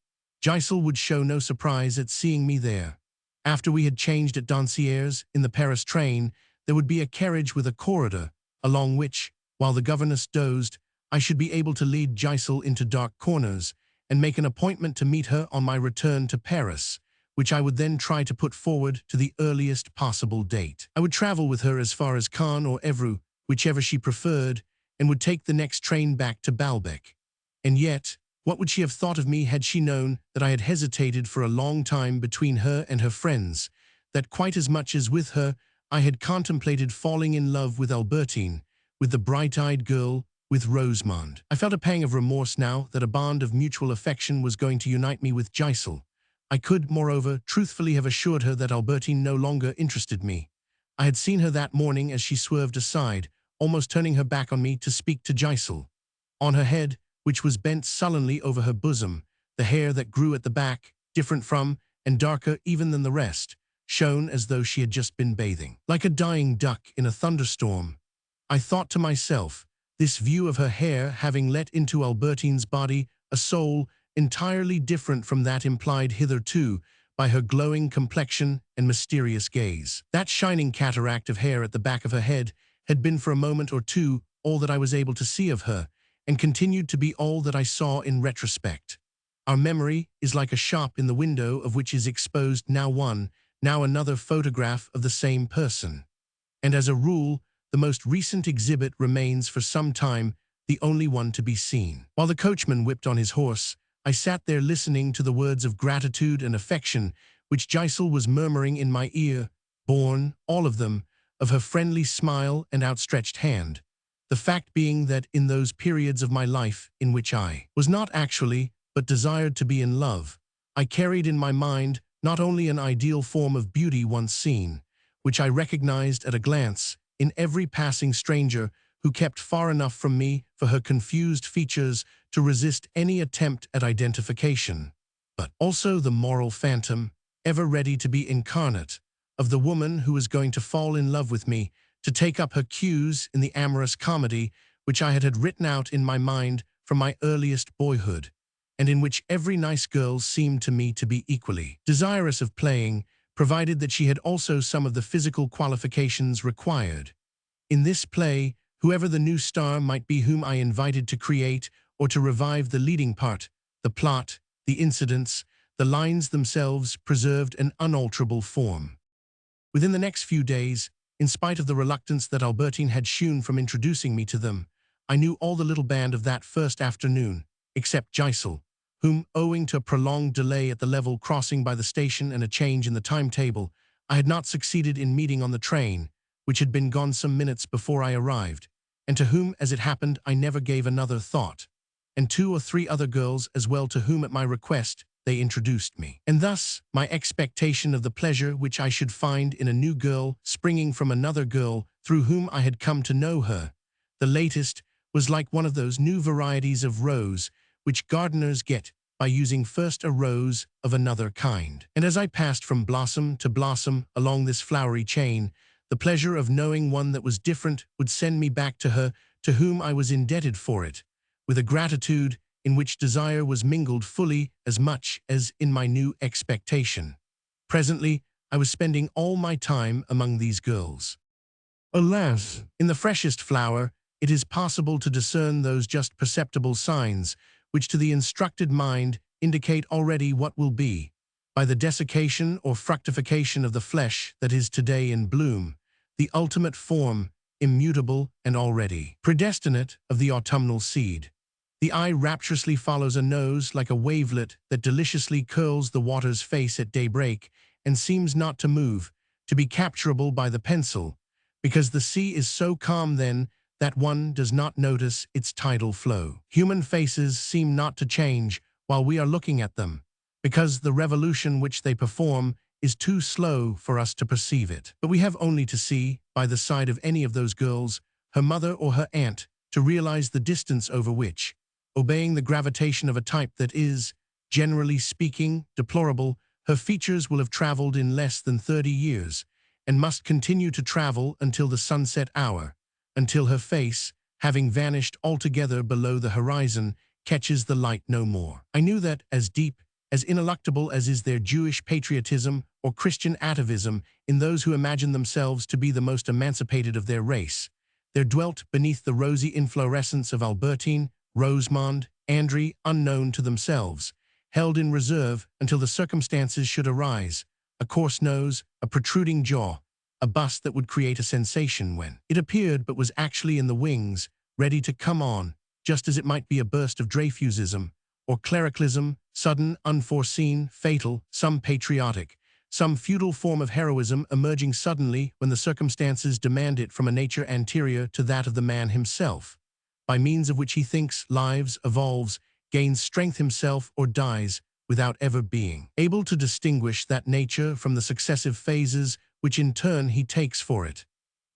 Gisel would show no surprise at seeing me there. After we had changed at Doncier's in the Paris train, there would be a carriage with a corridor, along which, while the governess dozed, I should be able to lead Gisel into dark corners and make an appointment to meet her on my return to Paris, which I would then try to put forward to the earliest possible date. I would travel with her as far as Caen or Évreux, whichever she preferred, and would take the next train back to Baalbec. And yet, what would she have thought of me had she known that I had hesitated for a long time between her and her friends, that quite as much as with her, I had contemplated falling in love with Albertine, with the bright-eyed girl, with Rosamond. I felt a pang of remorse now that a bond of mutual affection was going to unite me with Gisel. I could, moreover, truthfully have assured her that Albertine no longer interested me. I had seen her that morning as she swerved aside, almost turning her back on me to speak to Gisel. On her head, which was bent sullenly over her bosom, the hair that grew at the back, different from, and darker even than the rest, shone as though she had just been bathing. Like a dying duck in a thunderstorm, I thought to myself, this view of her hair having let into Albertine's body a soul entirely different from that implied hitherto, by her glowing complexion and mysterious gaze. That shining cataract of hair at the back of her head had been for a moment or two all that I was able to see of her, and continued to be all that I saw in retrospect. Our memory is like a shop in the window of which is exposed now one, now another photograph of the same person. And as a rule, the most recent exhibit remains for some time the only one to be seen. While the coachman whipped on his horse, I sat there listening to the words of gratitude and affection which Giselle was murmuring in my ear, born, all of them, of her friendly smile and outstretched hand. The fact being that in those periods of my life in which I was not actually, but desired to be in love, I carried in my mind not only an ideal form of beauty once seen, which I recognized at a glance in every passing stranger who kept far enough from me for her confused features to resist any attempt at identification, but also the moral phantom, ever ready to be incarnate, of the woman who was going to fall in love with me, to take up her cues in the amorous comedy which I had written out in my mind from my earliest boyhood, and in which every nice girl seemed to me to be equally desirous of playing, provided that she had also some of the physical qualifications required. In this play, whoever the new star might be whom I invited to create or to revive the leading part, the plot, the incidents, the lines themselves preserved an unalterable form. Within the next few days, in spite of the reluctance that Albertine had shewn from introducing me to them, I knew all the little band of that first afternoon, except Giselle, whom, owing to a prolonged delay at the level crossing by the station and a change in the timetable, I had not succeeded in meeting on the train, which had been gone some minutes before I arrived, and to whom, as it happened, I never gave another thought, and 2 or 3 other girls as well to whom, at my request, they introduced me. And thus, my expectation of the pleasure which I should find in a new girl springing from another girl through whom I had come to know her, the latest, was like one of those new varieties of rose which gardeners get by using first a rose of another kind. And as I passed from blossom to blossom along this flowery chain, the pleasure of knowing one that was different would send me back to her to whom I was indebted for it, with a gratitude in which desire was mingled fully as much as in my new expectation. Presently, I was spending all my time among these girls. Alas, in the freshest flower, it is possible to discern those just perceptible signs which to the instructed mind indicate already what will be, by the desiccation or fructification of the flesh that is today in bloom, the ultimate form, immutable and already predestinate, of the autumnal seed. The eye rapturously follows a nose like a wavelet that deliciously curls the water's face at daybreak and seems not to move, to be capturable by the pencil, because the sea is so calm then that one does not notice its tidal flow. Human faces seem not to change while we are looking at them, because the revolution which they perform is too slow for us to perceive it. But we have only to see, by the side of any of those girls, her mother or her aunt, to realize the distance over which, obeying the gravitation of a type that is, generally speaking, deplorable, her features will have traveled in less than 30 years, and must continue to travel until the sunset hour, until her face, having vanished altogether below the horizon, catches the light no more. I knew that, as deep, as ineluctable as is their Jewish patriotism or Christian atavism in those who imagine themselves to be the most emancipated of their race, there dwelt beneath the rosy inflorescence of Albertine, Rosamond, Andry, unknown to themselves, held in reserve until the circumstances should arise, a coarse nose, a protruding jaw, a bust that would create a sensation when it appeared but was actually in the wings, ready to come on, just as it might be a burst of Dreyfusism, or clericalism, sudden, unforeseen, fatal, some patriotic, some feudal form of heroism emerging suddenly when the circumstances demand it from a nature anterior to that of the man himself, by means of which he thinks, lives, evolves, gains strength himself, or dies, without ever being able to distinguish that nature from the successive phases which in turn he takes for it.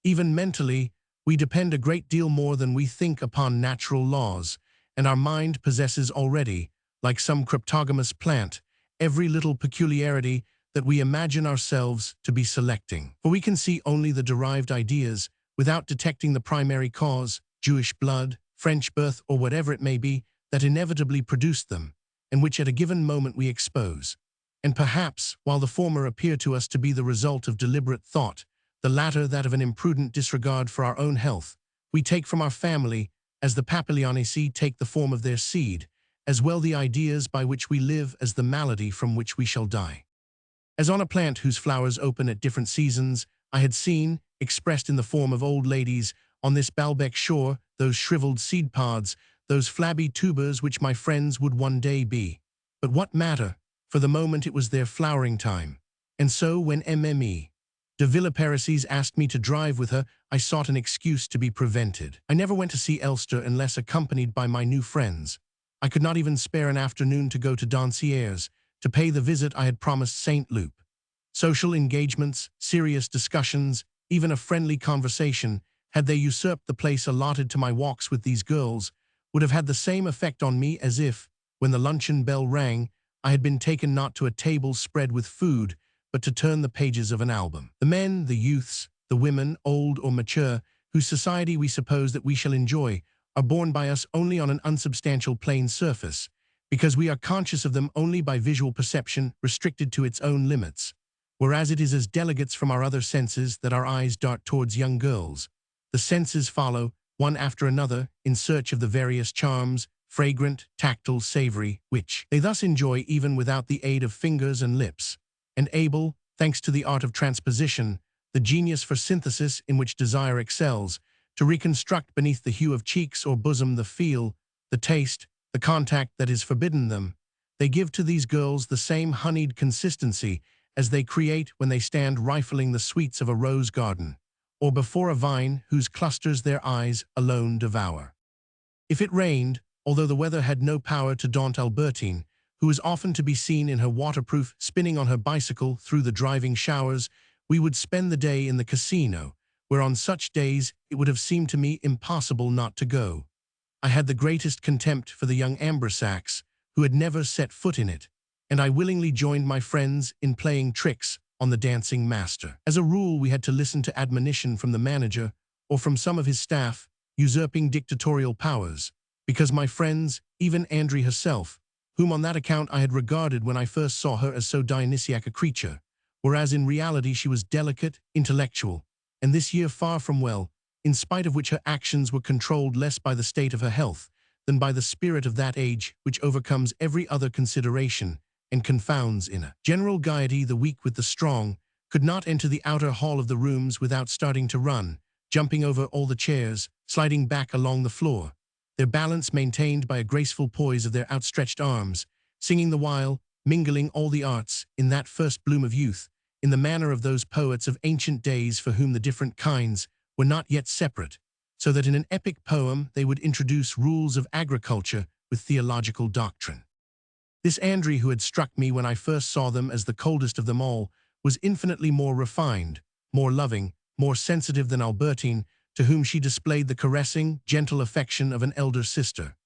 Even mentally, we depend a great deal more than we think upon natural laws, and our mind possesses already, like some cryptogamous plant, every little peculiarity that we imagine ourselves to be selecting. For we can see only the derived ideas without detecting the primary cause, Jewish blood, French birth, or whatever it may be, that inevitably produced them, and which at a given moment we expose. And perhaps, while the former appear to us to be the result of deliberate thought, the latter that of an imprudent disregard for our own health, we take from our family, as the papilionaceae take the form of their seed, as well the ideas by which we live as the malady from which we shall die. As on a plant whose flowers open at different seasons, I had seen, expressed in the form of old ladies, on this Baalbec shore, those shriveled seed pods, those flabby tubers which my friends would one day be. But what matter? For the moment it was their flowering time. And so when Mme. de Villeparisis asked me to drive with her, I sought an excuse to be prevented. I never went to see Elster unless accompanied by my new friends. I could not even spare an afternoon to go to Dancier's, to pay the visit I had promised St. Loup. Social engagements, serious discussions, even a friendly conversation, had they usurped the place allotted to my walks with these girls, would have had the same effect on me as if, when the luncheon bell rang, I had been taken not to a table spread with food, but to turn the pages of an album. The men, the youths, the women, old or mature, whose society we suppose that we shall enjoy, are borne by us only on an unsubstantial plane surface, because we are conscious of them only by visual perception restricted to its own limits, whereas it is as delegates from our other senses that our eyes dart towards young girls. The senses follow, one after another, in search of the various charms, fragrant, tactile, savory, which they thus enjoy even without the aid of fingers and lips, and able, thanks to the art of transposition, the genius for synthesis in which desire excels, to reconstruct beneath the hue of cheeks or bosom the feel, the taste, the contact that is forbidden them. They give to these girls the same honeyed consistency as they create when they stand rifling the sweets of a rose garden, or before a vine whose clusters their eyes alone devour. If it rained, although the weather had no power to daunt Albertine, who is often to be seen in her waterproof spinning on her bicycle through the driving showers, we would spend the day in the casino, where on such days it would have seemed to me impossible not to go. I had the greatest contempt for the young Ambrosacks, who had never set foot in it, and I willingly joined my friends in playing tricks on the dancing master. As a rule, we had to listen to admonition from the manager or from some of his staff, usurping dictatorial powers, because my friends, even Andry herself, whom on that account I had regarded when I first saw her as so Dionysiac a creature, whereas in reality she was delicate, intellectual, and this year far from well, in spite of which her actions were controlled less by the state of her health than by the spirit of that age which overcomes every other consideration and confounds in a general gaiety the weak with the strong, could not enter the outer hall of the rooms without starting to run, jumping over all the chairs, sliding back along the floor, their balance maintained by a graceful poise of their outstretched arms, singing the while, mingling all the arts, in that first bloom of youth, in the manner of those poets of ancient days for whom the different kinds were not yet separate, so that in an epic poem they would introduce rules of agriculture with theological doctrine. This Andry, who had struck me when I first saw them as the coldest of them all, was infinitely more refined, more loving, more sensitive than Albertine, to whom she displayed the caressing, gentle affection of an elder sister.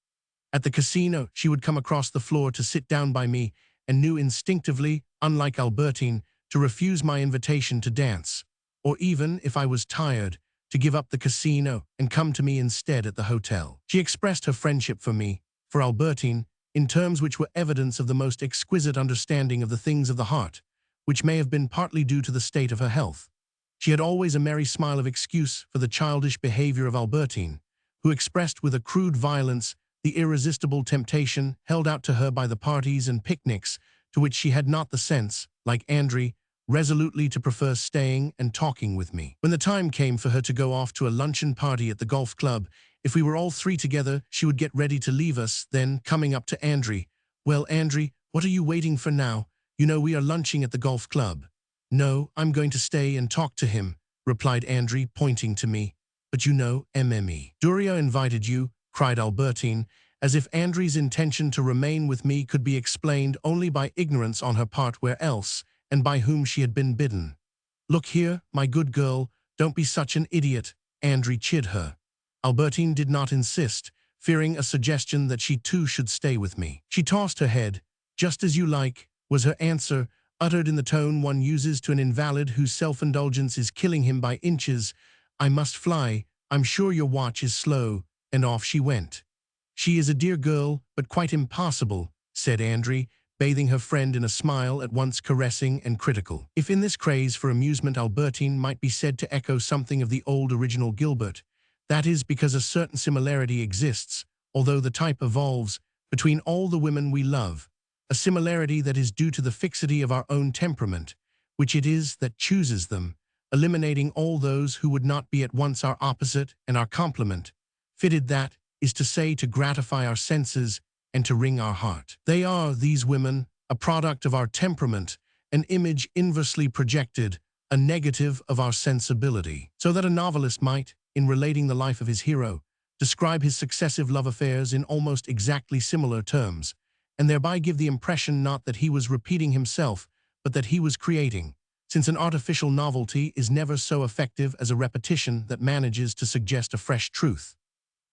At the casino, she would come across the floor to sit down by me, and knew instinctively, unlike Albertine, to refuse my invitation to dance, or even, if I was tired, to give up the casino and come to me instead at the hotel. She expressed her friendship for me, for Albertine, in terms which were evidence of the most exquisite understanding of the things of the heart, which may have been partly due to the state of her health. She had always a merry smile of excuse for the childish behavior of Albertine, who expressed with a crude violence the irresistible temptation held out to her by the parties and picnics to which she had not the sense, like Andry, resolutely to prefer staying and talking with me. When the time came for her to go off to a luncheon party at the golf club, if we were all three together, she would get ready to leave us, then, coming up to Andry, "Well, Andry, what are you waiting for now? You know we are lunching at the golf club." "No, I'm going to stay and talk to him," replied Andry, pointing to me. "But you know, Mme. Duria invited you," cried Albertine, as if Andry's intention to remain with me could be explained only by ignorance on her part where else, and by whom she had been bidden. "Look here, my good girl, don't be such an idiot," Andry chid her. Albertine did not insist, fearing a suggestion that she too should stay with me. She tossed her head. "Just as you like," was her answer, uttered in the tone one uses to an invalid whose self-indulgence is killing him by inches. "I must fly. I'm sure your watch is slow," and off she went. "She is a dear girl, but quite impossible," said Andry, bathing her friend in a smile at once caressing and critical. If in this craze for amusement Albertine might be said to echo something of the old original Gilbert, that is because a certain similarity exists, although the type evolves, between all the women we love, a similarity that is due to the fixity of our own temperament, which it is that chooses them, eliminating all those who would not be at once our opposite and our complement, fitted that is to say to gratify our senses and to wring our heart. They are, these women, a product of our temperament, an image inversely projected, a negative of our sensibility. So that a novelist might, in relating the life of his hero, describe his successive love affairs in almost exactly similar terms, and thereby give the impression not that he was repeating himself, but that he was creating, since an artificial novelty is never so effective as a repetition that manages to suggest a fresh truth.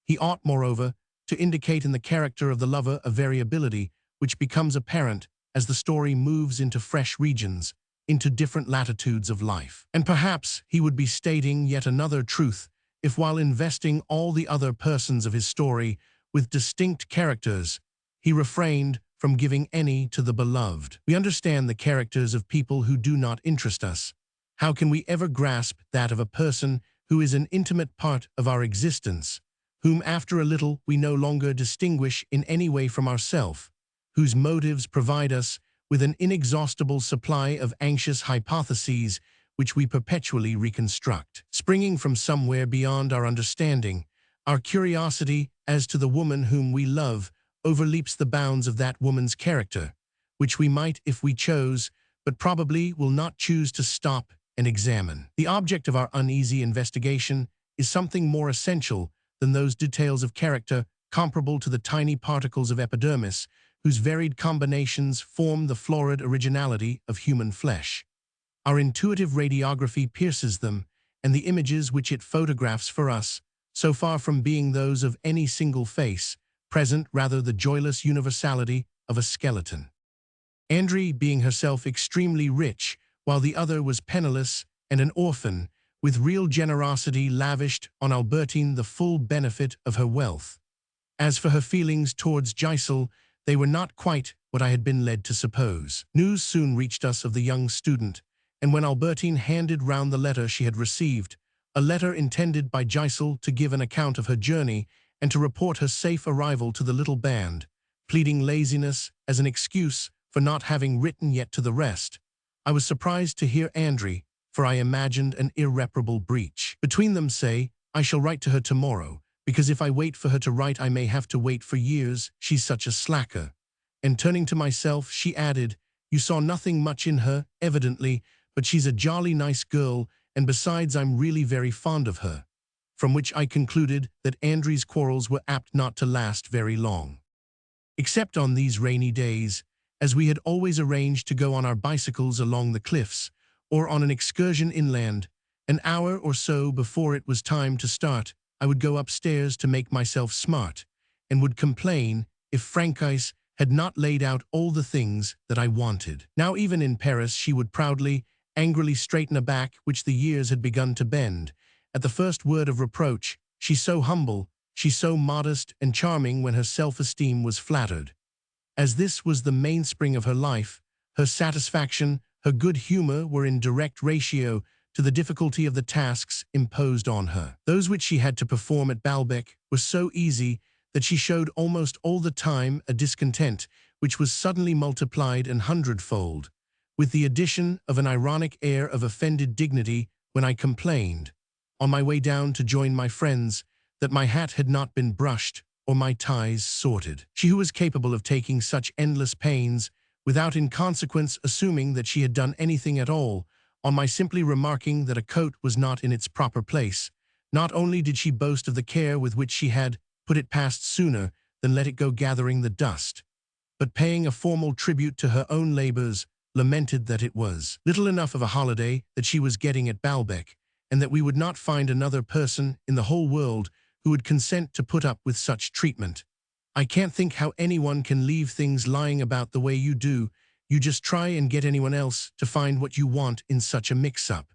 He ought, moreover, to indicate in the character of the lover a variability which becomes apparent as the story moves into fresh regions, into different latitudes of life. And perhaps he would be stating yet another truth if, while investing all the other persons of his story with distinct characters, he refrained from giving any to the beloved. We understand the characters of people who do not interest us. How can we ever grasp that of a person who is an intimate part of our existence, whom after a little we no longer distinguish in any way from ourselves, whose motives provide us with an inexhaustible supply of anxious hypotheses which we perpetually reconstruct? Springing from somewhere beyond our understanding, our curiosity as to the woman whom we love overleaps the bounds of that woman's character, which we might if we chose, but probably will not choose to stop and examine. The object of our uneasy investigation is something more essential than those details of character comparable to the tiny particles of epidermis, whose varied combinations form the florid originality of human flesh. Our intuitive radiography pierces them, and the images which it photographs for us, so far from being those of any single face, present rather the joyless universality of a skeleton. Andry being herself extremely rich, while the other was penniless and an orphan, with real generosity lavished on Albertine the full benefit of her wealth. As for her feelings towards Giselle, they were not quite what I had been led to suppose. News soon reached us of the young student, and when Albertine handed round the letter she had received, a letter intended by Giselle to give an account of her journey and to report her safe arrival to the little band, pleading laziness as an excuse for not having written yet to the rest, I was surprised to hear Andry, for I imagined an irreparable breach. Between them say, I shall write to her tomorrow, because if I wait for her to write I may have to wait for years, she's such a slacker. And turning to myself, she added, you saw nothing much in her, evidently, but she's a jolly nice girl, and besides I'm really very fond of her. From which I concluded that Andry's quarrels were apt not to last very long. Except on these rainy days, as we had always arranged to go on our bicycles along the cliffs, or on an excursion inland, an hour or so before it was time to start, I would go upstairs to make myself smart, and would complain if Franchise had not laid out all the things that I wanted. Now even in Paris she would proudly, angrily straighten a back which the years had begun to bend. At the first word of reproach, she's so humble, she's so modest and charming when her self-esteem was flattered. As this was the mainspring of her life, her satisfaction, her good humor were in direct ratio to the difficulty of the tasks imposed on her. Those which she had to perform at Balbec were so easy that she showed almost all the time a discontent which was suddenly multiplied an hundredfold, with the addition of an ironic air of offended dignity when I complained, on my way down to join my friends, that my hat had not been brushed or my ties sorted. She who was capable of taking such endless pains without in consequence assuming that she had done anything at all, on my simply remarking that a coat was not in its proper place, not only did she boast of the care with which she had put it past sooner than let it go gathering the dust, but paying a formal tribute to her own labors, lamented that it was little enough of a holiday that she was getting at Balbec, and that we would not find another person in the whole world who would consent to put up with such treatment. I can't think how anyone can leave things lying about the way you do. You just try and get anyone else to find what you want in such a mix-up.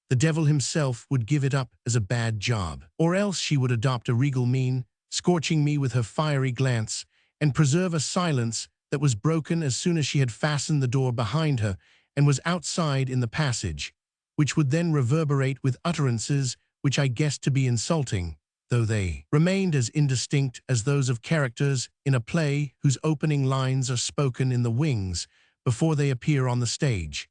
The devil himself would give it up as a bad job. Or else she would adopt a regal mien, scorching me with her fiery glance, and preserve a silence that was broken as soon as she had fastened the door behind her and was outside in the passage, which would then reverberate with utterances which I guessed to be insulting, though they remained as indistinct as those of characters in a play whose opening lines are spoken in the wings before they appear on the stage.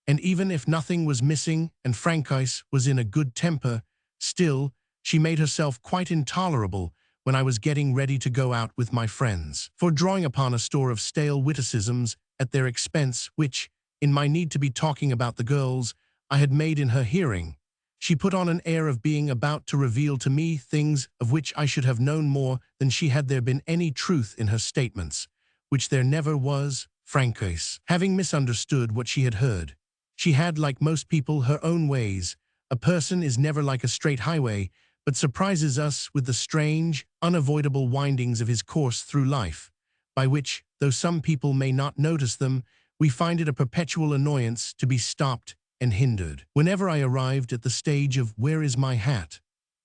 And even if nothing was missing and Francois was in a good temper, still, she made herself quite intolerable when I was getting ready to go out with my friends. For drawing upon a store of stale witticisms at their expense which, in my need to be talking about the girls, I had made in her hearing, she put on an air of being about to reveal to me things of which I should have known more than she had there been any truth in her statements, which there never was. Francois, having misunderstood what she had heard, she had, like most people, her own ways. A person is never like a straight highway, but surprises us with the strange, unavoidable windings of his course through life, by which, though some people may not notice them, we find it a perpetual annoyance to be stopped and hindered. Whenever I arrived at the stage of "Where is my hat?"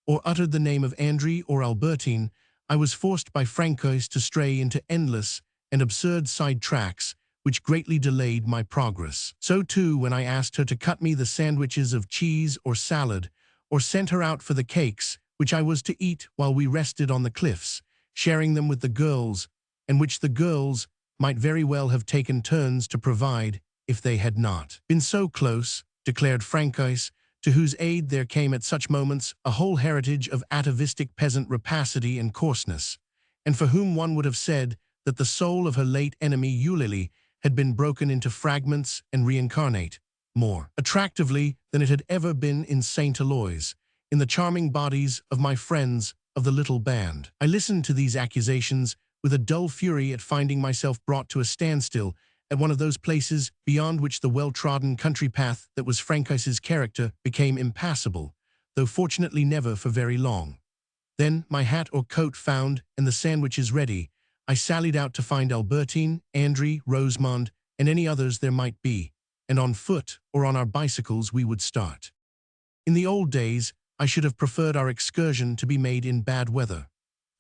or uttered the name of André or Albertine, I was forced by Francois to stray into endless and absurd side tracks, which greatly delayed my progress. So too when I asked her to cut me the sandwiches of cheese or salad, or sent her out for the cakes, which I was to eat while we rested on the cliffs, sharing them with the girls, and which the girls might very well have taken turns to provide if they had not been so close, declared Francois, to whose aid there came at such moments a whole heritage of atavistic peasant rapacity and coarseness, and for whom one would have said that the soul of her late enemy Eulalie had been broken into fragments and reincarnate, more attractively than it had ever been in Saint Aloys, in the charming bodies of my friends of the little band. I listened to these accusations with a dull fury at finding myself brought to a standstill at one of those places beyond which the well-trodden country path that was Francois's character became impassable, though fortunately never for very long. Then, my hat or coat found and the sandwiches ready, I sallied out to find Albertine, André, Rosamond, and any others there might be, and on foot or on our bicycles we would start. In the old days, I should have preferred our excursion to be made in bad weather,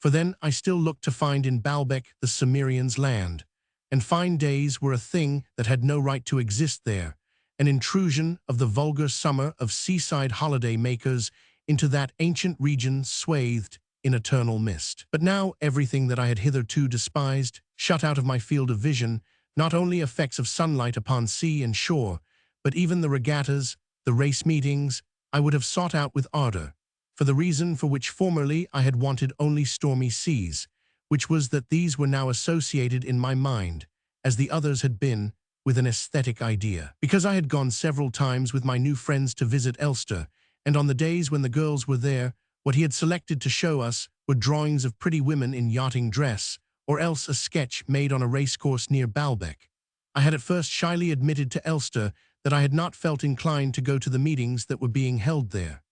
for then I still looked to find in Baalbec the Cimmerians' land, and fine days were a thing that had no right to exist there, an intrusion of the vulgar summer of seaside holiday makers into that ancient region swathed in eternal mist. But now everything that I had hitherto despised, shut out of my field of vision, not only effects of sunlight upon sea and shore, but even the regattas, the race meetings, I would have sought out with ardor, for the reason for which formerly I had wanted only stormy seas, which was that these were now associated in my mind, as the others had been, with an aesthetic idea. Because I had gone several times with my new friends to visit Elster, and on the days when the girls were there, what he had selected to show us were drawings of pretty women in yachting dress, or else a sketch made on a racecourse near Baalbec. I had at first shyly admitted to Elster that I had not felt inclined to go to the meetings that were being held there.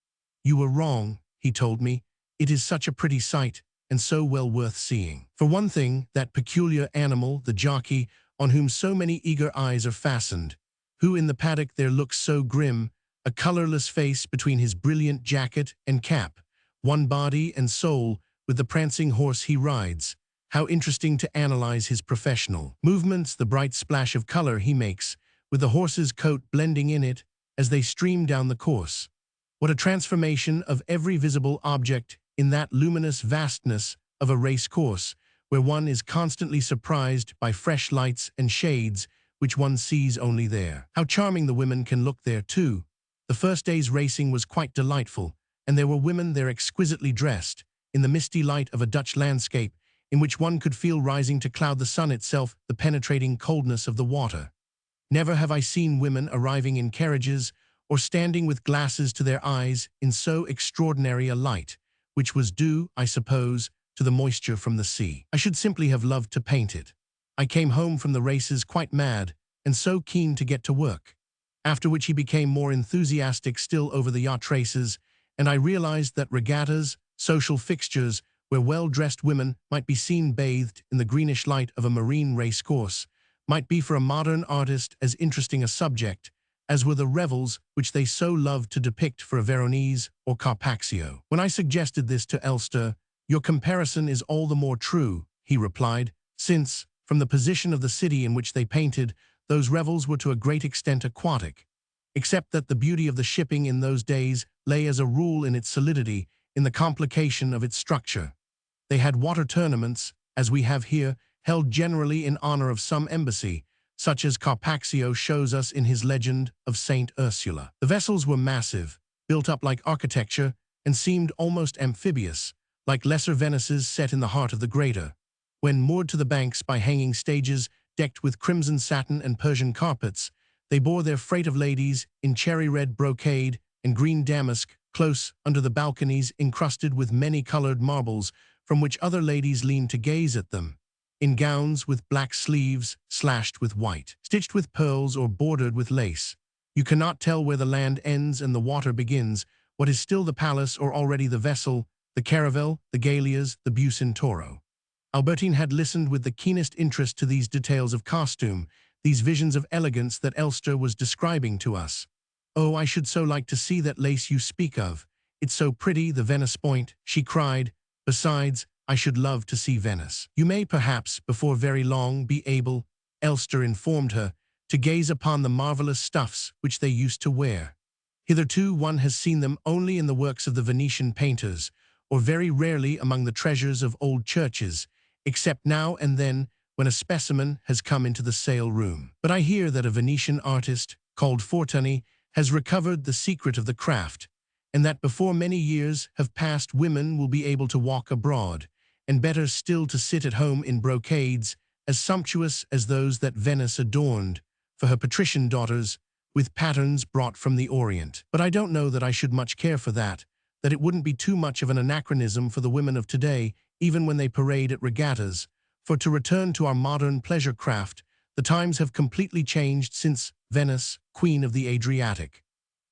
"You were wrong," he told me. "It is such a pretty sight, and so well worth seeing. For one thing, that peculiar animal, the jockey, on whom so many eager eyes are fastened, who in the paddock there looks so grim, a colorless face between his brilliant jacket and cap, one body and soul with the prancing horse he rides. How interesting to analyze his professional movements, the bright splash of color he makes, with the horse's coat blending in it as they stream down the course. What a transformation of every visible object in that luminous vastness of a race course, where one is constantly surprised by fresh lights and shades which one sees only there. How charming the women can look there too. The first day's racing was quite delightful, and there were women there exquisitely dressed, in the misty light of a Dutch landscape, in which one could feel rising to cloud the sun itself the penetrating coldness of the water. Never have I seen women arriving in carriages, or standing with glasses to their eyes in so extraordinary a light, which was due, I suppose, to the moisture from the sea. I should simply have loved to paint it. I came home from the races quite mad, and so keen to get to work. After which he became more enthusiastic still over the yacht races, and I realized that regattas, social fixtures, where well-dressed women might be seen bathed in the greenish light of a marine race course, might be for a modern artist as interesting a subject as were the revels which they so loved to depict for a Veronese or Carpaccio. When I suggested this to Elster, "Your comparison is all the more true," he replied, "since, From the position of the city in which they painted, those revels were to a great extent aquatic, except that the beauty of the shipping in those days lay as a rule in its solidity, in the complication of its structure. They had water tournaments, as we have here, held generally in honor of some embassy, such as Carpaccio shows us in his legend of Saint Ursula. The vessels were massive, built up like architecture, and seemed almost amphibious, like lesser Venices set in the heart of the greater. When moored to the banks by hanging stages decked with crimson satin and Persian carpets, they bore their freight of ladies in cherry-red brocade and green damask close under the balconies encrusted with many-colored marbles from which other ladies leaned to gaze at them, in gowns with black sleeves slashed with white, stitched with pearls or bordered with lace. You cannot tell where the land ends and the water begins, what is still the palace or already the vessel, the caravel, the galleas, the Bucentauro. Albertine had listened with the keenest interest to these details of costume, these visions of elegance that Elster was describing to us. "Oh, I should so like to see that lace you speak of. It's so pretty, the Venice point," she cried. "Besides, I should love to see Venice." "You may perhaps, before very long, be able," Elster informed her, "to gaze upon the marvelous stuffs which they used to wear. Hitherto one has seen them only in the works of the Venetian painters, or very rarely among the treasures of old churches, except now and then when a specimen has come into the sale room. But I hear that a Venetian artist, called Fortuny, has recovered the secret of the craft, and that before many years have passed women will be able to walk abroad, and better still to sit at home in brocades, as sumptuous as those that Venice adorned, for her patrician daughters, with patterns brought from the Orient. But I don't know that I should much care for that it wouldn't be too much of an anachronism for the women of today, even when they parade at regattas, for to return to our modern pleasure craft, the times have completely changed since Venice, queen of the Adriatic.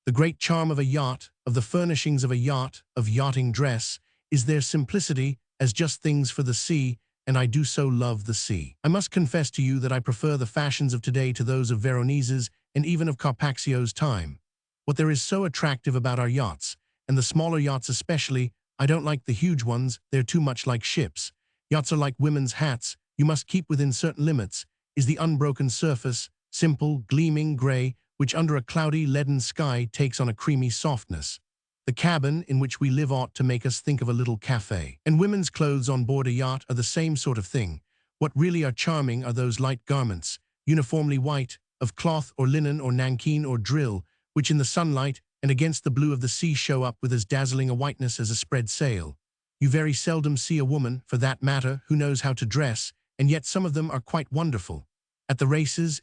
The great charm of a yacht, of the furnishings of a yacht, of yachting dress, is their simplicity as just things for the sea, and I do so love the sea. I must confess to you that I prefer the fashions of today to those of Veronese's and even of Carpaccio's time. What there is so attractive about our yachts, and the smaller yachts especially, I don't like the huge ones, they're too much like ships. Yachts are like women's hats, you must keep within certain limits, is the unbroken surface, simple, gleaming gray, which under a cloudy, leaden sky takes on a creamy softness. The cabin in which we live ought to make us think of a little cafe. And women's clothes on board a yacht are the same sort of thing. What really are charming are those light garments, uniformly white, of cloth or linen or nankeen or drill, which in the sunlight and against the blue of the sea show up with as dazzling a whiteness as a spread sail. You very seldom see a woman, for that matter, who knows how to dress, and yet some of them are quite wonderful. At the races,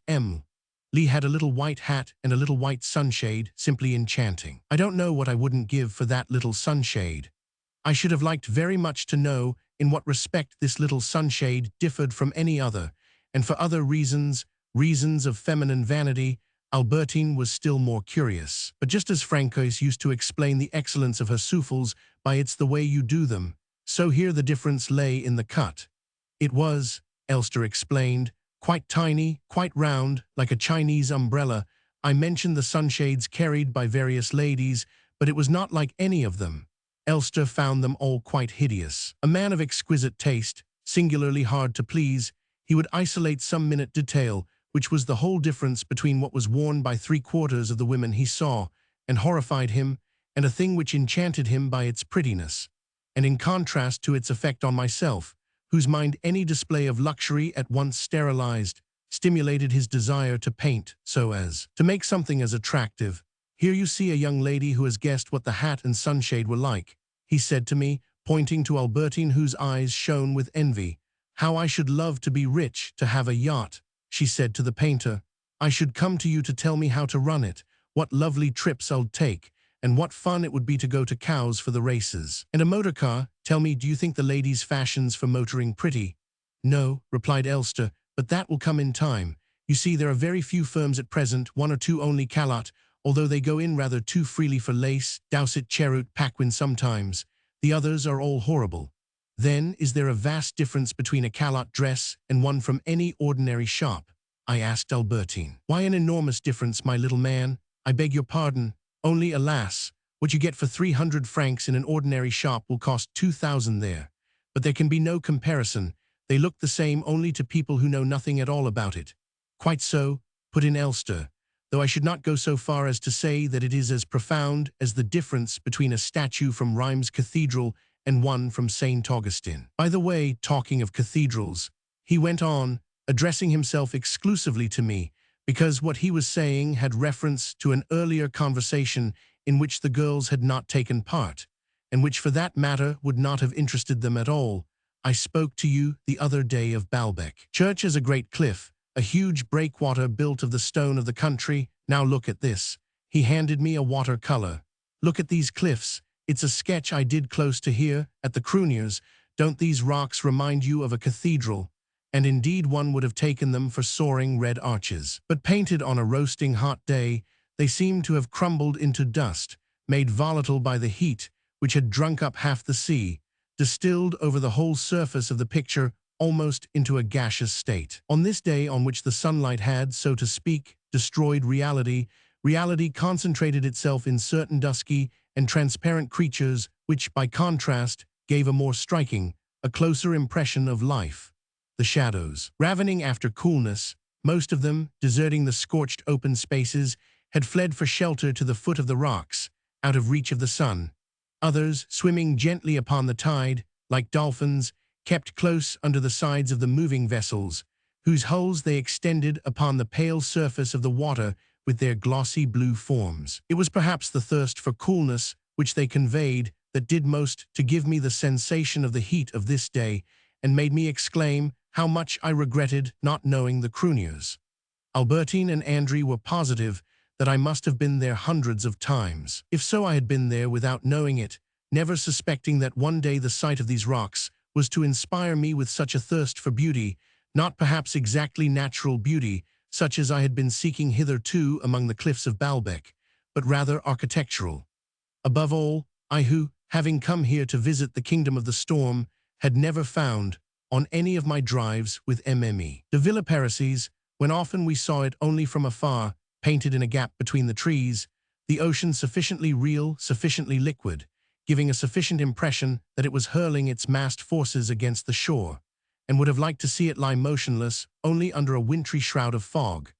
Lee had a little white hat and a little white sunshade, simply enchanting. I don't know what I wouldn't give for that little sunshade. I should have liked very much to know in what respect this little sunshade differed from any other, and for other reasons of feminine vanity, Albertine was still more curious. But just as Francois used to explain the excellence of her souffles by "it's the way you do them," so here the difference lay in the cut. It was, Elster explained, quite tiny, quite round, like a Chinese umbrella. I mentioned the sunshades carried by various ladies, but it was not like any of them. Elster found them all quite hideous. A man of exquisite taste, singularly hard to please, he would isolate some minute detail, which was the whole difference between what was worn by 3/4 of the women he saw, and horrified him, and a thing which enchanted him by its prettiness, and in contrast to its effect on myself, whose mind any display of luxury at once sterilized, stimulated his desire to paint so as to make something as attractive. "Here you see a young lady who has guessed what the hat and sunshade were like," he said to me, pointing to Albertine, whose eyes shone with envy. "How I should love to be rich, to have a yacht," she said to the painter. "I should come to you to tell me how to run it, what lovely trips I'll take, and what fun it would be to go to Cowes for the races. And a motor car, tell me, do you think the ladies' fashions for motoring pretty?" "No," replied Elster, "but that will come in time. You see, there are very few firms at present, one or two only Callot, although they go in rather too freely for lace, Dowsett, Cherut, Paquin sometimes. The others are all horrible." "Then, is there a vast difference between a Callot dress and one from any ordinary shop?" I asked Albertine. "Why, an enormous difference, my little man. I beg your pardon. Only, alas, what you get for 300 francs in an ordinary shop will cost 2,000 there. But there can be no comparison. They look the same only to people who know nothing at all about it. Quite so, put in Elster, though I should not go so far as to say that it is as profound as the difference between a statue from Rheims Cathedral and one from St. Augustine. By the way, talking of cathedrals, he went on, addressing himself exclusively to me, because what he was saying had reference to an earlier conversation in which the girls had not taken part, and which for that matter would not have interested them at all. I spoke to you the other day of Baalbek. Church is a great cliff, a huge breakwater built of the stone of the country. Now look at this. He handed me a watercolor. Look at these cliffs. It's a sketch I did close to here, at the Cruniers. Don't these rocks remind you of a cathedral? And indeed one would have taken them for soaring red arches. But painted on a roasting hot day, they seemed to have crumbled into dust, made volatile by the heat, which had drunk up half the sea, distilled over the whole surface of the picture almost into a gaseous state. On this day on which the sunlight had, so to speak, destroyed reality, reality concentrated itself in certain dusky and transparent creatures which, by contrast, gave a more striking, a closer impression of life. The shadows, ravening after coolness, most of them, deserting the scorched open spaces, had fled for shelter to the foot of the rocks, out of reach of the sun. Others, swimming gently upon the tide, like dolphins, kept close under the sides of the moving vessels, whose hulls they extended upon the pale surface of the water with their glossy blue forms. It was perhaps the thirst for coolness which they conveyed that did most to give me the sensation of the heat of this day, and made me exclaim how much I regretted not knowing the Cruniers. Albertine and Andrew were positive that I must have been there hundreds of times. If so, I had been there without knowing it, never suspecting that one day the sight of these rocks was to inspire me with such a thirst for beauty, not perhaps exactly natural beauty, such as I had been seeking hitherto among the cliffs of Baalbek, but rather architectural. Above all, I who, having come here to visit the kingdom of the storm, had never found, on any of my drives with MME, de Villeparisis, when often we saw it only from afar, painted in a gap between the trees, the ocean sufficiently real, sufficiently liquid, giving a sufficient impression that it was hurling its massed forces against the shore, and would have liked to see it lie motionless only under a wintry shroud of fog.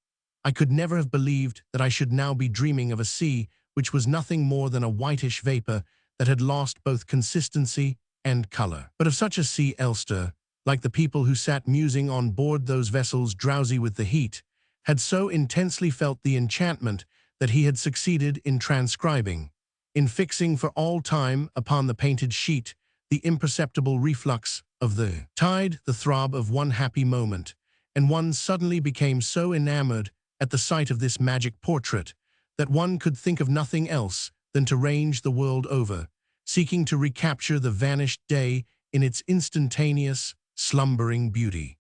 I could never have believed that I should now be dreaming of a sea which was nothing more than a whitish vapor that had lost both consistency and color. But of such a sea Elster, like the people who sat musing on board those vessels drowsy with the heat, had so intensely felt the enchantment that he had succeeded in transcribing, in fixing for all time upon the painted sheet the imperceptible reflux of the tide, the throb of one happy moment, and one suddenly became so enamored at the sight of this magic portrait that one could think of nothing else than to range the world over, seeking to recapture the vanished day in its instantaneous, slumbering beauty.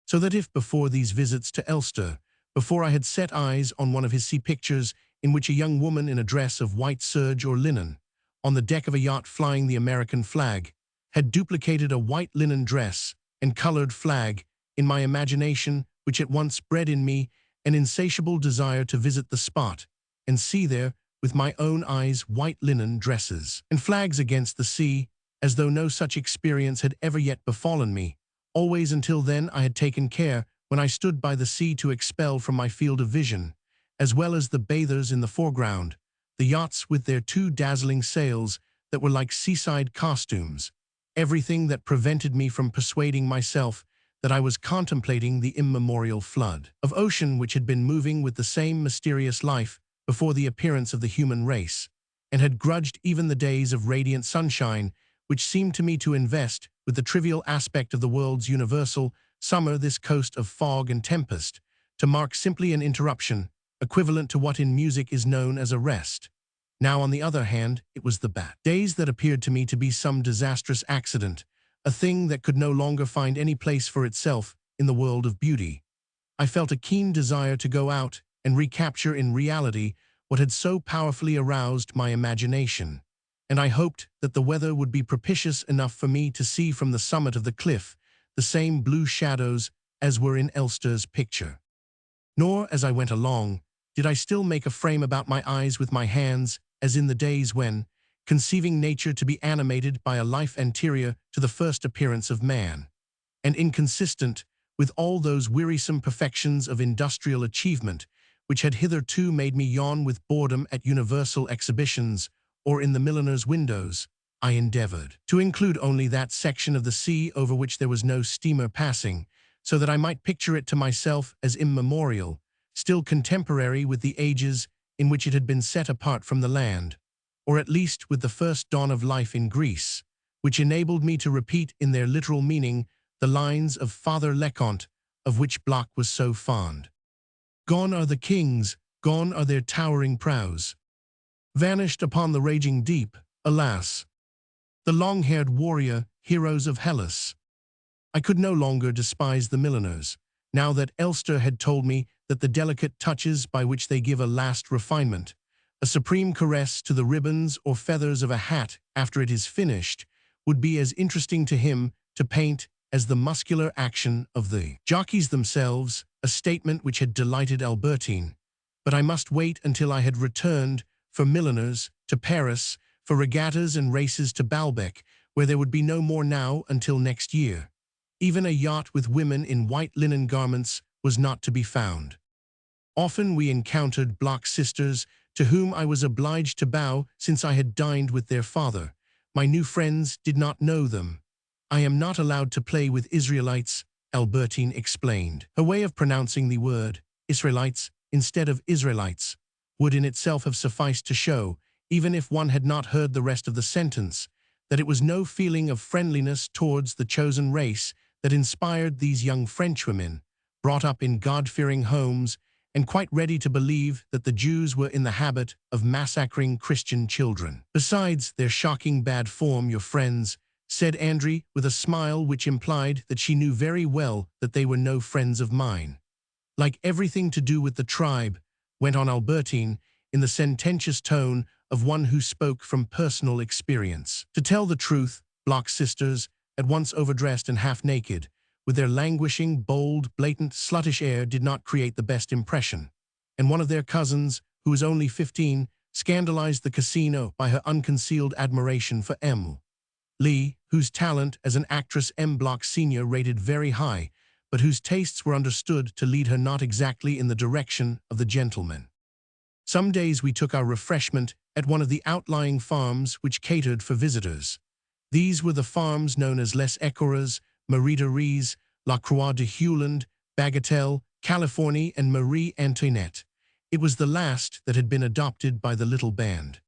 So that if before these visits to Elster, before I had set eyes on one of his sea pictures in which a young woman in a dress of white serge or linen, on the deck of a yacht flying the American flag, had duplicated a white linen dress and colored flag in my imagination, which at once bred in me an insatiable desire to visit the spot and see there, with my own eyes, white linen dresses and flags against the sea, as though no such experience had ever yet befallen me. Always until then I had taken care, when I stood by the sea, to expel from my field of vision, as well as the bathers in the foreground, the yachts with their two dazzling sails that were like seaside costumes, everything that prevented me from persuading myself that I was contemplating the immemorial flood of ocean which had been moving with the same mysterious life before the appearance of the human race, and had grudged even the days of radiant sunshine which seemed to me to invest with the trivial aspect of the world's universal summer this coast of fog and tempest, to mark simply an interruption, equivalent to what in music is known as a rest. Now, on the other hand, it was the bad days that appeared to me to be some disastrous accident, a thing that could no longer find any place for itself in the world of beauty. I felt a keen desire to go out and recapture in reality what had so powerfully aroused my imagination, and I hoped that the weather would be propitious enough for me to see from the summit of the cliff the same blue shadows as were in Elster's picture. Nor, as I went along, did I still make a frame about my eyes with my hands, as in the days when, conceiving nature to be animated by a life anterior to the first appearance of man, and inconsistent with all those wearisome perfections of industrial achievement which had hitherto made me yawn with boredom at universal exhibitions or in the milliner's windows. I endeavored to include only that section of the sea over which there was no steamer passing, so that I might picture it to myself as immemorial, still contemporary with the ages in which it had been set apart from the land, or at least with the first dawn of life in Greece, which enabled me to repeat in their literal meaning the lines of Father Leconte, of which Bloch was so fond. Gone are the kings, gone are their towering prows. Vanished upon the raging deep, alas, the long-haired warrior heroes of Hellas. I could no longer despise the milliners, now that Elster had told me that the delicate touches by which they give a last refinement, a supreme caress to the ribbons or feathers of a hat after it is finished, would be as interesting to him to paint as the muscular action of the jockeys themselves, a statement which had delighted Albertine. But I must wait until I had returned for milliners to Paris, for regattas and races to Baalbec, where there would be no more now until next year. Even a yacht with women in white linen garments was not to be found. Often we encountered Bloch's sisters, to whom I was obliged to bow since I had dined with their father. My new friends did not know them. I am not allowed to play with Israelites, Albertine explained. Her way of pronouncing the word, Israelites, instead of Israelites, would in itself have sufficed to show, even if one had not heard the rest of the sentence, that it was no feeling of friendliness towards the chosen race that inspired these young Frenchwomen, brought up in God-fearing homes and quite ready to believe that the Jews were in the habit of massacring Christian children. Besides their shocking bad form, your friends, said Andry with a smile which implied that she knew very well that they were no friends of mine. Like everything to do with the tribe, went on Albertine, in the sententious tone of one who spoke from personal experience. To tell the truth, Bloch's sisters, at once overdressed and half-naked, with their languishing, bold, blatant, sluttish air, did not create the best impression, and one of their cousins, who was only 15, scandalized the casino by her unconcealed admiration for M. Lee, whose talent as an actress M. Bloch Sr. rated very high, but whose tastes were understood to lead her not exactly in the direction of the gentleman. Some days we took our refreshment at one of the outlying farms which catered for visitors. These were the farms known as Les Écureuils, Marieteries, La Croix de Hewland, Bagatelle, Californie, and Marie Antoinette. It was the last that had been adopted by the little band.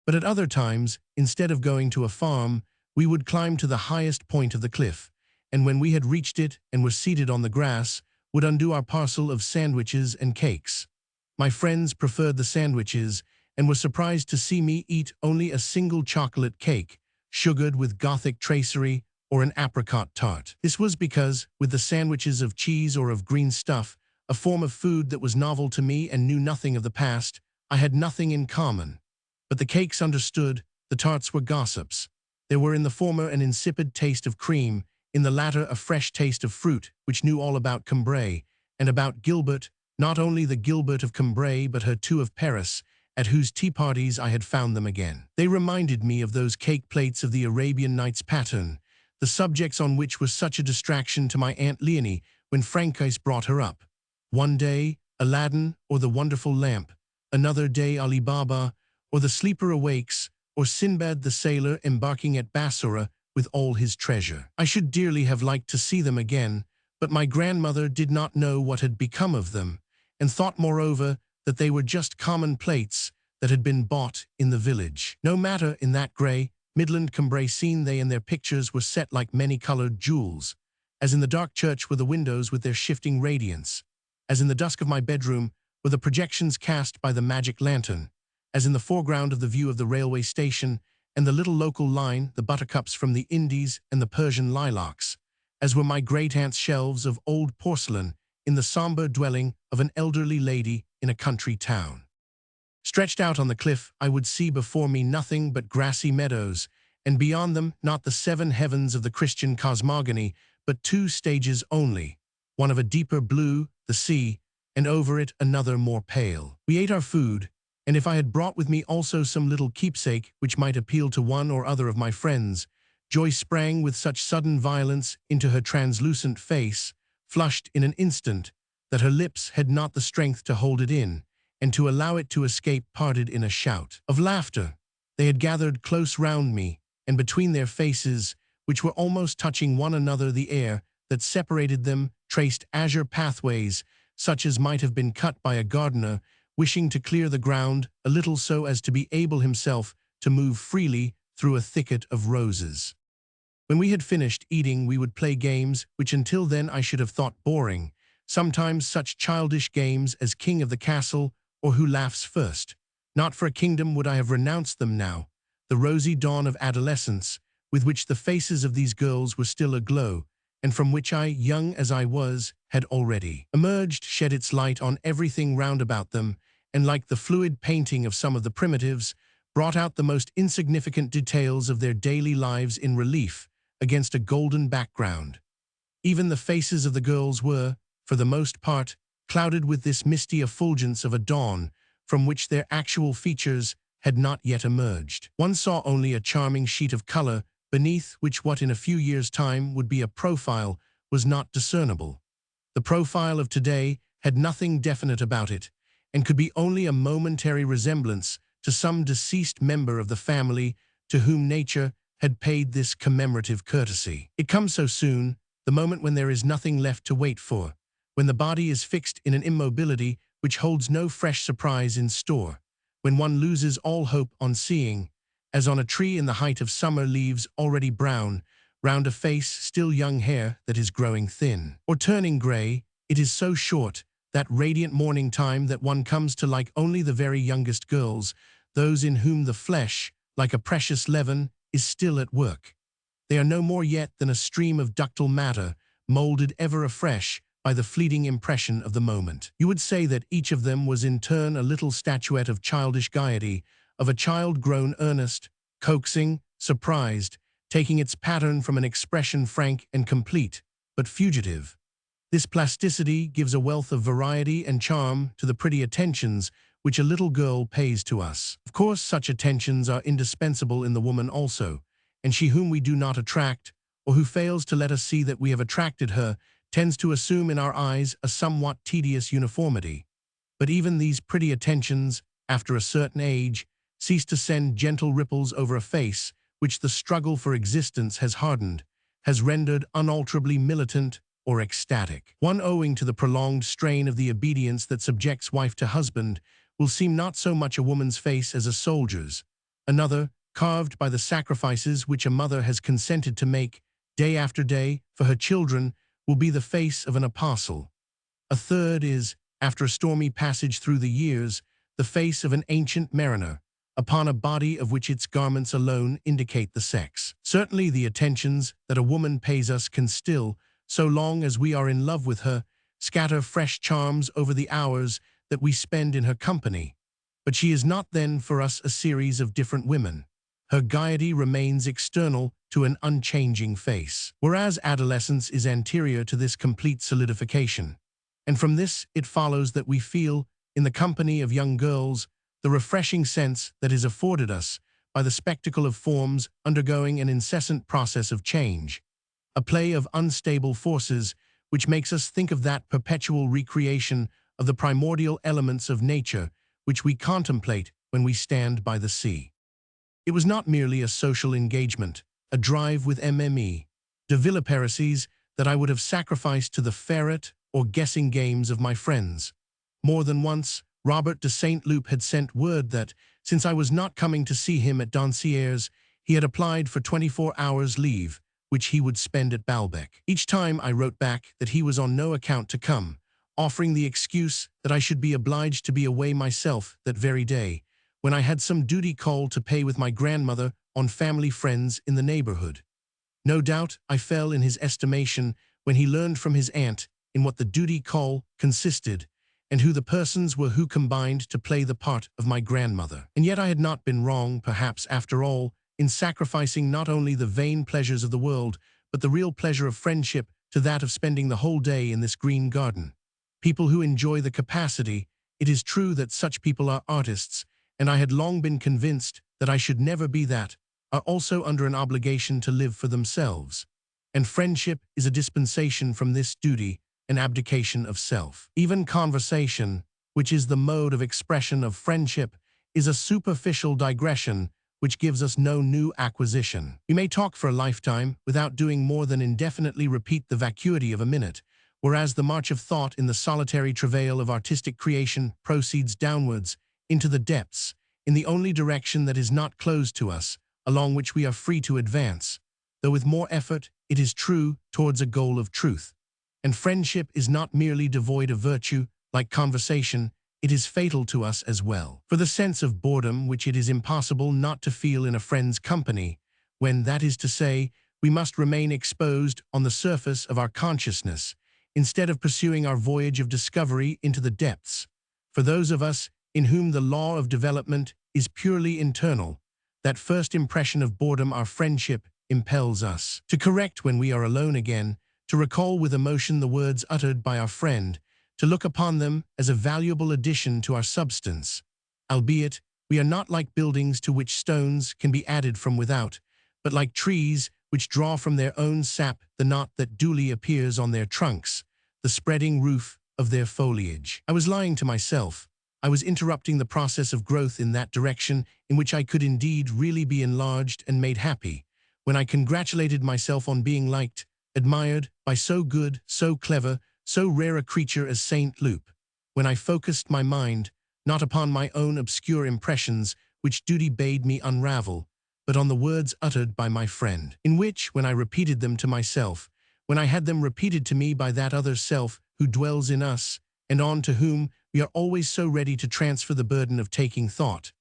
But at other times, instead of going to a farm, we would climb to the highest point of the cliff, and when we had reached it and were seated on the grass, would undo our parcel of sandwiches and cakes. My friends preferred the sandwiches and were surprised to see me eat only a single chocolate cake, sugared with Gothic tracery or an apricot tart. This was because, with the sandwiches of cheese or of green stuff, a form of food that was novel to me and knew nothing of the past, I had nothing in common. But the cakes understood, the tarts were gossips. There were in the former an insipid taste of cream, in the latter a fresh taste of fruit, which knew all about Cambrai, and about Gilbert, not only the Gilbert of Cambrai but her too of Paris, at whose tea parties I had found them again. They reminded me of those cake plates of the Arabian Nights pattern, the subjects on which were such a distraction to my Aunt Leonie when Franchise brought her up. One day, Aladdin, or the wonderful lamp; another day, Ali Baba, or the sleeper awakes, or Sinbad the sailor embarking at Bassora with all his treasure. I should dearly have liked to see them again, but my grandmother did not know what had become of them, and thought moreover that they were just common plates that had been bought in the village. No matter, in that grey, Midland Cambrai scene they and their pictures were set like many-coloured jewels, as in the dark church were the windows with their shifting radiance, as in the dusk of my bedroom were the projections cast by the magic lantern, as in the foreground of the view of the railway station and the little local line, the buttercups from the Indies and the Persian lilacs, as were my great-aunt's shelves of old porcelain in the sombre dwelling of an elderly lady in a country town. Stretched out on the cliff, I would see before me nothing but grassy meadows, and beyond them not the seven heavens of the Christian cosmogony, but two stages only, one of a deeper blue, the sea, and over it another more pale. We ate our food, and if I had brought with me also some little keepsake which might appeal to one or other of my friends, Joy sprang with such sudden violence into her translucent face, flushed in an instant, that her lips had not the strength to hold it in, and to allow it to escape parted in a shout of laughter. They had gathered close round me, and between their faces, which were almost touching one another, the air that separated them traced azure pathways, such as might have been cut by a gardener wishing to clear the ground a little so as to be able himself to move freely through a thicket of roses. When we had finished eating, we would play games which until then I should have thought boring, sometimes such childish games as King of the Castle or Who Laughs First. Not for a kingdom would I have renounced them now. The rosy dawn of adolescence, with which the faces of these girls were still aglow, and from which I, young as I was, had already emerged, shed its light on everything round about them, and like the fluid painting of some of the primitives, brought out the most insignificant details of their daily lives in relief against a golden background. Even the faces of the girls were, for the most part, clouded with this misty effulgence of a dawn from which their actual features had not yet emerged. One saw only a charming sheet of color, beneath which what in a few years' time would be a profile was not discernible. The profile of today had nothing definite about it, and could be only a momentary resemblance to some deceased member of the family to whom nature had paid this commemorative courtesy. It comes so soon, the moment when there is nothing left to wait for, when the body is fixed in an immobility which holds no fresh surprise in store, when one loses all hope on seeing, as on a tree in the height of summer, leaves already brown, round a face still young, hair that is growing thin, or turning gray. It is so short, that radiant morning time, that one comes to like only the very youngest girls, those in whom the flesh, like a precious leaven, is still at work. They are no more yet than a stream of ductile matter, molded ever afresh by the fleeting impression of the moment. You would say that each of them was in turn a little statuette of childish gaiety, of a child grown earnest, coaxing, surprised, taking its pattern from an expression frank and complete, but fugitive. This plasticity gives a wealth of variety and charm to the pretty attentions which a little girl pays to us. Of course, such attentions are indispensable in the woman also, and she whom we do not attract, or who fails to let us see that we have attracted her, tends to assume in our eyes a somewhat tedious uniformity. But even these pretty attentions, after a certain age, cease to send gentle ripples over a face which the struggle for existence has hardened, has rendered unalterably militant or ecstatic. One owing to the prolonged strain of the obedience that subjects wife to husband will seem not so much a woman's face as a soldier's. Another, carved by the sacrifices which a mother has consented to make, day after day, for her children, will be the face of an apostle. A third is, after a stormy passage through the years, the face of an ancient mariner, upon a body of which its garments alone indicate the sex. Certainly the attentions that a woman pays us can still, so long as we are in love with her, scatter fresh charms over the hours that we spend in her company. But she is not then for us a series of different women. Her gaiety remains external to an unchanging face. Whereas adolescence is anterior to this complete solidification. And from this it follows that we feel, in the company of young girls, the refreshing sense that is afforded us by the spectacle of forms undergoing an incessant process of change, a play of unstable forces which makes us think of that perpetual recreation of the primordial elements of nature which we contemplate when we stand by the sea. It was not merely a social engagement, a drive with MME, de villiperices that I would have sacrificed to the ferret or guessing games of my friends. More than once, Robert de Saint Loup had sent word that, since I was not coming to see him at Doncier's, he had applied for 24 hours leave, which he would spend at Balbec. Each time I wrote back that he was on no account to come, offering the excuse that I should be obliged to be away myself that very day, when I had some duty call to pay with my grandmother on family friends in the neighborhood. No doubt I fell in his estimation when he learned from his aunt in what the duty call consisted, and who the persons were who combined to play the part of my grandmother. And yet I had not been wrong, perhaps, after all, in sacrificing not only the vain pleasures of the world, but the real pleasure of friendship to that of spending the whole day in this green garden. People who enjoy the capacity, it is true that such people are artists, and I had long been convinced that I should never be that, are also under an obligation to live for themselves. And friendship is a dispensation from this duty, an abdication of self. Even conversation, which is the mode of expression of friendship, is a superficial digression which gives us no new acquisition. We may talk for a lifetime without doing more than indefinitely repeat the vacuity of a minute, whereas the march of thought in the solitary travail of artistic creation proceeds downwards into the depths, in the only direction that is not closed to us, along which we are free to advance, though with more effort, it is true, towards a goal of truth. And friendship is not merely devoid of virtue, like conversation, it is fatal to us as well. For the sense of boredom which it is impossible not to feel in a friend's company, when, that is to say, we must remain exposed on the surface of our consciousness, instead of pursuing our voyage of discovery into the depths. For those of us in whom the law of development is purely internal, that first impression of boredom, our friendship, impels us to correct when we are alone again, to recall with emotion the words uttered by our friend, to look upon them as a valuable addition to our substance. Albeit, we are not like buildings to which stones can be added from without, but like trees which draw from their own sap the knot that duly appears on their trunks, the spreading roof of their foliage. I was lying to myself. I was interrupting the process of growth in that direction in which I could indeed really be enlarged and made happy, when I congratulated myself on being liked, admired by so good, so clever, so rare a creature as Saint Loup, when I focused my mind, not upon my own obscure impressions which duty bade me unravel, but on the words uttered by my friend, in which, when I repeated them to myself, when I had them repeated to me by that other self who dwells in us, and on to whom we are always so ready to transfer the burden of taking thought,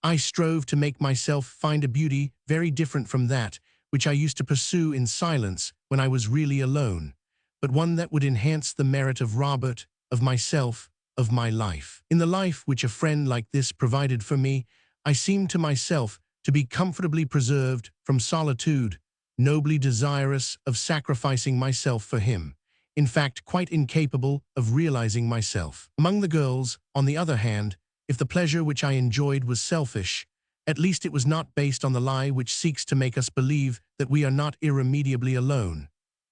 I strove to make myself find a beauty very different from that which I used to pursue in silence when I was really alone, but one that would enhance the merit of Robert, of myself, of my life. In the life which a friend like this provided for me, I seemed to myself to be comfortably preserved from solitude, nobly desirous of sacrificing myself for him, in fact quite incapable of realizing myself. Among the girls, on the other hand, if the pleasure which I enjoyed was selfish, at least it was not based on the lie which seeks to make us believe that we are not irremediably alone,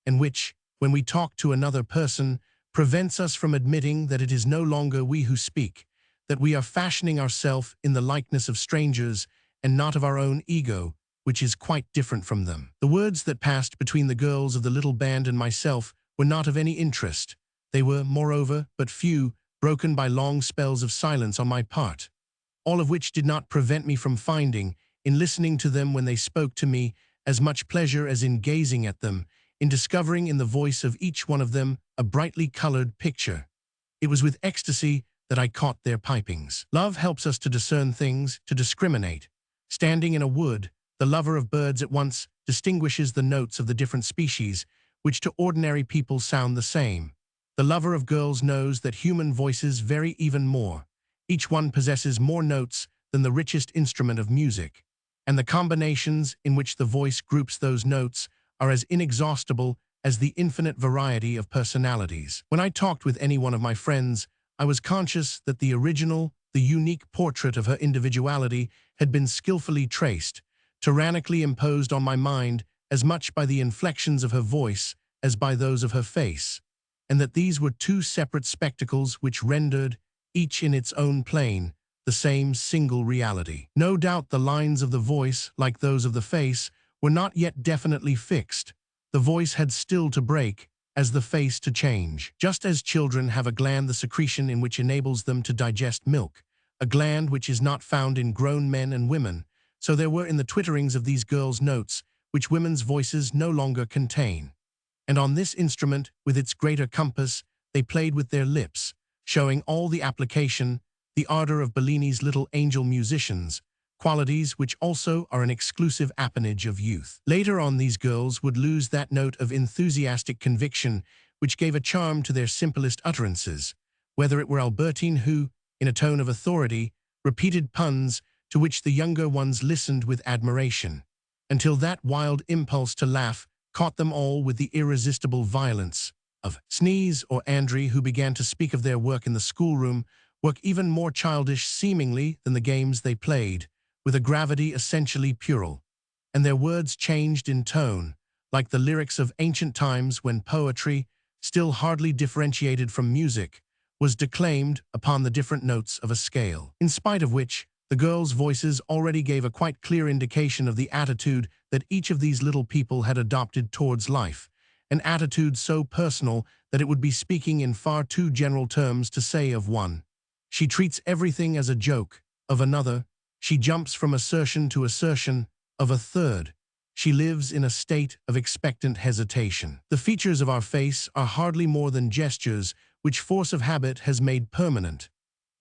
and which, when we talk to another person, prevents us from admitting that it is no longer we who speak, that we are fashioning ourselves in the likeness of strangers and not of our own ego, which is quite different from them. The words that passed between the girls of the little band and myself were not of any interest. They were, moreover, but few, broken by long spells of silence on my part, all of which did not prevent me from finding, in listening to them when they spoke to me, as much pleasure as in gazing at them, in discovering in the voice of each one of them a brightly colored picture. It was with ecstasy that I caught their pipings. Love helps us to discern things, to discriminate. Standing in a wood, the lover of birds at once distinguishes the notes of the different species, which to ordinary people sound the same. The lover of girls knows that human voices vary even more. Each one possesses more notes than the richest instrument of music, and the combinations in which the voice groups those notes are as inexhaustible as the infinite variety of personalities. When I talked with any one of my friends, I was conscious that the original, the unique portrait of her individuality had been skillfully traced, tyrannically imposed on my mind as much by the inflections of her voice as by those of her face, and that these were two separate spectacles which rendered, each in its own plane, the same single reality. No doubt the lines of the voice, like those of the face, were not yet definitely fixed. The voice had still to break, as the face to change. Just as children have a gland, the secretion in which enables them to digest milk, a gland which is not found in grown men and women, so there were in the twitterings of these girls notes which women's voices no longer contain. And on this instrument, with its greater compass, they played with their lips, showing all the application, the ardor of Bellini's little angel musicians, qualities which also are an exclusive appanage of youth. Later on, these girls would lose that note of enthusiastic conviction which gave a charm to their simplest utterances, whether it were Albertine who, in a tone of authority, repeated puns to which the younger ones listened with admiration, until that wild impulse to laugh caught them all with the irresistible violence of Sneeze, or Andrew, who began to speak of their work in the schoolroom, work even more childish seemingly than the games they played, with a gravity essentially puerile. and their words changed in tone, like the lyrics of ancient times when poetry, still hardly differentiated from music, was declaimed upon the different notes of a scale. In spite of which, the girls' voices already gave a quite clear indication of the attitude that each of these little people had adopted towards life, an attitude so personal that it would be speaking in far too general terms to say of one. She treats everything as a joke, of another. She jumps from assertion to assertion, of a third. She lives in a state of expectant hesitation. The features of our face are hardly more than gestures which force of habit has made permanent.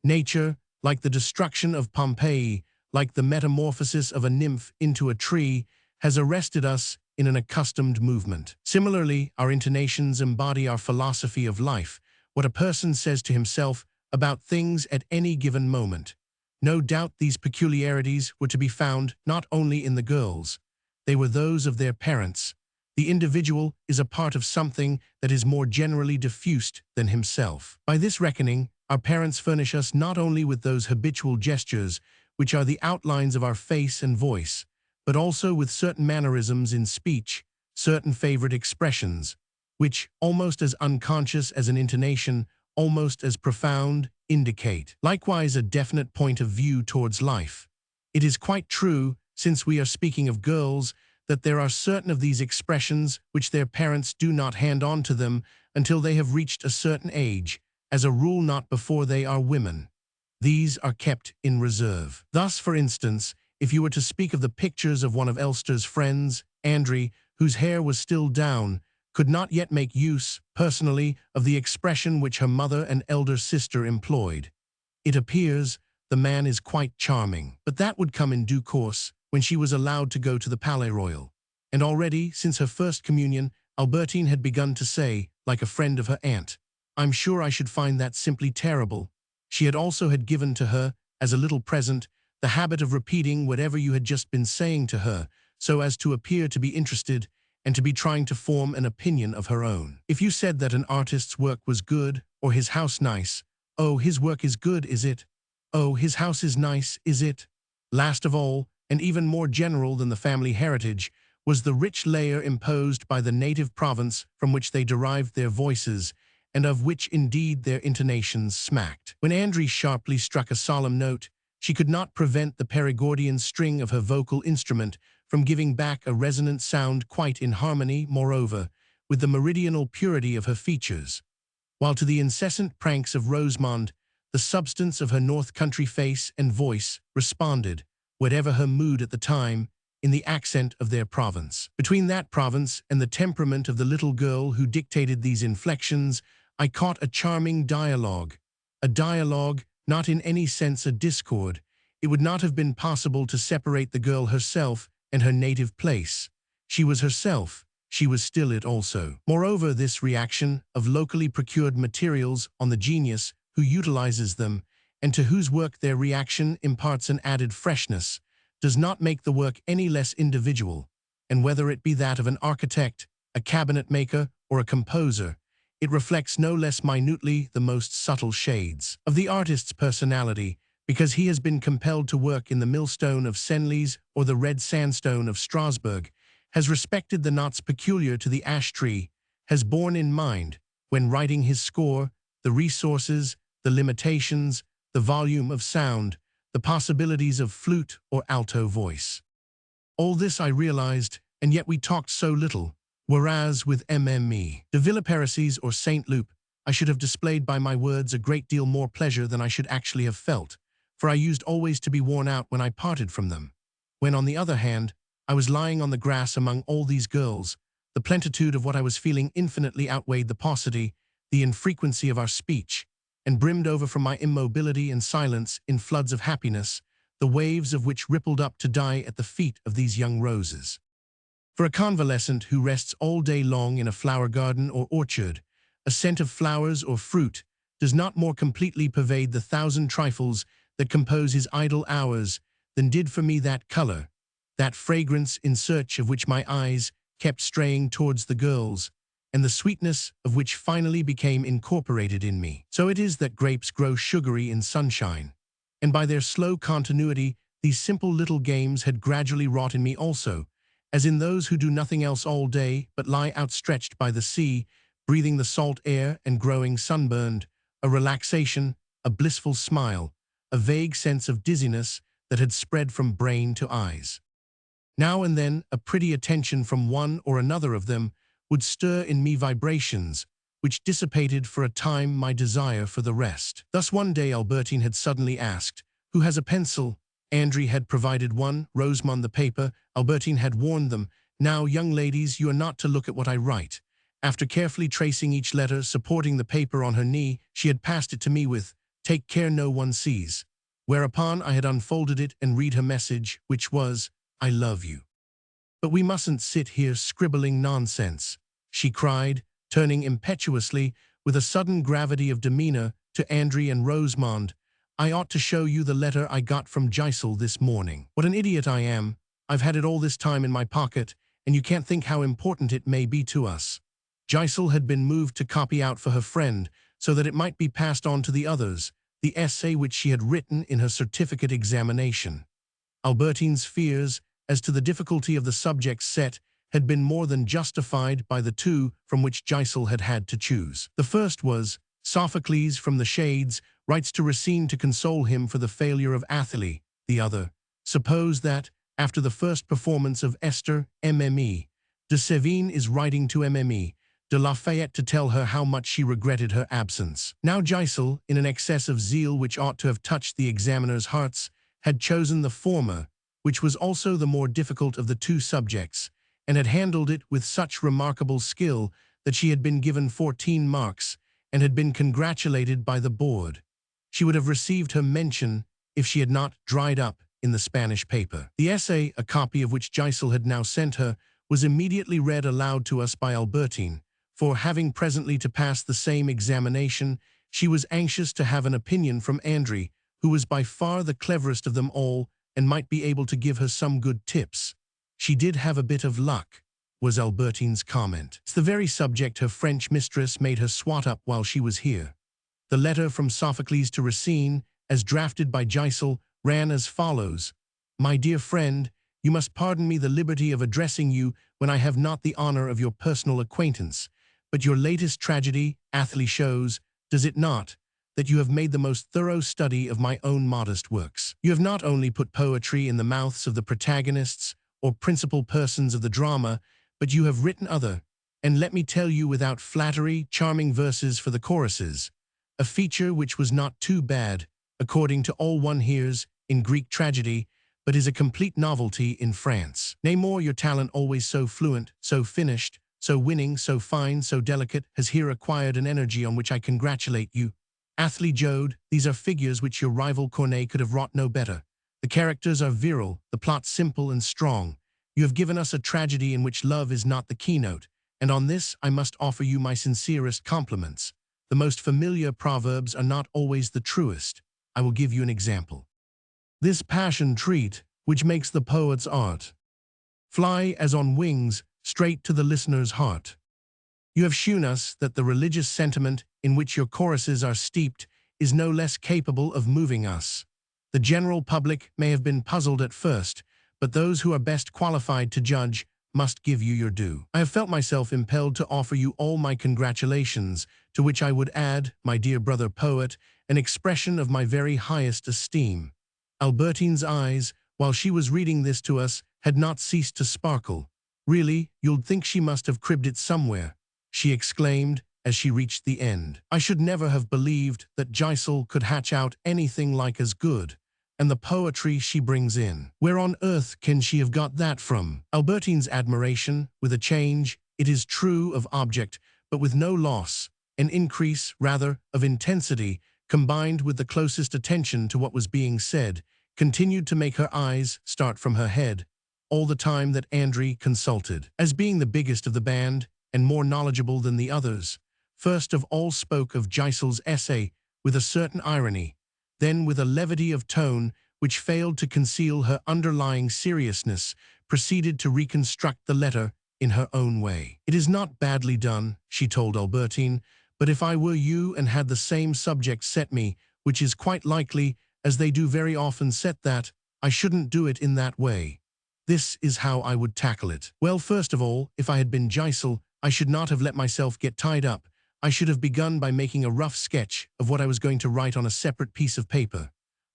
Nature, like the destruction of Pompeii, like the metamorphosis of a nymph into a tree, has arrested us in an accustomed movement. Similarly, our intonations embody our philosophy of life, what a person says to himself about things at any given moment. No doubt these peculiarities were to be found not only in the girls. They were those of their parents. The individual is a part of something that is more generally diffused than himself. By this reckoning, our parents furnish us not only with those habitual gestures, which are the outlines of our face and voice, but also with certain mannerisms in speech, certain favorite expressions, which, almost as unconscious as an intonation, almost as profound, indicate likewise a definite point of view towards life. It is quite true, since we are speaking of girls, that there are certain of these expressions which their parents do not hand on to them until they have reached a certain age, as a rule not before they are women. These are kept in reserve. Thus, for instance, if you were to speak of the pictures of one of Elster's friends, Andrew, whose hair was still down, could not yet make use, personally, of the expression which her mother and elder sister employed. It appears the man is quite charming. But that would come in due course, when she was allowed to go to the Palais Royal. And already, since her first communion, Albertine had begun to say, like a friend of her aunt, "I'm sure I should find that simply terrible." She had also given to her, as a little present, the habit of repeating whatever you had just been saying to her, so as to appear to be interested and to be trying to form an opinion of her own. If you said that an artist's work was good, or his house nice, "Oh, his work is good, is it? Oh, his house is nice, is it?" Last of all, and even more general than the family heritage, was the rich layer imposed by the native province from which they derived their voices, and of which indeed their intonations smacked. When Andrew sharply struck a solemn note, she could not prevent the Perigordian string of her vocal instrument from giving back a resonant sound quite in harmony, moreover, with the meridional purity of her features, while to the incessant pranks of Rosamond, the substance of her north country face and voice responded, whatever her mood at the time, in the accent of their province. Between that province and the temperament of the little girl who dictated these inflections, I caught a charming dialogue. A dialogue, not in any sense a discord. It would not have been possible to separate the girl herself and her native place. She was herself. She was still it also. Moreover, this reaction of locally procured materials on the genius who utilizes them, and to whose work their reaction imparts an added freshness, does not make the work any less individual, and whether it be that of an architect, a cabinet maker, or a composer, it reflects no less minutely the most subtle shades of the artist's personality, because he has been compelled to work in the millstone of Senlis or the red sandstone of Strasbourg, has respected the knots peculiar to the ash tree, has borne in mind, when writing his score, the resources, the limitations, the volume of sound, the possibilities of flute or alto voice. All this I realized, and yet we talked so little, whereas with Mme. de Villeparisis or Saint Loup, I should have displayed by my words a great deal more pleasure than I should actually have felt, for I used always to be worn out when I parted from them. When, on the other hand, I was lying on the grass among all these girls, the plenitude of what I was feeling infinitely outweighed the paucity, the infrequency of our speech, and brimmed over from my immobility and silence in floods of happiness, the waves of which rippled up to die at the feet of these young roses. For a convalescent who rests all day long in a flower garden or orchard, a scent of flowers or fruit does not more completely pervade the thousand trifles that compose his idle hours than did for me that color, that fragrance in search of which my eyes kept straying towards the girls, and the sweetness of which finally became incorporated in me. So it is that grapes grow sugary in sunshine, and by their slow continuity these simple little games had gradually wrought in me also, as in those who do nothing else all day but lie outstretched by the sea, breathing the salt air and growing sunburned, a relaxation, a blissful smile, a vague sense of dizziness that had spread from brain to eyes. Now and then, a pretty attention from one or another of them would stir in me vibrations, which dissipated for a time my desire for the rest. Thus one day Albertine had suddenly asked, "Who has a pencil?" Andre had provided one, Rosamond the paper. Albertine had warned them, "Now, young ladies, you are not to look at what I write." After carefully tracing each letter, supporting the paper on her knee, she had passed it to me with, "Take care no one sees." Whereupon I had unfolded it and read her message, which was, "I love you. But we mustn't sit here scribbling nonsense," she cried, turning impetuously, with a sudden gravity of demeanor, to Andre and Rosamond. "I ought to show you the letter I got from Giselle this morning. What an idiot I am. I've had it all this time in my pocket, and you can't think how important it may be to us." Giselle had been moved to copy out for her friend, so that it might be passed on to the others, the essay which she had written in her certificate examination. Albertine's fears as to the difficulty of the subjects set had been more than justified by the two from which Giselle had had to choose. The first was, Sophocles from the Shades writes to Racine to console him for the failure of Athalie. The other, suppose that, after the first performance of Esther, Mme. de Sévigné is writing to Mme. de Lafayette to tell her how much she regretted her absence. Now Giselle, in an excess of zeal which ought to have touched the examiners' hearts, had chosen the former, which was also the more difficult of the two subjects, and had handled it with such remarkable skill that she had been given 14 marks and had been congratulated by the board. She would have received her mention if she had not dried up in the Spanish paper. The essay, a copy of which Giselle had now sent her, was immediately read aloud to us by Albertine, for, having presently to pass the same examination, she was anxious to have an opinion from Andre, who was by far the cleverest of them all and might be able to give her some good tips. "She did have a bit of luck," was Albertine's comment. "It's the very subject her French mistress made her swat up while she was here." The letter from Sophocles to Racine, as drafted by Giselle, ran as follows: "My dear friend, you must pardon me the liberty of addressing you when I have not the honor of your personal acquaintance, but your latest tragedy, Athalie, shows, does it not, that you have made the most thorough study of my own modest works. You have not only put poetry in the mouths of the protagonists or principal persons of the drama, but you have written other, and let me tell you without flattery, charming verses for the choruses, a feature which was not too bad, according to all one hears, in Greek tragedy, but is a complete novelty in France. Nay more, your talent always so fluent, so finished, so winning, so fine, so delicate, has here acquired an energy on which I congratulate you. Athalie Jode, these are figures which your rival Corneille could have wrought no better. The characters are virile, the plot simple and strong. You have given us a tragedy in which love is not the keynote, and on this I must offer you my sincerest compliments. The most familiar proverbs are not always the truest. I will give you an example. This passion treat, which makes the poet's art, fly as on wings, straight to the listener's heart. You have shewn us that the religious sentiment in which your choruses are steeped is no less capable of moving us. The general public may have been puzzled at first, but those who are best qualified to judge must give you your due. I have felt myself impelled to offer you all my congratulations, to which I would add, my dear brother poet, an expression of my very highest esteem." Albertine's eyes, while she was reading this to us, had not ceased to sparkle. "Really, you'd think she must have cribbed it somewhere," she exclaimed as she reached the end. "I should never have believed that Giselle could hatch out anything like as good. And the poetry she brings in. Where on earth can she have got that from?" Albertine's admiration, with a change, it is true, of object, but with no loss, an increase, rather, of intensity, combined with the closest attention to what was being said, continued to make her eyes start from her head, all the time that Andre consulted. As being the biggest of the band, and more knowledgeable than the others, first of all spoke of Giselle's essay with a certain irony, then with a levity of tone which failed to conceal her underlying seriousness, proceeded to reconstruct the letter in her own way. "It is not badly done," she told Albertine, "but if I were you and had the same subject set me, which is quite likely, as they do very often set that, I shouldn't do it in that way. This is how I would tackle it. Well, first of all, if I had been Giselle, I should not have let myself get tied up. I should have begun by making a rough sketch of what I was going to write on a separate piece of paper.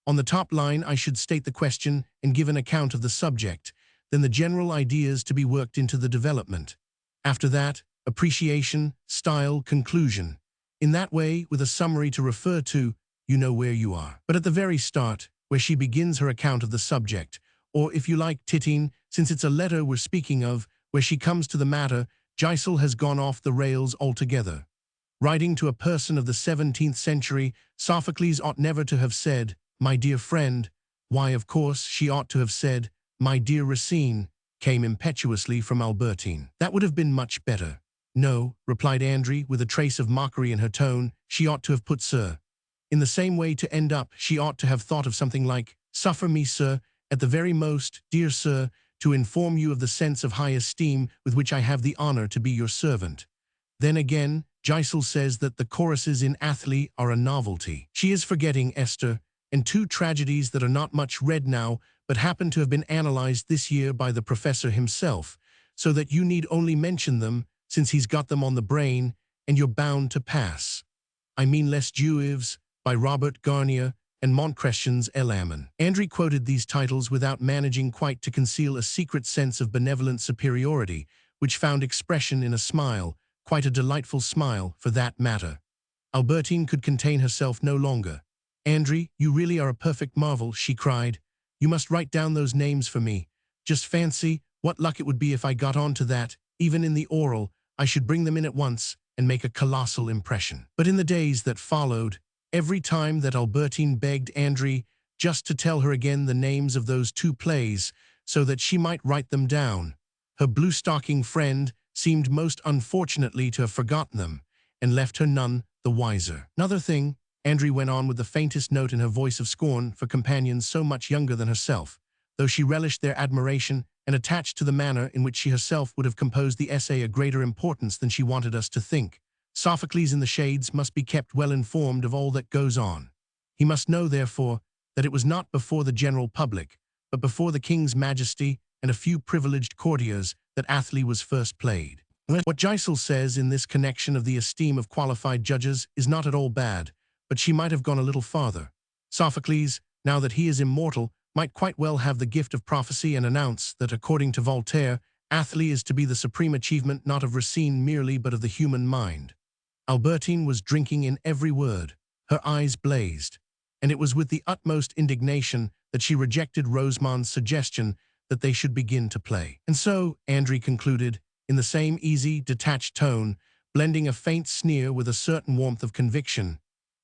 On the top line, I should state the question and give an account of the subject, then the general ideas to be worked into the development. After that, appreciation, style, conclusion. In that way, with a summary to refer to, you know where you are. But at the very start, where she begins her account of the subject, or if you like, titine, since it's a letter we're speaking of, where she comes to the matter, Giselle has gone off the rails altogether. Writing to a person of the 17th century, Sophocles ought never to have said, "My dear friend." Why, of course, she ought to have said, "My dear Racine," came impetuously from Albertine. That would have been much better. No, replied Andrew, with a trace of mockery in her tone, she ought to have put "Sir." In the same way to end up, she ought to have thought of something like, "Suffer me, sir, at the very most, dear sir, to inform you of the sense of high esteem with which I have the honor to be your servant." Then again, Giselle says that the choruses in Athalie are a novelty. She is forgetting Esther, and two tragedies that are not much read now, but happen to have been analyzed this year by the professor himself, so that you need only mention them, since he's got them on the brain, and you're bound to pass. I mean Les Juives, by Robert Garnier, and Montchrestien's Elamin. Andrew quoted these titles without managing quite to conceal a secret sense of benevolent superiority, which found expression in a smile, quite a delightful smile, for that matter. Albertine could contain herself no longer. "Andrew, you really are a perfect marvel," she cried. "You must write down those names for me. Just fancy what luck it would be if I got on to that, even in the oral. I should bring them in at once and make a colossal impression." But in the days that followed, every time that Albertine begged Andrew just to tell her again the names of those two plays, so that she might write them down, her blue-stocking friend seemed most unfortunately to have forgotten them, and left her none the wiser. "Another thing," Andrew went on with the faintest note in her voice of scorn for companions so much younger than herself, though she relished their admiration and attached to the manner in which she herself would have composed the essay a greater importance than she wanted us to think. "Sophocles in the Shades must be kept well informed of all that goes on. He must know, therefore, that it was not before the general public, but before the King's Majesty and a few privileged courtiers that Athalie was first played." What Giselle says in this connection of the esteem of qualified judges is not at all bad, but she might have gone a little farther. Sophocles, now that he is immortal, might quite well have the gift of prophecy and announce that, according to Voltaire, Athalie is to be the supreme achievement not of Racine merely but of the human mind. Albertine was drinking in every word. Her eyes blazed, and it was with the utmost indignation that she rejected Rosamond's suggestion that they should begin to play. "And so," Andrew concluded, in the same easy, detached tone, blending a faint sneer with a certain warmth of conviction,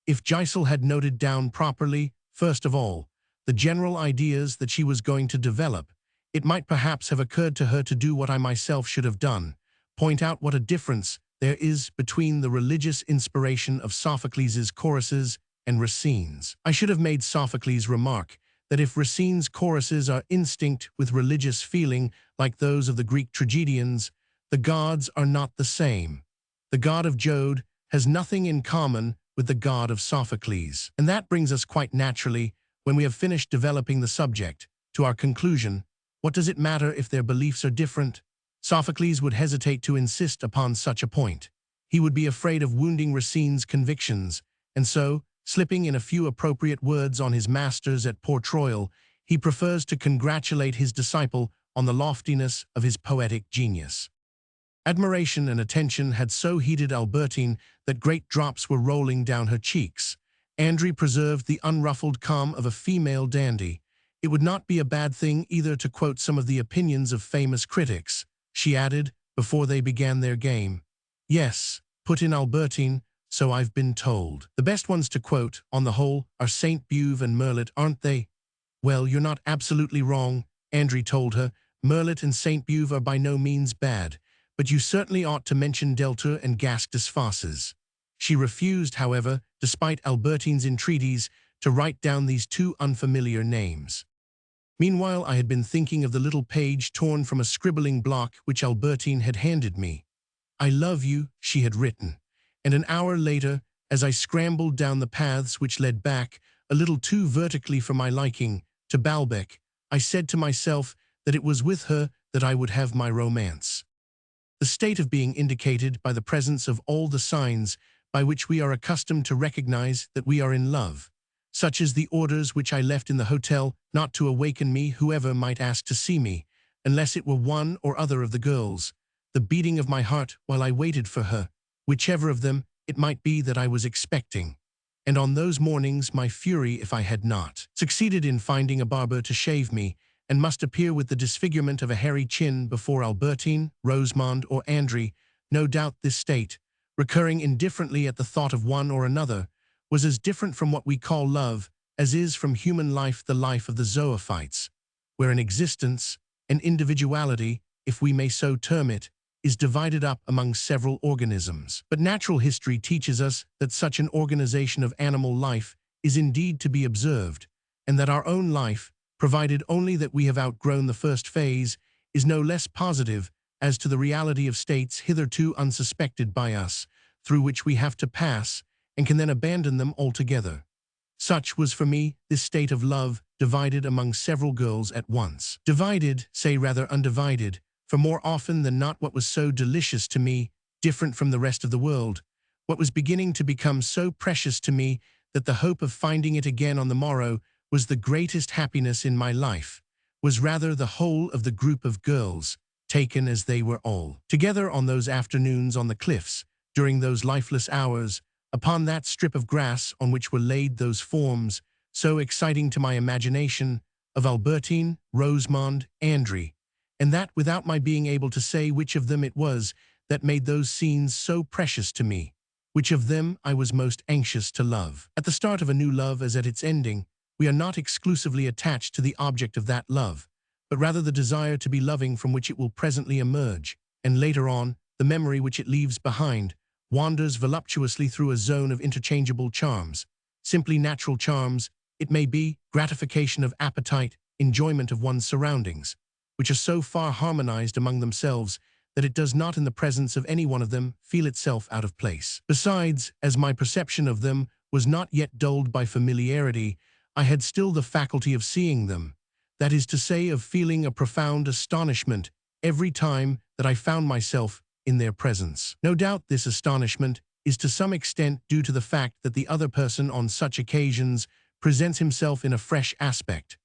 "if Giselle had noted down properly, first of all, the general ideas that she was going to develop, it might perhaps have occurred to her to do what I myself should have done, point out what a difference there is between the religious inspiration of Sophocles' choruses and Racine's. I should have made Sophocles remark that if Racine's choruses are instinct with religious feeling like those of the Greek tragedians, the gods are not the same. The god of Jode has nothing in common with the god of Sophocles." And that brings us quite naturally, when we have finished developing the subject, to our conclusion: what does it matter if their beliefs are different? Sophocles would hesitate to insist upon such a point. He would be afraid of wounding Racine's convictions, and so, slipping in a few appropriate words on his masters at Port-Royal, he prefers to congratulate his disciple on the loftiness of his poetic genius. Admiration and attention had so heated Albertine that great drops were rolling down her cheeks. Andrew preserved the unruffled calm of a female dandy. "It would not be a bad thing either to quote some of the opinions of famous critics," she added, before they began their game. "Yes," put in Albertine, "so I've been told. The best ones to quote, on the whole, are Sainte-Beuve and Mirlet, aren't they?" "Well, you're not absolutely wrong," Andrew told her. "Mirlet and Sainte-Beuve are by no means bad, but you certainly ought to mention Deltour and Gasque des Farces." She refused, however, despite Albertine's entreaties, to write down these two unfamiliar names. Meanwhile, I had been thinking of the little page torn from a scribbling block which Albertine had handed me. "I love you," she had written, and an hour later, as I scrambled down the paths which led back, a little too vertically for my liking, to Baalbec, I said to myself that it was with her that I would have my romance. The state of being indicated by the presence of all the signs by which we are accustomed to recognize that we are in love, such as the orders which I left in the hotel not to awaken me whoever might ask to see me, unless it were one or other of the girls, the beating of my heart while I waited for her, whichever of them it might be that I was expecting, and on those mornings my fury if I had not succeeded in finding a barber to shave me, and must appear with the disfigurement of a hairy chin before Albertine, Rosamond, or Andry. No doubt this state, recurring indifferently at the thought of one or another, was as different from what we call love as is from human life the life of the zoophytes, where an existence, an individuality, if we may so term it, is divided up among several organisms. But natural history teaches us that such an organization of animal life is indeed to be observed, and that our own life, provided only that we have outgrown the first phase, is no less positive as to the reality of states hitherto unsuspected by us, through which we have to pass, and can then abandon them altogether. Such was for me this state of love, divided among several girls at once. Divided, say rather undivided, for more often than not what was so delicious to me, different from the rest of the world, what was beginning to become so precious to me that the hope of finding it again on the morrow was the greatest happiness in my life, was rather the whole of the group of girls, taken as they were all together on those afternoons on the cliffs, during those lifeless hours, upon that strip of grass on which were laid those forms, so exciting to my imagination, of Albertine, Rosamond, Andry, and that without my being able to say which of them it was that made those scenes so precious to me, which of them I was most anxious to love. At the start of a new love as at its ending, we are not exclusively attached to the object of that love, but rather the desire to be loving from which it will presently emerge, and later on, the memory which it leaves behind, wanders voluptuously through a zone of interchangeable charms, simply natural charms, it may be, gratification of appetite, enjoyment of one's surroundings, which are so far harmonized among themselves that it does not in the presence of any one of them feel itself out of place. Besides, as my perception of them was not yet dulled by familiarity, I had still the faculty of seeing them, that is to say, of feeling a profound astonishment every time that I found myself in their presence. No doubt this astonishment is to some extent due to the fact that the other person on such occasions presents himself in a fresh aspect,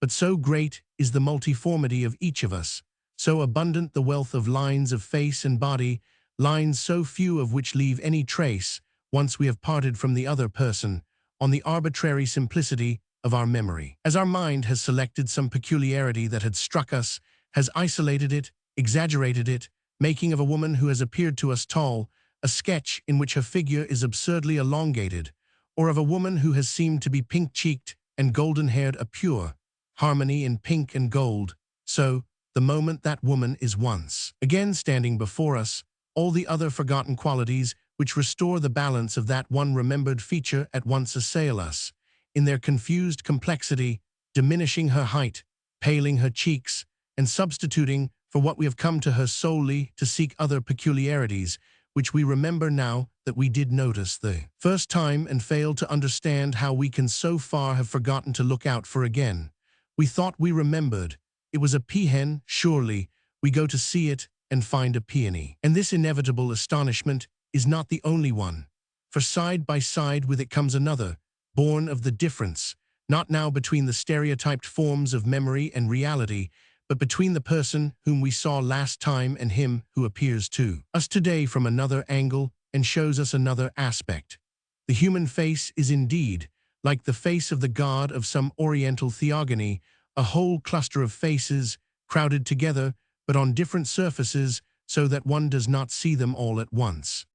but so great is the multiformity of each of us, so abundant the wealth of lines of face and body, lines so few of which leave any trace, once we have parted from the other person, on the arbitrary simplicity of our memory. As our mind has selected some peculiarity that had struck us, has isolated it, exaggerated it, making of a woman who has appeared to us tall, a sketch in which her figure is absurdly elongated, or of a woman who has seemed to be pink-cheeked and golden-haired a pure harmony in pink and gold, so, the moment that woman is once again standing before us, all the other forgotten qualities which restore the balance of that one remembered feature at once assail us, in their confused complexity, diminishing her height, paling her cheeks, and substituting for what we have come to her solely to seek other peculiarities, which we remember now that we did notice the first time and failed to understand how we can so far have forgotten to look out for again. We thought we remembered. It was a peahen, surely. We go to see it and find a peony. And this inevitable astonishment is not the only one, for side by side with it comes another, born of the difference, not now between the stereotyped forms of memory and reality, but between the person whom we saw last time and him who appears to us today from another angle and shows us another aspect. The human face is indeed, like the face of the god of some oriental theogony, a whole cluster of faces, crowded together, but on different surfaces, so that one does not see them all at once.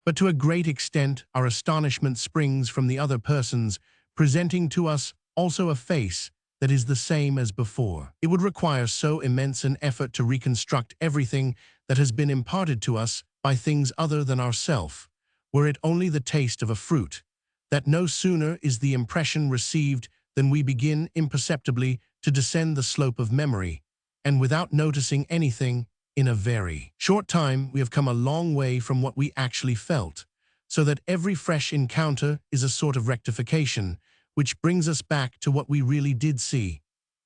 But to a great extent our astonishment springs from the other persons, presenting to us also a face that is the same as before. It would require so immense an effort to reconstruct everything that has been imparted to us by things other than ourself, were it only the taste of a fruit, that no sooner is the impression received than we begin imperceptibly to descend the slope of memory, and without noticing anything, in a very short time we have come a long way from what we actually felt, so that every fresh encounter is a sort of rectification, which brings us back to what we really did see,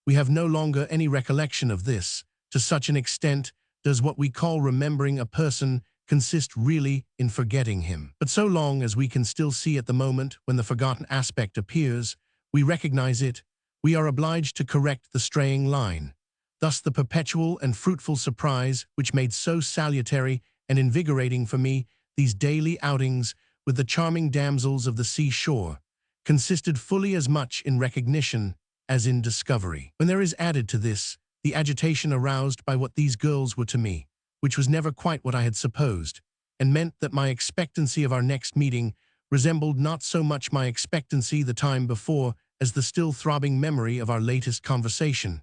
We have no longer any recollection of this. To such an extent does what we call remembering a person consist really in forgetting him. But so long as we can still see at the moment when the forgotten aspect appears, we recognize it, we are obliged to correct the straying line. Thus the perpetual and fruitful surprise which made so salutary and invigorating for me these daily outings with the charming damsels of the seashore consisted fully as much in recognition as in discovery. When there is added to this the agitation aroused by what these girls were to me, which was never quite what I had supposed, and meant that my expectancy of our next meeting resembled not so much my expectancy the time before as the still throbbing memory of our latest conversation,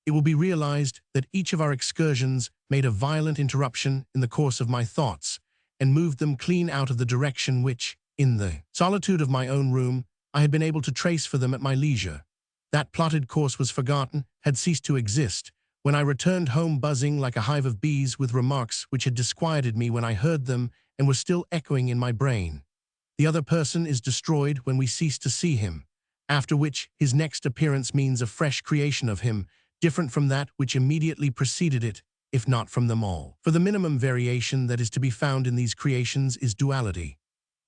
it will be realized that each of our excursions made a violent interruption in the course of my thoughts and moved them clean out of the direction which, in the solitude of my own room, I had been able to trace for them at my leisure. That plotted course was forgotten, had ceased to exist, when I returned home buzzing like a hive of bees with remarks which had disquieted me when I heard them and were still echoing in my brain. The other person is destroyed when we cease to see him, after which his next appearance means a fresh creation of him, different from that which immediately preceded it, if not from them all. For the minimum variation that is to be found in these creations is duality.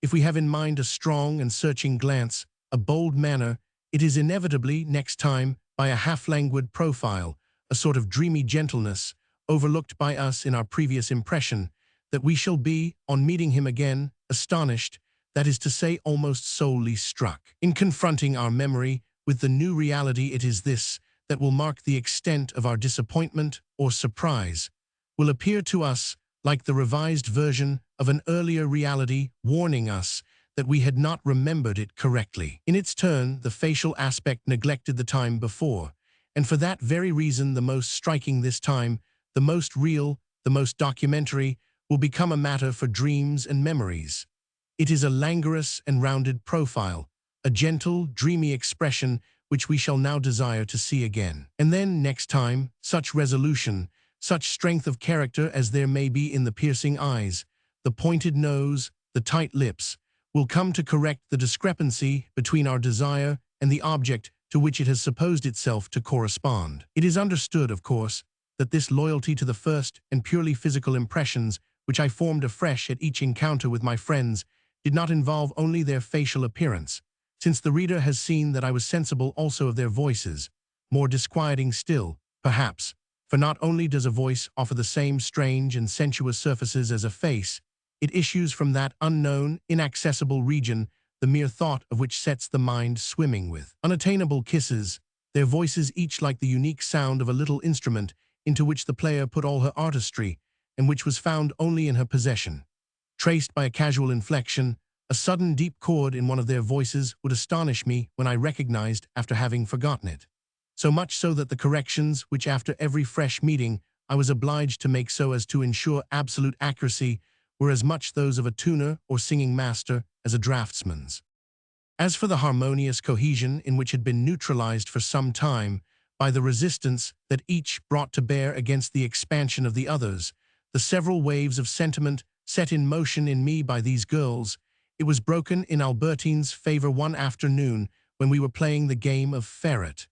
If we have in mind a strong and searching glance, a bold manner, it is inevitably, next time, by a half-languid profile, a sort of dreamy gentleness, overlooked by us in our previous impression, that we shall be, on meeting him again, astonished, that is to say almost solely struck. In confronting our memory with the new reality, it is this that will mark the extent of our disappointment or surprise, will appear to us like the revised version of an earlier reality warning us that we had not remembered it correctly. In its turn, the facial aspect neglected the time before, and for that very reason the most striking this time, the most real, the most documentary, will become a matter for dreams and memories. It is a languorous and rounded profile, a gentle, dreamy expression which we shall now desire to see again. And then, next time, such resolution, such strength of character as there may be in the piercing eyes, the pointed nose, the tight lips, will come to correct the discrepancy between our desire and the object to which it has supposed itself to correspond. It is understood, of course, that this loyalty to the first and purely physical impressions which I formed afresh at each encounter with my friends did not involve only their facial appearance, since the reader has seen that I was sensible also of their voices, more disquieting still, perhaps, for not only does a voice offer the same strange and sensuous surfaces as a face, it issues from that unknown, inaccessible region, the mere thought of which sets the mind swimming with unattainable kisses, their voices each like the unique sound of a little instrument into which the player put all her artistry, and which was found only in her possession. Traced by a casual inflection, a sudden deep chord in one of their voices would astonish me when I recognized after having forgotten it. So much so that the corrections which after every fresh meeting I was obliged to make so as to ensure absolute accuracy were as much those of a tuner or singing master as a draftsman's. As for the harmonious cohesion in which had been neutralized for some time by the resistance that each brought to bear against the expansion of the others, the several waves of sentiment set in motion in me by these girls, it was broken in Albertine's favor one afternoon when we were playing the game of ferret.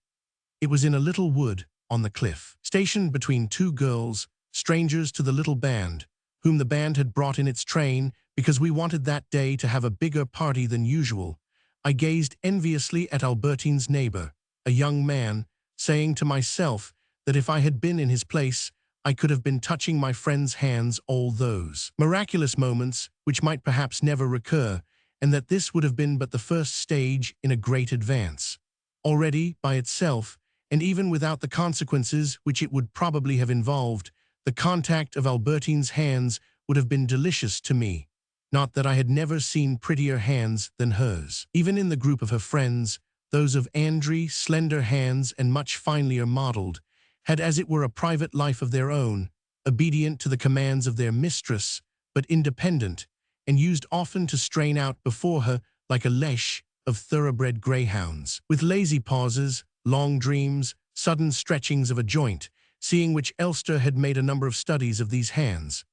It was in a little wood on the cliff, stationed between two girls, strangers to the little band, whom the band had brought in its train because we wanted that day to have a bigger party than usual. I gazed enviously at Albertine's neighbor, a young man, saying to myself that if I had been in his place, I could have been touching my friend's hands all those miraculous moments which might perhaps never recur, and that this would have been but the first stage in a great advance. Already, by itself, and even without the consequences which it would probably have involved, the contact of Albertine's hands would have been delicious to me. Not that I had never seen prettier hands than hers. Even in the group of her friends, those of Andry, slender hands and much finelier modeled, had as it were a private life of their own, obedient to the commands of their mistress, but independent, and used often to strain out before her like a leash of thoroughbred greyhounds, with lazy pauses, long dreams, sudden stretchings of a joint, seeing which Elster had made a number of studies of these hands.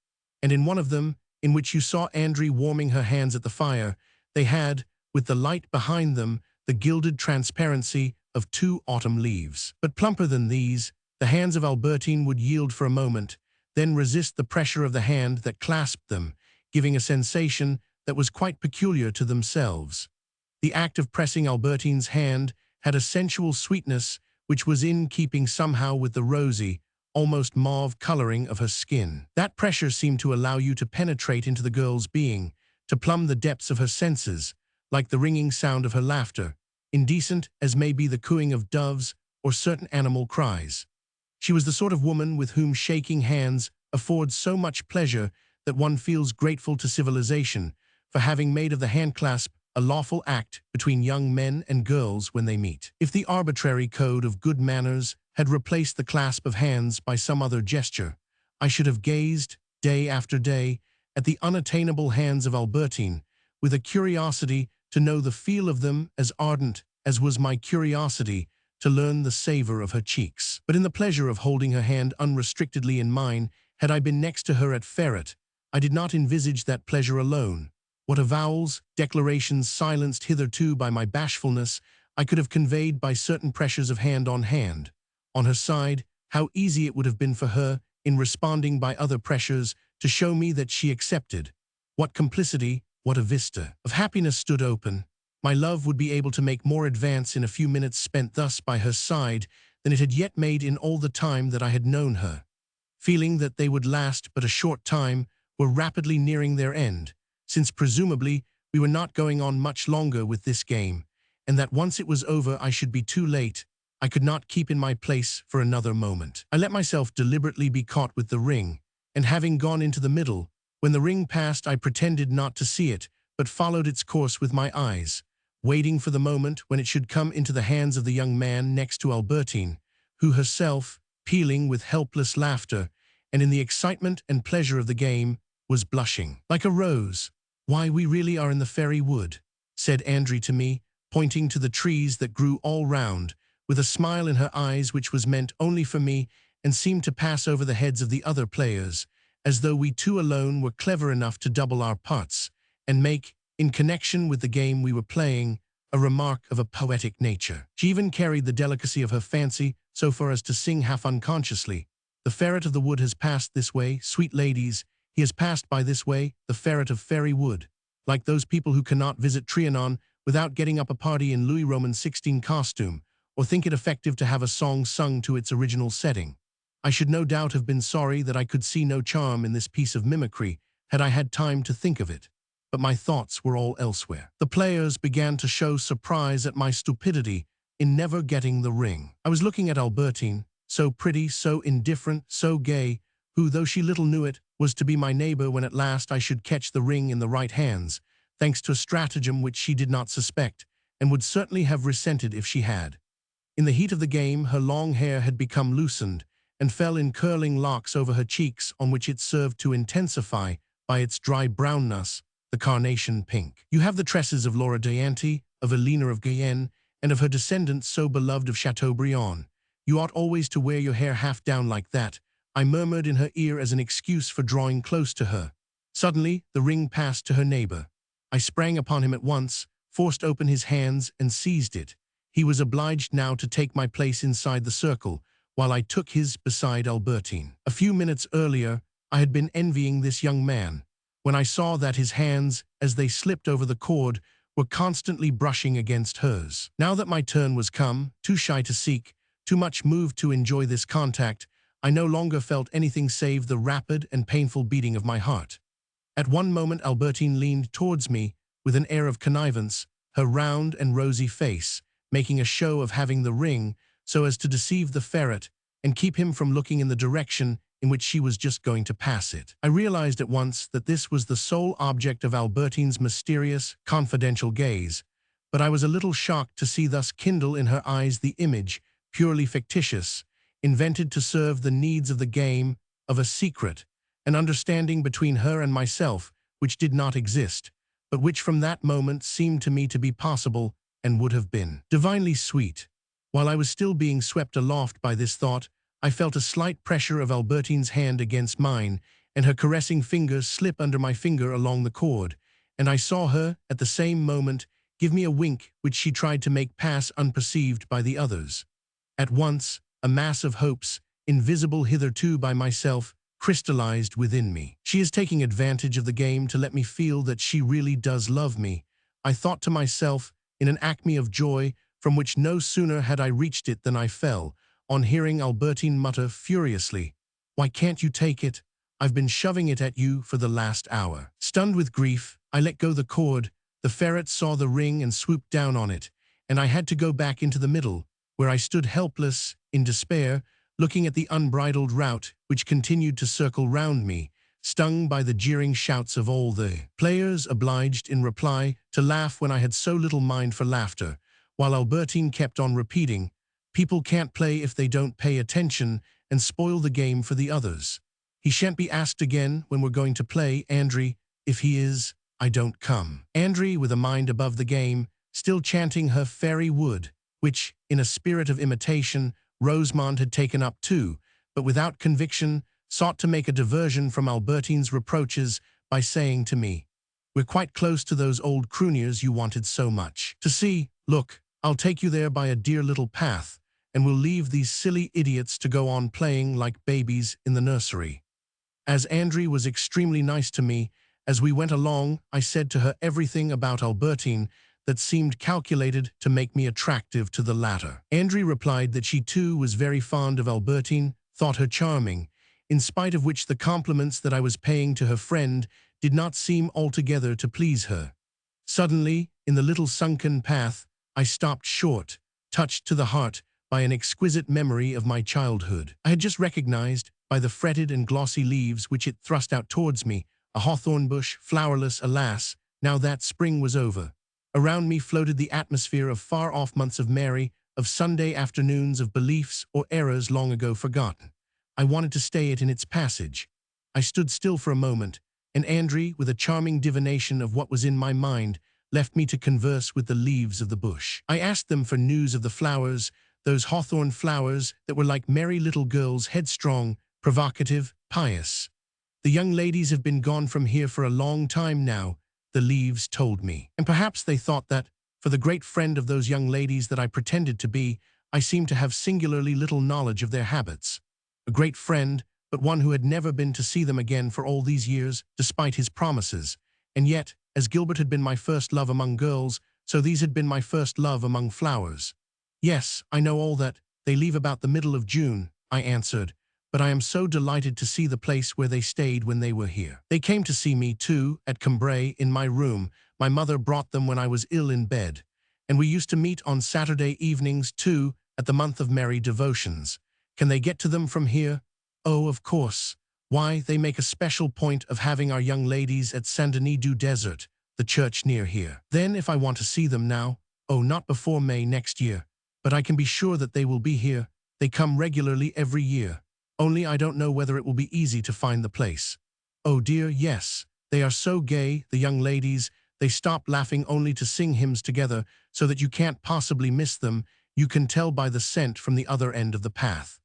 And in one of them, in which you saw Andry warming her hands at the fire, they had, with the light behind them, the gilded transparency of two autumn leaves. But plumper than these, the hands of Albertine would yield for a moment, then resist the pressure of the hand that clasped them, giving a sensation that was quite peculiar to themselves. The act of pressing Albertine's hand had a sensual sweetness which was in keeping somehow with the rosy, almost mauve coloring of her skin. That pressure seemed to allow you to penetrate into the girl's being, to plumb the depths of her senses, like the ringing sound of her laughter, indecent as may be the cooing of doves or certain animal cries. She was the sort of woman with whom shaking hands affords so much pleasure that one feels grateful to civilization for having made of the handclasp a lawful act between young men and girls when they meet. If the arbitrary code of good manners had replaced the clasp of hands by some other gesture, I should have gazed, day after day, at the unattainable hands of Albertine, with a curiosity to know the feel of them as ardent as was my curiosity to learn the savor of her cheeks. But in the pleasure of holding her hand unrestrictedly in mine, had I been next to her at Ferret, I did not envisage that pleasure alone. What avowals, declarations silenced hitherto by my bashfulness, I could have conveyed by certain pressures of hand. On her side, how easy it would have been for her, in responding by other pressures, to show me that she accepted. What complicity, what a vista of happiness stood open. My love would be able to make more advance in a few minutes spent thus by her side than it had yet made in all the time that I had known her. Feeling that they would last but a short time, were rapidly nearing their end, since presumably we were not going on much longer with this game, and that once it was over I should be too late. I could not keep in my place for another moment. I let myself deliberately be caught with the ring, and having gone into the middle, when the ring passed I pretended not to see it, but followed its course with my eyes, waiting for the moment when it should come into the hands of the young man next to Albertine, who herself, pealing with helpless laughter, and in the excitement and pleasure of the game, was blushing. Like a rose. "Why, we really are in the fairy wood," said Andry to me, pointing to the trees that grew all round, with a smile in her eyes which was meant only for me and seemed to pass over the heads of the other players, as though we two alone were clever enough to double our parts, and make, in connection with the game we were playing, a remark of a poetic nature. She even carried the delicacy of her fancy so far as to sing half unconsciously, "The ferret of the wood has passed this way, sweet ladies, he has passed by this way, the ferret of fairy wood," like those people who cannot visit Trianon without getting up a party in Louis Roman 16 costume, or think it effective to have a song sung to its original setting. I should no doubt have been sorry that I could see no charm in this piece of mimicry had I had time to think of it, but my thoughts were all elsewhere. The players began to show surprise at my stupidity in never getting the ring. I was looking at Albertine, so pretty, so indifferent, so gay, who, though she little knew it, was to be my neighbor when at last I should catch the ring in the right hands, thanks to a stratagem which she did not suspect, and would certainly have resented if she had. In the heat of the game, her long hair had become loosened, and fell in curling locks over her cheeks on which it served to intensify, by its dry brownness, the carnation pink. You have the tresses of Laura Dianti, of Elena of Guyenne, and of her descendants so beloved of Chateaubriand. You ought always to wear your hair half down like that, I murmured in her ear as an excuse for drawing close to her. Suddenly, the ring passed to her neighbor. I sprang upon him at once, forced open his hands, and seized it. He was obliged now to take my place inside the circle, while I took his beside Albertine. A few minutes earlier, I had been envying this young man, when I saw that his hands, as they slipped over the cord, were constantly brushing against hers. Now that my turn was come, too shy to seek, too much moved to enjoy this contact, I no longer felt anything save the rapid and painful beating of my heart. At one moment Albertine leaned towards me with an air of connivance, her round and rosy face, making a show of having the ring so as to deceive the ferret and keep him from looking in the direction in which she was just going to pass it. I realized at once that this was the sole object of Albertine's mysterious, confidential gaze, but I was a little shocked to see thus kindle in her eyes the image, purely fictitious, invented to serve the needs of the game, of a secret, an understanding between her and myself, which did not exist, but which from that moment seemed to me to be possible and would have been divinely sweet. While I was still being swept aloft by this thought, I felt a slight pressure of Albertine's hand against mine, and her caressing fingers slip under my finger along the cord, and I saw her, at the same moment, give me a wink which she tried to make pass unperceived by the others. At once, a mass of hopes, invisible hitherto by myself, crystallized within me. She is taking advantage of the game to let me feel that she really does love me, I thought to myself, in an acme of joy from which no sooner had I reached it than I fell, on hearing Albertine mutter furiously, "Why can't you take it? I've been shoving it at you for the last hour." Stunned with grief, I let go the cord, the ferret saw the ring and swooped down on it, and I had to go back into the middle, where I stood helpless, in despair, looking at the unbridled rout which continued to circle round me, stung by the jeering shouts of all the players, obliged, in reply, to laugh when I had so little mind for laughter, while Albertine kept on repeating, "People can't play if they don't pay attention and spoil the game for the others. He shan't be asked again when we're going to play, Andry. If he is, I don't come." Andry, with a mind above the game, still chanting her fairy wood, which, in a spirit of imitation, Rosamond had taken up too, but without conviction, sought to make a diversion from Albertine's reproaches by saying to me, "We're quite close to those old crooniers you wanted so much to see. Look, I'll take you there by a dear little path, and we'll leave these silly idiots to go on playing like babies in the nursery." As Andry was extremely nice to me, as we went along, I said to her everything about Albertine that seemed calculated to make me attractive to the latter. Andry replied that she too was very fond of Albertine, thought her charming, in spite of which the compliments that I was paying to her friend did not seem altogether to please her. Suddenly, in the little sunken path, I stopped short, touched to the heart by an exquisite memory of my childhood. I had just recognized, by the fretted and glossy leaves which it thrust out towards me, a hawthorn bush, flowerless, alas, now that spring was over. Around me floated the atmosphere of far-off months of Mary, of Sunday afternoons, of beliefs or errors long ago forgotten. I wanted to stay it in its passage. I stood still for a moment, and Andry, with a charming divination of what was in my mind, left me to converse with the leaves of the bush. I asked them for news of the flowers, those hawthorn flowers that were like merry little girls, headstrong, provocative, pious. "The young ladies have been gone from here for a long time now," the leaves told me. And perhaps they thought that, for the great friend of those young ladies that I pretended to be, I seemed to have singularly little knowledge of their habits. A great friend, but one who had never been to see them again for all these years, despite his promises. And yet, as Gilbert had been my first love among girls, so these had been my first love among flowers. "Yes, I know all that. They leave about the middle of June," I answered, "but I am so delighted to see the place where they stayed when they were here. They came to see me, too, at Cambrai, in my room. My mother brought them when I was ill in bed. And we used to meet on Saturday evenings, too, at the month of merry devotions. Can they get to them from here?" "Oh, of course. Why, they make a special point of having our young ladies at Saint-Denis du Desert, the church near here. Then if I want to see them now, oh, not before May next year, but I can be sure that they will be here. They come regularly every year. Only I don't know whether it will be easy to find the place." "Oh dear, yes. They are so gay, the young ladies. They stop laughing only to sing hymns together, so that you can't possibly miss them. You can tell by the scent from the other end of the path."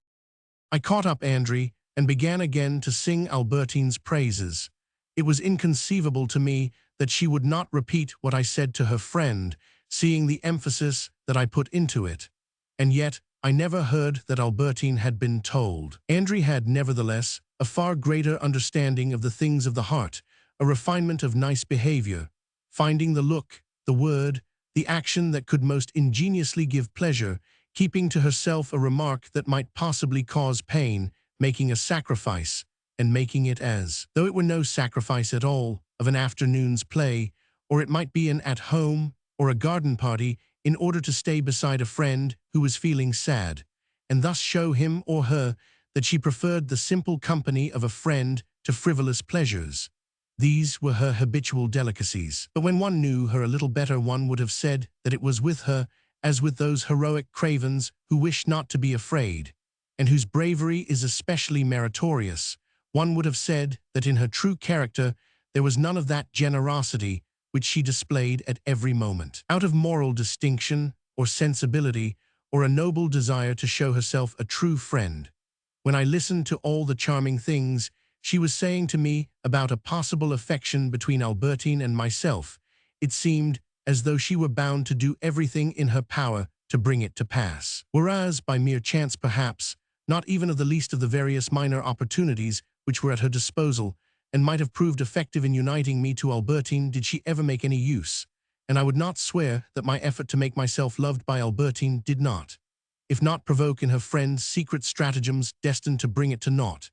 I caught up Andry and began again to sing Albertine's praises. It was inconceivable to me that she would not repeat what I said to her friend, seeing the emphasis that I put into it. And yet, I never heard that Albertine had been told. Andry had, nevertheless, a far greater understanding of the things of the heart, a refinement of nice behavior, finding the look, the word, the action that could most ingeniously give pleasure, keeping to herself a remark that might possibly cause pain, making a sacrifice, and making it as though it were no sacrifice at all, of an afternoon's play, or it might be an at-home or a garden party, in order to stay beside a friend who was feeling sad, and thus show him or her that she preferred the simple company of a friend to frivolous pleasures. These were her habitual delicacies. But when one knew her a little better, one would have said that it was with her as with those heroic cravens who wish not to be afraid, and whose bravery is especially meritorious. One would have said that in her true character there was none of that generosity which she displayed at every moment, out of moral distinction or sensibility or a noble desire to show herself a true friend. When I listened to all the charming things she was saying to me about a possible affection between Albertine and myself, it seemed as though she were bound to do everything in her power to bring it to pass. Whereas, by mere chance perhaps, not even of the least of the various minor opportunities which were at her disposal, and might have proved effective in uniting me to Albertine, did she ever make any use, and I would not swear that my effort to make myself loved by Albertine did not, if not provoke in her friends secret stratagems destined to bring it to naught,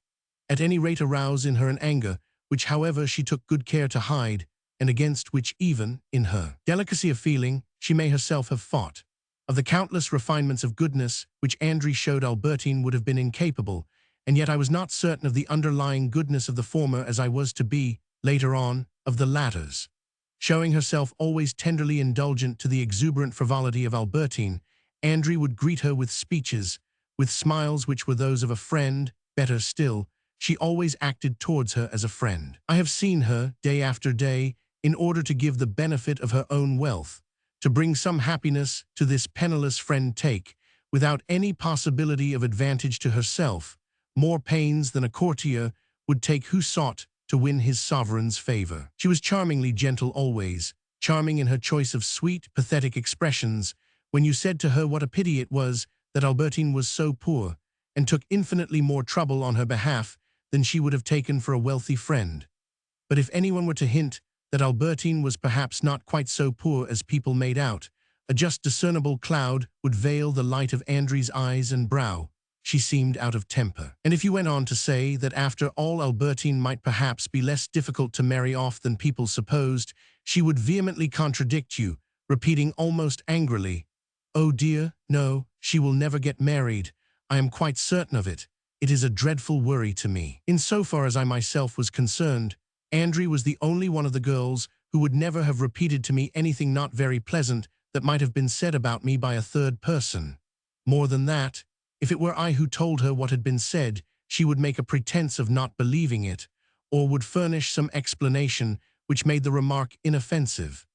at any rate arouse in her an anger, which however she took good care to hide, and against which even, in her delicacy of feeling, she may herself have fought. Of the countless refinements of goodness which Andrew showed Albertine would have been incapable, and yet I was not certain of the underlying goodness of the former as I was to be, later on, of the latter's. Showing herself always tenderly indulgent to the exuberant frivolity of Albertine, Andrew would greet her with speeches, with smiles which were those of a friend. Better still, she always acted towards her as a friend. I have seen her, day after day, in order to give the benefit of her own wealth, to bring some happiness to this penniless friend, take, without any possibility of advantage to herself, more pains than a courtier would take who sought to win his sovereign's favor. She was charmingly gentle always, charming in her choice of sweet, pathetic expressions, when you said to her what a pity it was that Albertine was so poor, and took infinitely more trouble on her behalf than she would have taken for a wealthy friend. But if anyone were to hint that Albertine was perhaps not quite so poor as people made out, a just discernible cloud would veil the light of Andrew's eyes and brow. She seemed out of temper. And if you went on to say that after all Albertine might perhaps be less difficult to marry off than people supposed, she would vehemently contradict you, repeating almost angrily, "Oh dear, no, she will never get married. I am quite certain of it. It is a dreadful worry to me." In so far as I myself was concerned, Andrew was the only one of the girls who would never have repeated to me anything not very pleasant that might have been said about me by a third person. More than that, if it were I who told her what had been said, she would make a pretense of not believing it, or would furnish some explanation which made the remark inoffensive.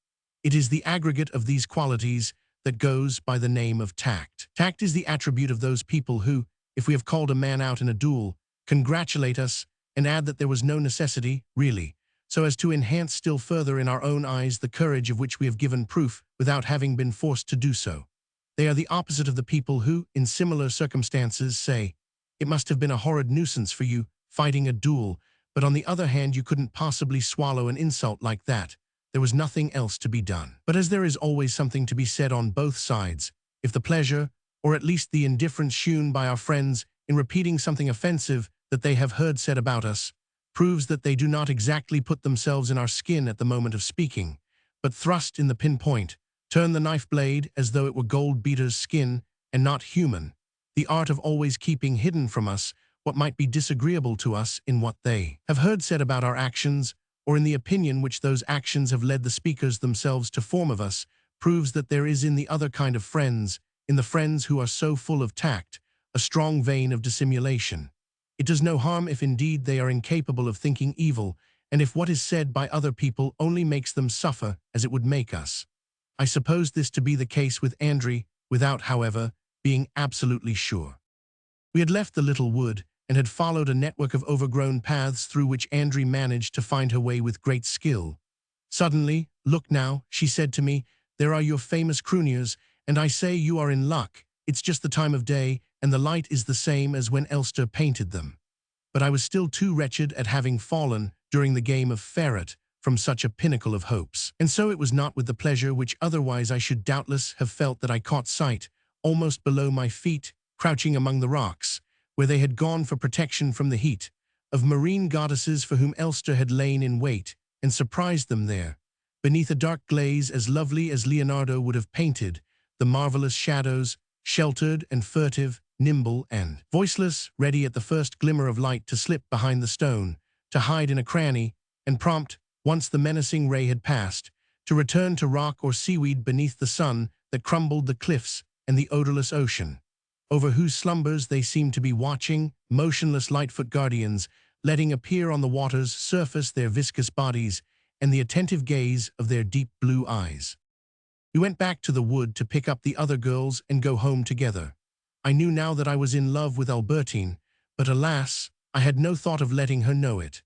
It is the aggregate of these qualities that goes by the name of tact. Tact is the attribute of those people who, if we have called a man out in a duel, congratulate us and add that there was no necessity, really, so as to enhance still further in our own eyes the courage of which we have given proof without having been forced to do so. They are the opposite of the people who, in similar circumstances, say, "It must have been a horrid nuisance for you, fighting a duel, but on the other hand you couldn't possibly swallow an insult like that. There was nothing else to be done." But as there is always something to be said on both sides, if the pleasure, or at least the indifference shewn by our friends in repeating something offensive that they have heard said about us, proves that they do not exactly put themselves in our skin at the moment of speaking, but thrust in the pinpoint, turn the knife blade as though it were gold beater's skin and not human, the art of always keeping hidden from us what might be disagreeable to us in what they have heard said about our actions, or in the opinion which those actions have led the speakers themselves to form of us, proves that there is in the other kind of friends, in the friends who are so full of tact, a strong vein of dissimulation. It does no harm if indeed they are incapable of thinking evil, and if what is said by other people only makes them suffer as it would make us. I suppose this to be the case with Andrew, without, however, being absolutely sure. We had left the little wood, and had followed a network of overgrown paths through which Andrew managed to find her way with great skill. Suddenly, "Look now," she said to me, "there are your famous Cruniers, and I say you are in luck. It's just the time of day, and the light is the same as when Elster painted them." But I was still too wretched at having fallen, during the game of ferret, from such a pinnacle of hopes. And so it was not with the pleasure which otherwise I should doubtless have felt that I caught sight, almost below my feet, crouching among the rocks, where they had gone for protection from the heat, of marine goddesses for whom Elster had lain in wait, and surprised them there, beneath a dark glaze as lovely as Leonardo would have painted, the marvelous shadows, sheltered and furtive, nimble and voiceless, ready at the first glimmer of light to slip behind the stone, to hide in a cranny, and prompt, once the menacing ray had passed, to return to rock or seaweed beneath the sun that crumbled the cliffs and the odorless ocean, over whose slumbers they seemed to be watching, motionless lightfoot guardians, letting appear on the water's surface their viscous bodies and the attentive gaze of their deep blue eyes. We went back to the wood to pick up the other girls and go home together. I knew now that I was in love with Albertine, but alas, I had no thought of letting her know it.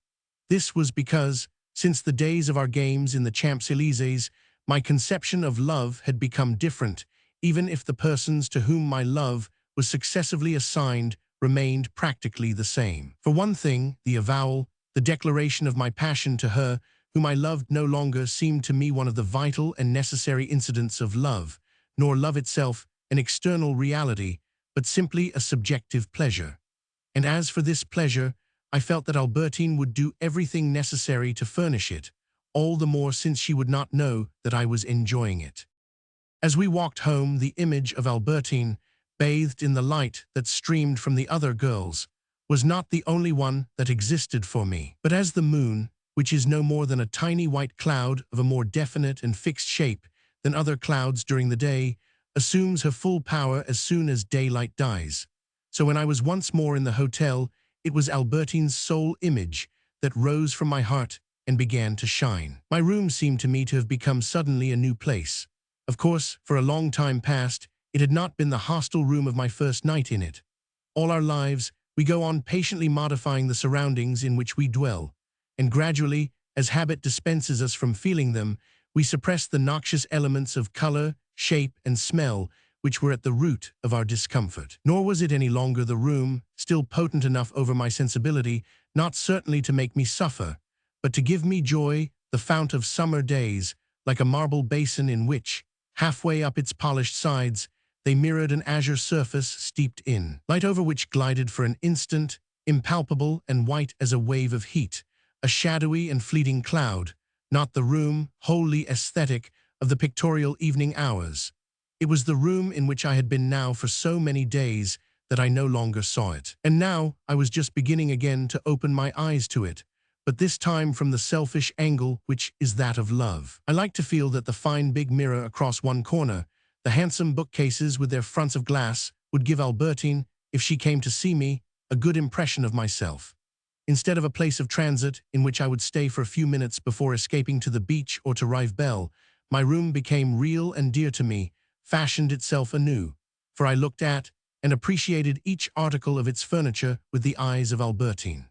This was because, since the days of our games in the Champs-Élysées, My conception of love had become different, even if the persons to whom my love was successively assigned remained practically the same. For one thing, the avowal, the declaration of my passion to her whom I loved no longer seemed to me one of the vital and necessary incidents of love, nor love itself an external reality, but simply a subjective pleasure. And as for this pleasure, I felt that Albertine would do everything necessary to furnish it, all the more since she would not know that I was enjoying it. As we walked home, the image of Albertine, bathed in the light that streamed from the other girls, was not the only one that existed for me. But as the moon, which is no more than a tiny white cloud of a more definite and fixed shape than other clouds during the day, assumes her full power as soon as daylight dies, so when I was once more in the hotel, it was Albertine's sole image that rose from my heart and began to shine. My room seemed to me to have become suddenly a new place. Of course, for a long time past, it had not been the hostel room of my first night in it. All our lives, we go on patiently modifying the surroundings in which we dwell, and gradually, as habit dispenses us from feeling them, we suppress the noxious elements of color, shape, and smell which were at the root of our discomfort. Nor was it any longer the room, still potent enough over my sensibility, not certainly to make me suffer, but to give me joy, the fount of summer days, like a marble basin in which, halfway up its polished sides, they mirrored an azure surface steeped in light over which glided for an instant, impalpable and white as a wave of heat, a shadowy and fleeting cloud, not the room, wholly aesthetic, of the pictorial evening hours. It was the room in which I had been now for so many days that I no longer saw it. And now I was just beginning again to open my eyes to it, but this time from the selfish angle which is that of love. I liked to feel that the fine big mirror across one corner, the handsome bookcases with their fronts of glass, would give Albertine, if she came to see me, a good impression of myself. Instead of a place of transit in which I would stay for a few minutes before escaping to the beach or to Rive Belle, my room became real and dear to me, fashioned itself anew, for I looked at and appreciated each article of its furniture with the eyes of Albertine.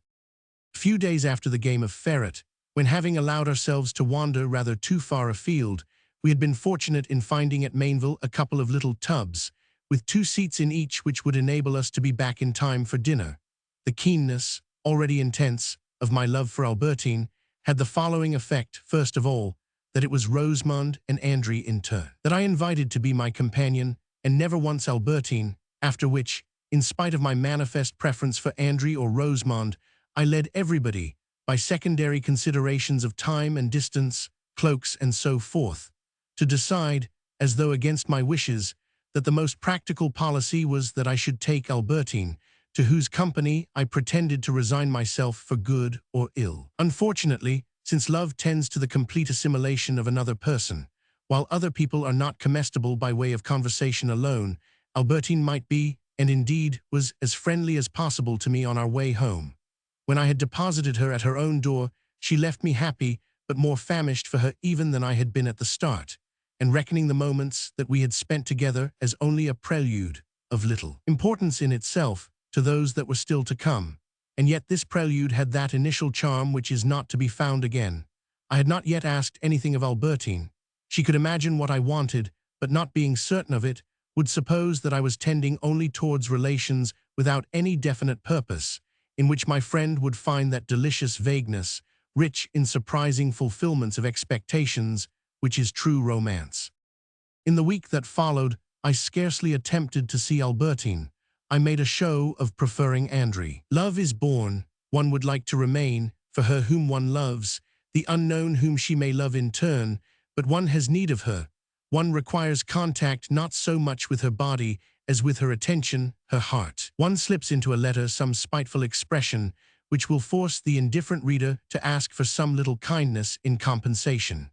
A few days after the game of ferret, when having allowed ourselves to wander rather too far afield, we had been fortunate in finding at Mainville a couple of little tubs, with 2 seats in each which would enable us to be back in time for dinner. The keenness, already intense, of my love for Albertine had the following effect: first of all, that it was Rosamond and Andry in turn that I invited to be my companion, and never once Albertine, after which, in spite of my manifest preference for Andry or Rosamond, I led everybody, by secondary considerations of time and distance, cloaks and so forth, to decide, as though against my wishes, that the most practical policy was that I should take Albertine, to whose company I pretended to resign myself for good or ill. Unfortunately, since love tends to the complete assimilation of another person, while other people are not comestible by way of conversation alone, Albertine might be, and indeed was, as friendly as possible to me on our way home. When I had deposited her at her own door, she left me happy, but more famished for her even than I had been at the start, and reckoning the moments that we had spent together as only a prelude of little importance in itself to those that were still to come. And yet this prelude had that initial charm which is not to be found again. I had not yet asked anything of Albertine. She could imagine what I wanted, but not being certain of it, would suppose that I was tending only towards relations without any definite purpose, in which my friend would find that delicious vagueness, rich in surprising fulfillments of expectations, which is true romance. In the week that followed, I scarcely attempted to see Albertine. I made a show of preferring Andry. Love is born, one would like to remain, for her whom one loves, the unknown whom she may love in turn, but one has need of her. One requires contact not so much with her body as with her attention, her heart. One slips into a letter some spiteful expression which will force the indifferent reader to ask for some little kindness in compensation.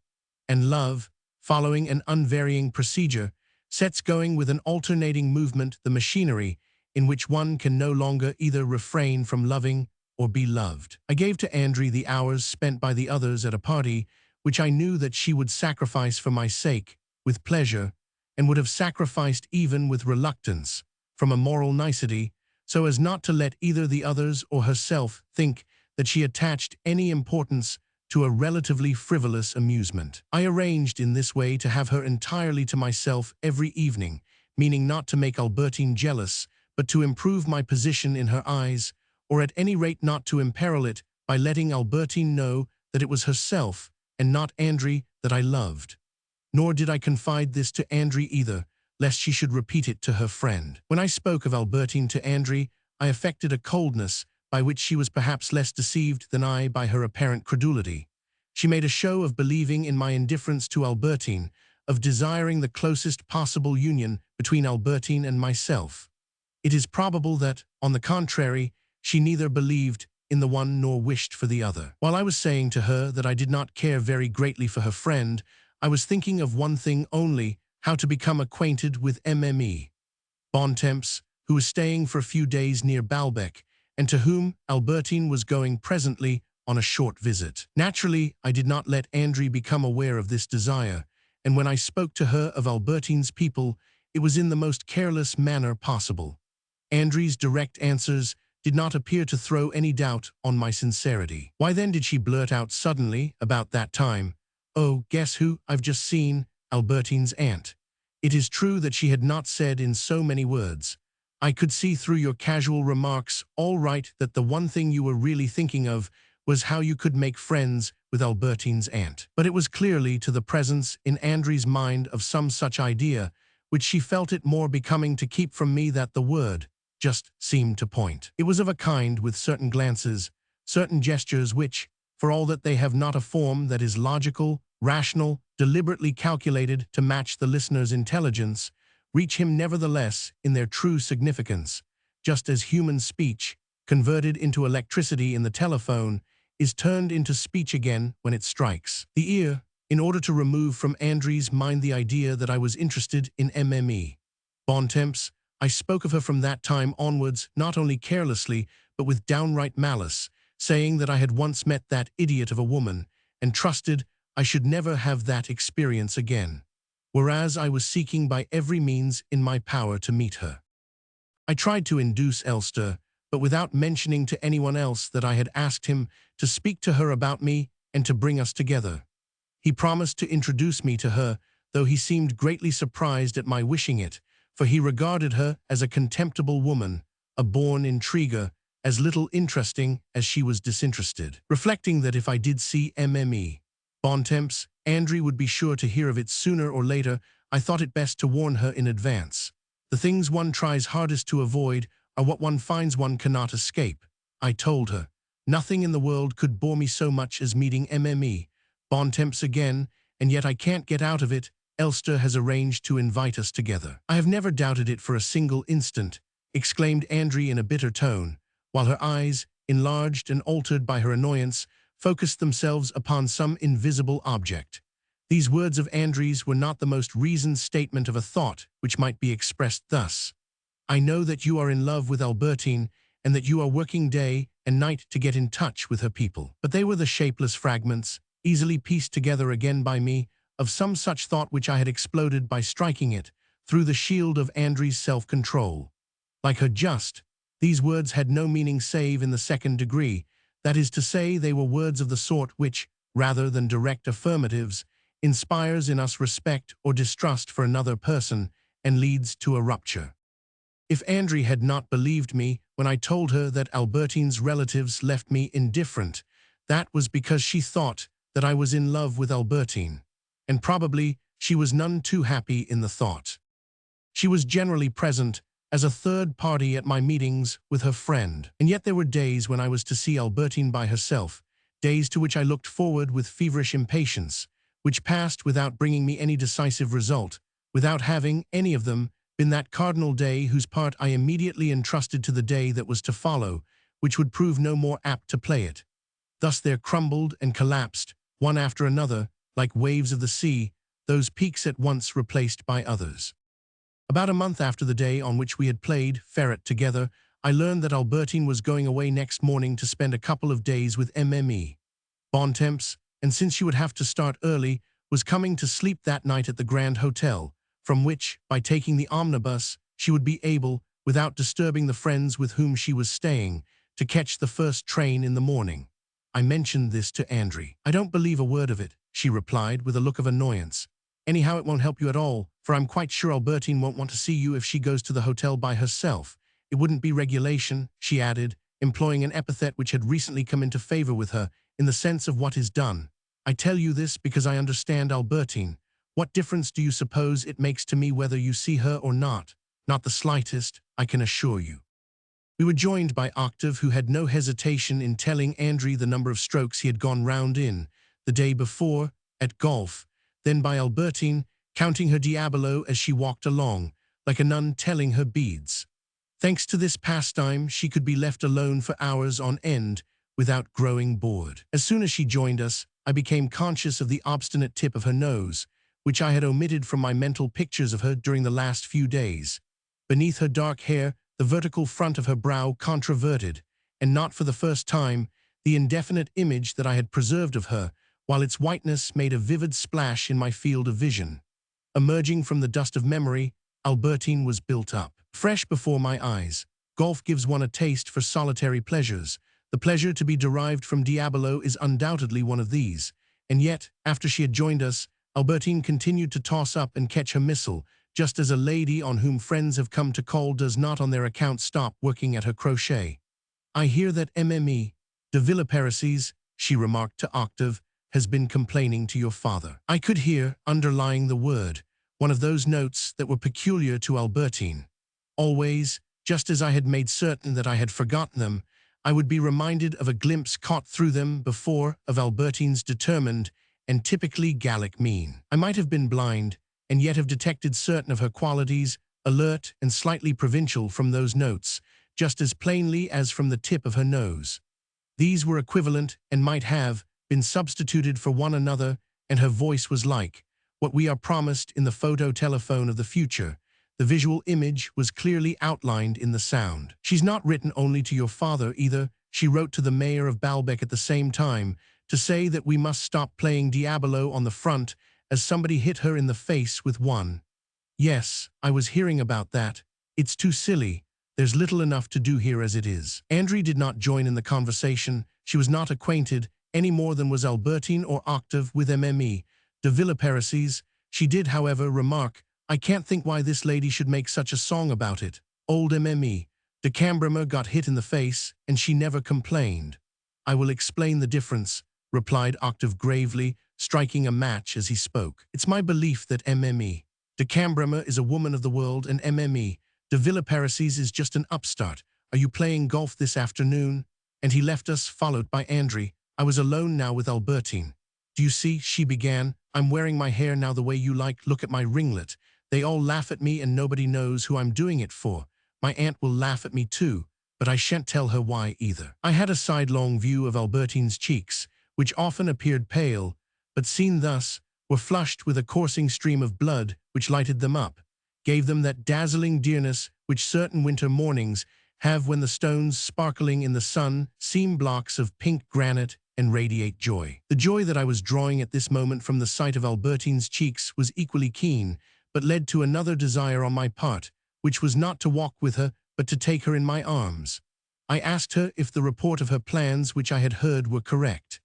And love, following an unvarying procedure, sets going with an alternating movement the machinery in which one can no longer either refrain from loving or be loved. I gave to Andry the hours spent by the others at a party which I knew that she would sacrifice for my sake, with pleasure, and would have sacrificed even with reluctance, from a moral nicety, so as not to let either the others or herself think that she attached any importance to a relatively frivolous amusement. I arranged in this way to have her entirely to myself every evening, meaning not to make Albertine jealous, but to improve my position in her eyes, or at any rate not to imperil it by letting Albertine know that it was herself and not Andry that I loved. Nor did I confide this to Andry either, lest she should repeat it to her friend. When I spoke of Albertine to Andry, I affected a coldness by which she was perhaps less deceived than I by her apparent credulity. She made a show of believing in my indifference to Albertine, of desiring the closest possible union between Albertine and myself. It is probable that, on the contrary, she neither believed in the one nor wished for the other. While I was saying to her that I did not care very greatly for her friend, I was thinking of one thing only, how to become acquainted with Mme. Bontemps, who was staying for a few days near Balbec, and to whom Albertine was going presently on a short visit. Naturally, I did not let Andry become aware of this desire, and when I spoke to her of Albertine's people, it was in the most careless manner possible. Andry's direct answers did not appear to throw any doubt on my sincerity. Why then did she blurt out suddenly, about that time, "Oh, guess who I've just seen, Albertine's aunt"? It is true that she had not said in so many words, "I could see through your casual remarks all right that the one thing you were really thinking of was how you could make friends with Albertine's aunt." But it was clearly to the presence in Andry's mind of some such idea, which she felt it more becoming to keep from me, that the word just seemed to point. It was of a kind with certain glances, certain gestures which, for all that they have not a form that is logical, rational, deliberately calculated to match the listener's intelligence, reach him nevertheless in their true significance, just as human speech, converted into electricity in the telephone, is turned into speech again when it strikes the ear, in order to remove from Andry's mind the idea that I was interested in Mme. Bontemps. I spoke of her from that time onwards, not only carelessly, but with downright malice, saying that I had once met that idiot of a woman, and trusted I should never have that experience again, whereas I was seeking by every means in my power to meet her. I tried to induce Elster, but without mentioning to anyone else that I had asked him to speak to her about me and to bring us together. He promised to introduce me to her, though he seemed greatly surprised at my wishing it, for he regarded her as a contemptible woman, a born intriguer, as little interesting as she was disinterested. Reflecting that if I did see Mme. Bontemps, Andry would be sure to hear of it sooner or later, I thought it best to warn her in advance. The things one tries hardest to avoid are what one finds one cannot escape, I told her. Nothing in the world could bore me so much as meeting Mme. Bontemps again, and yet I can't get out of it. Elster has arranged to invite us together. I have never doubted it for a single instant, exclaimed Andry in a bitter tone, while her eyes, enlarged and altered by her annoyance, focused themselves upon some invisible object. These words of Andry's were not the most reasoned statement of a thought which might be expressed thus: "I know that you are in love with Albertine, and that you are working day and night to get in touch with her people." But they were the shapeless fragments, easily pieced together again by me, of some such thought which I had exploded by striking it through the shield of Andry's self-control. Like her just, these words had no meaning save in the second degree, that is to say, they were words of the sort which, rather than direct affirmatives, inspires in us respect or distrust for another person and leads to a rupture. If Andry had not believed me when I told her that Albertine's relatives left me indifferent, that was because she thought that I was in love with Albertine, and probably she was none too happy in the thought. She was generally present as a third party at my meetings with her friend, and yet there were days when I was to see Albertine by herself, days to which I looked forward with feverish impatience, which passed without bringing me any decisive result, without having, any of them, been that cardinal day whose part I immediately entrusted to the day that was to follow, which would prove no more apt to play it. Thus there crumbled and collapsed, one after another, like waves of the sea, those peaks at once replaced by others. About a month after the day on which we had played ferret together, I learned that Albertine was going away next morning to spend a couple of days with Mme. Bontemps, and since she would have to start early, was coming to sleep that night at the Grand Hotel, from which, by taking the omnibus, she would be able, without disturbing the friends with whom she was staying, to catch the first train in the morning. I mentioned this to Andre. I don't believe a word of it, she replied with a look of annoyance. Anyhow, it won't help you at all, for I'm quite sure Albertine won't want to see you if she goes to the hotel by herself. It wouldn't be regulation, she added, employing an epithet which had recently come into favor with her, in the sense of what is done. I tell you this because I understand Albertine. What difference do you suppose it makes to me whether you see her or not? Not the slightest, I can assure you. We were joined by Octave, who had no hesitation in telling Andre the number of strokes he had gone round in, the day before, at golf, then by Albertine, counting her diabolo as she walked along, like a nun telling her beads. Thanks to this pastime, she could be left alone for hours on end, without growing bored. As soon as she joined us, I became conscious of the obstinate tip of her nose, which I had omitted from my mental pictures of her during the last few days. Beneath her dark hair, the vertical front of her brow controverted, and not for the first time, the indefinite image that I had preserved of her, while its whiteness made a vivid splash in my field of vision. Emerging from the dust of memory, Albertine was built up. Fresh before my eyes, golf gives one a taste for solitary pleasures. The pleasure to be derived from Diabolo is undoubtedly one of these, and yet, after she had joined us, Albertine continued to toss up and catch her missile, just as a lady on whom friends have come to call does not on their account stop working at her crochet. I hear that Mme. de Villeparisis, she remarked to Octave, has been complaining to your father. I could hear, underlying the word, one of those notes that were peculiar to Albertine. Always, just as I had made certain that I had forgotten them, I would be reminded of a glimpse caught through them before of Albertine's determined and typically Gallic mien. I might have been blind, and yet have detected certain of her qualities, alert and slightly provincial, from those notes, just as plainly as from the tip of her nose. These were equivalent and might have been substituted for one another, and her voice was like what we are promised in the photo-telephone of the future. The visual image was clearly outlined in the sound. She's not written only to your father either. She wrote to the mayor of Baalbek at the same time to say that we must stop playing Diabolo on the front, as somebody hit her in the face with one. Yes, I was hearing about that. It's too silly. There's little enough to do here as it is. Andre did not join in the conversation. She was not acquainted, any more than was Albertine or Octave, with Mme. de Villeparisis. She did, however, remark, I can't think why this lady should make such a song about it. Old Mme. de Cambremer got hit in the face, and she never complained. I will explain the difference, replied Octave gravely, striking a match as he spoke. It's my belief that Mme. de Cambremer is a woman of the world, and Mme. de Villeparisis is just an upstart. Are you playing golf this afternoon? And he left us, followed by Andre. I was alone now with Albertine. Do you see, she began, I'm wearing my hair now the way you like. Look at my ringlet. They all laugh at me and nobody knows who I'm doing it for. My aunt will laugh at me too, but I shan't tell her why either. I had a sidelong view of Albertine's cheeks, which often appeared pale, but seen thus, were flushed with a coursing stream of blood which lighted them up, gave them that dazzling dearness which certain winter mornings have when the stones sparkling in the sun seem blocks of pink granite and radiate joy. The joy that I was drawing at this moment from the sight of Albertine's cheeks was equally keen, but led to another desire on my part, which was not to walk with her, but to take her in my arms. I asked her if the report of her plans which I had heard were correct.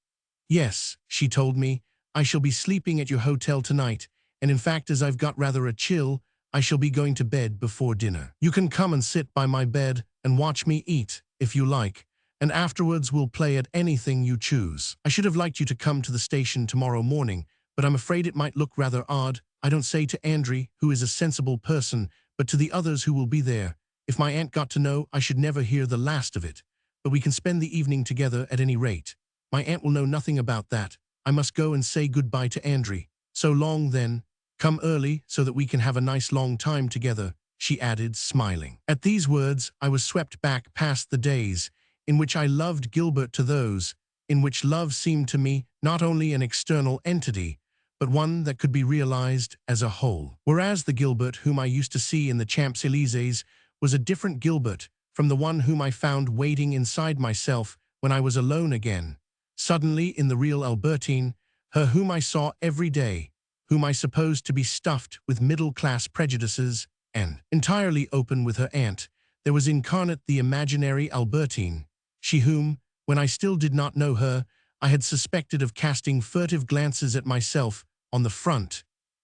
Yes, she told me, I shall be sleeping at your hotel tonight, and in fact, as I've got rather a chill, I shall be going to bed before dinner. You can come and sit by my bed and watch me eat, if you like, and afterwards we'll play at anything you choose. I should have liked you to come to the station tomorrow morning, but I'm afraid it might look rather odd. I don't say to Andre, who is a sensible person, but to the others who will be there. If my aunt got to know, I should never hear the last of it. But we can spend the evening together at any rate. My aunt will know nothing about that. I must go and say goodbye to Andre. So long then. Come early so that we can have a nice long time together, she added, smiling. At these words, I was swept back past the days in which I loved Gilbert to those in which love seemed to me not only an external entity, but one that could be realized as a whole. Whereas the Gilbert whom I used to see in the Champs-Élysées was a different Gilbert from the one whom I found waiting inside myself when I was alone again. Suddenly, in the real Albertine, her whom I saw every day, whom I supposed to be stuffed with middle-class prejudices and entirely open with her aunt, there was incarnate the imaginary Albertine, she whom, When I still did not know her, I had suspected of casting furtive glances at myself on the front.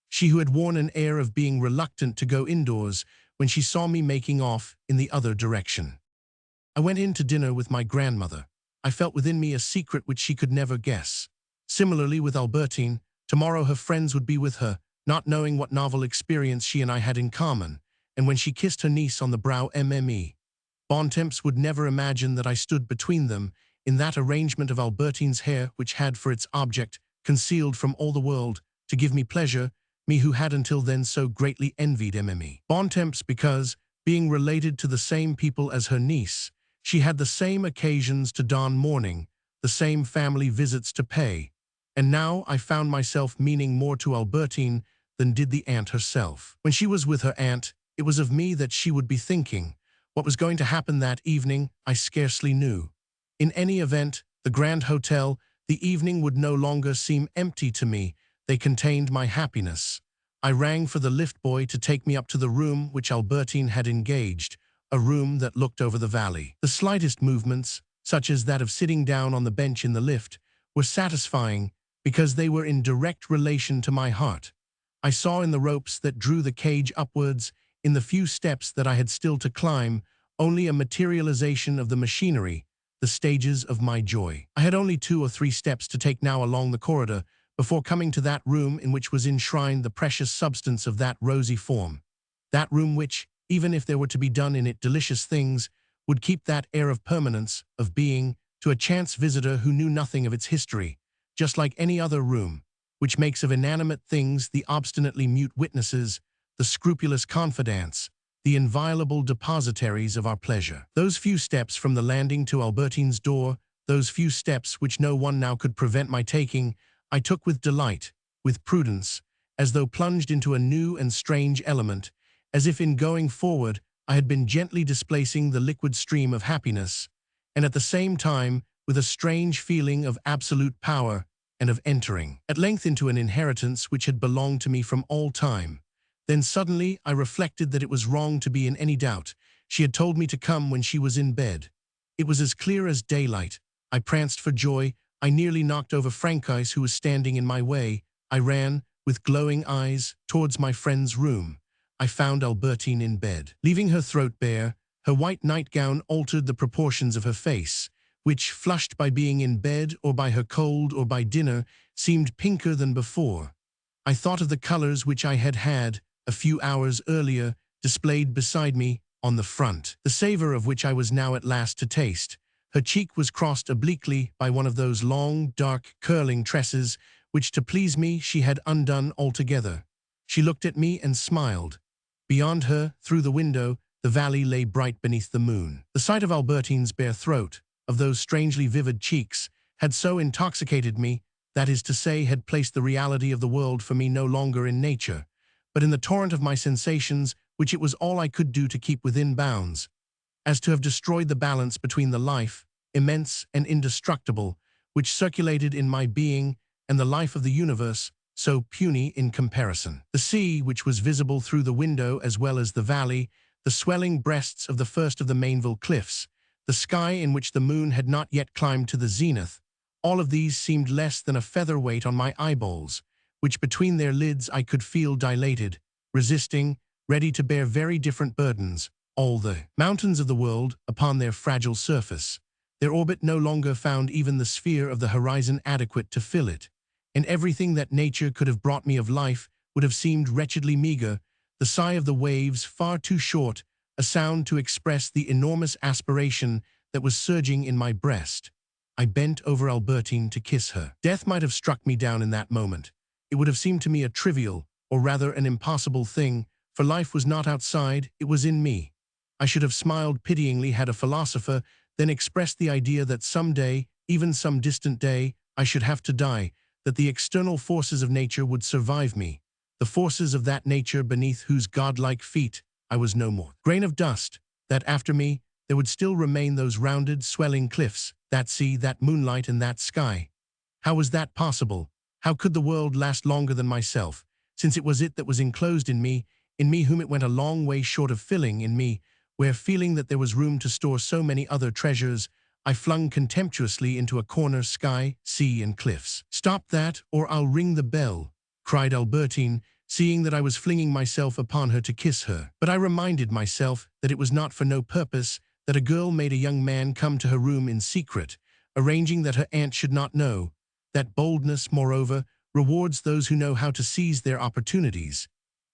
She who had worn an air of being reluctant to go indoors when she saw me making off in the other direction. I went in to dinner with my grandmother. I felt within me a secret which she could never guess. Similarly with Albertine, tomorrow her friends would be with her, not knowing what novel experience she and I had in common, and when she kissed her niece on the brow Bontemps would never imagine that I stood between them in that arrangement of Albertine's hair which had for its object, concealed from all the world, to give me pleasure, me who had until then so greatly envied Bontemps because, being related to the same people as her niece, she had the same occasions to don mourning, the same family visits to pay, and now I found myself meaning more to Albertine than did the aunt herself. When she was with her aunt, it was of me that she would be thinking. What was going to happen that evening, I scarcely knew. In any event, the Grand Hotel, the evening would no longer seem empty to me. They contained my happiness. I rang for the lift boy to take me up to the room which Albertine had engaged, a room that looked over the valley. The slightest movements, such as that of sitting down on the bench in the lift, were satisfying because they were in direct relation to my heart. I saw in the ropes that drew the cage upwards, in the few steps that I had still to climb, only a materialization of the machinery, the stages of my joy. I had only 2 or 3 steps to take now along the corridor before coming to that room in which was enshrined the precious substance of that rosy form. That room which, even if there were to be done in it delicious things, would keep that air of permanence, of being, to a chance visitor who knew nothing of its history, just like any other room, which makes of inanimate things the obstinately mute witnesses, the scrupulous confidants, the inviolable depositaries of our pleasure. Those few steps from the landing to Albertine's door, those few steps which no one now could prevent my taking, I took with delight, with prudence, as though plunged into a new and strange element, as if in going forward I had been gently displacing the liquid stream of happiness, and at the same time with a strange feeling of absolute power and of entering, at length, into an inheritance which had belonged to me from all time. Then suddenly I reflected that it was wrong to be in any doubt. She had told me to come when she was in bed. It was as clear as daylight. I pranced for joy. I nearly knocked over Franchise, who was standing in my way. I ran, with glowing eyes, towards my friend's room. I found Albertine in bed. Leaving her throat bare, her white nightgown altered the proportions of her face, which, flushed by being in bed or by her cold or by dinner, seemed pinker than before. I thought of the colors which I had had, a few hours earlier, displayed beside me on the front, the savor of which I was now at last to taste. Her cheek was crossed obliquely by one of those long, dark, curling tresses which, to please me, she had undone altogether. She looked at me and smiled. Beyond her, through the window, the valley lay bright beneath the moon. The sight of Albertine's bare throat, of those strangely vivid cheeks, had so intoxicated me, that is to say, had placed the reality of the world for me no longer in nature, but in the torrent of my sensations, which it was all I could do to keep within bounds, as to have destroyed the balance between the life, immense and indestructible, which circulated in my being, and the life of the universe, so puny in comparison. The sea, which was visible through the window as well as the valley, the swelling breasts of the first of the Mainville cliffs, the sky in which the moon had not yet climbed to the zenith, all of these seemed less than a featherweight on my eyeballs, which between their lids I could feel dilated, resisting, ready to bear very different burdens, all the mountains of the world upon their fragile surface. Their orbit no longer found even the sphere of the horizon adequate to fill it, and everything that nature could have brought me of life would have seemed wretchedly meager, the sigh of the waves far too short, a sound to express the enormous aspiration that was surging in my breast. I bent over Albertine to kiss her. Death might have struck me down in that moment. It would have seemed to me a trivial, or rather an impossible thing, for life was not outside, it was in me. I should have smiled pityingly had a philosopher then expressed the idea that some day, even some distant day, I should have to die, that the external forces of nature would survive me, the forces of that nature beneath whose godlike feet I was no more. Grain of dust, that after me there would still remain those rounded, swelling cliffs, that sea, that moonlight, and that sky. How was that possible? How could the world last longer than myself, since it was it that was enclosed in me whom it went a long way short of filling, in me, where, feeling that there was room to store so many other treasures, I flung contemptuously into a corner. Sky, sea, and cliffs. "Stop that, or I'll ring the bell," cried Albertine, seeing that I was flinging myself upon her to kiss her. But I reminded myself that it was not for no purpose that a girl made a young man come to her room in secret, arranging that her aunt should not know. That boldness, moreover, rewards those who know how to seize their opportunities.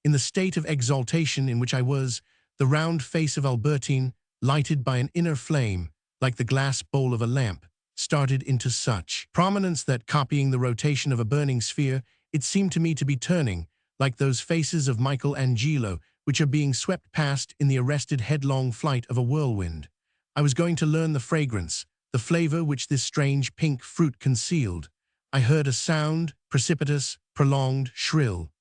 In the state of exaltation in which I was, the round face of Albertine, lighted by an inner flame, like the glass bowl of a lamp, started into such prominence that, copying the rotation of a burning sphere, it seemed to me to be turning, like those faces of Michelangelo, which are being swept past in the arrested headlong flight of a whirlwind. I was going to learn the fragrance, the flavor which this strange pink fruit concealed. I heard a sound, precipitous, prolonged, shrill.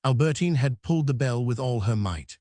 Albertine had pulled the bell with all her might.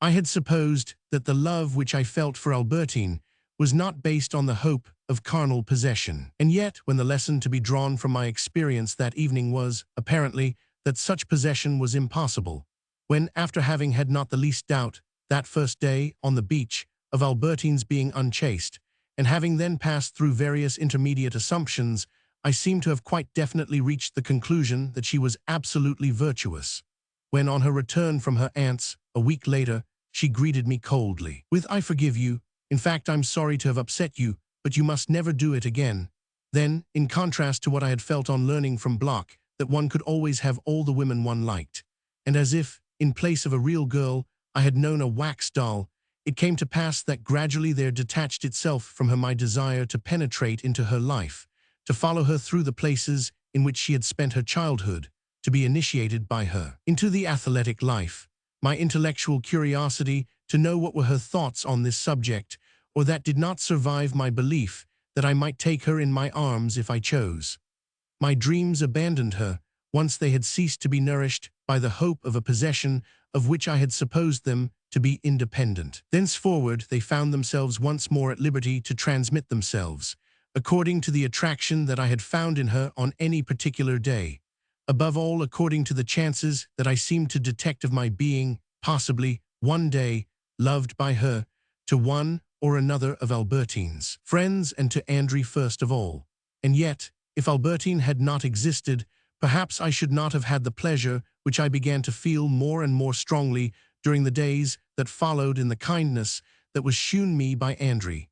I had supposed that the love which I felt for Albertine was not based on the hope of carnal possession. And yet, when the lesson to be drawn from my experience that evening was, apparently, that such possession was impossible, when, after having had not the least doubt, that first day, on the beach, of Albertine's being unchaste, and having then passed through various intermediate assumptions, I seemed to have quite definitely reached the conclusion that she was absolutely virtuous. When, on her return from her aunt's, a week later, she greeted me coldly with, "I forgive you. In fact, I'm sorry to have upset you, but you must never do it again." Then, in contrast to what I had felt on learning from Bloch that one could always have all the women one liked, and as if, in place of a real girl, I had known a wax doll, it came to pass that gradually there detached itself from her my desire to penetrate into her life, to follow her through the places in which she had spent her childhood, to be initiated by her into the athletic life, my intellectual curiosity to know what were her thoughts on this subject, or that did not survive my belief that I might take her in my arms if I chose. My dreams abandoned her, once they had ceased to be nourished by the hope of a possession of which I had supposed them to be independent. Thenceforward they found themselves once more at liberty to transmit themselves, according to the attraction that I had found in her on any particular day, above all according to the chances that I seemed to detect of my being, possibly, one day, loved by her, to one or another of Albertine's friends and to Andrew first of all. And yet, if Albertine had not existed, perhaps I should not have had the pleasure which I began to feel more and more strongly during the days that followed in the kindness that was shewn me by Andrew.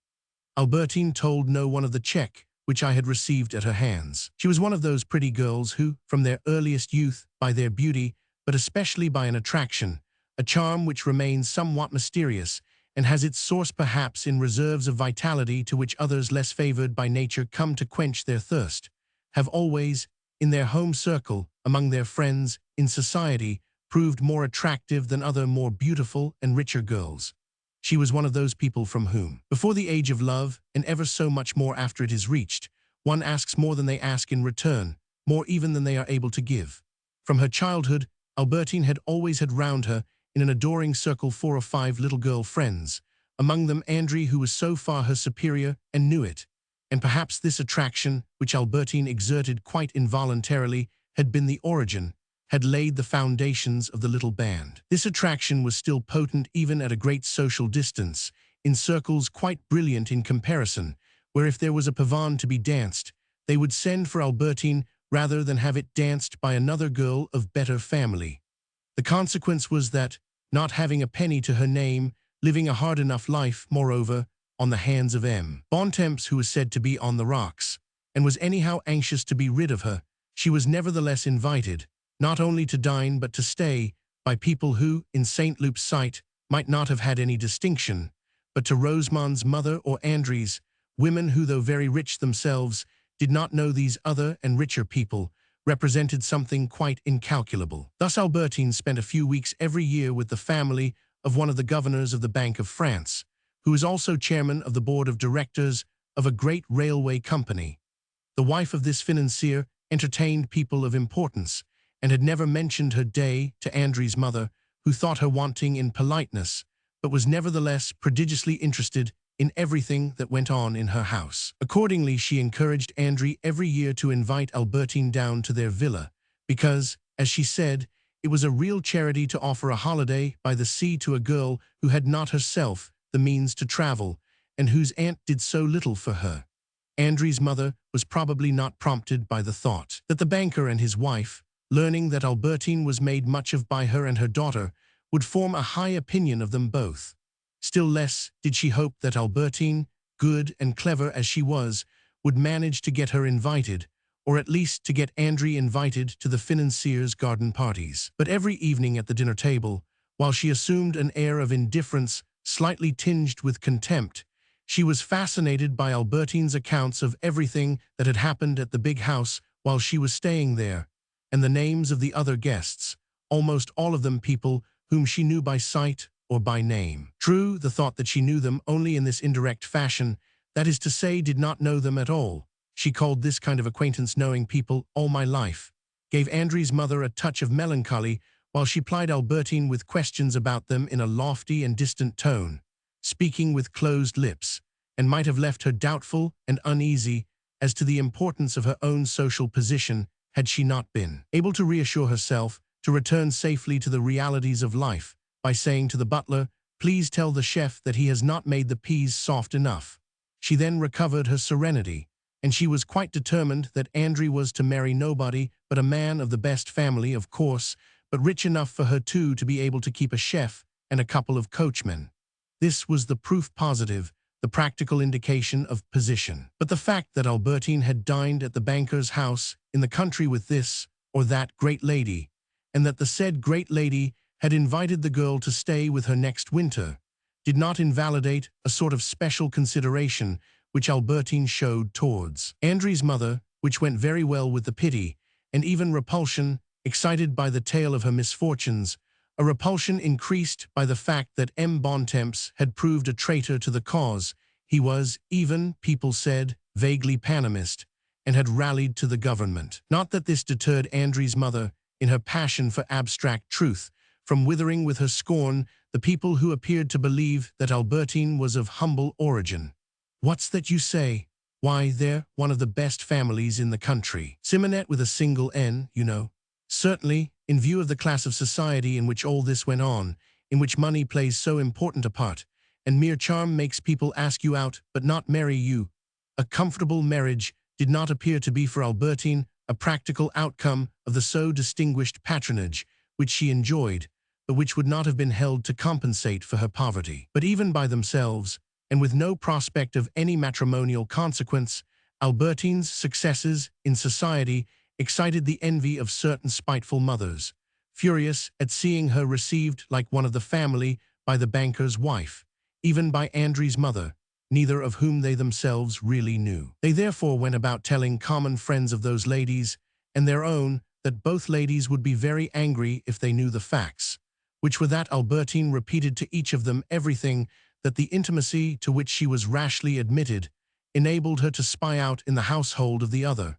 Albertine told no one of the check which I had received at her hands. She was one of those pretty girls who, from their earliest youth, by their beauty, but especially by an attraction, a charm which remains somewhat mysterious, and has its source perhaps in reserves of vitality to which others less favored by nature come to quench their thirst, have always, in their home circle, among their friends, in society, proved more attractive than other more beautiful and richer girls. She was one of those people from whom, before the age of love, and ever so much more after it is reached, one asks more than they ask in return, more even than they are able to give. From her childhood, Albertine had always had round her, in an adoring circle, 4 or 5 little girl friends, among them Andrew, who was so far her superior and knew it. And perhaps this attraction, which Albertine exerted quite involuntarily, had been the origin, had laid the foundations of the little band. This attraction was still potent even at a great social distance, in circles quite brilliant in comparison, where if there was a pavane to be danced, they would send for Albertine rather than have it danced by another girl of better family. The consequence was that, not having a penny to her name, living a hard enough life, moreover, on the hands of M. Bontemps, who was said to be on the rocks, and was anyhow anxious to be rid of her, she was nevertheless invited, not only to dine but to stay, by people who, in St. Luke's sight, might not have had any distinction, but to Rosamond's mother or Andrew's, women who, though very rich themselves, did not know these other and richer people, represented something quite incalculable. Thus Albertine spent a few weeks every year with the family of one of the governors of the Bank of France, who is also chairman of the board of directors of a great railway company. The wife of this financier entertained people of importance, and had never mentioned her day to Andrew's mother, who thought her wanting in politeness, but was nevertheless prodigiously interested in everything that went on in her house. Accordingly, she encouraged Andrew every year to invite Albertine down to their villa, because, as she said, it was a real charity to offer a holiday by the sea to a girl who had not herself the means to travel, and whose aunt did so little for her. Andrew's mother was probably not prompted by the thought that the banker and his wife, learning that Albertine was made much of by her and her daughter, would form a high opinion of them both. Still less did she hope that Albertine, good and clever as she was, would manage to get her invited, or at least to get Andrew invited to the financier's garden parties. But every evening at the dinner table, while she assumed an air of indifference slightly tinged with contempt, she was fascinated by Albertine's accounts of everything that had happened at the big house while she was staying there, and the names of the other guests, almost all of them people whom she knew by sight or by name. True, the thought that she knew them only in this indirect fashion, that is to say, did not know them at all. She called this kind of acquaintance knowing people all my life, gave Andrew's mother a touch of melancholy while she plied Albertine with questions about them in a lofty and distant tone, speaking with closed lips, and might have left her doubtful and uneasy as to the importance of her own social position had she not been able to reassure herself to return safely to the realities of life by saying to the butler, "Please tell the chef that he has not made the peas soft enough." She then recovered her serenity, and she was quite determined that Andrew was to marry nobody but a man of the best family, of course, but rich enough for her too to be able to keep a chef and a couple of coachmen. This was the proof positive, the practical indication of position. But the fact that Albertine had dined at the banker's house in the country with this or that great lady, and that the said great lady had invited the girl to stay with her next winter, did not invalidate a sort of special consideration which Albertine showed towards Andrew's mother, which went very well with the pity, and even repulsion, excited by the tale of her misfortunes, a repulsion increased by the fact that M. Bontemps had proved a traitor to the cause. He was, even, people said, vaguely Panamist, and had rallied to the government. Not that this deterred Andrew's mother, in her passion for abstract truth, from withering with her scorn the people who appeared to believe that Albertine was of humble origin. "What's that you say? Why, they're one of the best families in the country. Simonet with a single N, you know." Certainly, in view of the class of society in which all this went on, in which money plays so important a part, and mere charm makes people ask you out but not marry you, a comfortable marriage did not appear to be for Albertine a practical outcome of the so distinguished patronage which she enjoyed, but which would not have been held to compensate for her poverty. But even by themselves, and with no prospect of any matrimonial consequence, Albertine's successes in society excited the envy of certain spiteful mothers, furious at seeing her received like one of the family by the banker's wife, even by Andrew's mother, neither of whom they themselves really knew. They therefore went about telling common friends of those ladies, and their own, that both ladies would be very angry if they knew the facts, which were that Albertine repeated to each of them everything that the intimacy to which she was rashly admitted enabled her to spy out in the household of the other.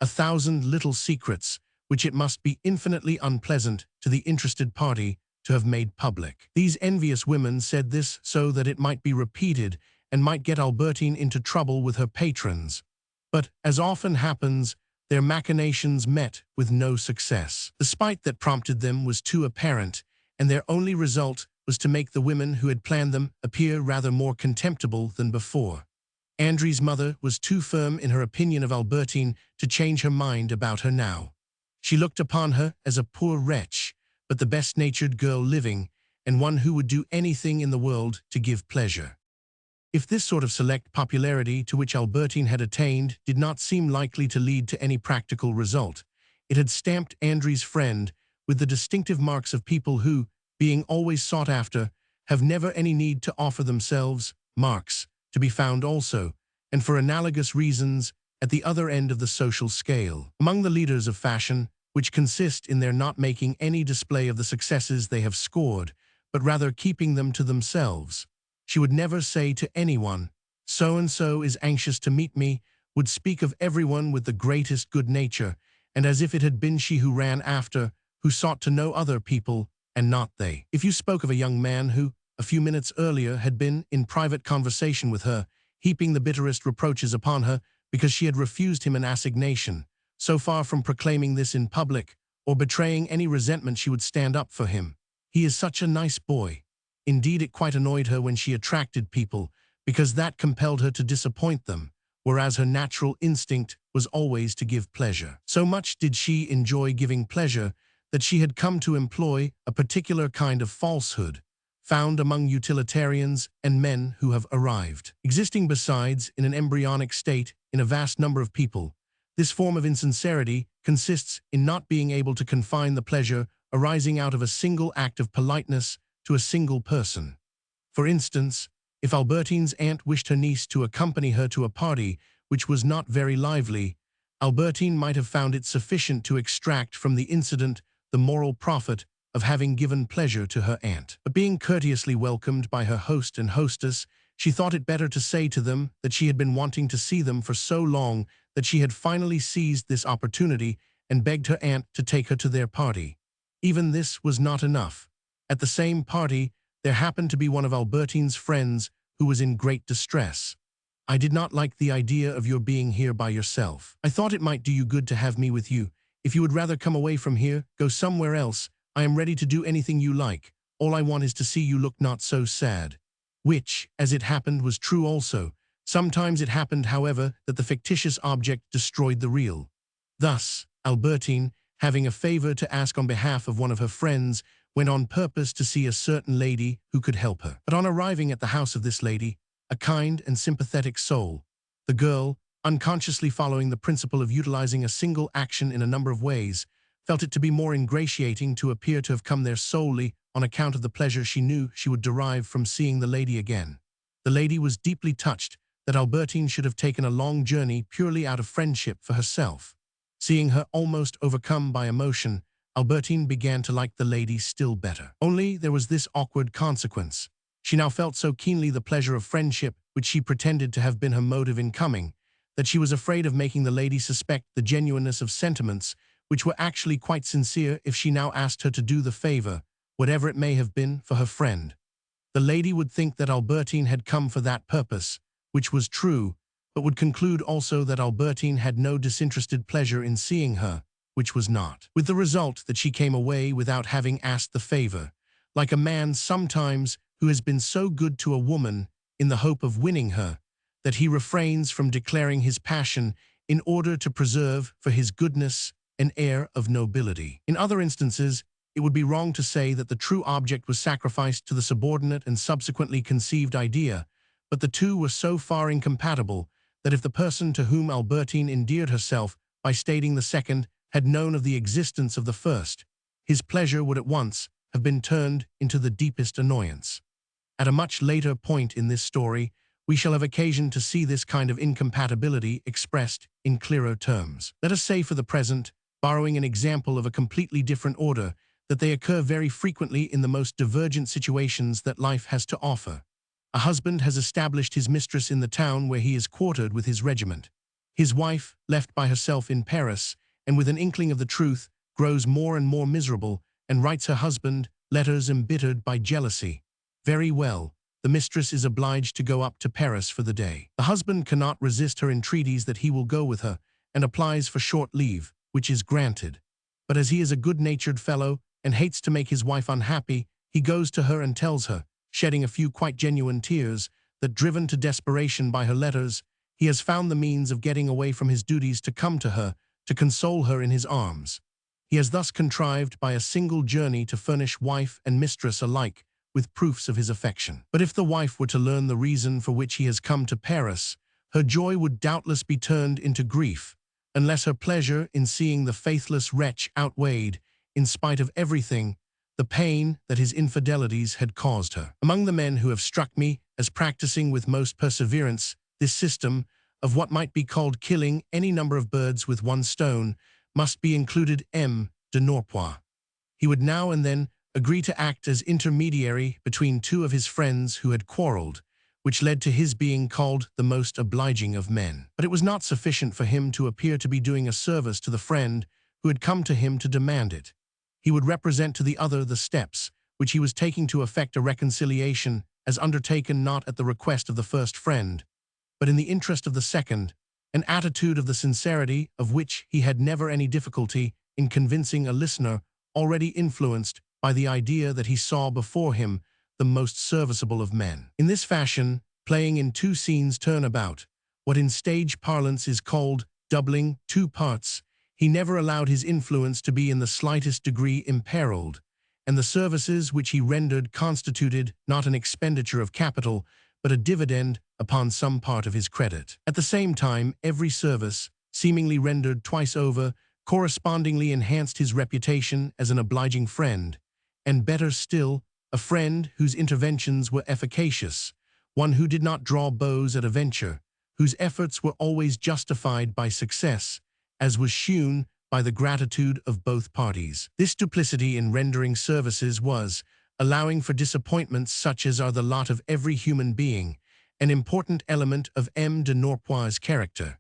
1,000 little secrets, which it must be infinitely unpleasant to the interested party to have made public. These envious women said this so that it might be repeated and might get Albertine into trouble with her patrons. But, as often happens, their machinations met with no success. The spite that prompted them was too apparent, and their only result was to make the women who had planned them appear rather more contemptible than before. Andrew's mother was too firm in her opinion of Albertine to change her mind about her now. She looked upon her as a poor wretch, but the best-natured girl living, and one who would do anything in the world to give pleasure. If this sort of select popularity to which Albertine had attained did not seem likely to lead to any practical result, it had stamped Andrew's friend with the distinctive marks of people who, being always sought after, have never any need to offer themselves, marks, to be found also, and for analogous reasons, at the other end of the social scale. Among the leaders of fashion, which consist in their not making any display of the successes they have scored, but rather keeping them to themselves. She would never say to anyone, "So-and-so is anxious to meet me," would speak of everyone with the greatest good nature, and as if it had been she who ran after, who sought to know other people, and not they. If you spoke of a young man who, a few minutes earlier, had been in private conversation with her, heaping the bitterest reproaches upon her because she had refused him an assignation, so far from proclaiming this in public, or betraying any resentment, she would stand up for him. "He is such a nice boy." Indeed, it quite annoyed her when she attracted people, because that compelled her to disappoint them, whereas her natural instinct was always to give pleasure. So much did she enjoy giving pleasure that she had come to employ a particular kind of falsehood, found among utilitarians and men who have arrived. Existing besides in an embryonic state in a vast number of people, this form of insincerity consists in not being able to confine the pleasure arising out of a single act of politeness to a single person. For instance, if Albertine's aunt wished her niece to accompany her to a party which was not very lively, Albertine might have found it sufficient to extract from the incident the moral profit of having given pleasure to her aunt. But being courteously welcomed by her host and hostess, she thought it better to say to them that she had been wanting to see them for so long that she had finally seized this opportunity and begged her aunt to take her to their party. Even this was not enough. At the same party, there happened to be one of Albertine's friends who was in great distress. "I did not like the idea of your being here by yourself. I thought it might do you good to have me with you. If you would rather come away from here, go somewhere else, I am ready to do anything you like. All I want is to see you look not so sad." Which, as it happened, was true also. Sometimes it happened, however, that the fictitious object destroyed the real. Thus, Albertine, having a favor to ask on behalf of one of her friends, went on purpose to see a certain lady who could help her. But on arriving at the house of this lady, a kind and sympathetic soul, the girl, unconsciously following the principle of utilizing a single action in a number of ways, felt it to be more ingratiating to appear to have come there solely on account of the pleasure she knew she would derive from seeing the lady again. The lady was deeply touched that Albertine should have taken a long journey purely out of friendship for herself. Seeing her almost overcome by emotion, Albertine began to like the lady still better. Only there was this awkward consequence. She now felt so keenly the pleasure of friendship, which she pretended to have been her motive in coming, that she was afraid of making the lady suspect the genuineness of sentiments which were actually quite sincere if she now asked her to do the favor, whatever it may have been, for her friend. The lady would think that Albertine had come for that purpose, which was true, but would conclude also that Albertine had no disinterested pleasure in seeing her, which was not. With the result that she came away without having asked the favor, like a man sometimes who has been so good to a woman in the hope of winning her, that he refrains from declaring his passion in order to preserve for his goodness an air of nobility. In other instances, it would be wrong to say that the true object was sacrificed to the subordinate and subsequently conceived idea, but the two were so far incompatible that if the person to whom Albertine endeared herself by stating the second had known of the existence of the first, his pleasure would at once have been turned into the deepest annoyance. At a much later point in this story, we shall have occasion to see this kind of incompatibility expressed in clearer terms. Let us say for the present, borrowing an example of a completely different order, that they occur very frequently in the most divergent situations that life has to offer. A husband has established his mistress in the town where he is quartered with his regiment. His wife, left by herself in Paris, and with an inkling of the truth, grows more and more miserable, and writes her husband letters embittered by jealousy. Very well, the mistress is obliged to go up to Paris for the day. The husband cannot resist her entreaties that he will go with her, and applies for short leave, which is granted. But as he is a good-natured fellow, and hates to make his wife unhappy, he goes to her and tells her, shedding a few quite genuine tears, that driven to desperation by her letters, he has found the means of getting away from his duties to come to her, to console her in his arms. He has thus contrived by a single journey to furnish wife and mistress alike with proofs of his affection. But if the wife were to learn the reason for which he has come to Paris, her joy would doubtless be turned into grief, unless her pleasure in seeing the faithless wretch outweighed, in spite of everything, the pain that his infidelities had caused her. Among the men who have struck me as practicing with most perseverance this system of what might be called killing any number of birds with one stone must be included M. de Norpois. He would now and then agree to act as intermediary between two of his friends who had quarreled, which led to his being called the most obliging of men. But it was not sufficient for him to appear to be doing a service to the friend who had come to him to demand it. He would represent to the other the steps which he was taking to effect a reconciliation as undertaken not at the request of the first friend, but in the interest of the second, an attitude of the sincerity of which he had never any difficulty in convincing a listener already influenced by the idea that he saw before him the most serviceable of men. In this fashion, playing in two scenes turnabout, what in stage parlance is called doubling two parts. He never allowed his influence to be in the slightest degree imperiled, and the services which he rendered constituted not an expenditure of capital, but a dividend upon some part of his credit. At the same time, every service, seemingly rendered twice over, correspondingly enhanced his reputation as an obliging friend, and better still, a friend whose interventions were efficacious, one who did not draw bows at a venture, whose efforts were always justified by success, as was shewn by the gratitude of both parties. This duplicity in rendering services was, allowing for disappointments such as are the lot of every human being, an important element of M. de Norpois's character.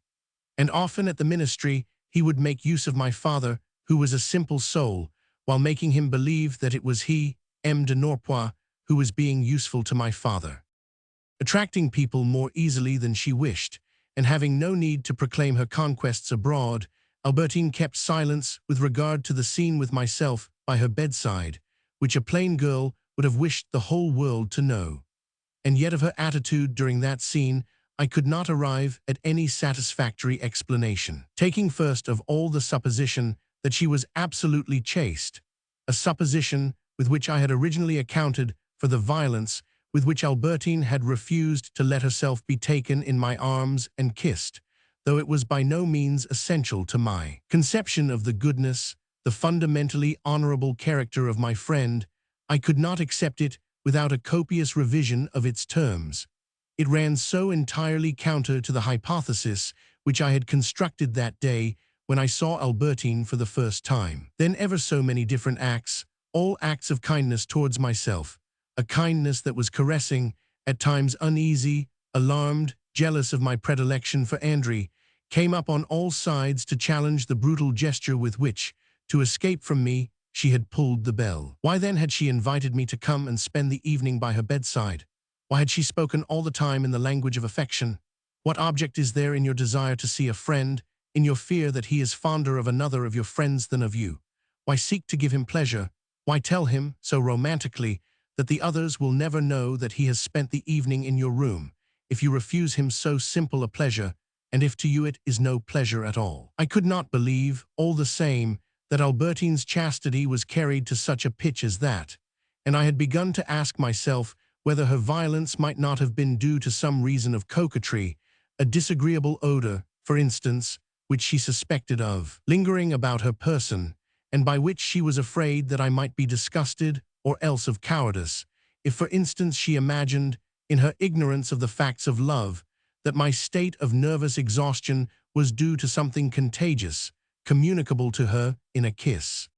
And often at the ministry he would make use of my father, who was a simple soul, while making him believe that it was he, M. de Norpois, who was being useful to my father. Attracting people more easily than she wished, and having no need to proclaim her conquests abroad, Albertine kept silence with regard to the scene with myself by her bedside, which a plain girl would have wished the whole world to know. And yet of her attitude during that scene I could not arrive at any satisfactory explanation. Taking first of all the supposition that she was absolutely chaste, a supposition with which I had originally accounted for the violence with which Albertine had refused to let herself be taken in my arms and kissed, though it was by no means essential to my conception of the goodness, the fundamentally honorable character of my friend, I could not accept it without a copious revision of its terms. It ran so entirely counter to the hypothesis which I had constructed that day when I saw Albertine for the first time. Then ever so many different acts, all acts of kindness towards myself, a kindness that was caressing, at times uneasy, alarmed, jealous of my predilection for Andrew, came up on all sides to challenge the brutal gesture with which, to escape from me, she had pulled the bell. Why then had she invited me to come and spend the evening by her bedside? Why had she spoken all the time in the language of affection? What object is there in your desire to see a friend, in your fear that he is fonder of another of your friends than of you? Why seek to give him pleasure? Why tell him, so romantically, that the others will never know that he has spent the evening in your room, if you refuse him so simple a pleasure, and if to you it is no pleasure at all? I could not believe, all the same, that Albertine's chastity was carried to such a pitch as that, and I had begun to ask myself whether her violence might not have been due to some reason of coquetry, a disagreeable odor, for instance, which she suspected of lingering about her person, and by which she was afraid that I might be disgusted, or else of cowardice, if for instance she imagined, in her ignorance of the facts of love, that my state of nervous exhaustion was due to something contagious, communicable to her in a kiss.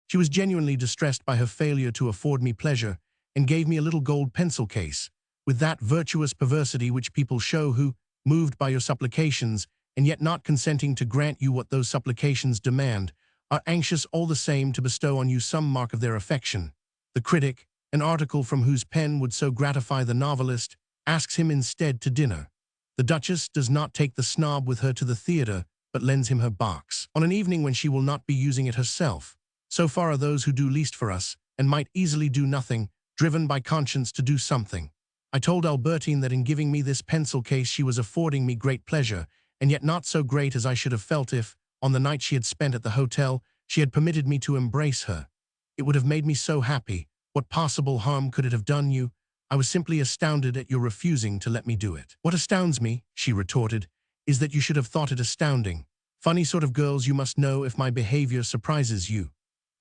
She was genuinely distressed by her failure to afford me pleasure, and gave me a little gold pencil case, with that virtuous perversity which people show who, moved by your supplications, and yet not consenting to grant you what those supplications demand, are anxious all the same to bestow on you some mark of their affection. The critic, an article from whose pen would so gratify the novelist, asks him instead to dinner. The Duchess does not take the snob with her to the theatre, but lends him her box, on an evening when she will not be using it herself. So far are those who do least for us, and might easily do nothing, driven by conscience to do something. I told Albertine that in giving me this pencil case she was affording me great pleasure, and yet not so great as I should have felt if, on the night she had spent at the hotel, she had permitted me to embrace her. It would have made me so happy. What possible harm could it have done you? I was simply astounded at your refusing to let me do it. What astounds me, she retorted, is that you should have thought it astounding. Funny sort of girls you must know if my behavior surprises you.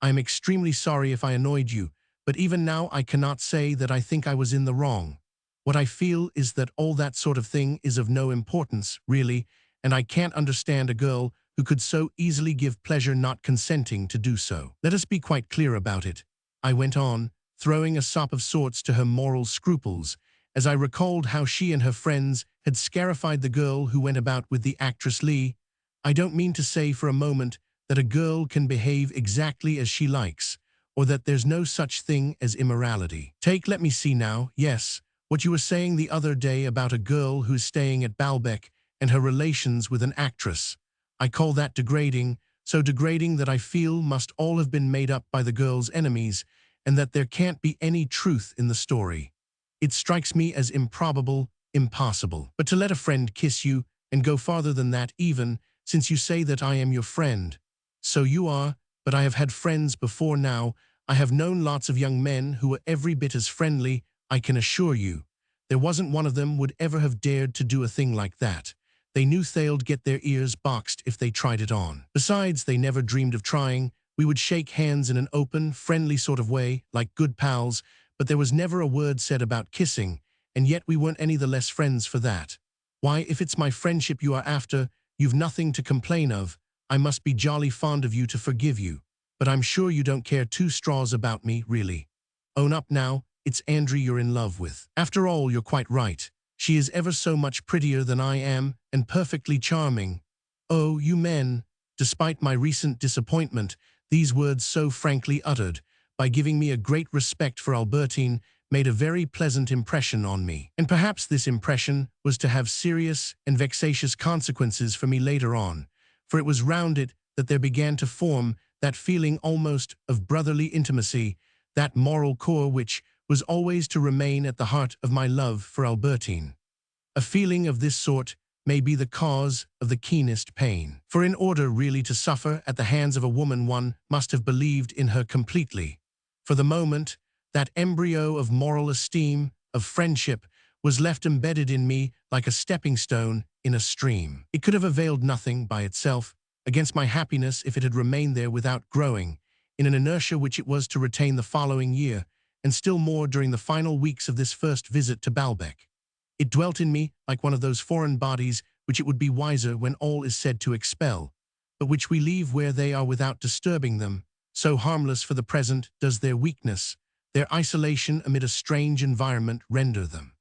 I am extremely sorry if I annoyed you, but even now I cannot say that I think I was in the wrong. What I feel is that all that sort of thing is of no importance, really, and I can't understand a girl who could so easily give pleasure not consenting to do so. Let us be quite clear about it, I went on, throwing a sop of sorts to her moral scruples, as I recalled how she and her friends had scarified the girl who went about with the actress Lee. I don't mean to say for a moment that a girl can behave exactly as she likes, or that there's no such thing as immorality. Take, let me see now, yes, what you were saying the other day about a girl who's staying at Balbec and her relations with an actress. I call that degrading, so degrading that I feel must all have been made up by the girl's enemies, and that there can't be any truth in the story. It strikes me as improbable, impossible. But to let a friend kiss you, and go farther than that even, since you say that I am your friend. So you are, but I have had friends before now. I have known lots of young men who were every bit as friendly, I can assure you. There wasn't one of them would ever have dared to do a thing like that. They knew they'd get their ears boxed if they tried it on. Besides, they never dreamed of trying. We would shake hands in an open, friendly sort of way, like good pals, but there was never a word said about kissing, and yet we weren't any the less friends for that. Why, if it's my friendship you are after, you've nothing to complain of. I must be jolly fond of you to forgive you. But I'm sure you don't care two straws about me, really. Own up now, it's Andrew you're in love with. After all, you're quite right. She is ever so much prettier than I am, and perfectly charming. Oh, you men, despite my recent disappointment, these words so frankly uttered, by giving me a great respect for Albertine, made a very pleasant impression on me. And perhaps this impression was to have serious and vexatious consequences for me later on, for it was round it that there began to form that feeling almost of brotherly intimacy, that moral core which was always to remain at the heart of my love for Albertine. A feeling of this sort may be the cause of the keenest pain. For in order really to suffer at the hands of a woman, one must have believed in her completely. For the moment, that embryo of moral esteem, of friendship, was left embedded in me like a stepping stone in a stream. It could have availed nothing by itself against my happiness if it had remained there without growing, in an inertia which it was to retain the following year, and still more during the final weeks of this first visit to Baalbec. It dwelt in me like one of those foreign bodies which it would be wiser when all is said to expel, but which we leave where they are without disturbing them. So harmless for the present does their weakness, their isolation amid a strange environment render them.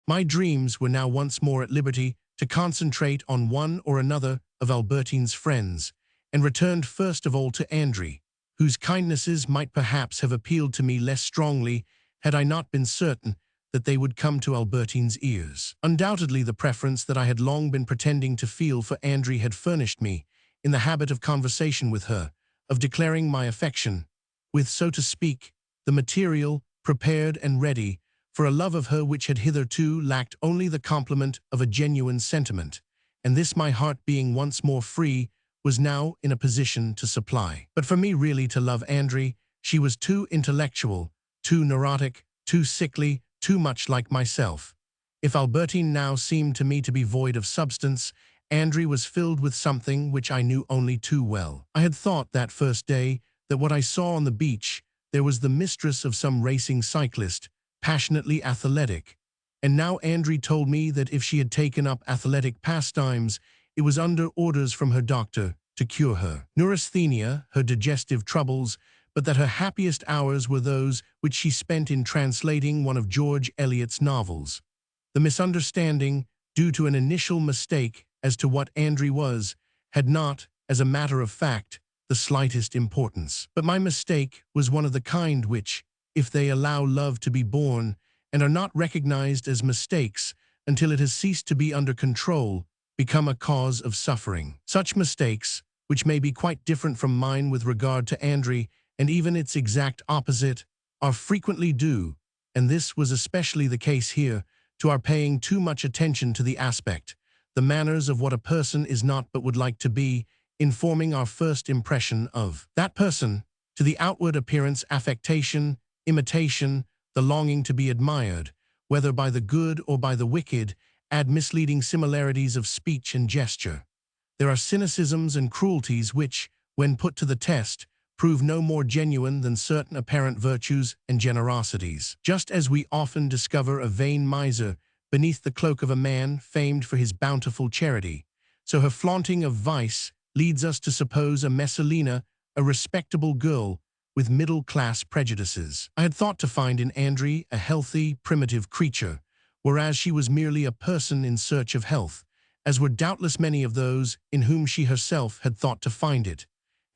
My dreams were now once more at liberty to concentrate on one or another of Albertine's friends, and returned first of all to Andrew, whose kindnesses might perhaps have appealed to me less strongly had I not been certain that they would come to Albertine's ears. Undoubtedly the preference that I had long been pretending to feel for Andrew had furnished me, in the habit of conversation with her, of declaring my affection, with, so to speak, the material, prepared and ready, for a love of her which had hitherto lacked only the complement of a genuine sentiment, and this my heart being once more free, was now in a position to supply. But for me really to love Andrew, she was too intellectual, too neurotic, too sickly, too much like myself. If Albertine now seemed to me to be void of substance, Andrew was filled with something which I knew only too well. I had thought that first day that what I saw on the beach, there was the mistress of some racing cyclist, passionately athletic, and now Andrew told me that if she had taken up athletic pastimes, it was under orders from her doctor to cure her neurasthenia, her digestive troubles, but that her happiest hours were those which she spent in translating one of George Eliot's novels. The misunderstanding, due to an initial mistake as to what Andrew was, had not, as a matter of fact, the slightest importance. But my mistake was one of the kind which, if they allow love to be born, and are not recognized as mistakes until it has ceased to be under control, become a cause of suffering. Such mistakes, which may be quite different from mine with regard to Andrew, and even its exact opposite, are frequently due, and this was especially the case here, to our paying too much attention to the aspect, the manners of what a person is not but would like to be, in forming our first impression of that person, to the outward appearance, affectation, imitation, the longing to be admired, whether by the good or by the wicked, add misleading similarities of speech and gesture. There are cynicisms and cruelties which, when put to the test, prove no more genuine than certain apparent virtues and generosities. Just as we often discover a vain miser beneath the cloak of a man famed for his bountiful charity, so her flaunting of vice leads us to suppose a Messalina a respectable girl with middle-class prejudices. I had thought to find in Andrew a healthy, primitive creature, whereas she was merely a person in search of health, as were doubtless many of those in whom she herself had thought to find it,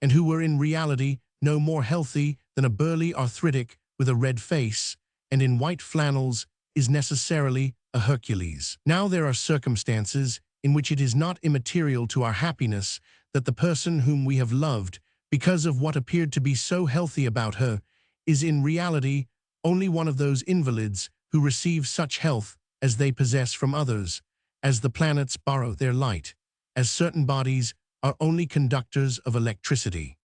and who were in reality no more healthy than a burly arthritic with a red face, and in white flannels is necessarily a Hercules. Now there are circumstances in which it is not immaterial to our happiness that the person whom we have loved, because of what appeared to be so healthy about her, is in reality only one of those invalids who receive such health as they possess from others, as the planets borrow their light, as certain bodies are only conductors of electricity.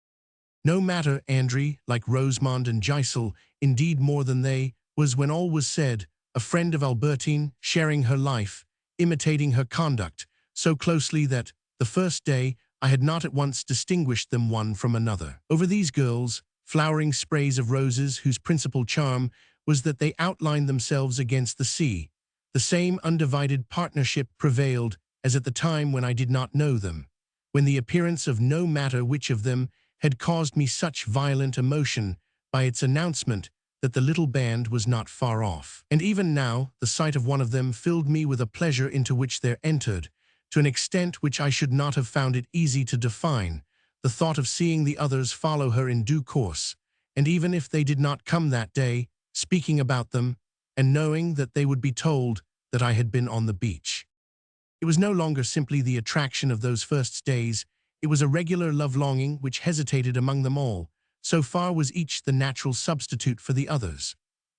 No matter, Andri, like Rosamond and Giselle, indeed more than they, was, when all was said, a friend of Albertine, sharing her life, imitating her conduct, so closely that, the first day, I had not at once distinguished them one from another. Over these girls, flowering sprays of roses whose principal charm was that they outlined themselves against the sea, the same undivided partnership prevailed as at the time when I did not know them, when the appearance of no matter which of them had caused me such violent emotion by its announcement that the little band was not far off. And even now, the sight of one of them filled me with a pleasure into which there entered, to an extent which I should not have found it easy to define, the thought of seeing the others follow her in due course, and even if they did not come that day, speaking about them, and knowing that they would be told that I had been on the beach. It was no longer simply the attraction of those first days, it was a regular love-longing which hesitated among them all, so far was each the natural substitute for the others.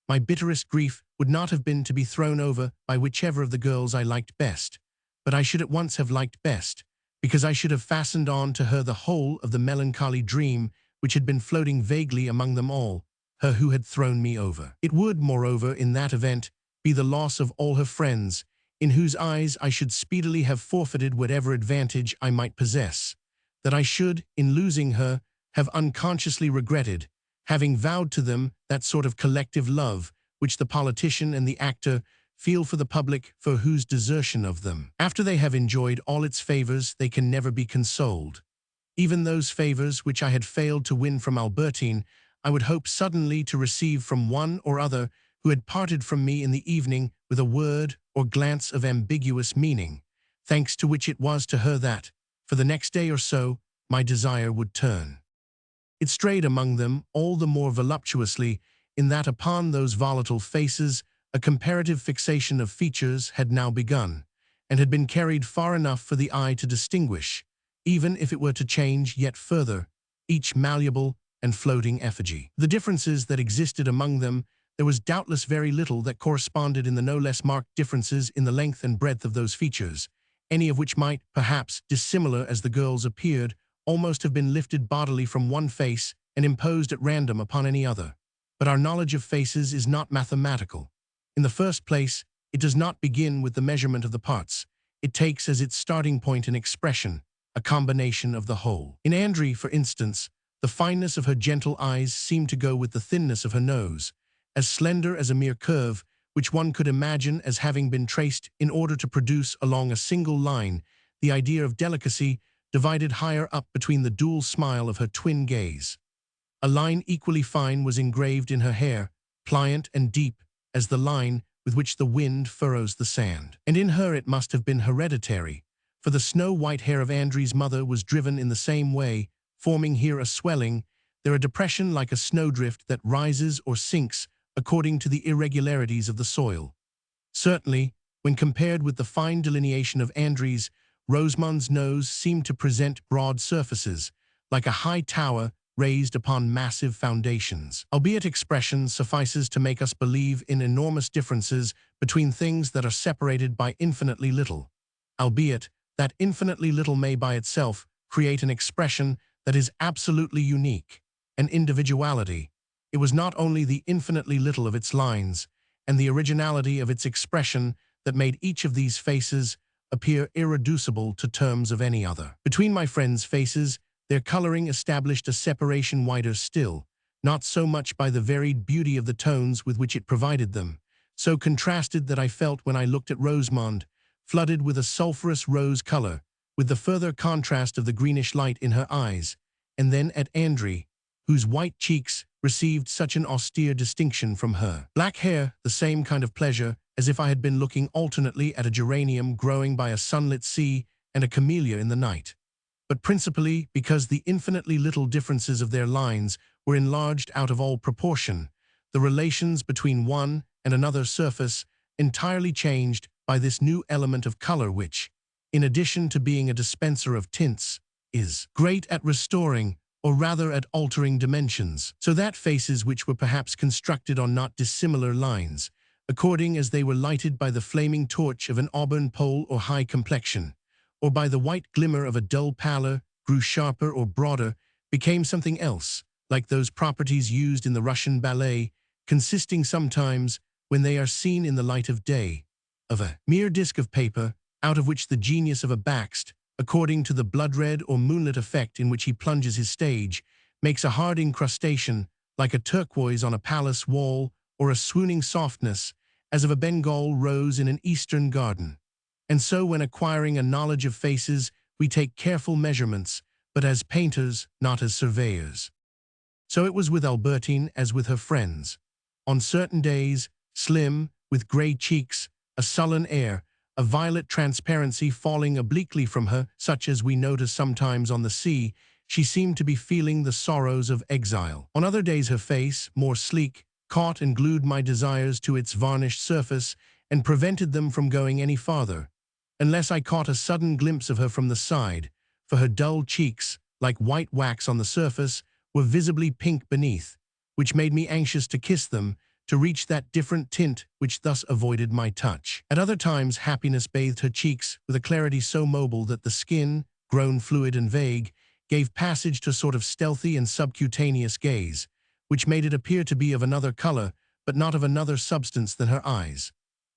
My bitterest grief would not have been to be thrown over by whichever of the girls I liked best, but I should at once have liked best, because I should have fastened on to her the whole of the melancholy dream which had been floating vaguely among them all, her who had thrown me over. It would, moreover, in that event, be the loss of all her friends, in whose eyes I should speedily have forfeited whatever advantage I might possess, that I should, in losing her, have unconsciously regretted, having vowed to them that sort of collective love which the politician and the actor feel for the public for whose desertion of them, after they have enjoyed all its favors, they can never be consoled. Even those favors which I had failed to win from Albertine, I would hope suddenly to receive from one or other who had parted from me in the evening with a word or glance of ambiguous meaning, thanks to which it was to her that, for the next day or so, my desire would turn. It strayed among them all the more voluptuously in that upon those volatile faces a comparative fixation of features had now begun, and had been carried far enough for the eye to distinguish, even if it were to change yet further, each malleable and floating effigy. The differences that existed among them, there was doubtless very little that corresponded in the no less marked differences in the length and breadth of those features, any of which might, perhaps, dissimilar as the girls appeared, almost have been lifted bodily from one face and imposed at random upon any other. But our knowledge of faces is not mathematical. In the first place, it does not begin with the measurement of the parts. It takes as its starting point an expression, a combination of the whole. In Andri, for instance, the fineness of her gentle eyes seemed to go with the thinness of her nose, as slender as a mere curve, which one could imagine as having been traced in order to produce along a single line the idea of delicacy divided higher up between the dual smile of her twin gaze. A line equally fine was engraved in her hair, pliant and deep as the line with which the wind furrows the sand. And in her it must have been hereditary, for the snow-white hair of Andri's mother was driven in the same way, forming here a swelling, there a depression like a snowdrift that rises or sinks according to the irregularities of the soil. Certainly, when compared with the fine delineation of Andri's, Rosamond's nose seemed to present broad surfaces, like a high tower raised upon massive foundations. Albeit expression suffices to make us believe in enormous differences between things that are separated by infinitely little. Albeit, that infinitely little may by itself create an expression that is absolutely unique, an individuality. It was not only the infinitely little of its lines and the originality of its expression that made each of these faces appear irreducible to terms of any other. Between my friends' faces, their coloring established a separation wider still, not so much by the varied beauty of the tones with which it provided them, so contrasted that I felt when I looked at Rosamond, flooded with a sulphurous rose color, with the further contrast of the greenish light in her eyes, and then at Andri, whose white cheeks received such an austere distinction from her black hair, the same kind of pleasure as if I had been looking alternately at a geranium growing by a sunlit sea and a camellia in the night. But principally because the infinitely little differences of their lines were enlarged out of all proportion, the relations between one and another surface entirely changed by this new element of color which, in addition to being a dispenser of tints, is great at restoring, or rather at altering dimensions, so that faces which were perhaps constructed on not dissimilar lines according as they were lighted by the flaming torch of an auburn pole or high complexion, or by the white glimmer of a dull pallor, grew sharper or broader, became something else, like those properties used in the Russian ballet, consisting sometimes, when they are seen in the light of day, of a mere disk of paper, out of which the genius of a Bakst, according to the blood-red or moonlit effect in which he plunges his stage, makes a hard incrustation, like a turquoise on a palace wall, or a swooning softness, as of a Bengal rose in an eastern garden. And so when acquiring a knowledge of faces, we take careful measurements, but as painters, not as surveyors. So it was with Albertine as with her friends. On certain days, slim, with grey cheeks, a sullen air, a violet transparency falling obliquely from her, such as we notice sometimes on the sea, she seemed to be feeling the sorrows of exile. On other days her face, more sleek, caught and glued my desires to its varnished surface and prevented them from going any farther, unless I caught a sudden glimpse of her from the side, for her dull cheeks, like white wax on the surface, were visibly pink beneath, which made me anxious to kiss them, to reach that different tint which thus avoided my touch. At other times happiness bathed her cheeks with a clarity so mobile that the skin, grown fluid and vague, gave passage to a sort of stealthy and subcutaneous gaze, which made it appear to be of another color, but not of another substance than her eyes.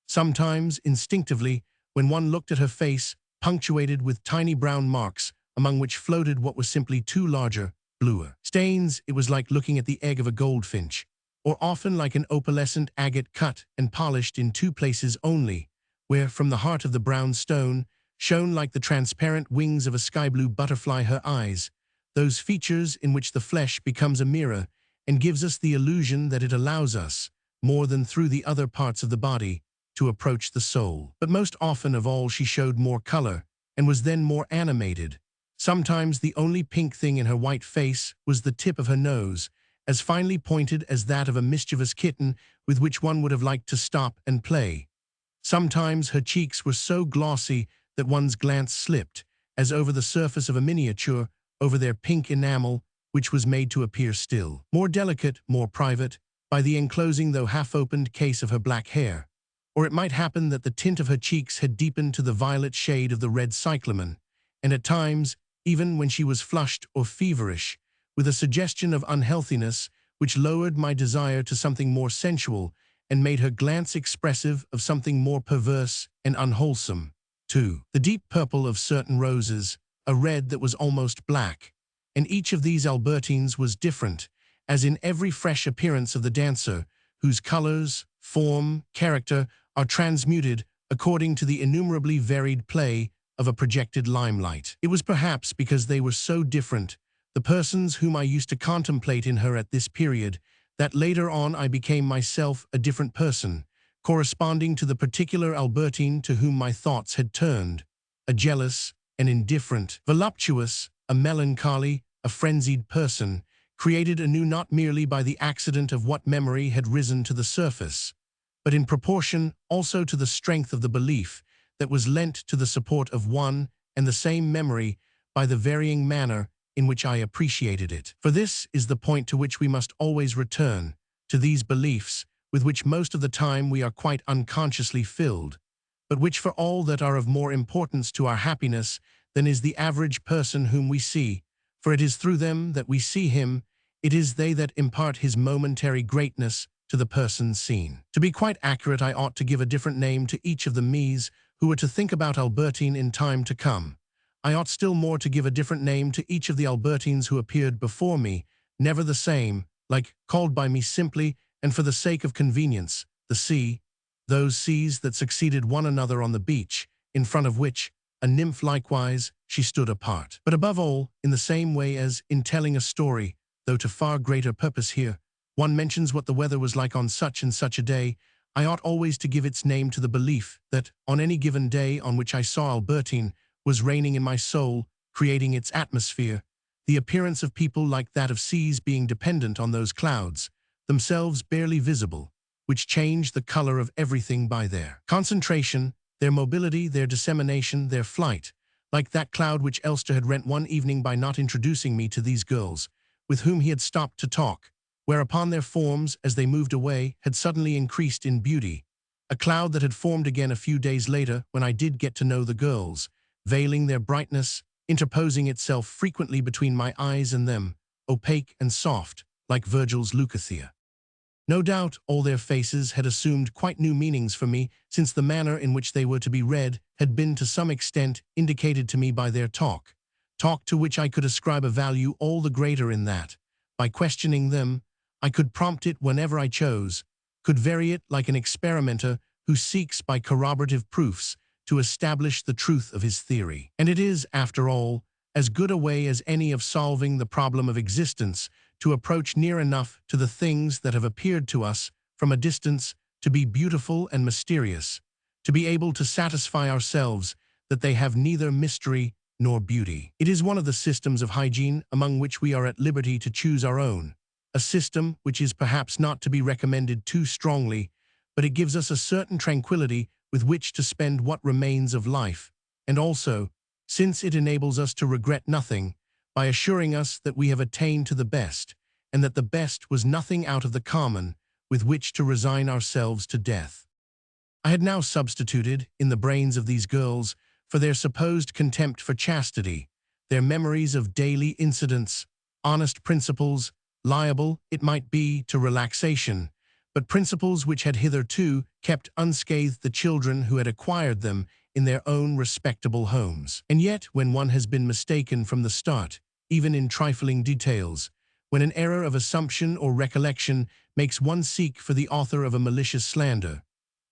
Sometimes, instinctively, when one looked at her face, punctuated with tiny brown marks, among which floated what was simply two larger, bluer stains, it was like looking at the egg of a goldfinch, or often like an opalescent agate cut and polished in two places only, where, from the heart of the brown stone, shone like the transparent wings of a sky-blue butterfly her eyes, those features in which the flesh becomes a mirror and gives us the illusion that it allows us, more than through the other parts of the body, to approach the soul. But most often of all she showed more color, and was then more animated. Sometimes the only pink thing in her white face was the tip of her nose, as finely pointed as that of a mischievous kitten with which one would have liked to stop and play. Sometimes her cheeks were so glossy that one's glance slipped, as over the surface of a miniature, over their pink enamel, which was made to appear still, more delicate, more private, by the enclosing though half-opened case of her black hair. Or it might happen that the tint of her cheeks had deepened to the violet shade of the red cyclamen, and at times, even when she was flushed or feverish, with a suggestion of unhealthiness which lowered my desire to something more sensual and made her glance expressive of something more perverse and unwholesome, too. The deep purple of certain roses, a red that was almost black, and each of these Albertines was different, as in every fresh appearance of the dancer, whose colors, form, character are transmuted according to the innumerably varied play of a projected limelight. It was perhaps because they were so different, the persons whom I used to contemplate in her at this period, that later on I became myself a different person, corresponding to the particular Albertine to whom my thoughts had turned, a jealous, an indifferent, voluptuous, a melancholy, a frenzied person, created anew not merely by the accident of what memory had risen to the surface, but in proportion also to the strength of the belief that was lent to the support of one and the same memory by the varying manner in which I appreciated it. For this is the point to which we must always return, to these beliefs, with which most of the time we are quite unconsciously filled, but which for all that are of more importance to our happiness than is the average person whom we see, for it is through them that we see him, it is they that impart his momentary greatness to the person seen. To be quite accurate, I ought to give a different name to each of the me's who were to think about Albertine in time to come. I ought still more to give a different name to each of the Albertines who appeared before me, never the same, like, called by me simply, and for the sake of convenience, the sea, those seas that succeeded one another on the beach, in front of which, a nymph likewise, she stood apart. But above all, in the same way as, in telling a story, though to far greater purpose here, one mentions what the weather was like on such and such a day, I ought always to give its name to the belief that, on any given day on which I saw Albertine, was reigning in my soul, creating its atmosphere, the appearance of people like that of seas being dependent on those clouds, themselves barely visible, which change the color of everything by their concentration, their mobility, their dissemination, their flight, like that cloud which Elster had rent one evening by not introducing me to these girls, with whom he had stopped to talk, whereupon their forms, as they moved away, had suddenly increased in beauty, a cloud that had formed again a few days later when I did get to know the girls, veiling their brightness, interposing itself frequently between my eyes and them, opaque and soft, like Virgil's Leucothea. No doubt all their faces had assumed quite new meanings for me, since the manner in which they were to be read had been to some extent indicated to me by their talk to which I could ascribe a value all the greater in that, by questioning them, I could prompt it whenever I chose, could vary it like an experimenter who seeks by corroborative proofs to establish the truth of his theory. And it is, after all, as good a way as any of solving the problem of existence to approach near enough to the things that have appeared to us from a distance to be beautiful and mysterious, to be able to satisfy ourselves that they have neither mystery nor beauty. It is one of the systems of hygiene among which we are at liberty to choose our own, a system which is perhaps not to be recommended too strongly, but it gives us a certain tranquility with which to spend what remains of life, and also, since it enables us to regret nothing, by assuring us that we have attained to the best, and that the best was nothing out of the common with which to resign ourselves to death. I had now substituted, in the brains of these girls, for their supposed contempt for chastity, their memories of daily incidents, honest principles, liable, it might be, to relaxation, but principles which had hitherto kept unscathed the children who had acquired them in their own respectable homes. And yet, when one has been mistaken from the start, even in trifling details, when an error of assumption or recollection makes one seek for the author of a malicious slander,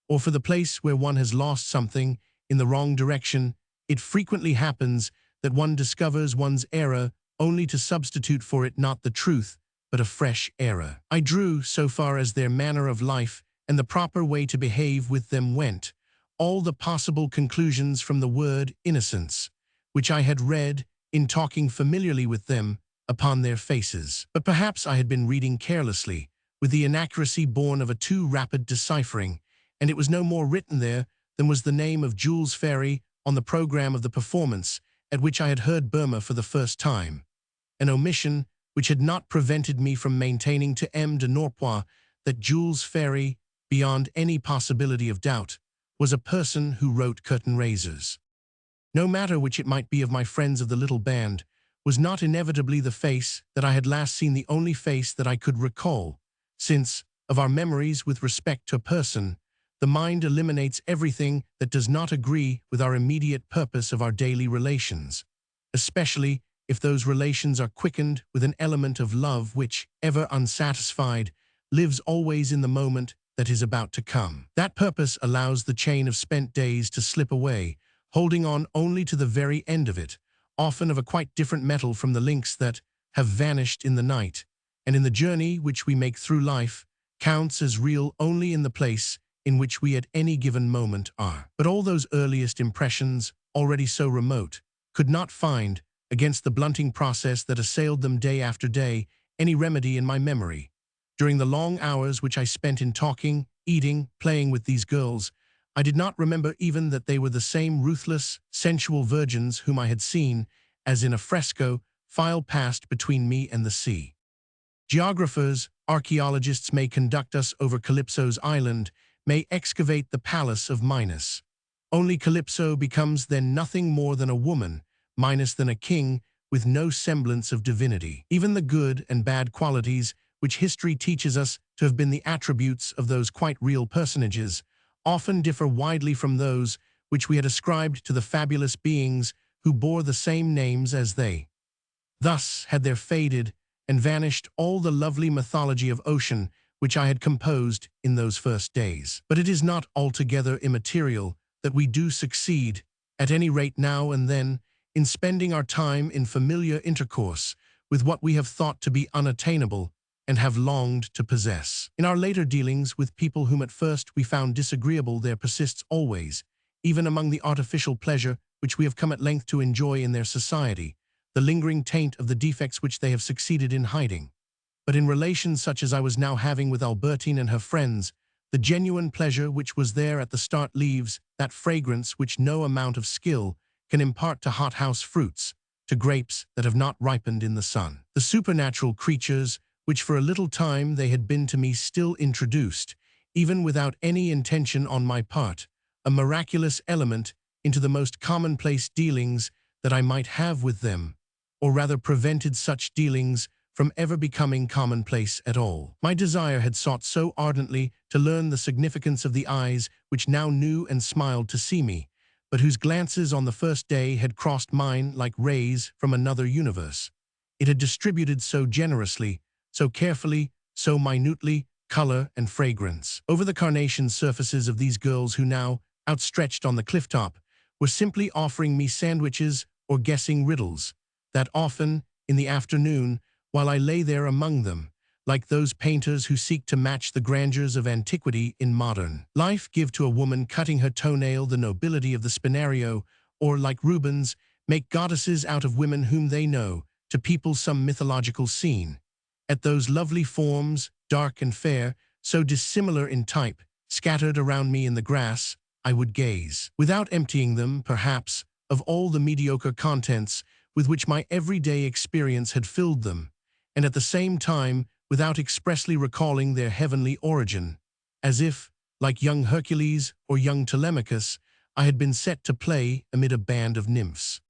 or for the place where one has lost something in the wrong direction, it frequently happens that one discovers one's error only to substitute for it not the truth, but a fresh error. I drew, so far as their manner of life and the proper way to behave with them went, all the possible conclusions from the word innocence, which I had read, in talking familiarly with them, upon their faces. But perhaps I had been reading carelessly, with the inaccuracy born of a too rapid deciphering, and it was no more written there than was the name of Jules Ferry on the program of the performance at which I had heard Burma for the first time, an omission which had not prevented me from maintaining to M. de Norpois that Jules Ferry, beyond any possibility of doubt, was a person who wrote curtain raisers. No matter which it might be of my friends of the little band, was not inevitably the face that I had last seen the only face that I could recall, since, of our memories with respect to a person, the mind eliminates everything that does not agree with our immediate purpose of our daily relations, especially if those relations are quickened with an element of love which, ever unsatisfied, lives always in the moment that is about to come. That purpose allows the chain of spent days to slip away, holding on only to the very end of it, often of a quite different metal from the links that have vanished in the night, and in the journey which we make through life, counts as real only in the place in which we at any given moment are. But all those earliest impressions, already so remote, could not find, against the blunting process that assailed them day after day, any remedy in my memory. During the long hours which I spent in talking, eating, playing with these girls, I did not remember even that they were the same ruthless, sensual virgins whom I had seen, as in a fresco, file past between me and the sea. Geographers, archaeologists may conduct us over Calypso's island, may excavate the palace of Minos. Only Calypso becomes then nothing more than a woman, Minos than a king, with no semblance of divinity. Even the good and bad qualities, which history teaches us to have been the attributes of those quite real personages, often differ widely from those which we had ascribed to the fabulous beings who bore the same names as they. Thus had there faded and vanished all the lovely mythology of ocean which I had composed in those first days. But it is not altogether immaterial that we do succeed, at any rate now and then, in spending our time in familiar intercourse with what we have thought to be unattainable and have longed to possess. In our later dealings with people whom at first we found disagreeable, there persists always, even among the artificial pleasure which we have come at length to enjoy in their society, the lingering taint of the defects which they have succeeded in hiding. But in relations such as I was now having with Albertine and her friends, the genuine pleasure which was there at the start leaves that fragrance which no amount of skill can impart to hothouse fruits, to grapes that have not ripened in the sun. The supernatural creatures, which for a little time they had been to me still introduced, even without any intention on my part, a miraculous element into the most commonplace dealings that I might have with them, or rather prevented such dealings from ever becoming commonplace at all. My desire had sought so ardently to learn the significance of the eyes which now knew and smiled to see me, but whose glances on the first day had crossed mine like rays from another universe. It had distributed so generously, so carefully, so minutely, color and fragrance over the carnation surfaces of these girls who now, outstretched on the clifftop, were simply offering me sandwiches or guessing riddles, that often, in the afternoon, while I lay there among them, like those painters who seek to match the grandeurs of antiquity in modern life, give to a woman cutting her toenail the nobility of the spinario, or, like Rubens, make goddesses out of women whom they know, to people some mythological scene. At those lovely forms, dark and fair, so dissimilar in type, scattered around me in the grass, I would gaze, without emptying them, perhaps, of all the mediocre contents with which my everyday experience had filled them, and at the same time, without expressly recalling their heavenly origin, as if, like young Hercules or young Telemachus, I had been set to play amid a band of nymphs.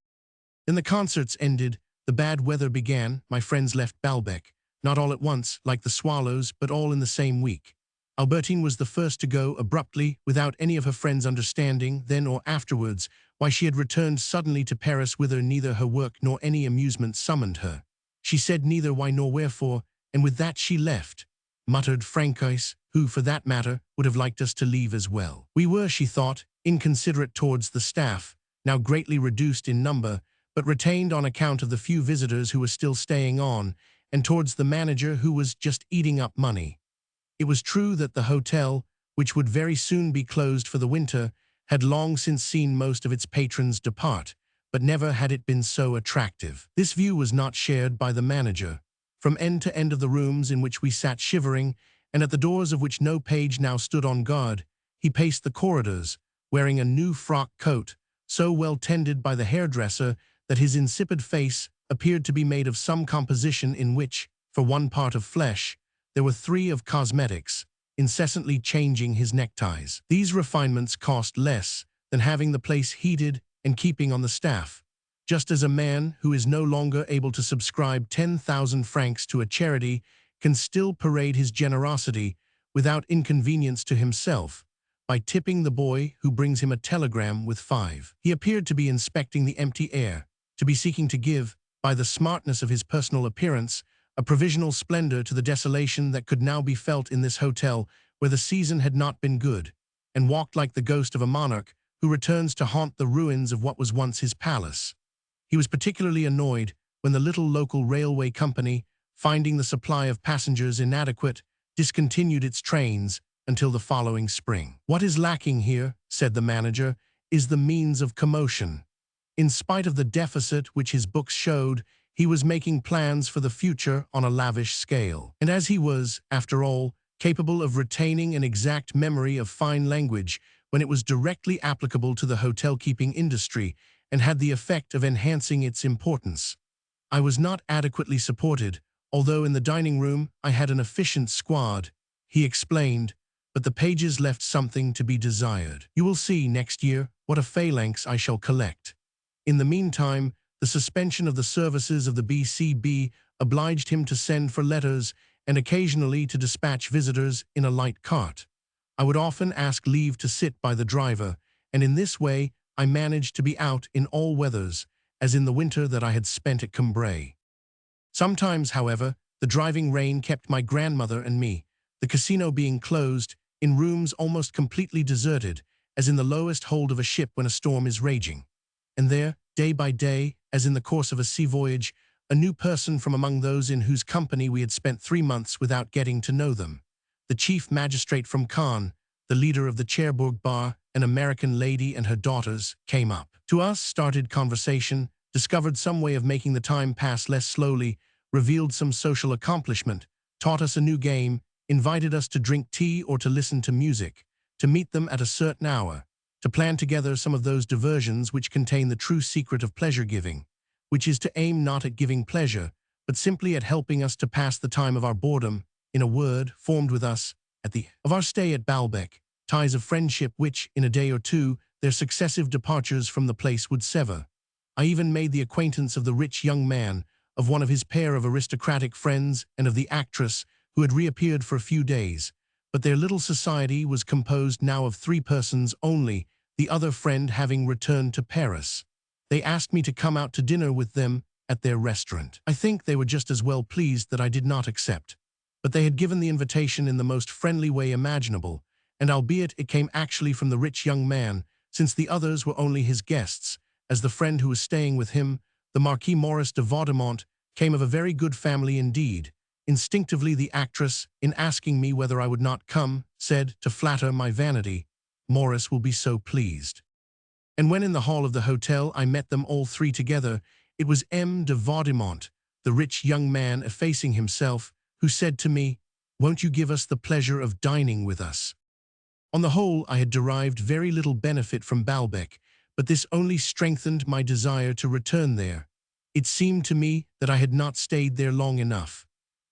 Then the concerts ended, the bad weather began, my friends left Baalbek, not all at once, like the swallows, but all in the same week. Albertine was the first to go abruptly, without any of her friends understanding, then or afterwards, why she had returned suddenly to Paris, whither neither her work nor any amusement summoned her. She said neither why nor wherefore, and with that she left, muttered Francois, who, for that matter, would have liked us to leave as well. We were, she thought, inconsiderate towards the staff, now greatly reduced in number, but retained on account of the few visitors who were still staying on, and towards the manager who was just eating up money. It was true that the hotel, which would very soon be closed for the winter, had long since seen most of its patrons depart, but never had it been so attractive. This view was not shared by the manager. From end to end of the rooms in which we sat shivering, and at the doors of which no page now stood on guard, he paced the corridors, wearing a new frock coat, so well tended by the hairdresser that his insipid face appeared to be made of some composition in which, for one part of flesh, there were three of cosmetics, incessantly changing his neckties. These refinements cost less than having the place heated and keeping on the staff, just as a man who is no longer able to subscribe 10,000 francs to a charity can still parade his generosity without inconvenience to himself by tipping the boy who brings him a telegram with 5. He appeared to be inspecting the empty air, to be seeking to give, by the smartness of his personal appearance, a provisional splendor to the desolation that could now be felt in this hotel where the season had not been good, and walked like the ghost of a monarch who returns to haunt the ruins of what was once his palace. He was particularly annoyed when the little local railway company, finding the supply of passengers inadequate, discontinued its trains until the following spring. "What is lacking here," said the manager, "is the means of commotion." In spite of the deficit which his books showed, he was making plans for the future on a lavish scale. And as he was, after all, capable of retaining an exact memory of fine language when it was directly applicable to the hotel-keeping industry and had the effect of enhancing its importance, I was not adequately supported, although in the dining room I had an efficient squad, he explained, but the pages left something to be desired. "You will see next year what a phalanx I shall collect." In the meantime, the suspension of the services of the BCB obliged him to send for letters and occasionally to dispatch visitors in a light cart. I would often ask leave to sit by the driver, and in this way I managed to be out in all weathers, as in the winter that I had spent at Cambrai. Sometimes, however, the driving rain kept my grandmother and me, the casino being closed, in rooms almost completely deserted, as in the lowest hold of a ship when a storm is raging. And there, day by day, as in the course of a sea voyage, a new person from among those in whose company we had spent 3 months without getting to know them, the chief magistrate from Caen, the leader of the Cherbourg bar, an American lady and her daughters, came up to us, started conversation, discovered some way of making the time pass less slowly, revealed some social accomplishment, taught us a new game, invited us to drink tea or to listen to music, to meet them at a certain hour, to plan together some of those diversions which contain the true secret of pleasure-giving, which is to aim not at giving pleasure, but simply at helping us to pass the time of our boredom, in a word, formed with us, At the end of our stay at Baalbek, ties of friendship which, in a day or two, their successive departures from the place would sever. I even made the acquaintance of the rich young man, of one of his pair of aristocratic friends, and of the actress, who had reappeared for a few days. But their little society was composed now of 3 persons only, the other friend having returned to Paris. They asked me to come out to dinner with them at their restaurant. I think they were just as well pleased that I did not accept. But they had given the invitation in the most friendly way imaginable, and albeit it came actually from the rich young man, since the others were only his guests, as the friend who was staying with him, the Marquis Maurice de Vaudemont, came of a very good family indeed. Instinctively the actress, in asking me whether I would not come, said, to flatter my vanity, "Maurice will be so pleased." And when in the hall of the hotel I met them all 3 together, it was M. de Vaudemont, the rich young man effacing himself, who said to me, "Won't you give us the pleasure of dining with us?" On the whole, I had derived very little benefit from Baalbek, but this only strengthened my desire to return there. It seemed to me that I had not stayed there long enough.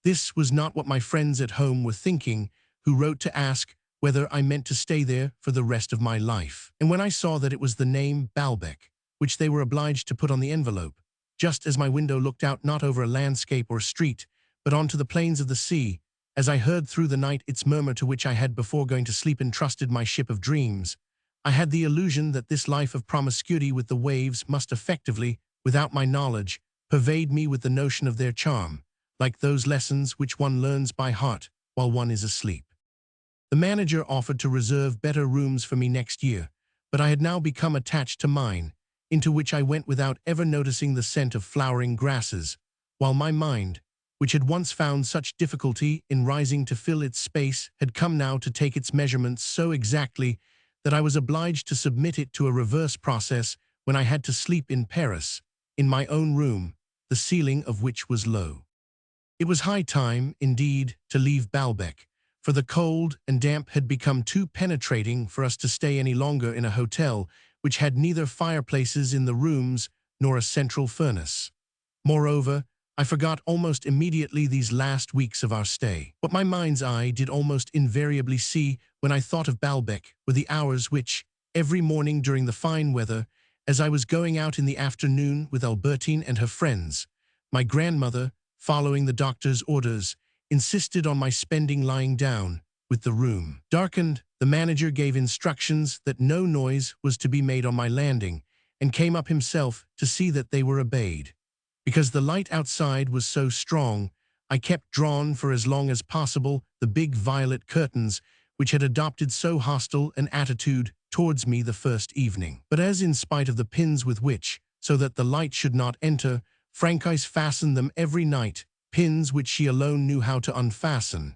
This was not what my friends at home were thinking, who wrote to ask whether I meant to stay there for the rest of my life. And when I saw that it was the name Baalbek, which they were obliged to put on the envelope, just as my window looked out not over a landscape or a street, but onto the plains of the sea, as I heard through the night its murmur to which I had before going to sleep entrusted my ship of dreams, I had the illusion that this life of promiscuity with the waves must effectively, without my knowledge, pervade me with the notion of their charm, like those lessons which one learns by heart while one is asleep. The manager offered to reserve better rooms for me next year, but I had now become attached to mine, into which I went without ever noticing the scent of flowering grasses, while my mind, which had once found such difficulty in rising to fill its space, had come now to take its measurements so exactly that I was obliged to submit it to a reverse process when I had to sleep in Paris, in my own room, the ceiling of which was low. It was high time, indeed, to leave Baalbek, for the cold and damp had become too penetrating for us to stay any longer in a hotel which had neither fireplaces in the rooms nor a central furnace. Moreover, I forgot almost immediately these last weeks of our stay. What my mind's eye did almost invariably see when I thought of Baalbek were the hours which, every morning during the fine weather, as I was going out in the afternoon with Albertine and her friends, my grandmother, following the doctor's orders, insisted on my spending lying down, with the room darkened. The manager gave instructions that no noise was to be made on my landing, and came up himself to see that they were obeyed. Because the light outside was so strong, I kept drawn for as long as possible the big violet curtains which had adopted so hostile an attitude towards me the first evening. But as in spite of the pins with which, so that the light should not enter, Francois fastened them every night, pins which she alone knew how to unfasten,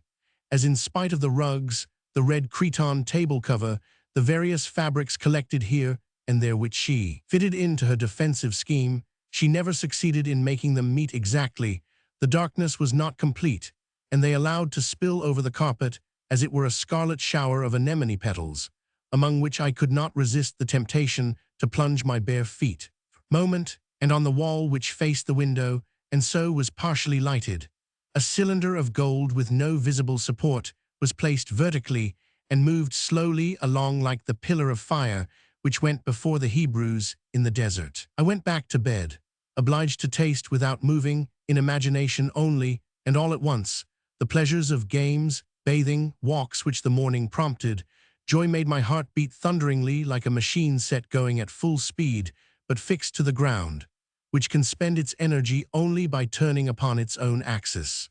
as in spite of the rugs, the red cretonne table cover, the various fabrics collected here and there which she fitted into her defensive scheme, she never succeeded in making them meet exactly. The darkness was not complete, and they allowed to spill over the carpet as it were a scarlet shower of anemone petals, among which I could not resist the temptation to plunge my bare feet. Moment, and on the wall which faced the window, and so was partially lighted, a cylinder of gold with no visible support was placed vertically and moved slowly along like the pillar of fire which went before the Hebrews in the desert. I went back to bed, obliged to taste without moving, in imagination only, and all at once, the pleasures of games, bathing, walks which the morning prompted. Joy made my heart beat thunderingly like a machine set going at full speed, but fixed to the ground, which can spend its energy only by turning upon its own axis.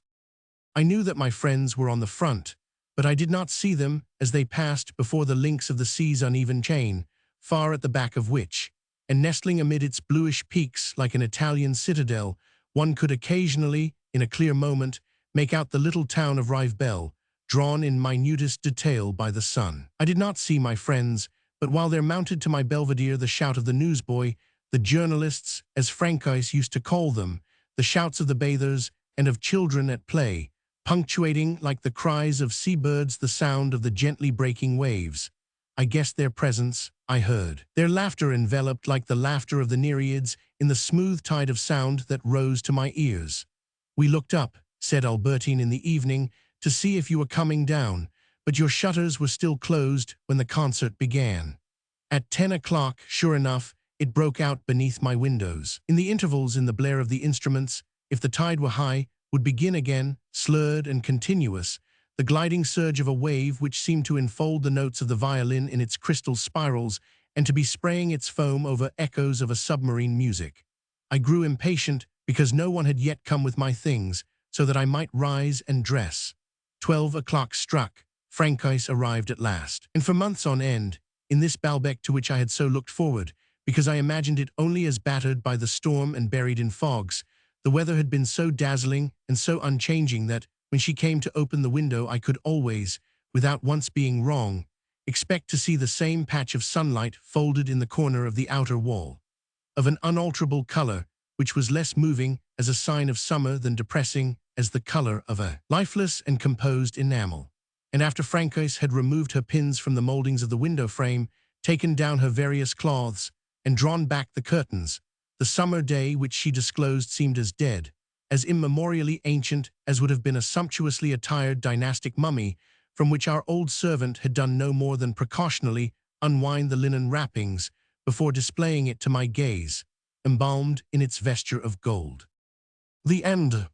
I knew that my friends were on the front, but I did not see them as they passed before the links of the sea's uneven chain, far at the back of which, and nestling amid its bluish peaks like an Italian citadel, one could occasionally, in a clear moment, make out the little town of Rivebelle, drawn in minutest detail by the sun. I did not see my friends, but while there mounted to my belvedere the shout of the newsboy, the journalists, as Francois used to call them, the shouts of the bathers and of children at play, punctuating like the cries of seabirds the sound of the gently breaking waves, I guessed their presence, I heard their laughter enveloped like the laughter of the Nereids in the smooth tide of sound that rose to my ears. "We looked up," said Albertine in the evening, "to see if you were coming down, but your shutters were still closed when the concert began. At 10 o'clock, sure enough, it broke out beneath my windows. In the intervals in the blare of the instruments, if the tide were high, would begin again, slurred and continuous, the gliding surge of a wave which seemed to enfold the notes of the violin in its crystal spirals and to be spraying its foam over echoes of a submarine music. I grew impatient because no one had yet come with my things, so that I might rise and dress. 12 o'clock struck. Francais arrived at last. And for months on end, in this Baalbek to which I had so looked forward, because I imagined it only as battered by the storm and buried in fogs, the weather had been so dazzling and so unchanging that, when she came to open the window, I could always, without once being wrong, expect to see the same patch of sunlight folded in the corner of the outer wall, of an unalterable color, which was less moving as a sign of summer than depressing as the color of a lifeless and composed enamel. And after Francois had removed her pins from the moldings of the window frame, taken down her various cloths, and drawn back the curtains, the summer day which she disclosed seemed as dead, as immemorially ancient as would have been a sumptuously attired dynastic mummy from which our old servant had done no more than precautionally unwind the linen wrappings before displaying it to my gaze, embalmed in its vesture of gold. The end.